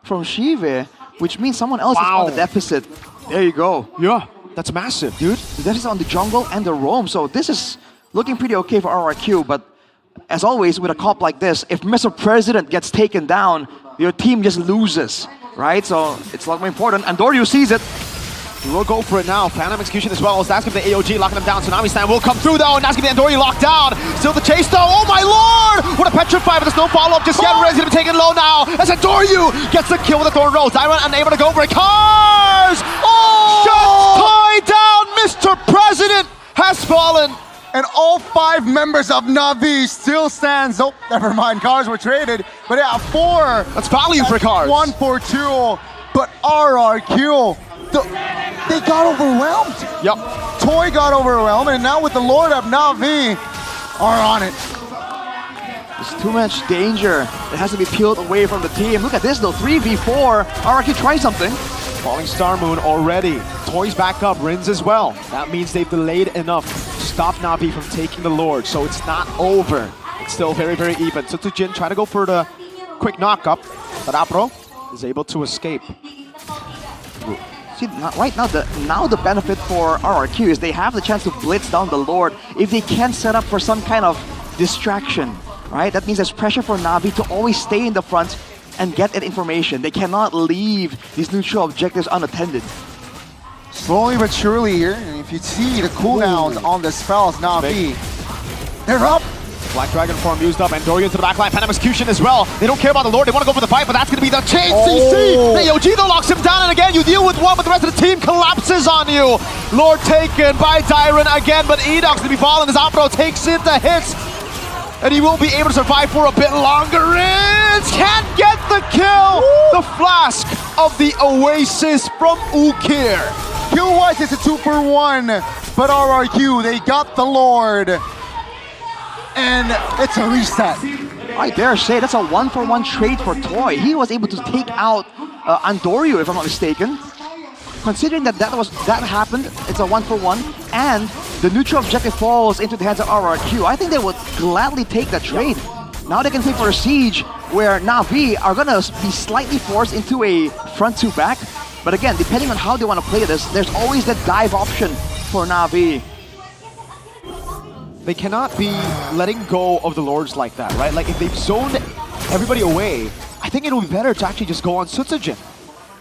Shive, which means someone else is on the deficit. There you go. Yeah. That's massive, dude. That is on the jungle and the roam, so this is looking pretty okay for RRQ, but as always, with a comp like this, if Mr. President gets taken down, your team just loses, right? So it's a lot more important, and Doryu sees it. He will go for it now. Phantom Execution as well, as that's going to be the AOG locking him down. Tsunami Stand will come through though, and that's going to be Doryu locked down. Still the chase though, oh my lord! What a Petrify, but there's no follow-up just yet. Red's going to be taken low now, as Doryu gets the kill with the Thorn Rose. Dyron unable to go for it. Cars! Shut down! Mr. President has fallen. And all 5 members of Na'Vi still stands. Oh, never mind, Cars were traded. But yeah, 4. That's value for Cars. 1 for 2. But RRQ, they got overwhelmed. Yep. Toy got overwhelmed, and now with the Lord of Na'Vi are on it. There's too much danger. It has to be peeled away from the team. Look at this though, 3v4. RRQ try something. Falling Star Moon already. Toys back up, Rins as well. That means they've delayed enough to stop Na'Vi from taking the Lord, so it's not over. It's still very, very even. Sutsujin trying to go for the quick knock-up, but Apro is able to escape. See, right now the benefit for RRQ is they have the chance to blitz down the Lord if they can set up for some kind of distraction, right? That means there's pressure for Na'Vi to always stay in the front and get that information. They cannot leave these neutral objectives unattended. Slowly but surely here, and if you see the cooldowns on the spells, Na'Vi, they're up. Black Dragon form used up, and Doryu into the backline. Phantom Execution as well. They don't care about the Lord, they want to go for the fight, but that's going to be the chain CC. The AOG though locks him down, and again, you deal with one, but the rest of the team collapses on you. Lord taken by Dyron again, but Edoc's going to be falling as Apro takes in the hits. And he will be able to survive for a bit longer. Rins can't get the kill. The flask of the Oasis from Ukir. Kill-wise, it's a 2-for-1, but RRQ, they got the Lord. And it's a reset. I dare say that's a 1-for-1 trade for Toy. He was able to take out Andoryu, if I'm not mistaken. Considering that happened, it's a 1-for-1, and the neutral objective falls into the hands of RRQ. I think they would gladly take that trade. Now they can play for a siege where Na'Vi are gonna be slightly forced into a front to back. But again, depending on how they want to play this, there's always that dive option for Na'Vi. They cannot be letting go of the Lords like that, right? Like if they've zoned everybody away, I think it'll be better to actually just go on Sutsujin.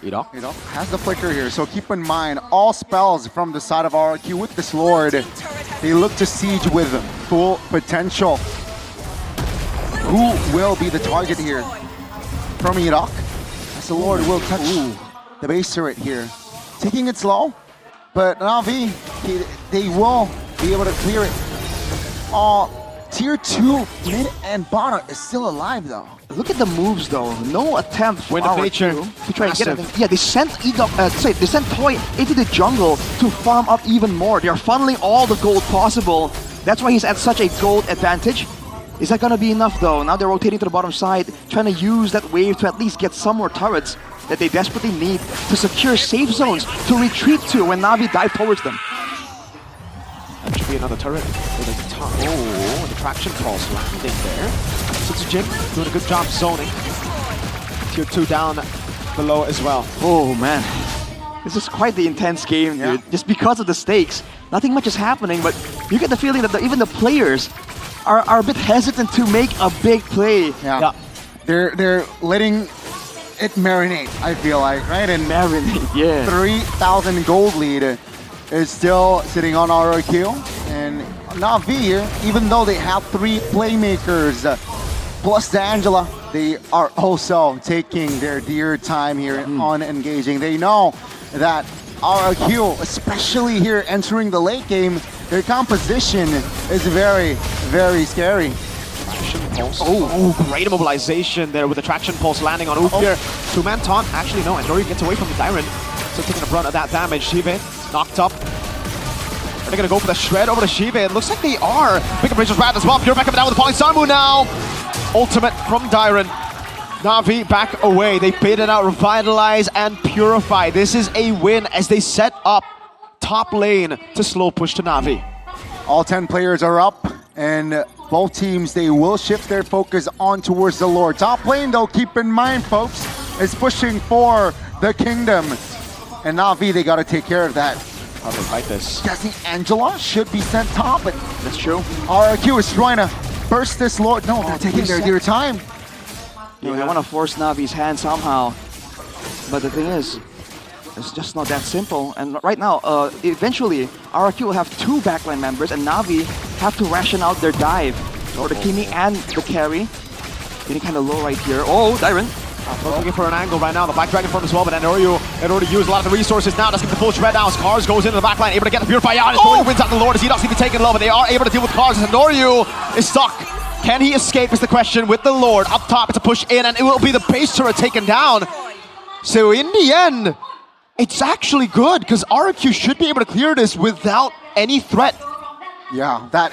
Edoc has the flicker here, so keep in mind, all spells from the side of RRQ with this Lord, they look to siege with full potential. Who will be the target here? From Edoc, as the Lord will touch the base turret here. Taking it slow, but Na'Vi, they will be able to clear it all Tier 2 mid and bottom is still alive though. Look at the moves though. No attempt for Wind of nature. to try and get it. Yeah, they sent they sent Toy into the jungle to farm up even more. They are funneling all the gold possible. That's why he's at such a gold advantage. Is that gonna be enough though? Now they're rotating to the bottom side, trying to use that wave to at least get some more turrets that they desperately need to secure safe zones to retreat to when Na'Vi dive towards them. That should be another turret with a top. Oh, the traction pulse landing there. Jing doing a good job zoning. Tier 2 down below as well. Oh man, this is quite the intense game, dude. Just because of the stakes, nothing much is happening, but you get the feeling that even the players are a bit hesitant to make a big play. Yeah. They're letting it marinate, I feel like, right? And marinate, yeah. 3,000 gold lead is still sitting on RRQ. And Na'Vi here, even though they have 3 playmakers, plus the Angela, they are also taking their dear time here on engaging. They know that RRQ, especially here entering the late game, their composition is very, very scary. Traction pulse. Oh, great immobilization there with the traction pulse landing on Ukir. 2-man taunt. Actually, no, Andori gets away from the Dyran. So taking a brunt of that damage. Shive knocked up. Are they going to go for the shred over to Shive? It looks like they are. Pick up Rachel's Wrath as well. Pure back up and down with the Polysamu now. Ultimate from Dyran. Na'Vi back away. They baited out Revitalize and Purify. This is a win as they set up top lane to slow push to Na'Vi. All 10 players are up, and both teams, they will shift their focus on towards the Lord. Top lane, though, keep in mind, folks, is pushing for the Kingdom. And Na'Vi, they got to take care of that. How do they fight this? Guessing Angela should be sent top, but that's true. RRQ is trying to burst this Lord. No, they're taking their dear time. They want to force Navi's hand somehow. But the thing is, it's just not that simple. And right now, eventually, RRQ will have 2 backline members, and Na'Vi have to ration out their dive. Or the Kimi and the carry. Getting kind of low right here. Oh, Dyran. Looking for an angle right now. The Black Dragon form as well, but Anorio had already used a lot of the resources now. Does get the full shred down. Cars goes into the backline, able to get the Purify out. Anorio wins out the Lord as he doesn't even taken low, but they are able to deal with Cars. Anorio is stuck. Can he escape is the question with the Lord. Up top, it's a push in, and it will be the base turret taken down. So in the end, it's actually good, because RRQ should be able to clear this without any threat. Yeah, that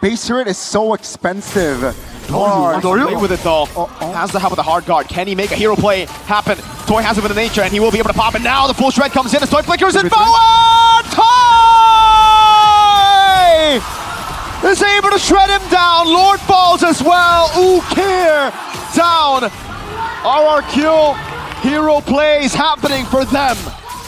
base turret is so expensive. Play with it though. Has the help of the hard guard. Can he make a hero play happen? Toy has it with the nature, and he will be able to pop it now. The full shred comes in as Toy flickers it forward. Toy is able to shred him down. Lord falls as well. Ukir down. RRQ hero plays happening for them.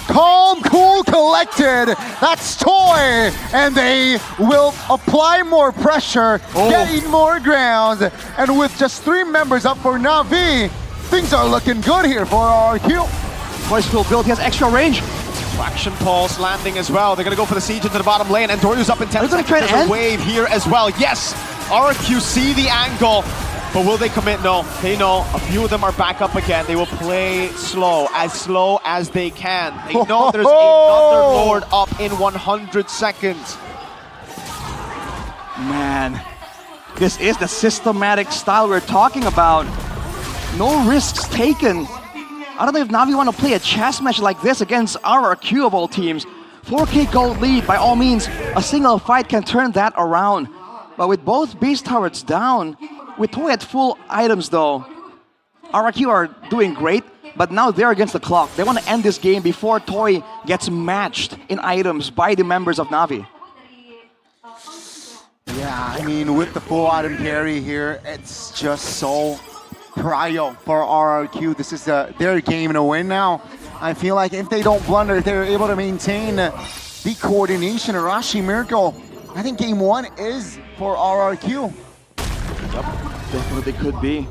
Calm, cool, collected. That's Toy, and they will apply more pressure, gain more ground, and with just 3 members up for Na'Vi, things are looking good here for RRQ. Toy's full build, he has extra range. Traction pulse landing as well. They're going to go for the siege into the bottom lane, and Dorio's up in 10 seconds. Try to There's a wave here as well. Yes, RRQ see the angle. But will they commit? No. They know a few of them are back up again. They will play slow as they can. They know there's another Lord up in 100 seconds. Man, this is the systematic style we're talking about. No risks taken. I don't know if Na'Vi want to play a chess match like this against RRQ of all teams. 4K gold lead, by all means, a single fight can turn that around. But with both base turrets down, with Toy at full items though, RRQ are doing great, but now they're against the clock. They want to end this game before Toy gets matched in items by the members of Na'Vi. Yeah, I mean, with the full item carry here, it's just so prio for RRQ. This is their game to win now. I feel like if they don't blunder, they're able to maintain the coordination. Arashi Miracle, I think game 1 is for RRQ. Yep, definitely could be.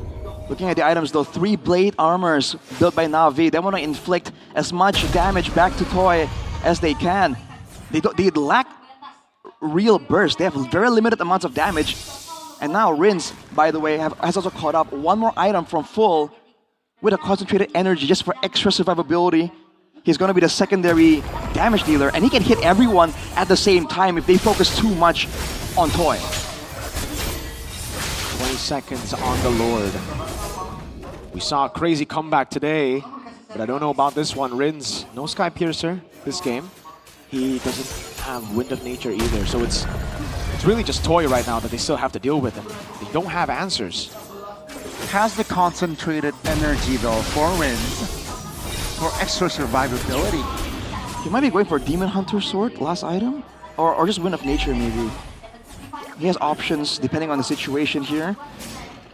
Looking at the items though, 3 blade armors built by Na'Vi. They want to inflict as much damage back to Toy as they can. They lack real burst. They have very limited amounts of damage. And now Rins, by the way, has also caught up 1 more item from full with a concentrated energy just for extra survivability. He's going to be the secondary damage dealer, and he can hit everyone at the same time if they focus too much on Toy. 20 seconds on the Lord. We saw a crazy comeback today, but I don't know about this one. Rins, no Sky Piercer this game. He doesn't have Wind of Nature either, so it's really just Toy right now that they still have to deal with, and they don't have answers. Has the concentrated energy though for Rins for extra survivability. He might be going for Demon Hunter Sword, last item, or just Wind of Nature maybe. He has options depending on the situation here.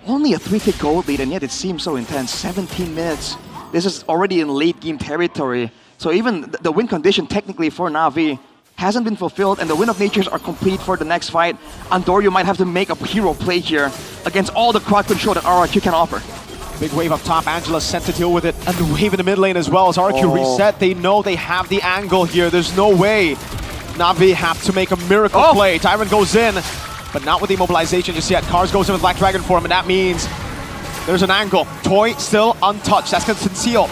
Only a 3k gold lead, and yet it seems so intense. 17 minutes. This is already in late game territory. So even the win condition technically for Na'Vi hasn't been fulfilled, and the Wind of Natures are complete for the next fight. Andorio might have to make a hero play here against all the crowd control that RRQ can offer. Big wave up top, Angela sent to deal with it, and the wave in the mid lane as well as RRQ reset. They know they have the angle here. There's no way Na'Vi have to make a miracle play. Tyrant goes in, but not with the immobilization just yet. Cars goes in with Black Dragon form, and that means there's an angle. Toy still untouched. That's going to conceal.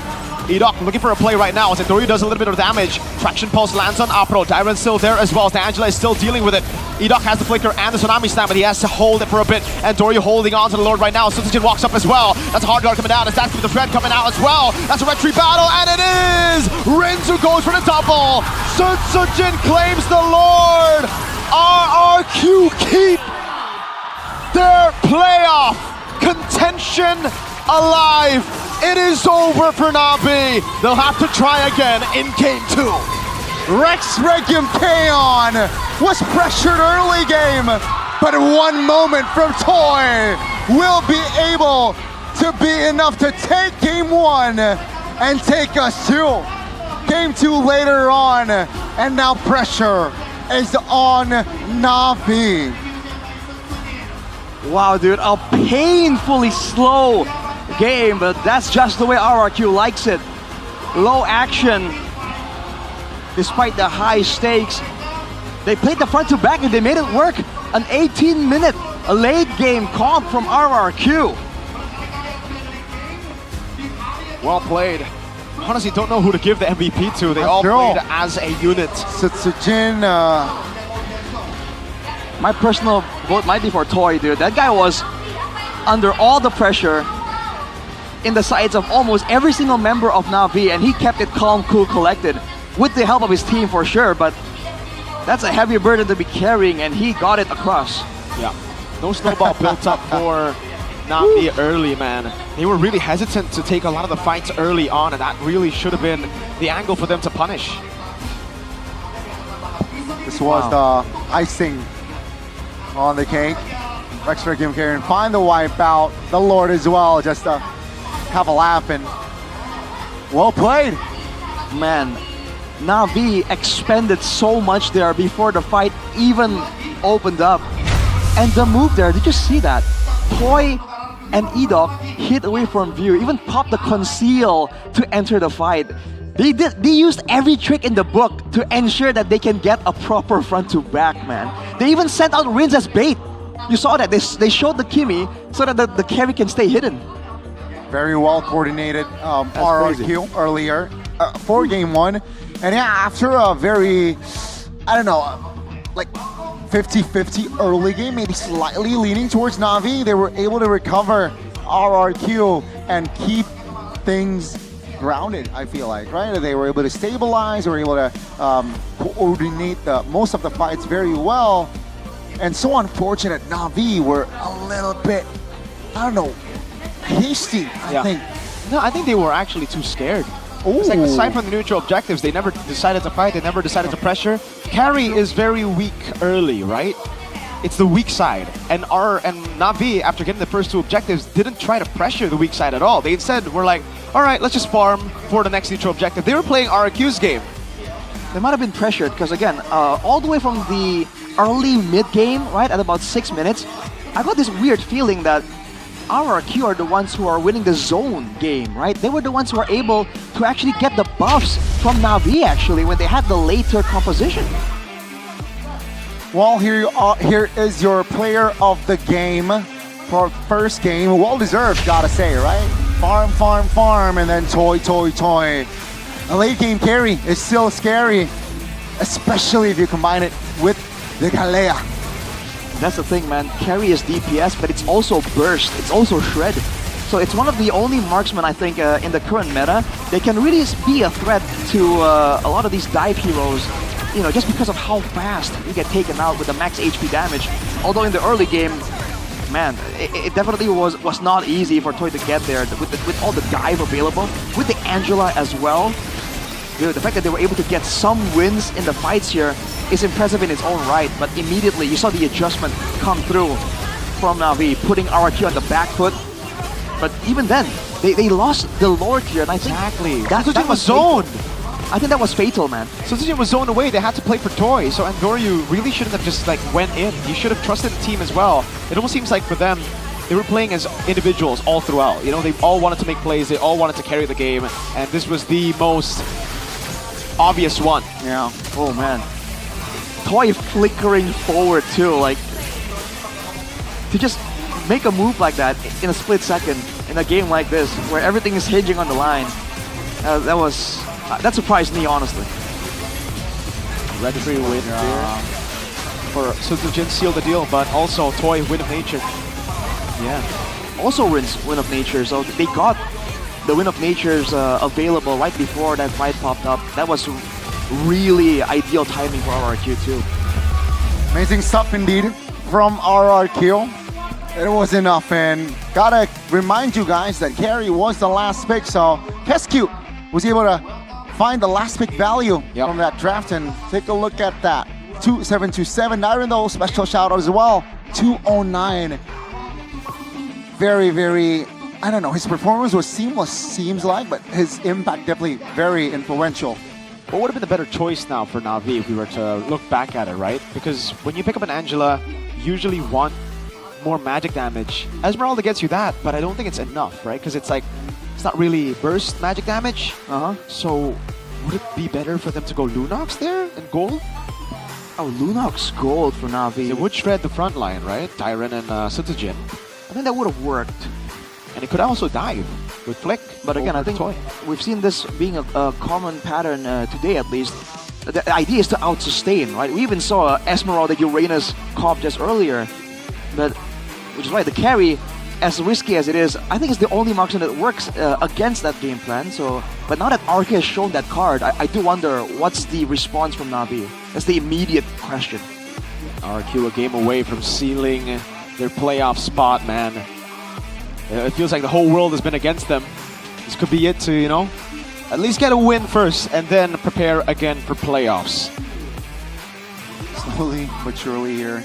Edok looking for a play right now as Andorio does a little bit of damage. Traction Pulse lands on Apro. Tyrant's still there as well as Angela is still dealing with it. Edok has the flicker and the Tsunami Slam, but he has to hold it for a bit. Andorio holding on to the Lord right now. Sunsujin walks up as well. That's a hard guard coming out. As that's with the Thread coming out as well. That's a red tree battle, and it is Rins who goes for the double. Sunsujin claims the Lord. RRQ keep their playoff contention alive. It is over for Na'Vi. They'll have to try again in game 2. Rex Regium Kaon was pressured early game, but one moment from Toy will be able to be enough to take game 1 and take us to game 2 later on. And now pressure is on Na'Vi. Wow, dude, a painfully slow game, but that's just the way RRQ likes it. Low action, despite the high stakes. They played the front to back and they made it work. An 18-minute late game comp from RRQ. Well played. Honestly, don't know who to give the MVP to. They all played as a unit. Sunsujin, my personal vote might be for Toy, dude. That guy was under all the pressure in the sides of almost every single member of Na'Vi, and he kept it calm, cool, collected with the help of his team for sure, but that's a heavy burden to be carrying, and he got it across. Yeah, no snowball built up for Na'Vi early, man. They were really hesitant to take a lot of the fights early on, and that really should have been the angle for them to punish. This was the icing on the cake. Rex Regium Kaon find the wipeout. The Lord as well, just have a laugh, and well played. Man, Na'Vi expended so much there before the fight even opened up. And the move there, did you see that? Toy and Edok hid away from view, even popped the conceal to enter the fight. They used every trick in the book to ensure that they can get a proper front to back, man. They even sent out Rins as bait. You saw that, they showed the Kimi so that the carry can stay hidden. Very well coordinated RRQ earlier for game 1. And yeah, after a very, I don't know, like 50-50 early game, maybe slightly leaning towards Na'Vi, they were able to recover RRQ and keep things grounded, I feel like, right? They were able to stabilize, they were able to coordinate most of the fights very well. And so unfortunate, Na'Vi were a little bit, I don't know, hasty, I think. No, I think they were actually too scared. It's like, aside from the neutral objectives, they never decided to fight, they never decided to pressure. Carry is very weak early, right? It's the weak side. And Na'Vi, after getting the first 2 objectives, didn't try to pressure the weak side at all. They instead were like, all right, let's just farm for the next neutral objective. They were playing RRQ's game. They might have been pressured because, again, all the way from the early mid-game, right, at about 6 minutes, I got this weird feeling that RRQ are the ones who are winning the zone game, right? They were the ones who were able to actually get the buffs from Na'Vi, actually, when they had the later composition. Well, here is your player of the game for first game. Well-deserved, gotta say, right? Farm, farm, farm, and then toy, toy, toy. A late game carry is still scary, especially if you combine it with the Galea. That's the thing, man. Carry is DPS, but it's also burst. It's also shred. So it's one of the only marksmen, I think, in the current meta that can really be a threat to a lot of these dive heroes, you know, just because of how fast you get taken out with the max HP damage. Although in the early game, man, it definitely was not easy for Toy to get there with all the dive available, with the Angela as well. Dude, the fact that they were able to get some wins in the fights here is impressive in its own right, but immediately you saw the adjustment come through from Na'Vi, putting RRQ on the back foot. But even then, they lost the Lord here, and I think that was zoned. I think that was fatal, man. So Sujin was zoned away. They had to play for Toy. So Andoryu really shouldn't have just like went in. He should have trusted the team as well. It almost seems like for them, they were playing as individuals all throughout. You know, they all wanted to make plays. They all wanted to carry the game, and this was the most obvious one. Yeah. Oh man. Toy flickering forward too, like to just make a move like that in a split second in a game like this where everything is hinging on the line. That surprised me, honestly. Red Tree win here for Sujin, seal the deal, but also Toy win of nature. Yeah. Also Rin's win of nature, so they got the win of natures available right before that fight popped up. That was really ideal timing for RRQ too. Amazing stuff indeed from RRQ. It was enough, and gotta remind you guys that carry was the last pick, so Kescue was able to find the last pick value from that draft, and take a look at that. 2727, Nyrin though, special shout out as well. 209. Very, very, I don't know, his performance was seamless, seems like, but his impact definitely very influential. What would have been the better choice now for Na'Vi if we were to look back at it, right? Because when you pick up an Angela, you usually want more magic damage. Esmeralda gets you that, but I don't think it's enough, right? Because it's like, it's not really burst magic damage. So would it be better for them to go Lunox there in gold? Oh, Lunox gold for Na'Vi. It would shred the front line, right? Tyron and Sutujin. I think that would have worked. And it could also dive with Flick. But again, I think we've seen this being a common pattern today at least. The idea is to out-sustain, right? We even saw Esmeralda Uranus comp just earlier. But, which is right, the carry, as risky as it is, I think it's the only marksman that works against that game plan. So, but now that RK has shown that card, I do wonder what's the response from Na'Vi. That's the immediate question. RQ a game away from sealing their playoff spot, man. It feels like the whole world has been against them. This could be it to, you know, at least get a win first and then prepare again for playoffs. Slowly but surely here.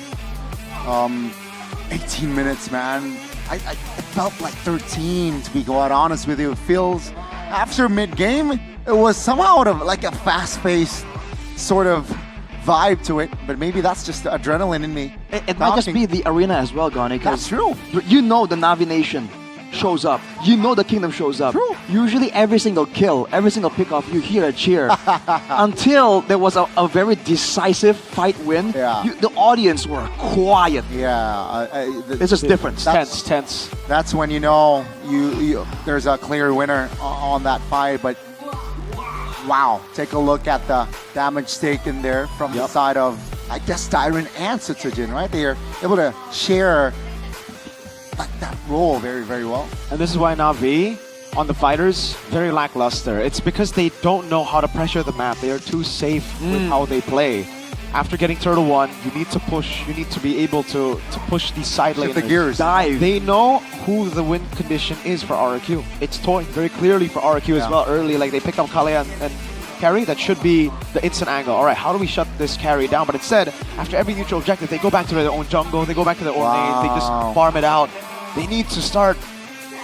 18 minutes, man. I felt like 13, to be quite honest with you. It feels, after mid-game, it was somehow like a fast-paced sort of vibe to it, but maybe that's just the adrenaline in me. It might just be the arena as well, Gani. That's true. You know the Na'Vi Nation shows up. You know the Kingdom shows up. True. Usually every single kill, every single pickoff, you hear a cheer. Until there was a very decisive fight win, the audience were quiet. Yeah. It's just different. Tense. That's when you know there's a clear winner on that fight, but wow, take a look at the damage taken there from the side of, I guess, Tyron and Sutujin, right? They are able to share like that role very, very well. And this is why Na'Vi, on the fighters, very lackluster. It's because they don't know how to pressure the map. They are too safe with how they play. After getting Turtle 1, you need to push. You need to be able to push these side laners. The gears. Dive. They know who the win condition is for RRQ. It's Toy very clearly for RRQ as well early. Like they picked up Kalea and carry. That should be the instant angle. All right, how do we shut this carry down? But instead, after every neutral objective, they go back to their own jungle. They go back to their own lane. They just farm it out. They need to start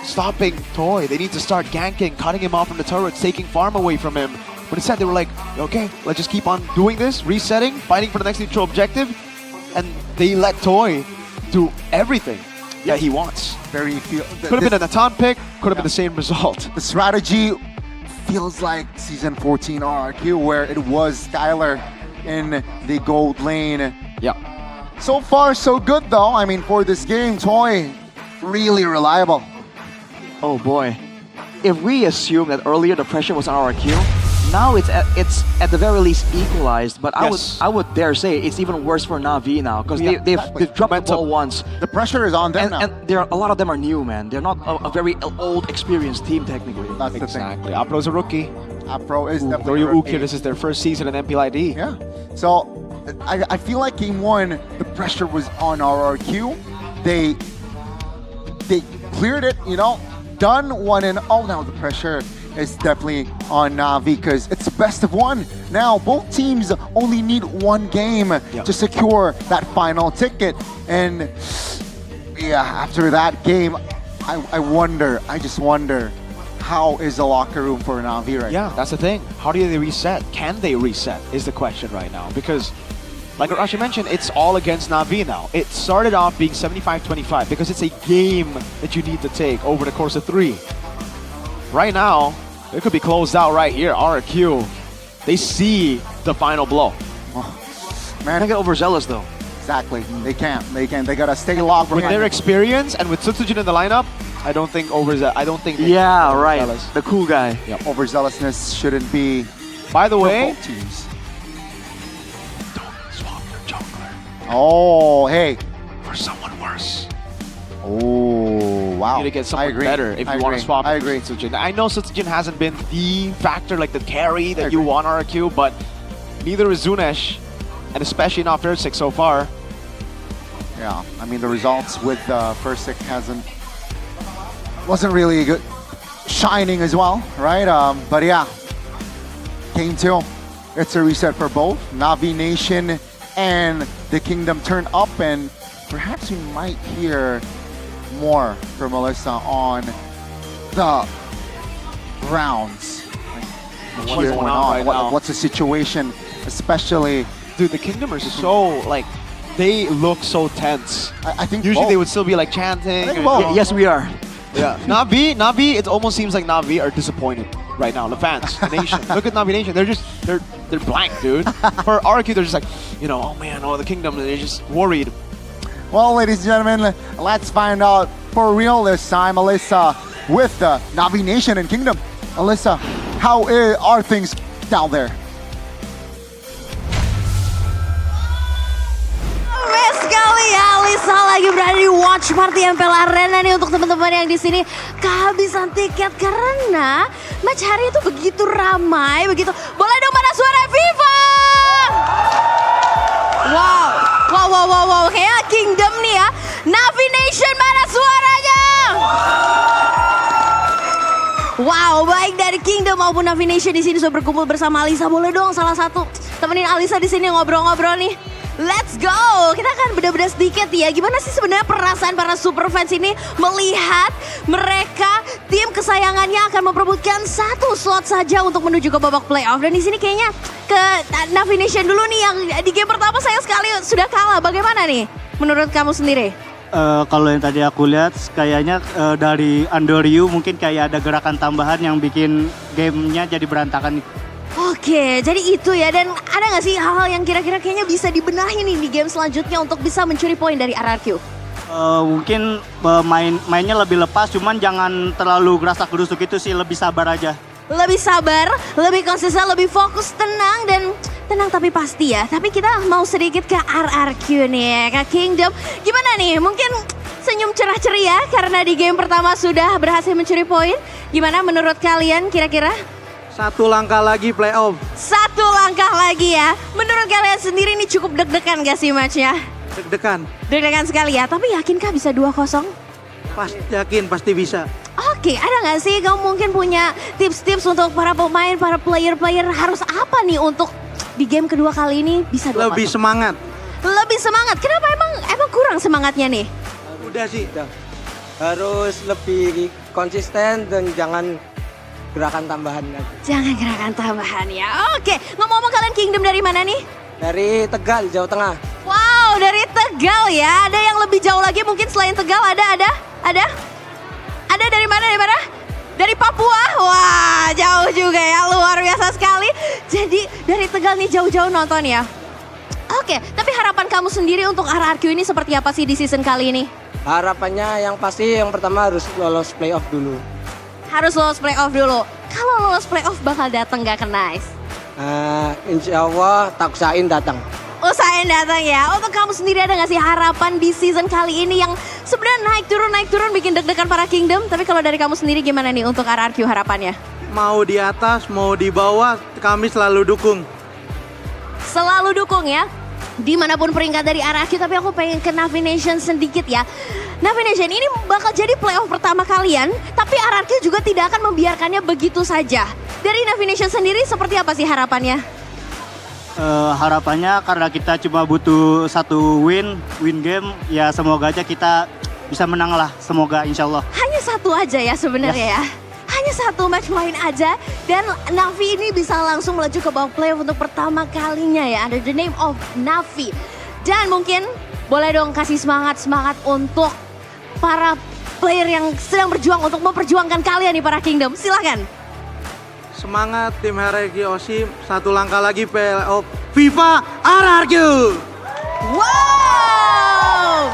stopping Toy. They need to start ganking, cutting him off from the turrets, taking farm away from him. But instead, they were like, okay, let's just keep on doing this, resetting, fighting for the next neutral objective. And they let Toy do everything that he wants. Could have been an Atan pick, could have been the same result. The strategy feels like Season 14 RRQ, where it was Skylar in the gold lane. Yeah. So far, so good, though. I mean, for this game, Toy, really reliable. Oh, boy. If we assume that earlier the pressure was on RRQ, now it's at the very least equalized, but Yes. I would dare say it's even worse for Na'Vi now because they've dropped the ball once. The pressure is on them now. And a lot of them are new, man. They're not a very old, experienced team technically. That's the thing. Exactly. Apro's a rookie. Apro is definitely Doryu a rookie. Ukir, this is their first season in MPL ID. Yeah. So I feel like game one, the pressure was on RRQ. They cleared it, you know, done 1-0. Now the pressure is definitely on Na'Vi because it's best of one. Now both teams only need one game to secure that final ticket. And yeah, after that game, I just wonder, how is the locker room for Na'Vi right now? Yeah, that's the thing. How do they reset? Can they reset is the question right now. Because, like Rashi mentioned, it's all against Na'Vi now. It started off being 75-25 because it's a game that you need to take over the course of 3. Right now, it could be closed out right here. RRQ, they see the final blow. Man, Can't get overzealous though. Exactly. They can't. They gotta stay locked. With their experience and with Sutsujin in the lineup, I don't think they Yeah, right. overzealous. The cool guy. Yep. Overzealousness shouldn't be By the for way, both teams. Oh, hey. for someone worse. Oh, wow. You need to get I someone agree. better if I you want to agree. swap I with agree. Sutsujin. I know Sutsujin hasn't been the factor, like the carry that you want RRQ, but neither is Zunesh, and especially not Fairsick so far. Yeah, I mean the results with first pick wasn't really good, shining as well, right? But yeah, game 2, it's a reset for both Na'Vi Nation and the Kingdom turned up, and perhaps we might hear more from Melissa on the rounds. Like, What's what's going on right now? What's the situation, especially? Dude, the Kingdom are so, like, they look so tense. I think usually both. they would still be like chanting. I think and- both. Yes, we are. Yeah. Na'Vi, it almost seems like Na'Vi are disappointed right now. The fans, the nation. Look at Na'Vi Nation. They're blank, dude. For RQ, they're just like, oh man, the Kingdom, they're just worried. Well, ladies and gentlemen, let's find out for real this time, Alyssa, with the Na'Vi Nation and Kingdom. Alyssa, how are things down there? Sekali ya, Lisa lagi berada di Watch Party MPL Arena nih untuk teman-teman yang di sini kehabisan tiket karena match hari itu begitu ramai, begitu. Boleh dong mana suara Viva? Wow, kayak Kingdom nih ya. Na'Vi Nation mana suaranya? Wow, baik dari Kingdom maupun Na'Vi Nation di sini sudah berkumpul bersama Alisa. Boleh dong salah satu temenin Alisa di sini ngobrol-ngobrol nih. Let's go. Kita akan beda-beda sedikit ya. Gimana sih sebenarnya perasaan para super fans ini melihat mereka tim kesayangannya akan memperebutkan 1 slot saja untuk menuju ke babak playoff. Dan di sini kayaknya ke Na'Vi Nation dulu nih yang di game pertama sayang sekali sudah kalah. Bagaimana nih menurut kamu sendiri? Kalau yang tadi aku lihat kayaknya dari Andoryu mungkin kayak ada gerakan tambahan yang bikin gamenya jadi berantakan. Oke, jadi itu ya. Dan ada nggak sih hal-hal yang kira-kira kayaknya bisa dibenahi nih di game selanjutnya untuk bisa mencuri poin dari RRQ? Mungkin mainnya lebih lepas, cuman jangan terlalu gerasak-gerusuk itu sih, lebih sabar aja. Lebih sabar, lebih konsisten, lebih fokus, tenang dan tenang tapi pasti ya. Tapi kita mau sedikit ke RRQ nih ya, ke Kingdom. Gimana nih? Mungkin senyum cerah ceria karena di game pertama sudah berhasil mencuri poin. Gimana menurut kalian kira-kira? 1 langkah lagi playoff. 1 langkah lagi ya. Menurut kalian sendiri ini cukup deg-degan gak sih matchnya? Deg-degan. Deg-degan sekali ya. Tapi yakinkah bisa 2-0? Yakin pasti bisa. Oke, ada nggak sih kamu mungkin punya tips-tips untuk para pemain, para player-player harus apa nih untuk di game kedua kali ini bisa 2-0? Lebih semangat. Lebih semangat. Kenapa emang kurang semangatnya nih? Udah sih, harus lebih konsisten dan jangan gerakan tambahan lagi. Jangan gerakan tambahan ya. Oke, ngomong-ngomong kalian Kingdom dari mana nih? Dari Tegal, Jawa Tengah. Wow, dari Tegal ya. Ada yang lebih jauh lagi mungkin selain Tegal ada? Ada dari mana? Dari Papua? Wah, jauh juga ya. Luar biasa sekali. Jadi dari Tegal nih jauh-jauh nonton ya. Oke, tapi harapan kamu sendiri untuk RRQ ini seperti apa sih di season kali ini? Harapannya yang pasti yang pertama harus lolos playoff dulu. Harus lolos playoff dulu. kalau lolos playoff bakal datang gak ke Nice? Insya Allah tak usahain datang. Usahain datang ya. Untuk kamu sendiri ada gak sih harapan di season kali ini yang sebenarnya naik turun bikin deg-degan para Kingdom? Tapi kalau dari kamu sendiri gimana nih untuk RRQ harapannya? Mau di atas, mau di bawah, kami selalu dukung. Selalu dukung ya. Dimanapun peringkat dari RRQ, tapi aku pengen ke Navi Nation sedikit ya. Navi Nation ini bakal jadi playoff pertama kalian, tapi RRQ juga tidak akan membiarkannya begitu saja. Dari Navi Nation sendiri seperti apa sih harapannya? Harapannya karena kita cuma butuh satu win game, ya semoga aja kita bisa menang lah, semoga insya Allah. Hanya satu aja ya sebenarnya ya. Hanya satu match main aja dan Navi ini bisa langsung melaju ke babak playoff untuk pertama kalinya ya, under the name of Navi. Dan mungkin boleh dong kasih semangat untuk para player yang sedang berjuang untuk memperjuangkan kalian nih para Kingdom. Silakan. Semangat tim RRQ Osim, satu langkah lagi playoff FIFA RRQ. Wow!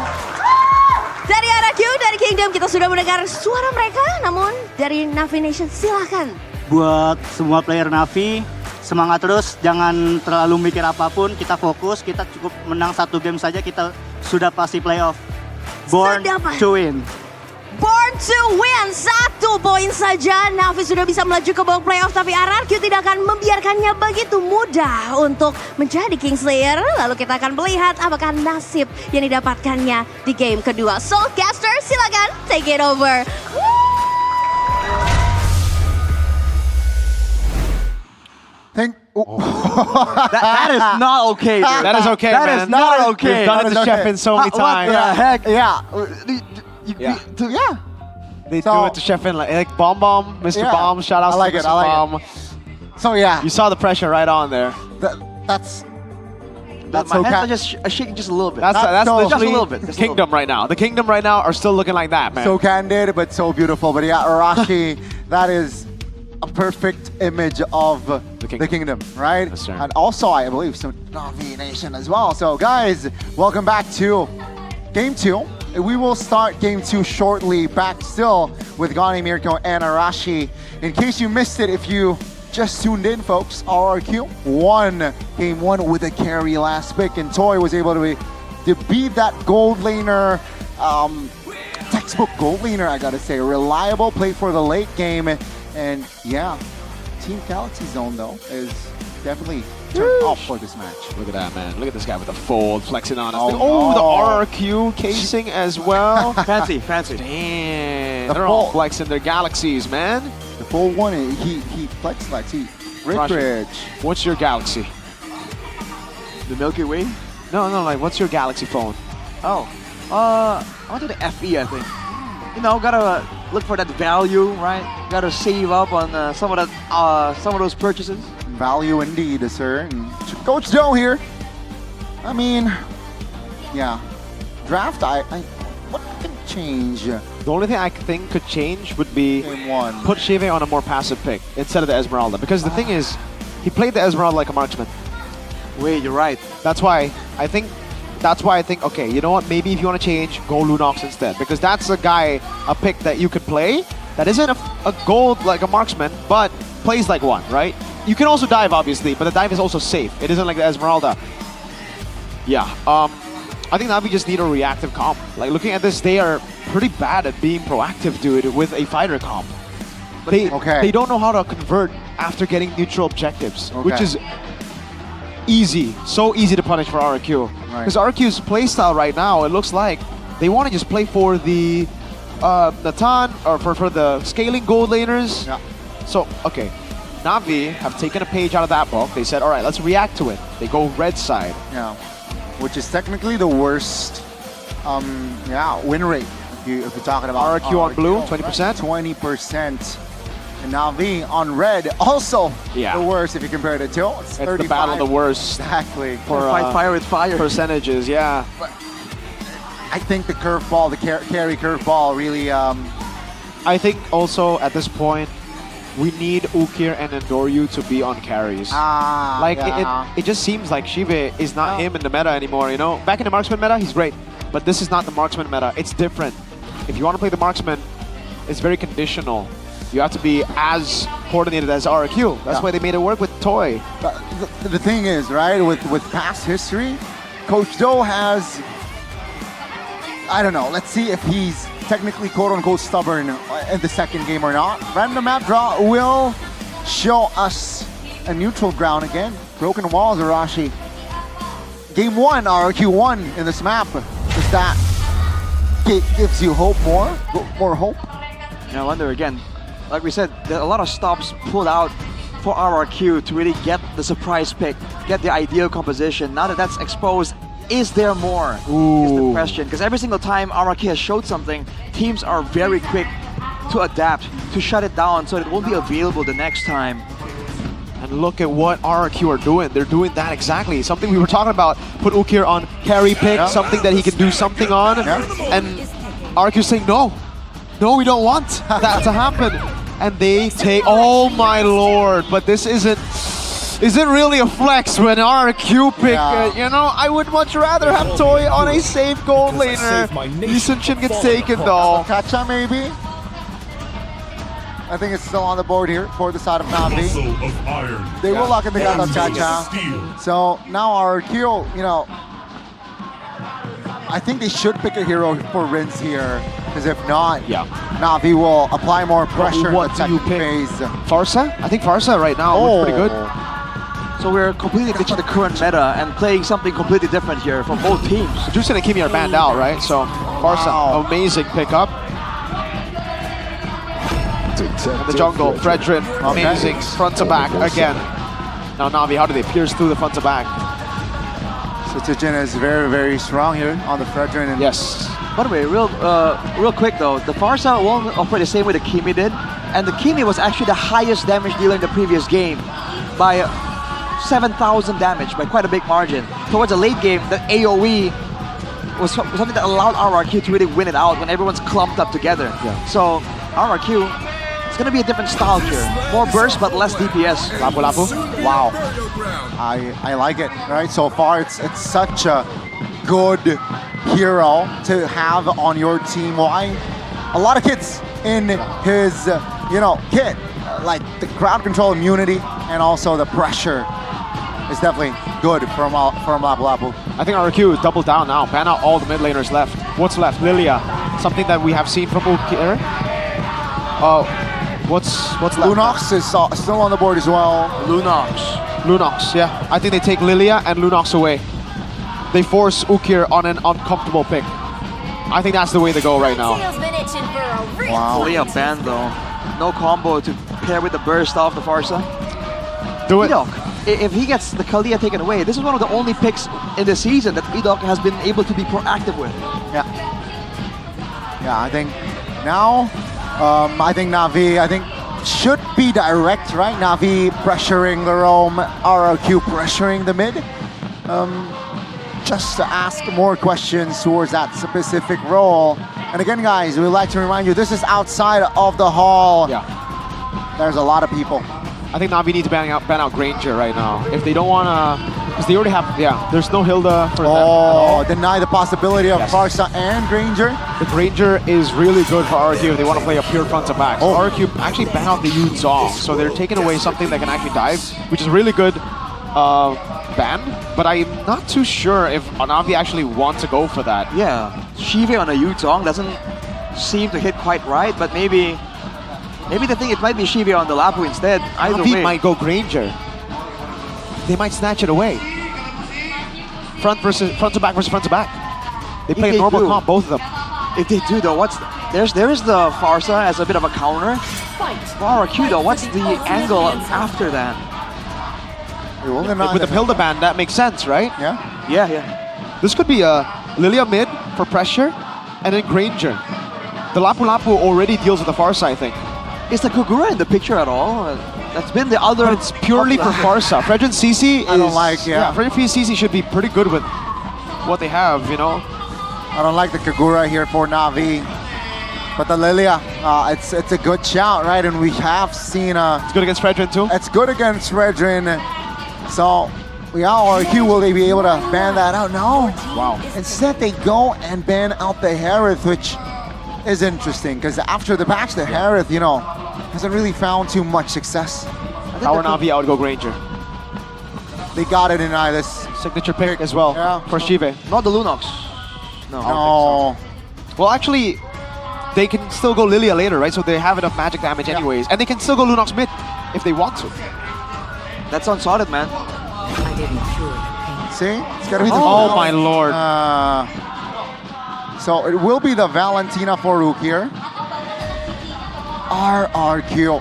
Dari RRQ, dari Kingdom kita sudah mendengar suara mereka, namun dari Navi Nation silahkan. Buat semua player Navi, semangat terus, jangan terlalu mikir apapun, kita fokus, kita cukup menang satu game saja, kita sudah pasti playoff. Born to win. Born to win, 1 poin saja. Navi sudah bisa melaju ke babak playoff, tapi RRQ tidak akan membiarkannya begitu mudah untuk menjadi Kingslayer. Lalu kita akan melihat apakah nasib yang didapatkannya di game kedua. Soulcaster, silakan take it over. That is not okay, dude. That is okay, That man. is not okay. We've done it to Sheffin so many times. What the heck? Yeah. They So- do it to Sheffin like Bomb, Mr. Yeah. Bomb. Shout out I like to it, Mr. I like it. Bomb. So yeah, You saw the pressure right on there. that's My so hands ca- are just shaking just a little bit. That's so- just a literally little bit. Just a little Kingdom right now. The Kingdom right now are still looking like that, man. so candid, but so beautiful. But yeah, Arashi, that is a perfect image of the kingdom, right? Yes, sir. And also, I believe, some Navi Nation as well. So guys, welcome back to Game 2. We will start Game 2 shortly, back still with Gani, Mirko, and Arashi. In case you missed it, if you just tuned in, folks, RRQ won Game 1 with a carry last pick, and Toy was able to beat that gold laner, textbook gold laner, I gotta say. Reliable, play for the late game, and yeah, Team Galaxy Zone, though, is definitely turned off for this match. Look at that, man. Look at this guy with the fold flexing on us. Oh, The no. RRQ casing as well. fancy. Damn. The They're all fold. flexing their galaxies, man. The full one, he flexed like, see, Rich. What's your galaxy? The Milky Way? No, like, what's your galaxy phone? Oh, I went to the FE, I think. You know, gotta look for that value, right? Gotta save up on some of those purchases. Value indeed, sir. And Coach Joe here. I mean, yeah, draft. What can change? The only thing I think could change would be Game 1. put Shive on a more passive pick instead of the Esmeralda. Because the thing is, he played the Esmeralda like a marksman. Wait, you're right. That's why I think, okay, you know what? Maybe if you want to change, go Lunox instead. Because that's a pick that you could play that isn't a gold like a marksman, but plays like one, right? You can also dive, obviously, but the dive is also safe. It isn't like the Esmeralda. Yeah, I think Navi just need a reactive comp. Like, looking at this, they are pretty bad at being proactive, dude, with a fighter comp. They don't know how to convert after getting neutral objectives, which is easy, so easy to punish for RRQ. Because RRQ's playstyle right now, it looks like they want to just play for the Natan, or for the scaling gold laners. Yeah. So, okay, Navi have taken a page out of that book. They said, all right, let's react to it. They go red side. Yeah, which is technically the worst, win rate. If you're talking about RRQ on blue, 20%? 20%. And Navi on red, also Yeah. the worst if you compare the two. It's 35. the battle of the worst. Exactly. For Fight fire with fire. percentages, yeah. I think the curveball, the carry curveball really... I think also at this point, we need Ukir and Endoryu to be on carries. It just seems like Shive is not him in the meta anymore, you know? Back in the marksman meta, he's great. But this is not the marksman meta. It's different. If you want to play the marksman, it's very conditional. You have to be as coordinated as RQ. That's why they made it work with Toy. But the thing is, right, with past history, Coach Do has, I don't know, let's see if he's technically quote-unquote stubborn in the second game or not. Random map draw will show us a neutral ground again. Broken walls, Arashi. Game 1, RQ won in this map. Is that gives you hope more hope? I wonder again, like we said, there are a lot of stops pulled out for RRQ to really get the surprise pick, get the ideal composition. Now that that's exposed, is there more? Is the question. Because every single time RRQ has showed something, teams are very quick to adapt, to shut it down so it won't be available the next time. And look at what RRQ are doing. They're doing that exactly. Something we were talking about. Put Ukir on carry pick, something that he can do something on. And RRQ saying, no, we don't want that to happen. And they take, oh my lord, but this isn't really a flex when RRQ pick, you know, I would much rather have Toy on a safe gold laner. Lee Sun-Shin gets taken though. Kacha maybe? I think it's still on the board here for the side of Navi. They will lock in the gun of Chacha. So now RRQ, you know, I think they should pick a hero for Rinse here, because if not, Navi will apply more pressure in the second phase. Farsa? I think Farsa right now looks pretty good. So we're completely ditching the current meta and playing something completely different here from both teams. Juicin and Kimi are banned out, right? So Farsa, amazing pickup. In the jungle, Fredrin, amazing front to back again. Now Navi, how do they pierce through the front to back? Tijin is very, very strong here on the Fredrin. And yes. By the way, real quick though, the Farsa won't operate the same way the Kimi did, and the Kimi was actually the highest damage dealer in the previous game by 7,000 damage, by quite a big margin. Towards the late game, the AoE was something that allowed RRQ to really win it out when everyone's clumped up together. So RRQ, it's gonna be a different style here. More burst, but less DPS. Lapu Lapu. Wow. I like it, right? So far, it's such a good hero to have on your team. Why? A lot of kids in his, you know, kit, like the crowd control immunity and also the pressure is definitely good from Lapu Lapu. I think RQ is doubled down now. Ban out all the mid laners left. What's left? Lilia. Something that we have seen from Ukir. What's left? Lunox is still on the board as well. Lunox, yeah. I think they take Lilia and Lunox away. They force Ukir on an uncomfortable pick. I think that's the way to go right now. Wow. Lilia banned though. No combo to pair with the burst off the Farsa. Do it. Edok, if he gets the Kalia taken away, this is one of the only picks in the season that Edok has been able to be proactive with. Yeah, I think now, I think Navi, should be direct, right? Navi pressuring the roam, RRQ pressuring the mid. Just to ask more questions towards that specific role. And again, guys, we'd like to remind you, this is outside of the hall. Yeah. There's a lot of people. I think Navi need to ban out Granger right now. If they don't want to, because they already have, there's no Hilda for them at all. Deny the possibility of Farsa and Granger. The Granger is really good for RQ if they want to play a pure front to back. So RQ actually ban out the Yu Zong, so they're taking away something that can actually dive, which is a really good ban, but I'm not too sure if Navi actually want to go for that. Yeah, Shive on a Yu Zong doesn't seem to hit quite right, but maybe they think it might be Shive on the Lapu instead. Either Navi way. might go Granger. They might snatch it away. Front to back versus front to back. They play a normal comp, both of them. If they do though, there is the Farsa as a bit of a counter. For RQ though, what's the angle after that? With the Hilda ban, that makes sense, right? Yeah. This could be a Lilia mid for pressure, and then Granger. The Lapu Lapu already deals with the Farsa, I think. Is the Kogura in the picture at all? That's been the other... But it's purely for Farsa. Fredrin CC is... I don't like, Fredrin CC should be pretty good with what they have, you know? I don't like the Kagura here for Navi. But the Lilia, it's a good shout, right? And we have seen... it's good against Fredrin too? It's good against Fredrin. So, RQ, will they be able to ban that out? No. Wow. Instead, they go and ban out the Harith, which is interesting, because after the patch, the Harith, you know, hasn't really found too much success. Power Na'Vi, I would go Granger. They got it in this signature pick as well for Shive. Not the Lunox. No. No. Well, actually, they can still go Lilia later, right? So they have enough magic damage anyways. And they can still go Lunox mid if they want to. That sounds solid, man. See? It's gotta be the Oh my lord. So it will be the Valentina for Rook here. RRQ.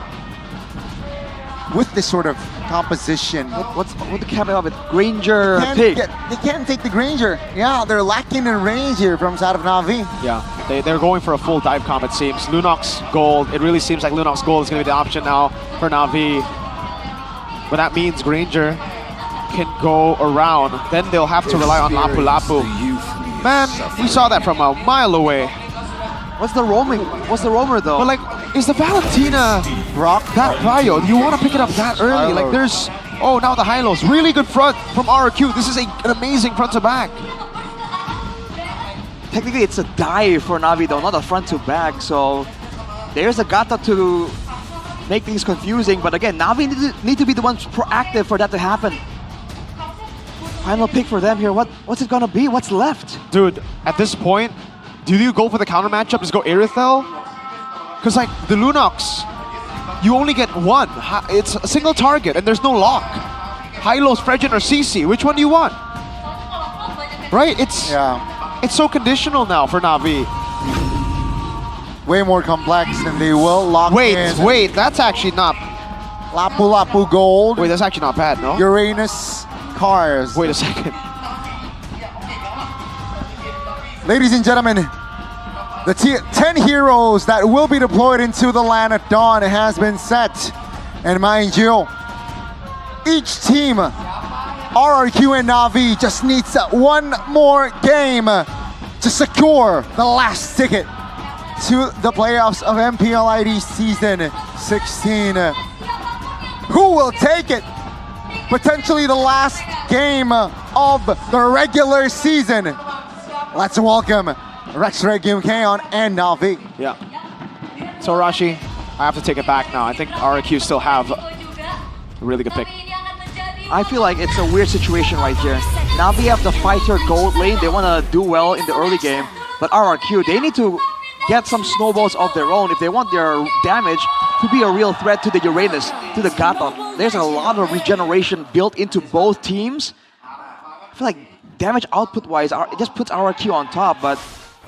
With this sort of composition. What's the caveat with Granger They can't take the Granger. Yeah, they're lacking in range here from side of Na'Vi. Yeah, they're going for a full dive comp, it seems. Lunox Gold, it really seems like Lunox Gold is going to be the option now for Na'Vi. But that means Granger can go around. Then they'll have to rely on Lapu Lapu. Man, we saw that from a mile away. What's the roaming? What's the roamer though? But like, is the Valentina that prio? Do you want to pick it up that early? Like there's, oh, now the high-lows. Really good front from RRQ. This is an amazing front to back. Technically, it's a dive for Na'Vi though, not a front to back. So there's a Gata to make things confusing. But again, Na'Vi need to be the ones proactive for that to happen. Final pick for them here. What's it gonna be? What's left? Dude, at this point, do you go for the counter matchup? Just go Aerithel? Because like the Lunox, you only get one. It's a single target and there's no lock. Hylos, Fredgen, or CC. Which one do you want? Right? It's so conditional now for Na'Vi. Way more complex than they will lock in. Wait, that's actually not... Lapu Lapu Gold. Wait, that's actually not bad, no? Uranus Cars. Wait a second. Ladies and gentlemen, the 10 heroes that will be deployed into the land at dawn has been set. And mind you, each team, RRQ and Na'Vi, just needs one more game to secure the last ticket to the playoffs of MPL ID Season 16. Who will take it? Potentially the last game of the regular season. Let's welcome Rex Regium Kaon and Na'Vi. Yeah. So Rashi, I have to take it back now. I think RRQ still have a really good pick. I feel like it's a weird situation right here. Na'Vi have the fighter gold lane. They want to do well in the early game. But RRQ, they need to get some snowballs of their own if they want their damage to be a real threat to the Uranus, to the Gata. There's a lot of regeneration built into both teams. I feel like damage output-wise, it just puts RRQ on top, but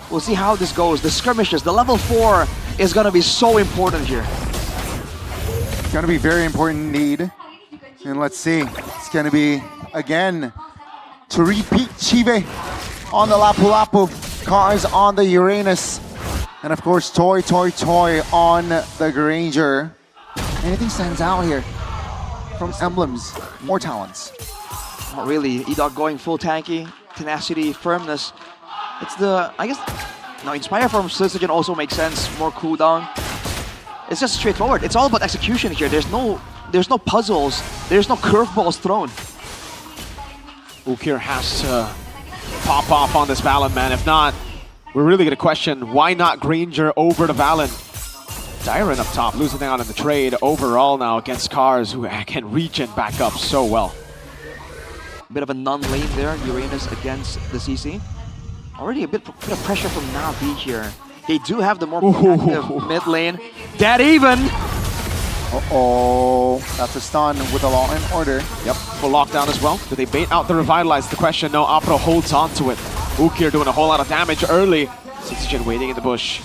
we'll see how this goes. The skirmishes, the level 4 is going to be so important here. It's going to be very important indeed. And let's see, it's going to be, again, to repeat Chive on the Lapu Lapu, Cars on the Uranus, and of course, Toy on the Granger. Anything stands out here from emblems or talents? Not really. E-Dog going full tanky, tenacity, firmness. It's the, I guess, no, Inspire from Syzygen also makes sense, more cooldown. It's just straightforward. It's all about execution here. There's no puzzles. There's no curveballs thrown. Ukir has to pop off on this Valen, man. If not, we're really going to question why not Granger over the Valen. Dyron up top, losing out in the trade overall now against Cars, who can regen back up so well. Bit of a non-lane there, Uranus against the CC. Already a bit of pressure from Na'Vi here. They do have the more proactive mid lane. Dead even! Uh-oh, that's a stun with the Law and Order. Yep, full lockdown as well. Do they bait out the Revitalize? The question, no, Apro holds on to it. Ukir doing a whole lot of damage early. Syzygen waiting in the bush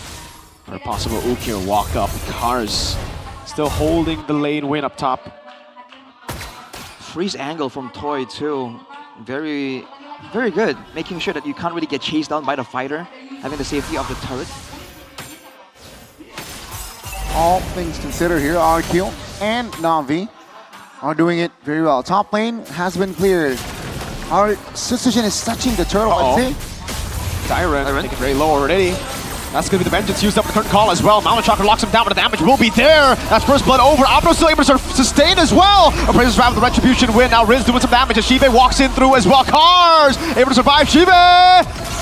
for a possible Ukir walk up. Cars still holding the lane win up top. Freeze angle from Toy too. Very, very good. Making sure that you can't really get chased down by the fighter. Having the safety of the turret. All things considered here, RRQ and Na'Vi are doing it very well. Top lane has been cleared. Our Syzygen is touching the turtle, I'd say. Dyron taking very low already. That's going to be the Vengeance used up the current call as well. Mountain Chakra locks him down, but the damage will be there. That's first blood over. Apro still able to sustain as well. Appraiser's Wrath with the Retribution win. Now Riz doing some damage as Shive walks in through as well. Cars able to survive. Shive!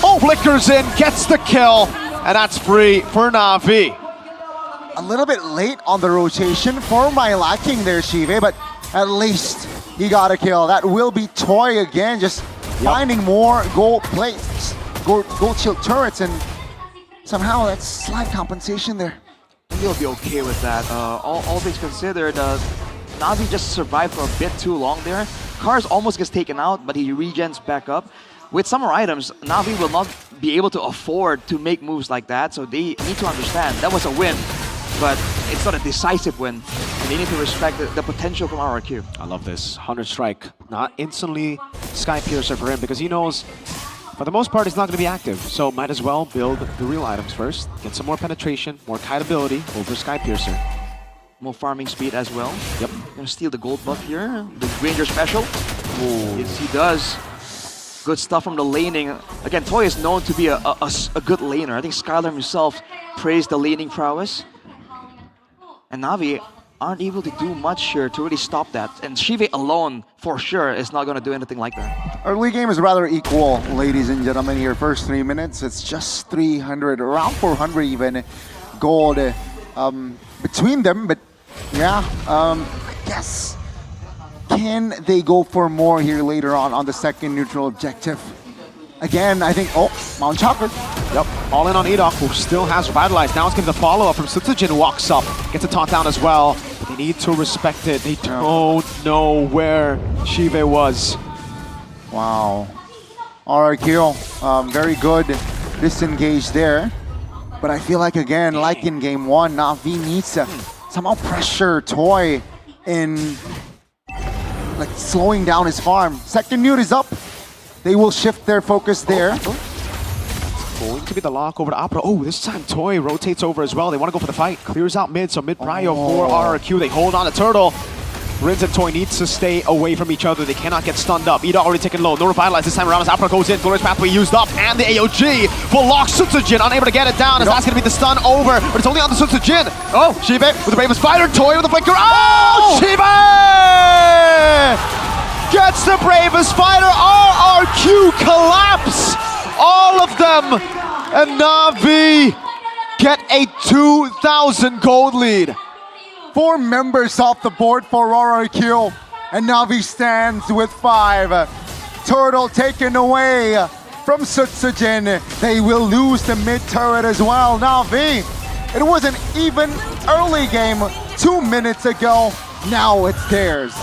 Oh, flickers in, gets the kill. And that's free for Na'Vi. a little bit late on the rotation for my liking there, Shive, but at least he got a kill. That will be Toy again, just finding more gold plates, gold shield turrets, and somehow that's slight compensation there. He'll be okay with that. All things considered, Na'Vi just survived for a bit too long there. Cars almost gets taken out, but he regens back up. With summer items, Na'Vi will not be able to afford to make moves like that, so they need to understand that was a win, but it's not a decisive win. And they need to respect the potential from RRQ. I love this. 100 strike. Not instantly Sky Piercer for him because he knows for the most part he's not going to be active. So might as well build the real items first. Get some more penetration, more kite ability over Sky Piercer. More farming speed as well. Yep. Gonna steal the gold buff here. The Ranger special. Yes, he does. Good stuff from the laning. Again, Toy is known to be a good laner. I think Skylar himself praised the laning prowess. And Na'Vi aren't able to do much here to really stop that. And Shive alone, for sure, is not going to do anything like that. Early game is rather equal, ladies and gentlemen. Here, first 3 minutes, it's just 300, around 400 even, gold between them. But yeah, I guess, can they go for more here later on the second neutral objective? Again, I think, Mount Chocolate. Yep, all in on Edok, who still has Revitalized. Now it's getting the follow-up from Sutsujin, walks up, gets a taunt down as well. But they need to respect it. They don't know where Shive was. Wow. RRQ, very good disengage there. But I feel like, again, like in game one, Na'Vi needs to somehow pressure Toy in like slowing down his farm. Second newt is up. They will shift their focus there. Going to be the lock over to Opera. Oh, this time Toy rotates over as well. They want to go for the fight. Clears out mid, so mid prio for RRQ. They hold on to Turtle. Rins and Toy needs to stay away from each other. They cannot get stunned up. Ida already taken low. No revitalize this time around as Opera goes in. Glorious Pathway used up. And the AOG for lock. Sutsujin unable to get it down as that's going to be the stun over. But it's only on the Sutsujin. Oh, Shive with the Raven Spider. Toy with the flicker. Oh, Shive! Gets the Bravest Fighter. RRQ collapse. All of them. And Na'Vi get a 2,000 gold lead. 4 members off the board for RRQ. And Na'Vi stands with 5. Turtle taken away from Sutsujin. They will lose the mid turret as well. Na'Vi, it was an even early game 2 minutes ago. Now it's theirs.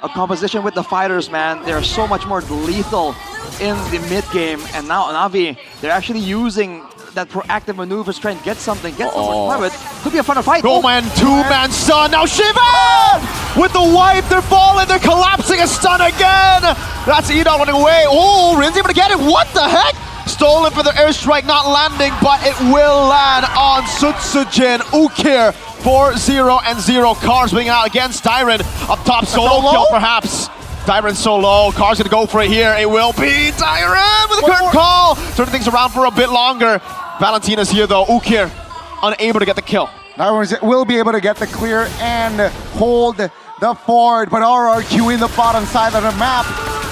A composition with the fighters, man. They're so much more lethal in the mid game, and now Na'Vi, they're actually using that proactive maneuvers, trying to get something, but could be a fun fight. Oh man, 2-man stun. Now Shivan with the wipe. They're falling. They're collapsing. A stun again. That's Edon running away. Oh, Rin's able to get it. What the heck? Stolen for the airstrike, not landing, but it will land on Sutsujin. Ukir. 4-0-0. Cars being out against Tyron. Up top, solo kill perhaps. Tyron so low. Car's gonna go for it here. It will be Tyron with a quick call. Turning things around for a bit longer. Valentina's here though. Ukir unable to get the kill. Tyron will be able to get the clear and hold the fort, but RRQ in the bottom side of the map,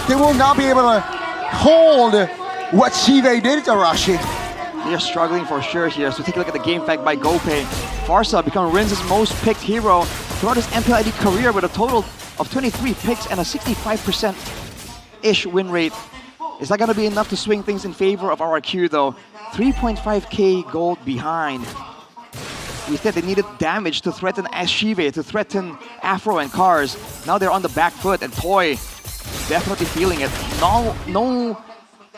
they will not be able to hold what Shive did to Arashi. They're struggling for sure here. So take a look at the game fact by GoPay. Farsa become Rin's most picked hero throughout his MPL ID career with a total of 23 picks and a 65%-ish win rate. Is that going to be enough to swing things in favor of RRQ though? 3.5k gold behind. Instead, they needed damage to threaten Shive, to threaten Afro and Cars. Now they're on the back foot, and Toy definitely feeling it. No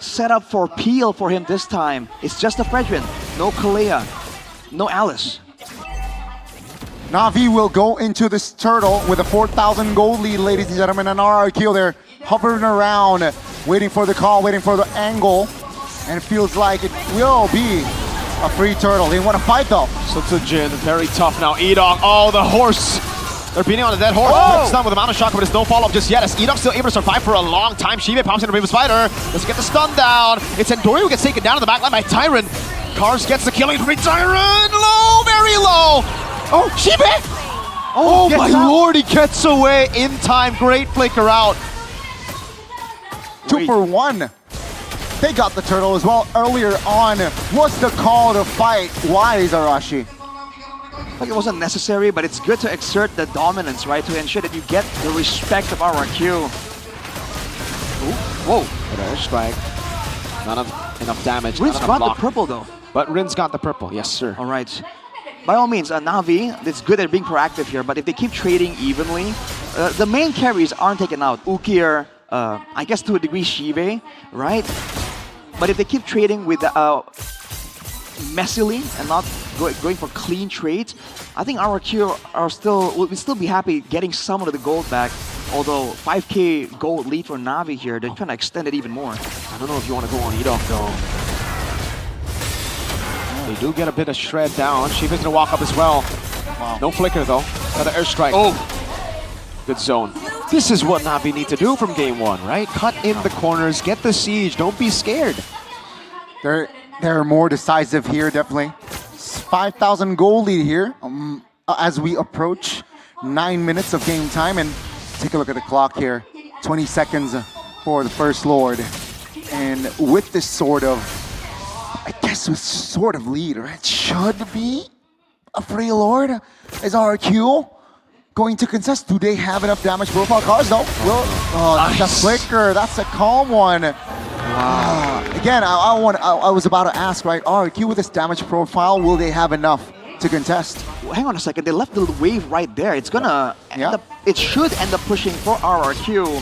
setup for Peel for him this time. It's just a Fredrin, no Kalea, no Alice. Na'Vi will go into this turtle with a 4,000 gold lead, ladies and gentlemen, and RRQ, they're hovering around, waiting for the call, waiting for the angle, and it feels like it will be a free turtle. They want to fight though. Sutsujin, very tough now. Edok, oh, the horse. They're beating on a dead horse. It's not with a Mountain Shock, but there's no follow-up just yet. As Edok still able to survive for a long time. Shive pops in a Raven Spider. Let's get the stun down. It's Endori who gets taken down in the backline by Tyron. Cars gets the killing from Tyron. Low, very low. Oh, Shive! Oh my lord, he gets away in time. Great flicker out. 2 for 1. They got the turtle as well. Earlier on was the call to fight. Why is Arashi? like it wasn't necessary, but it's good to exert the dominance, right? To ensure that you get the respect of RRQ. Whoa. Strike. Not enough damage. Rin's got the purple though. But Rin's got the purple, yes sir. All right. By all means, Na'Vi, it's good at being proactive here, but if they keep trading evenly, the main carries aren't taken out. Ukir, I guess to a degree Shive, right? But if they keep trading with messily and not going for clean trades, I think RRQ will still be happy getting some of the gold back. Although 5k gold lead for Na'Vi here, they're trying to extend it even more. I don't know if you want to go on Edok though. They do get a bit of shred down. Shiva's gonna walk up as well. Wow. No flicker though. Another airstrike. Oh! Good zone. This is what Na'Vi need to do from game one, right? Cut in the corners, get the siege, don't be scared. They're more decisive here, definitely. 5,000 goal lead here as we approach 9 minutes of game time. And take a look at the clock here. 20 seconds for the first Lord. And with this sort of lead, right? Should be a free Lord. Is RRQ going to contest? Do they have enough damage profile cards? No. That's a flicker. That's a calm one. Wow. Again, I was about to ask, right? RRQ with this damage profile, will they have enough to contest? Well, hang on a second. They left the wave right there. It's gonna end up. It should end up pushing for RRQ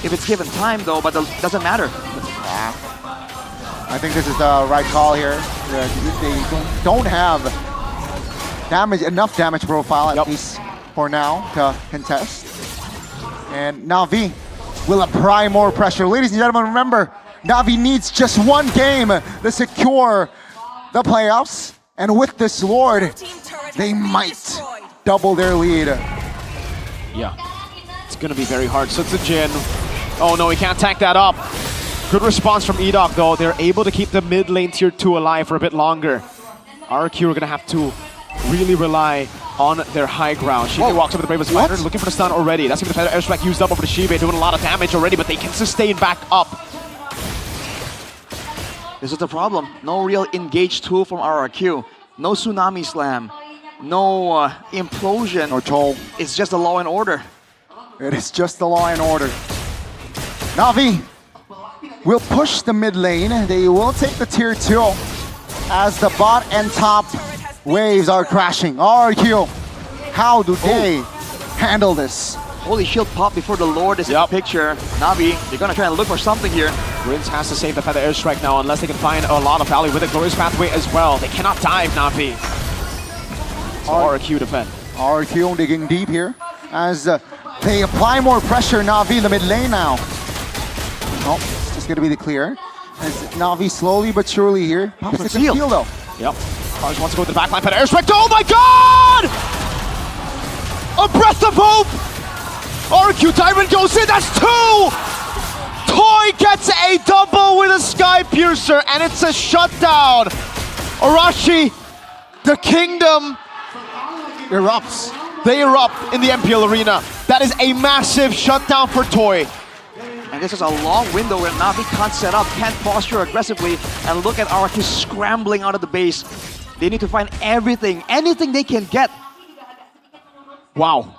if it's given time, though. But it doesn't matter. I think this is the right call here. They don't have enough damage profile, at least for now, to contest. And Na'Vi will apply more pressure. Ladies and gentlemen, remember, Na'Vi needs just one game to secure the playoffs. And with this Lord, they might double their lead. Yeah, it's gonna be very hard. So it's a Jin. Oh no, he can't tank that up. Good response from Edok though. They're able to keep the mid lane tier 2 alive for a bit longer. RRQ are gonna have to really rely on their high ground. Shibe walks over the Bravest Fighter, looking for the stun already. That's gonna be the Feather Airstrike used up over the Shibe, doing a lot of damage already, but they can sustain back up. This is the problem. No real engage tool from RRQ. No Tsunami Slam. No Implosion. Or Toll. It's just a Law and Order. It is just the Law and Order. Na'Vi will push the mid lane. They will take the tier 2 as the bot and top waves are crashing. RRQ, how do they handle this? Holy shield pop before the Lord is in the picture. Na'Vi, they're gonna try and look for something here. Rin's has to save the Feather Airstrike now unless they can find a lot of value with a Glorious Pathway as well. They cannot dive, Na'Vi. So RRQ defend. RRQ digging deep here as they apply more pressure. Na'Vi in the mid lane now. Oh, it's just gonna be the clear. As Na'Vi slowly but surely here. Pops the steal though. Yep. Cars wants to go to the backline. Feather Airstrike. Oh my god! A breath of hope! RRQ Tyrant goes in, that's 2! Toy gets a double with a Sky Piercer, and it's a shutdown. Arashi, the kingdom erupts. They erupt in the MPL arena. That is a massive shutdown for Toy. And this is a long window where Na'Vi can't set up, can't posture aggressively, and look at RRQ scrambling out of the base. They need to find everything, anything they can get. Wow.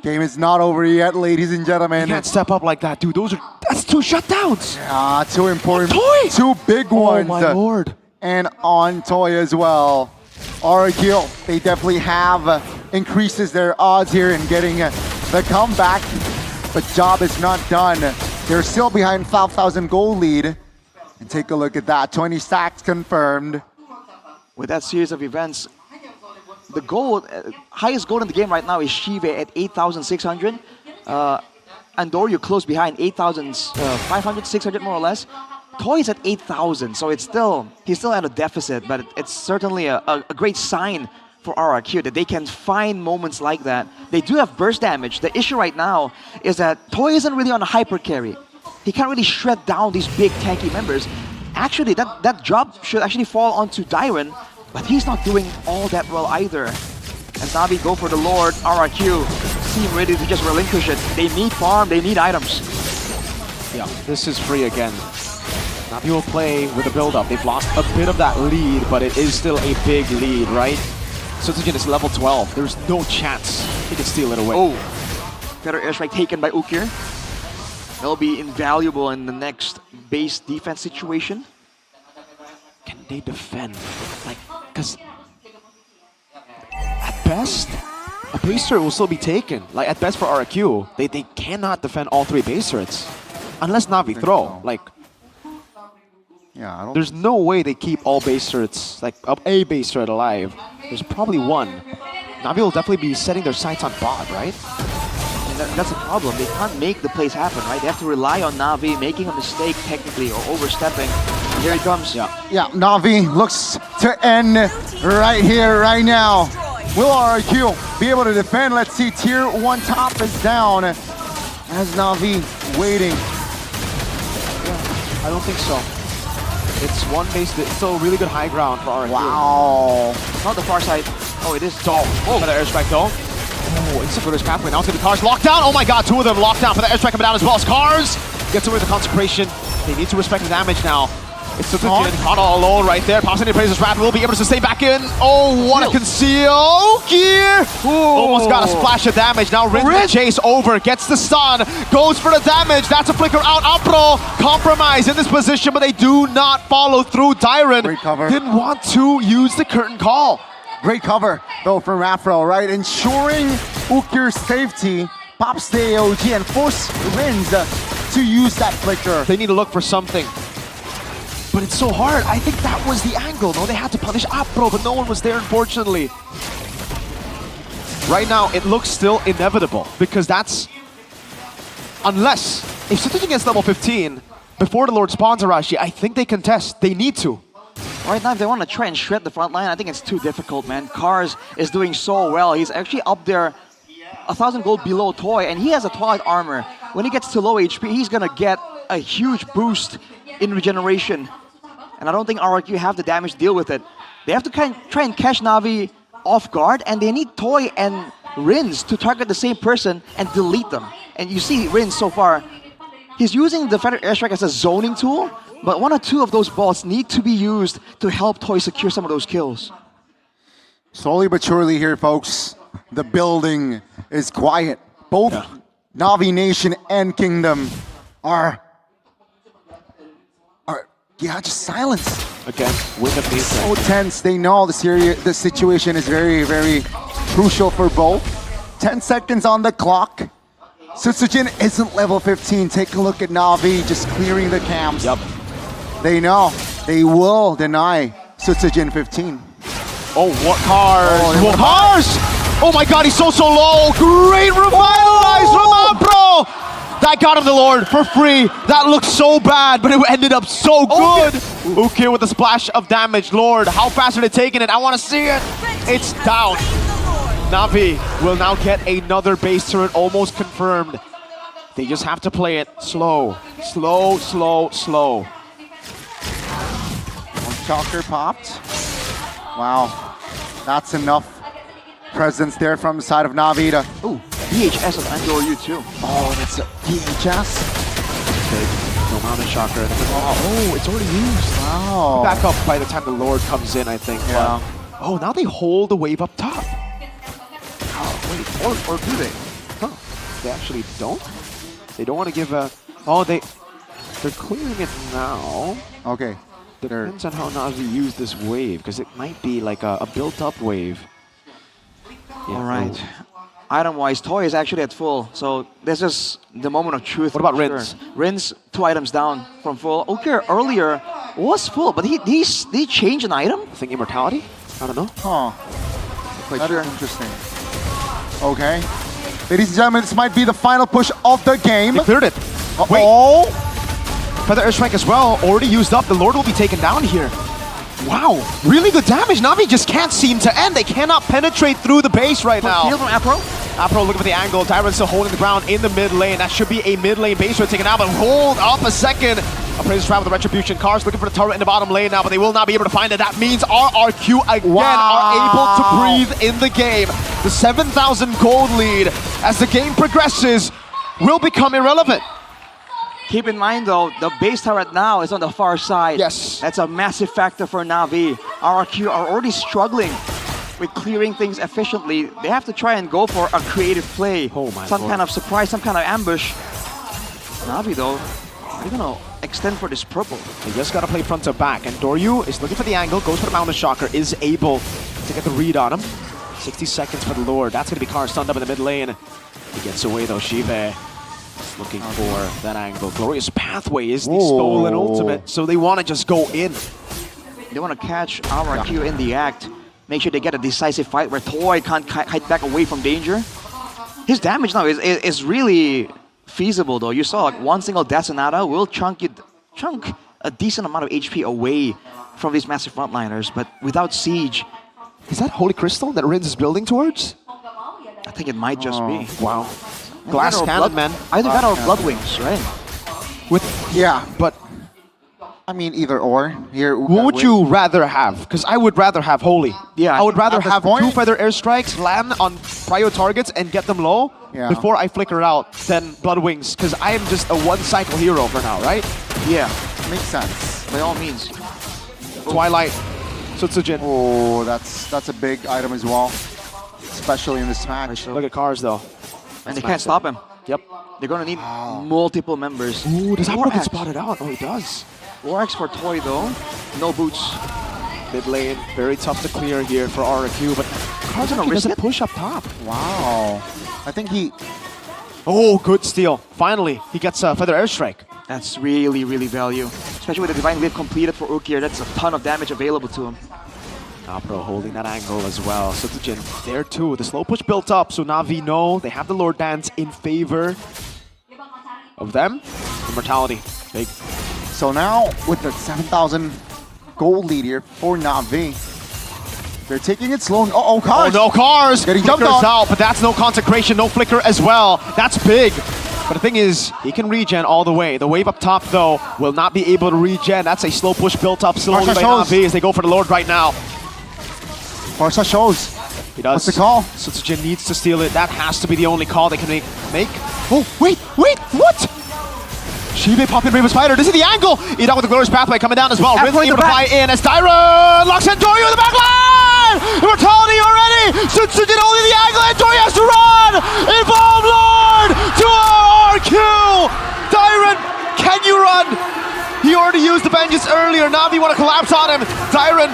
Game is not over yet, ladies and gentlemen. You can't step up like that, dude. That's 2 shutdowns. Yeah, 2 important. Toy! 2 big ones. Oh my lord. And on Toy as well. RRQ, they definitely have increases their odds here in getting the comeback. But job is not done. They're still behind 5,000 goal lead. And take a look at that, 20 stacks confirmed. With that series of events, the gold, highest gold in the game right now is Shive at 8,600. Andoryu close behind, 8,500, 600 more or less. Toy is at 8,000, so he's still at a deficit, but it's certainly a great sign for RRQ that they can find moments like that. They do have burst damage. The issue right now is that Toy isn't really on a hyper carry. He can't really shred down these big tanky members. Actually, that job should actually fall onto Dairon, but he's not doing all that well either. As Na'Vi go for the Lord, RRQ seem ready to just relinquish it. They need farm, they need items. Yeah, this is free again. Na'Vi will play with a build-up. They've lost a bit of that lead, but it is still a big lead, right? Sutsugen is level 12. There's no chance he can steal it away. Oh, better airstrike taken by Ukir. That'll be invaluable in the next base defense situation. Can they defend? Like, because at best, a base turret will still be taken. Like, at best for RQ, they cannot defend all 3 base turrets. Unless Na'Vi throw. So. Like, Yeah, I don't. there's no way they keep all base turrets, like a base turret alive. There's probably one. Na'Vi will definitely be setting their sights on bot, right? And that's the problem. They can't make the plays happen, right? They have to rely on Na'Vi making a mistake technically or overstepping. And here he comes. Yeah, Na'Vi looks to end right here, right now. Will RQ be able to defend? Let's see, tier 1 top is down as Na'Vi waiting. I don't think so. It's one base, it's still really good high ground for RQ. Wow. Not the far side. Oh, it is. Oh, for the airstrike though. Oh, instant for this pathway. Now it's gonna be Cars locked down. Oh my god, 2 of them locked down for the airstrike coming down as well as Cars. Gets away with the consecration. They need to respect the damage now. It's Sutsugen caught all alone right there. Pops into Praises Wrath will be able to sustain back in. Oh, what a conceal! Gear! Almost got a splash of damage. Now Rin the chase over, gets the stun, goes for the damage. That's a flicker out. Apro compromise in this position, but they do not follow through. Dyron didn't want to use the curtain call. Great cover, though, from Afro, right? Ensuring Ukir's safety, pops the AOG, and force Rins to use that flicker. They need to look for something. But it's so hard. I think that was the angle. No, they had to punish Apro, but no one was there, unfortunately. Right now, it looks still inevitable, because that's... Unless, if Sutsugen gets level 15, before the Lord spawns Arashi, I think they contest. They need to. Right now, if they want to try and shred the front line, I think it's too difficult, man. Cars is doing so well. He's actually up there 1,000 gold below Toy, and he has a Twilight armor. When he gets to low HP, he's gonna get a huge boost in regeneration. And I don't think RRQ have the damage to deal with it. They have to try and catch Na'Vi off guard, and they need Toy and Rins to target the same person and delete them. And you see Rins so far, he's using the Feather Airstrike as a zoning tool, but 1 or 2 of those balls need to be used to help Toy secure some of those kills. Slowly but surely here, folks, the building is quiet. Both Na'Vi Nation and Kingdom are just silence. Again, win the base. So tense. They know the situation is very, very crucial for both. 10 seconds on the clock. Sutsugen isn't level 15. Take a look at Na'Vi just clearing the camps. Yep. They know they will deny Sutsugen 15. Oh, what Cars? What Cars? Oh my god, he's so low. Great revitalize from Apro. That got him the Lord for free. That looked so bad, but it ended up so good. Ukir with a splash of damage. Lord, how fast are they taking it? I want to see it. It's down. Na'Vi will now get another base turret almost confirmed. They just have to play it slow. Slow, slow, slow. One shocker popped. Wow, that's enough presence there from the side of Na'Vi to... Ooh, VHS of Andor U2. Oh, that's a VHS. No mountain shocker. Oh, it's already used. Wow. Back up by the time the Lord comes in, I think. Yeah. But, oh, now they hold the wave up top. Oh, wait, or do they? Huh. They actually don't? They don't want to give a... Oh, they're clearing it now. Okay. Depends on how Na'Vi use this wave, because it might be like a built-up wave. Yeah, all right. Item-wise, Toy is actually at full, so this is the moment of truth. What about Rins? Rins, 2 items down from full. Ukir earlier was full, but he changed an item? I think Immortality? I don't know. Huh. Quite That sure. is interesting. Okay. Ladies and gentlemen, this might be the final push of the game. They cleared it. Wait. Feather Airstrike as well, already used up. The Lord will be taken down here. Wow, really good damage. Na'Vi just can't seem to end. They cannot penetrate through the base right now. Heal from Apro. Apro looking for the angle. Tyron's still holding the ground in the mid lane. That should be a mid lane base rate taken out, but hold up a second. Appraiser's trap with the Retribution. Cars looking for the turret in the bottom lane now, but they will not be able to find it. That means RRQ again are able to breathe in the game. The 7,000 gold lead as the game progresses will become irrelevant. Keep in mind though, the base turret now is on the far side. Yes. That's a massive factor for Na'Vi. RRQ are already struggling with clearing things efficiently. They have to try and go for a creative play. Some kind of surprise, some kind of ambush. Na'Vi though, they're gonna extend for this purple. They just gotta play front to back, and Doryu is looking for the angle, goes for the Mountain Shocker, is able to get the read on him. 60 seconds for the Lord. That's gonna be Kar stunned up in the mid lane. He gets away though, Shive. Looking for that angle. Glorious Pathway is the stolen ultimate, so they want to just go in. They want to catch RRQ in the act. Make sure they get a decisive fight where Toy can't hide back away from danger. His damage now is really feasible though. You saw like one single Death Sonata will chunk a decent amount of HP away from these massive frontliners, but without Siege. Is that Holy Crystal that Rins is building towards? I think it might just be. Wow. Glass cannon, man. Either that or Blood Wings, right? But I mean, either or. Here, what would you rather have? Because I would rather have Holy. Yeah, I would rather have point? 2 feather airstrikes, land on prio targets, and get them low before I flicker out than Blood Wings. Because I am just a one-cycle hero for now, right? Yeah. Makes sense. By all means. Twilight, Sutsujin. Oh, that's a big item as well, especially in this match. Look at Cars though. And they can't stop him. Yep. They're gonna need multiple members. Ooh, does Apro get Lorax. spotted out? Oh, he does. Lorax for Toy though. No boots. Mid lane, very tough to clear here for RQ, but Cars gonna risk doesn't it? push up top. Wow. I think he... Oh, good steal. Finally, he gets a feather airstrike. That's really, really value. Especially with the Divine Glaive completed for Ukir. That's a ton of damage available to him. Apro holding that angle as well. Sutsujin there too. The slow push built up, so Na'Vi know they have the Lord Dance in favor of them. Immortality, big. So now, with the 7,000 gold lead here for Na'Vi, they're taking it slow. Uh-oh, Cars! Oh no, Cars! Getting jumped Flickers on. out, but that's no consecration, no flicker as well. That's big. But the thing is, he can regen all the way. The wave up top, though, will not be able to regen. That's a slow push built up slowly by Na'Vi as they go for the Lord right now. Barca shows. He does. What's the call? Sutsujin needs to steal it. That has to be the only call they can make. Oh, wait, what? Shibe popping Raven Spider. This is the angle. Ida with the Glorious Pathway coming down as well. Rin's able to fly in as Dyron locks in Doryu in the back line! Immortality already! Sutsujin only the angle and Doryu has to run! Evolve Lord to RQ! Dyron, can you run? He already used the Vengeance earlier. Na'Vi want to collapse on him. Dyron,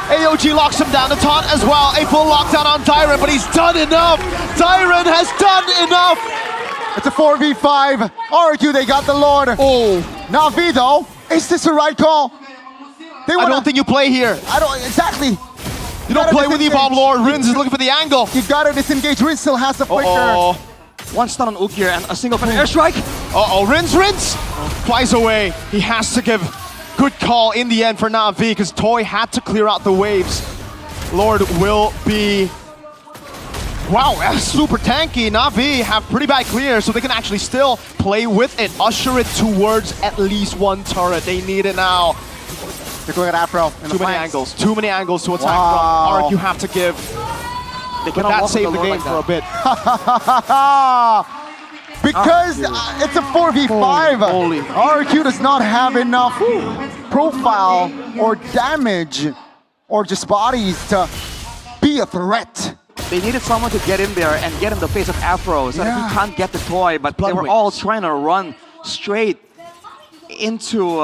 AOG locks him down. The taunt as well. A full lockdown on Dyron, but he's done enough. Dyron has done enough. It's a 4v5. RQ, they got the Lord. Oh. Na'Vi, though, is this the right call? I don't think you play here. I don't, exactly. You don't play with Evolve Lord. Rins is looking for the angle. You gotta disengage. Rins still has the flicker. One stun on Ukir and a single feather airstrike. Uh-oh, Rins flies away. He has to give good call in the end for Na'Vi because Toy had to clear out the waves. Lord will be... Wow, that's super tanky. Na'Vi have pretty bad clear, so they can actually still play with it. Usher it towards at least one turret. They need it now. They're going at Apro. Too many angles to attack from. RQ have to give. But that saved the game for a bit. Because it's a 4v5. RQ does not have enough profile or damage or just bodies to be a threat. They needed someone to get in there and get in the face of Afro so that he can't get the toy, but they were all trying to run straight into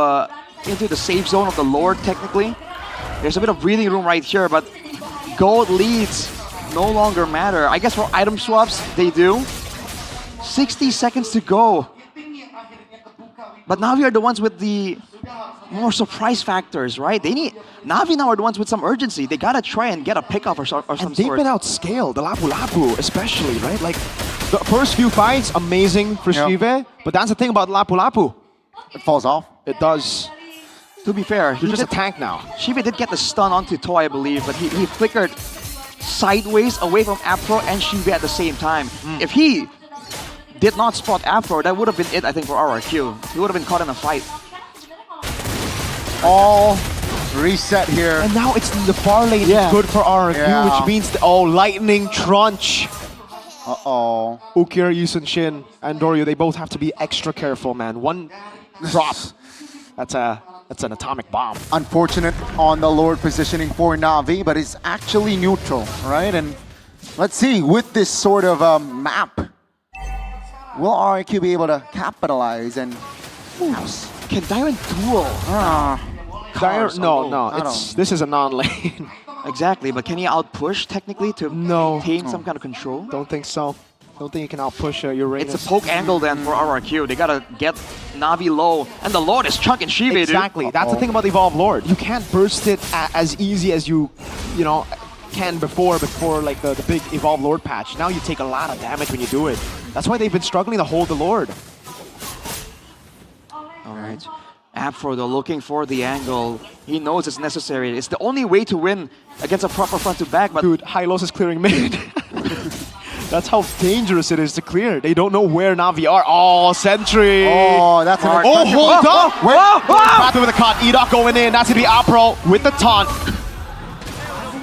the safe zone of the Lord, technically. There's a bit of breathing room right here, but gold leads no longer matter. I guess for item swaps, they do. 60 seconds to go. But now we are the ones with the more surprise factors, right? They need Na'Vi now are the ones with some urgency. They gotta try and get a pickoff or some sort. And they've been outscaled, the Lapu Lapu especially, right? Like the first few fights, amazing for Shive, but that's the thing about Lapu Lapu. It falls off. It does. To be fair, he's just a tank now. Shive did get the stun onto Toy, I believe, but he flickered sideways away from Afro and Shive at the same time. If he did not spot Afro, that would have been it, I think, for RRQ. He would have been caught in a fight. All reset here. And now it's the far lane good for RRQ, which means, lightning trunch. Uh-oh. Ukir, Yusun Shin, and Doryu, they both have to be extra careful, man. One drop. That's a That's an atomic bomb. Unfortunate on the Lord positioning for Na'Vi, but it's actually neutral, right? And let's see, with this sort of map, will RIQ be able to capitalize and... Can Dyron duel? No. This is a non-lane. Exactly, but can he outpush technically to maintain some kind of control? Don't think so. Don't think you can outpush Uranus. It's a poke angle then for RRQ. They gotta get Na'Vi low, and the Lord is chunking Shive, Exactly. dude. That's the thing about the Evolved Lord. You can't burst it as easy as you know, can before like the big Evolved Lord patch. Now you take a lot of damage when you do it. That's why they've been struggling to hold the Lord. All right. Afro, looking for the angle. He knows it's necessary. It's the only way to win against a proper front to back. But dude, Hylos is clearing mid. That's how dangerous it is to clear. They don't know where Na'Vi are. Oh, Sentry. Oh, that's an... Oh, hold up. Whoa. With a cut. Edok going in. That's going to be Apro with the taunt.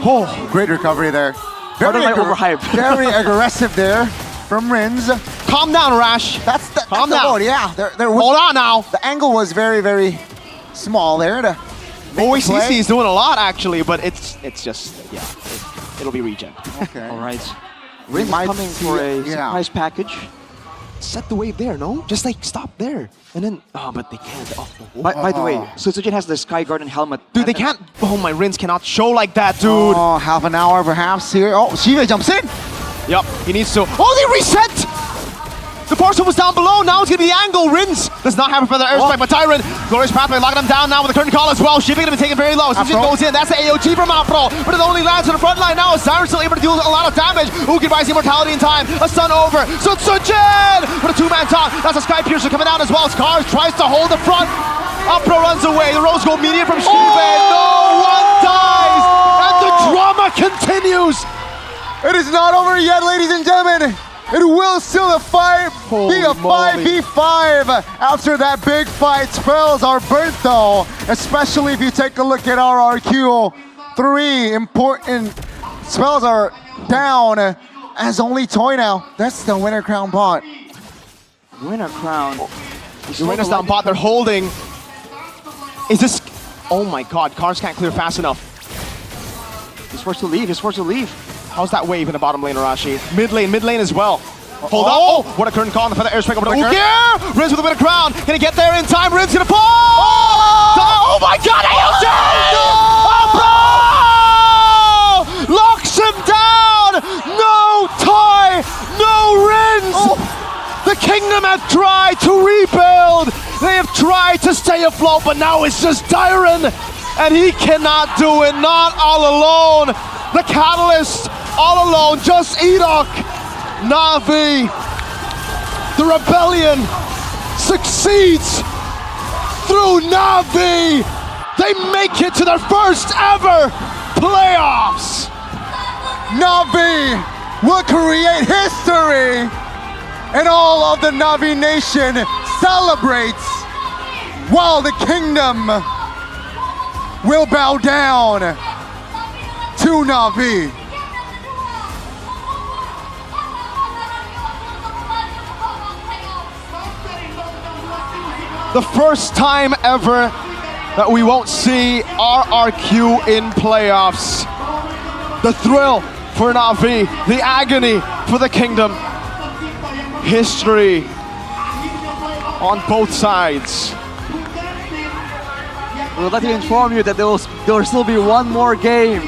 Oh, great recovery there. Very aggressive there from Rins. Calm down, Rash. That's the down. Yeah, hold on now. The angle was very, very small there. OACC is doing a lot actually, but it's just, yeah, it'll be regen. Okay. All right. Rins coming for a surprise package. Set the wave there, no? Just like stop there. And then, but they can't. By the way, Suzuki has the Sky Garden helmet. Dude, they can't. Oh, my Rins cannot show like that, dude. Oh, half an hour perhaps here. Oh, Shive jumps in. Yep, he needs to. Oh, they reset! The force was down below, now it's going to be the angle. Rins does not have a further airstrike, but Tyrant, Glorious Pathway, locking him down now with the curtain call as well. Shipping going to be taken very low. Suzuki goes in, that's the AOG from Apro, but it only lands on the front line now. Siren still able to deal a lot of damage. Uki buys the immortality in time. A stun over. Sutsujin with a two-man taunt. That's a Sky Piercer coming out as well. Scars tries to hold the front. Apro runs away. The Rose Gold Meteor from Shive. No one dies, and the drama continues. It is not over yet, ladies and gentlemen. It will still be a 5v5 after that big fight. Spells are burnt though, especially if you take a look at RRQ. 3 important spells are down as only Toy now. That's the winner crown bot. Winner crown. The winner's down bot, they're holding. Is this... Oh my god, cars can't clear fast enough. He's forced to leave, How's that wave in the bottom lane, Arashi? Mid lane as well. Hold up. Oh, what a curtain call on the feather airstrike over to Ukir! Rins with a bit of crown. Can he get there in time? Rins gonna fall! Oh my god, AOG! No! Locks him down! No Toy! No Rins! The Kingdom have tried to rebuild! They have tried to stay afloat, but now it's just Dyron! And he cannot do it, not all alone! The Catalyst, all alone, just Edok! Na'Vi, the rebellion succeeds through Na'Vi. They make it to their first ever playoffs. Na'Vi will create history, and all of the Na'Vi nation celebrates while the Kingdom will bow down to Na'Vi. The first time ever that we won't see RRQ in playoffs. The thrill for Na'Vi, the agony for the Kingdom. History on both sides. We'll let you inform you that there will still be one more game.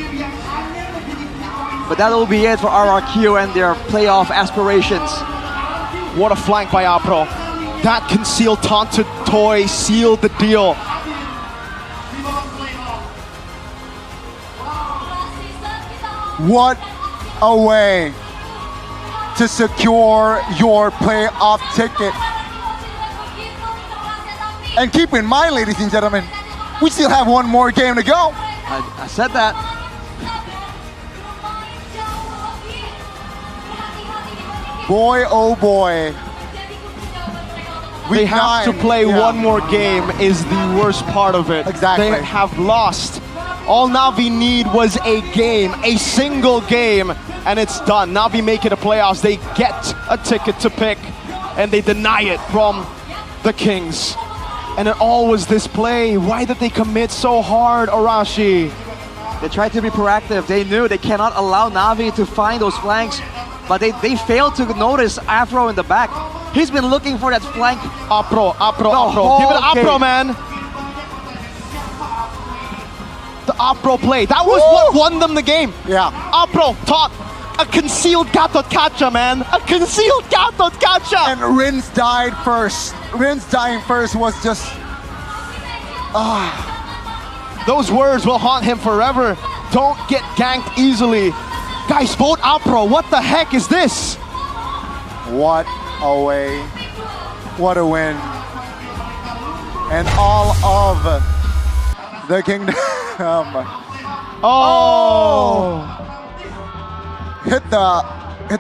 But that will be it for RRQ and their playoff aspirations. What a flank by Apro. That concealed taunt to Toy sealed the deal. What a way to secure your playoff ticket. And keep in mind, ladies and gentlemen, we still have one more game to go. I said that. Boy, oh boy. They have to play one more game is the worst part of it. Exactly. They have lost. All Na'Vi need was a game, a single game, and it's done. Na'Vi make it to playoffs. They get a ticket to pick, and they deny it from the Kings. And it all was this play. Why did they commit so hard, Arashi? They tried to be proactive. They knew they cannot allow Na'Vi to find those flanks, but they failed to notice Afro in the back. He's been looking for that flank. Apro. whole Give it to Apro, game. man. The Apro play. That was what won them the game. Yeah. Apro taught a concealed Gatot Kacha, man. A concealed Gatot Kacha. And Rins died first. Rins dying first was just... Those words will haunt him forever. Don't get ganked easily. Guys, vote Apro. What the heck is this? What a way. What a win. And all of the kingdom. Oh! Hit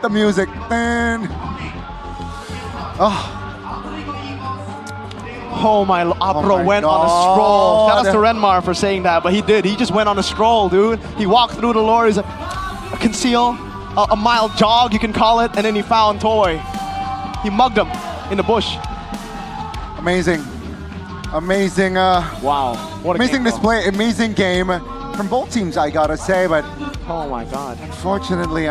the music. Man. Oh my, Apro my went on a stroll. God. Shout out to Renmar for saying that, but he did. He just went on a stroll, dude. He walked through the lore. He's like, a conceal, a mild jog, you can call it, and then he found Toy. He mugged him in the bush. Amazing. Amazing. Wow. What a amazing game, display. Amazing game from both teams, I gotta say, but oh my God. Unfortunately,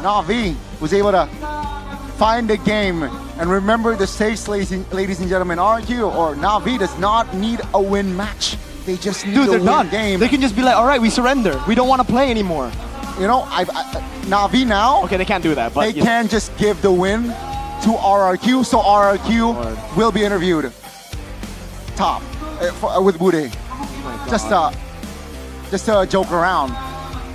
Na'Vi was able to find the game. And remember the stakes, ladies and gentlemen, RQ or Na'Vi does not need a win match. They just need Dude, a they're win done. game. They can just be like, all right, we surrender. We don't want to play anymore. You know, Na'Vi now, Okay, they can't do that, but they can just give the win to RRQ, so RRQ will be interviewed top with Bude. Just to joke around.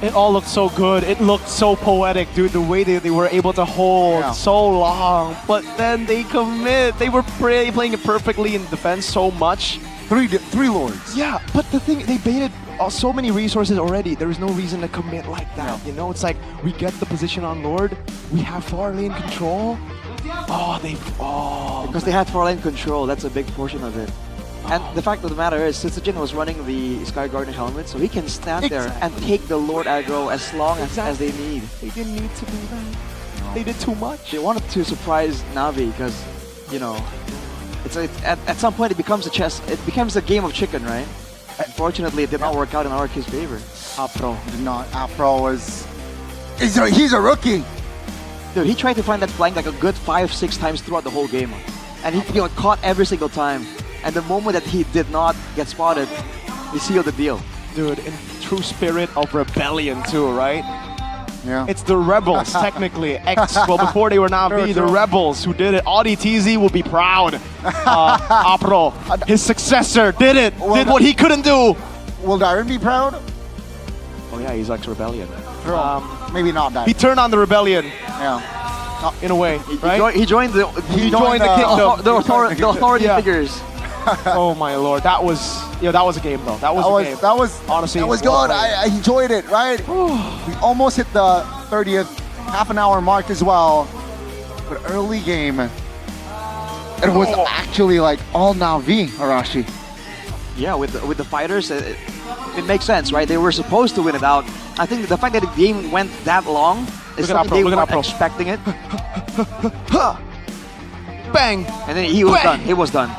it all looked so good. It looked so poetic, dude, the way they were able to hold so long. But then they commit. They were playing it perfectly in defense so much. Three lords. Yeah, but the thing, they baited so many resources already. There is no reason to commit like that. You know, it's like we get the position on Lord. We have far lane control. Because they had far lane control. That's a big portion of it. And the fact of the matter is, Sitsujin was running the Sky Garden helmet, so he can stand there and take the Lord aggro as long as they need. They didn't need to do that. They did too much. They wanted to surprise Na'Vi because, you know, at some point it becomes a chess. It becomes a game of chicken, right? Unfortunately, it did not work out in RQ's favor. Apro did not. Apro was... He's a rookie. Dude, he tried to find that flank like a good 5-6 times throughout the whole game. And he got caught every single time. And the moment that he did not get spotted, he sealed the deal. Dude, in true spirit of rebellion too, right? Yeah. It's the rebels, technically. Well, before they were Na'Vi, the True. rebels who did it. Audi TZ will be proud. Apro, his successor, did it. Did what he couldn't do. Will Darren be proud? Oh yeah, he's like rebellion. Maybe not that. He turned on the rebellion. Yeah. In a way, right? He joined the joined the kingdom. The authority figures. Oh my lord, that was a game though. That was a game. That was honestly that was well good. played. I enjoyed it. Right. We almost hit the 30th half an hour mark as well. But early game, it was actually like all Na'Vi, Arashi. Yeah, with the fighters, it makes sense, right? They were supposed to win it out. I think the fact that the game went that long is something they weren't expecting it. Bang! And then he was done. He was done.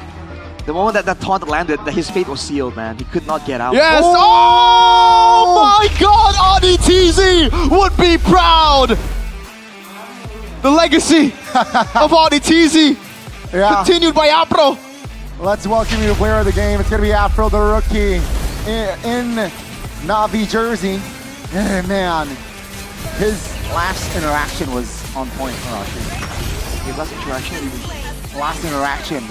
The moment that taunt landed, his fate was sealed, man. He could not get out. Yes! Oh my god! Audi TZ would be proud! The legacy of Audi TZ continued by Apro. Let's welcome you to player of the game. It's going to be Afro, the rookie, in Na'Vi jersey. Man, his last interaction was on point, Arashi. His last interaction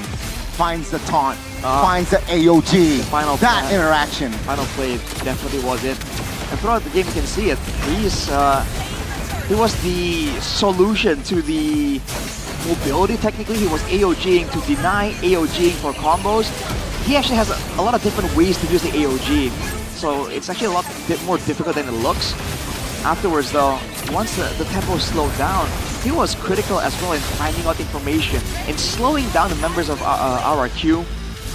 finds the taunt, finds the AOG. Final interaction. Final play definitely was it. And throughout the game, you can see it. He was the solution to the mobility. Technically, he was AOGing to deny, AOGing for combos. He actually has a lot of different ways to use the AOG. So it's actually a lot more difficult than it looks. Afterwards, though, once the tempo slowed down, he was critical as well in finding out information and slowing down the members of RRQ,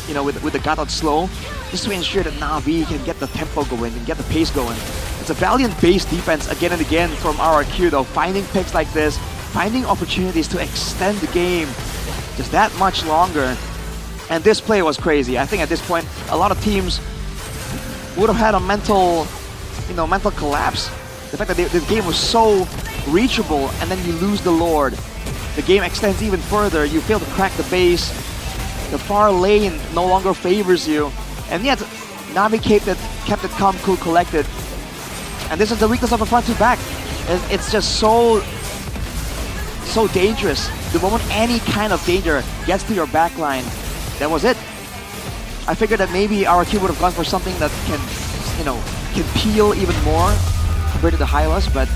you know, with the Gatot slow, just to ensure that Na'Vi can get the tempo going and get the pace going. It's a valiant-based defense again and again from RRQ, though, finding picks like this, finding opportunities to extend the game. just that much longer. And this play was crazy. I think at this point, a lot of teams would have had a mental collapse. The fact that the game was so reachable, and then you lose the Lord. The game extends even further. You fail to crack the base. The far lane no longer favors you. And yet, Na'Vi kept it calm, cool, collected. And this is the weakness of a front to back. It's just so dangerous. The moment any kind of danger gets to your backline, that was it. I figured that maybe RRQ would have gone for something that can peel even more compared to the Hylas, but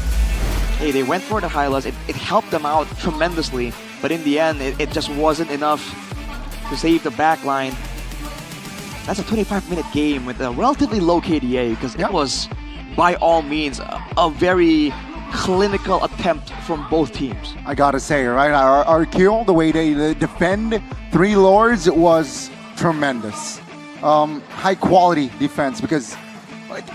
hey, they went for the Hylas. It helped them out tremendously, but in the end, it just wasn't enough to save the backline. That's a 25-minute game with a relatively low KDA, because it was, by all means, a very clinical attempt from both teams. I gotta say, right, our kill, the way they defend 3 Lords was tremendous. High quality defense, because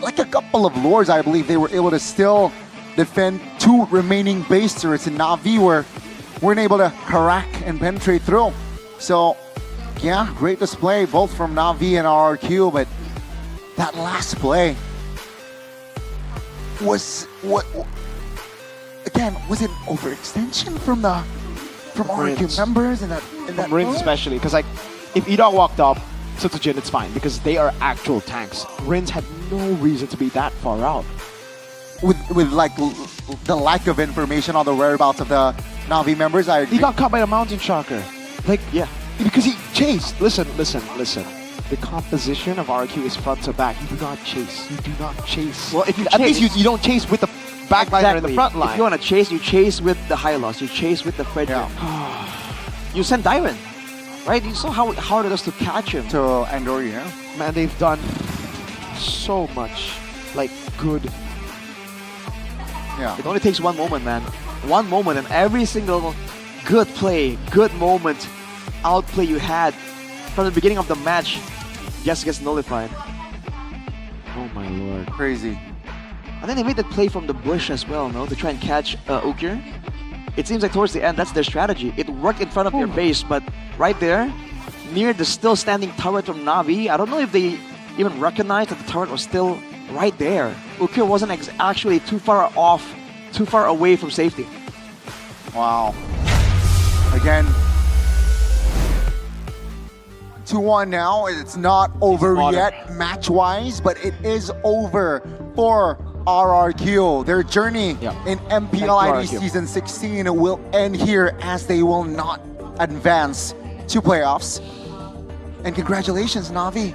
like a couple of Lords, I believe they were able to still defend 2 remaining base turrets, and Na'Vi weren't able to crack and penetrate through. So yeah, great display both from Na'Vi and RRQ, but that last play was was it an overextension from RRQ members in that Rins especially, because like if Edog walked up to Jin, it's fine because they are actual tanks. Rins had no reason to be that far out. With like the lack of information on the whereabouts of the Na'Vi members, He got caught by the mountain shocker. Like, yeah, because he chased. Listen. The composition of RQ is front to back. You do not chase. Well, if you at least you don't chase with the back line or the front line. If you want to chase, you chase with the Hylos. You chase with the Frederick. You send Dyron, right? You saw how hard it is to catch him. To Andori, yeah. Man, they've done so much, like, good. Yeah. It only takes one moment, man. One moment, and every single good play, good moment, outplay you had from the beginning of the match gets nullified. Oh my lord. Crazy. And then they made that play from the bush as well, no? To try and catch Ukir. It seems like towards the end, that's their strategy. It worked in front of their base, but right there, near the still standing turret from Na'Vi, I don't know if they even recognized that the turret was still right there. Ukir wasn't actually too far away from safety. Wow. Again, 2-1 now. It's not over yet match-wise, but it is over for RRQ. Their journey in MPL ID Season 16 will end here, as they will not advance to playoffs. And congratulations, Na'Vi.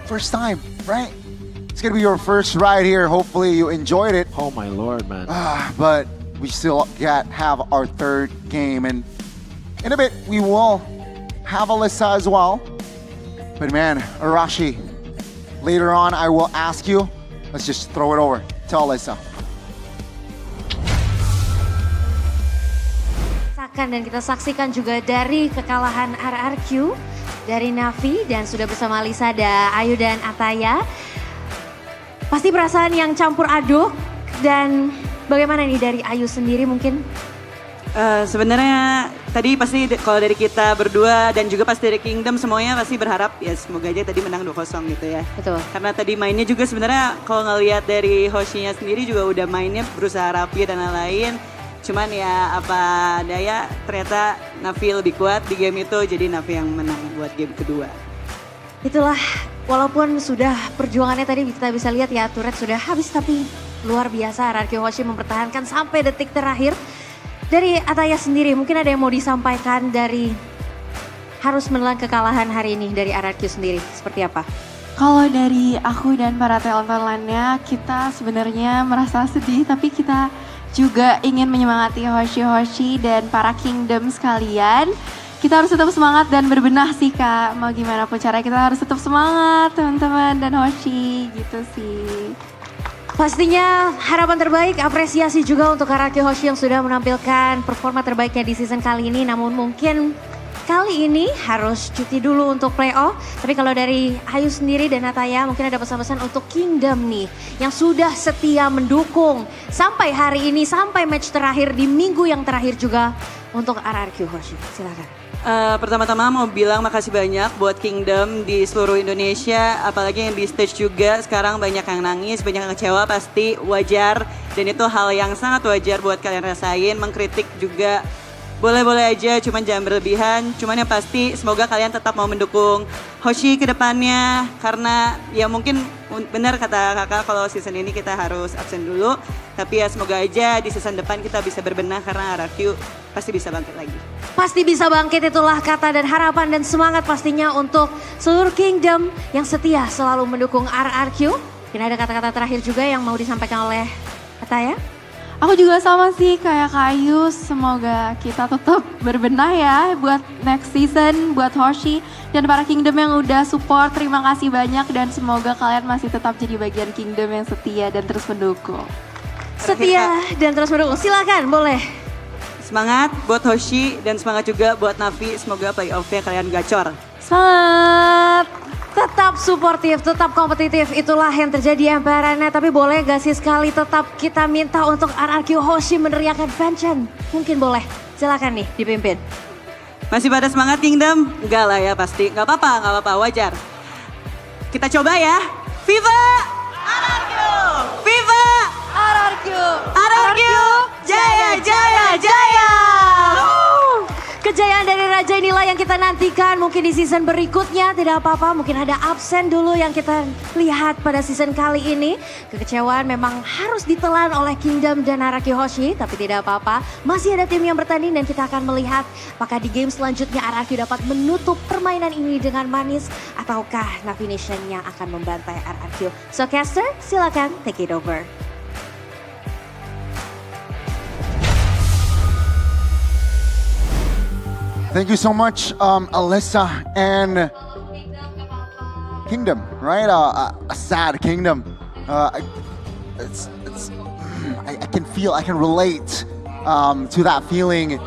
First time, right? It's gonna be your first ride here. Hopefully you enjoyed it. Oh my lord, man. But we still have our 3rd game, and in a bit we will have Alyssa as well. But man, Arashi, later on I will ask you. Let's just throw it over to Alyssa. Dan kita saksikan juga dari kekalahan RRQ dari Na'Vi, dan sudah bersama Alyssa ada Ayu dan Ataya. Pasti perasaan yang campur aduk, dan bagaimana nih dari Ayu sendiri mungkin? Sebenarnya tadi pasti kalau dari kita berdua dan juga pasti dari Kingdom semuanya pasti berharap ya semoga aja tadi menang 2-0 gitu ya. Betul. Karena tadi mainnya juga sebenarnya kalau ngelihat dari Hoshinya sendiri juga udah mainnya berusaha rapi dan lain-lain. Cuman ya apa daya ternyata Na'Vi lebih kuat di game itu, jadi Na'Vi yang menang buat game kedua. Itulah, walaupun sudah perjuangannya tadi kita bisa lihat ya turret sudah habis, tapi luar biasa RRQ Hoshi mempertahankan sampai detik terakhir. Dari Ataya sendiri, mungkin ada yang mau disampaikan dari harus menelan kekalahan hari ini dari RRQ sendiri, seperti apa? Kalau dari aku dan para talent lainnya, kita sebenarnya merasa sedih, tapi kita juga ingin menyemangati Hoshi dan para Kingdom sekalian. Kita harus tetap semangat dan berbenah sih Kak, mau gimana pun caranya kita harus tetap semangat teman-teman dan Hoshi gitu sih. Pastinya harapan terbaik, apresiasi juga untuk RRQ Hoshi yang sudah menampilkan performa terbaiknya di season kali ini. Namun mungkin kali ini harus cuti dulu untuk playoff. Tapi kalau dari Ayu sendiri dan Ataya mungkin ada pesan-pesan untuk Kingdom nih. Yang sudah setia mendukung sampai hari ini, sampai match terakhir di minggu yang terakhir juga untuk RRQ Hoshi. Silakan. Pertama-tama mau bilang makasih banyak buat Kingdom di seluruh Indonesia, apalagi yang di stage juga. Sekarang banyak yang nangis, banyak yang kecewa, pasti wajar. Dan itu hal yang sangat wajar buat kalian rasain. Mengkritik juga boleh-boleh aja, cuman jangan berlebihan. Cuman yang pasti semoga kalian tetap mau mendukung Hoshi ke depannya. Karena ya mungkin benar kata kakak kalau season ini kita harus absen dulu. Tapi ya semoga aja di season depan kita bisa berbenah karena RRQ pasti bisa bangkit lagi. Pasti bisa bangkit, itulah kata dan harapan dan semangat pastinya untuk seluruh Kingdom yang setia selalu mendukung RRQ. Mungkin ada kata-kata terakhir juga yang mau disampaikan oleh Ataya? Aku juga sama sih kayak Kak Ayu, semoga kita tetap berbenah ya buat next season, buat Hoshi dan para Kingdom yang udah support. Terima kasih banyak dan semoga kalian masih tetap jadi bagian Kingdom yang setia dan terus mendukung. Setia dan terus mendukung, silakan boleh. Semangat buat Hoshi dan semangat juga buat Navi. Semoga playoff-nya kalian gacor. Semangat! Tetap suportif, tetap kompetitif. Itulah yang terjadi MPL-nya. Tapi boleh gak sih sekali tetap kita minta untuk RRQ Hoshi meneriakan Fanchen? Mungkin boleh. Silakan nih dipimpin. Masih pada semangat Kingdom? Enggak lah ya pasti. Enggak apa-apa, wajar. Kita coba ya. Viva RRQ! Viva RRQ! RRQ! Jaya, jaya, jaya! Kejayaan dari Raja inilah yang kita nantikan. Mungkin di season berikutnya tidak apa-apa. Mungkin ada absen dulu yang kita lihat pada season kali ini. Kekecewaan memang harus ditelan oleh Kingdom dan RRQ Hoshi. Tapi tidak apa-apa. Masih ada tim yang bertanding dan kita akan melihat apakah di game selanjutnya RRQ dapat menutup permainan ini dengan manis. Ataukah Navi Nation yang akan membantai RRQ. So caster, silakan take it over. Thank you so much, Alyssa and Kingdom, right? A sad Kingdom. I can relate to that feeling.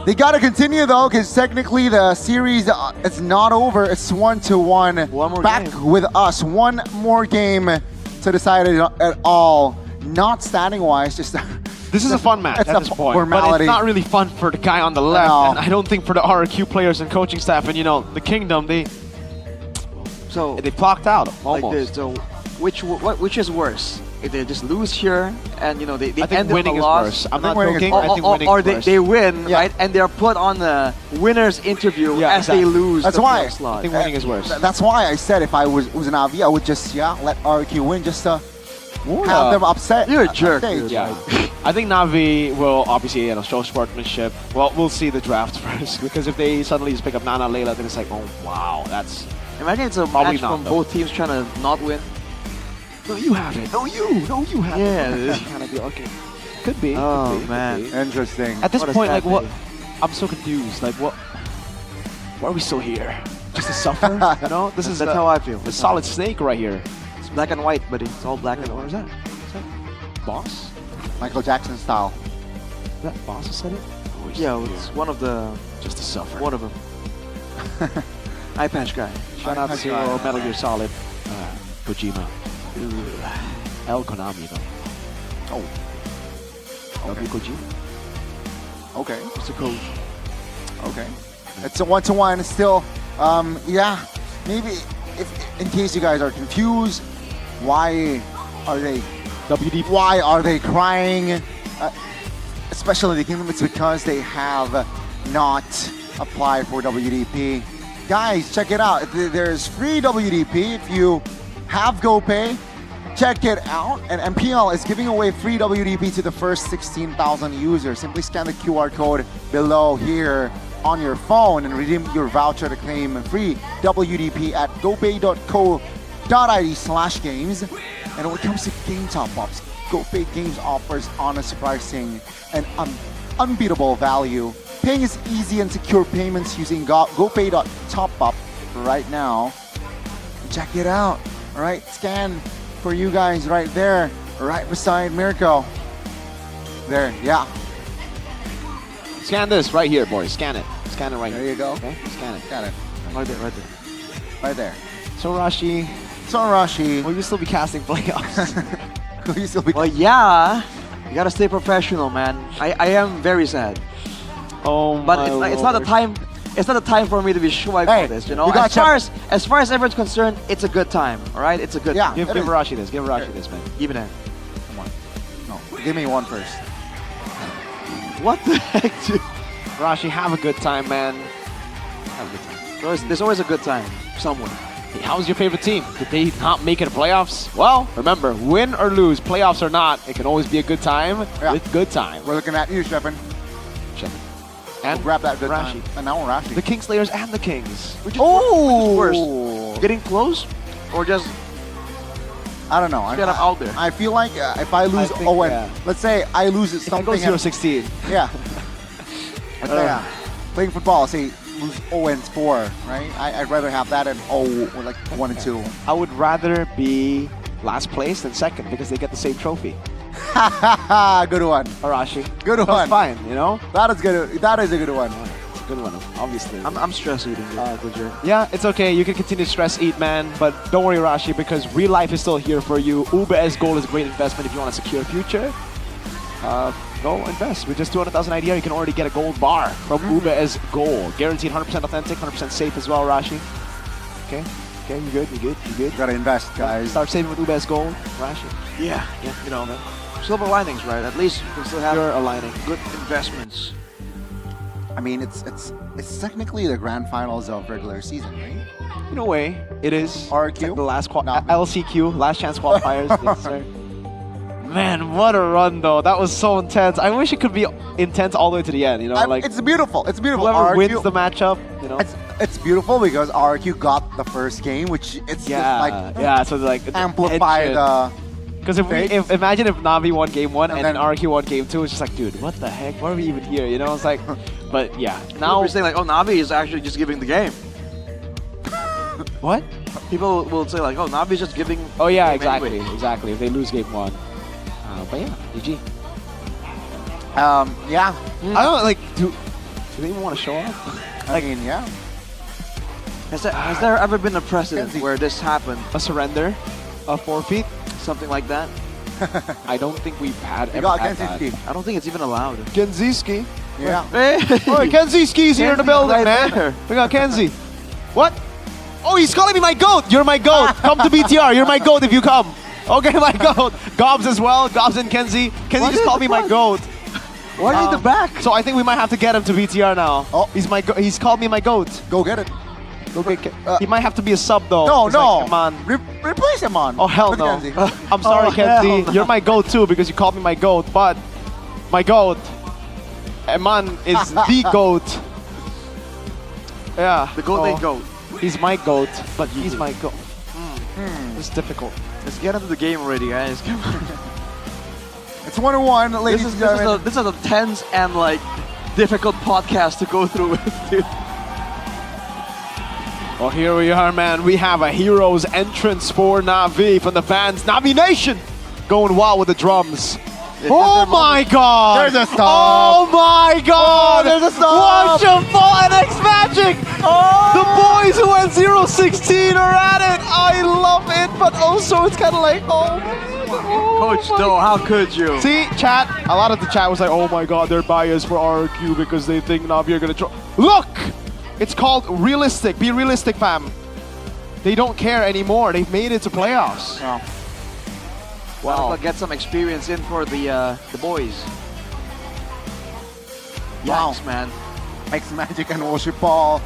They gotta continue though, because technically the series it's not over. It's 1-1. One more back game. with us. One more game to decide it at all. Not standing wise, just. This is a fun match It's at a this point, formality. but it's not really fun for the guy on the left, No. and I don't think for the RRQ players and coaching staff, and you know, the Kingdom, they blocked out almost. Like this, so which is worse? If they just lose here and you know they I think end up winning a is loss, worse. I'm not joking. I think or, winning or is worse. they win, right? And they're put on the winner's interview Yeah, as they exactly. lose. That's the why. playoff slot. I think winning is worse. That's why I said if I was an Avi, I would just let RQ win just to have them upset. You're a jerk, stage. dude. Yeah, I think Navi will obviously show sportsmanship. Well, we'll see the draft first, because if they suddenly just pick up Nana Layla, then it's like, oh wow, that's Imagine it's a Probably match not, from though. both teams trying to not win. no, you have it. No, you have Yeah. it. Kind of be okay. Could be. Oh, could be, man. Could be. Interesting. At this What a point, sad like, what? day. I'm so confused. Like, what? Why are we still here? Just to suffer? You know, this is That's how I feel. The solid snake right here. It's black and white, buddy. It's all black and What white. is that? Is that Boss? Michael Jackson style. Is that Boss who said it? Or is Yeah, it it's one of the just to suffer. one of them. Eye patch guy. Shout out Eye to patch guy. Metal Gear Solid, Kojima. El Konami though. Oh, W Kojima. okay. It's a code. Okay. It's a 1-1 still. Yeah, maybe if in case you guys are confused, why are they WD. why are they crying? Especially the Kingdom, it's because they have not applied for WDP. Guys, check it out. There's free WDP if you have GoPay. Check it out. And MPL is giving away free WDP to the first 16,000 users. Simply scan the QR code below here on your phone and redeem your voucher to claim free WDP at gopay.co.id/games. And when it comes to game top-ups, GoPay Games offers honest pricing and unbeatable value. Paying is easy and secure payments using gopay.topup right now. Check it out. All right, scan for you guys right there, right beside Mirko. There, yeah. Scan this right here, boys. Scan it. Scan it right There here. you go. Okay? Scan it. Got it. Right there, right there. Right there. So Rashi, Sorashi. will you still be casting playoffs? Will you still be Well, yeah. You gotta stay professional, man. I am very sad. Oh But my it's not the lord. time. it's not a time for me to be shy about this. You know, as far as everyone's concerned, it's a good time. All right, it's a good time. Give Arashi this. Give Arashi this, man. Give it in. Come on. No, give me one first. What the heck, dude? Arashi, have a good time, man. Have a good time. There's always a good time somewhere. Hey, how's your favorite team? Did they not make it to playoffs? Well, remember, win or lose, playoffs or not, it can always be a good time with good time. We're looking at you, Shepin. And grab that good Rashi. time. And now Rashi. The Kingslayers and the Kings. Which is worse? Getting close or just I don't know. get up out there? I feel like if I lose Owen, let's say I lose at something. If I go 0-16. Yeah. Let's say, playing football, say lose 0-4, right? I'd rather have that than or like 1-2. I would rather be last place than second because they get the same trophy. Good one. Arashi. Good one. That's fine, you know? That is good. That is a good one. It's a good one, obviously. I'm stress eating. Yeah, it's okay. You can continue to stress eat, man. But don't worry, Arashi, because real life is still here for you. Uber S Gold is a great investment if you want to secure a future. Go invest. With just 200,000 IDR, you can already get a gold bar from Uber S Gold. Guaranteed 100% authentic, 100% safe as well, Arashi. Okay? Okay, you good? You good? You good? Gotta invest, guys. Start saving with Uber S Gold, Arashi. Yeah, you know, man. Silver linings, right? At least you can still have good investments. I mean, it's technically the grand finals of regular season, right? In a way, it is. RQ? The last LCQ, last chance qualifiers. Yes, sir. Man, what a run though. That was so intense. I wish it could be intense all the way to the end, you know? Like it's beautiful. It's beautiful. Whoever RQ, wins the matchup, you know? It's beautiful because RQ got the first game, which it's just so like amplify the. Because imagine if Navi won game 1 and then RQ won game 2, it's just like, dude, what the heck? Why are we even here? You know, it's like, but yeah. Now we're saying like, oh, Navi is actually just giving the game. What? People will say like, oh, Navi's just giving. Oh yeah, the game exactly, anyway. exactly. If they lose game 1, but yeah, GG. Yeah. I don't like. Do they even want to show up? I mean, yeah. Has there ever been a precedent where this happened? A surrender, a forfeit, something like that? I don't think we've had. You got Kenziski. I don't think it's even allowed. Kenziski. Yeah. Hey, Kenziski's here in the building, man. We got Kenzie. What? Oh, he's calling me my goat. You're my goat. Come to BTR. You're my goat if you come. Okay, my goat. Gobs as well. Gobs and Kenzie. Kenzie just called me my goat. Why are you in the back? So I think we might have to get him to BTR now. Oh, he's called me my goat. Go get it. Go get. He might have to be a sub though. No, no. Like, come on. Replace him on. Oh hell no. I'm sorry, Kenzie. You're my goat too because you called me my goat. But my goat, Eman is the goat. Yeah. The golden goat. He's my goat, but he's my goat. It's difficult. Let's get into the game already, guys. Come on. It's 1-1, ladies and gentlemen. This is a tense and like difficult podcast to go through with, dude. Well, here we are, man. We have a hero's entrance for Navi from the fans. Navi Nation going wild with the drums. Oh my god! There's a stop! Oh my god! Oh, there's a stop! Watch them fall and X-Magic! Oh. The boys who went 0-16 are at it! I love it, but also it's kind of like, oh Coach, though, how could you? See, chat, a lot of the chat was like, oh my god, they're biased for RQ because they think Navi are gonna try. Look! It's called realistic. Be realistic, fam. They don't care anymore. They've made it to playoffs. Oh. Wow. Well, get some experience in for the boys. Wow. Yikes, man. X-Magic and Worship Ball.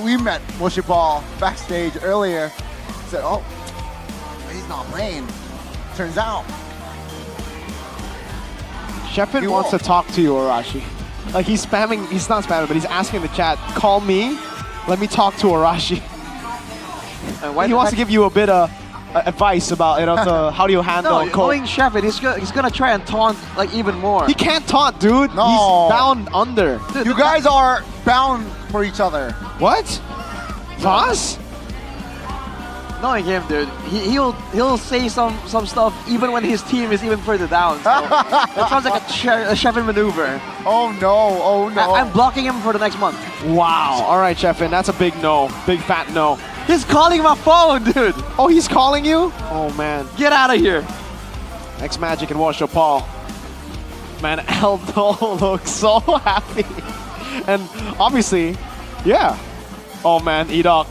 We met Worship Ball backstage earlier. Said, oh, he's not playing. Turns out. Shepard wants to talk to you, Arashi. Like he's spamming, he's not spamming, but he's asking the chat, call me, let me talk to Arashi. He wants to give you a bit of advice about, you know, how do you handle knowing Shepard, he's gonna try and taunt like even more. He can't taunt, dude. No. He's down under. Dude, you guys are bound for each other. What? Voss? Knowing him, dude, he'll say some stuff even when his team is even further down. So it sounds like a Shepard maneuver. Oh no! Oh no! I'm blocking him for the next month. Wow. All right, Shepard, that's a big no. Big fat no. He's calling my phone, dude. Oh, he's calling you? Oh man. Get out of here. X-Magic and Washer Paul. Man, Aldo looks so happy. And obviously, yeah. Oh man, Edok.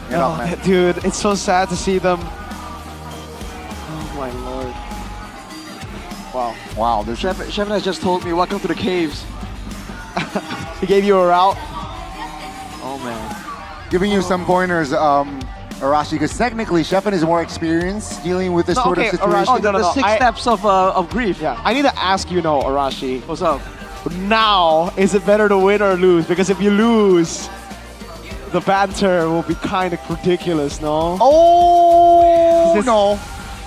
Edok, man. Dude, it's so sad to see them. Oh my lord. Wow. Wow, this Chef has just told me, welcome to the caves. He gave you a route. Oh man. giving you some pointers, Arashi, because technically Sheffin is more experienced dealing with this sort of situation. Arashi, no, The 6 steps of grief. Yeah, I need to ask you now, Arashi. What's up? Now, is it better to win or lose? Because if you lose, the banter will be kind of ridiculous, no? Oh, no.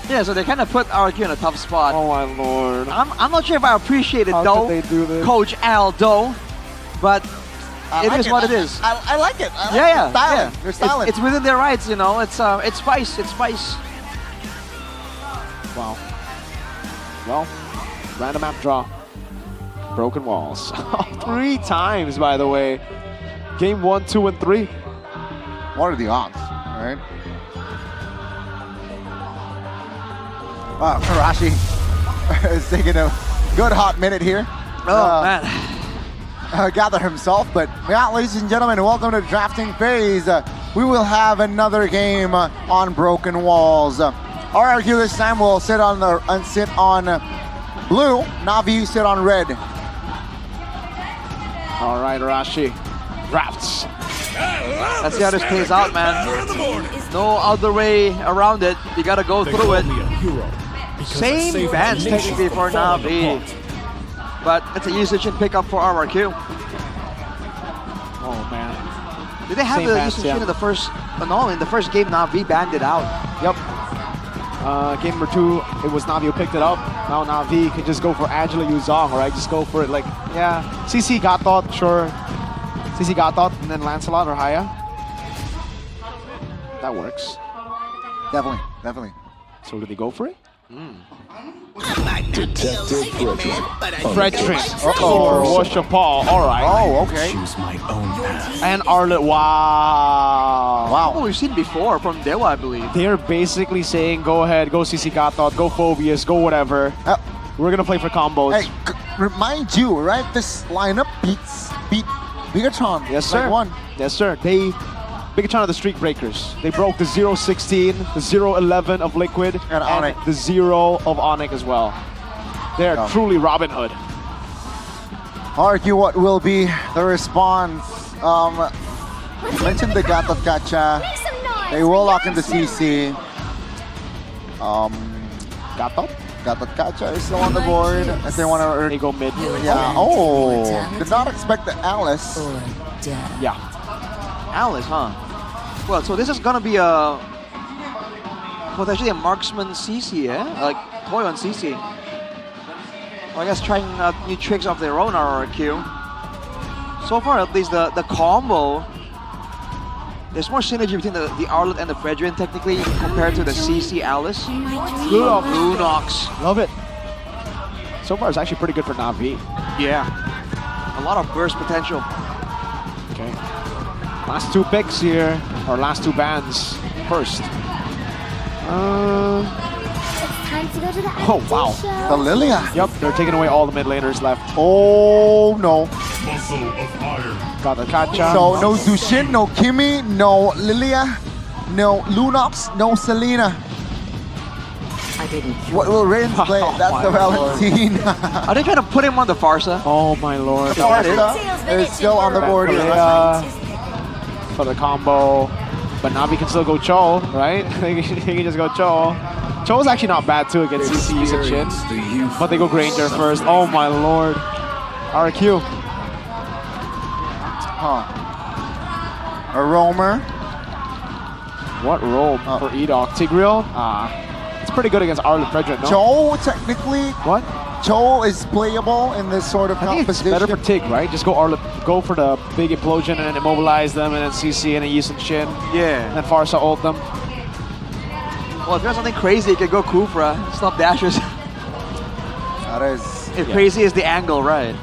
Yeah, so they kind of put RQ in a tough spot. Oh my lord. I'm not sure if I appreciate it How though, could they do this? Coach Al though, but it is what it is. I like it. I like Yeah, it. Styling. yeah. They're styling. It's within their rights, you know. It's spice. It's spice. Wow. Well, random map draw. Broken walls. 3 times, by the way. Game 1, 2, and 3. What are the odds, right? Wow, Arashi is taking a good hot minute here. Oh, man. Gather himself, but yeah, ladies and gentlemen, welcome to the drafting phase. We will have another game on Broken Walls. RRQ this time will sit on blue. Navi sit on red. All right, Arashi. Drafts. Let's see how this plays out, man. No other way around it. You gotta go through it. Same bands technically for Navi, but it's a usage and pickup for RRQ. Oh man. Did they have Same the bands, usage yeah. in the first? No, in the first game Navi banned it out. Yep. Game number 2, it was Navi who picked it up. Now Navi can just go for Angela Yuzong, right? Just go for it like, yeah. CC Gatot, sure. CC Gatot and then Lancelot or Haya. That works. Definitely. So do they go for it? Detective Frederick. Uh-oh. Washer Paul. All right. Oh, okay. Choose my own path. And Arlet. Wow. Oh, we've seen before from Dewa, I believe. They're basically saying, go ahead, go CC Gatot, go Phobius, go whatever. We're going to play for combos. Hey, remind you, right? This lineup beat Bigatron. Yes, sir. Like one. Yes, sir. Bigatron are the streak breakers. They broke the 0-16, the 0-11 of Liquid, and Onyx. the 0 of Onyx as well. They're truly Robin Hood. Argue what will be the response. Mentioned the Gatot Gacha. They will lock in the CC. Gatot Gacha is still on the board. If they want to, they go mid. Yeah. Oh, did not expect the Alice. Yeah. Alice, huh? Well, so this is gonna be a potentially a marksman CC, eh? Like toy on CC. Well, I guess trying new tricks of their own RRQ. So far, at least the combo. There's more synergy between the Arlet and the Fredrin technically compared to the CC Alice. Blue Nox. Love it. So far, it's actually pretty good for Navi. Yeah. A lot of burst potential. Okay. Last 2 picks here, or last 2 bans first. Time to go to the Oh, wow. The Lilia. Yep, they're taking away all the mid laners left. Oh, no. Got the Kacha. So, no Zushin, no Kimi, no Lilia, no Lunox, no Selena. What will Reigns play? That's the Valentine. Are they trying to put him on the Farsa? Oh my lord. Farsa is still on the board here. For the combo. But Navi can still go Cho, right? He can just go Cho. Cho's actually not bad too against CCs and shit. But they go Granger first. Oh my lord. RQ. A roamer. What roam for Edok? Tigreal? It's pretty good against Arlen Frederick, no? Cho, technically. What? Cho is playable in this sort of I think it's composition. better for Tig, right? Just go for the big implosion and then immobilize them and then CC and then use some Shin. Yeah. And then Farsa ult them. Well, if there's something crazy, you can go Kufra. Stop dashes. That is... If crazy is the angle, right?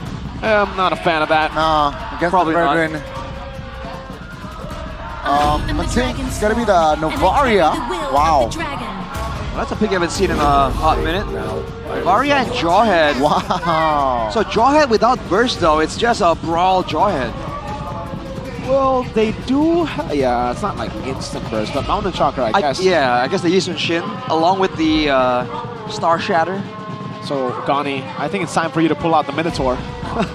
I'm not a fan of that. Nah, against Probably the Verdun. I think it's gonna be the Novaria. Wow. Well, that's a pick I haven't seen in a hot minute. Varia and Jawhead. Wow. So Jawhead without burst though, it's just a brawl Jawhead. Well, they do. Yeah, it's not like instant burst, but Mountain Chakra, I guess. Yeah, I guess the Yisun Shin along with the Star Shatter. So, Gani, I think it's time for you to pull out the Minotaur.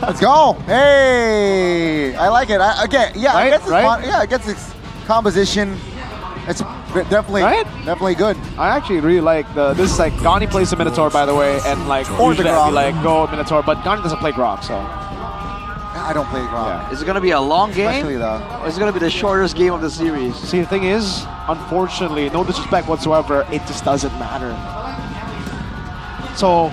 Let's go. Hey, I like it. I gets it gets its composition. It's definitely good. I actually really like this is like Gani plays the Minotaur, by the way, and like Or usually the I'd be Grok. like go Minotaur, but Gani doesn't play Grok, so. I don't play Grok. Is it going to be a long game? Especially though. Or is it going to be the shortest game of the series? See, the thing is, unfortunately, no disrespect whatsoever, it just doesn't matter. So,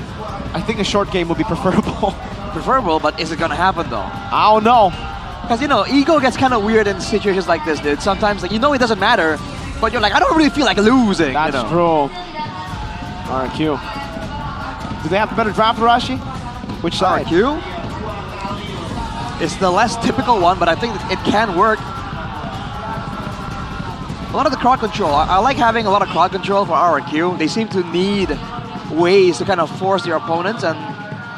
I think a short game would be preferable. Preferable, but is it going to happen though? I don't know. Because, you know, ego gets kind of weird in situations like this, dude. Sometimes, like, you know it doesn't matter, but you're like, I don't really feel like losing. That's you know? true. RQ. Do they have a better draft, Rashi? Which side? RQ? It's the less typical one, but I think it can work. A lot of the crowd control. I like having a lot of crowd control for RQ. They seem to need ways to kind of force their opponents, and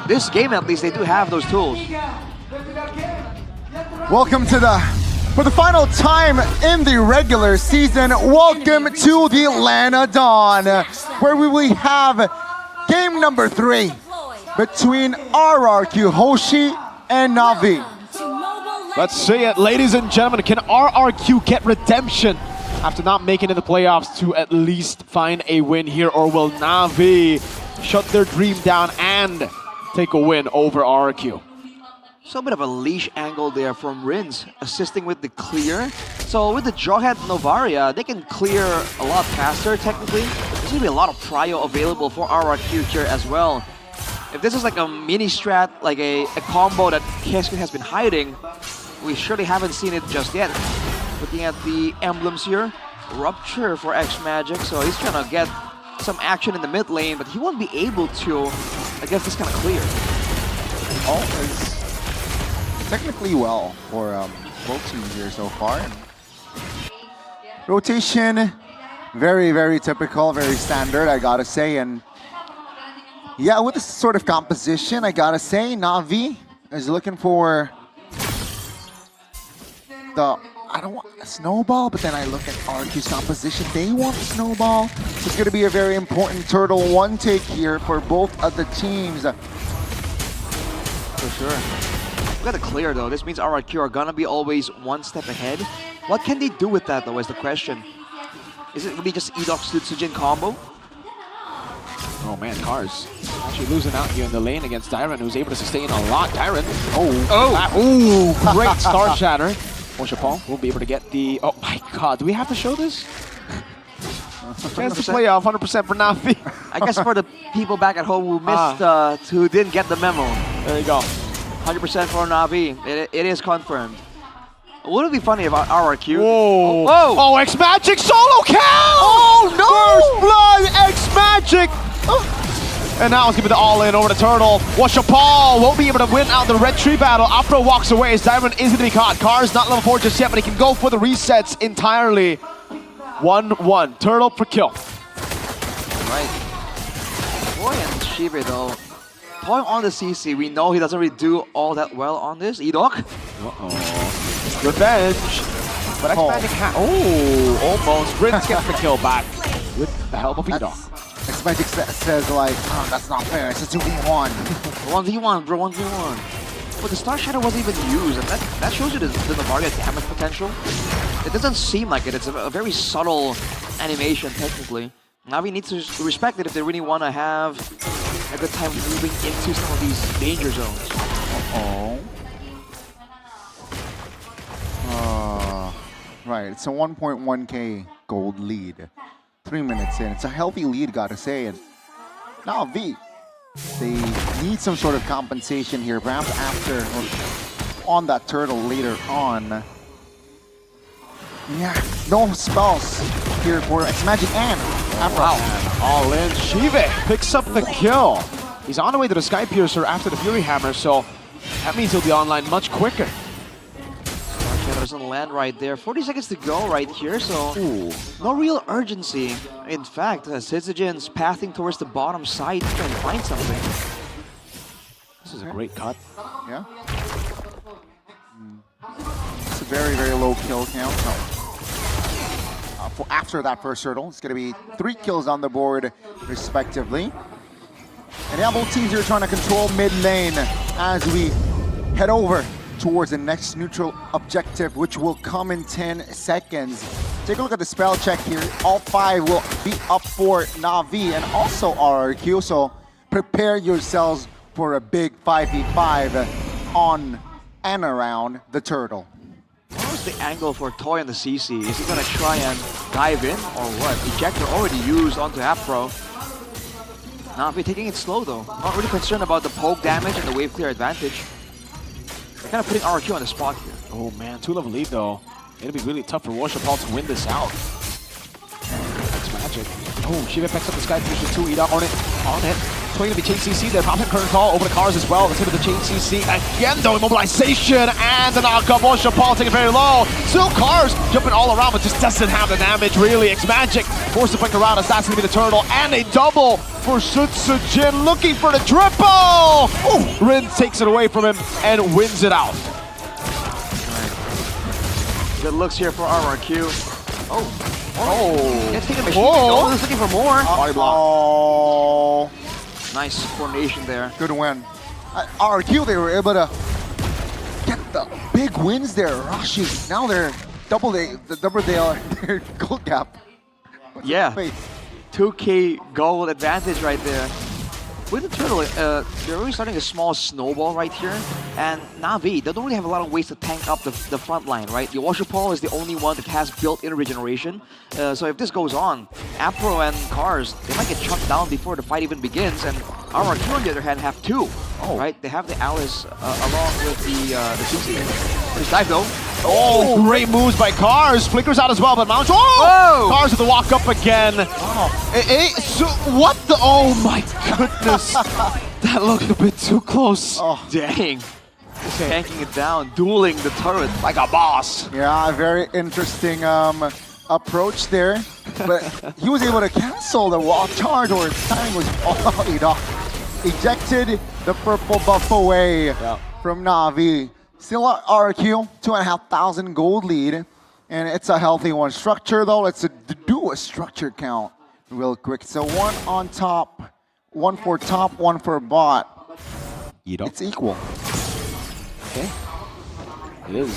this game at least, they do have those tools. Welcome to for the final time in the regular season, welcome to the Atlanta Dawn, where we will have game number 3 between RRQ Hoshi and Na'Vi. Let's see it, ladies and gentlemen. Can RRQ get redemption after not making it in the playoffs to at least find a win here, or will Na'Vi shut their dream down and take a win over RRQ? So a bit of a leash angle there from Rins, assisting with the clear. So with the Jawhead Novaria, they can clear a lot faster technically. There's going to be a lot of prio available for RRQ here as well. If this is like a mini strat, like a combo that Keisuke has been hiding, we surely haven't seen it just yet. Looking at the emblems here, Rupture for X-Magic, so he's trying to get some action in the mid lane, but he won't be able to against this kind of clear. Oh, it's technically well for both teams here so far. Rotation, very, very typical, very standard, I gotta say. And yeah, with this sort of composition, I gotta say, Na'Vi is looking for I don't want a snowball, but then I look at RQ's composition, they want the snowball. So it's gonna be a very important turtle one take here for both of the teams. For sure. We got to clear though. This means RRQ are gonna be always one step ahead. What can they do with that though is the question. Is it really just Edok Sujin combo? Oh man, Cars actually losing out here in the lane against Dyron, who's able to sustain a lot. Dyron, great Star Shatter. Oshapong will be able to get the, oh my god, do we have to show this? Chance to play off 100% for Na'Vi. I guess for the people back at home who missed, who didn't get the memo. There you go. 100% for Na'Vi. It is confirmed. Would it be funny if RRQ? Whoa! Oh, oh, X-Magic solo kill! Oh no! First blood, X-Magic! And now it's gonna be the all-in over the turtle. Washapal won't be able to win out the red tree battle. Afro walks away as Diamond is gonna be caught. Car's not level 4 just yet, but he can go for the resets entirely. 1-1. Turtle for kill. Right. Boy and Shibe though. Toying on the CC, we know he doesn't really do all that well on this. Edok. Uh-oh. Revenge. But X-Magic almost. Rins gets the kill back with the help of Edok. X-Magic says like, oh, that's not fair, it's a 2v1. 1v1, bro, 1v1. But the Star Shadow wasn't even used, and that shows you the Novaria damage potential. It doesn't seem like it, it's a very subtle animation technically. Na'Vi needs to respect it if they really want to have a good time moving into some of these danger zones. Right, it's a 1.1k gold lead. 3 minutes in. It's a healthy lead, gotta say. And now V, they need some sort of compensation here, perhaps after or on that turtle later on. Yeah, no spells here for X-Magic and Wow. All in. Shive picks up the kill. He's on the way to the Sky Piercer after the Fury Hammer, so that means he'll be online much quicker. doesn't land right there. 40 seconds to go right here, so no real urgency. In fact, Syzygin's pathing towards the bottom side to try and find something. This is a great cut. Yeah. It's a very, very low kill count. For after that first turtle, it's going to be 3 kills on the board, respectively. And yeah, both teams here trying to control mid lane as we head over towards the next neutral objective, which will come in 10 seconds. Take a look at the spell check here. All 5 will be up for Na'Vi and also RRQ, so prepare yourselves for a big 5v5 on and around the turtle. What was the angle for Toy on the CC? Is he going to try and dive in or what? Ejector already used onto Afro. Na'Vi taking it slow though. Not really concerned about the poke damage and the wave clear advantage. They're kind of putting RRQ on the spot here. Oh man, 2-level lead though. It'll be really tough for Washapal to win this out. That's magic. Oh, Shiva picks up the Sky Fusion 2, Ida on it. Going to be chain CC there, popping current call over the cars as well. Let's hit the chain CC again though, immobilization and the knockup. Washapal taking it very low. Still cars jumping all around, but just doesn't have the damage really. It's magic. Forced to flick around as that's going to be the turtle. And a double for Syzygin looking for the triple. Oh, Rin takes it away from him and wins it out. Good looks here for RRQ. Oh. Let's take a machine. Oh, he's looking for more. Body block. Nice coordination there. Good win. RRQ, they were able to get the big wins there. Rushing. Now they're double their gold gap. What's yeah. 2K gold advantage right there. With the turtle, they're really starting a small snowball right here. And Na'Vi, they don't really have a lot of ways to tank up the front line, right? The Washapal is the only one that has built-in regeneration. So if this goes on, Afro and Cars, they might get chunked down before the fight even begins. And RRQ, on the other hand, have 2. Right? They have the Alice along with the CC. Nice dive though. Oh, great moves by Cars. Flickers out as well, but Mount. Oh! Cars with the walk up again. So what the? Oh my goodness. That looked a bit too close. Oh, dang. Tanking it down, dueling the turret like a boss. Yeah, a very interesting approach there. But he was able to cancel the wall charge, or his timing was all off. Ejected the purple buff away from Na'Vi. Still RRQ, 2,500 gold lead, and it's a healthy one. Structure though, let's do a structure count real quick. So 1 on top, 1 for top, 1 for bot. It's equal. Okay. It is.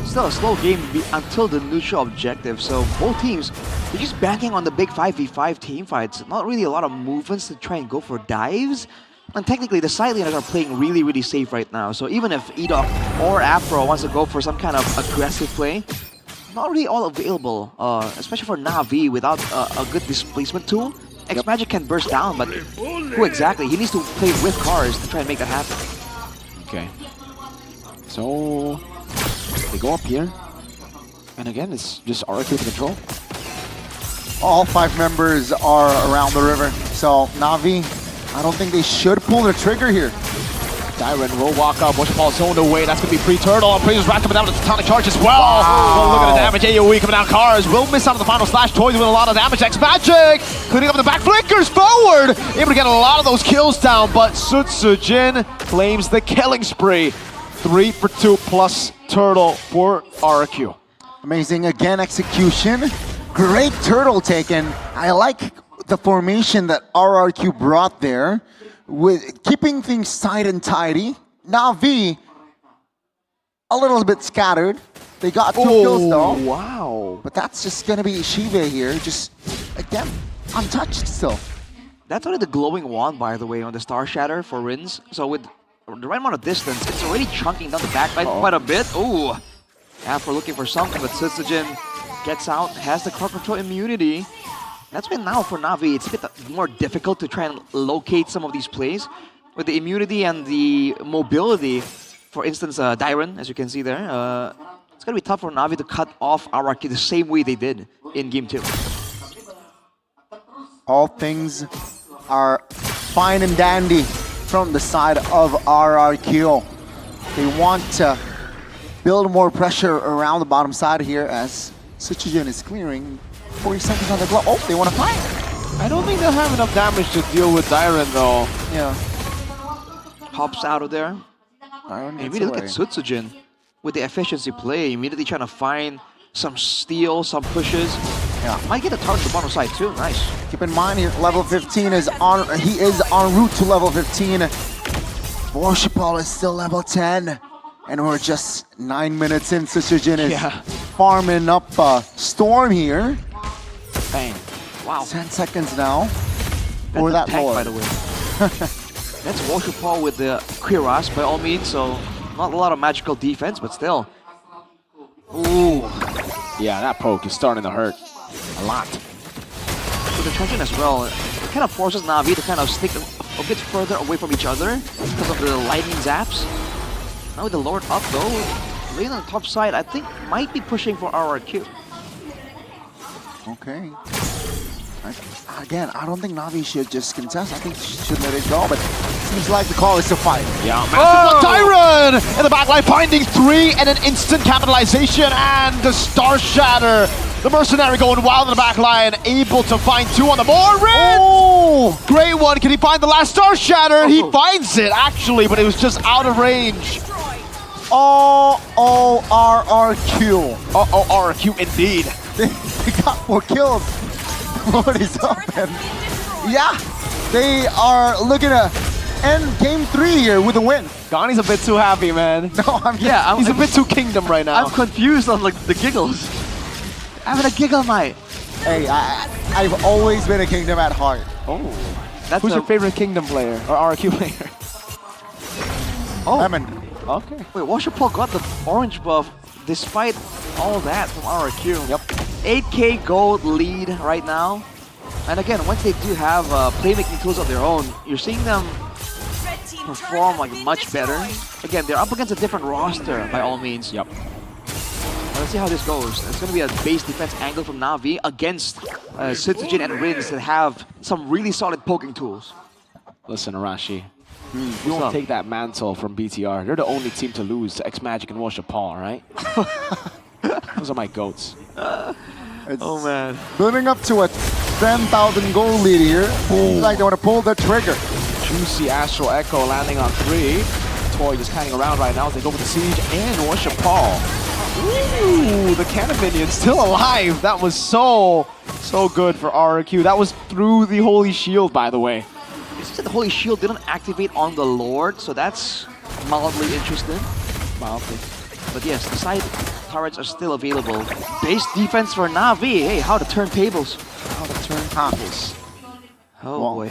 Still a slow game until the neutral objective, so both teams, they're just banking on the big 5v5 team fights. Not really a lot of movements to try and go for dives. And technically, the side laners are playing really, really safe right now. So even if Edok or Afro wants to go for some kind of aggressive play, not really all available, especially for Na'Vi without a good displacement tool. X-Magic can burst down, but who exactly? He needs to play with Cars to try and make that happen. Okay. So they go up here. And again, it's just RRQ to control. All 5 members are around the river. So Na'Vi, I don't think they should pull the trigger here. Dyron will walk up, Washapal zoned away. That's going to be pre-turtle. And Praise Rat coming down with the tonic charge as well. Wow. Oh, look at the damage. AoE coming down. Cars will miss out on the final slash. Toy doing a lot of damage. X-Magic cleaning up in the back. Flickers forward. Able to get a lot of those kills down. But Syzygin claims the killing spree. 3 for 2 plus turtle for RRQ. Amazing again execution. Great turtle taken. I like the formation that RRQ brought there, with keeping things tight and tidy. Na'Vi, a little bit scattered. They got 2 kills though. Wow. But that's just gonna be Shiva here, just, again, untouched still. That's only the glowing wand, by the way, on the Star Shatter for Rins. So with the right amount of distance, it's already chunking down the backline quite a bit. Ooh. Afro looking for something, but Syzygin gets out, has the crowd control immunity. That's why now for Na'Vi, it's a bit more difficult to try and locate some of these plays. With the immunity and the mobility, for instance, Dyron, as you can see there, it's going to be tough for Na'Vi to cut off RRQ the same way they did in Game 2. All things are fine and dandy from the side of RRQ. They want to build more pressure around the bottom side here as Suchijin is clearing. 40 seconds on the clock. Oh, they want to fight. I don't think they'll have enough damage to deal with Dyron though. Yeah. Hops out of there. Dyron And gets immediately look at away. Sutsujin with the efficiency play, immediately trying to find some steal, some pushes. Yeah. Might get a target to the bottom side too. Nice. Keep in mind here, level 15 is on. He is en route to level 15. Worshipal is still level 10, and we're just 9 minutes in. Suchijin is farming up Storm here. Bang. Wow. 10 seconds now That's for a that tank, Lord. by the way. That's Worshipal with the Quiras by all means, so not a lot of magical defense, but still. Ooh. Yeah, that poke is starting to hurt a lot. So the Truncheon as well, it kind of forces Na'Vi to kind of stick a bit further away from each other because of the lightning zaps. Now with the Lord up though, Lane on the top side I think might be pushing for RRQ. Okay. Again, I don't think Na'Vi should just contest. I think she should let it go, but seems like the call is to fight. Yeah, massive Tyron in the backline finding 3 and an instant capitalization and the Star Shatter. The Mercenary going wild in the backline, able to find 2 on the board. Oh! Great one. Can he find the last Star Shatter? He finds it actually, but it was just out of range. RRQ. RRQ indeed. They got 4 kills. Lord is up, and yeah, they are looking to end game 3 here with a win. Ghani's a bit too happy, man. No, he's a bit too kingdom right now. I'm confused on like the giggles. Having a giggle night. Hey, I've always been a kingdom at heart. Oh, who's your favorite kingdom player or RRQ player? Lemon. Okay. Wait, Worshipal got the orange buff despite all that from RRQ. Yep. 8k gold lead right now. And again, once they do have playmaking tools of their own, you're seeing them perform like much better. Again, they're up against a different roster by all means. Yep. Let's see how this goes. It's going to be a base defense angle from Na'Vi against Sutsujin and Rins that have some really solid poking tools. Listen, Arashi. You won't take that mantle from BTR. They're the only team to lose to X-Magic and Worshipal, right? Those are my goats. Oh man. Building up to a 10,000 goal lead here. Seems like they want to pull the trigger. Juicy Astral Echo landing on 3. Toy just hanging around right now as they go for the siege and Worshipal. Ooh, the cannon minion still alive. That was so good for RRQ. That was through the Holy Shield, by the way. It's just that the Holy Shield didn't activate on the Lord, so that's mildly interesting. Mildly. But yes, the side turrets are still available. Base defense for Na'Vi. Hey, how to turn tables. How to turn tables. Oh boy.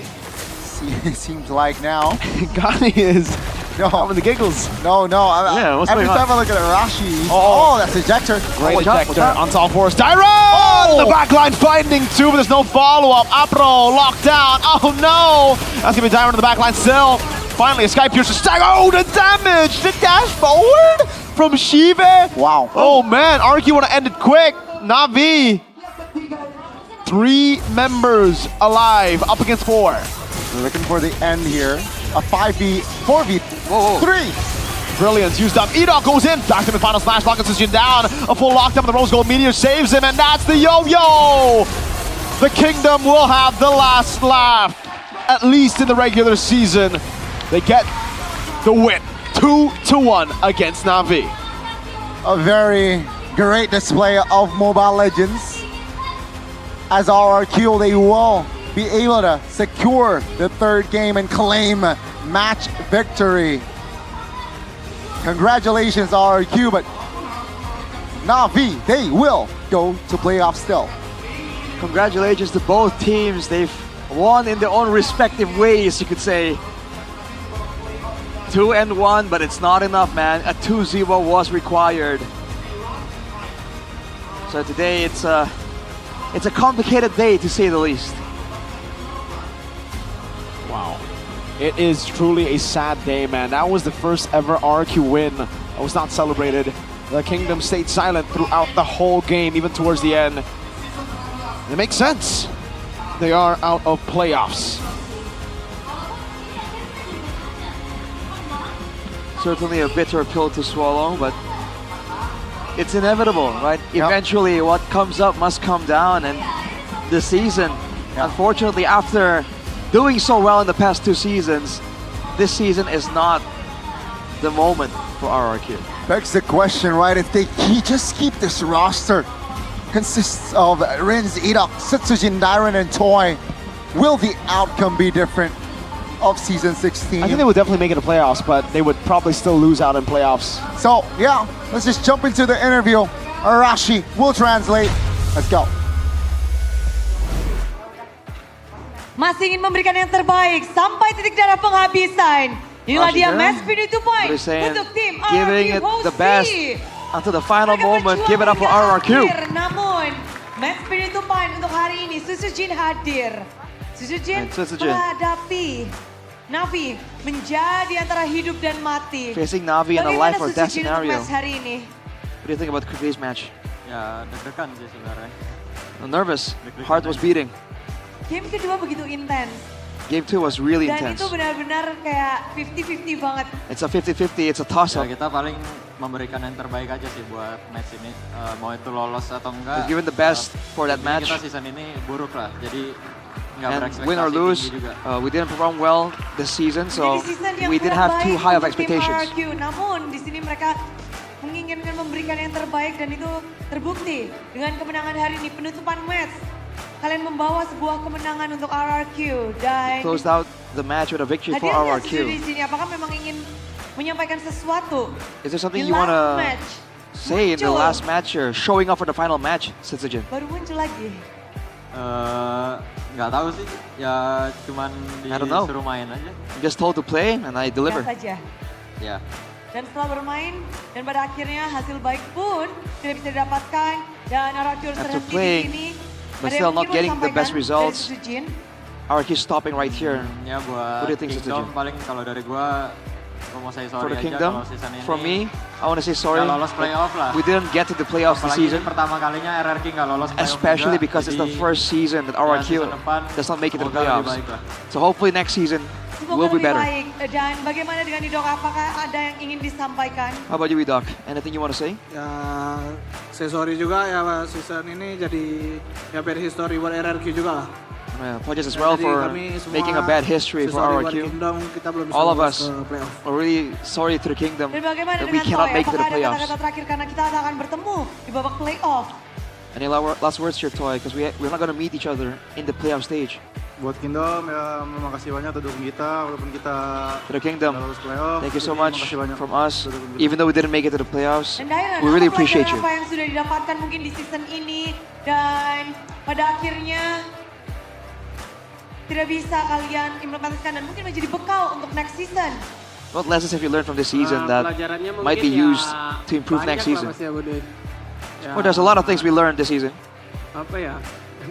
Seems like now. Ghani is having the giggles. No. Yeah, what's every going on? time I look at Arashi. Oh, that's ejector. Great Watch out, ejector watch out. on top force. Dyron! The backline finding 2, but there's no follow-up. Apro locked down. Oh no! That's gonna be Dyron in the backline still. Finally, a Sky Piercer stag. Oh, the damage! The dash forward from Shive. Wow. Oh man, RQ want to end it quick. Na'Vi. 3 members alive, up against 4. We're looking for the end here. A 5v, 4v3. Brilliance used up. Edok goes in. Back to the final slash. Lock decision down. A full lockdown. The Rose Gold Meteor saves him, and that's the yo-yo. The Kingdom will have the last laugh, at least in the regular season. They get the win. 2-1 against Na'Vi. A very great display of Mobile Legends. As RRQ, they will be able to secure the 3rd game and claim match victory. Congratulations, RRQ, but Na'Vi, they will go to playoffs still. Congratulations to both teams. They've won in their own respective ways, you could say. 2-1, but it's not enough, man. A 2-0 was required. So today it's a complicated day, to say the least. Wow. It is truly a sad day, man. That was the first ever RQ win. That was not celebrated. The Kingdom stayed silent throughout the whole game, even towards the end. It makes sense. They are out of playoffs. certainly a bitter pill to swallow, but it's inevitable, right? Eventually, what comes up must come down, and this season, unfortunately, after doing so well in the past 2 seasons, this season is not the moment for RRQ. Begs the question, right? If they just keep this roster, consists of Rins, Idok, Setsujin, Dairon, and Toy, will the outcome be different of Season 16? I think they would definitely make it to playoffs, but they would probably still lose out in playoffs. So, yeah, let's just jump into the interview. Arashi will translate. Let's go. Masih ingin memberikan yang terbaik sampai titik darah penghabisan. Inilah dia match finish 2 point untuk tim giving it the best until the final moment. Give it up for RRQ. Namun match finish 2 point untuk hari ini Susujin hadir. Susujin menghadapi Navi menjadi antara hidup dan mati. Facing Navi in a life or death scenario. Hari ini? What do you think about today's match? Ya deg-degan sih sebenarnya. Nervous. Heart was beating. Game kedua begitu intens. Game 2 was really Dan intense. itu benar-benar kayak 50-50 banget. It's a 50-50, it's a toss-up. Ya, kita paling memberikan yang terbaik aja sih buat match ini. Mau itu lolos atau enggak. We've given the best for that match. Kita season ini buruk lah, jadi nggak And berekspektasi win or lose, tinggi juga. we didn't perform well this season, so Jadi season yang we didn't have too high of untuk tim expectations. RRQ. Namun di sini mereka menginginkan memberikan yang terbaik dan itu terbukti dengan kemenangan hari ini, penutupan match. Kalian membawa sebuah kemenangan untuk RRQ dan Closed out the match with a victory for hadirnya RRQ. Suzu di sini apakah memang ingin menyampaikan sesuatu? Is there something Di you want last to match, say in the muncul. last match or showing up for the final match, Setsujin? Baru muncul lagi. Nggak tahu sih, ya cuman I don't know. disuruh main aja. I'm just told to play and I deliver. Lihat saja. Ya. Dan setelah bermain dan pada akhirnya hasil baik pun tidak bisa didapatkan dan RRQ harus After terhenti playing, di sini. but Ada still yang not mungkin getting mau the best disampaikan results. dari Sujin? RRQ stopping right here. Ya buat What do you think, Kingdom Setsujin? paling kalau dari gua mau say For sorry the aja Kingdom, kalau season ini. from me, I want to say sorry. Nggak lolos playoff lah. We didn't get to the playoffs this Apalagi season, ini pertama kalinya RRQ nggak lolos playoff especially juga, because it's the jadi first season that RRQ season depan does not make it to the semoga lebih playoffs. baik lah. So hopefully next season Semoga will be lebih better. baik. Dan bagaimana dengan Idok? Apakah ada yang ingin disampaikan? How about you, Doc? Anything you want to say? Ya, saya sorry juga ya season ini jadi ya bad history buat RRQ juga lah. Apologize as well Jadi for kami semua making a bad history for sorry buat RRQ. Kingdom, kita belum bisa All of lolos us ke playoff. are really sorry to the Kingdom Dan bagaimana that we dengan cannot Toy? make it to the Apakah ada playoffs. kata-kata terakhir karena kita akan bertemu di babak playoff? Any last words here, Toy? Because we're not going to meet each other in the playoff stage. Buat Kingdom ya makasih banyak udah dukung kita walaupun kita To the Kingdom, nggak lolos playoff. thank you so Jadi much makasih banyak. from us. Even though we didn't make it to the playoffs, Dan Dylan, we really apa appreciate pelajaran you. apa yang sudah didapatkan mungkin di season ini dan pada akhirnya tidak bisa kalian implementasikan dan mungkin menjadi bekal untuk next season. What lessons have you learned from this season that Pelajarannya might be mungkin used ya to improve banyak next lah season? Mas ya, Bude. Ya, Well, there's a lot of things we learned this season. apa ya?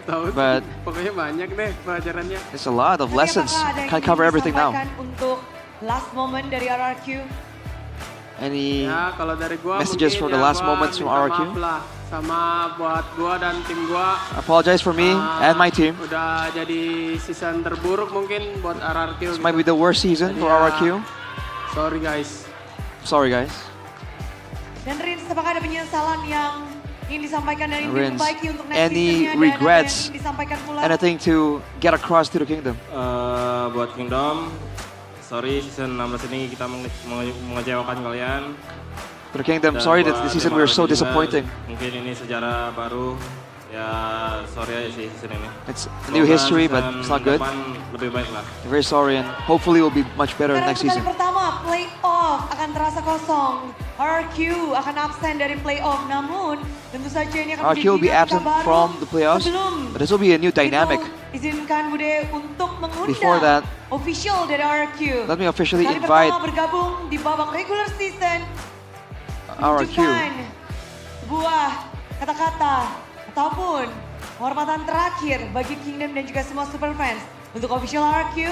Tahu sih, But- pokoknya banyak deh pelajarannya. There's a lot of Tapi lessons. apakah ada yang Can't ingin cover everything now. disampaikan untuk last moment dari RRQ? Any Ya kalau dari gua messages mungkin for the ya last gua moments from minta RRQ? maaf lah sama buat gua dan tim gua. Apologize for me and my team. Udah jadi season terburuk mungkin buat RRQ. This might be the worst season for RRQ. Sorry guys. Sorry, guys. Dan Rins, apakah ada penyesalan yang ingin disampaikan dan ingin Rins, diperbaiki untuk next any seasonnya dan ada yang regrets? ingin disampaikan pula? Anything to get across to the Kingdom? Buat Kingdom, sorry season 16 ini kita mengecewakan kalian. To the Kingdom, Dan sorry that buat this season tim we were so RRQ juga, disappointing. Mungkin ini sejarah baru. Ya sorry aja sih season ini. It's a new history, but it's not good. Depan lebih baik lah. I'm very sorry, and hopefully we'll be much better Karena next untuk season. kali pertama, playoff akan terasa kosong. RRQ akan absen dari playoff, namun tentu saja ini akan RRQ will be dinamika absent baru. from the playoffs, Sebelum but this will be a new dynamic. izinkan Bude untuk Before that, mengundang official dari RRQ. let me officially Kali invite pertama bergabung di babak regular season, RRQ. menunjukkan sebuah kata-kata ataupun penghormatan terakhir bagi Kingdom dan juga semua super fans untuk official RRQ.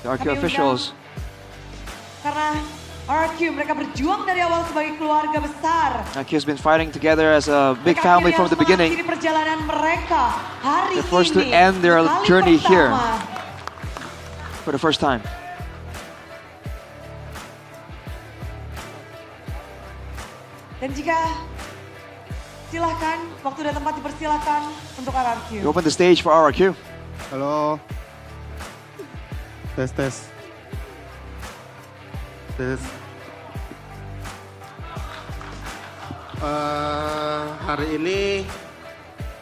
The RRQ Kami officials. Karena RRQ mereka berjuang dari awal sebagai keluarga besar. RRQ has been fighting together as a big Mereka family akhirnya from the harus beginning. mengakhiri perjalanan mereka hari They're forced to ini. end their Kali journey here pertama. for the first time. Dan jika silahkan, waktu dan tempat dipersilahkan untuk RRQ. You open the stage for RRQ. Halo. Tes. Hari ini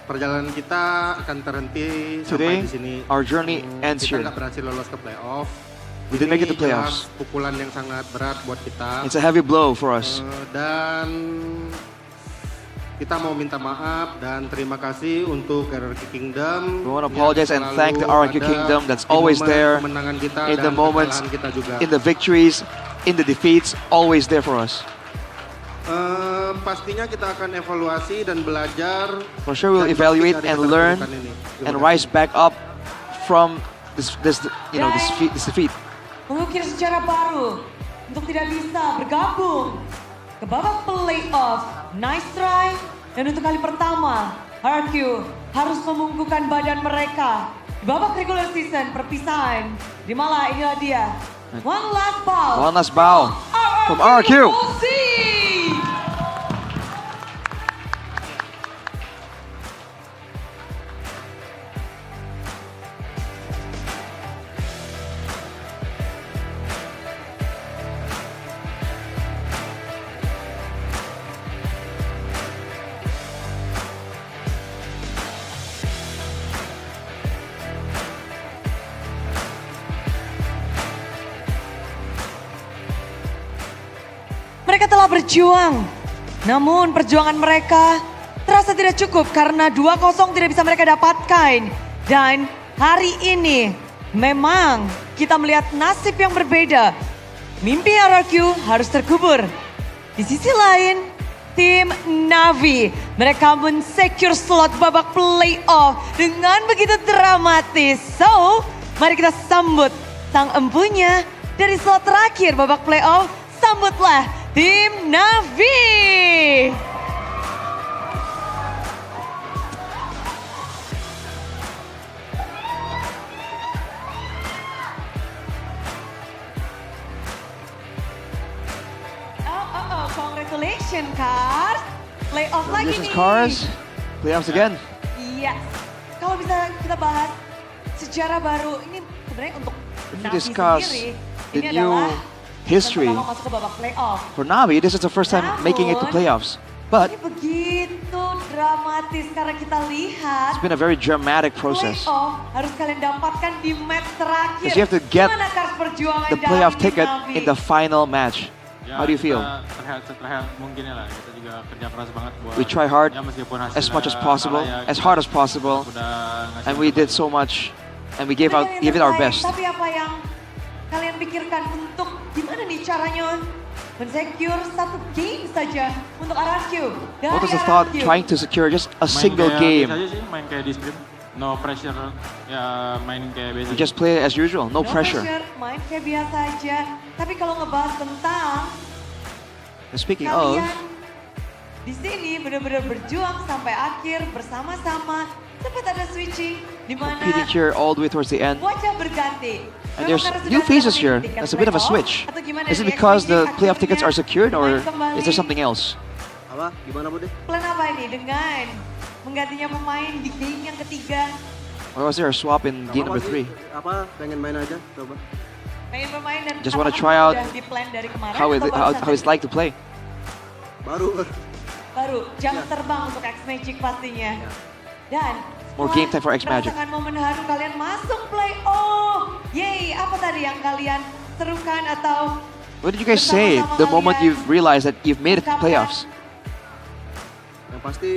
perjalanan kita akan terhenti Today, sampai di sini. our journey ends Kita here. nggak berhasil lolos ke playoff. We didn't make it to Ini playoffs. jelas pukulan yang sangat berat buat kita. It's a heavy blow for us. Dan kita mau minta maaf dan terima kasih untuk RRQ Kingdom. We want to apologize and thank the RRQ Kingdom that's always there in the moments, in the victories, in the defeats, always there for us. Pastinya kita akan evaluasi dan belajar. For sure we'll evaluate and learn and rise back up from this defeat. Mengukir sejarah baru untuk tidak bisa bergabung ke babak playoff. Nice try. Dan untuk kali pertama, RRQ harus membungkukkan badan mereka di babak regular season perpisahan. Di malah inilah dia. One last bow. One last bow from RRQ. Mereka telah berjuang, namun perjuangan mereka terasa tidak cukup karena 2-0 tidak bisa mereka dapatkan. Dan hari ini memang kita melihat nasib yang berbeda. Mimpi RRQ harus terkubur. Di sisi lain, tim Navi, mereka men-secure slot babak playoff dengan begitu dramatis. So, mari kita sambut sang empunya dari slot terakhir babak playoff. Sambutlah tim Navi. Congratulations, Cars. Playoff lagi Congratulations, nih. Cars. Playoffs again. Iya. Kalau bisa kita bahas sejarah baru ini sebenarnya untuk If you Navi discuss sendiri. the Ini new adalah history pertama masuk ke babak playoff. for Navi, this is the first time making it to playoffs. But Ini begitu dramatis karena kita lihat it's been a very dramatic process. playoff harus kalian dapatkan di match terakhir. Because you have to get Gimana Cars perjuangan the dalam playoff tim ticket Navi? in the final match. How do you feel? Terlihat mungkin lah, kita juga kerja keras banget buat We try hard ya meskipun as much as hasilnya possible, kalah ya, as hard as possible, and we did so much, and we gave it our best. Tapi apa yang kalian pikirkan untuk gimana nih caranya men-secure satu game saja untuk RRQ? Dari What was the thought RRQ? trying to secure just a Main single kayak game? biasa aja sih, main kayak di sprint, no pressure, ya main kayak biasa. We just play as usual, no pressure. Main kayak biasa aja. Tapi kalau ngebahas tentang And speaking of, kalian di sini benar-benar berjuang sampai akhir bersama-sama. Sempat ada switching di mana competing here all the way towards the end, wajah berganti. and there's new faces here. That's a bit of a switch. Is it because the playoff tickets are secured, or is there something else? Apa? Gimana Bu deh? Plan apa ini dengan menggantinya pemain di game yang ketiga? Or was there a swap in game number 3? Apa? Pengen main aja, coba. Pengen bermain dan Just wanna apakah try out udah di-plan dari kemarin How atau baru how it's like to play? baru jam terbang untuk X Magic pastinya. Dan More game time for X Magic. merasakan momen haru kalian masuk playoff. Yeay, apa tadi yang kalian serukan atau What did you guys say the moment you've realized that you've made it to playoffs? Yang pasti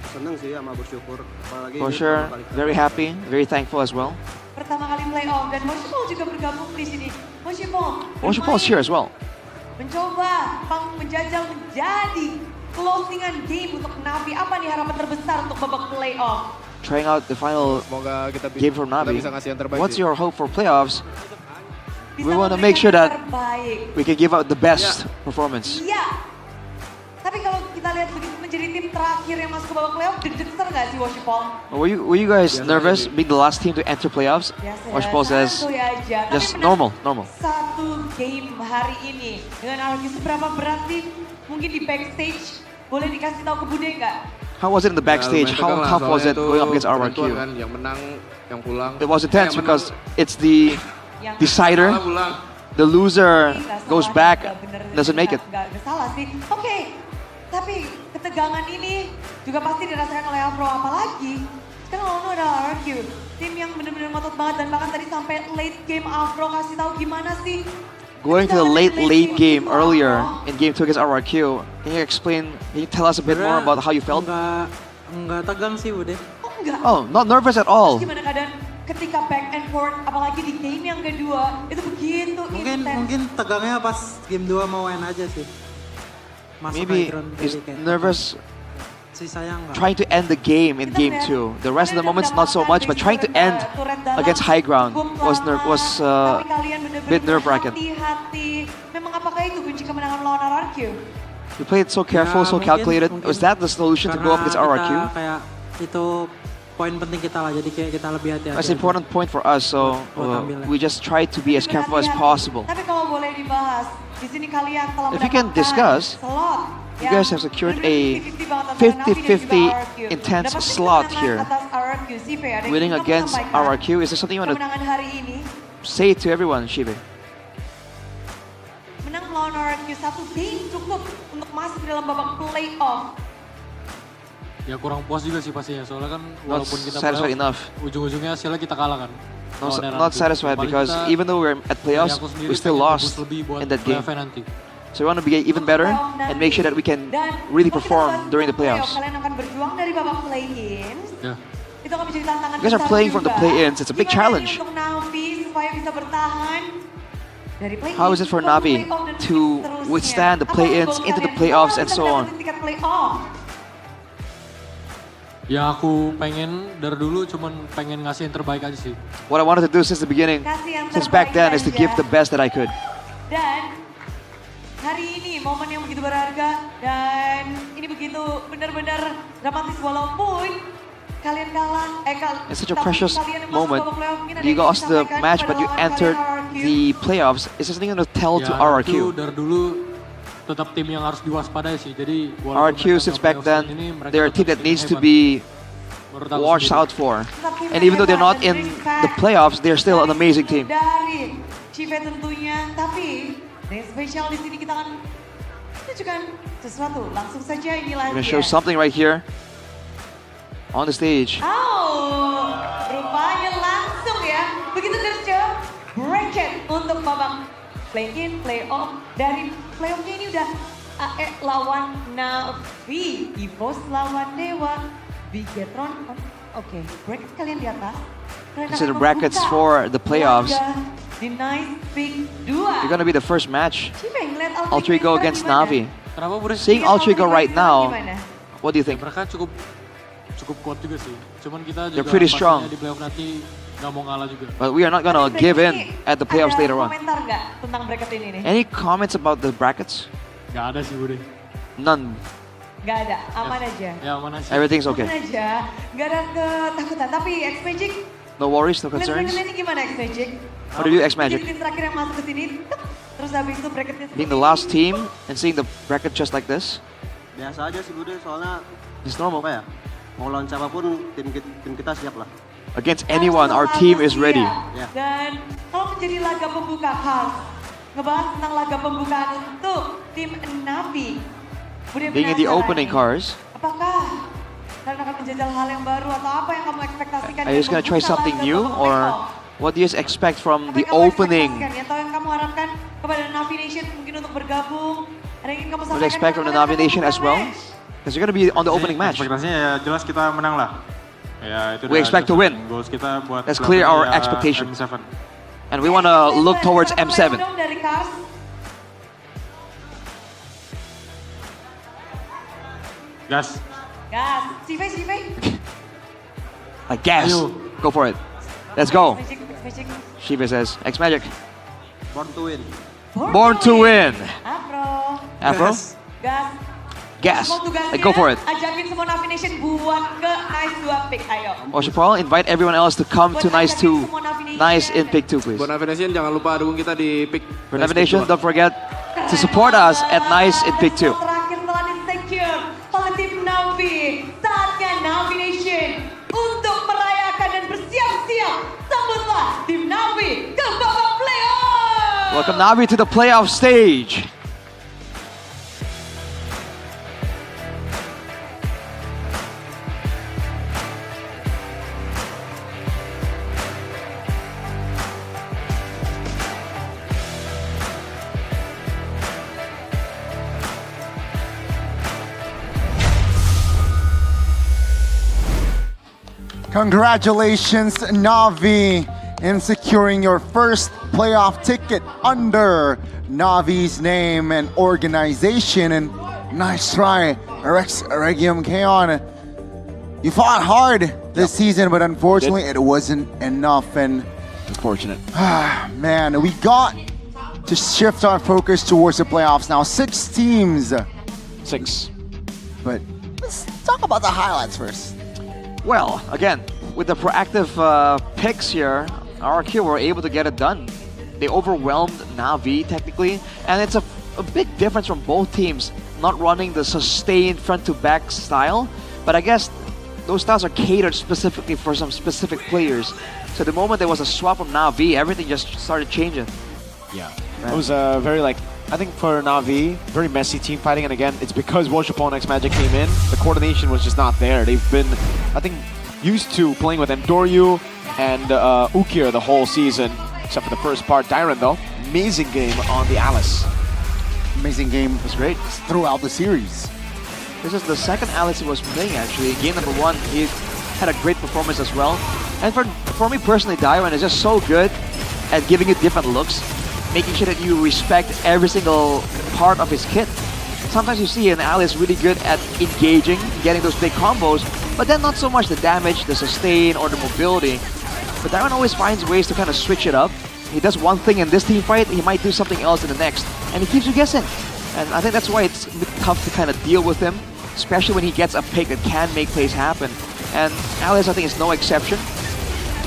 seneng sih sama bersyukur. Apalagi For ini sure, pertama kali kita- very happy, very thankful as well. pertama kali playoff dan Moshipol juga bergabung di sini. Moshipol Washington is here as well. mencoba menjajal menjadi closingan game untuk Navi. Apa nih harapan terbesar untuk babak playoff? Trying out the final game for Navi. bisa ngasih yang terbaik What's sih. your hope for playoffs? We want to make sure that Terbaik. we can give out the best performance. Iya. Tapi kalau kita lihat begitu menjadi tim terakhir yang masuk ke babak playoff, deg-degan nggak sih Moshipol? Were you guys nervous being the last team to enter playoffs? Washington says santuy aja. Tapi just menang normal. satu game hari ini dengan RRQ seberapa berat sih? Mungkin di backstage Boleh dikasih tahu ke Bude nggak? How was it in the backstage? How tough was it going up against RRQ? Kan, yang menang, yang pulang. It was intense because it's the decider. The loser goes back, doesn't make it. Nggak salah sih. Oke, tapi ketegangan ini juga pasti dirasakan oleh Afro, apalagi sekarang lawan adalah RRQ. Tim yang benar-benar ngotot banget dan bahkan tadi sampai late game Afro kasih tahu gimana sih. Going to the late game earlier in game 2 against RRQ, can you tell us a bit more about how you felt? Enggak tegang sih, Bude. Oh enggak. Oh, not nervous at all. Gimana keadaan ketika back and forth, apalagi di game yang kedua, itu begitu intens. Mungkin tegangnya pas game 2 mau win aja sih. Maybe he's nervous Sisanya enggak. trying to end the game in game 2. The rest of the moments not so much, but trying to end against high ground was a bit nerve-wracking. Hati-hati. Memang apakah itu kunci kemenangan melawan RRQ? You played so careful, so calculated. Was that the solution to go up against RRQ? Kayak itu poin penting kita lah, jadi kayak kita lebih hati-hati. That's an important point for us, so we just try to be as careful as possible. Tapi kalau boleh dibahas, di sini kalian telah If you can mendapatkan discuss, slot. you guys have secured a 50-50 intense slot here. Winning against RRQ, is there something you want to Kemenangan hari ini, say to everyone, Shibe? menang melawan RRQ satu game cukup untuk masuk dalam babak playoff. Ya kurang puas juga sih pastinya, soalnya kan Not walaupun kita satisfied playoff, enough. ujung-ujungnya hasilnya kita kalah kan. Not satisfied because even though we're at playoffs, we still lost in that game. So we want to be even better and make sure that we can really perform during the playoffs. Kalian akan berjuang dari babak play-in. Ya. Itu akan menjadi tantangan You guys are besar playing from the juga. play-ins. It's a big Gimana challenge. ini untuk Navi supaya bisa bertahan dari play-in How is it for ke Navi play-off dan to seterusnya? withstand the Apa play-ins goal into the kalian? playoffs Gimana and bisa so on? mendapetin tiket play-off? Ya aku pengen dari dulu cuman pengen ngasih yang terbaik aja sih. What I wanted to do since the beginning, since back then, is to give the best that I could. Dan hari ini momen yang begitu berharga dan ini begitu benar-benar dramatis walaupun kalian kalah. It's such a precious moment. You lost the match, but you entered the playoffs. Is there something you want to tell to Itu RRQ? dari dulu tetap tim yang harus diwaspadai sih. Jadi RRQ, since back then, they're a team that needs to be watched out for. And even though they're not in the playoffs, they're still an amazing team. Dari Cive tentunya, tapi yang spesial di sini kita akan tunjukkan sesuatu. Langsung saja inilah I'm gonna dia. show something right here on the stage. Oh, rupanya langsung ya. Begitu Derjo, bracket untuk babak play-in, play-off. Dari play-offnya ini udah AE lawan Navi, EVOS lawan Dewa, Bigetron. Oke, bracket kalian di atas. Kalian These are the akan brackets membuka for the playoffs. laga di Nice Pick 2. You're gonna be the first match. Cive ngeliat Altrigo against Navi. Kenapa Bro? Seeing Altrigo right now, what do you think? Mereka cukup kuat juga sih. Cuman kita juga They're pretty strong. pastinya di playoff nanti nggak mau ngalah juga. But we are not gonna give in at the playoffs later on. Komentar nggak tentang bracket ini nih? Any comments about the brackets? Nggak ada sih Bude. None. Nggak ada, aman aja. Ya mana sih? Everything's okay. Aman aja, nggak ada ketakutan. Tapi X-Magic, No worries, no concerns. ini gimana X-Magic? What do you do, X-Magic? Jadi tim terakhir yang masuk ke sini, terus habis itu bracketnya Being the last team and seeing the bracket just like this, Biasa aja sih Bude, soalnya it's normal. apa ya? Mau lawan siapapun tim kita siap lah. Against anyone, our team is ready. Ya. Dan kalau menjadi laga pembuka khas, ngebahas tentang laga pembukaan untuk tim Navi. Bude Being in the penasaran opening nih, cars, apakah kalian akan menjajal hal yang baru atau apa yang kamu ekspektasikan? are you just gonna try something new, or what do you expect from the opening? Atau yang kamu harapkan kepada Navi Nation mungkin untuk bergabung? Ada yang ingin kamu What do you sampaikan? expect from the Navi Nation as well? Because you're gonna be on the opening match. Ekspektasinya ya jelas kita menang lah. Ya, itu We expect to win. Goals kita buat Let's clear our expectation. M7. And we wanna look towards M7. Dari Cars. Gas. Gas. Cive. Like gas. Go for it. Let's go. X-Magic. Shiva says, X-Magic. Born to win. Born to win. Afro. Afro? Gas. Gas. Semua tugasnya, Like, go for it. Ajakin semua Navi Nation buat ke Nice 2 pick, ayo. Oshapal, invite everyone else to come to Nice 2. Nice in pick 2, please. Buat Navi Nation jangan lupa dukung kita di pick. For Navi Nation, don't forget to support us at Nice in pick 2. Terakhir telah di-secure Navi. Saatnya Navi Nation untuk merayakan dan bersiap-siap. Sambutlah tim Navi ke babak playoff. Welcome Navi to the playoff stage. Congratulations, Navi, in securing your first playoff ticket under Navi's name and organization. And nice try, Rex Regium Keon. You fought hard this season, but unfortunately it wasn't enough. And unfortunate. Man, we got to shift our focus towards the playoffs now. 6 teams. 6. But let's talk about the highlights first. Well, again, with the proactive picks here, RRQ were able to get it done. They overwhelmed Navi technically, and it's a big difference from both teams not running the sustained front-to-back style, but I guess those styles are catered specifically for some specific players. So the moment there was a swap from Navi, everything just started changing. Yeah, it was very I think for Navi, very messy team fighting, and again, it's because Woshipon and X-Magic came in, the coordination was just not there. They've been, I think, used to playing with Endoryu and Ukir the whole season, except for the first part. Dyron, though, amazing game on the Alice. Amazing game. It was great. Throughout the series. This is the second Alice he was playing, actually. Game number 1, he had a great performance as well. And for me personally, Dyron is just so good at giving you different looks, making sure that you respect every single part of his kit. Sometimes you see an Alice really good at engaging, getting those big combos, but then not so much the damage, the sustain, or the mobility. But Dyron always finds ways to kind of switch it up. He does one thing in this team fight, he might do something else in the next, and he keeps you guessing. And I think that's why it's a bit tough to kind of deal with him, especially when he gets a pick that can make plays happen. And Alice, I think, is no exception.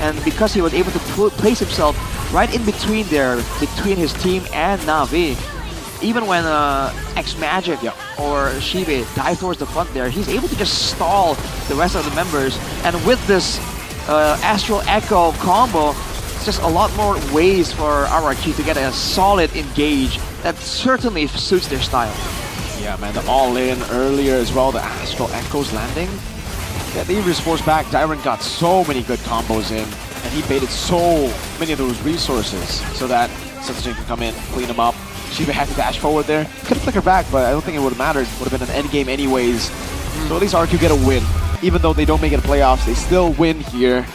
And because he was able to place himself right in between there, between his team and Navi, even when X-Magic or Shibe dive towards the front there, he's able to just stall the rest of the members. And with this Astral Echo combo, it's just a lot more ways for RRQ to get a solid engage that certainly suits their style. Yeah, man, the all-in earlier as well, the Astral Echoes landing. Yeah, the Evious Force back, Dyron got so many good combos in, and he baited so many of those resources so that S16 can come in, clean him up. Shiba had to dash forward there. Could have flickered back, but I don't think it would have mattered. Would have been an end game anyways. So at least RQ get a win. Even though they don't make it to playoffs, they still win here.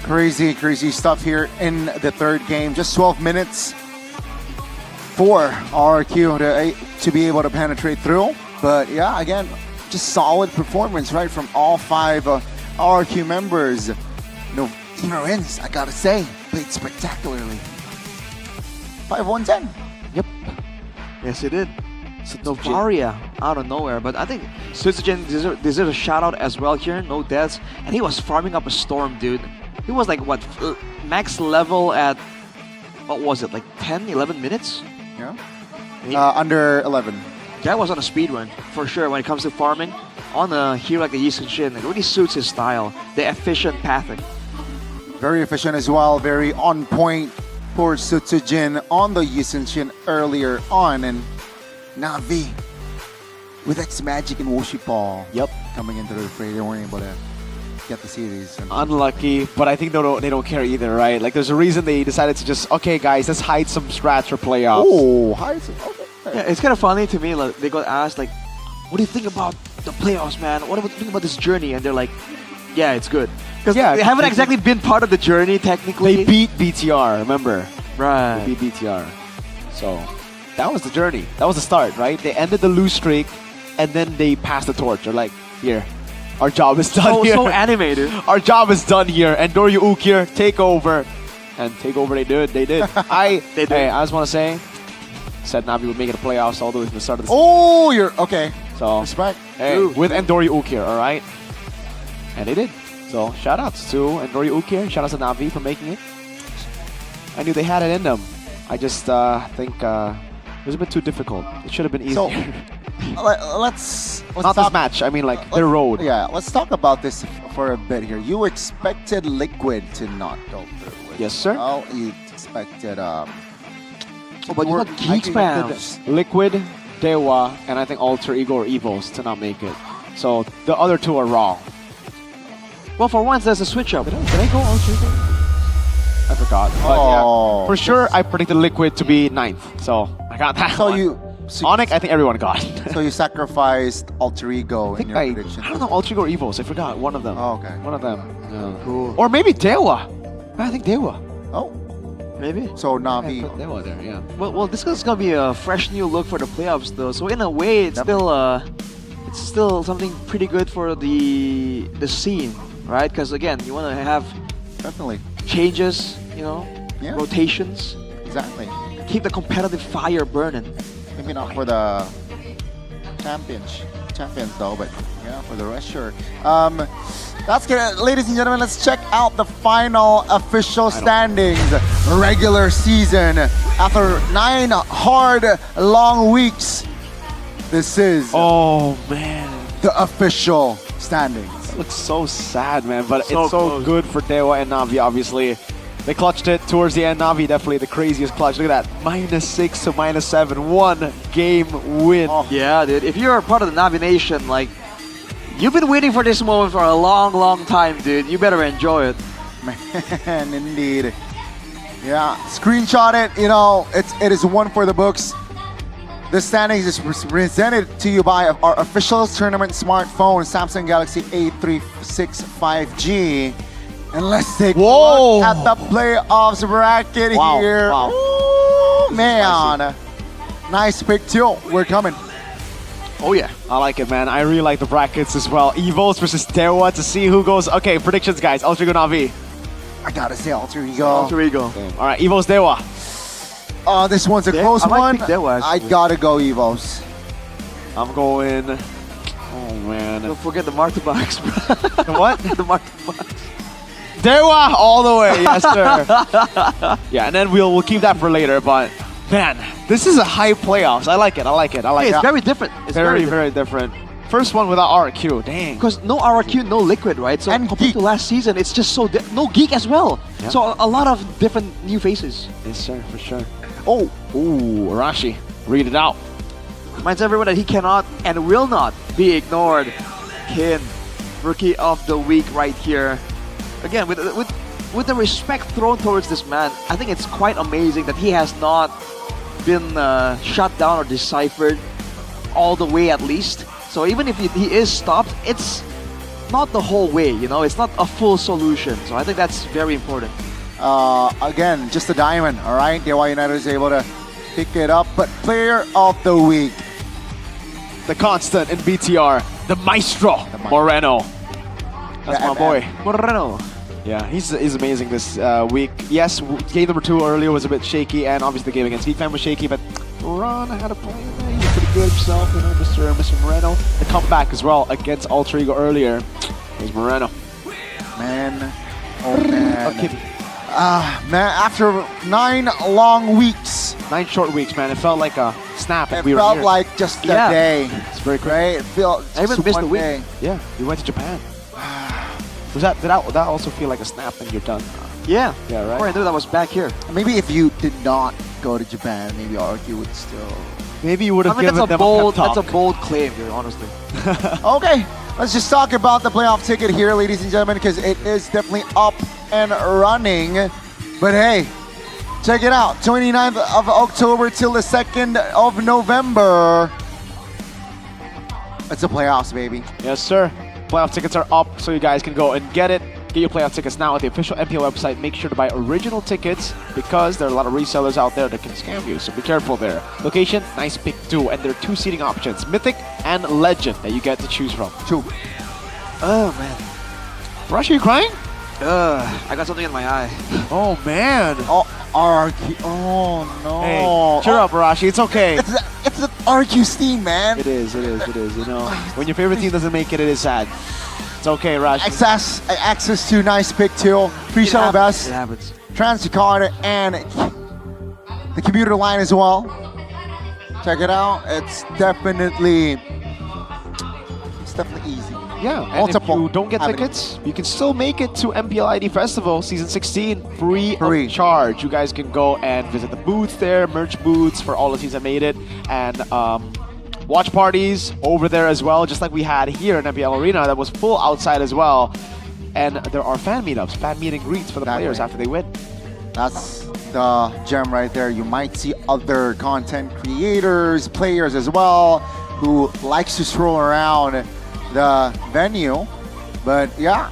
Crazy, crazy stuff here in the third game. Just 12 minutes for RRQ to be able to penetrate through. But yeah, again, just solid performance, right, from all 5 RRQ members. No, Ignorance, I gotta say, played spectacularly. 5-1-10. Yep. Yes, he did. Novaria out of nowhere, but I think Sutsujin deserves a shout out as well here. No deaths, and he was farming up a storm, dude. He was like what, max level at what was it, like 10, 11 minutes? Yeah. Under 11. That was on a speed run for sure. When it comes to farming on a hero like the Yisen Shin, it really suits his style. The efficient pathing. Very efficient as well. Very on point for Sutsujin on the Yisen Shin earlier on, and Navi with X-Magic and Woshipon. Yep. Coming into the fray, they weren't able to get the series. Unlucky, but I think they don't care either, right? Like, there's a reason they decided to just, okay, guys, let's hide some strats for playoffs. Oh, hide some. Okay. Yeah, it's kind of funny to me. Like, they got asked, like, what do you think about the playoffs, man? What do you think about this journey? And they're like, yeah, it's good. Because they haven't exactly been part of the journey, technically. They beat BTR, remember? Right. They beat BTR. So, that was the journey. That was the start, right? They ended the lose streak, and then they passed the torch. They're like, here, our job is done here. So animated. Our job is done here. And Doryu Ukir, take over. And take over they did. They did. I just want to say, said Navi would make it to playoffs all the way from the start of the season. Oh, you're okay. So, respect. Hey, with Endori Ukir, all right? And they did. So, shout outs to Endori Ukir. Shout outs to Navi for making it. I knew they had it in them. I just think it was a bit too difficult. It should have been easier. So, let's Not talk, this match, I mean like their road. Yeah, let's talk about this for a bit here. You expected Liquid to not go through. Yes, sir. Well, you expected but you got Geek Spams. Liquid, Dewa, and I think Alter Ego or Evos to not make it. So the other two are wrong. Well, for once, there's a switch up. Did I go Alter Ego? I forgot. But yeah, for sure, I predicted Liquid to be 9th. So I got that. So one. you Onyx, I think everyone got. so you sacrificed Alter Ego in your prediction. I don't know, Alter Ego or Evos. I forgot one of them. Oh, okay. One of them. Yeah. Cool. Or maybe Dewa. I think Dewa. Oh, maybe. So Navi. Put Dewa there, yeah. Well, this is gonna be a fresh new look for the playoffs, though. So in a way, it's still something pretty good for the scene, right? Because again, you want to have definitely changes, you know, rotations. Exactly. Keep the competitive fire burning. Maybe not for the champions though, but yeah, for the rest, sure. That's good. Ladies and gentlemen, let's check out the final official standings. Regular season. After 9 hard, long weeks, this is oh man, the official standings. It looks so sad, man, but So it's so close. good for Dewa and Navi, obviously. They clutched it towards the end. Navi definitely the craziest clutch. Look at that, -6 to -7, 1 game win. Yeah, dude. If you're a part of the Navi Nation, like, you've been waiting for this moment for a long, long time, dude. You better enjoy it. Man, indeed. Yeah, screenshot it. You know, it is one for the books. The standings is presented to you by our official tournament smartphone, Samsung Galaxy A365 5G. And let's take a look at the playoffs bracket here. Wow. Ooh, man. Nice pick too. We're coming. Oh yeah, I like it, man. I really like the brackets as well. Evos versus Dewa to see who goes. Okay, predictions, guys. Alter Ego Navi. I gotta say Alter Ego. Alter Ego. All right, Evos Dewa. This one's a close I might one. pick Dewa, I actually. gotta go Evos. I'm going. Oh man. Don't forget the Mark the Box, bro. The what? The Mark the Box. Dewa all the way, yes sir. Yeah, and then we'll keep that for later. But man, this is a high playoffs. I like it. I like it. I like Hey, it. it's very different. It's very different. First one without RQ. Dang. Because no RQ, no Liquid, right? So And compared to last season, it's just so no Geek as well. Yeah. So a lot of different new faces. Yes sir, for sure. Oh, ooh, Arashi, read it out. Reminds everyone that he cannot and will not be ignored. Kin, Rookie of the Week right here. Again, with the respect thrown towards this man, I think it's quite amazing that he has not been shut down or deciphered all the way at least. So even if he is stopped, it's not the whole way, you know? It's not a full solution. So I think that's very important. Again, just a diamond, all right? Dewa United is able to pick it up, but player of the week. The constant in BTR, the Maestro, Moreno. That's my boy. Moreno. Yeah, he's amazing this week. Yes, game number 2 earlier was a bit shaky, and obviously the game against Heatfam was shaky, but Ron had a play there. He was pretty good himself, you know, Mr. Moreno. The comeback as well against Alter Ego earlier was Moreno. Man, oh man. Okay. Man, after 9 long weeks. 9 short weeks, man. It felt like a snap. It we were felt here. like just a day. It's very crazy. Right? It felt I even just missed one the week. day. Yeah, we went to Japan. Did that also feel like a snap and you're done? Yeah. Yeah, right? Before I knew that was back here. Maybe if you did not go to Japan, maybe RQ would still... Maybe you would have I mean, given that's them a a pep talk. That's a bold claim, dude, honestly. Okay, let's just talk about the playoff ticket here, ladies and gentlemen, because it is definitely up and running. But hey, check it out. 29th of October till the 2nd of November. It's the playoffs, baby. Yes, sir. Playoff tickets are up, so you guys can go and get it. Get your playoff tickets now at the official MPL website. Make sure to buy original tickets because there are a lot of resellers out there that can scam you, so be careful there. Location, nice pick too, and there are 2 seating options, Mythic and Legend, that you get to choose from. 2. Oh, man. Rush, are you crying? I got something in my eye. Oh, man. Oh, RQ. Oh, no. Hey, cheer up, Arashi. It's okay. It's an RQ Steam, man. It is, you know. When your favorite team doesn't make it, it is sad. It's okay, Arashi. Access to nice pick too. Free shuttle bus. It happens. Transit card and the commuter line as well. Check it out. It's definitely easy. Yeah, and Multiple if you don't get avenues. tickets, you can still make it to MPL ID Festival Season 16 free of charge. You guys can go and visit the booths there, merch booths for all the teams that made it, and watch parties over there as well, just like we had here in MPL Arena that was full outside as well. And there are fan meetups, fan meet and greets for the players after they win. That's the gem right there. You might see other content creators, players as well, who likes to stroll around the venue. But yeah,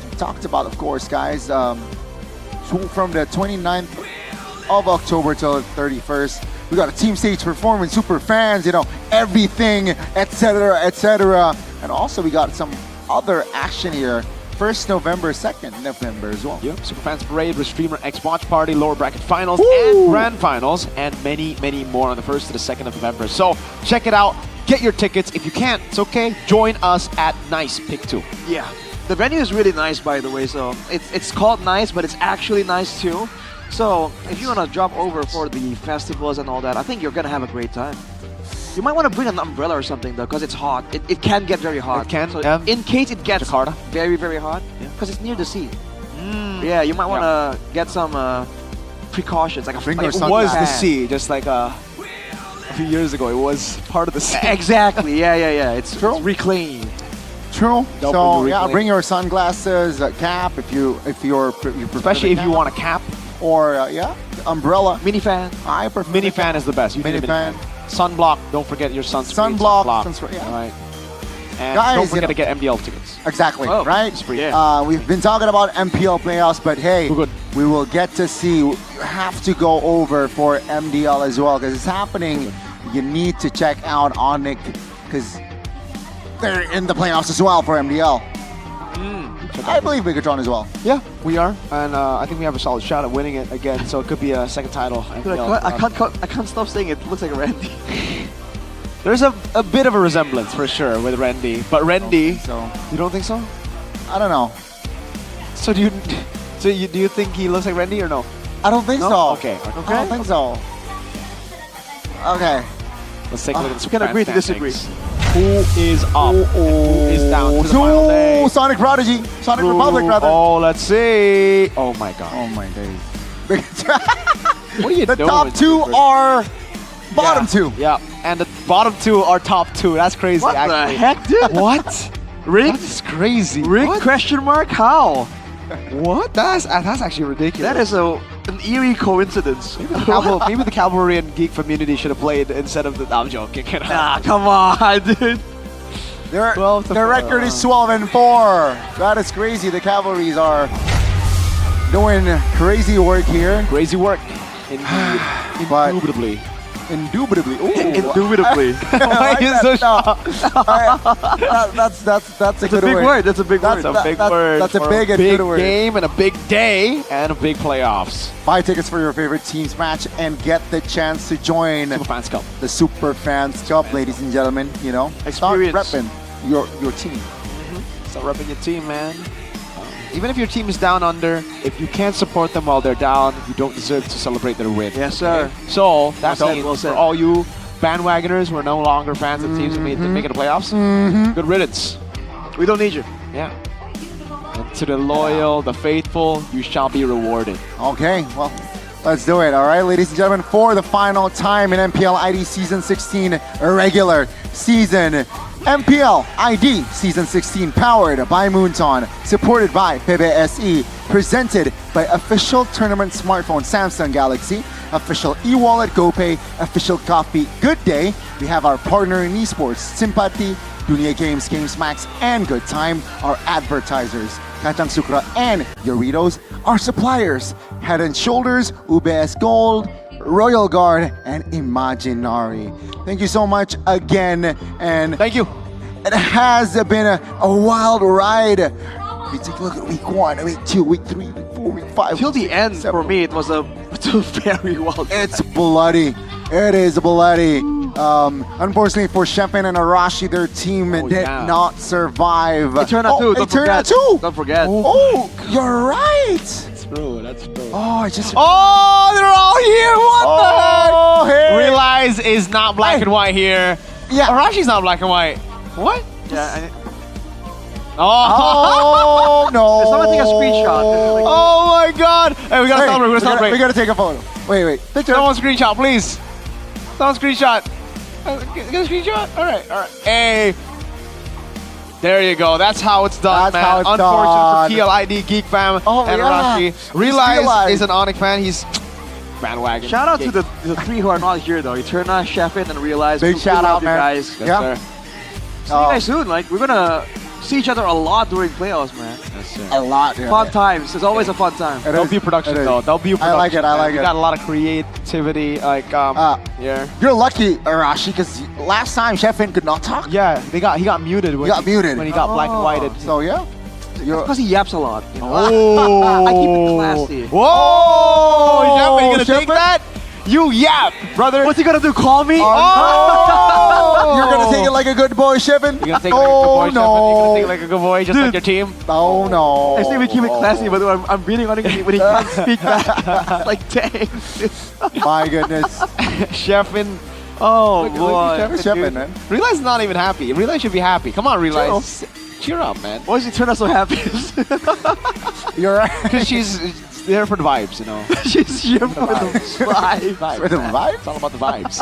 we talked about, of course, guys, so from the 29th of October till the 31st, we got a team stage performance, super fans, you know, everything, etc., etc. And also we got some other action here. 1st November, 2nd November as well. Yep, Superfans Parade with Streamer X Watch Party, lower bracket finals, and grand finals, and many, many more on the 1st to the 2nd of November. So check it out, get your tickets. If you can't, it's okay. Join us at Nice Pick 2. Yeah, the venue is really nice, by the way. So it's called Nice, but it's actually nice too. So if you want to drop over for the festivals and all that, I think you're gonna have a great time. You might want to bring an umbrella or something though, because it's hot. It can get very hot. It can. So in case it gets very, very hot, because it's near the sea. Yeah, you might want to get some precautions. Like It was the sea, just like a few years ago. It was part of the sea. Exactly. Yeah. It's reclaimed. True. Double So the yeah, reclaim. bring your sunglasses, a cap if you prefer Especially if you want a cap. or umbrella. Mini fan. I prefer Mini fan is the best. You need a Mini mini fan. Sunblock. Don't forget your sunscreen. Sunblock. All right. And Guys, don't forget you to get MDL tickets. Exactly, Oh, right? it's free. Yeah. We've been talking about MPL playoffs, but hey, we will get to see. You have to go over for MDL as well because it's happening. You need to check out Onyx because they're in the playoffs as well for MDL. I believe Bigatron as well. Yeah, we are, and I think we have a solid shot at winning it again. So it could be a second title. Dude, MPL. I can't stop saying it looks like Randy. There's a bit of a resemblance for sure with Randy, but Randy. So you don't think so? I don't know. So do you think he looks like Randy or no? I don't think No? so. Okay. I don't think so. Okay. Let's take a look at the we can agree to disagree. disagree. Who is up? And who is down to the final day? Sonic Prodigy. Sonic Republic, rather. Oh, let's see. Oh my god. Oh my days. What are you The doing? top two are bottom two. Yeah, and the bottom two are top two. That's crazy. What the actually. heck, dude? What? Rigged? That's crazy. Rigged? What? Question mark? How? What? That's actually ridiculous. That is an eerie coincidence. Maybe the Cavalry and Geek community should have played instead of the. I'm joking. Nah, come on, dude. Their record is 12-4. That is crazy. The Cavalries are doing crazy work here. Crazy work. Indeed. Indubitably. Indubitably. Ooh. Indubitably. Why are you so shocked? That's a good big word. word. That's a big word. That's a big word. That's a for big and big good word. game and a big day and a big playoffs. Buy tickets for your favorite team's match and get the chance to join Superfans Cup. the Super Fans Cup, ladies and gentlemen. You know, start Experience. repping your team. Start repping your team, man. Even if your team is down under, if you can't support them while they're down, you don't deserve to celebrate their win. Yes, sir. So that Well said, means well for said. all you bandwagoners who are no longer fans of teams that made the playoffs, good riddance. We don't need you. Yeah. And to the loyal, the faithful, you shall be rewarded. Okay, well, let's do it. All right, ladies and gentlemen, for the final time in MPL ID Season 16 regular season. MPL ID Season 16 powered by Moonton, supported by PBSE, presented by official tournament smartphone Samsung Galaxy, official e-wallet GoPay, official coffee Good Day. We have our partner in esports, Sympathy, Dunia Games, Games Max, and Good Time, our advertisers. Kacang Sukra and Doritos, our suppliers. Head and Shoulders, UBS Gold, Royal Guard, and Imaginary. Thank you so much again, and thank you. It has been a wild ride. We take a look at week 1, week 2, week 3, week 4, week 5. Till the end, for me, it was a very wild. It's bloody. It is bloody. Unfortunately for Shepin and Arashi, their team did not survive. Eterna too. Don't forget. Eterna too. Don't forget. Oh, you're right. pro. That's pro. Oh, I just. Oh, they're all here. What the heck? Hey. Realize is not black and white here. Yeah. Arashi's not black and white. What? Yeah. Oh, no. Someone take a screenshot. Oh my god. Hey, we gotta celebrate. We're gonna celebrate. We gotta take a photo. Wait. Someone screenshot, please. Someone screenshot. Get a screenshot? Alright. Hey. There you go. That's how it's done, That's how it's Unfortunate done. for TLID, Geek Fam, Oh, and yeah. Rashi. Realize Realize. is an Onyx fan. He's bandwagon. Shout out to the three who are not here though. Eterna, Sheffin, and Realize. Big We shout love out, you man. guys. Yes, Yeah. sir. See you guys soon. Like we're gonna see each other a lot during playoffs, man. Yes, sir. A lot. Yeah. Fun times. It's always a fun time. It is. W production It is. though. W production. I like it. I like We it. got a lot of creativity. Like yeah. You're lucky, Arashi, because last time Sheffin could not talk. Yeah, he got muted when He got muted. when he got black and whited. So yeah. Because he yaps a lot. You know? Oh. I keep it classy. Whoa! Sheffin, you gonna take Sheffin? that? You yap, brother. What's he gonna do? Call me? Oh! You're gonna take it like a good boy, Sheffin? You're gonna take it like a good boy, no. Sheffin? You're gonna take it like a good boy, just like your team? Oh no. I say we keep it classy, but I'm beating on him when he can't speak back. Like, dang. My goodness. Sheffin. Oh, Look boy. at Sheffin, dude. man. Realize is not even happy. Realize should be happy. Come on, Realize. Cheer up, man. Why does he turn out so happy? You're right. Because she's there for the vibes, you know. She's here for the vibe. For the vibes? It's all about the vibes.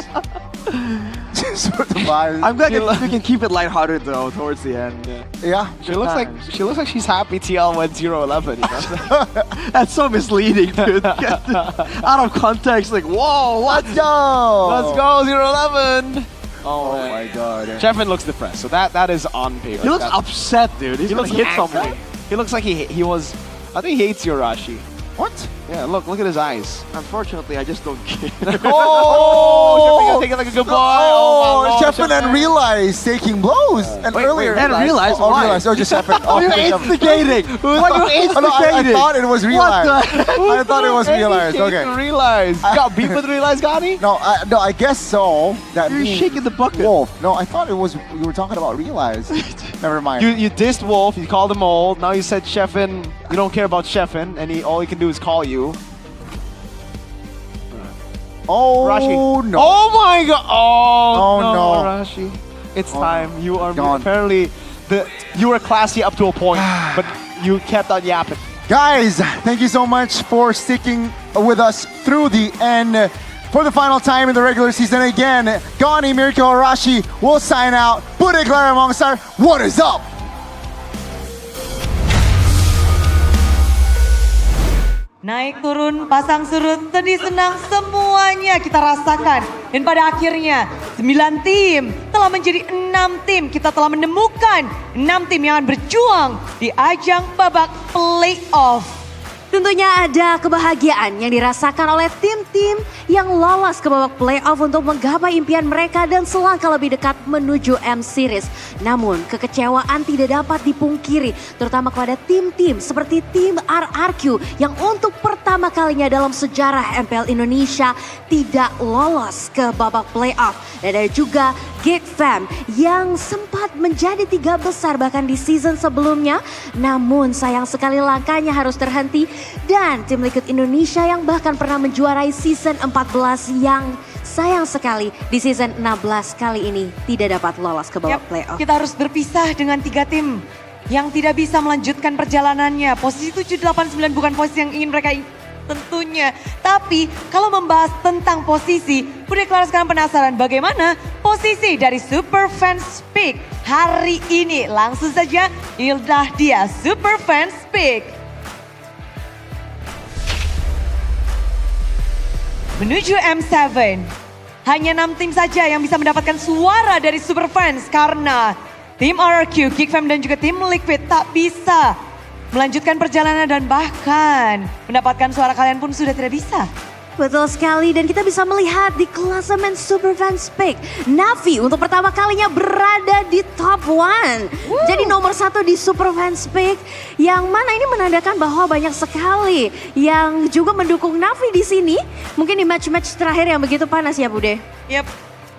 Just for the vibes. I'm glad that we can keep it lighthearted though towards the end. Yeah. She looks like she's happy TL went 0-11, you know. That's so misleading, dude. Out of context, like, whoa, what? Let's go. Let's go 0-11. Oh my god. Sheffin looks depressed, so that is on paper. He looks upset, dude. He's He gonna looks hit angry. someone. He looks like he was. I think he hates Yorashi. What? Yeah, look at his eyes. Unfortunately, I just don't care. Oh, take it like a good boy. Oh, Sheffin and Realize taking blows. And earlier. and Realize Oh, why? Realize. Oh, just Sheffin. Oh, You're just Sheffin. instigating. Why you Oh, no, I instigating? thought it was Realize. What the? I thought it was Realize. Okay. Realize. You got beef with Realize, Gotti? No, I guess so. That You're means shaking the bucket. Wolf. No, I thought it was you were talking about Realize. Never mind. You dissed Wolf. You called him old. Now you said Sheffin. You don't care about Sheffin, and all he can do is call you. Oh Rashi. no. Oh my god. Oh, no, no. Rashi. It's Oh, time. You are gone. apparently you were classy up to a point, but you kept on yapping. Guys, thank you so much for sticking with us through the end. For the final time in the regular season again, Gani, Mirko, Arashi will sign out. Bude Clara Mongstar, what is up? Naik turun, pasang surut, sedih senang semuanya kita rasakan. Dan pada akhirnya 9 tim telah menjadi 6 tim. Kita telah menemukan 6 tim yang akan berjuang di ajang babak playoff. Tentunya ada kebahagiaan yang dirasakan oleh tim-tim yang lolos ke babak playoff untuk menggapai impian mereka dan selangkah lebih dekat menuju M-Series. Namun kekecewaan tidak dapat dipungkiri, terutama kepada tim-tim seperti tim RRQ yang untuk pertama kalinya dalam sejarah MPL Indonesia tidak lolos ke babak playoff. Dan ada juga Geek Fam yang sempat menjadi 3 besar bahkan di season sebelumnya, namun sayang sekali langkahnya harus terhenti. Dan tim Liquid Indonesia yang bahkan pernah menjuarai season 14 yang sayang sekali di season 16 kali ini tidak dapat lolos ke babak playoff. Kita harus berpisah dengan 3 tim yang tidak bisa melanjutkan perjalanannya. Posisi 7, 8, 9 bukan posisi yang ingin mereka tentunya. Tapi kalau membahas tentang posisi, Bude Clara sekarang penasaran bagaimana posisi dari Super Fans Pick hari ini. Langsung saja inilah dia Super Fans Pick. Menuju M7, hanya 6 tim saja yang bisa mendapatkan suara dari Super Fans karena tim RRQ, Geek Fam dan juga tim Liquid tak bisa melanjutkan perjalanan dan bahkan mendapatkan suara kalian pun sudah tidak bisa. Betul sekali, dan kita bisa melihat di klasemen Super Fans Pick, Navi untuk pertama kalinya berada di top 1. Jadi nomor 1 di Super Fans Pick, yang mana ini menandakan bahwa banyak sekali yang juga mendukung Navi di sini. Mungkin di match-match terakhir yang begitu panas ya Bude? Yap.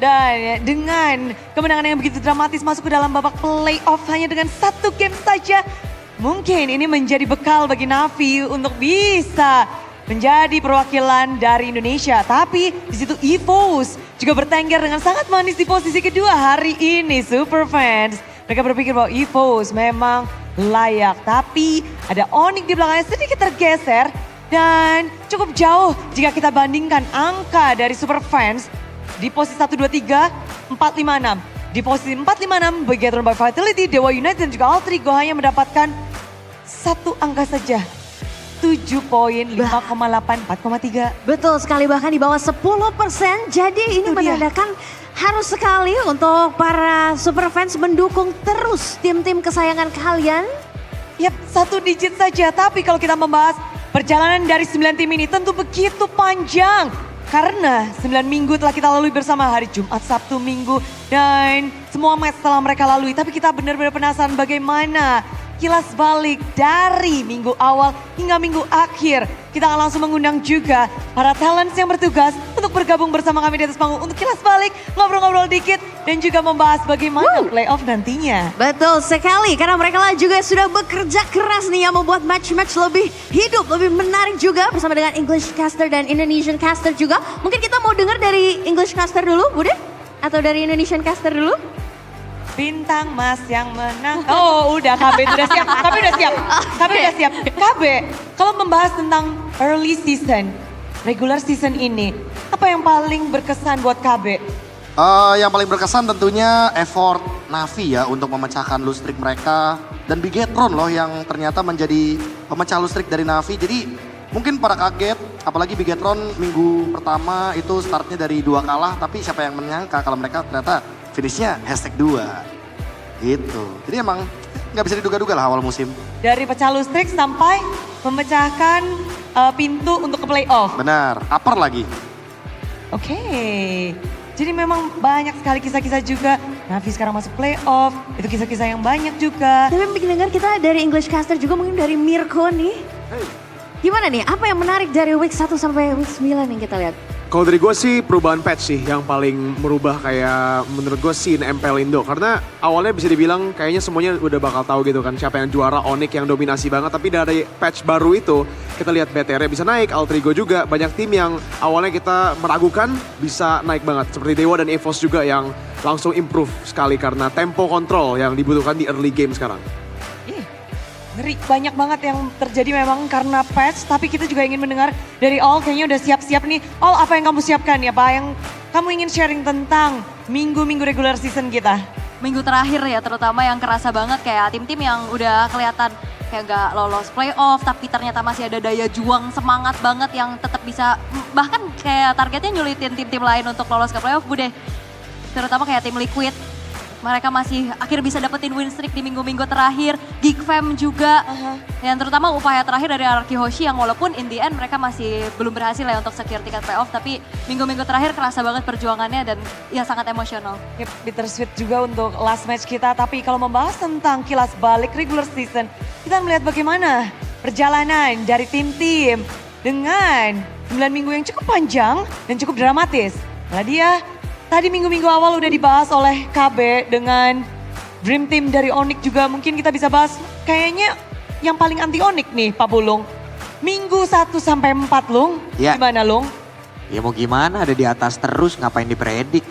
Dan dengan kemenangan yang begitu dramatis masuk ke dalam babak playoff hanya dengan 1 game saja, mungkin ini menjadi bekal bagi Navi untuk bisa menjadi perwakilan dari Indonesia. Tapi di situ EVOS juga bertengger dengan sangat manis di posisi kedua hari ini, Super Fans. Mereka berpikir bahwa EVOS memang layak, tapi ada Onyx di belakangnya sedikit tergeser dan cukup jauh jika kita bandingkan angka dari Super Fans di posisi 1, 2, 3, 4, 5, 6. Di posisi 4, 5, 6, Begatron by Vitality, Dewa United dan juga Altrigo hanya mendapatkan satu angka saja. 7 poin, 5,8, 4,3. Betul sekali, bahkan di bawah 10%. Jadi ini menandakan harus sekali untuk para super fans mendukung terus tim-tim kesayangan kalian. Yap, 1 digit saja. Tapi kalau kita membahas perjalanan dari 9 tim ini tentu begitu panjang. Karena 9 minggu telah kita lalui bersama, hari Jumat, Sabtu, Minggu. Dan semua match telah mereka lalui. Tapi kita benar-benar penasaran bagaimana kilas balik dari minggu awal hingga minggu akhir. Kita akan langsung mengundang juga para talents yang bertugas untuk bergabung bersama kami di atas panggung untuk kilas balik, ngobrol-ngobrol dikit dan juga membahas bagaimana playoff nantinya. Betul sekali, karena mereka lah juga sudah bekerja keras nih yang membuat match-match lebih hidup, lebih menarik juga bersama dengan English caster dan Indonesian caster juga. Mungkin kita mau dengar dari English caster dulu, Bude? Atau dari Indonesian caster dulu? Bintang Mas yang menang. Oh udah, KB udah siap. KB udah siap. KB udah siap. KB, kalau membahas tentang early season, regular season ini, apa yang paling berkesan buat KB? Yang paling berkesan tentunya effort Navi ya untuk memecahkan loose streak mereka. Dan Bigetron loh yang ternyata menjadi pemecah loose streak dari Navi. Jadi mungkin pada kaget, apalagi Bigetron minggu pertama itu startnya dari 2 kalah. Tapi siapa yang menyangka kalau mereka ternyata finishnya #2 gitu. Jadi emang nggak bisa diduga-duga lah awal musim. Dari pecah loose streak sampai memecahkan pintu untuk ke playoff. Benar, upper lagi. Oke, jadi memang banyak sekali kisah-kisah juga. Navi sekarang masuk playoff, itu kisah-kisah yang banyak juga. Tapi bikin dengar kita dari English caster juga, mungkin dari Mirko nih. Gimana nih, apa yang menarik dari week 1 sampai week 9 yang kita lihat? Kalau dari gue sih perubahan patch sih yang paling merubah kayak menurut gue scene MPL Indo. Karena awalnya bisa dibilang kayaknya semuanya udah bakal tahu gitu kan siapa yang juara, Onyx yang dominasi banget. Tapi dari patch baru itu kita lihat BTR bisa naik, Altrigo juga. Banyak tim yang awalnya kita meragukan bisa naik banget. Seperti Dewa dan EVOS juga yang langsung improve sekali karena tempo kontrol yang dibutuhkan di early game sekarang. Ngeri, banyak banget yang terjadi memang karena patch, tapi kita juga ingin mendengar dari All, kayaknya udah siap-siap nih. All, apa yang kamu siapkan ya Pak? Yang kamu ingin sharing tentang minggu-minggu regular season kita? Minggu terakhir ya, terutama yang kerasa banget kayak tim-tim yang udah kelihatan kayak gak lolos playoff, tapi ternyata masih ada daya juang semangat banget yang tetap bisa, bahkan kayak targetnya nyulitin tim-tim lain untuk lolos ke playoff, Bude. Terutama kayak tim Liquid. Mereka masih akhir bisa dapetin win streak di minggu-minggu terakhir. Geek Fam juga. Yang terutama upaya terakhir dari Araki Hoshi yang walaupun in the end mereka masih belum berhasil ya untuk secure tiket playoff. Tapi minggu-minggu terakhir kerasa banget perjuangannya dan ya sangat emosional. Yep, bittersweet juga untuk last match kita. Tapi kalau membahas tentang kilas balik regular season, kita melihat bagaimana perjalanan dari tim-tim dengan 9 minggu yang cukup panjang dan cukup dramatis. Nah dia tadi minggu-minggu awal udah dibahas oleh KB dengan Dream Team dari Onyx juga. Mungkin kita bisa bahas kayaknya yang paling anti Onyx nih Pak Bulung. Minggu 1 sampai 4 Lung, Ya. gimana Lung? Ya mau gimana, ada di atas terus, ngapain dipredik.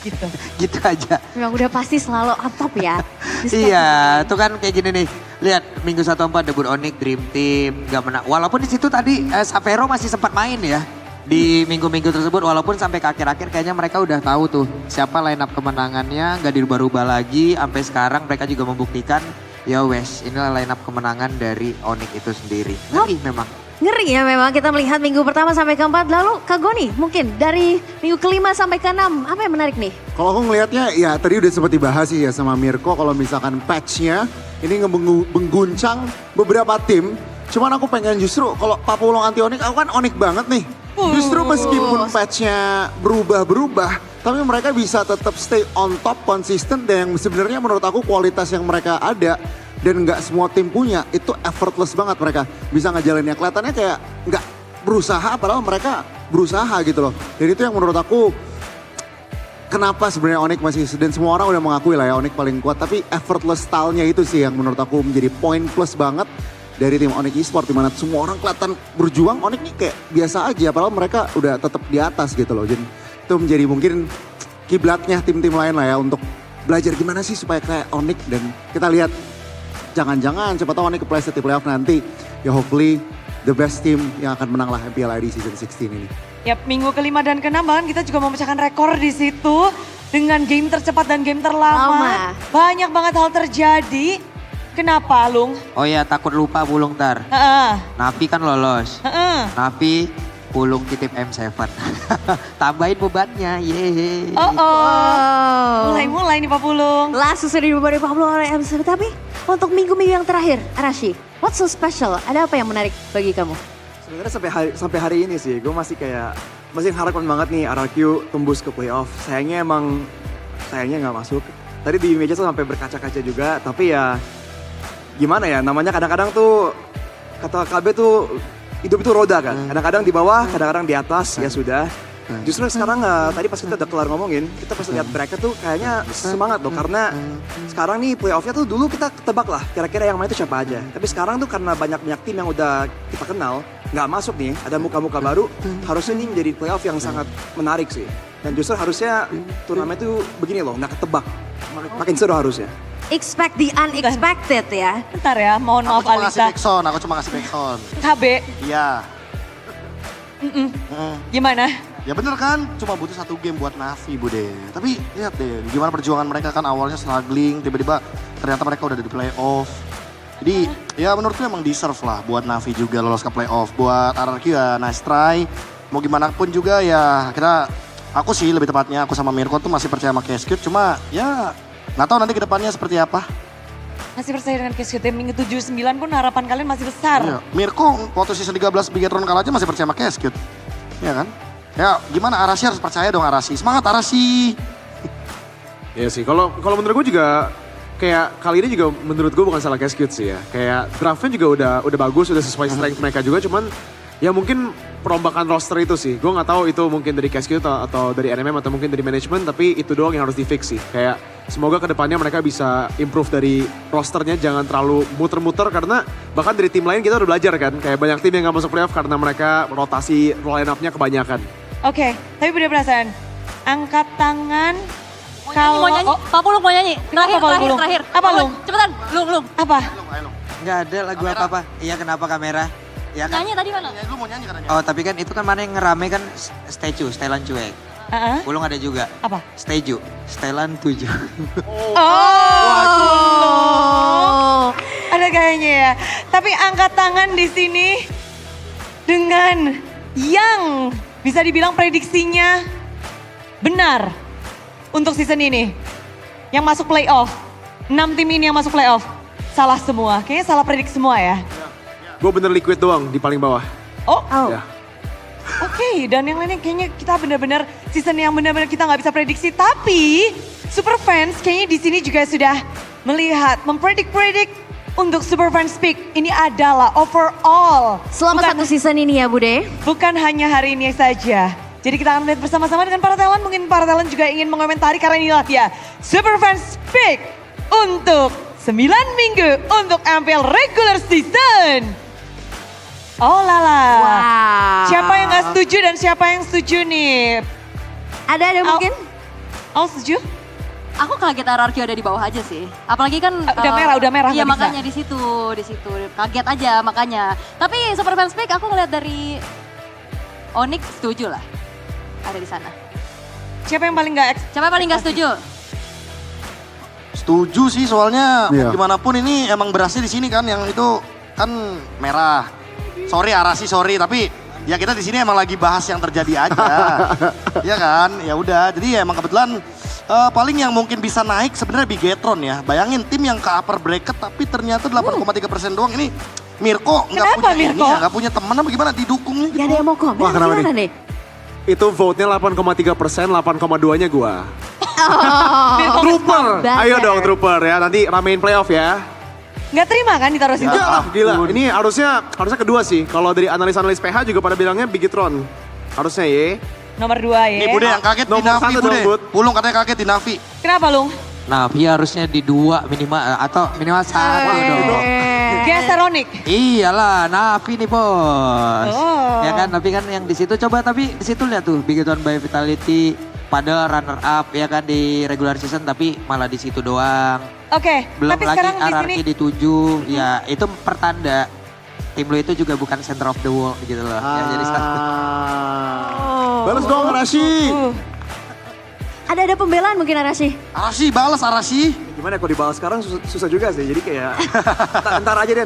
Gitu. Gitu aja. Memang udah pasti selalu on top ya. Iya, itu kan kayak gini nih. Lihat minggu 1-4 debut Onyx, Dream Team, gak menang. Walaupun di situ tadi Savero masih sempat main ya. Di minggu-minggu tersebut walaupun sampai ke akhir-akhir kayaknya mereka udah tahu tuh siapa line up kemenangannya, gak dirubah-rubah lagi. Sampai sekarang mereka juga membuktikan ya wes inilah line up kemenangan dari Onyx itu sendiri. Ngeri memang. Ngeri ya memang kita melihat minggu pertama sampai ke-4. Lalu Kak Goni mungkin dari minggu ke-5 sampai ke-6 apa yang menarik nih? Kalau aku ngelihatnya ya tadi udah sempat dibahas sih ya sama Mirko kalau misalkan patchnya ini mengguncang beberapa tim. Cuman aku pengen justru kalau Papulong anti Onyx, aku kan Onyx banget nih. Justru meskipun patchnya berubah-berubah, tapi mereka bisa tetap stay on top, konsisten. Dan yang sebenarnya menurut aku kualitas yang mereka ada dan nggak semua tim punya, itu effortless banget mereka bisa ngejalaninnya. Kelihatannya kayak nggak berusaha, padahal mereka berusaha gitu loh. Dan itu yang menurut aku kenapa sebenarnya Onyx masih, dan semua orang udah mengakui lah ya Onyx paling kuat, tapi effortless style-nya itu sih yang menurut aku menjadi poin plus banget dari tim Onyx Esports, dimana semua orang kelihatan berjuang, Onyx nih kayak biasa aja, padahal mereka udah tetap di atas gitu loh. Jadi itu menjadi mungkin kiblatnya tim-tim lain lah ya untuk belajar gimana sih supaya kayak Onyx, dan kita lihat jangan-jangan siapa tahu Onyx ke playset di playoff nanti, ya hopefully the best team yang akan menang lah MPL ID Season 16 ini. Yap, minggu kelima dan ke-6 bahkan kita juga memecahkan rekor di situ dengan game tercepat dan game terlama. Banyak banget hal terjadi. Kenapa, Lung? Oh ya, takut lupa Pulung tar. Navi kan lolos. Navi Pulung titip M7. Tambahin bebannya, yeay. Mulai nih Pak Pulung. Langsung sudah dibebani Pak Pulung oleh M7. Tapi untuk minggu-minggu yang terakhir, Arashi, what's so special? Ada apa yang menarik bagi kamu? Sebenarnya sampai hari ini sih, gue masih harapkan banget nih RRQ tembus ke playoff. Sayangnya nggak masuk. Tadi di meja tuh sampai berkaca-kaca juga, tapi ya gimana ya, namanya kadang-kadang tuh kata KB tuh hidup itu roda kan. Kadang-kadang di bawah, kadang-kadang di atas, ya sudah. Justru sekarang tadi pas kita udah kelar ngomongin, kita pas lihat bracket tuh kayaknya semangat loh, karena sekarang nih playoffnya tuh dulu kita tebak lah kira-kira yang main itu siapa aja. Tapi sekarang tuh karena banyak tim yang udah kita kenal nggak masuk nih, ada muka-muka baru, harusnya ini menjadi playoff yang sangat menarik sih. Dan justru harusnya turnamen itu begini loh, nggak ketebak, makin seru harusnya. Expect the unexpected ya. Bentar ya, mohon maaf Alisa. Aku cuma ngasih backsound. KB. Iya. Gimana? Ya bener kan, cuma butuh 1 game buat Navi Bude. Tapi lihat deh gimana perjuangan mereka kan, awalnya struggling, tiba-tiba ternyata mereka udah ada di playoff. Jadi ya menurutku emang deserve lah buat Navi juga lolos ke playoff. Buat RRQ ya nice try. Mau gimana pun juga ya aku sih lebih tepatnya aku sama Mirko tuh masih percaya sama Cascade. Cuma ya nggak tahu nanti kedepannya seperti apa. Masih percaya dengan Cascade, minggu 7-9 pun harapan kalian masih besar. Iya. Mirko waktu season 13 Bigetron kalah aja masih percaya sama Cascade. Iya kan? Ya gimana, Arashi harus percaya dong Arashi. Semangat Arashi. Iya sih, kalau menurut gue juga kayak kali ini juga menurut gue bukan salah Cascade sih ya. Kayak draftnya juga udah bagus, udah sesuai strength mereka juga, cuman ya mungkin perombakan roster itu sih. Gue nggak tahu itu mungkin dari Cascade atau dari NMM atau mungkin dari manajemen, tapi itu doang yang harus di fix sih. Kayak semoga kedepannya mereka bisa improve dari rosternya, jangan terlalu muter-muter, karena bahkan dari tim lain kita udah belajar kan. Kayak banyak tim yang nggak masuk playoff karena mereka rotasi line up-nya kebanyakan. Oke, tapi bener perasaan. Angkat tangan. Kalau Pak Pulung mau nyanyi. Terakhir. Apa Lung? Cepetan, Lung. Apa? Nggak ada lagu apa-apa. Iya, kenapa kamera? Ya kan? Nyanyi tadi mana? Lu mau nyanyi katanya. Oh, tapi kan itu kan mana yang ngerame kan setelan cuek. Pulung ada juga. Apa? Setelan 7. Ada kayaknya ya. Tapi angkat tangan di sini dengan yang bisa dibilang prediksinya benar untuk season ini. Yang masuk playoff. 6 tim ini yang masuk playoff. Salah semua. Kayaknya salah prediksi semua ya. Gue bener liquid doang di paling bawah. Ya. Oke, dan yang lainnya kayaknya kita benar-benar season yang benar-benar kita nggak bisa prediksi. Tapi super fans kayaknya di sini juga sudah melihat, mempredik untuk super fans pick. Ini adalah overall. Selama satu season ini ya Bude. Bukan hanya hari ini saja. Jadi kita akan melihat bersama-sama dengan para talent. Mungkin para talent juga ingin mengomentari karena inilah dia super fans pick untuk 9 minggu untuk MPL regular season. Oh lala. Wow. Siapa yang gak setuju dan siapa yang setuju nih? Ada mungkin? Setuju? Aku kaget RRQ ada di bawah aja sih. Apalagi kan udah merah. Iya gak makanya bisa. di situ. Kaget aja makanya. Tapi super fans pick aku ngeliat dari Onyx setuju lah. Ada di sana. Siapa yang paling gak setuju? Setuju sih, soalnya gimana pun ini emang berasnya di sini kan, yang itu kan merah. Sorry Arashi, tapi ya kita di sini emang lagi bahas yang terjadi aja. Ya kan? Ya udah. Jadi ya emang kebetulan paling yang mungkin bisa naik sebenarnya Bigetron ya. Bayangin tim yang ke upper bracket tapi ternyata 8,3% doang. Ini Mirko nggak punya teman apa gimana didukungnya? Gak ada yang mau komen. Gimana nih? Itu vote-nya 8,3%, 8,2-nya gua. Trooper, ayo dong Trooper ya, nanti ramein playoff ya. Nggak terima kan ditaruh situ? Gila, ini harusnya kedua sih. Kalau dari analis-analis PH juga pada bilangnya Bigetron. Harusnya ya. Nomor 2 ya. Nih Bude yang kaget di Nomor Navi satu Bude. dong, Bud. Pulung katanya kaget di Navi. Kenapa Lung? Navi harusnya di 2 minimal atau minimal 1 dong. Geser Onyx. Iyalah, Navi nih bos. Oh. Ya kan, tapi kan yang di situ coba tapi di situ lihat tuh Big One by Vitality padahal runner up ya kan di regular season tapi malah di situ doang. Oke, Belum tapi lagi sekarang di sini RRQ di 7, ya itu pertanda tim lo itu juga bukan center of the world gitu loh. Ya, jadi Balas dong Arashi. Ada pembelaan mungkin Arashi? Arashi, balas Arashi. Gimana kalau dibalas sekarang susah juga sih. Jadi kayak ntar aja deh.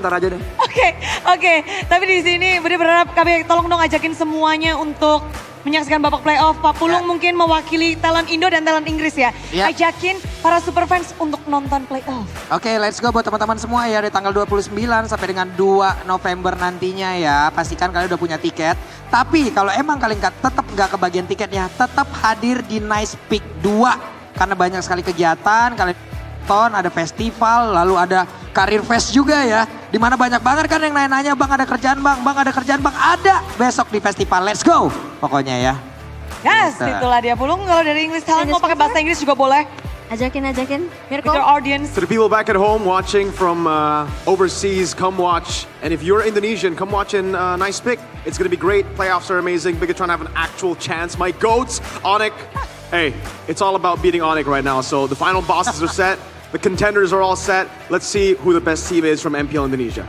Oke. Tapi di sini Bude berharap kami tolong dong ajakin semuanya untuk menyaksikan babak playoff. Pak Pulung mungkin mewakili talent Indo dan talent Inggris ya. Ajakin para super fans untuk nonton playoff. Oke, let's go buat teman-teman semua ya dari tanggal 29 sampai dengan 2 November nantinya ya. Pastikan kalian udah punya tiket. Tapi kalau emang kalian tetap nggak kebagian tiketnya, tetap hadir di Nice Peak 2. Karena banyak sekali kegiatan, kalian nonton, ada festival, lalu ada Career Fest juga ya. Dimana banyak banget kan yang nanya-nanya, Bang ada kerjaan Bang, ada besok di festival. Let's go pokoknya ya. Yes, itulah dia Pulung. Kalau dari English talent mau pakai bahasa Inggris juga boleh. Ajakin. Mirko. With your audience. To the people back at home watching from overseas, come watch. And if you're Indonesian, come watch in Nice Pick. It's gonna be great. Playoffs are amazing. Bigatron have an actual chance. My goats, Onyx. Hey, it's all about beating Onyx right now. So the final bosses are set. The contenders are all set. Let's see who the best team is from MPL Indonesia.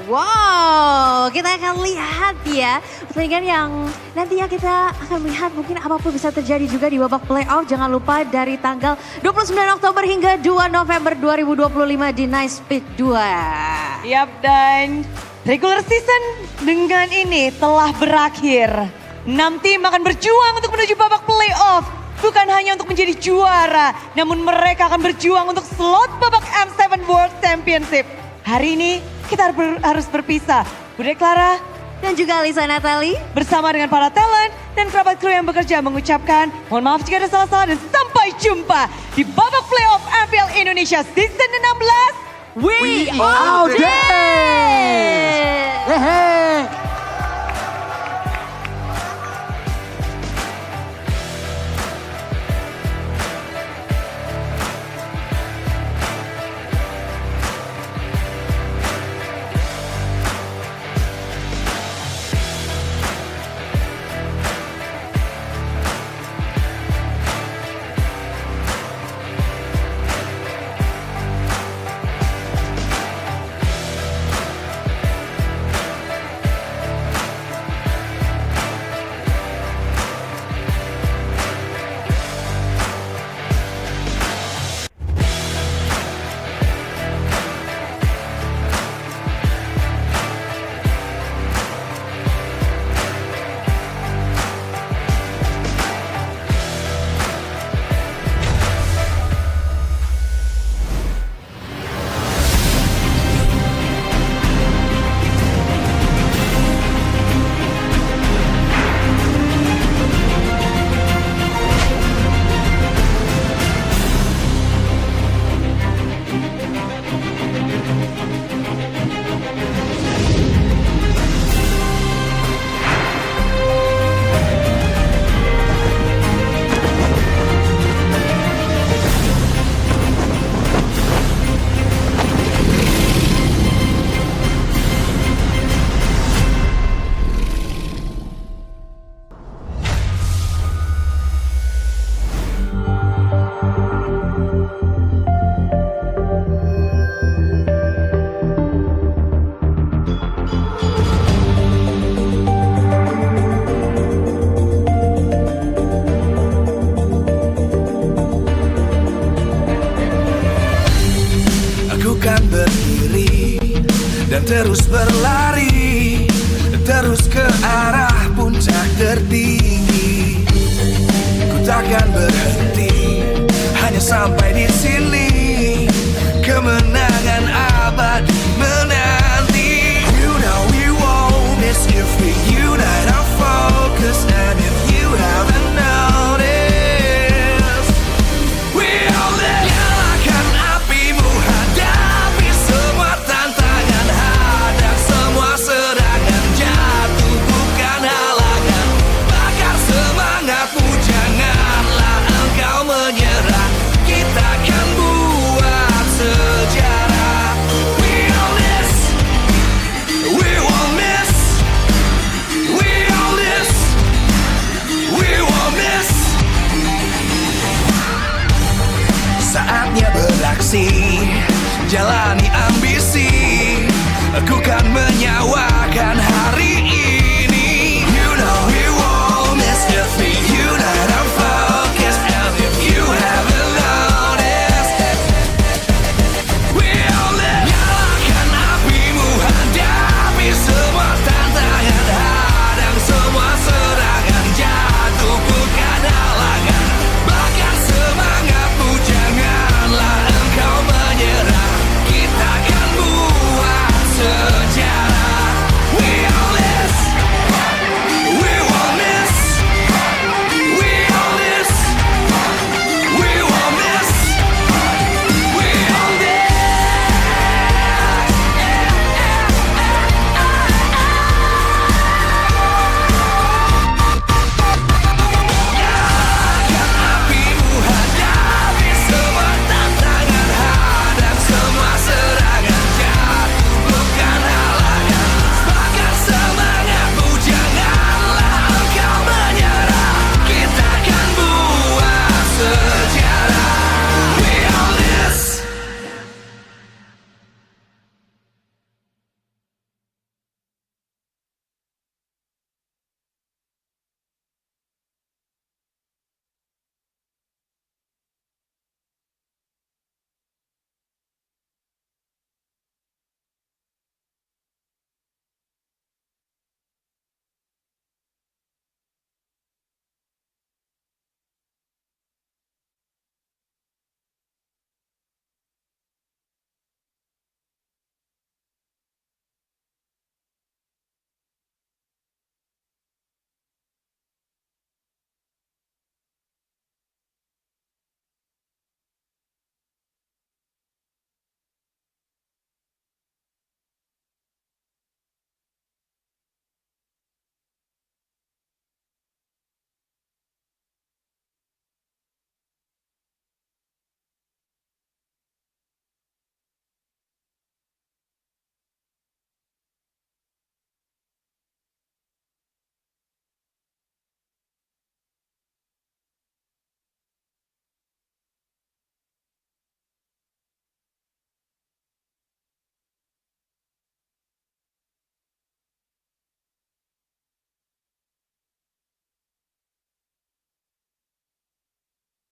Wow, kita akan lihat ya pertandingan yang nantinya kita akan melihat mungkin apapun bisa terjadi juga di babak playoff. Jangan lupa dari tanggal 29 Oktober hingga 2 November 2025 di Nice Peak 2. Yap, dan regular season dengan ini telah berakhir. 6 tim akan berjuang untuk menuju babak playoff. Bukan hanya untuk menjadi juara, namun mereka akan berjuang untuk slot babak M7 World Championship. Hari ini kita harus berpisah. Bude Clara dan juga Alisa Natali bersama dengan para talent dan kerabat kru yang bekerja mengucapkan mohon maaf jika ada salah-salah dan sampai jumpa di babak playoff MPL Indonesia Season 16. We out Hehe. terus berlari, terus ke arah puncak tertinggi. Ku takkan berhenti, hanya sampai di sini. Kemenangan abadi menanti. You know we won't miss if we unite our focus. And if you haven't noticed, we all there. Nyalakan apimu, hadapi semua tantangan. Hadang semua serangan, jatuh bukan halangan. Bakar semangat jalani ambisi, aku kan menyawa